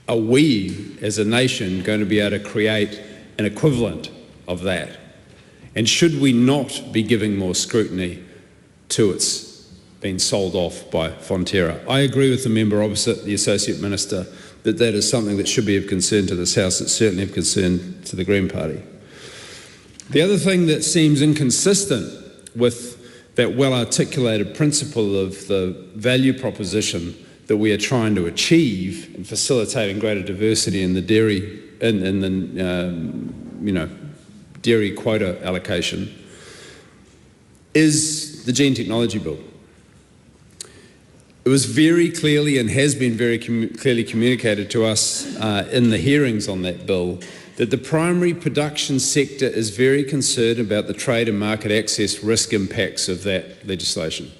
I: are we as a nation going to be able to create an equivalent of that? And should we not be giving more scrutiny to its being sold off by Fonterra? I agree with the member opposite, the Associate Minister, that that is something that should be of concern to this House. It's certainly of concern to the Green Party. The other thing that seems inconsistent with that well-articulated principle of the value proposition that we are trying to achieve in facilitating greater diversity in the dairy, dairy quota allocation, is the Gene Technology Bill. It was very clearly and has been very clearly communicated to us in the hearings on that bill that the primary production sector is very concerned about the trade and market access risk impacts of that legislation.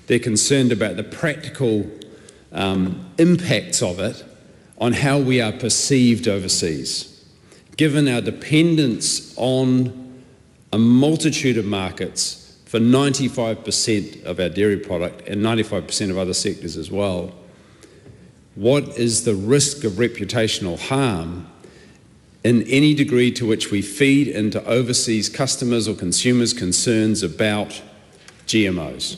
I: They're concerned about the practical impacts of it on how we are perceived overseas. Given our dependence on a multitude of markets for 95% of our dairy product and 95% of other sectors as well, what is the risk of reputational harm in any degree to which we feed into overseas customers or consumers' concerns about GMOs.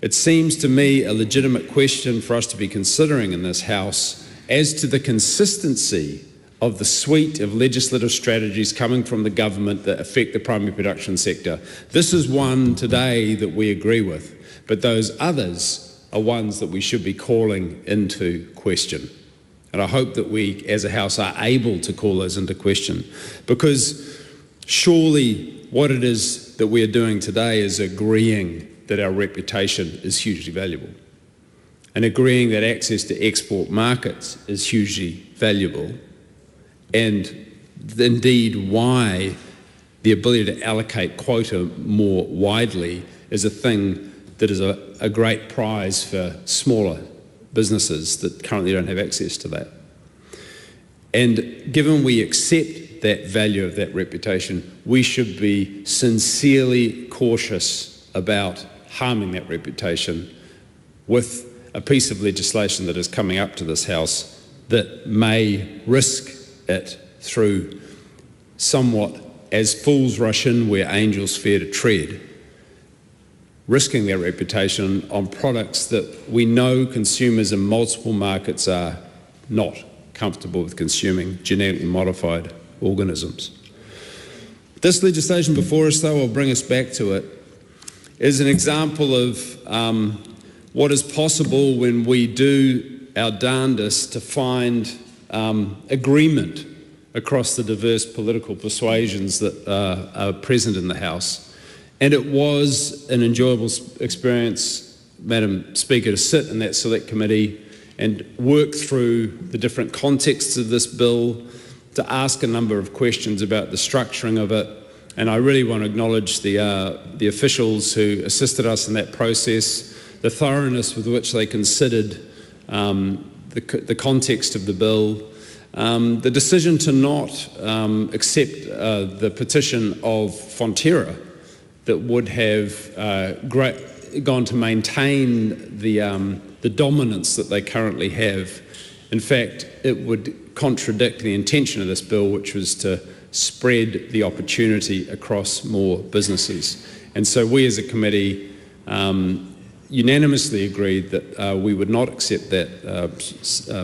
I: It seems to me a legitimate question for us to be considering in this House as to the consistency of the suite of legislative strategies coming from the government that affect the primary production sector. This is one today that we agree with, but those others are ones that we should be calling into question. And I hope that we as a House are able to call those into question, because surely what it is that we are doing today is agreeing that our reputation is hugely valuable, and agreeing that access to export markets is hugely valuable, and indeed why the ability to allocate quota more widely is a thing that is a great prize for smaller businesses that currently don't have access to that. And given we accept that value of that reputation, we should be sincerely cautious about harming that reputation with a piece of legislation that is coming up to this House that may risk it through somewhat as fools rush in where angels fear to tread, risking their reputation on products that we know consumers in multiple markets are not comfortable with consuming genetically modified organisms. This legislation before us, though, I'll bring us back to it, is an example of what is possible when we do our darndest to find agreement across the diverse political persuasions that are present in the House. And it was an enjoyable experience, Madam Speaker, to sit in that select committee and work through the different contexts of this bill, to ask a number of questions about the structuring of it. And I really want to acknowledge the officials who assisted us in that process, the thoroughness with which they considered the context of the bill, the decision to not accept the petition of Fonterra that would have gone to maintain the dominance that they currently have. In fact, it would contradict the intention of this bill, which was to spread the opportunity across more businesses. And so we as a committee unanimously agreed that we would not accept that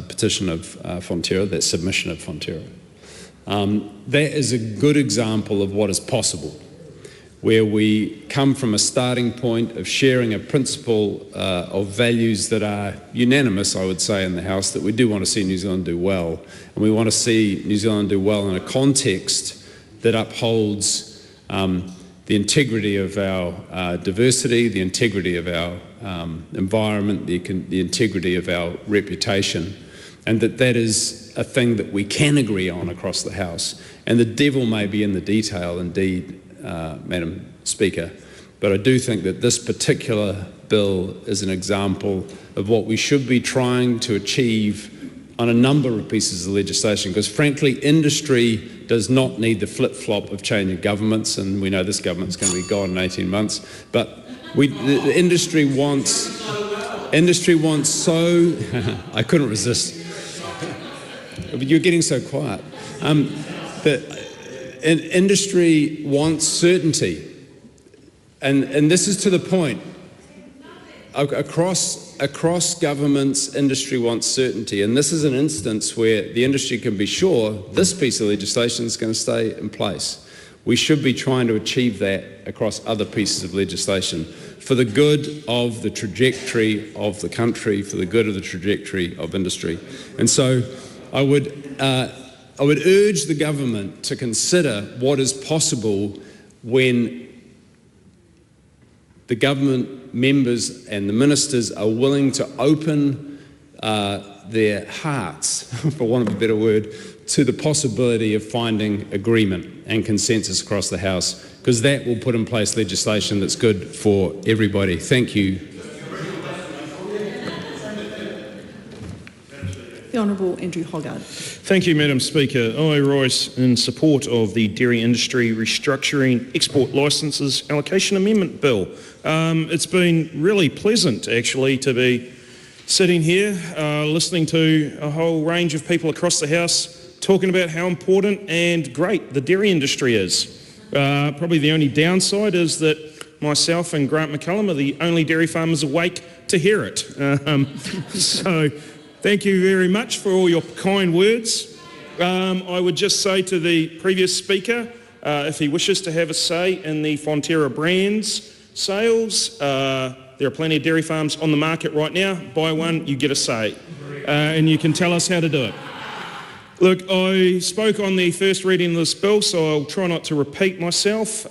I: petition of Fonterra, that submission of Fonterra. That is a good example of what is possible, where we come from a starting point of sharing a principle of values that are unanimous, I would say, in the House, that we do want to see New Zealand do well. And we want to see New Zealand do well in a context that upholds the integrity of our diversity, the integrity of our environment, the integrity of our reputation, and that is a thing that we can agree on across the House. And the devil may be in the detail, indeed, Madam Speaker, but I do think that this particular bill is an example of what we should be trying to achieve on a number of pieces of legislation, because frankly industry does not need the flip-flop of changing governments, and we know this government's going to be gone in 18 months, but the industry wants so I couldn't resist. You're getting so quiet. Industry wants certainty, and this is to the point. Across governments, industry wants certainty, and this is an instance where the industry can be sure this piece of legislation is going to stay in place. We should be trying to achieve that across other pieces of legislation for the good of the trajectory of the country, for the good of the trajectory of industry. And so I would urge the government to consider what is possible when the government members and the ministers are willing to open their hearts, for want of a better word, to the possibility of finding agreement and consensus across the House, because that will put in place legislation that's good for everybody. Thank you.
K: The Honourable Andrew Hoggard.
C: Thank you, Madam Speaker. I rise in support of the Dairy Industry Restructuring Export Licences Allocation Amendment Bill. It's been really pleasant, actually, to be sitting here listening to a whole range of people across the House talking about how important and great the dairy industry is. Probably the only downside is that myself and Grant McCullum are the only dairy farmers awake to hear it. So thank you very much for all your kind words. I would just say to the previous speaker, if he wishes to have a say in the Fonterra brands sales, there are plenty of dairy farms on the market right now. Buy one, you get a say. And you can tell us how to do it. Look, I spoke on the first reading of this bill, so I'll try not to repeat myself.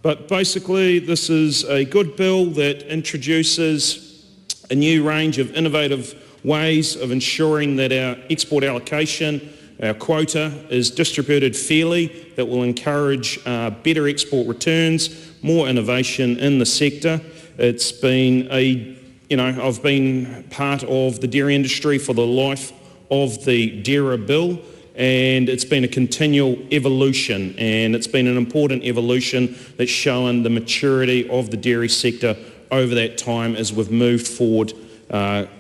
C: But basically, this is a good bill that introduces a new range of innovative ways of ensuring that our export allocation, our quota, is distributed fairly, that will encourage better export returns, more innovation in the sector. It's been I've been part of the dairy industry for the life of the DAERA bill, and it's been a continual evolution, and it's been an important evolution that's shown the maturity of the dairy sector over that time as we've moved forward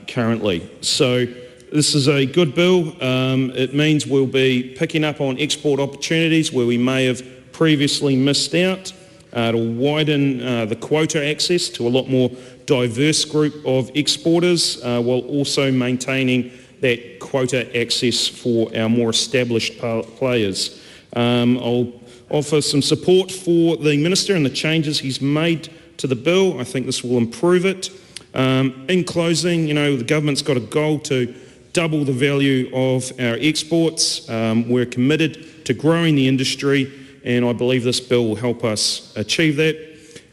C: currently. So this is a good bill. It means we'll be picking up on export opportunities where we may have previously missed out. It'll widen the quota access to a lot more diverse group of exporters while also maintaining that quota access for our more established players. I'll offer some support for the Minister and the changes he's made to the bill. I think this will improve it. In closing, the government's got a goal to double the value of our exports. We're committed to growing the industry, and I believe this bill will help us achieve that.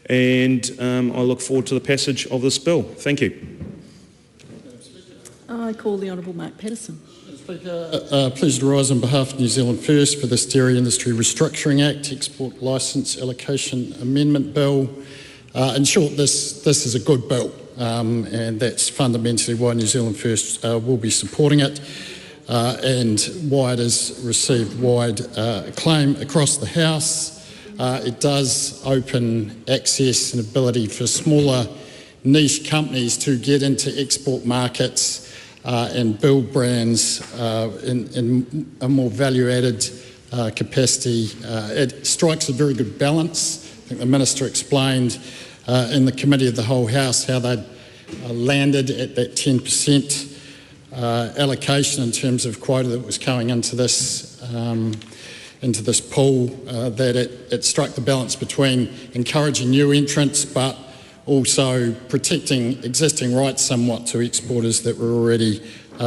C: And I look forward to the passage of this bill. Thank you.
G: I call the Honourable Mark Patterson.
O: Speaker, pleased to rise on behalf of New Zealand First for this Dairy Industry Restructuring Act, Export Licence Allocation Amendment Bill. In short, this is a good bill, and that's fundamentally why New Zealand First will be supporting it, and why it has received wide acclaim across the House. It does open access and ability for smaller niche companies to get into export markets and build brands in a more value-added capacity. It strikes a very good balance. I think the Minister explained in the Committee of the Whole House how they'd landed at that 10% allocation in terms of quota that was going into this pool, that it struck the balance between encouraging new entrants but also protecting existing rights somewhat to exporters that were already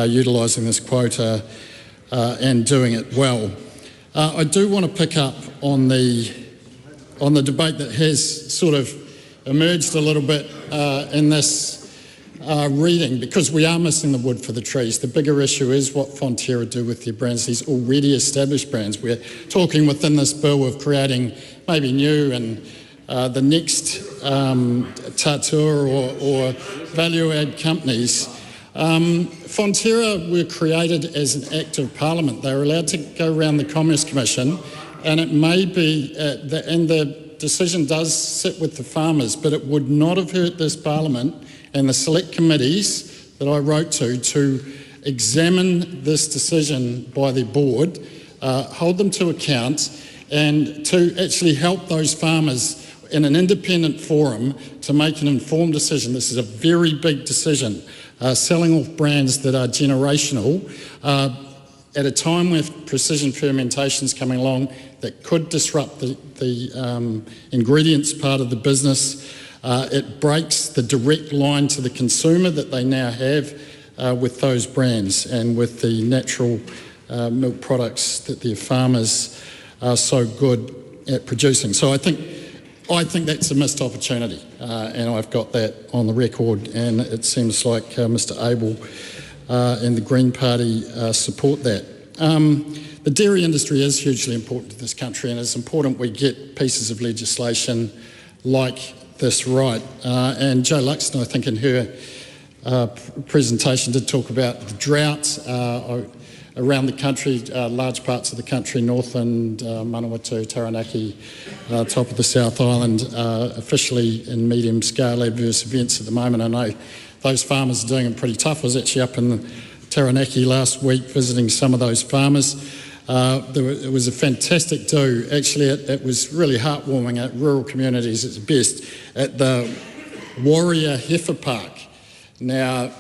O: utilising this quota and doing it well. I do want to pick up on the debate that has sort of emerged a little bit in this reading, because we are missing the wood for the trees. The bigger issue is what Fonterra do with their brands, these already established brands. We're talking within this bill of creating maybe new and the next Tatua or value-add companies. Fonterra were created as an act of Parliament. They were allowed to go around the Commerce Commission, and it may be, and the decision does sit with the farmers, but it would not have hurt this Parliament and the select committees that I wrote to examine this decision by the board, hold them to account, and to actually help those farmers in an independent forum to make an informed decision. This is a very big decision, selling off brands that are generational at a time with precision fermentations coming along that could disrupt the ingredients part of the business. It breaks the direct line to the consumer that they now have with those brands and with the natural milk products that their farmers are so good at producing. So I think that's a missed opportunity, and I've got that on the record, and it seems like Mr Abel and the Green Party support that. The dairy industry is hugely important to this country, and it's important we get pieces of legislation like this right. And Jo Luxton, I think in her presentation, did talk about the drought around the country, large parts of the country, Northland, Manawatu, Taranaki, top of the South Island, officially in medium-scale adverse events at the moment. I know those farmers are doing it pretty tough. I was actually up in Taranaki last week visiting some of those farmers. It was a fantastic do. Actually, it was really heartwarming at rural communities at its best at the Warrior Heifer Park. Now,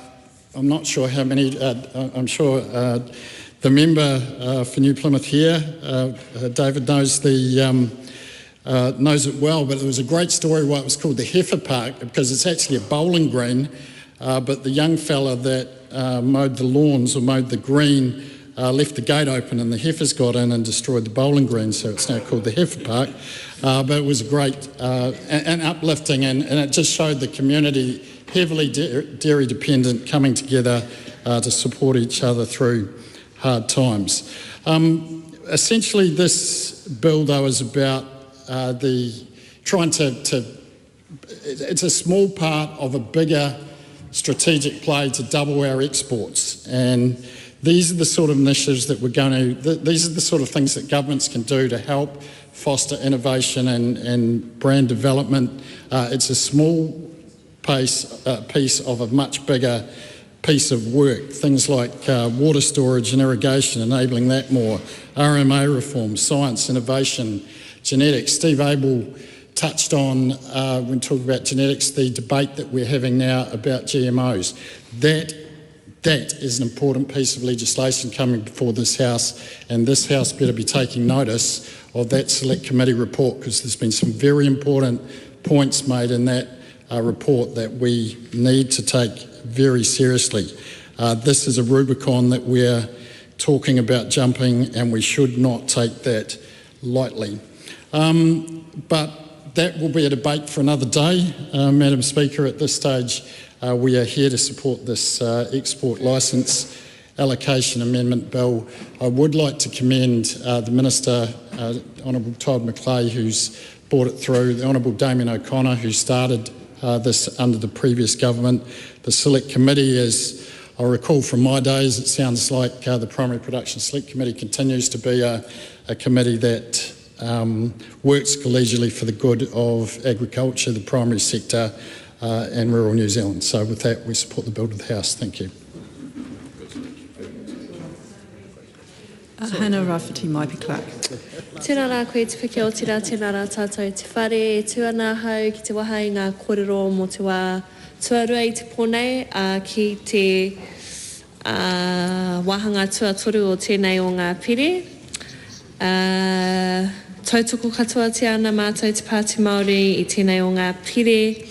O: I'm not sure how many, I'm sure the member for New Plymouth here, David, knows knows it well, but it was a great story why it was called the Heifer Park, because it's actually a bowling green, but the young fella that mowed the lawns or mowed the green left the gate open and the heifers got in and destroyed the bowling green, so it's now called the Heifer Park. But it was great and uplifting, and it just showed the community, heavily dairy dependent, coming together to support each other through hard times. Essentially, this bill, though, is about it's a small part of a bigger strategic play to double our exports, and these are the sort of initiatives that these are the sort of things that governments can do to help foster innovation and brand development. It's a small piece of a much bigger piece of work. Things like water storage and irrigation, enabling that more, RMA reform, science, innovation, genetics. Steve Abel touched on, when talking about genetics, the debate that we're having now about GMOs. That is an important piece of legislation coming before this House, and this House better be taking notice of that Select Committee report, because there's been some very important points made in that report that we need to take very seriously. This is a Rubicon that we're talking about jumping, and we should not take that lightly. But that will be a debate for another day. Madam Speaker, at this stage, we are here to support this export licence allocation amendment bill. I would like to commend the Minister, Honourable Todd McClay, who's brought it through, the Honourable Damien O'Connor, who started this under the previous government. The Select Committee, as I recall from my days, it sounds like the Primary Production Select Committee continues to be a committee that works collegially for the good of agriculture, the primary sector, and rural New Zealand. So with that, we support the bill to the House. Thank you.
K: Hannah Rafferty, Maipi Clark.
D: Tēnā rā koe te whiki o tira, tēnā rā tātou te whare, tuana hau ki te waha i ngā kōrero mō te wā tuarua i te pōnei, ki te wahanga tuatoru o tēnei o ngā pire. Tautoko katoa te ana mātou te Pāti Māori i tēnei o ngā pire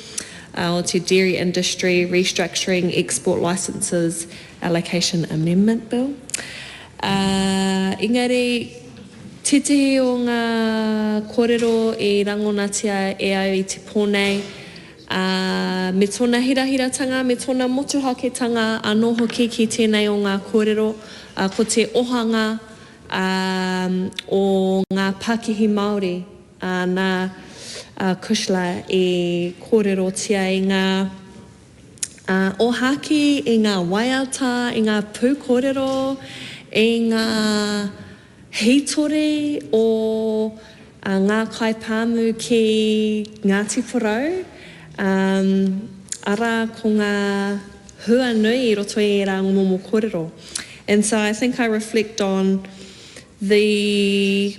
D: o te Dairy Industry Restructuring Export Licences Allocation Amendment Bill. Engari, tete o ngā kōrero e rangonatia e au i te pōnei, me tōna hirahiratanga, me tōna motuhaketanga anō hoki ki tēnei o ngā kōrero, ko te ohanga o ngā Pākihi Māori, nā Kushla e kōrerotia i ngā ohaki, i ngā waiata, i ngā pūkōrero, i ngā hitore o ngā kaipāmu ki Ngāti Porou, ara ko ngā hua nui I roto I rā momo kōrero. And so I think I reflect on the,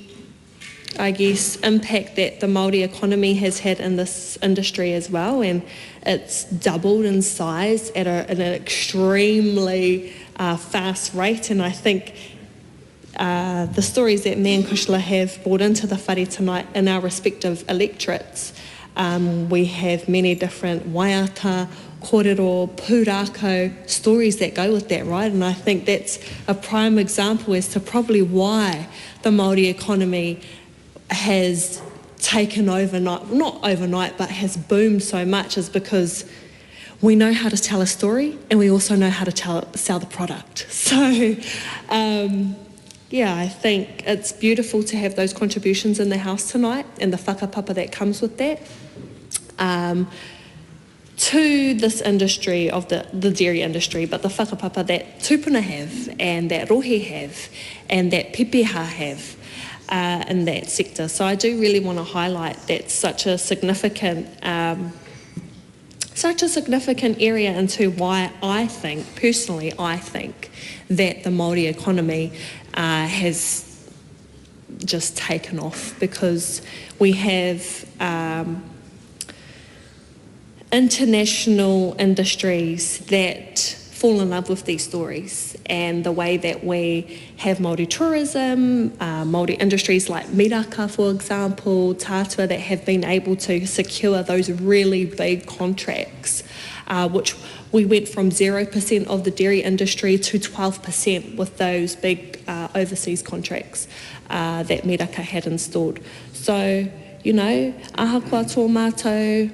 D: I guess, impact that the Māori economy has had in this industry as well, and it's doubled in size at an extremely fast rate. And I think the stories that me and Kushla have brought into the whare tonight in our respective electorates, we have many different waiata, kōrero, pūrākau stories that go with that, right? And I think that's a prime example as to probably why the Māori economy has taken overnight, not overnight, but has boomed so much, is because we know how to tell a story and we also know how to sell the product. So, yeah, I think it's beautiful to have those contributions in the House tonight and the whakapapa that comes with that. To this industry of the dairy industry, but the whakapapa that tupuna have and that rohe have and that pepeha have in that sector. So I do really want to highlight that's such a significant such a significant area into why I think that the Māori economy has just taken off, because we have international industries that fall in love with these stories, and the way that we have Māori tourism, Māori industries like Miraka, for example, Tātua, that have been able to secure those really big contracts, which we went from 0% of the dairy industry to 12% with those big overseas contracts that Miraka had installed. So, you know, ahakoa tō mātou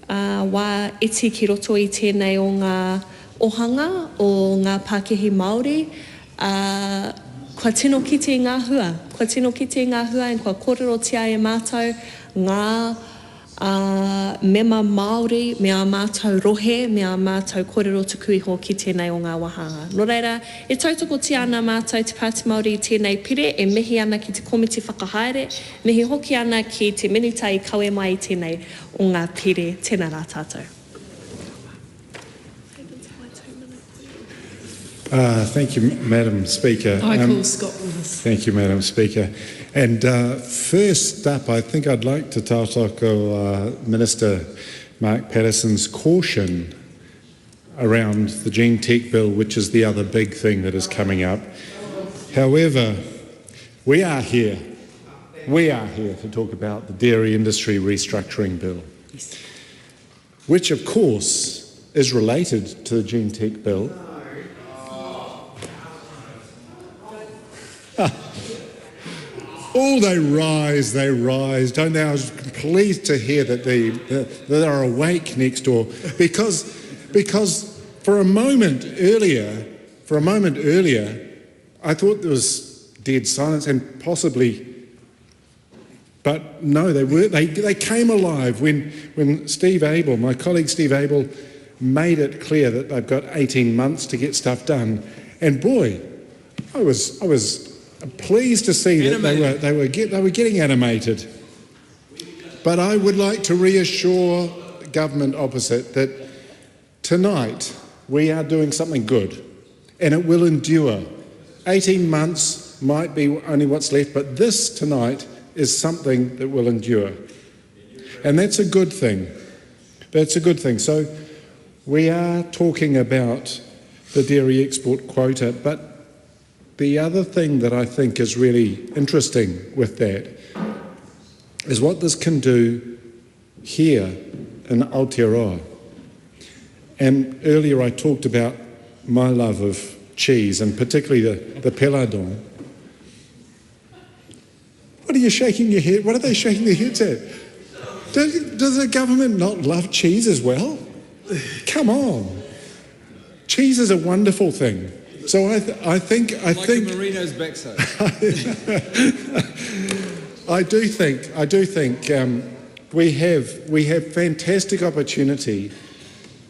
D: wā iti ki roto I tēnei o ngā ohanga o ngā Pākehī Māori, kua tino kite ngā hua, and kua kōrero tia e mātou ngā mema Māori, mea mātou rohe, mea mātou kōrero tuku iho ki tēnei o ngā wahanga. Nō reira, e tautoko tia ana mātou te Pāti Māori I tēnei pire, e mihi ana ki te komiti whakahaere, mihi hoki ana ki te minitai kawe mai I tēnei o ngā pire, tēnā rā tātou.
J: Thank you, Madam Speaker.
G: I call Scott Willis.
J: Thank you, Madam Speaker. And first up, I think I'd like to tautoko Minister Mark Patterson's caution around the Gene Tech Bill, which is the other big thing that is coming up. However, we are here to talk about the Dairy Industry Restructuring Bill, which of course is related to the Gene Tech Bill. Oh, they rise, don't they? I was pleased to hear that they are awake next door, because for a moment earlier, I thought there was dead silence, and possibly, but no, they came alive when Steve Abel, my colleague Steve Abel, made it clear that they've got 18 months to get stuff done, and boy, I was pleased to see that they were getting animated. But I would like to reassure government opposite that tonight we are doing something good, and it will endure. 18 months might be only what's left, but this tonight is something that will endure. And that's a good thing. That's a good thing. So we are talking about the dairy export quota, but the other thing that I think is really interesting with that is what this can do here in Aotearoa. And earlier I talked about my love of cheese, and particularly the peladon. What are you shaking your head? What are they shaking their heads at? Does the government not love cheese as well? Come on. Cheese is a wonderful thing. So I think
I: like a merino's backside.
J: I do think we have fantastic opportunity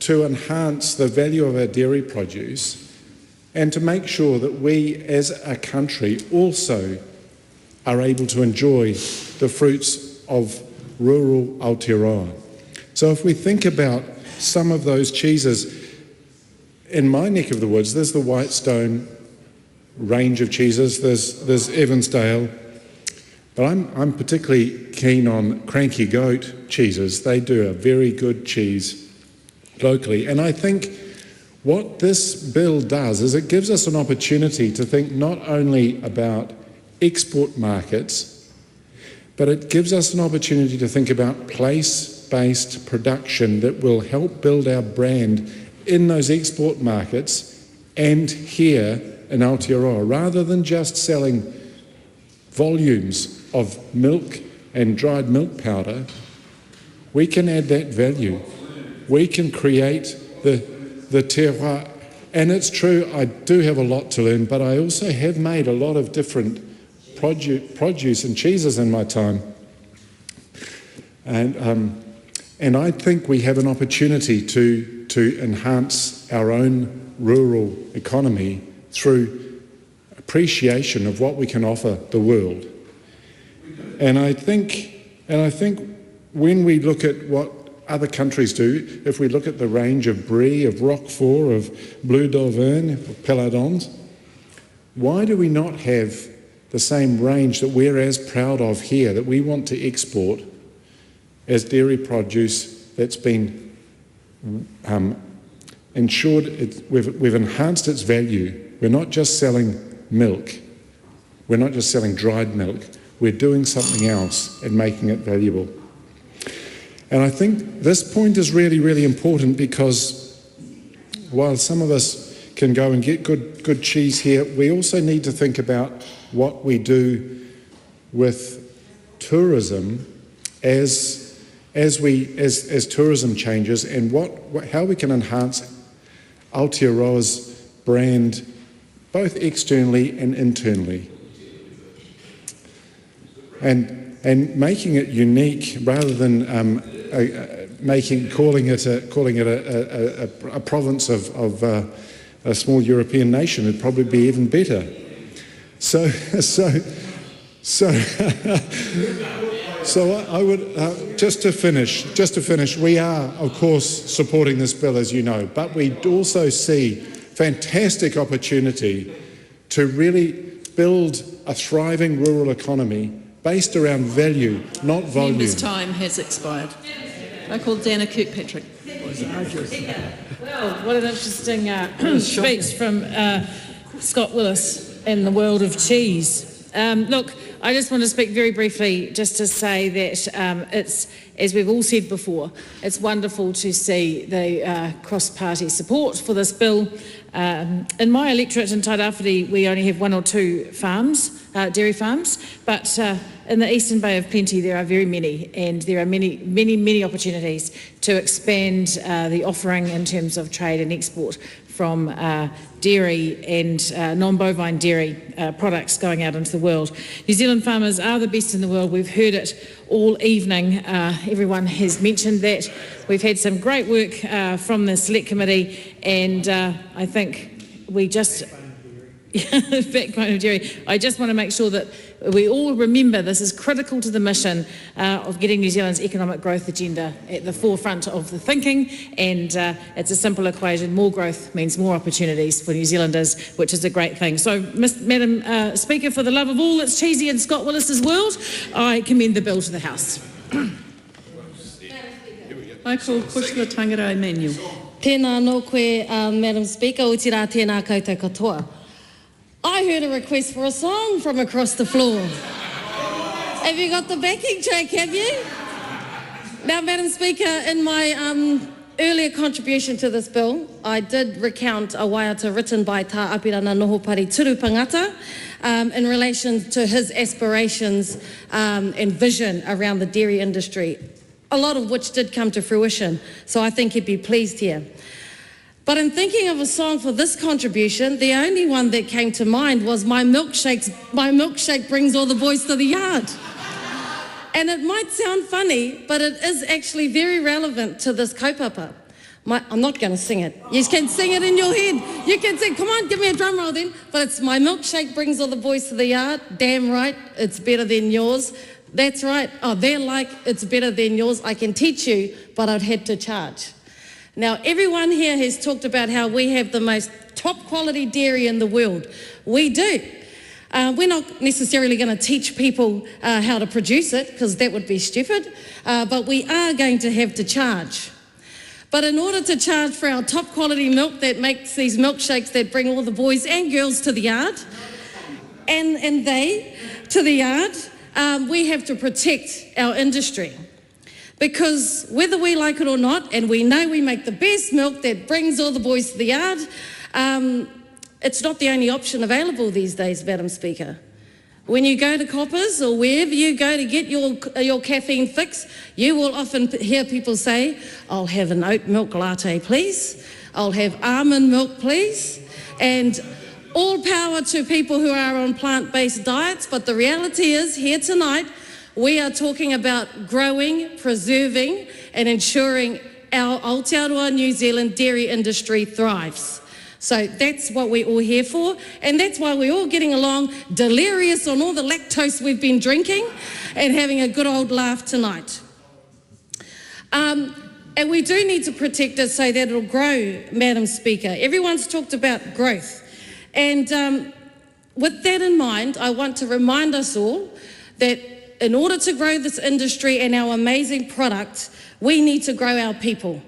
J: to enhance the value of our dairy produce, and to make sure that we as a country also are able to enjoy the fruits of rural Aotearoa. So if we think about some of those cheeses, in my neck of the woods, there's the Whitestone range of cheeses, there's Evansdale, but I'm particularly keen on Cranky Goat cheeses. They do a very good cheese locally, and I think what this bill does is it gives us an opportunity to think not only about export markets, but it gives us an opportunity to think about place-based production that will help build our brand in those export markets and here in Aotearoa, rather than just selling volumes of milk and dried milk powder. We can add that value. We can create the terroir. And it's true, I do have a lot to learn, but I also have made a lot of different produce and cheeses in my time. And I think we have an opportunity to enhance our own rural economy through appreciation of what we can offer the world. And I think when we look at what other countries do. If we look at the range of Brie, of Roquefort, of Bleu d'Auvergne, of Peladons, why do we not have the same range that we're as proud of here, that we want to export as dairy produce that's been ensured, we've enhanced its value. We're not just selling milk. We're not just selling dried milk. We're doing something else and making it valuable. And I think this point is really, really important, because while some of us can go and get good cheese here, we also need to think about what we do with tourism as tourism changes, and how we can enhance Aotearoa's brand both externally and internally. And making it unique rather than calling it a province of a small European nation would probably be even better. So I would just to finish. We are, of course, supporting this bill, as you know, but we also see fantastic opportunity to really build a thriving rural economy based around value, not volume.
K: Members' time has expired. I call Dana Kirkpatrick.
P: Well, what an interesting speech from Scott Willis in the world of cheese. Look, I just want to speak very briefly just to say that it's, as we've all said before, it's wonderful to see the cross-party support for this bill. In my electorate in Tairāwhiti, we only have 1 or 2 farms, dairy farms, but in the Eastern Bay of Plenty there are very many, and there are many opportunities to expand the offering in terms of trade and export from dairy and non-bovine dairy products going out into the world. New Zealand farmers are the best in the world. We've heard it all evening. Everyone has mentioned that. We've had some great work from the Select Committee, and I think we just... backbone of dairy. I just want to make sure that we all remember this is critical to the mission of getting New Zealand's economic growth agenda at the forefront of the thinking, and it's a simple equation. More growth means more opportunities for New Zealanders, which is a great thing. So, Madam Speaker, for the love of all that's cheesy in Scott Willis's world, I commend the bill to the House.
K: I call Kushla Tangara Emmanuel.
Q: Tēnā no koe, Madam Speaker, uti rā tēnā koutou katoa. I heard a request for a song from across the floor. Have you got the backing track, have you? Now, Madam Speaker, in my earlier contribution to this bill, I did recount a waiata written by Tā Apirana Noho Pari Turu Pangata in relation to his aspirations and vision around the dairy industry, a lot of which did come to fruition, so I think he'd be pleased here. But in thinking of a song for this contribution, the only one that came to mind was My Milkshake Brings All the Boys to the Yard. And it might sound funny, but it is actually very relevant to this kaupapa. I'm not going to sing it. You can sing it in your head. You can sing, come on, give me a drum roll then. But it's My Milkshake Brings All the Boys to the Yard. Damn right, it's better than yours. That's right. Oh, they're like, it's better than yours. I can teach you, but I'd had to charge. Now, everyone here has talked about how we have the most top quality dairy in the world. We do. We're not necessarily going to teach people how to produce it, because that would be stupid, but we are going to have to charge. But in order to charge for our top quality milk that makes these milkshakes that bring all the boys and girls to the yard, and they to the yard, we have to protect our industry. Because whether we like it or not, and we know we make the best milk that brings all the boys to the yard, it's not the only option available these days, Madam Speaker. When you go to Coppers or wherever you go to get your caffeine fix, you will often hear people say, I'll have an oat milk latte, please. I'll have almond milk, please. And all power to people who are on plant-based diets, but the reality is, here tonight, we are talking about growing, preserving and ensuring our Aotearoa New Zealand dairy industry thrives. So that's what we're all here for, and that's why we're all getting along delirious on all the lactose we've been drinking and having a good old laugh tonight. And we do need to protect it so that it'll grow, Madam Speaker. Everyone's talked about growth. And with that in mind, I want to remind us all that in order to grow this industry and our amazing product, we need to grow our people.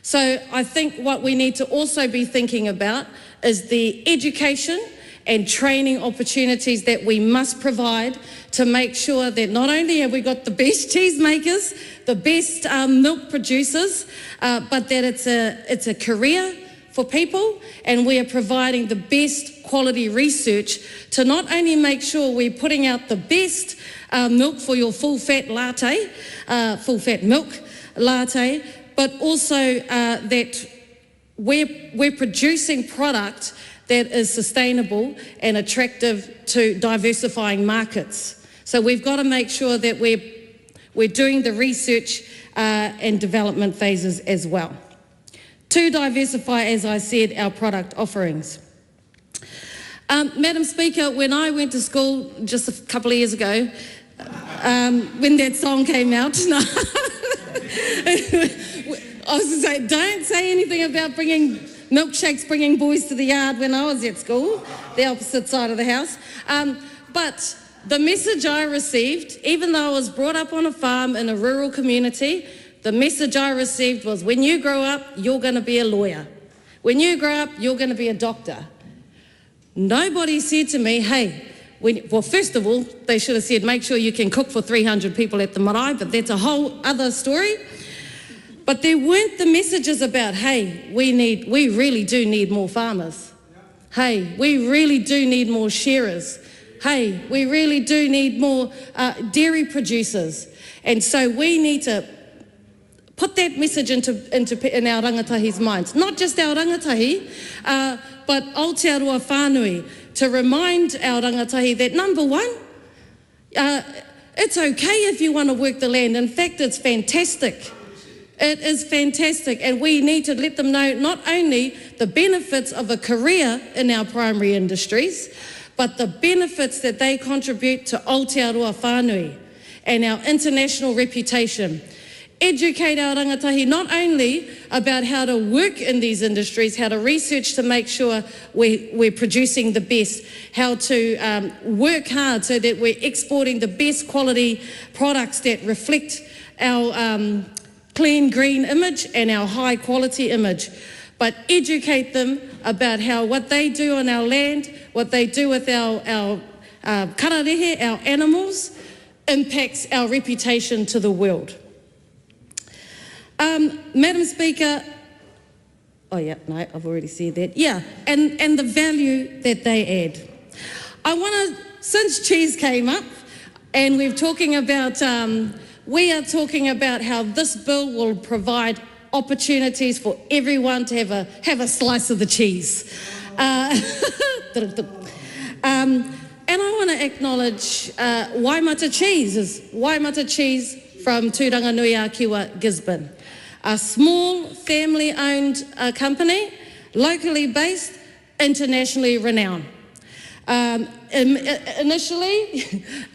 Q: So I think what we need to also be thinking about is the education and training opportunities that we must provide to make sure that not only have we got the best cheesemakers, the best milk producers, but that it's a career for people, and we are providing the best quality research to not only make sure we're putting out the best milk for your full-fat latte, full-fat milk latte, but also that we're producing product that is sustainable and attractive to diversifying markets. So we've got to make sure that we're doing the research and development phases as well, to diversify, as I said, our product offerings. Madam Speaker, when I went to school just a couple of years ago, when that song came out, I was going to say, don't say anything about bringing milkshakes, bringing boys to the yard when I was at school, the opposite side of the house. But the message I received, even though I was brought up on a farm in a rural community, the message I received was, when you grow up, you're going to be a lawyer. When you grow up, you're going to be a doctor. Nobody said to me, hey, well, first of all, they should have said, make sure you can cook for 300 people at the marae, but that's a whole other story. But there weren't the messages about, hey, we really do need more farmers. Hey, we really do need more shearers. Hey, we really do need more dairy producers. And so we need to put that message in our rangatahi's minds. Not just our rangatahi, but Aotearoa whānui, to remind our rangatahi that, number one, it's okay if you want to work the land. In fact, it's fantastic. It is fantastic, and we need to let them know not only the benefits of a career in our primary industries, but the benefits that they contribute to Aotearoa whānui and our international reputation. Educate our rangatahi not only about how to work in these industries, how to research to make sure we're producing the best, how to work hard so that we're exporting the best quality products that reflect our clean green image and our high quality image, but educate them about how what they do on our land, what they do with our kararehe, our animals, impacts our reputation to the world. Madam Speaker, oh yeah, no, I've already said that. Yeah, and the value that they add. I want to, since cheese came up, and we're talking about, we are talking about how this bill will provide opportunities for everyone to have a slice of the cheese. And I want to acknowledge Waimata Cheese is Waimata Cheese from Tūranganui-a-Kiwa, Gisborne. A small family-owned company, locally based, internationally renowned.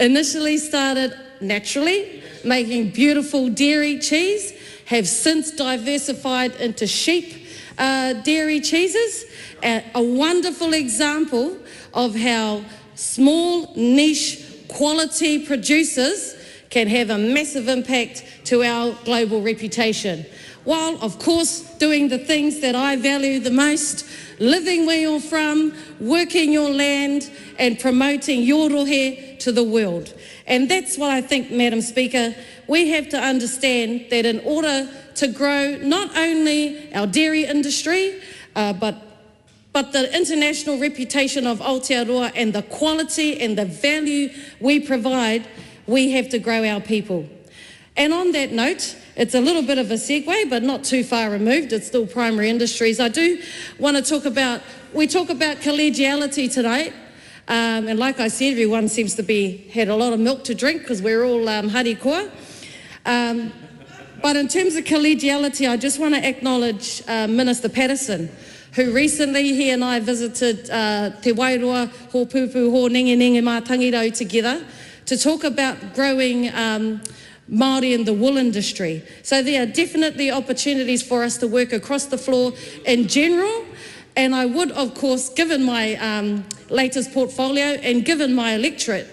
Q: Initially started naturally, making beautiful dairy cheese, have since diversified into sheep dairy cheeses. A wonderful example of how small, niche, quality producers can have a massive impact to our global reputation, while of course doing the things that I value the most: living where you're from, working your land, and promoting your rohe to the world. And that's what I think, Madam Speaker, we have to understand, that in order to grow not only our dairy industry, but the international reputation of Aotearoa and the quality and the value we provide, we have to grow our people. And on that note, it's a little bit of a segue, but not too far removed. It's still primary industries. I do want to talk about, we talk about collegiality tonight. And like I said, everyone seems to had a lot of milk to drink because we're all harikoa. But in terms of collegiality, I just want to acknowledge Minister Patterson, who recently, he and I visited Te Wairoa, Ho Pupu, Ho Ningi Ningi Mā Tangirau together to talk about growing Māori in the wool industry. So there are definitely opportunities for us to work across the floor in general. And I would, of course, given my latest portfolio and given my electorate,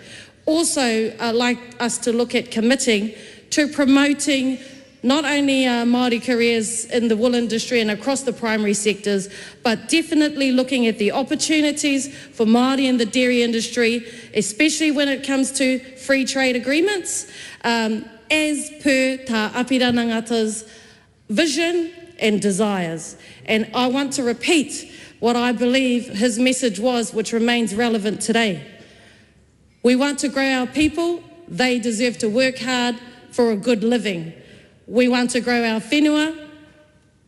Q: also like us to look at committing to promoting not only Māori careers in the wool industry and across the primary sectors, but definitely looking at the opportunities for Māori in the dairy industry, especially when it comes to free trade agreements, as per Tā Apirana Ngata's vision and desires. And I want to repeat what I believe his message was, which remains relevant today. We want to grow our people. They deserve to work hard for a good living. We want to grow our whenua,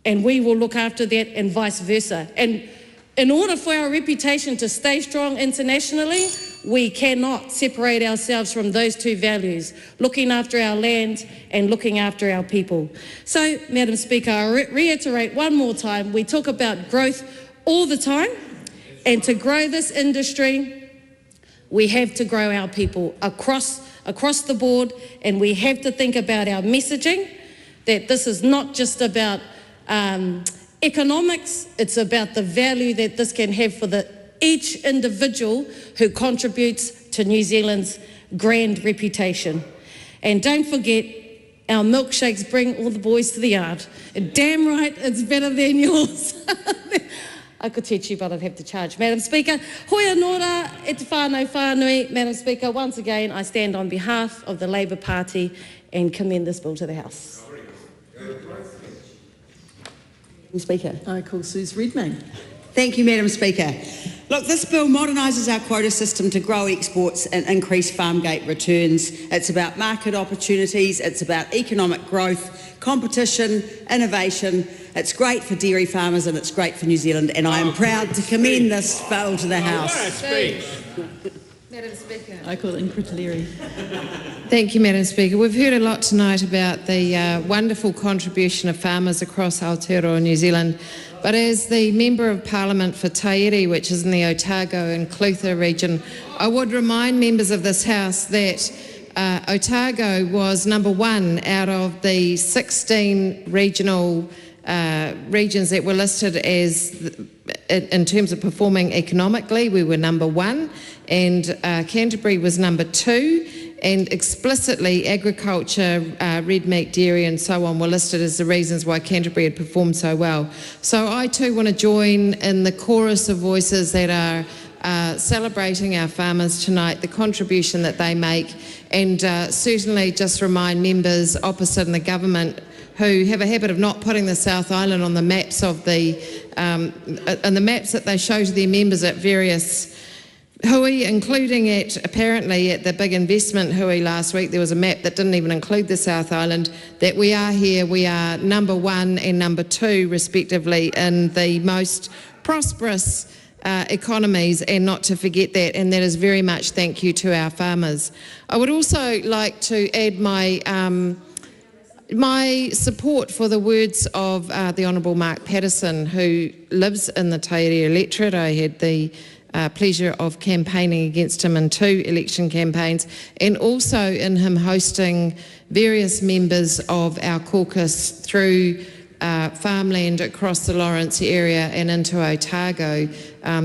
Q: and we will look after that, and vice versa. And in order for our reputation to stay strong internationally, we cannot separate ourselves from those two values, looking after our land and looking after our people. So, Madam Speaker, I reiterate one more time, we talk about growth all the time, and to grow this industry, we have to grow our people across the board, and we have to think about our messaging, that this is not just about economics, it's about the value that this can have for each individual who contributes to New Zealand's grand reputation. And don't forget, our milkshakes bring all the boys to the yard. And damn right, it's better than yours. I could teach you, but I'd have to charge. Madam Speaker, hoia nora e te whānau whānui. Madam Speaker, once again, I stand on behalf of the Labour Party and commend this bill to the House.
K: Madam Speaker. I call Suze Redmayne.
S: Thank you, Madam Speaker. Look, this bill modernises our quota system to grow exports and increase farm gate returns. It's about market opportunities, it's about economic growth, competition, innovation. It's great for dairy farmers and it's great for New Zealand, and I am proud to commend this bill to the House.
K: Madam Speaker. I call Ingrid Leary.
U: Thank you, Madam Speaker. We've heard a lot tonight about the wonderful contribution of farmers across Aotearoa, New Zealand. But as the Member of Parliament for Tairi, which is in the Otago and Clutha region, I would remind members of this House that Otago was number 1 out of the 16 regional regions that were listed as, in terms of performing economically, we were number 1, and Canterbury was number 2. And explicitly agriculture, red meat, dairy and so on were listed as the reasons why Canterbury had performed so well. So I too want to join in the chorus of voices that are celebrating our farmers tonight, the contribution that they make, and certainly just remind members opposite in the government who have a habit of not putting the South Island on the maps of the maps that they show to their members at various hui, including apparently at the big investment hui last week, there was a map that didn't even include the South Island, that we are here, we are number 1 and number 2 respectively in the most prosperous economies, and not to forget that, and that is very much thank you to our farmers. I would also like to add my support for the words of the Honourable Mark Patterson, who lives in the Tairi electorate. I had the pleasure of campaigning against him in 2 election campaigns, and also in him hosting various members of our caucus through farmland across the Lawrence area and into Otago.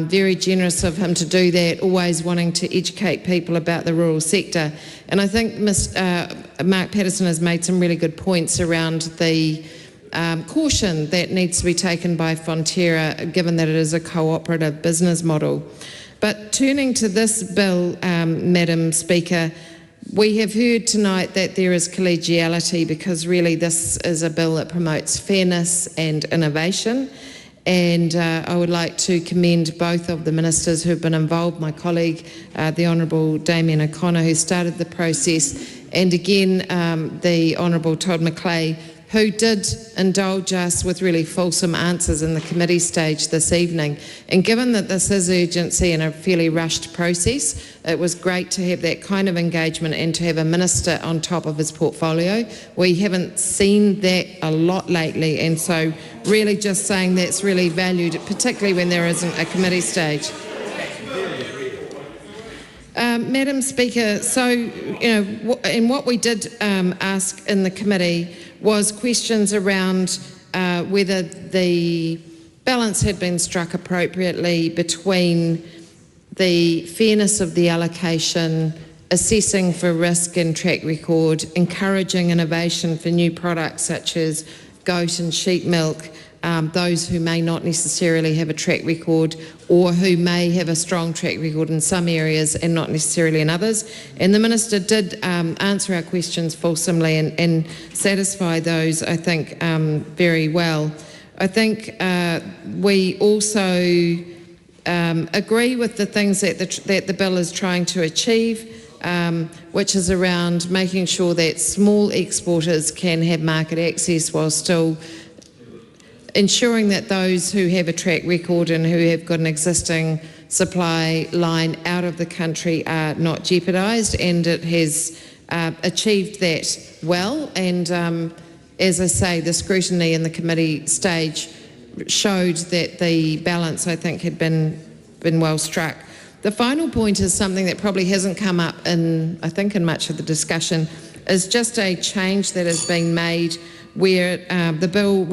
U: Very generous of him to do that, always wanting to educate people about the rural sector. And I think Mark Patterson has made some really good points around the caution that needs to be taken by Fonterra, given that it is a cooperative business model. But turning to this bill, Madam Speaker, we have heard tonight that there is collegiality, because really this is a bill that promotes fairness and innovation. And I would like to commend both of the ministers who have been involved, my colleague, the Honourable Damien O'Connor, who started the process, and again the Honourable Todd McClay, who did indulge us with really fulsome answers in the committee stage this evening. And given that this is urgency and a fairly rushed process, it was great to have that kind of engagement and to have a minister on top of his portfolio. We haven't seen that a lot lately, and so really just saying that's really valued, particularly when there isn't a committee stage. Madam Speaker, so, and what we did ask in the committee was questions around whether the balance had been struck appropriately between the fairness of the allocation, assessing for risk and track record, encouraging innovation for new products such as goat and sheep milk, those who may not necessarily have a track record or who may have a strong track record in some areas and not necessarily in others. And the Minister did answer our questions fulsomely and satisfy those, I think, very well. I think we also agree with the things that the bill is trying to achieve, which is around making sure that small exporters can have market access while still ensuring that those who have a track record and who have got an existing supply line out of the country are not jeopardised, and it has achieved that well. And as I say, the scrutiny in the committee stage showed that the balance, I think, had been well struck. The final point is something that probably hasn't come up in much of the discussion, is just a change that has been made where the bill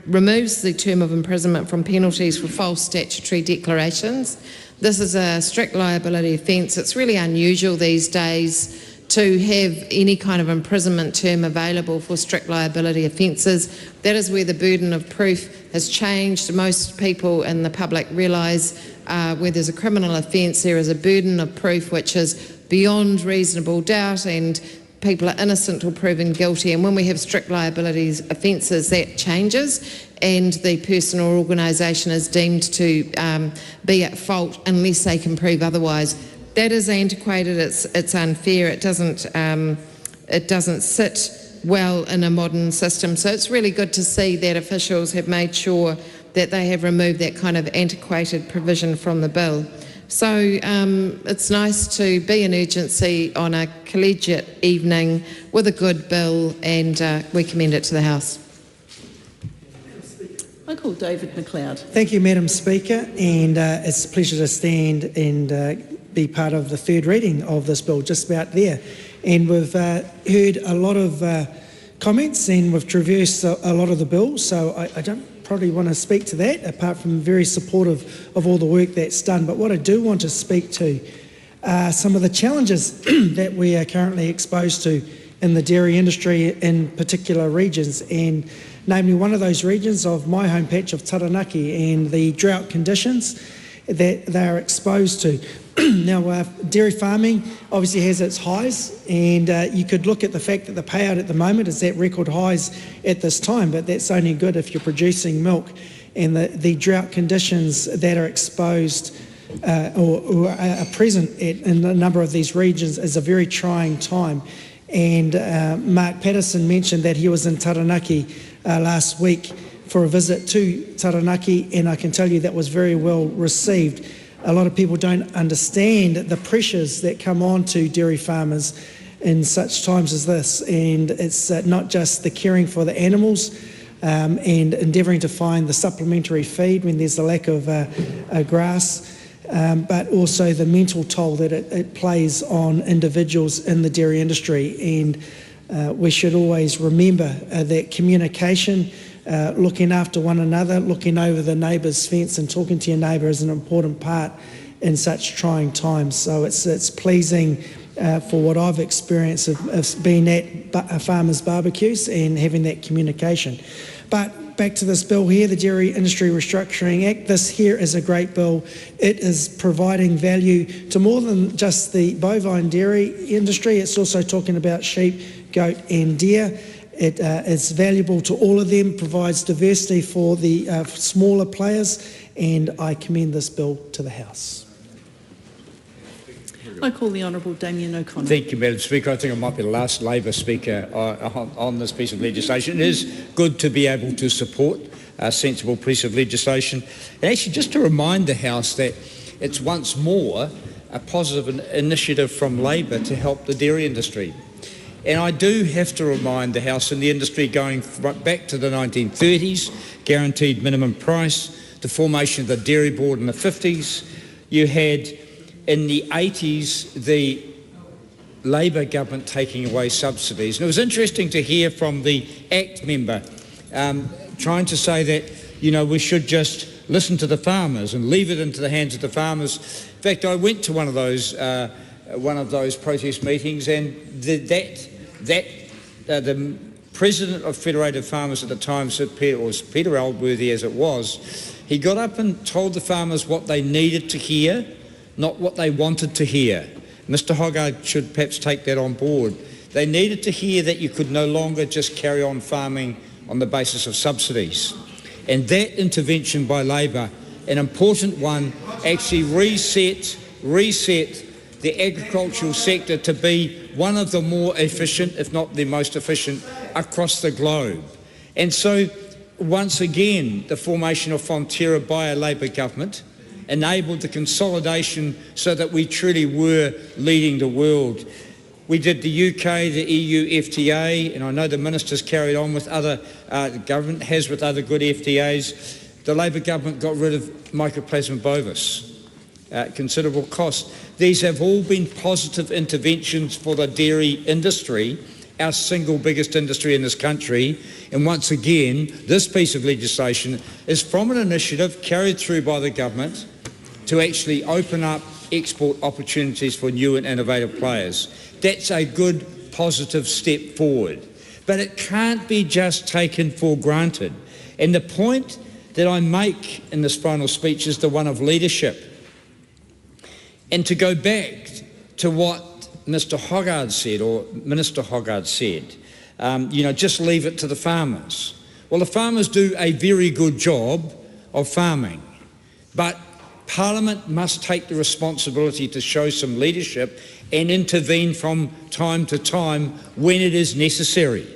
U: removes the term of imprisonment from penalties for false statutory declarations. This is a strict liability offence. It's really unusual these days to have any kind of imprisonment term available for strict liability offences. That is where the burden of proof has changed. Most people in the public realise where there's a criminal offence, there is a burden of proof which is beyond reasonable doubt, and people are innocent or proven guilty. And when we have strict liabilities offences, that changes, and the person or organisation is deemed to be at fault unless they can prove otherwise. That is antiquated. It's unfair. It doesn't sit well in a modern system. So it's really good to see that officials have made sure that they have removed that kind of antiquated provision from the bill. So it's nice to be an urgency on a collegiate evening with a good bill, and we commend it to the House.
K: I call David McLeod.
M: Thank you, Madam Speaker, and it's a pleasure to stand and be part of the third reading of this bill, just about there. And we've heard a lot of comments, and we've traversed a lot of the bill, so I don't probably want to speak to that, apart from very supportive of all the work that's done. But what I do want to speak to are some of the challenges that we are currently exposed to in the dairy industry in particular regions, and namely one of those regions of my home patch of Taranaki and the drought conditions that they are exposed to. Now, dairy farming obviously has its highs, and you could look at the fact that the payout at the moment is at record highs at this time, but that's only good if you're producing milk. And the drought conditions that are exposed or are present in a number of these regions is a very trying time. And Mark Patterson mentioned that he was in Taranaki last week for a visit to Taranaki, and I can tell you that was very well received. A lot of people don't understand the pressures that come on to dairy farmers in such times as this, and it's not just the caring for the animals and endeavouring to find the supplementary feed when there's a lack of grass, but also the mental toll that it plays on individuals in the dairy industry. And we should always remember that communication, looking after one another, looking over the neighbour's fence and talking to your neighbour is an important part in such trying times. So it's pleasing for what I've experienced of being at farmers' barbecues and having that communication. But back to this bill here, the Dairy Industry Restructuring Act. This here is a great bill. It is providing value to more than just the bovine dairy industry. It's also talking about sheep, goat and deer. It is valuable to all of them, provides diversity for the smaller players, and I commend this bill to the House.
K: I call the Honourable Damien O'Connor.
R: Thank you, Madam Speaker. I think I might be the last Labor Speaker on this piece of legislation. It is good to be able to support a sensible piece of legislation. And actually, just to remind the House that it's once more a positive initiative from Labor to help the dairy industry. And I do have to remind the House and the industry going back to the 1930s, guaranteed minimum price, the formation of the Dairy Board in the 50s. You had in the 80s, the Labor government taking away subsidies. And it was interesting to hear from the ACT member trying to say that, we should just listen to the farmers and leave it into the hands of the farmers. In fact, I went to one of those protest meetings, and the president of Federated Farmers at the time, Peter Aldworthy as it was, he got up and told the farmers what they needed to hear, not what they wanted to hear. Mr Hogarth should perhaps take that on board. They needed to hear that you could no longer just carry on farming on the basis of subsidies. And that intervention by Labor, an important one, actually reset the agricultural sector to be one of the more efficient, if not the most efficient, across the globe. And so, once again, the formation of Fonterra by a Labor government enabled the consolidation so that we truly were leading the world. We did the UK, the EU FTA, and I know the minister's carried on with other, the government has with other good FTAs. The Labor government got rid of Mycoplasma bovis at considerable cost. These have all been positive interventions for the dairy industry, our single biggest industry in this country. And once again, this piece of legislation is from an initiative carried through by the government to actually open up export opportunities for new and innovative players. That's a good, positive step forward. But it can't be just taken for granted. And the point that I make in this final speech is the one of leadership. And to go back to what Mr Hogarth said, or Minister Hogarth said, just leave it to the farmers. Well, the farmers do a very good job of farming, but Parliament must take the responsibility to show some leadership and intervene from time to time when it is necessary.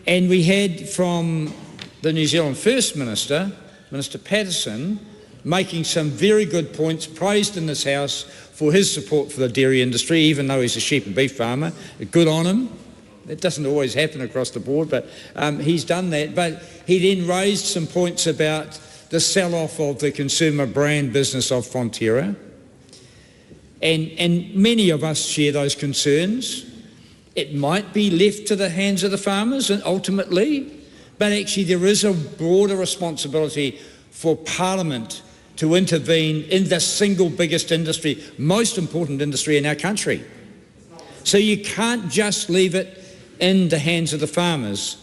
R: And we had from the New Zealand First Minister, Minister Patterson, making some very good points, praised in this House for his support for the dairy industry, even though he's a sheep and beef farmer. Good on him. It doesn't always happen across the board, but he's done that. But he then raised some points about the sell-off of the consumer brand business of Fonterra. And many of us share those concerns. It might be left to the hands of the farmers and ultimately, but actually there is a broader responsibility for Parliament to intervene in the single biggest industry, most important industry in our country. So you can't just leave it in the hands of the farmers.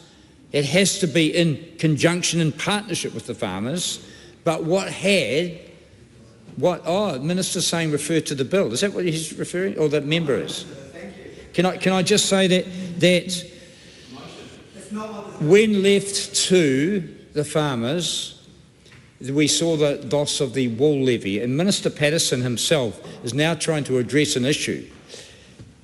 R: It has to be in conjunction and partnership with the farmers. But the Minister's saying refer to the bill. Is that what he's referring, or the member is? Can I just say that when left to the farmers, we saw the loss of the wool levy, and Minister Patterson himself is now trying to address an issue.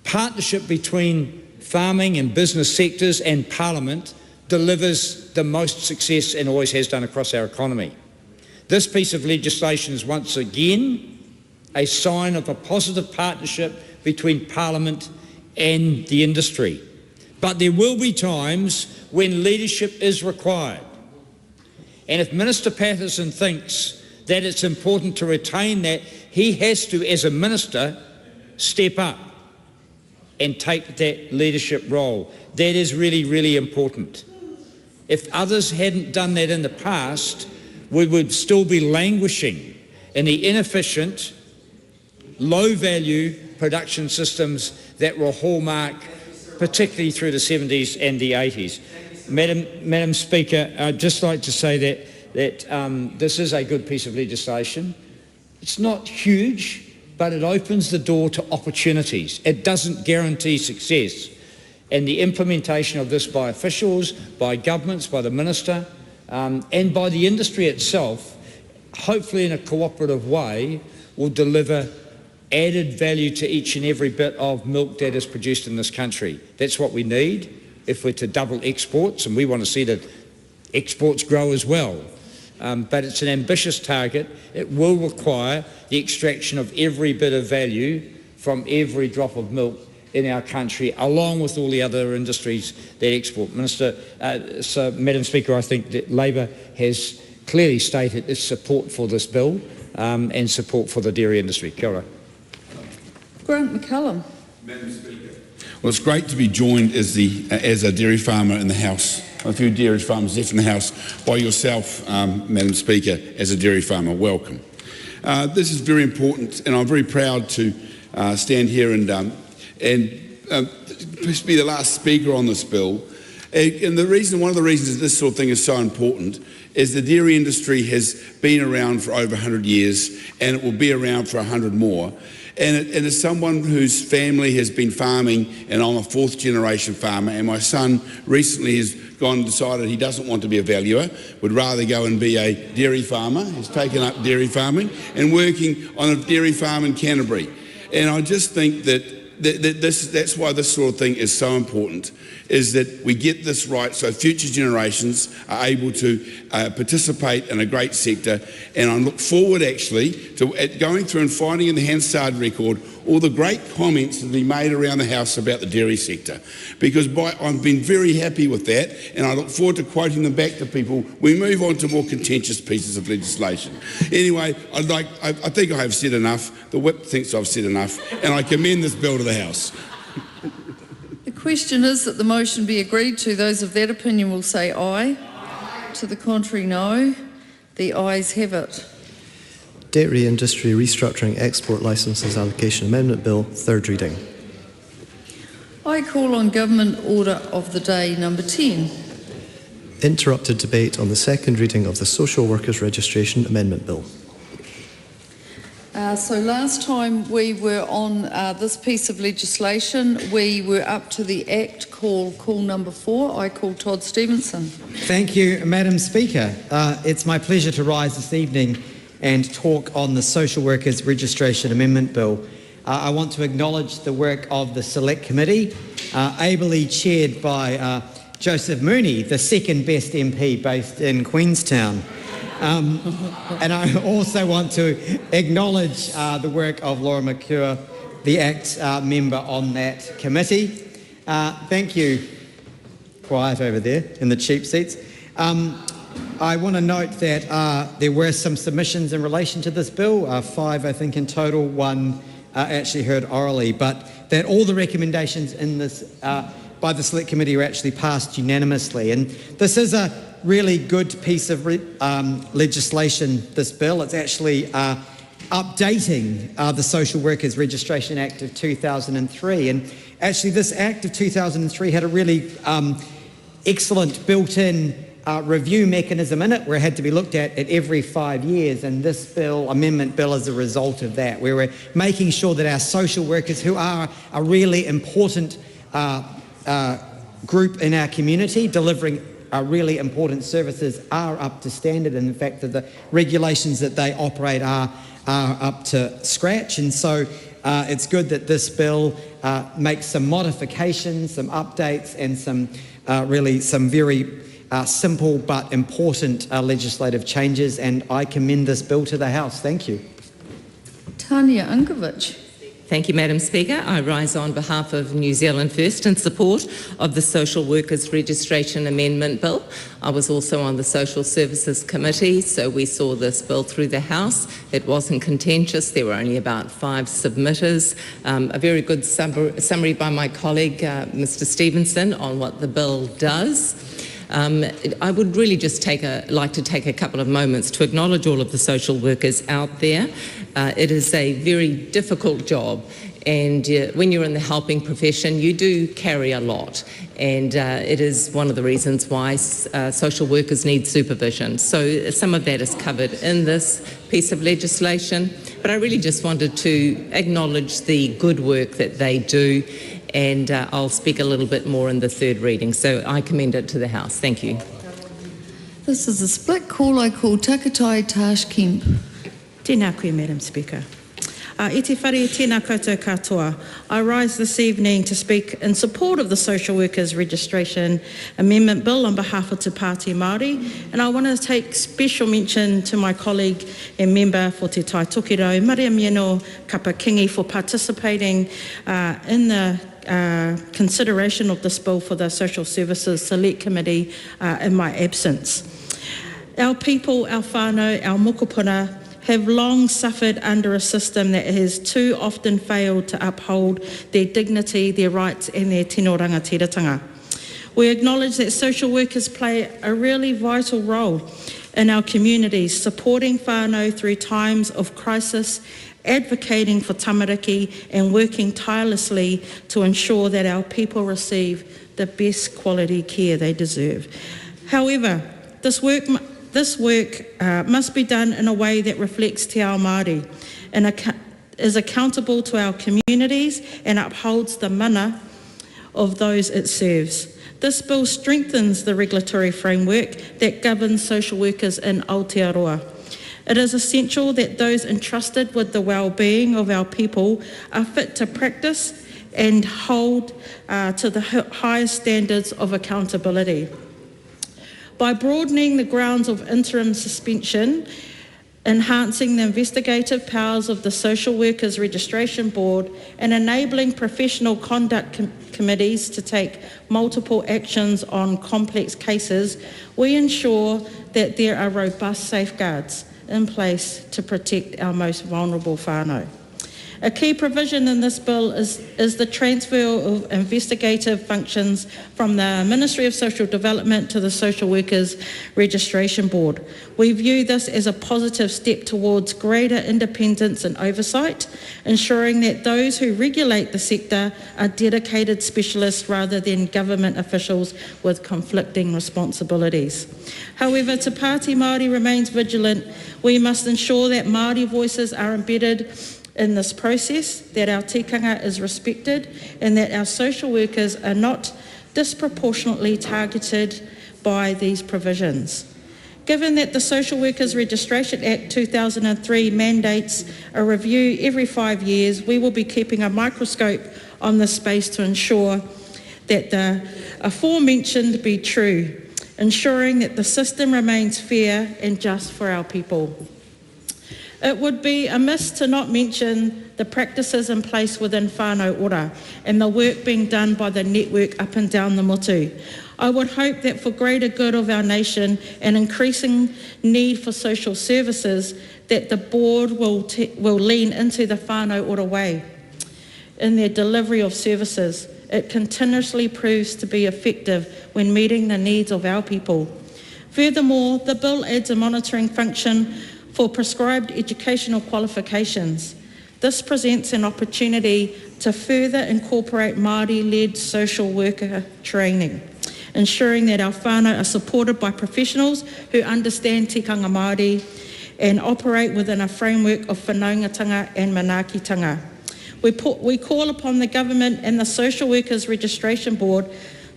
R: Partnership between farming and business sectors and Parliament delivers the most success and always has done across our economy. This piece of legislation is once again a sign of a positive partnership between Parliament and the industry. But there will be times when leadership is required. And if Minister Patterson thinks that it's important to retain that, he has to, as a minister, step up and take that leadership role. That is really, really important. If others hadn't done that in the past, we would still be languishing in the inefficient, low-value production systems that were hallmark, particularly through the 70s and the 80s. Madam Speaker, I'd just like to say that this is a good piece of legislation. It's not huge, but it opens the door to opportunities. It doesn't guarantee success. And the implementation of this by officials, by governments, by the Minister, and by the industry itself, hopefully in a cooperative way, will deliver added value to each and every bit of milk that is produced in this country. That's what we need if we're to double exports, and we want to see that exports grow as well. But it's an ambitious target. It will require the extraction of every bit of value from every drop of milk in our country, along with all the other industries that export. Madam Speaker, I think that Labor has clearly stated its support for this bill, and support for the dairy industry. Kia ora.
N: Grant McCallum.
E: Madam Speaker. Well, it's great to be joined as a dairy farmer in the House, a few dairy farmers left in the House, by yourself, Madam Speaker, as a dairy farmer. Welcome. This is very important, and I'm very proud to stand here and be the last speaker on this bill. And one of the reasons that this sort of thing is so important is the dairy industry has been around for over 100 years, and it will be around for 100 more. And as someone whose family has been farming, and I'm a fourth generation farmer, and my son recently has gone and decided he doesn't want to be a valuer, would rather go and be a dairy farmer. He's taken up dairy farming and working on a dairy farm in Canterbury. And I just think that's why this sort of thing is so important, is that we get this right so future generations are able to participate in a great sector. And I look forward actually to going through and finding in the Hansard record all the great comments that have been made around the House about the dairy sector, because I've been very happy with that, and I look forward to quoting them back to people. We move on to more contentious pieces of legislation. Anyway, I think I have said enough. The Whip thinks I've said enough, and I commend this bill to the House.
N: The question is that the motion be agreed to. Those of that opinion will say aye. To the contrary, no. The ayes have it.
V: Dairy Industry Restructuring Export Licences Allocation Amendment Bill, third reading.
N: I call on Government Order of the Day number 10.
V: Interrupted debate on the second reading of the Social Workers Registration Amendment Bill.
N: So last time we were on this piece of legislation, we were up to the Act call number 4. I call Todd Stevenson.
W: Thank you, Madam Speaker. It's my pleasure to rise this evening and talk on the Social Workers Registration Amendment Bill. I want to acknowledge the work of the Select Committee, ably chaired by Joseph Mooney, the second best MP based in Queenstown. And I also want to acknowledge the work of Laura McClure, the ACT member on that committee. Thank you. Quiet over there in the cheap seats. I want to note that there were some submissions in relation to this bill, 5 I think in total, 1 actually heard orally, but that all the recommendations in this by the Select Committee were actually passed unanimously. And this is a really good piece of legislation, this bill. It's actually updating the Social Workers Registration Act of 2003. And actually this Act of 2003 had a really excellent built-in review mechanism in it where it had to be looked at every 5 years, and this bill, amendment bill, is a result of that, where we're making sure that our social workers, who are a really important group in our community, delivering really important services, are up to standard, and in fact that the regulations that they operate are up to scratch. And so it's good that this bill makes some modifications, some updates, and some very simple but important legislative changes, and I commend this bill to the House. Thank you.
N: Tanya Unkovich.
X: Thank you, Madam Speaker. I rise on behalf of New Zealand First in support of the Social Workers Registration Amendment Bill. I was also on the Social Services Committee, so we saw this bill through the House. It wasn't contentious. There were only about 5 submitters. A very good summary by my colleague, Mr Stevenson, on what the bill does. I would really just like to take a couple of moments to acknowledge all of the social workers out there. It is a very difficult job, and when you're in the helping profession, you do carry a lot, and it is one of the reasons why social workers need supervision. So some of that is covered in this piece of legislation, but I really just wanted to acknowledge the good work that they do, and I'll speak a little bit more in the third reading. So I commend it to the House. Thank you.
N: This is a split call. I call Takatai Tash Kemp.
Y: Tēnā koe, Madam Speaker. I te whare tēnā koutou katoa. I rise this evening to speak in support of the Social Workers Registration Amendment Bill on behalf of Te Pāti Māori, and I want to take special mention to my colleague and member for Te Tai Tokiro, Maria Mieno Kapakingi, for participating in the consideration of this bill for the Social Services Select Committee in my absence. Our people, our whānau, our mokopuna, have long suffered under a system that has too often failed to uphold their dignity, their rights and their tino rangatiratanga. We acknowledge that social workers play a really vital role in our communities, supporting whānau through times of crisis, advocating for tamariki and working tirelessly to ensure that our people receive the best quality care they deserve. However, this work must be done in a way that reflects te ao Māori and is accountable to our communities and upholds the mana of those it serves. This bill strengthens the regulatory framework that governs social workers in Aotearoa. It is essential that those entrusted with the well-being of our people are fit to practice and hold to the highest standards of accountability. By broadening the grounds of interim suspension, enhancing the investigative powers of the Social Workers Registration Board and enabling professional conduct committees to take multiple actions on complex cases, we ensure that there are robust safeguards in place to protect our most vulnerable whānau. A key provision in this bill is the transfer of investigative functions from the Ministry of Social Development to the Social Workers Registration Board. We view this as a positive step towards greater independence and oversight, ensuring that those who regulate the sector are dedicated specialists rather than government officials with conflicting responsibilities. However, Te Pāti Māori remains vigilant. We must ensure that Māori voices are embedded in this process, that our tikanga is respected and that our social workers are not disproportionately targeted by these provisions. Given that the Social Workers Registration Act 2003 mandates a review every 5 years, we will be keeping a microscope on this space to ensure that the aforementioned be true, ensuring that the system remains fair and just for our people. It would be amiss to not mention the practices in place within whānau ora and the work being done by the network up and down the motu. I would hope that for greater good of our nation and increasing need for social services, that the board will lean into the whānau ora way in their delivery of services. It continuously proves to be effective when meeting the needs of our people. Furthermore, the bill adds a monitoring function for prescribed educational qualifications. This presents an opportunity to further incorporate Māori-led social worker training, ensuring that our whānau are supported by professionals who understand tikanga Māori and operate within a framework of whanaungatanga and manaakitanga. We call upon the government and the Social Workers Registration Board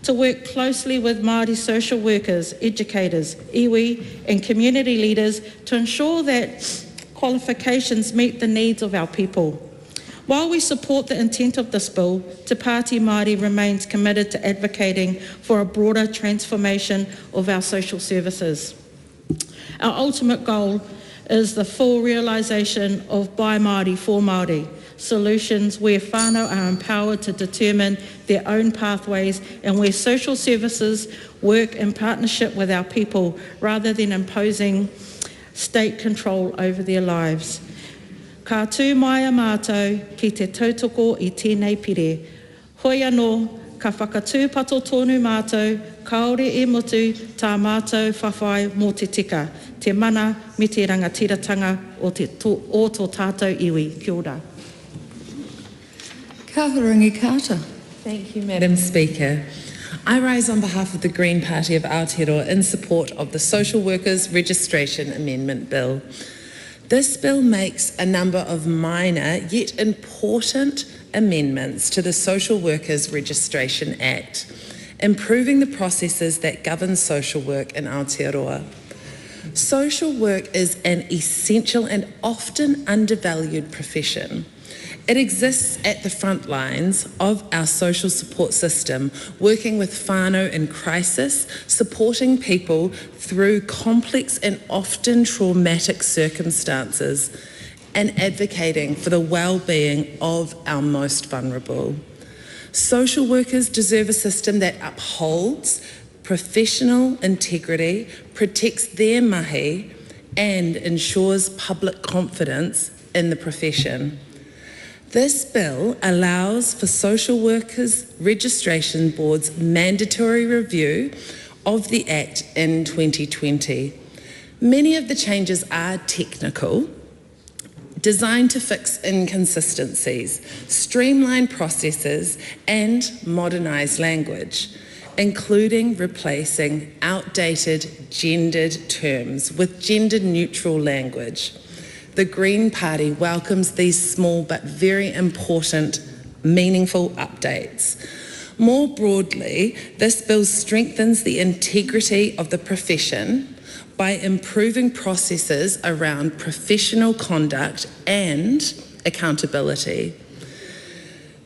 Y: to work closely with Māori social workers, educators, iwi and community leaders to ensure that qualifications meet the needs of our people. While we support the intent of this bill, Te Pāti Māori remains committed to advocating for a broader transformation of our social services. Our ultimate goal is the full realisation of by Māori for Māori, solutions where whānau are empowered to determine their own pathways and where social services work in partnership with our people rather than imposing state control over their lives. Ka tū mai a mātou ki te tautoko I tēnei pire. Hoi anō, ka whakatūpato tonu mātou, kaore e motu tā mātou whawhai mō te tika, te mana me te rangatiratanga o tō tātou iwi. Kia ora.
X: Ka horangi kata. Thank you, Madam Speaker. I rise on behalf of the Green Party of Aotearoa in support of the Social Workers Registration Amendment Bill. This bill makes a number of minor yet important amendments to the Social Workers Registration Act, improving the processes that govern social work in Aotearoa. Social work is an essential and often undervalued profession. It exists at the front lines of our social support system, working with whānau in crisis, supporting people through complex and often traumatic circumstances, and advocating for the well-being of our most vulnerable. Social workers deserve a system that upholds professional integrity, protects their mahi,
A: and ensures public confidence in the profession. This bill allows for social workers registration board's mandatory review of the Act in 2020. Many of the changes are technical, designed to fix inconsistencies, streamline processes, and modernise language, including replacing outdated gendered terms with gender-neutral language. The Green Party welcomes these small but very important, meaningful updates. More broadly, this bill strengthens the integrity of the profession by improving processes around professional conduct and accountability.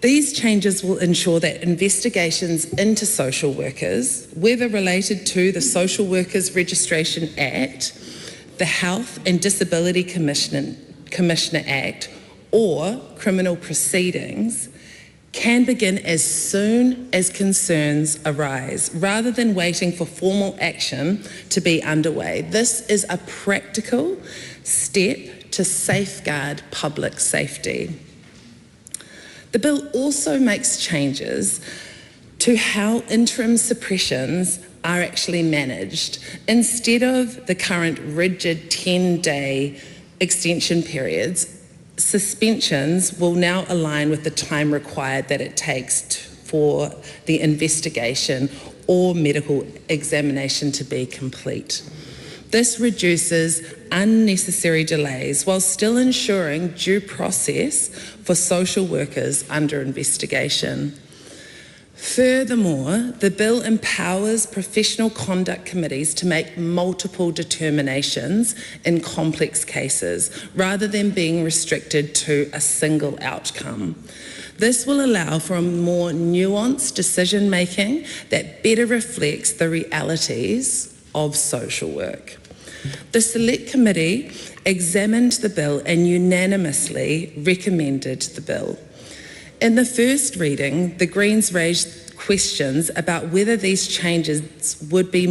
A: These changes will ensure that investigations into social workers, whether related to the Social Workers Registration Act, the Health and Disability Commissioner Act, or criminal proceedings, can begin as soon as concerns arise, rather than waiting for formal action to be underway. This is a practical step to safeguard public safety. The bill also makes changes to how interim suppressions are actually managed. Instead of the current rigid 10-day extension periods, suspensions will now align with the time required that it takes for the investigation or medical examination to be complete. This reduces unnecessary delays while still ensuring due process for social workers under investigation. Furthermore, the bill empowers professional conduct committees to make multiple determinations in complex cases, rather than being restricted to a single outcome. This will allow for a more nuanced decision-making that better reflects the realities of social work. The Select Committee examined the bill and unanimously recommended the bill. In the first reading, the Greens raised questions about whether these changes would be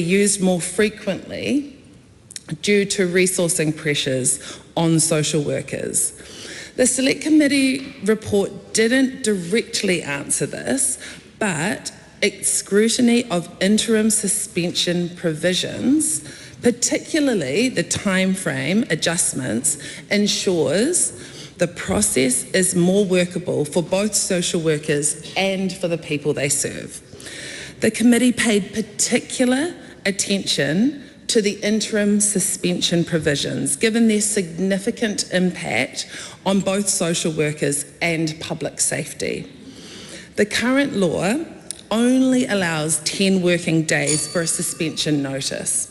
A: used more frequently due to resourcing pressures on social workers. The Select Committee report didn't directly answer this, but its scrutiny of interim suspension provisions, particularly the time frame adjustments, ensures the process is more workable for both social workers and for the people they serve. The committee paid particular attention to the interim suspension provisions, given their significant impact on both social workers and public safety. The current law only allows 10 working days for a suspension notice,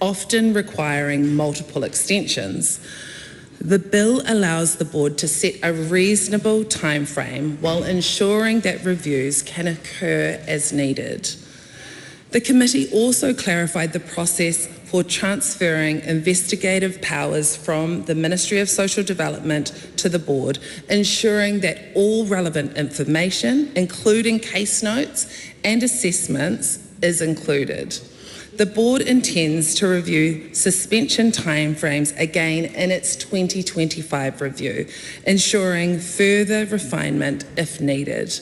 A: often requiring multiple extensions. The bill allows the board to set a reasonable time frame while ensuring that reviews can occur as needed. The committee also clarified the process for transferring investigative powers from the Ministry of Social Development to the board, ensuring that all relevant information, including case notes and assessments, is included. The board intends to review suspension timeframes again in its 2025 review, ensuring further refinement if needed.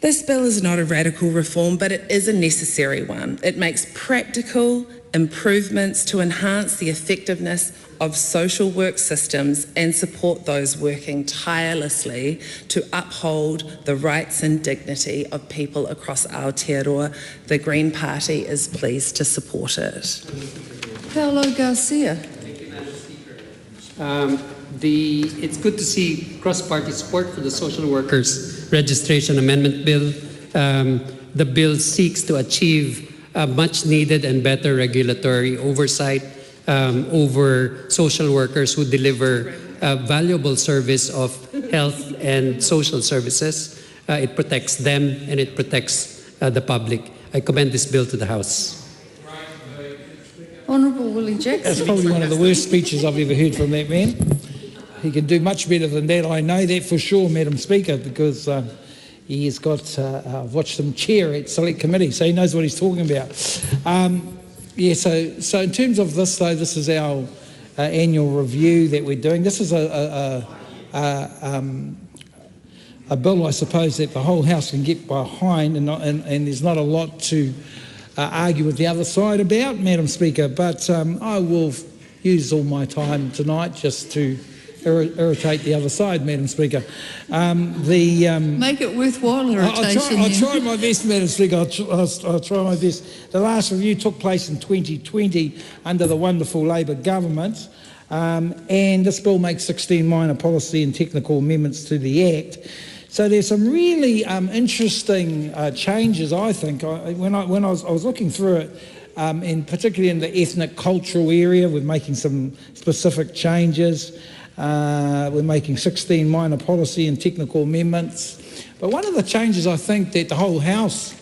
A: This bill is not a radical reform, but it is a necessary one. It makes practical improvements to enhance the effectiveness of social work systems and support those working tirelessly to uphold the rights and dignity of people across Aotearoa. The Green Party is pleased to support it. Paolo Garcia.
B: It's good to see cross-party support for the Social Workers Registration Amendment Bill. The bill seeks to achieve much needed and better regulatory oversight over social workers who deliver valuable service of health and social services. It protects them and it protects the public. I commend this bill to the House.
A: Honourable Willie Jackson.
F: That's probably one of the worst speeches I've ever heard from that man. He can do much better than that. I know that for sure, Madam Speaker, because he has got, I've watched him chair at Select Committee, so he knows what he's talking about. Yeah, so in terms of this, though, this is our annual review that we're doing. This is a bill, I suppose, that the whole House can get behind, and there's not a lot to argue with the other side about, Madam Speaker, but I will use all my time tonight just to irritate the other side, Madam Speaker.
N: Make it worthwhile irritation.
F: I'll try my best, Madam Speaker. I'll try my best. The last review took place in 2020 under the wonderful Labor government, and this bill makes 16 minor policy and technical amendments to the Act. So there's some really interesting changes, I think. When I was looking through it, and particularly in the ethnic cultural area, we're making some specific changes. We're making 16 minor policy and technical amendments. But one of the changes I think that the whole House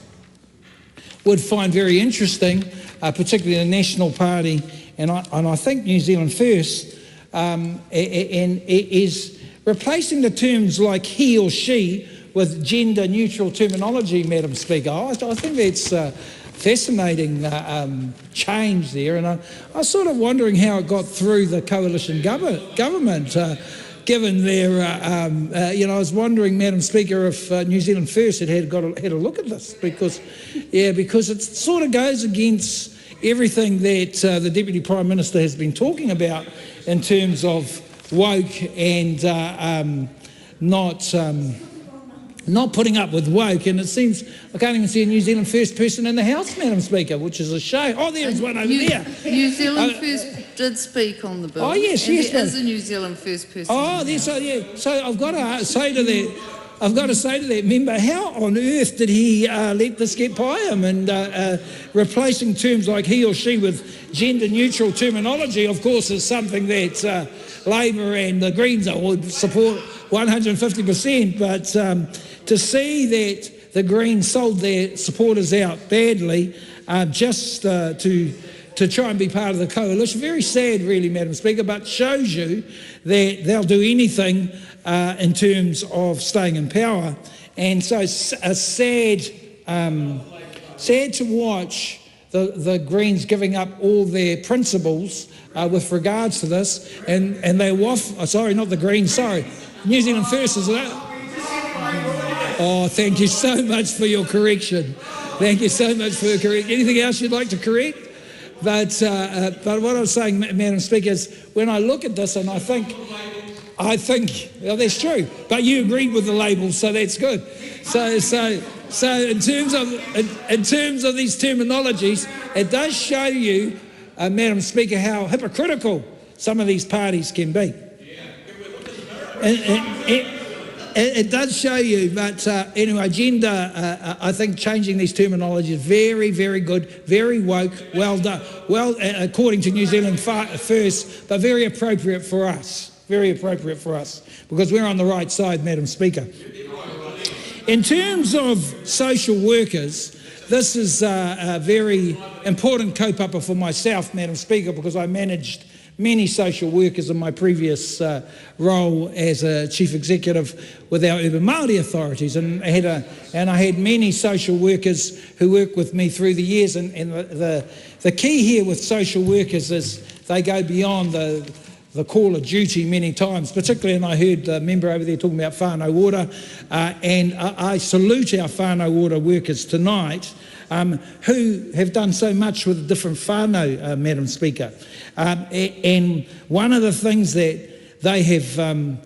F: would find very interesting, particularly the National Party, and I think New Zealand First, and is replacing the terms like he or she with gender-neutral terminology, Madam Speaker. I think that's fascinating change there, and I was sort of wondering how it got through the coalition government, given their, I was wondering, Madam Speaker, if New Zealand First had a look at this, because it sort of goes against everything that the Deputy Prime Minister has been talking about in terms of woke and not putting up with woke, and it seems I can't even see a New Zealand First person in the House, Madam Speaker, which is a shame. Oh, there's one over there.
N: New Zealand First did speak on the bill.
F: Oh, yes.
N: There is a New Zealand First person.
F: Oh, so I've got to say to that member, how on earth did he let this get by him? And replacing terms like he or she with gender-neutral terminology, of course, is something that Labor and the Greens would support 150%, but to see that the Greens sold their supporters out badly just to try and be part of the coalition, very sad really, Madam Speaker, but shows you that they'll do anything in terms of staying in power. And so sad to watch the Greens giving up all their principles with regards to this, and they sorry, not the Greens, sorry, New Zealand First, is it? Oh, thank you so much for your correction. Thank you so much for your correction. Anything else you'd like to correct? But what I was saying, Madam Speaker, is when I look at this and I think, well, that's true. But you agreed with the label, so that's good. So in terms of these terminologies, it does show you, Madam Speaker, how hypocritical some of these parties can be. It does show you, but anyway, gender, I think changing these terminologies is very, very good, very woke, well done, well, according to New Zealand First, but very appropriate for us, because we're on the right side, Madam Speaker. In terms of social workers, this is a very important kaupapa for myself, Madam Speaker, because I managed many social workers in my previous role as a chief executive with our urban Māori authorities, and I had many social workers who worked with me through the years. And the key here with social workers is they go beyond the call of duty many times, particularly, and I heard a member over there talking about whānau water, and I salute our whānau water workers tonight, who have done so much with different whānau, Madam Speaker. And one of the things that they have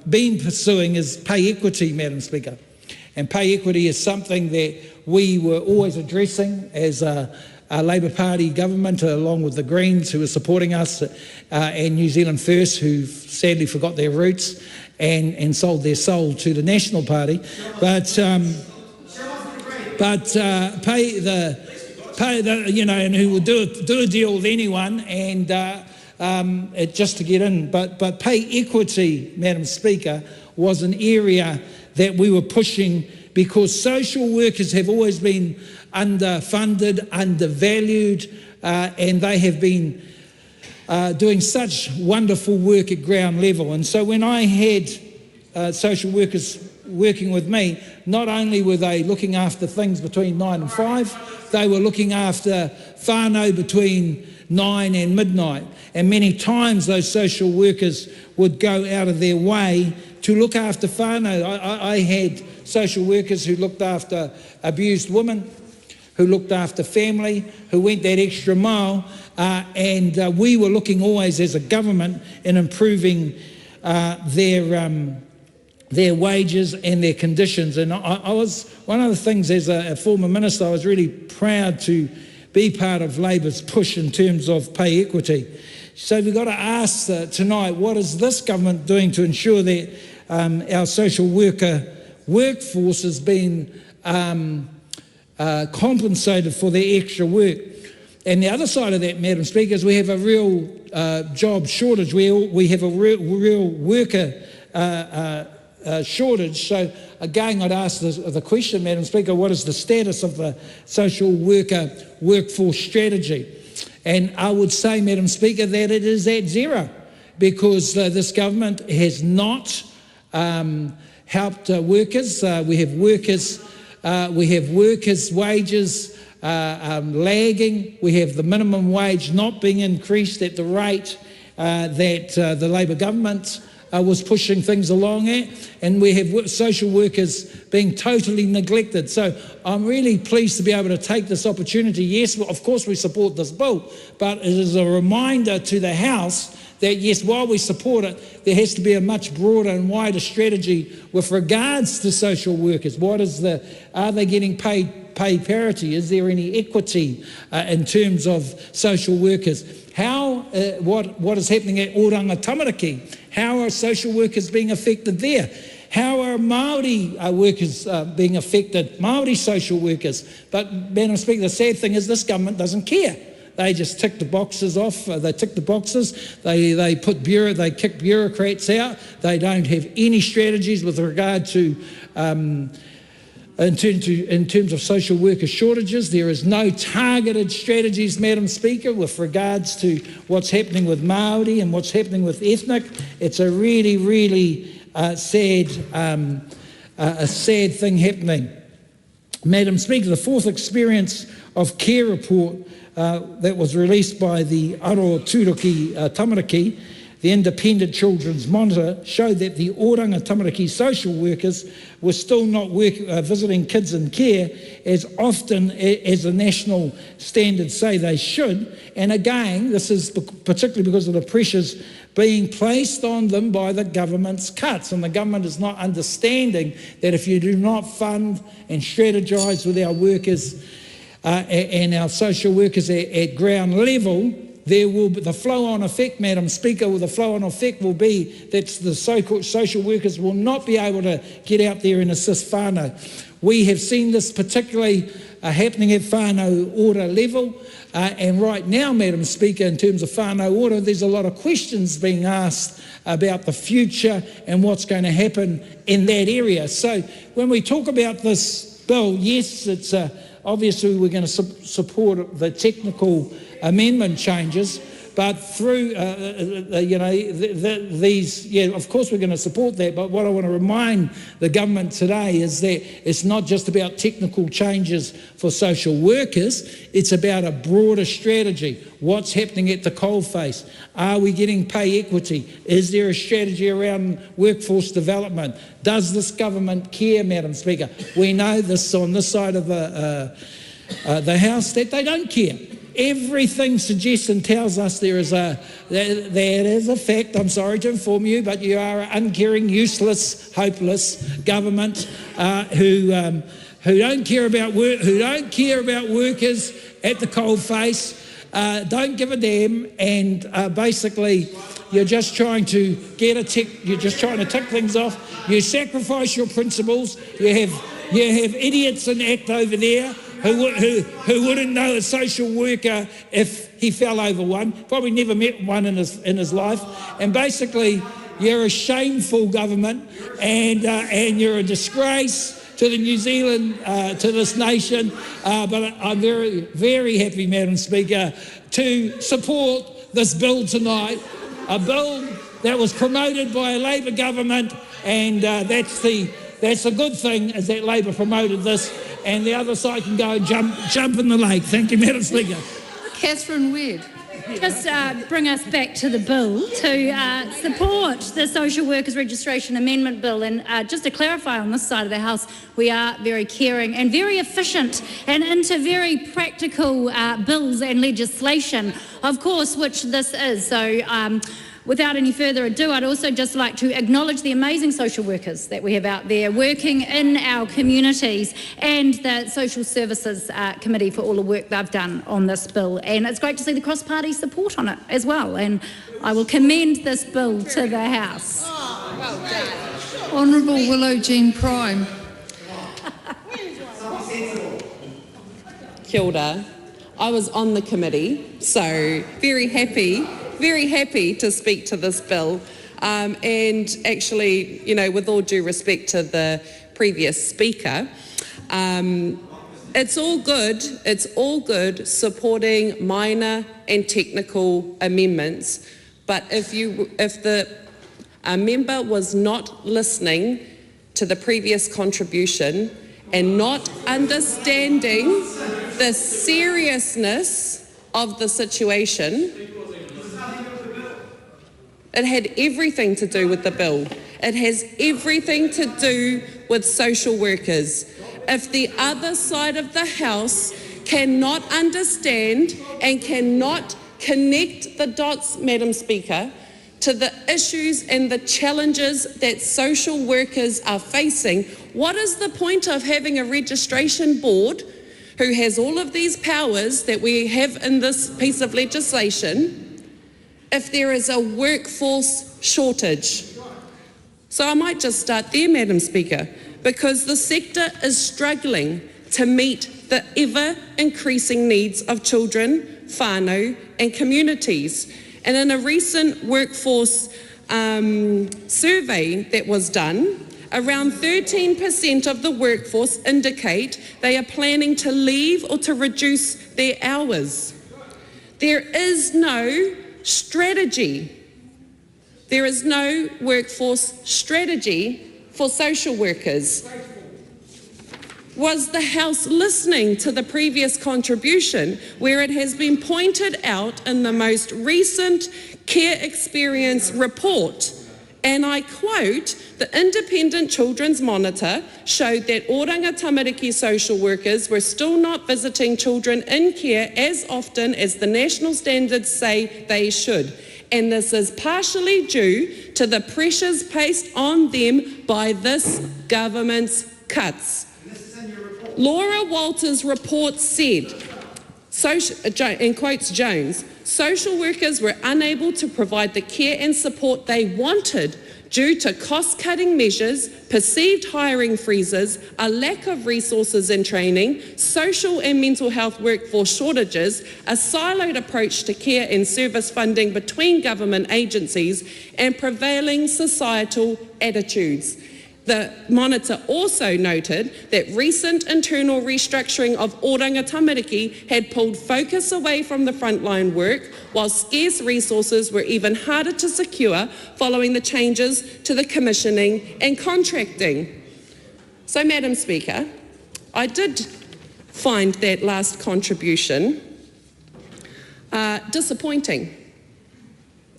F: been pursuing is pay equity, Madam Speaker. And pay equity is something that we were always addressing as a Labour Party government, along with the Greens, who were supporting us, and New Zealand First, who sadly forgot their roots and sold their soul to the National Party. But and who will do a deal with anyone, and just to get in. But pay equity, Madam Speaker, was an area that we were pushing because social workers have always been underfunded, undervalued, and they have been doing such wonderful work at ground level. And so when I had social workers working with me, not only were they looking after things between 9 and 5, they were looking after whānau between 9 and midnight. And many times those social workers would go out of their way to look after whānau. I had social workers who looked after abused women, who looked after family, who went that extra mile, and we were looking always as a government in improving their wages and their conditions. And I was, one of the things as a former minister, I was really proud to be part of Labour's push in terms of pay equity. So we've got to ask tonight, what is this government doing to ensure that our social worker workforce is being compensated for their extra work? And the other side of that, Madam Speaker, is we have a real job shortage. We have a real worker shortage. So again, I'd ask the question, Madam Speaker, what is the status of the social worker workforce strategy? And I would say, Madam Speaker, that it is at zero, because this government has not helped workers. We have workers' wages lagging. We have the minimum wage not being increased at the rate that the Labor government was pushing things along at, and we have social workers being totally neglected. So I'm really pleased to be able to take this opportunity. Yes, of course we support this bill, but it is a reminder to the House that yes, while we support it, there has to be a much broader and wider strategy with regards to social workers. Are they getting pay parity? Is there any equity in terms of social workers? What is happening at Oranga Tamariki? How are social workers being affected there? How are Māori workers being affected, Māori social workers? But, Madam Speaker, the sad thing is this government doesn't care. They just tick the boxes off. They tick the boxes. They kick bureaucrats out. They don't have any strategies with regard to in terms of social worker shortages. There is no targeted strategies, Madam Speaker, with regards to what's happening with Māori and what's happening with ethnic. It's a really, really sad thing happening. Madam Speaker, the fourth experience of care report that was released by the Aotearoa Tamariki, the Independent Children's Monitor, showed that the Oranga Tamariki social workers were still not visiting kids in care as often as the national standards say they should. And again, this is particularly because of the pressures being placed on them by the government's cuts. And the government is not understanding that if you do not fund and strategise with our workers and our social workers at ground level, there will be the flow-on effect, Madam Speaker, the flow-on effect will be that the social workers will not be able to get out there and assist whānau. We have seen this particularly happening at whānau order level, and right now, Madam Speaker, in terms of whānau order, there's a lot of questions being asked about the future and what's going to happen in that area. So when we talk about this bill, yes, it's obviously we're going to support the technical amendment changes, but through, of course we're going to support that, but what I want to remind the government today is that it's not just about technical changes for social workers, it's about a broader strategy. What's happening at the coalface? Are we getting pay equity? Is there a strategy around workforce development? Does this government care, Madam Speaker? We know this on this side of the House that they don't care. Everything suggests and tells us that is a fact. I'm sorry to inform you, but you are an uncaring, useless, hopeless government who don't care about workers at the coalface, don't give a damn, and basically you're just trying to get a tick. You're just trying to tick things off. You sacrifice your principles. You have idiots in ACT over there who wouldn't know a social worker if he fell over one, probably never met one in his life, and basically you're a shameful government, and you're a disgrace to the New Zealand, to this nation, but I'm very, very happy, Madam Speaker, to support this bill tonight, a bill that was promoted by a Labor government, and that's a good thing, is that Labor promoted this, and the other side can go and jump in the lake. Thank you, Madam Speaker.
N: Catherine Wedd.
C: just bring us back to the bill to support the Social Workers Registration Amendment Bill. And just to clarify, on this side of the House, we are very caring and very efficient and into very practical bills and legislation, of course, which this is. So without any further ado, I'd also just like to acknowledge the amazing social workers that we have out there working in our communities, and the Social Services Committee for all the work they've done on this bill. And it's great to see the cross-party support on it as well. And I will commend this bill to the House.
N: Honourable Willow Jean Prime.
H: Kia ora. I was on the committee, so very happy to speak to this bill. And actually, you know, with all due respect to the previous speaker, it's all good supporting minor and technical amendments, but if the member was not listening to the previous contribution and not understanding the seriousness of the situation, it had everything to do with the bill. It has everything to do with social workers. If the other side of the House cannot understand and cannot connect the dots, Madam Speaker, to the issues and the challenges that social workers are facing, what is the point of having a registration board who has all of these powers that we have in this piece of legislation if there is a workforce shortage? So I might just start there, Madam Speaker, because the sector is struggling to meet the ever-increasing needs of children, whānau and communities. And in a recent workforce survey that was done, around 13% of the workforce indicate they are planning to leave or to reduce their hours. There is no strategy. There is no workforce strategy for social workers. Was the House listening to the previous contribution where it has been pointed out in the most recent Care Experience report, and I quote, the Independent Children's Monitor showed that Oranga Tamariki social workers were still not visiting children in care as often as the national standards say they should. And this is partially due to the pressures placed on them by this government's cuts. Laura Walters' report said, in quotes Jones, social workers were unable to provide the care and support they wanted due to cost-cutting measures, perceived hiring freezes, a lack of resources and training, social and mental health workforce shortages, a siloed approach to care and service funding between government agencies, and prevailing societal attitudes. The Monitor also noted that recent internal restructuring of Oranga Tamariki had pulled focus away from the frontline work, while scarce resources were even harder to secure following the changes to the commissioning and contracting. So, Madam Speaker, I did find that last contribution disappointing,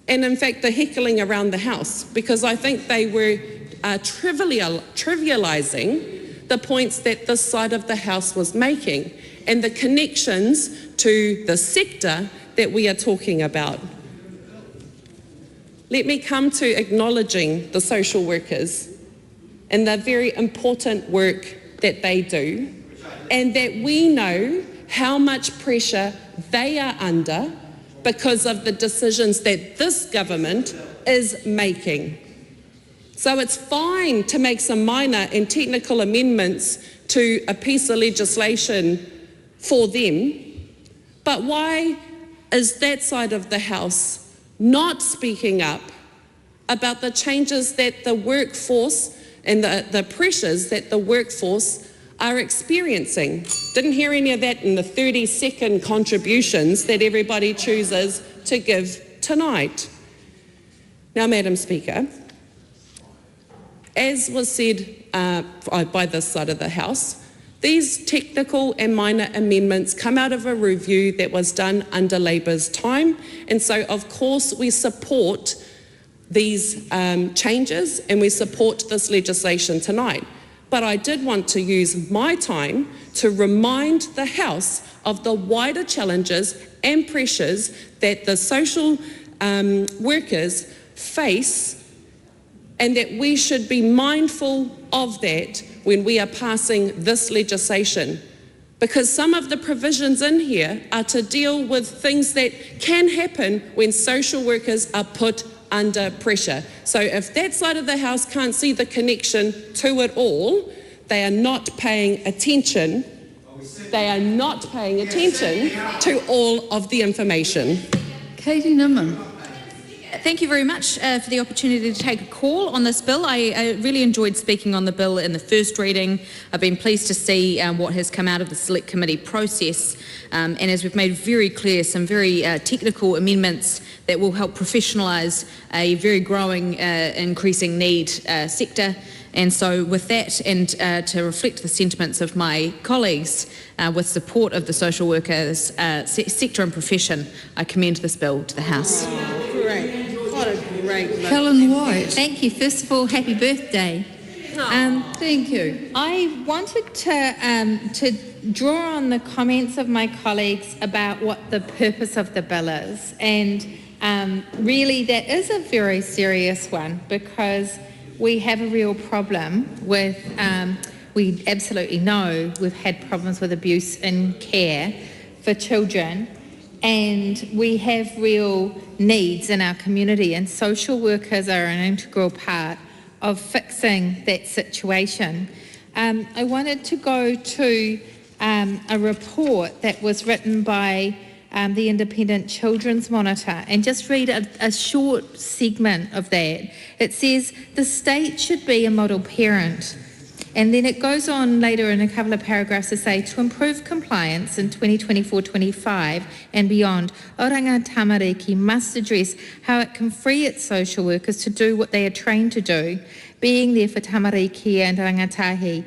H: and in fact the heckling around the House, because I think they were trivialising the points that this side of the House was making and the connections to the sector that we are talking about. Let me come to acknowledging the social workers and the very important work that they do, and that we know how much pressure they are under because of the decisions that this government is making. So it's fine to make some minor and technical amendments to a piece of legislation for them, but why is that side of the House not speaking up about the changes that the workforce and the pressures that the workforce are experiencing? Didn't hear any of that in the 30-second contributions that everybody chooses to give tonight. Now, Madam Speaker, as was said by this side of the House, These technical and minor amendments come out of a review that was done under Labour's time, and so of course we support these changes and we support this legislation tonight. But I did want to use my time to remind the House of the wider challenges and pressures that the social workers face, and that we should be mindful of that when we are passing this legislation. Because some of the provisions in here are to deal with things that can happen when social workers are put under pressure. So if that side of the House can't see the connection to it all, they are not paying attention. They are not paying attention to all of the information.
N: Katie Nimmin.
D: Thank you very much for the opportunity to take a call on this bill. I really enjoyed speaking on the bill in the first reading. I've been pleased to see what has come out of the Select Committee process, and as we've made very clear, some very technical amendments that will help professionalise a very growing, increasing need sector. And so with that, and to reflect the sentiments of my colleagues, with support of the social workers sector and profession, I commend this bill to the House.
N: Great. What a great...
D: Helen White. Thank you. First of all, happy birthday.
N: Thank you.
P: I wanted to draw on the comments of my colleagues about what the purpose of the bill is, and really that is a very serious one, because we have a real problem with, we absolutely know we've had problems with abuse in care for children, and we have real needs in our community, and social workers are an integral part of fixing that situation. I wanted to go to a report that was written by the Independent Children's Monitor, and just read a short segment of that. It says, the state should be a model parent. And then it goes on later in a couple of paragraphs to say, to improve compliance in 2024-25 and beyond, Oranga Tamariki must address how it can free its social workers to do what they are trained to do, being there for tamariki and rangatahi,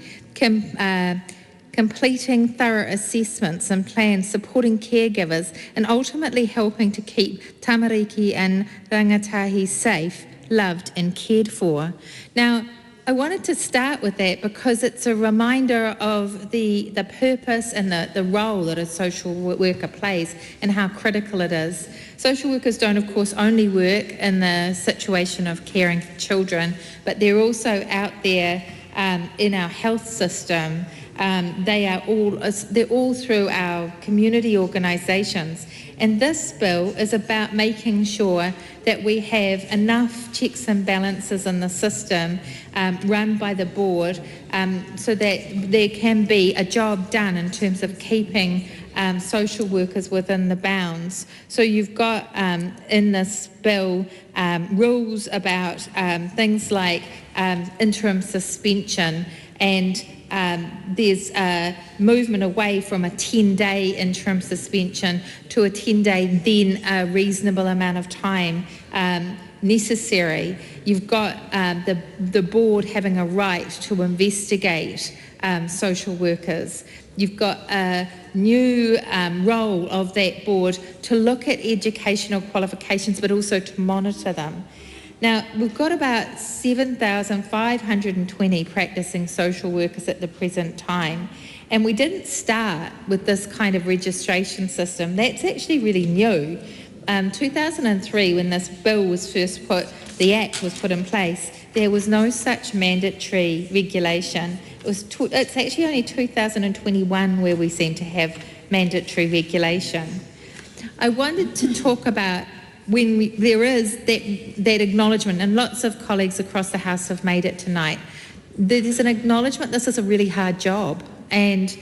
P: completing thorough assessments and plans, supporting caregivers, and ultimately helping to keep tamariki and rangatahi safe, loved and cared for. Now, I wanted to start with that because it's a reminder of the purpose and the role that a social worker plays and how critical it is. Social workers don't, of course, only work in the situation of caring for children, but they're also out there in our health system. They're all through our community organisations, and this bill is about making sure that we have enough checks and balances in the system run by the board so that there can be a job done in terms of keeping social workers within the bounds. So you've got in this bill rules about things like interim suspension, and there's a movement away from a 10-day interim suspension to a 10-day, then a reasonable amount of time necessary. You've got the board having a right to investigate social workers. You've got a new role of that board to look at educational qualifications, but also to monitor them. Now, we've got about 7,520 practising social workers at the present time, and we didn't start with this kind of registration system. That's actually really new. 2003, when this bill was first the Act was put in place, there was no such mandatory regulation. It's actually only 2021 where we seem to have mandatory regulation. I wanted to talk about when there is that acknowledgement, and lots of colleagues across the House have made it tonight, there's an acknowledgement this is a really hard job, and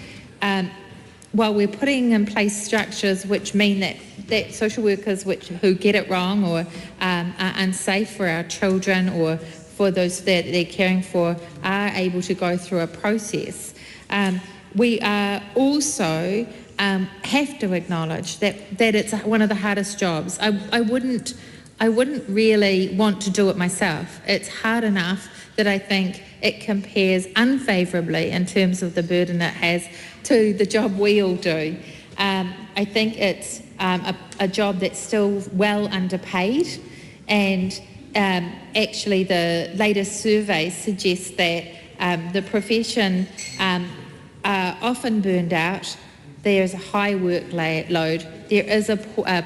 P: while we're putting in place structures which mean that social workers who get it wrong or are unsafe for our children or for those that they're caring for are able to go through a process, we are also have to acknowledge that it's one of the hardest jobs. I I wouldn't really want to do it myself. It's hard enough that I think it compares unfavourably in terms of the burden it has to the job we all do. I think it's a job that's still well underpaid, and actually the latest surveys suggest that the profession are often burned out. There's a high workload. There is a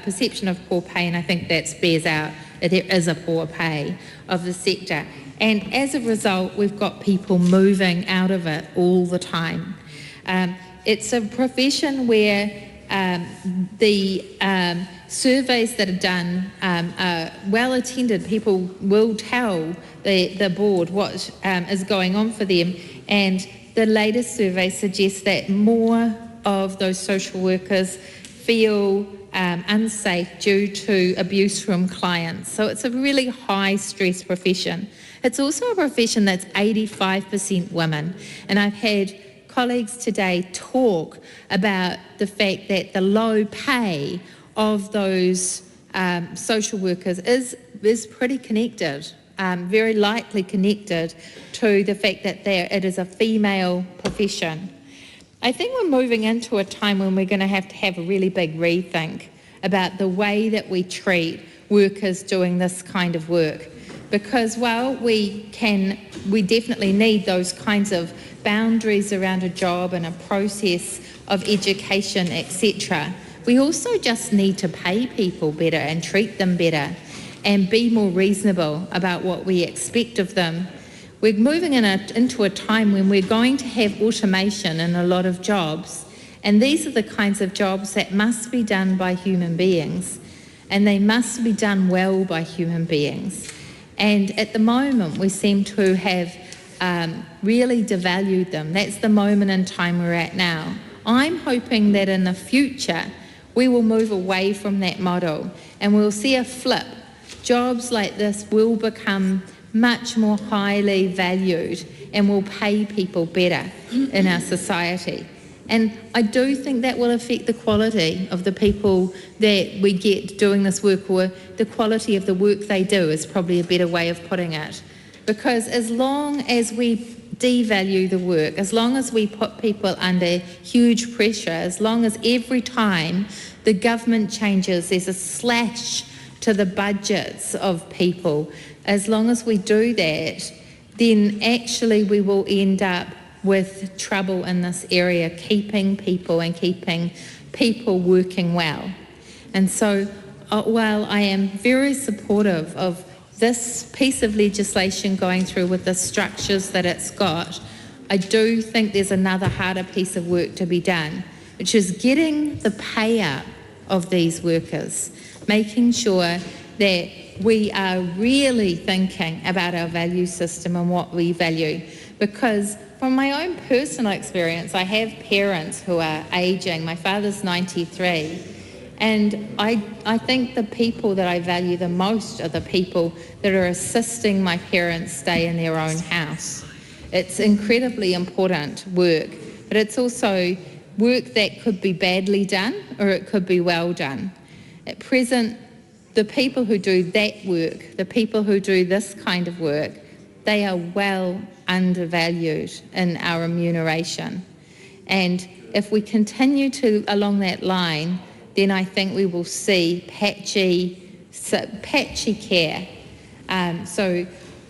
P: perception of poor pay, and I think that bears out that there is a poor pay of the sector. And as a result, we've got people moving out of it all the time. It's a profession where the surveys that are done are well attended. People will tell the board what is going on for them, and the latest survey suggests that more of those social workers feel unsafe due to abuse from clients. So it's a really high stress profession. It's also a profession that's 85% women, and I've had colleagues today talk about the fact that the low pay of those social workers is pretty connected, very likely connected to the fact that it is a female profession. I think we're moving into a time when we're going to have a really big rethink about the way that we treat workers doing this kind of work, because while we definitely need those kinds of boundaries around a job and a process of education, etc., we also just need to pay people better and treat them better and be more reasonable about what we expect of them. We're moving into a time when we're going to have automation in a lot of jobs, and these are the kinds of jobs that must be done by human beings, and they must be done well by human beings. And at the moment, we seem to have really devalued them. That's the moment in time we're at now. I'm hoping that in the future, we will move away from that model and we'll see a flip. Jobs like this will become much more highly valued and will pay people better in our society. And I do think that will affect the quality of the people that we get doing this work, or the quality of the work they do is probably a better way of putting it. Because as long as we devalue the work, as long as we put people under huge pressure, as long as every time the government changes there's a slash to the budgets of people, as long as we do that, then actually we will end up with trouble in this area, keeping people and keeping people working well. And so while I am very supportive of this piece of legislation going through with the structures that it's got, I do think there's another harder piece of work to be done, which is getting the pay up of these workers, making sure that we are really thinking about our value system and what we value. Because from my own personal experience, I have parents who are ageing. My father's 93. And I think the people that I value the most are the people that are assisting my parents stay in their own house. It's incredibly important work, but it's also work that could be badly done or it could be well done. At present, the people who do that work, the people who do this kind of work, they are well undervalued in our remuneration. And if we continue along that line, then I think we will see patchy care. So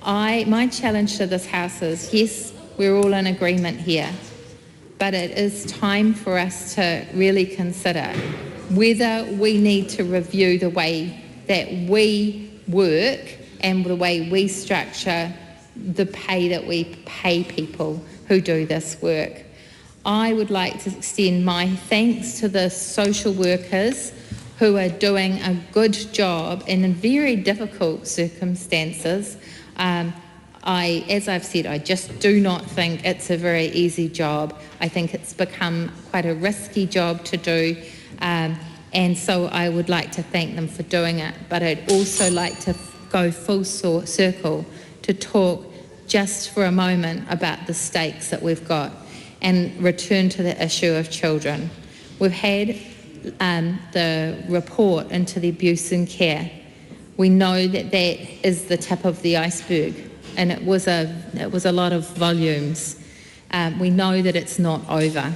P: my challenge to this House is, yes, we're all in agreement here, but it is time for us to really consider whether we need to review the way that we work and the way we structure the pay that we pay people who do this work. I would like to extend my thanks to the social workers who are doing a good job in very difficult circumstances. As I've said, I just do not think it's a very easy job. I think it's become quite a risky job to do, and so I would like to thank them for doing it. But I'd also like to go full circle to talk just for a moment about the stakes that we've got and return to the issue of children. We've had the report into the abuse and care.
X: We know that that is the tip of the iceberg, and it was a lot of volumes. We know that it's not over.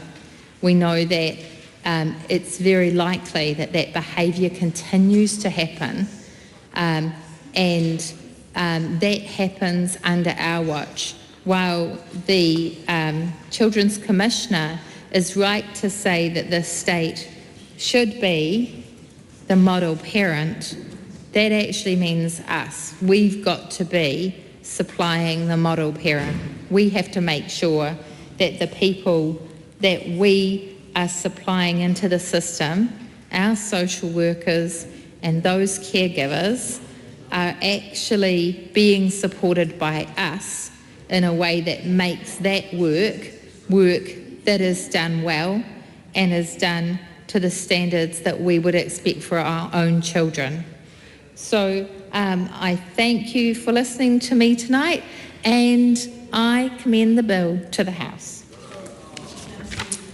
X: We know that it's very likely that that behaviour continues to happen, and that happens under our watch. While the Children's Commissioner is right to say that the state should be the model parent, that actually means us. We've got to be supplying the model parent. We have to make sure that the people that we are supplying into the system, our social workers and those caregivers, are actually being supported by us in a way that makes that work that is done well and is done to the standards that we would expect for our own children. So I thank you for listening to me tonight, and I commend the bill to the House.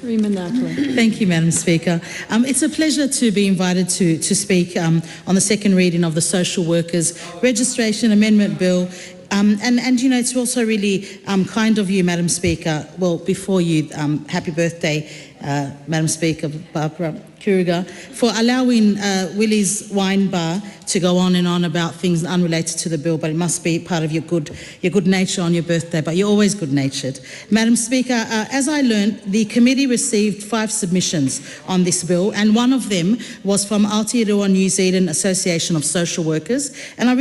Y: Thank you, Madam Speaker. It's a pleasure to be invited to speak on the second reading of the Social Workers Registration Amendment Bill. And you know, it's also really kind of you, Madam Speaker. Well, before you, happy birthday, Madam Speaker Barbara Kruger, for allowing Willie's Wine Bar to go on and on about things unrelated to the bill, but it must be part of your good nature on your birthday, but you're always good-natured. Madam Speaker, as I learned, the committee received 5 submissions on this bill, and one of them was from Aotearoa New Zealand Association of Social Workers, and I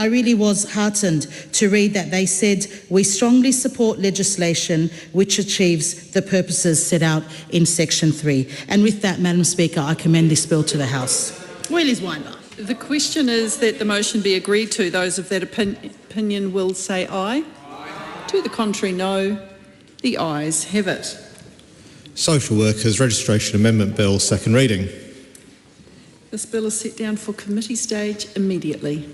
Y: really was heartened to read that they said, "We strongly support legislation which achieves the purposes set out in Section 3. And with that, Madam Speaker, I commend this bill to the House. Willie's Wine Bar.
K: The question is that the motion be agreed to. Those of that opinion will say aye. To the contrary, no. The ayes have it.
V: Social Workers Registration Amendment Bill, second reading.
K: This bill is set down for committee stage immediately.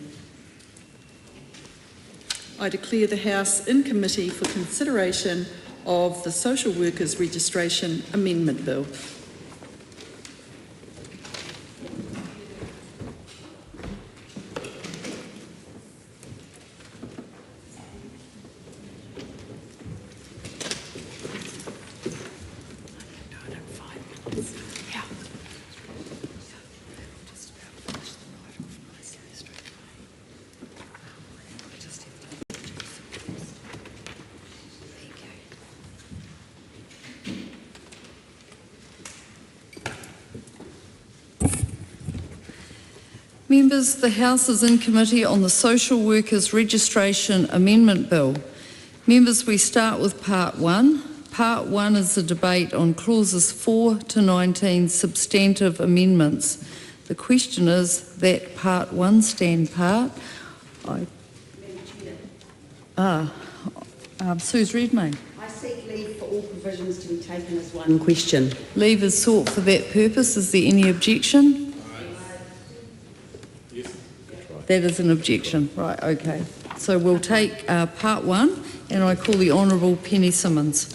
K: I declare the House in committee for consideration of the Social Workers Registration Amendment Bill.
N: Members, the House is in committee on the Social Workers Registration Amendment Bill. Members, we start with Part 1. Part 1 is a debate on clauses 4 to 19 substantive amendments. The question is that Part 1 stand part. Sue's Redmayne.
S: I seek leave for all provisions to be taken as one question.
N: Leave is sought for that purpose. Is there any objection? That is an objection. Right, okay. So we'll take Part 1, and I call the Honourable Penny Simmons.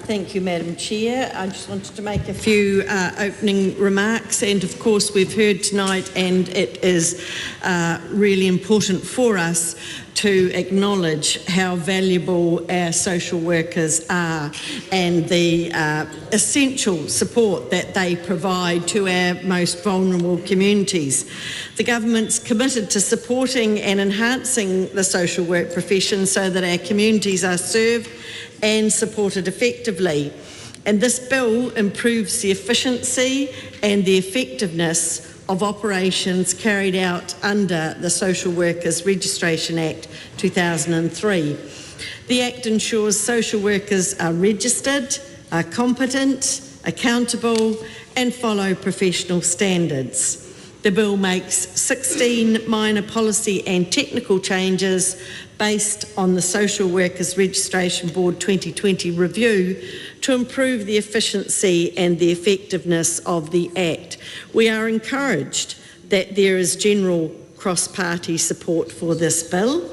Y: Thank you, Madam Chair. I just wanted to make a few opening remarks, and of course we've heard tonight, and it is really important for us to acknowledge how valuable our social workers are and the essential support that they provide to our most vulnerable communities. The government's committed to supporting and enhancing the social work profession so that our communities are served and supported effectively. And this bill improves the efficiency and the effectiveness of operations carried out under the Social Workers Registration Act 2003. The Act ensures social workers are registered, are competent, accountable and follow professional standards. The bill makes 16 minor policy and technical changes based on the Social Workers Registration Board 2020 review to improve the efficiency and the effectiveness of the Act. We are encouraged that there is general cross-party support for this bill,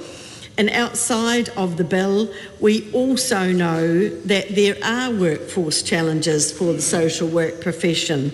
Y: and outside of the bill we also know that there are workforce challenges for the social work profession.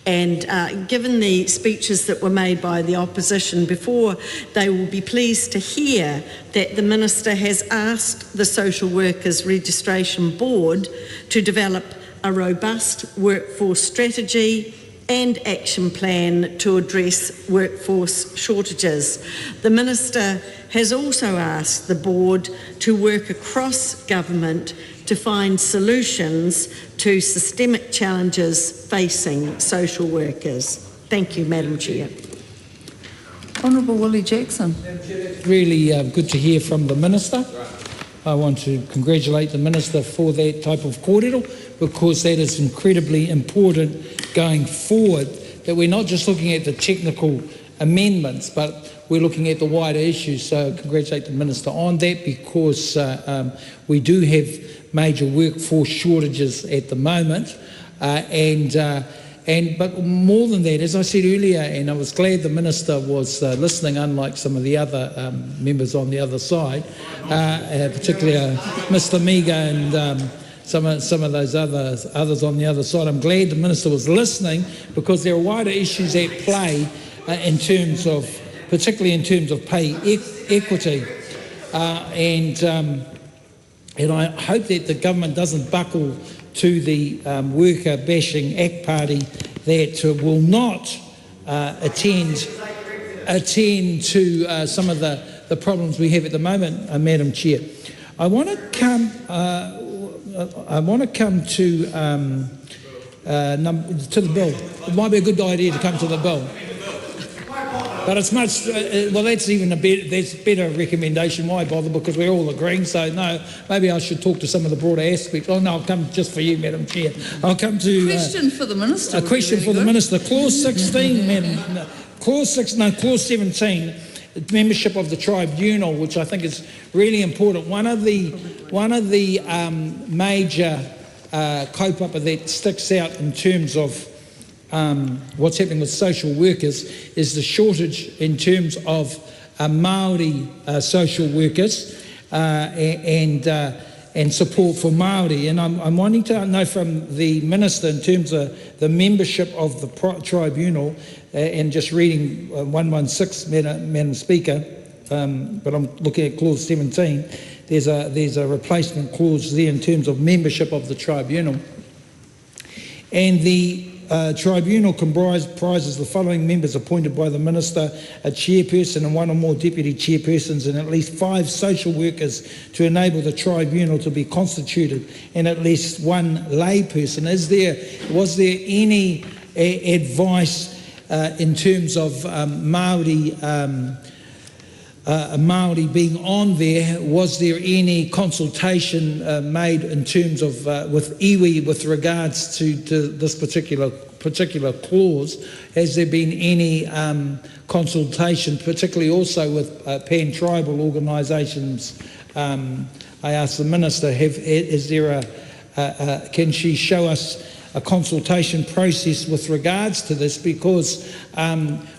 Y: And given the speeches that were made by the opposition before, they will be pleased to hear that the Minister has asked the Social Workers Registration Board to develop a robust workforce strategy and action plan to address workforce shortages. The Minister has also asked the board to work across government to find solutions to systemic challenges facing social workers. Thank you, Madam Chair.
N: Honourable Willie Jackson.
F: Really good to hear from the Minister. I want to congratulate the Minister for that type of kōrero, because that is incredibly important going forward, that we're not just looking at the technical amendments, but we're looking at the wider issues. So congratulate the Minister on that, because we do have major workforce shortages at the moment, but more than that, as I said earlier, and I was glad the Minister was listening, unlike some of the other members on the other side, particularly Mr. Miga and some of those others on the other side. I'm glad the Minister was listening, because there are wider issues at play particularly in terms of pay equity, and I hope that the government doesn't buckle to the worker-bashing ACT Party that will not attend to some of the problems we have at the moment, Madam Chair. I want to come to the bill. It might be a good idea to come to the bill. But it's much, well, that's even that's better recommendation. Why bother? Because we're all agreeing. So no, maybe I should talk to some of the broader aspects. Oh no, I'll come just for you, Madam Chair. I'll come to
N: question for the Minister.
F: A question for the Minister. Clause 16, Madam. Clause 17. Membership of the tribunal, which I think is really important. One of the major kaupapa that sticks out in terms of what's happening with social workers is the shortage in terms of Māori social workers and support for Māori. And I'm wanting to know from the Minister in terms of the membership of the tribunal, and just reading 116, Madam Speaker, but I'm looking at clause 17. There's a replacement clause there in terms of membership of the tribunal. And the tribunal comprises the following members appointed by the Minister: a chairperson and one or more deputy chairpersons, and at least 5 social workers to enable the tribunal to be constituted, and at least 1 layperson. Was there any advice in terms of Māori being on there? Was there any consultation made in terms of with iwi with regards to this particular clause? Has there been any consultation, particularly also with pan-tribal organisations? I asked the Minister, can she show us a consultation process with regards to this? Because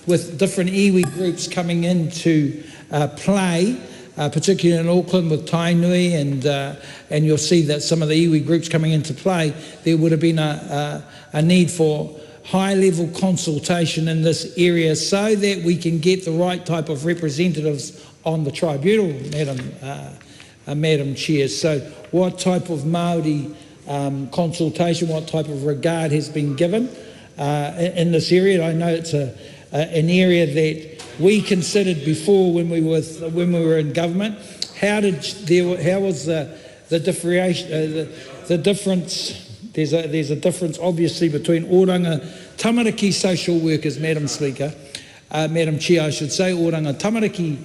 F: with different iwi groups coming into play, particularly in Auckland with Tainui, and you'll see that some of the iwi groups coming into play, there would have been a need for high-level consultation in this area so that we can get the right type of representatives on the tribunal, Madam Chair. So what type of Māori consultation, what type of regard has been given in this area? I know it's an area that we considered before when we were in government. How was the difference? There's a difference obviously between oranga tamariki social workers, Madam Speaker, Madam Chair, I should say, oranga tamariki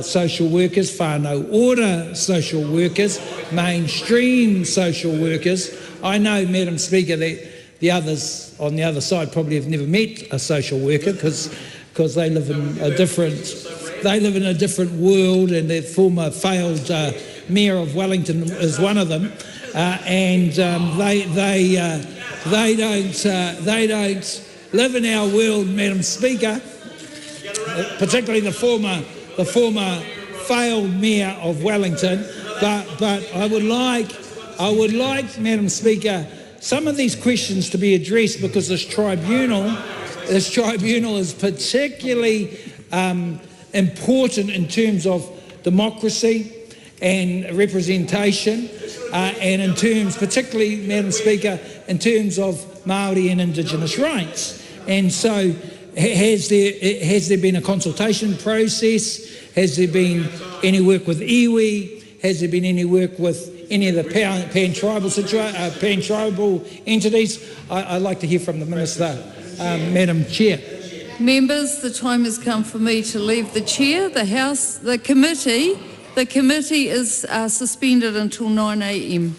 F: social workers, whānau ora social workers, mainstream social workers. I know, Madam Speaker, that the others on the other side probably have never met a social worker because they live in a different world, and their former failed Mayor of Wellington is one of them, and they don't live in our world, Madam Speaker, particularly the former failed Mayor of Wellington. But I would like, Madam Speaker, some of these questions to be addressed because this tribunal is particularly important in terms of democracy and representation, and in terms, particularly, Madam Speaker, in terms of Māori and Indigenous rights. And so, has there been a consultation process? Has there been any work with iwi? Has there been any work with any of the pan-tribal entities? I'd like to hear from the Minister, Madam Chair.
N: Members, the time has come for me to leave the chair. The committee is suspended until 9 a.m.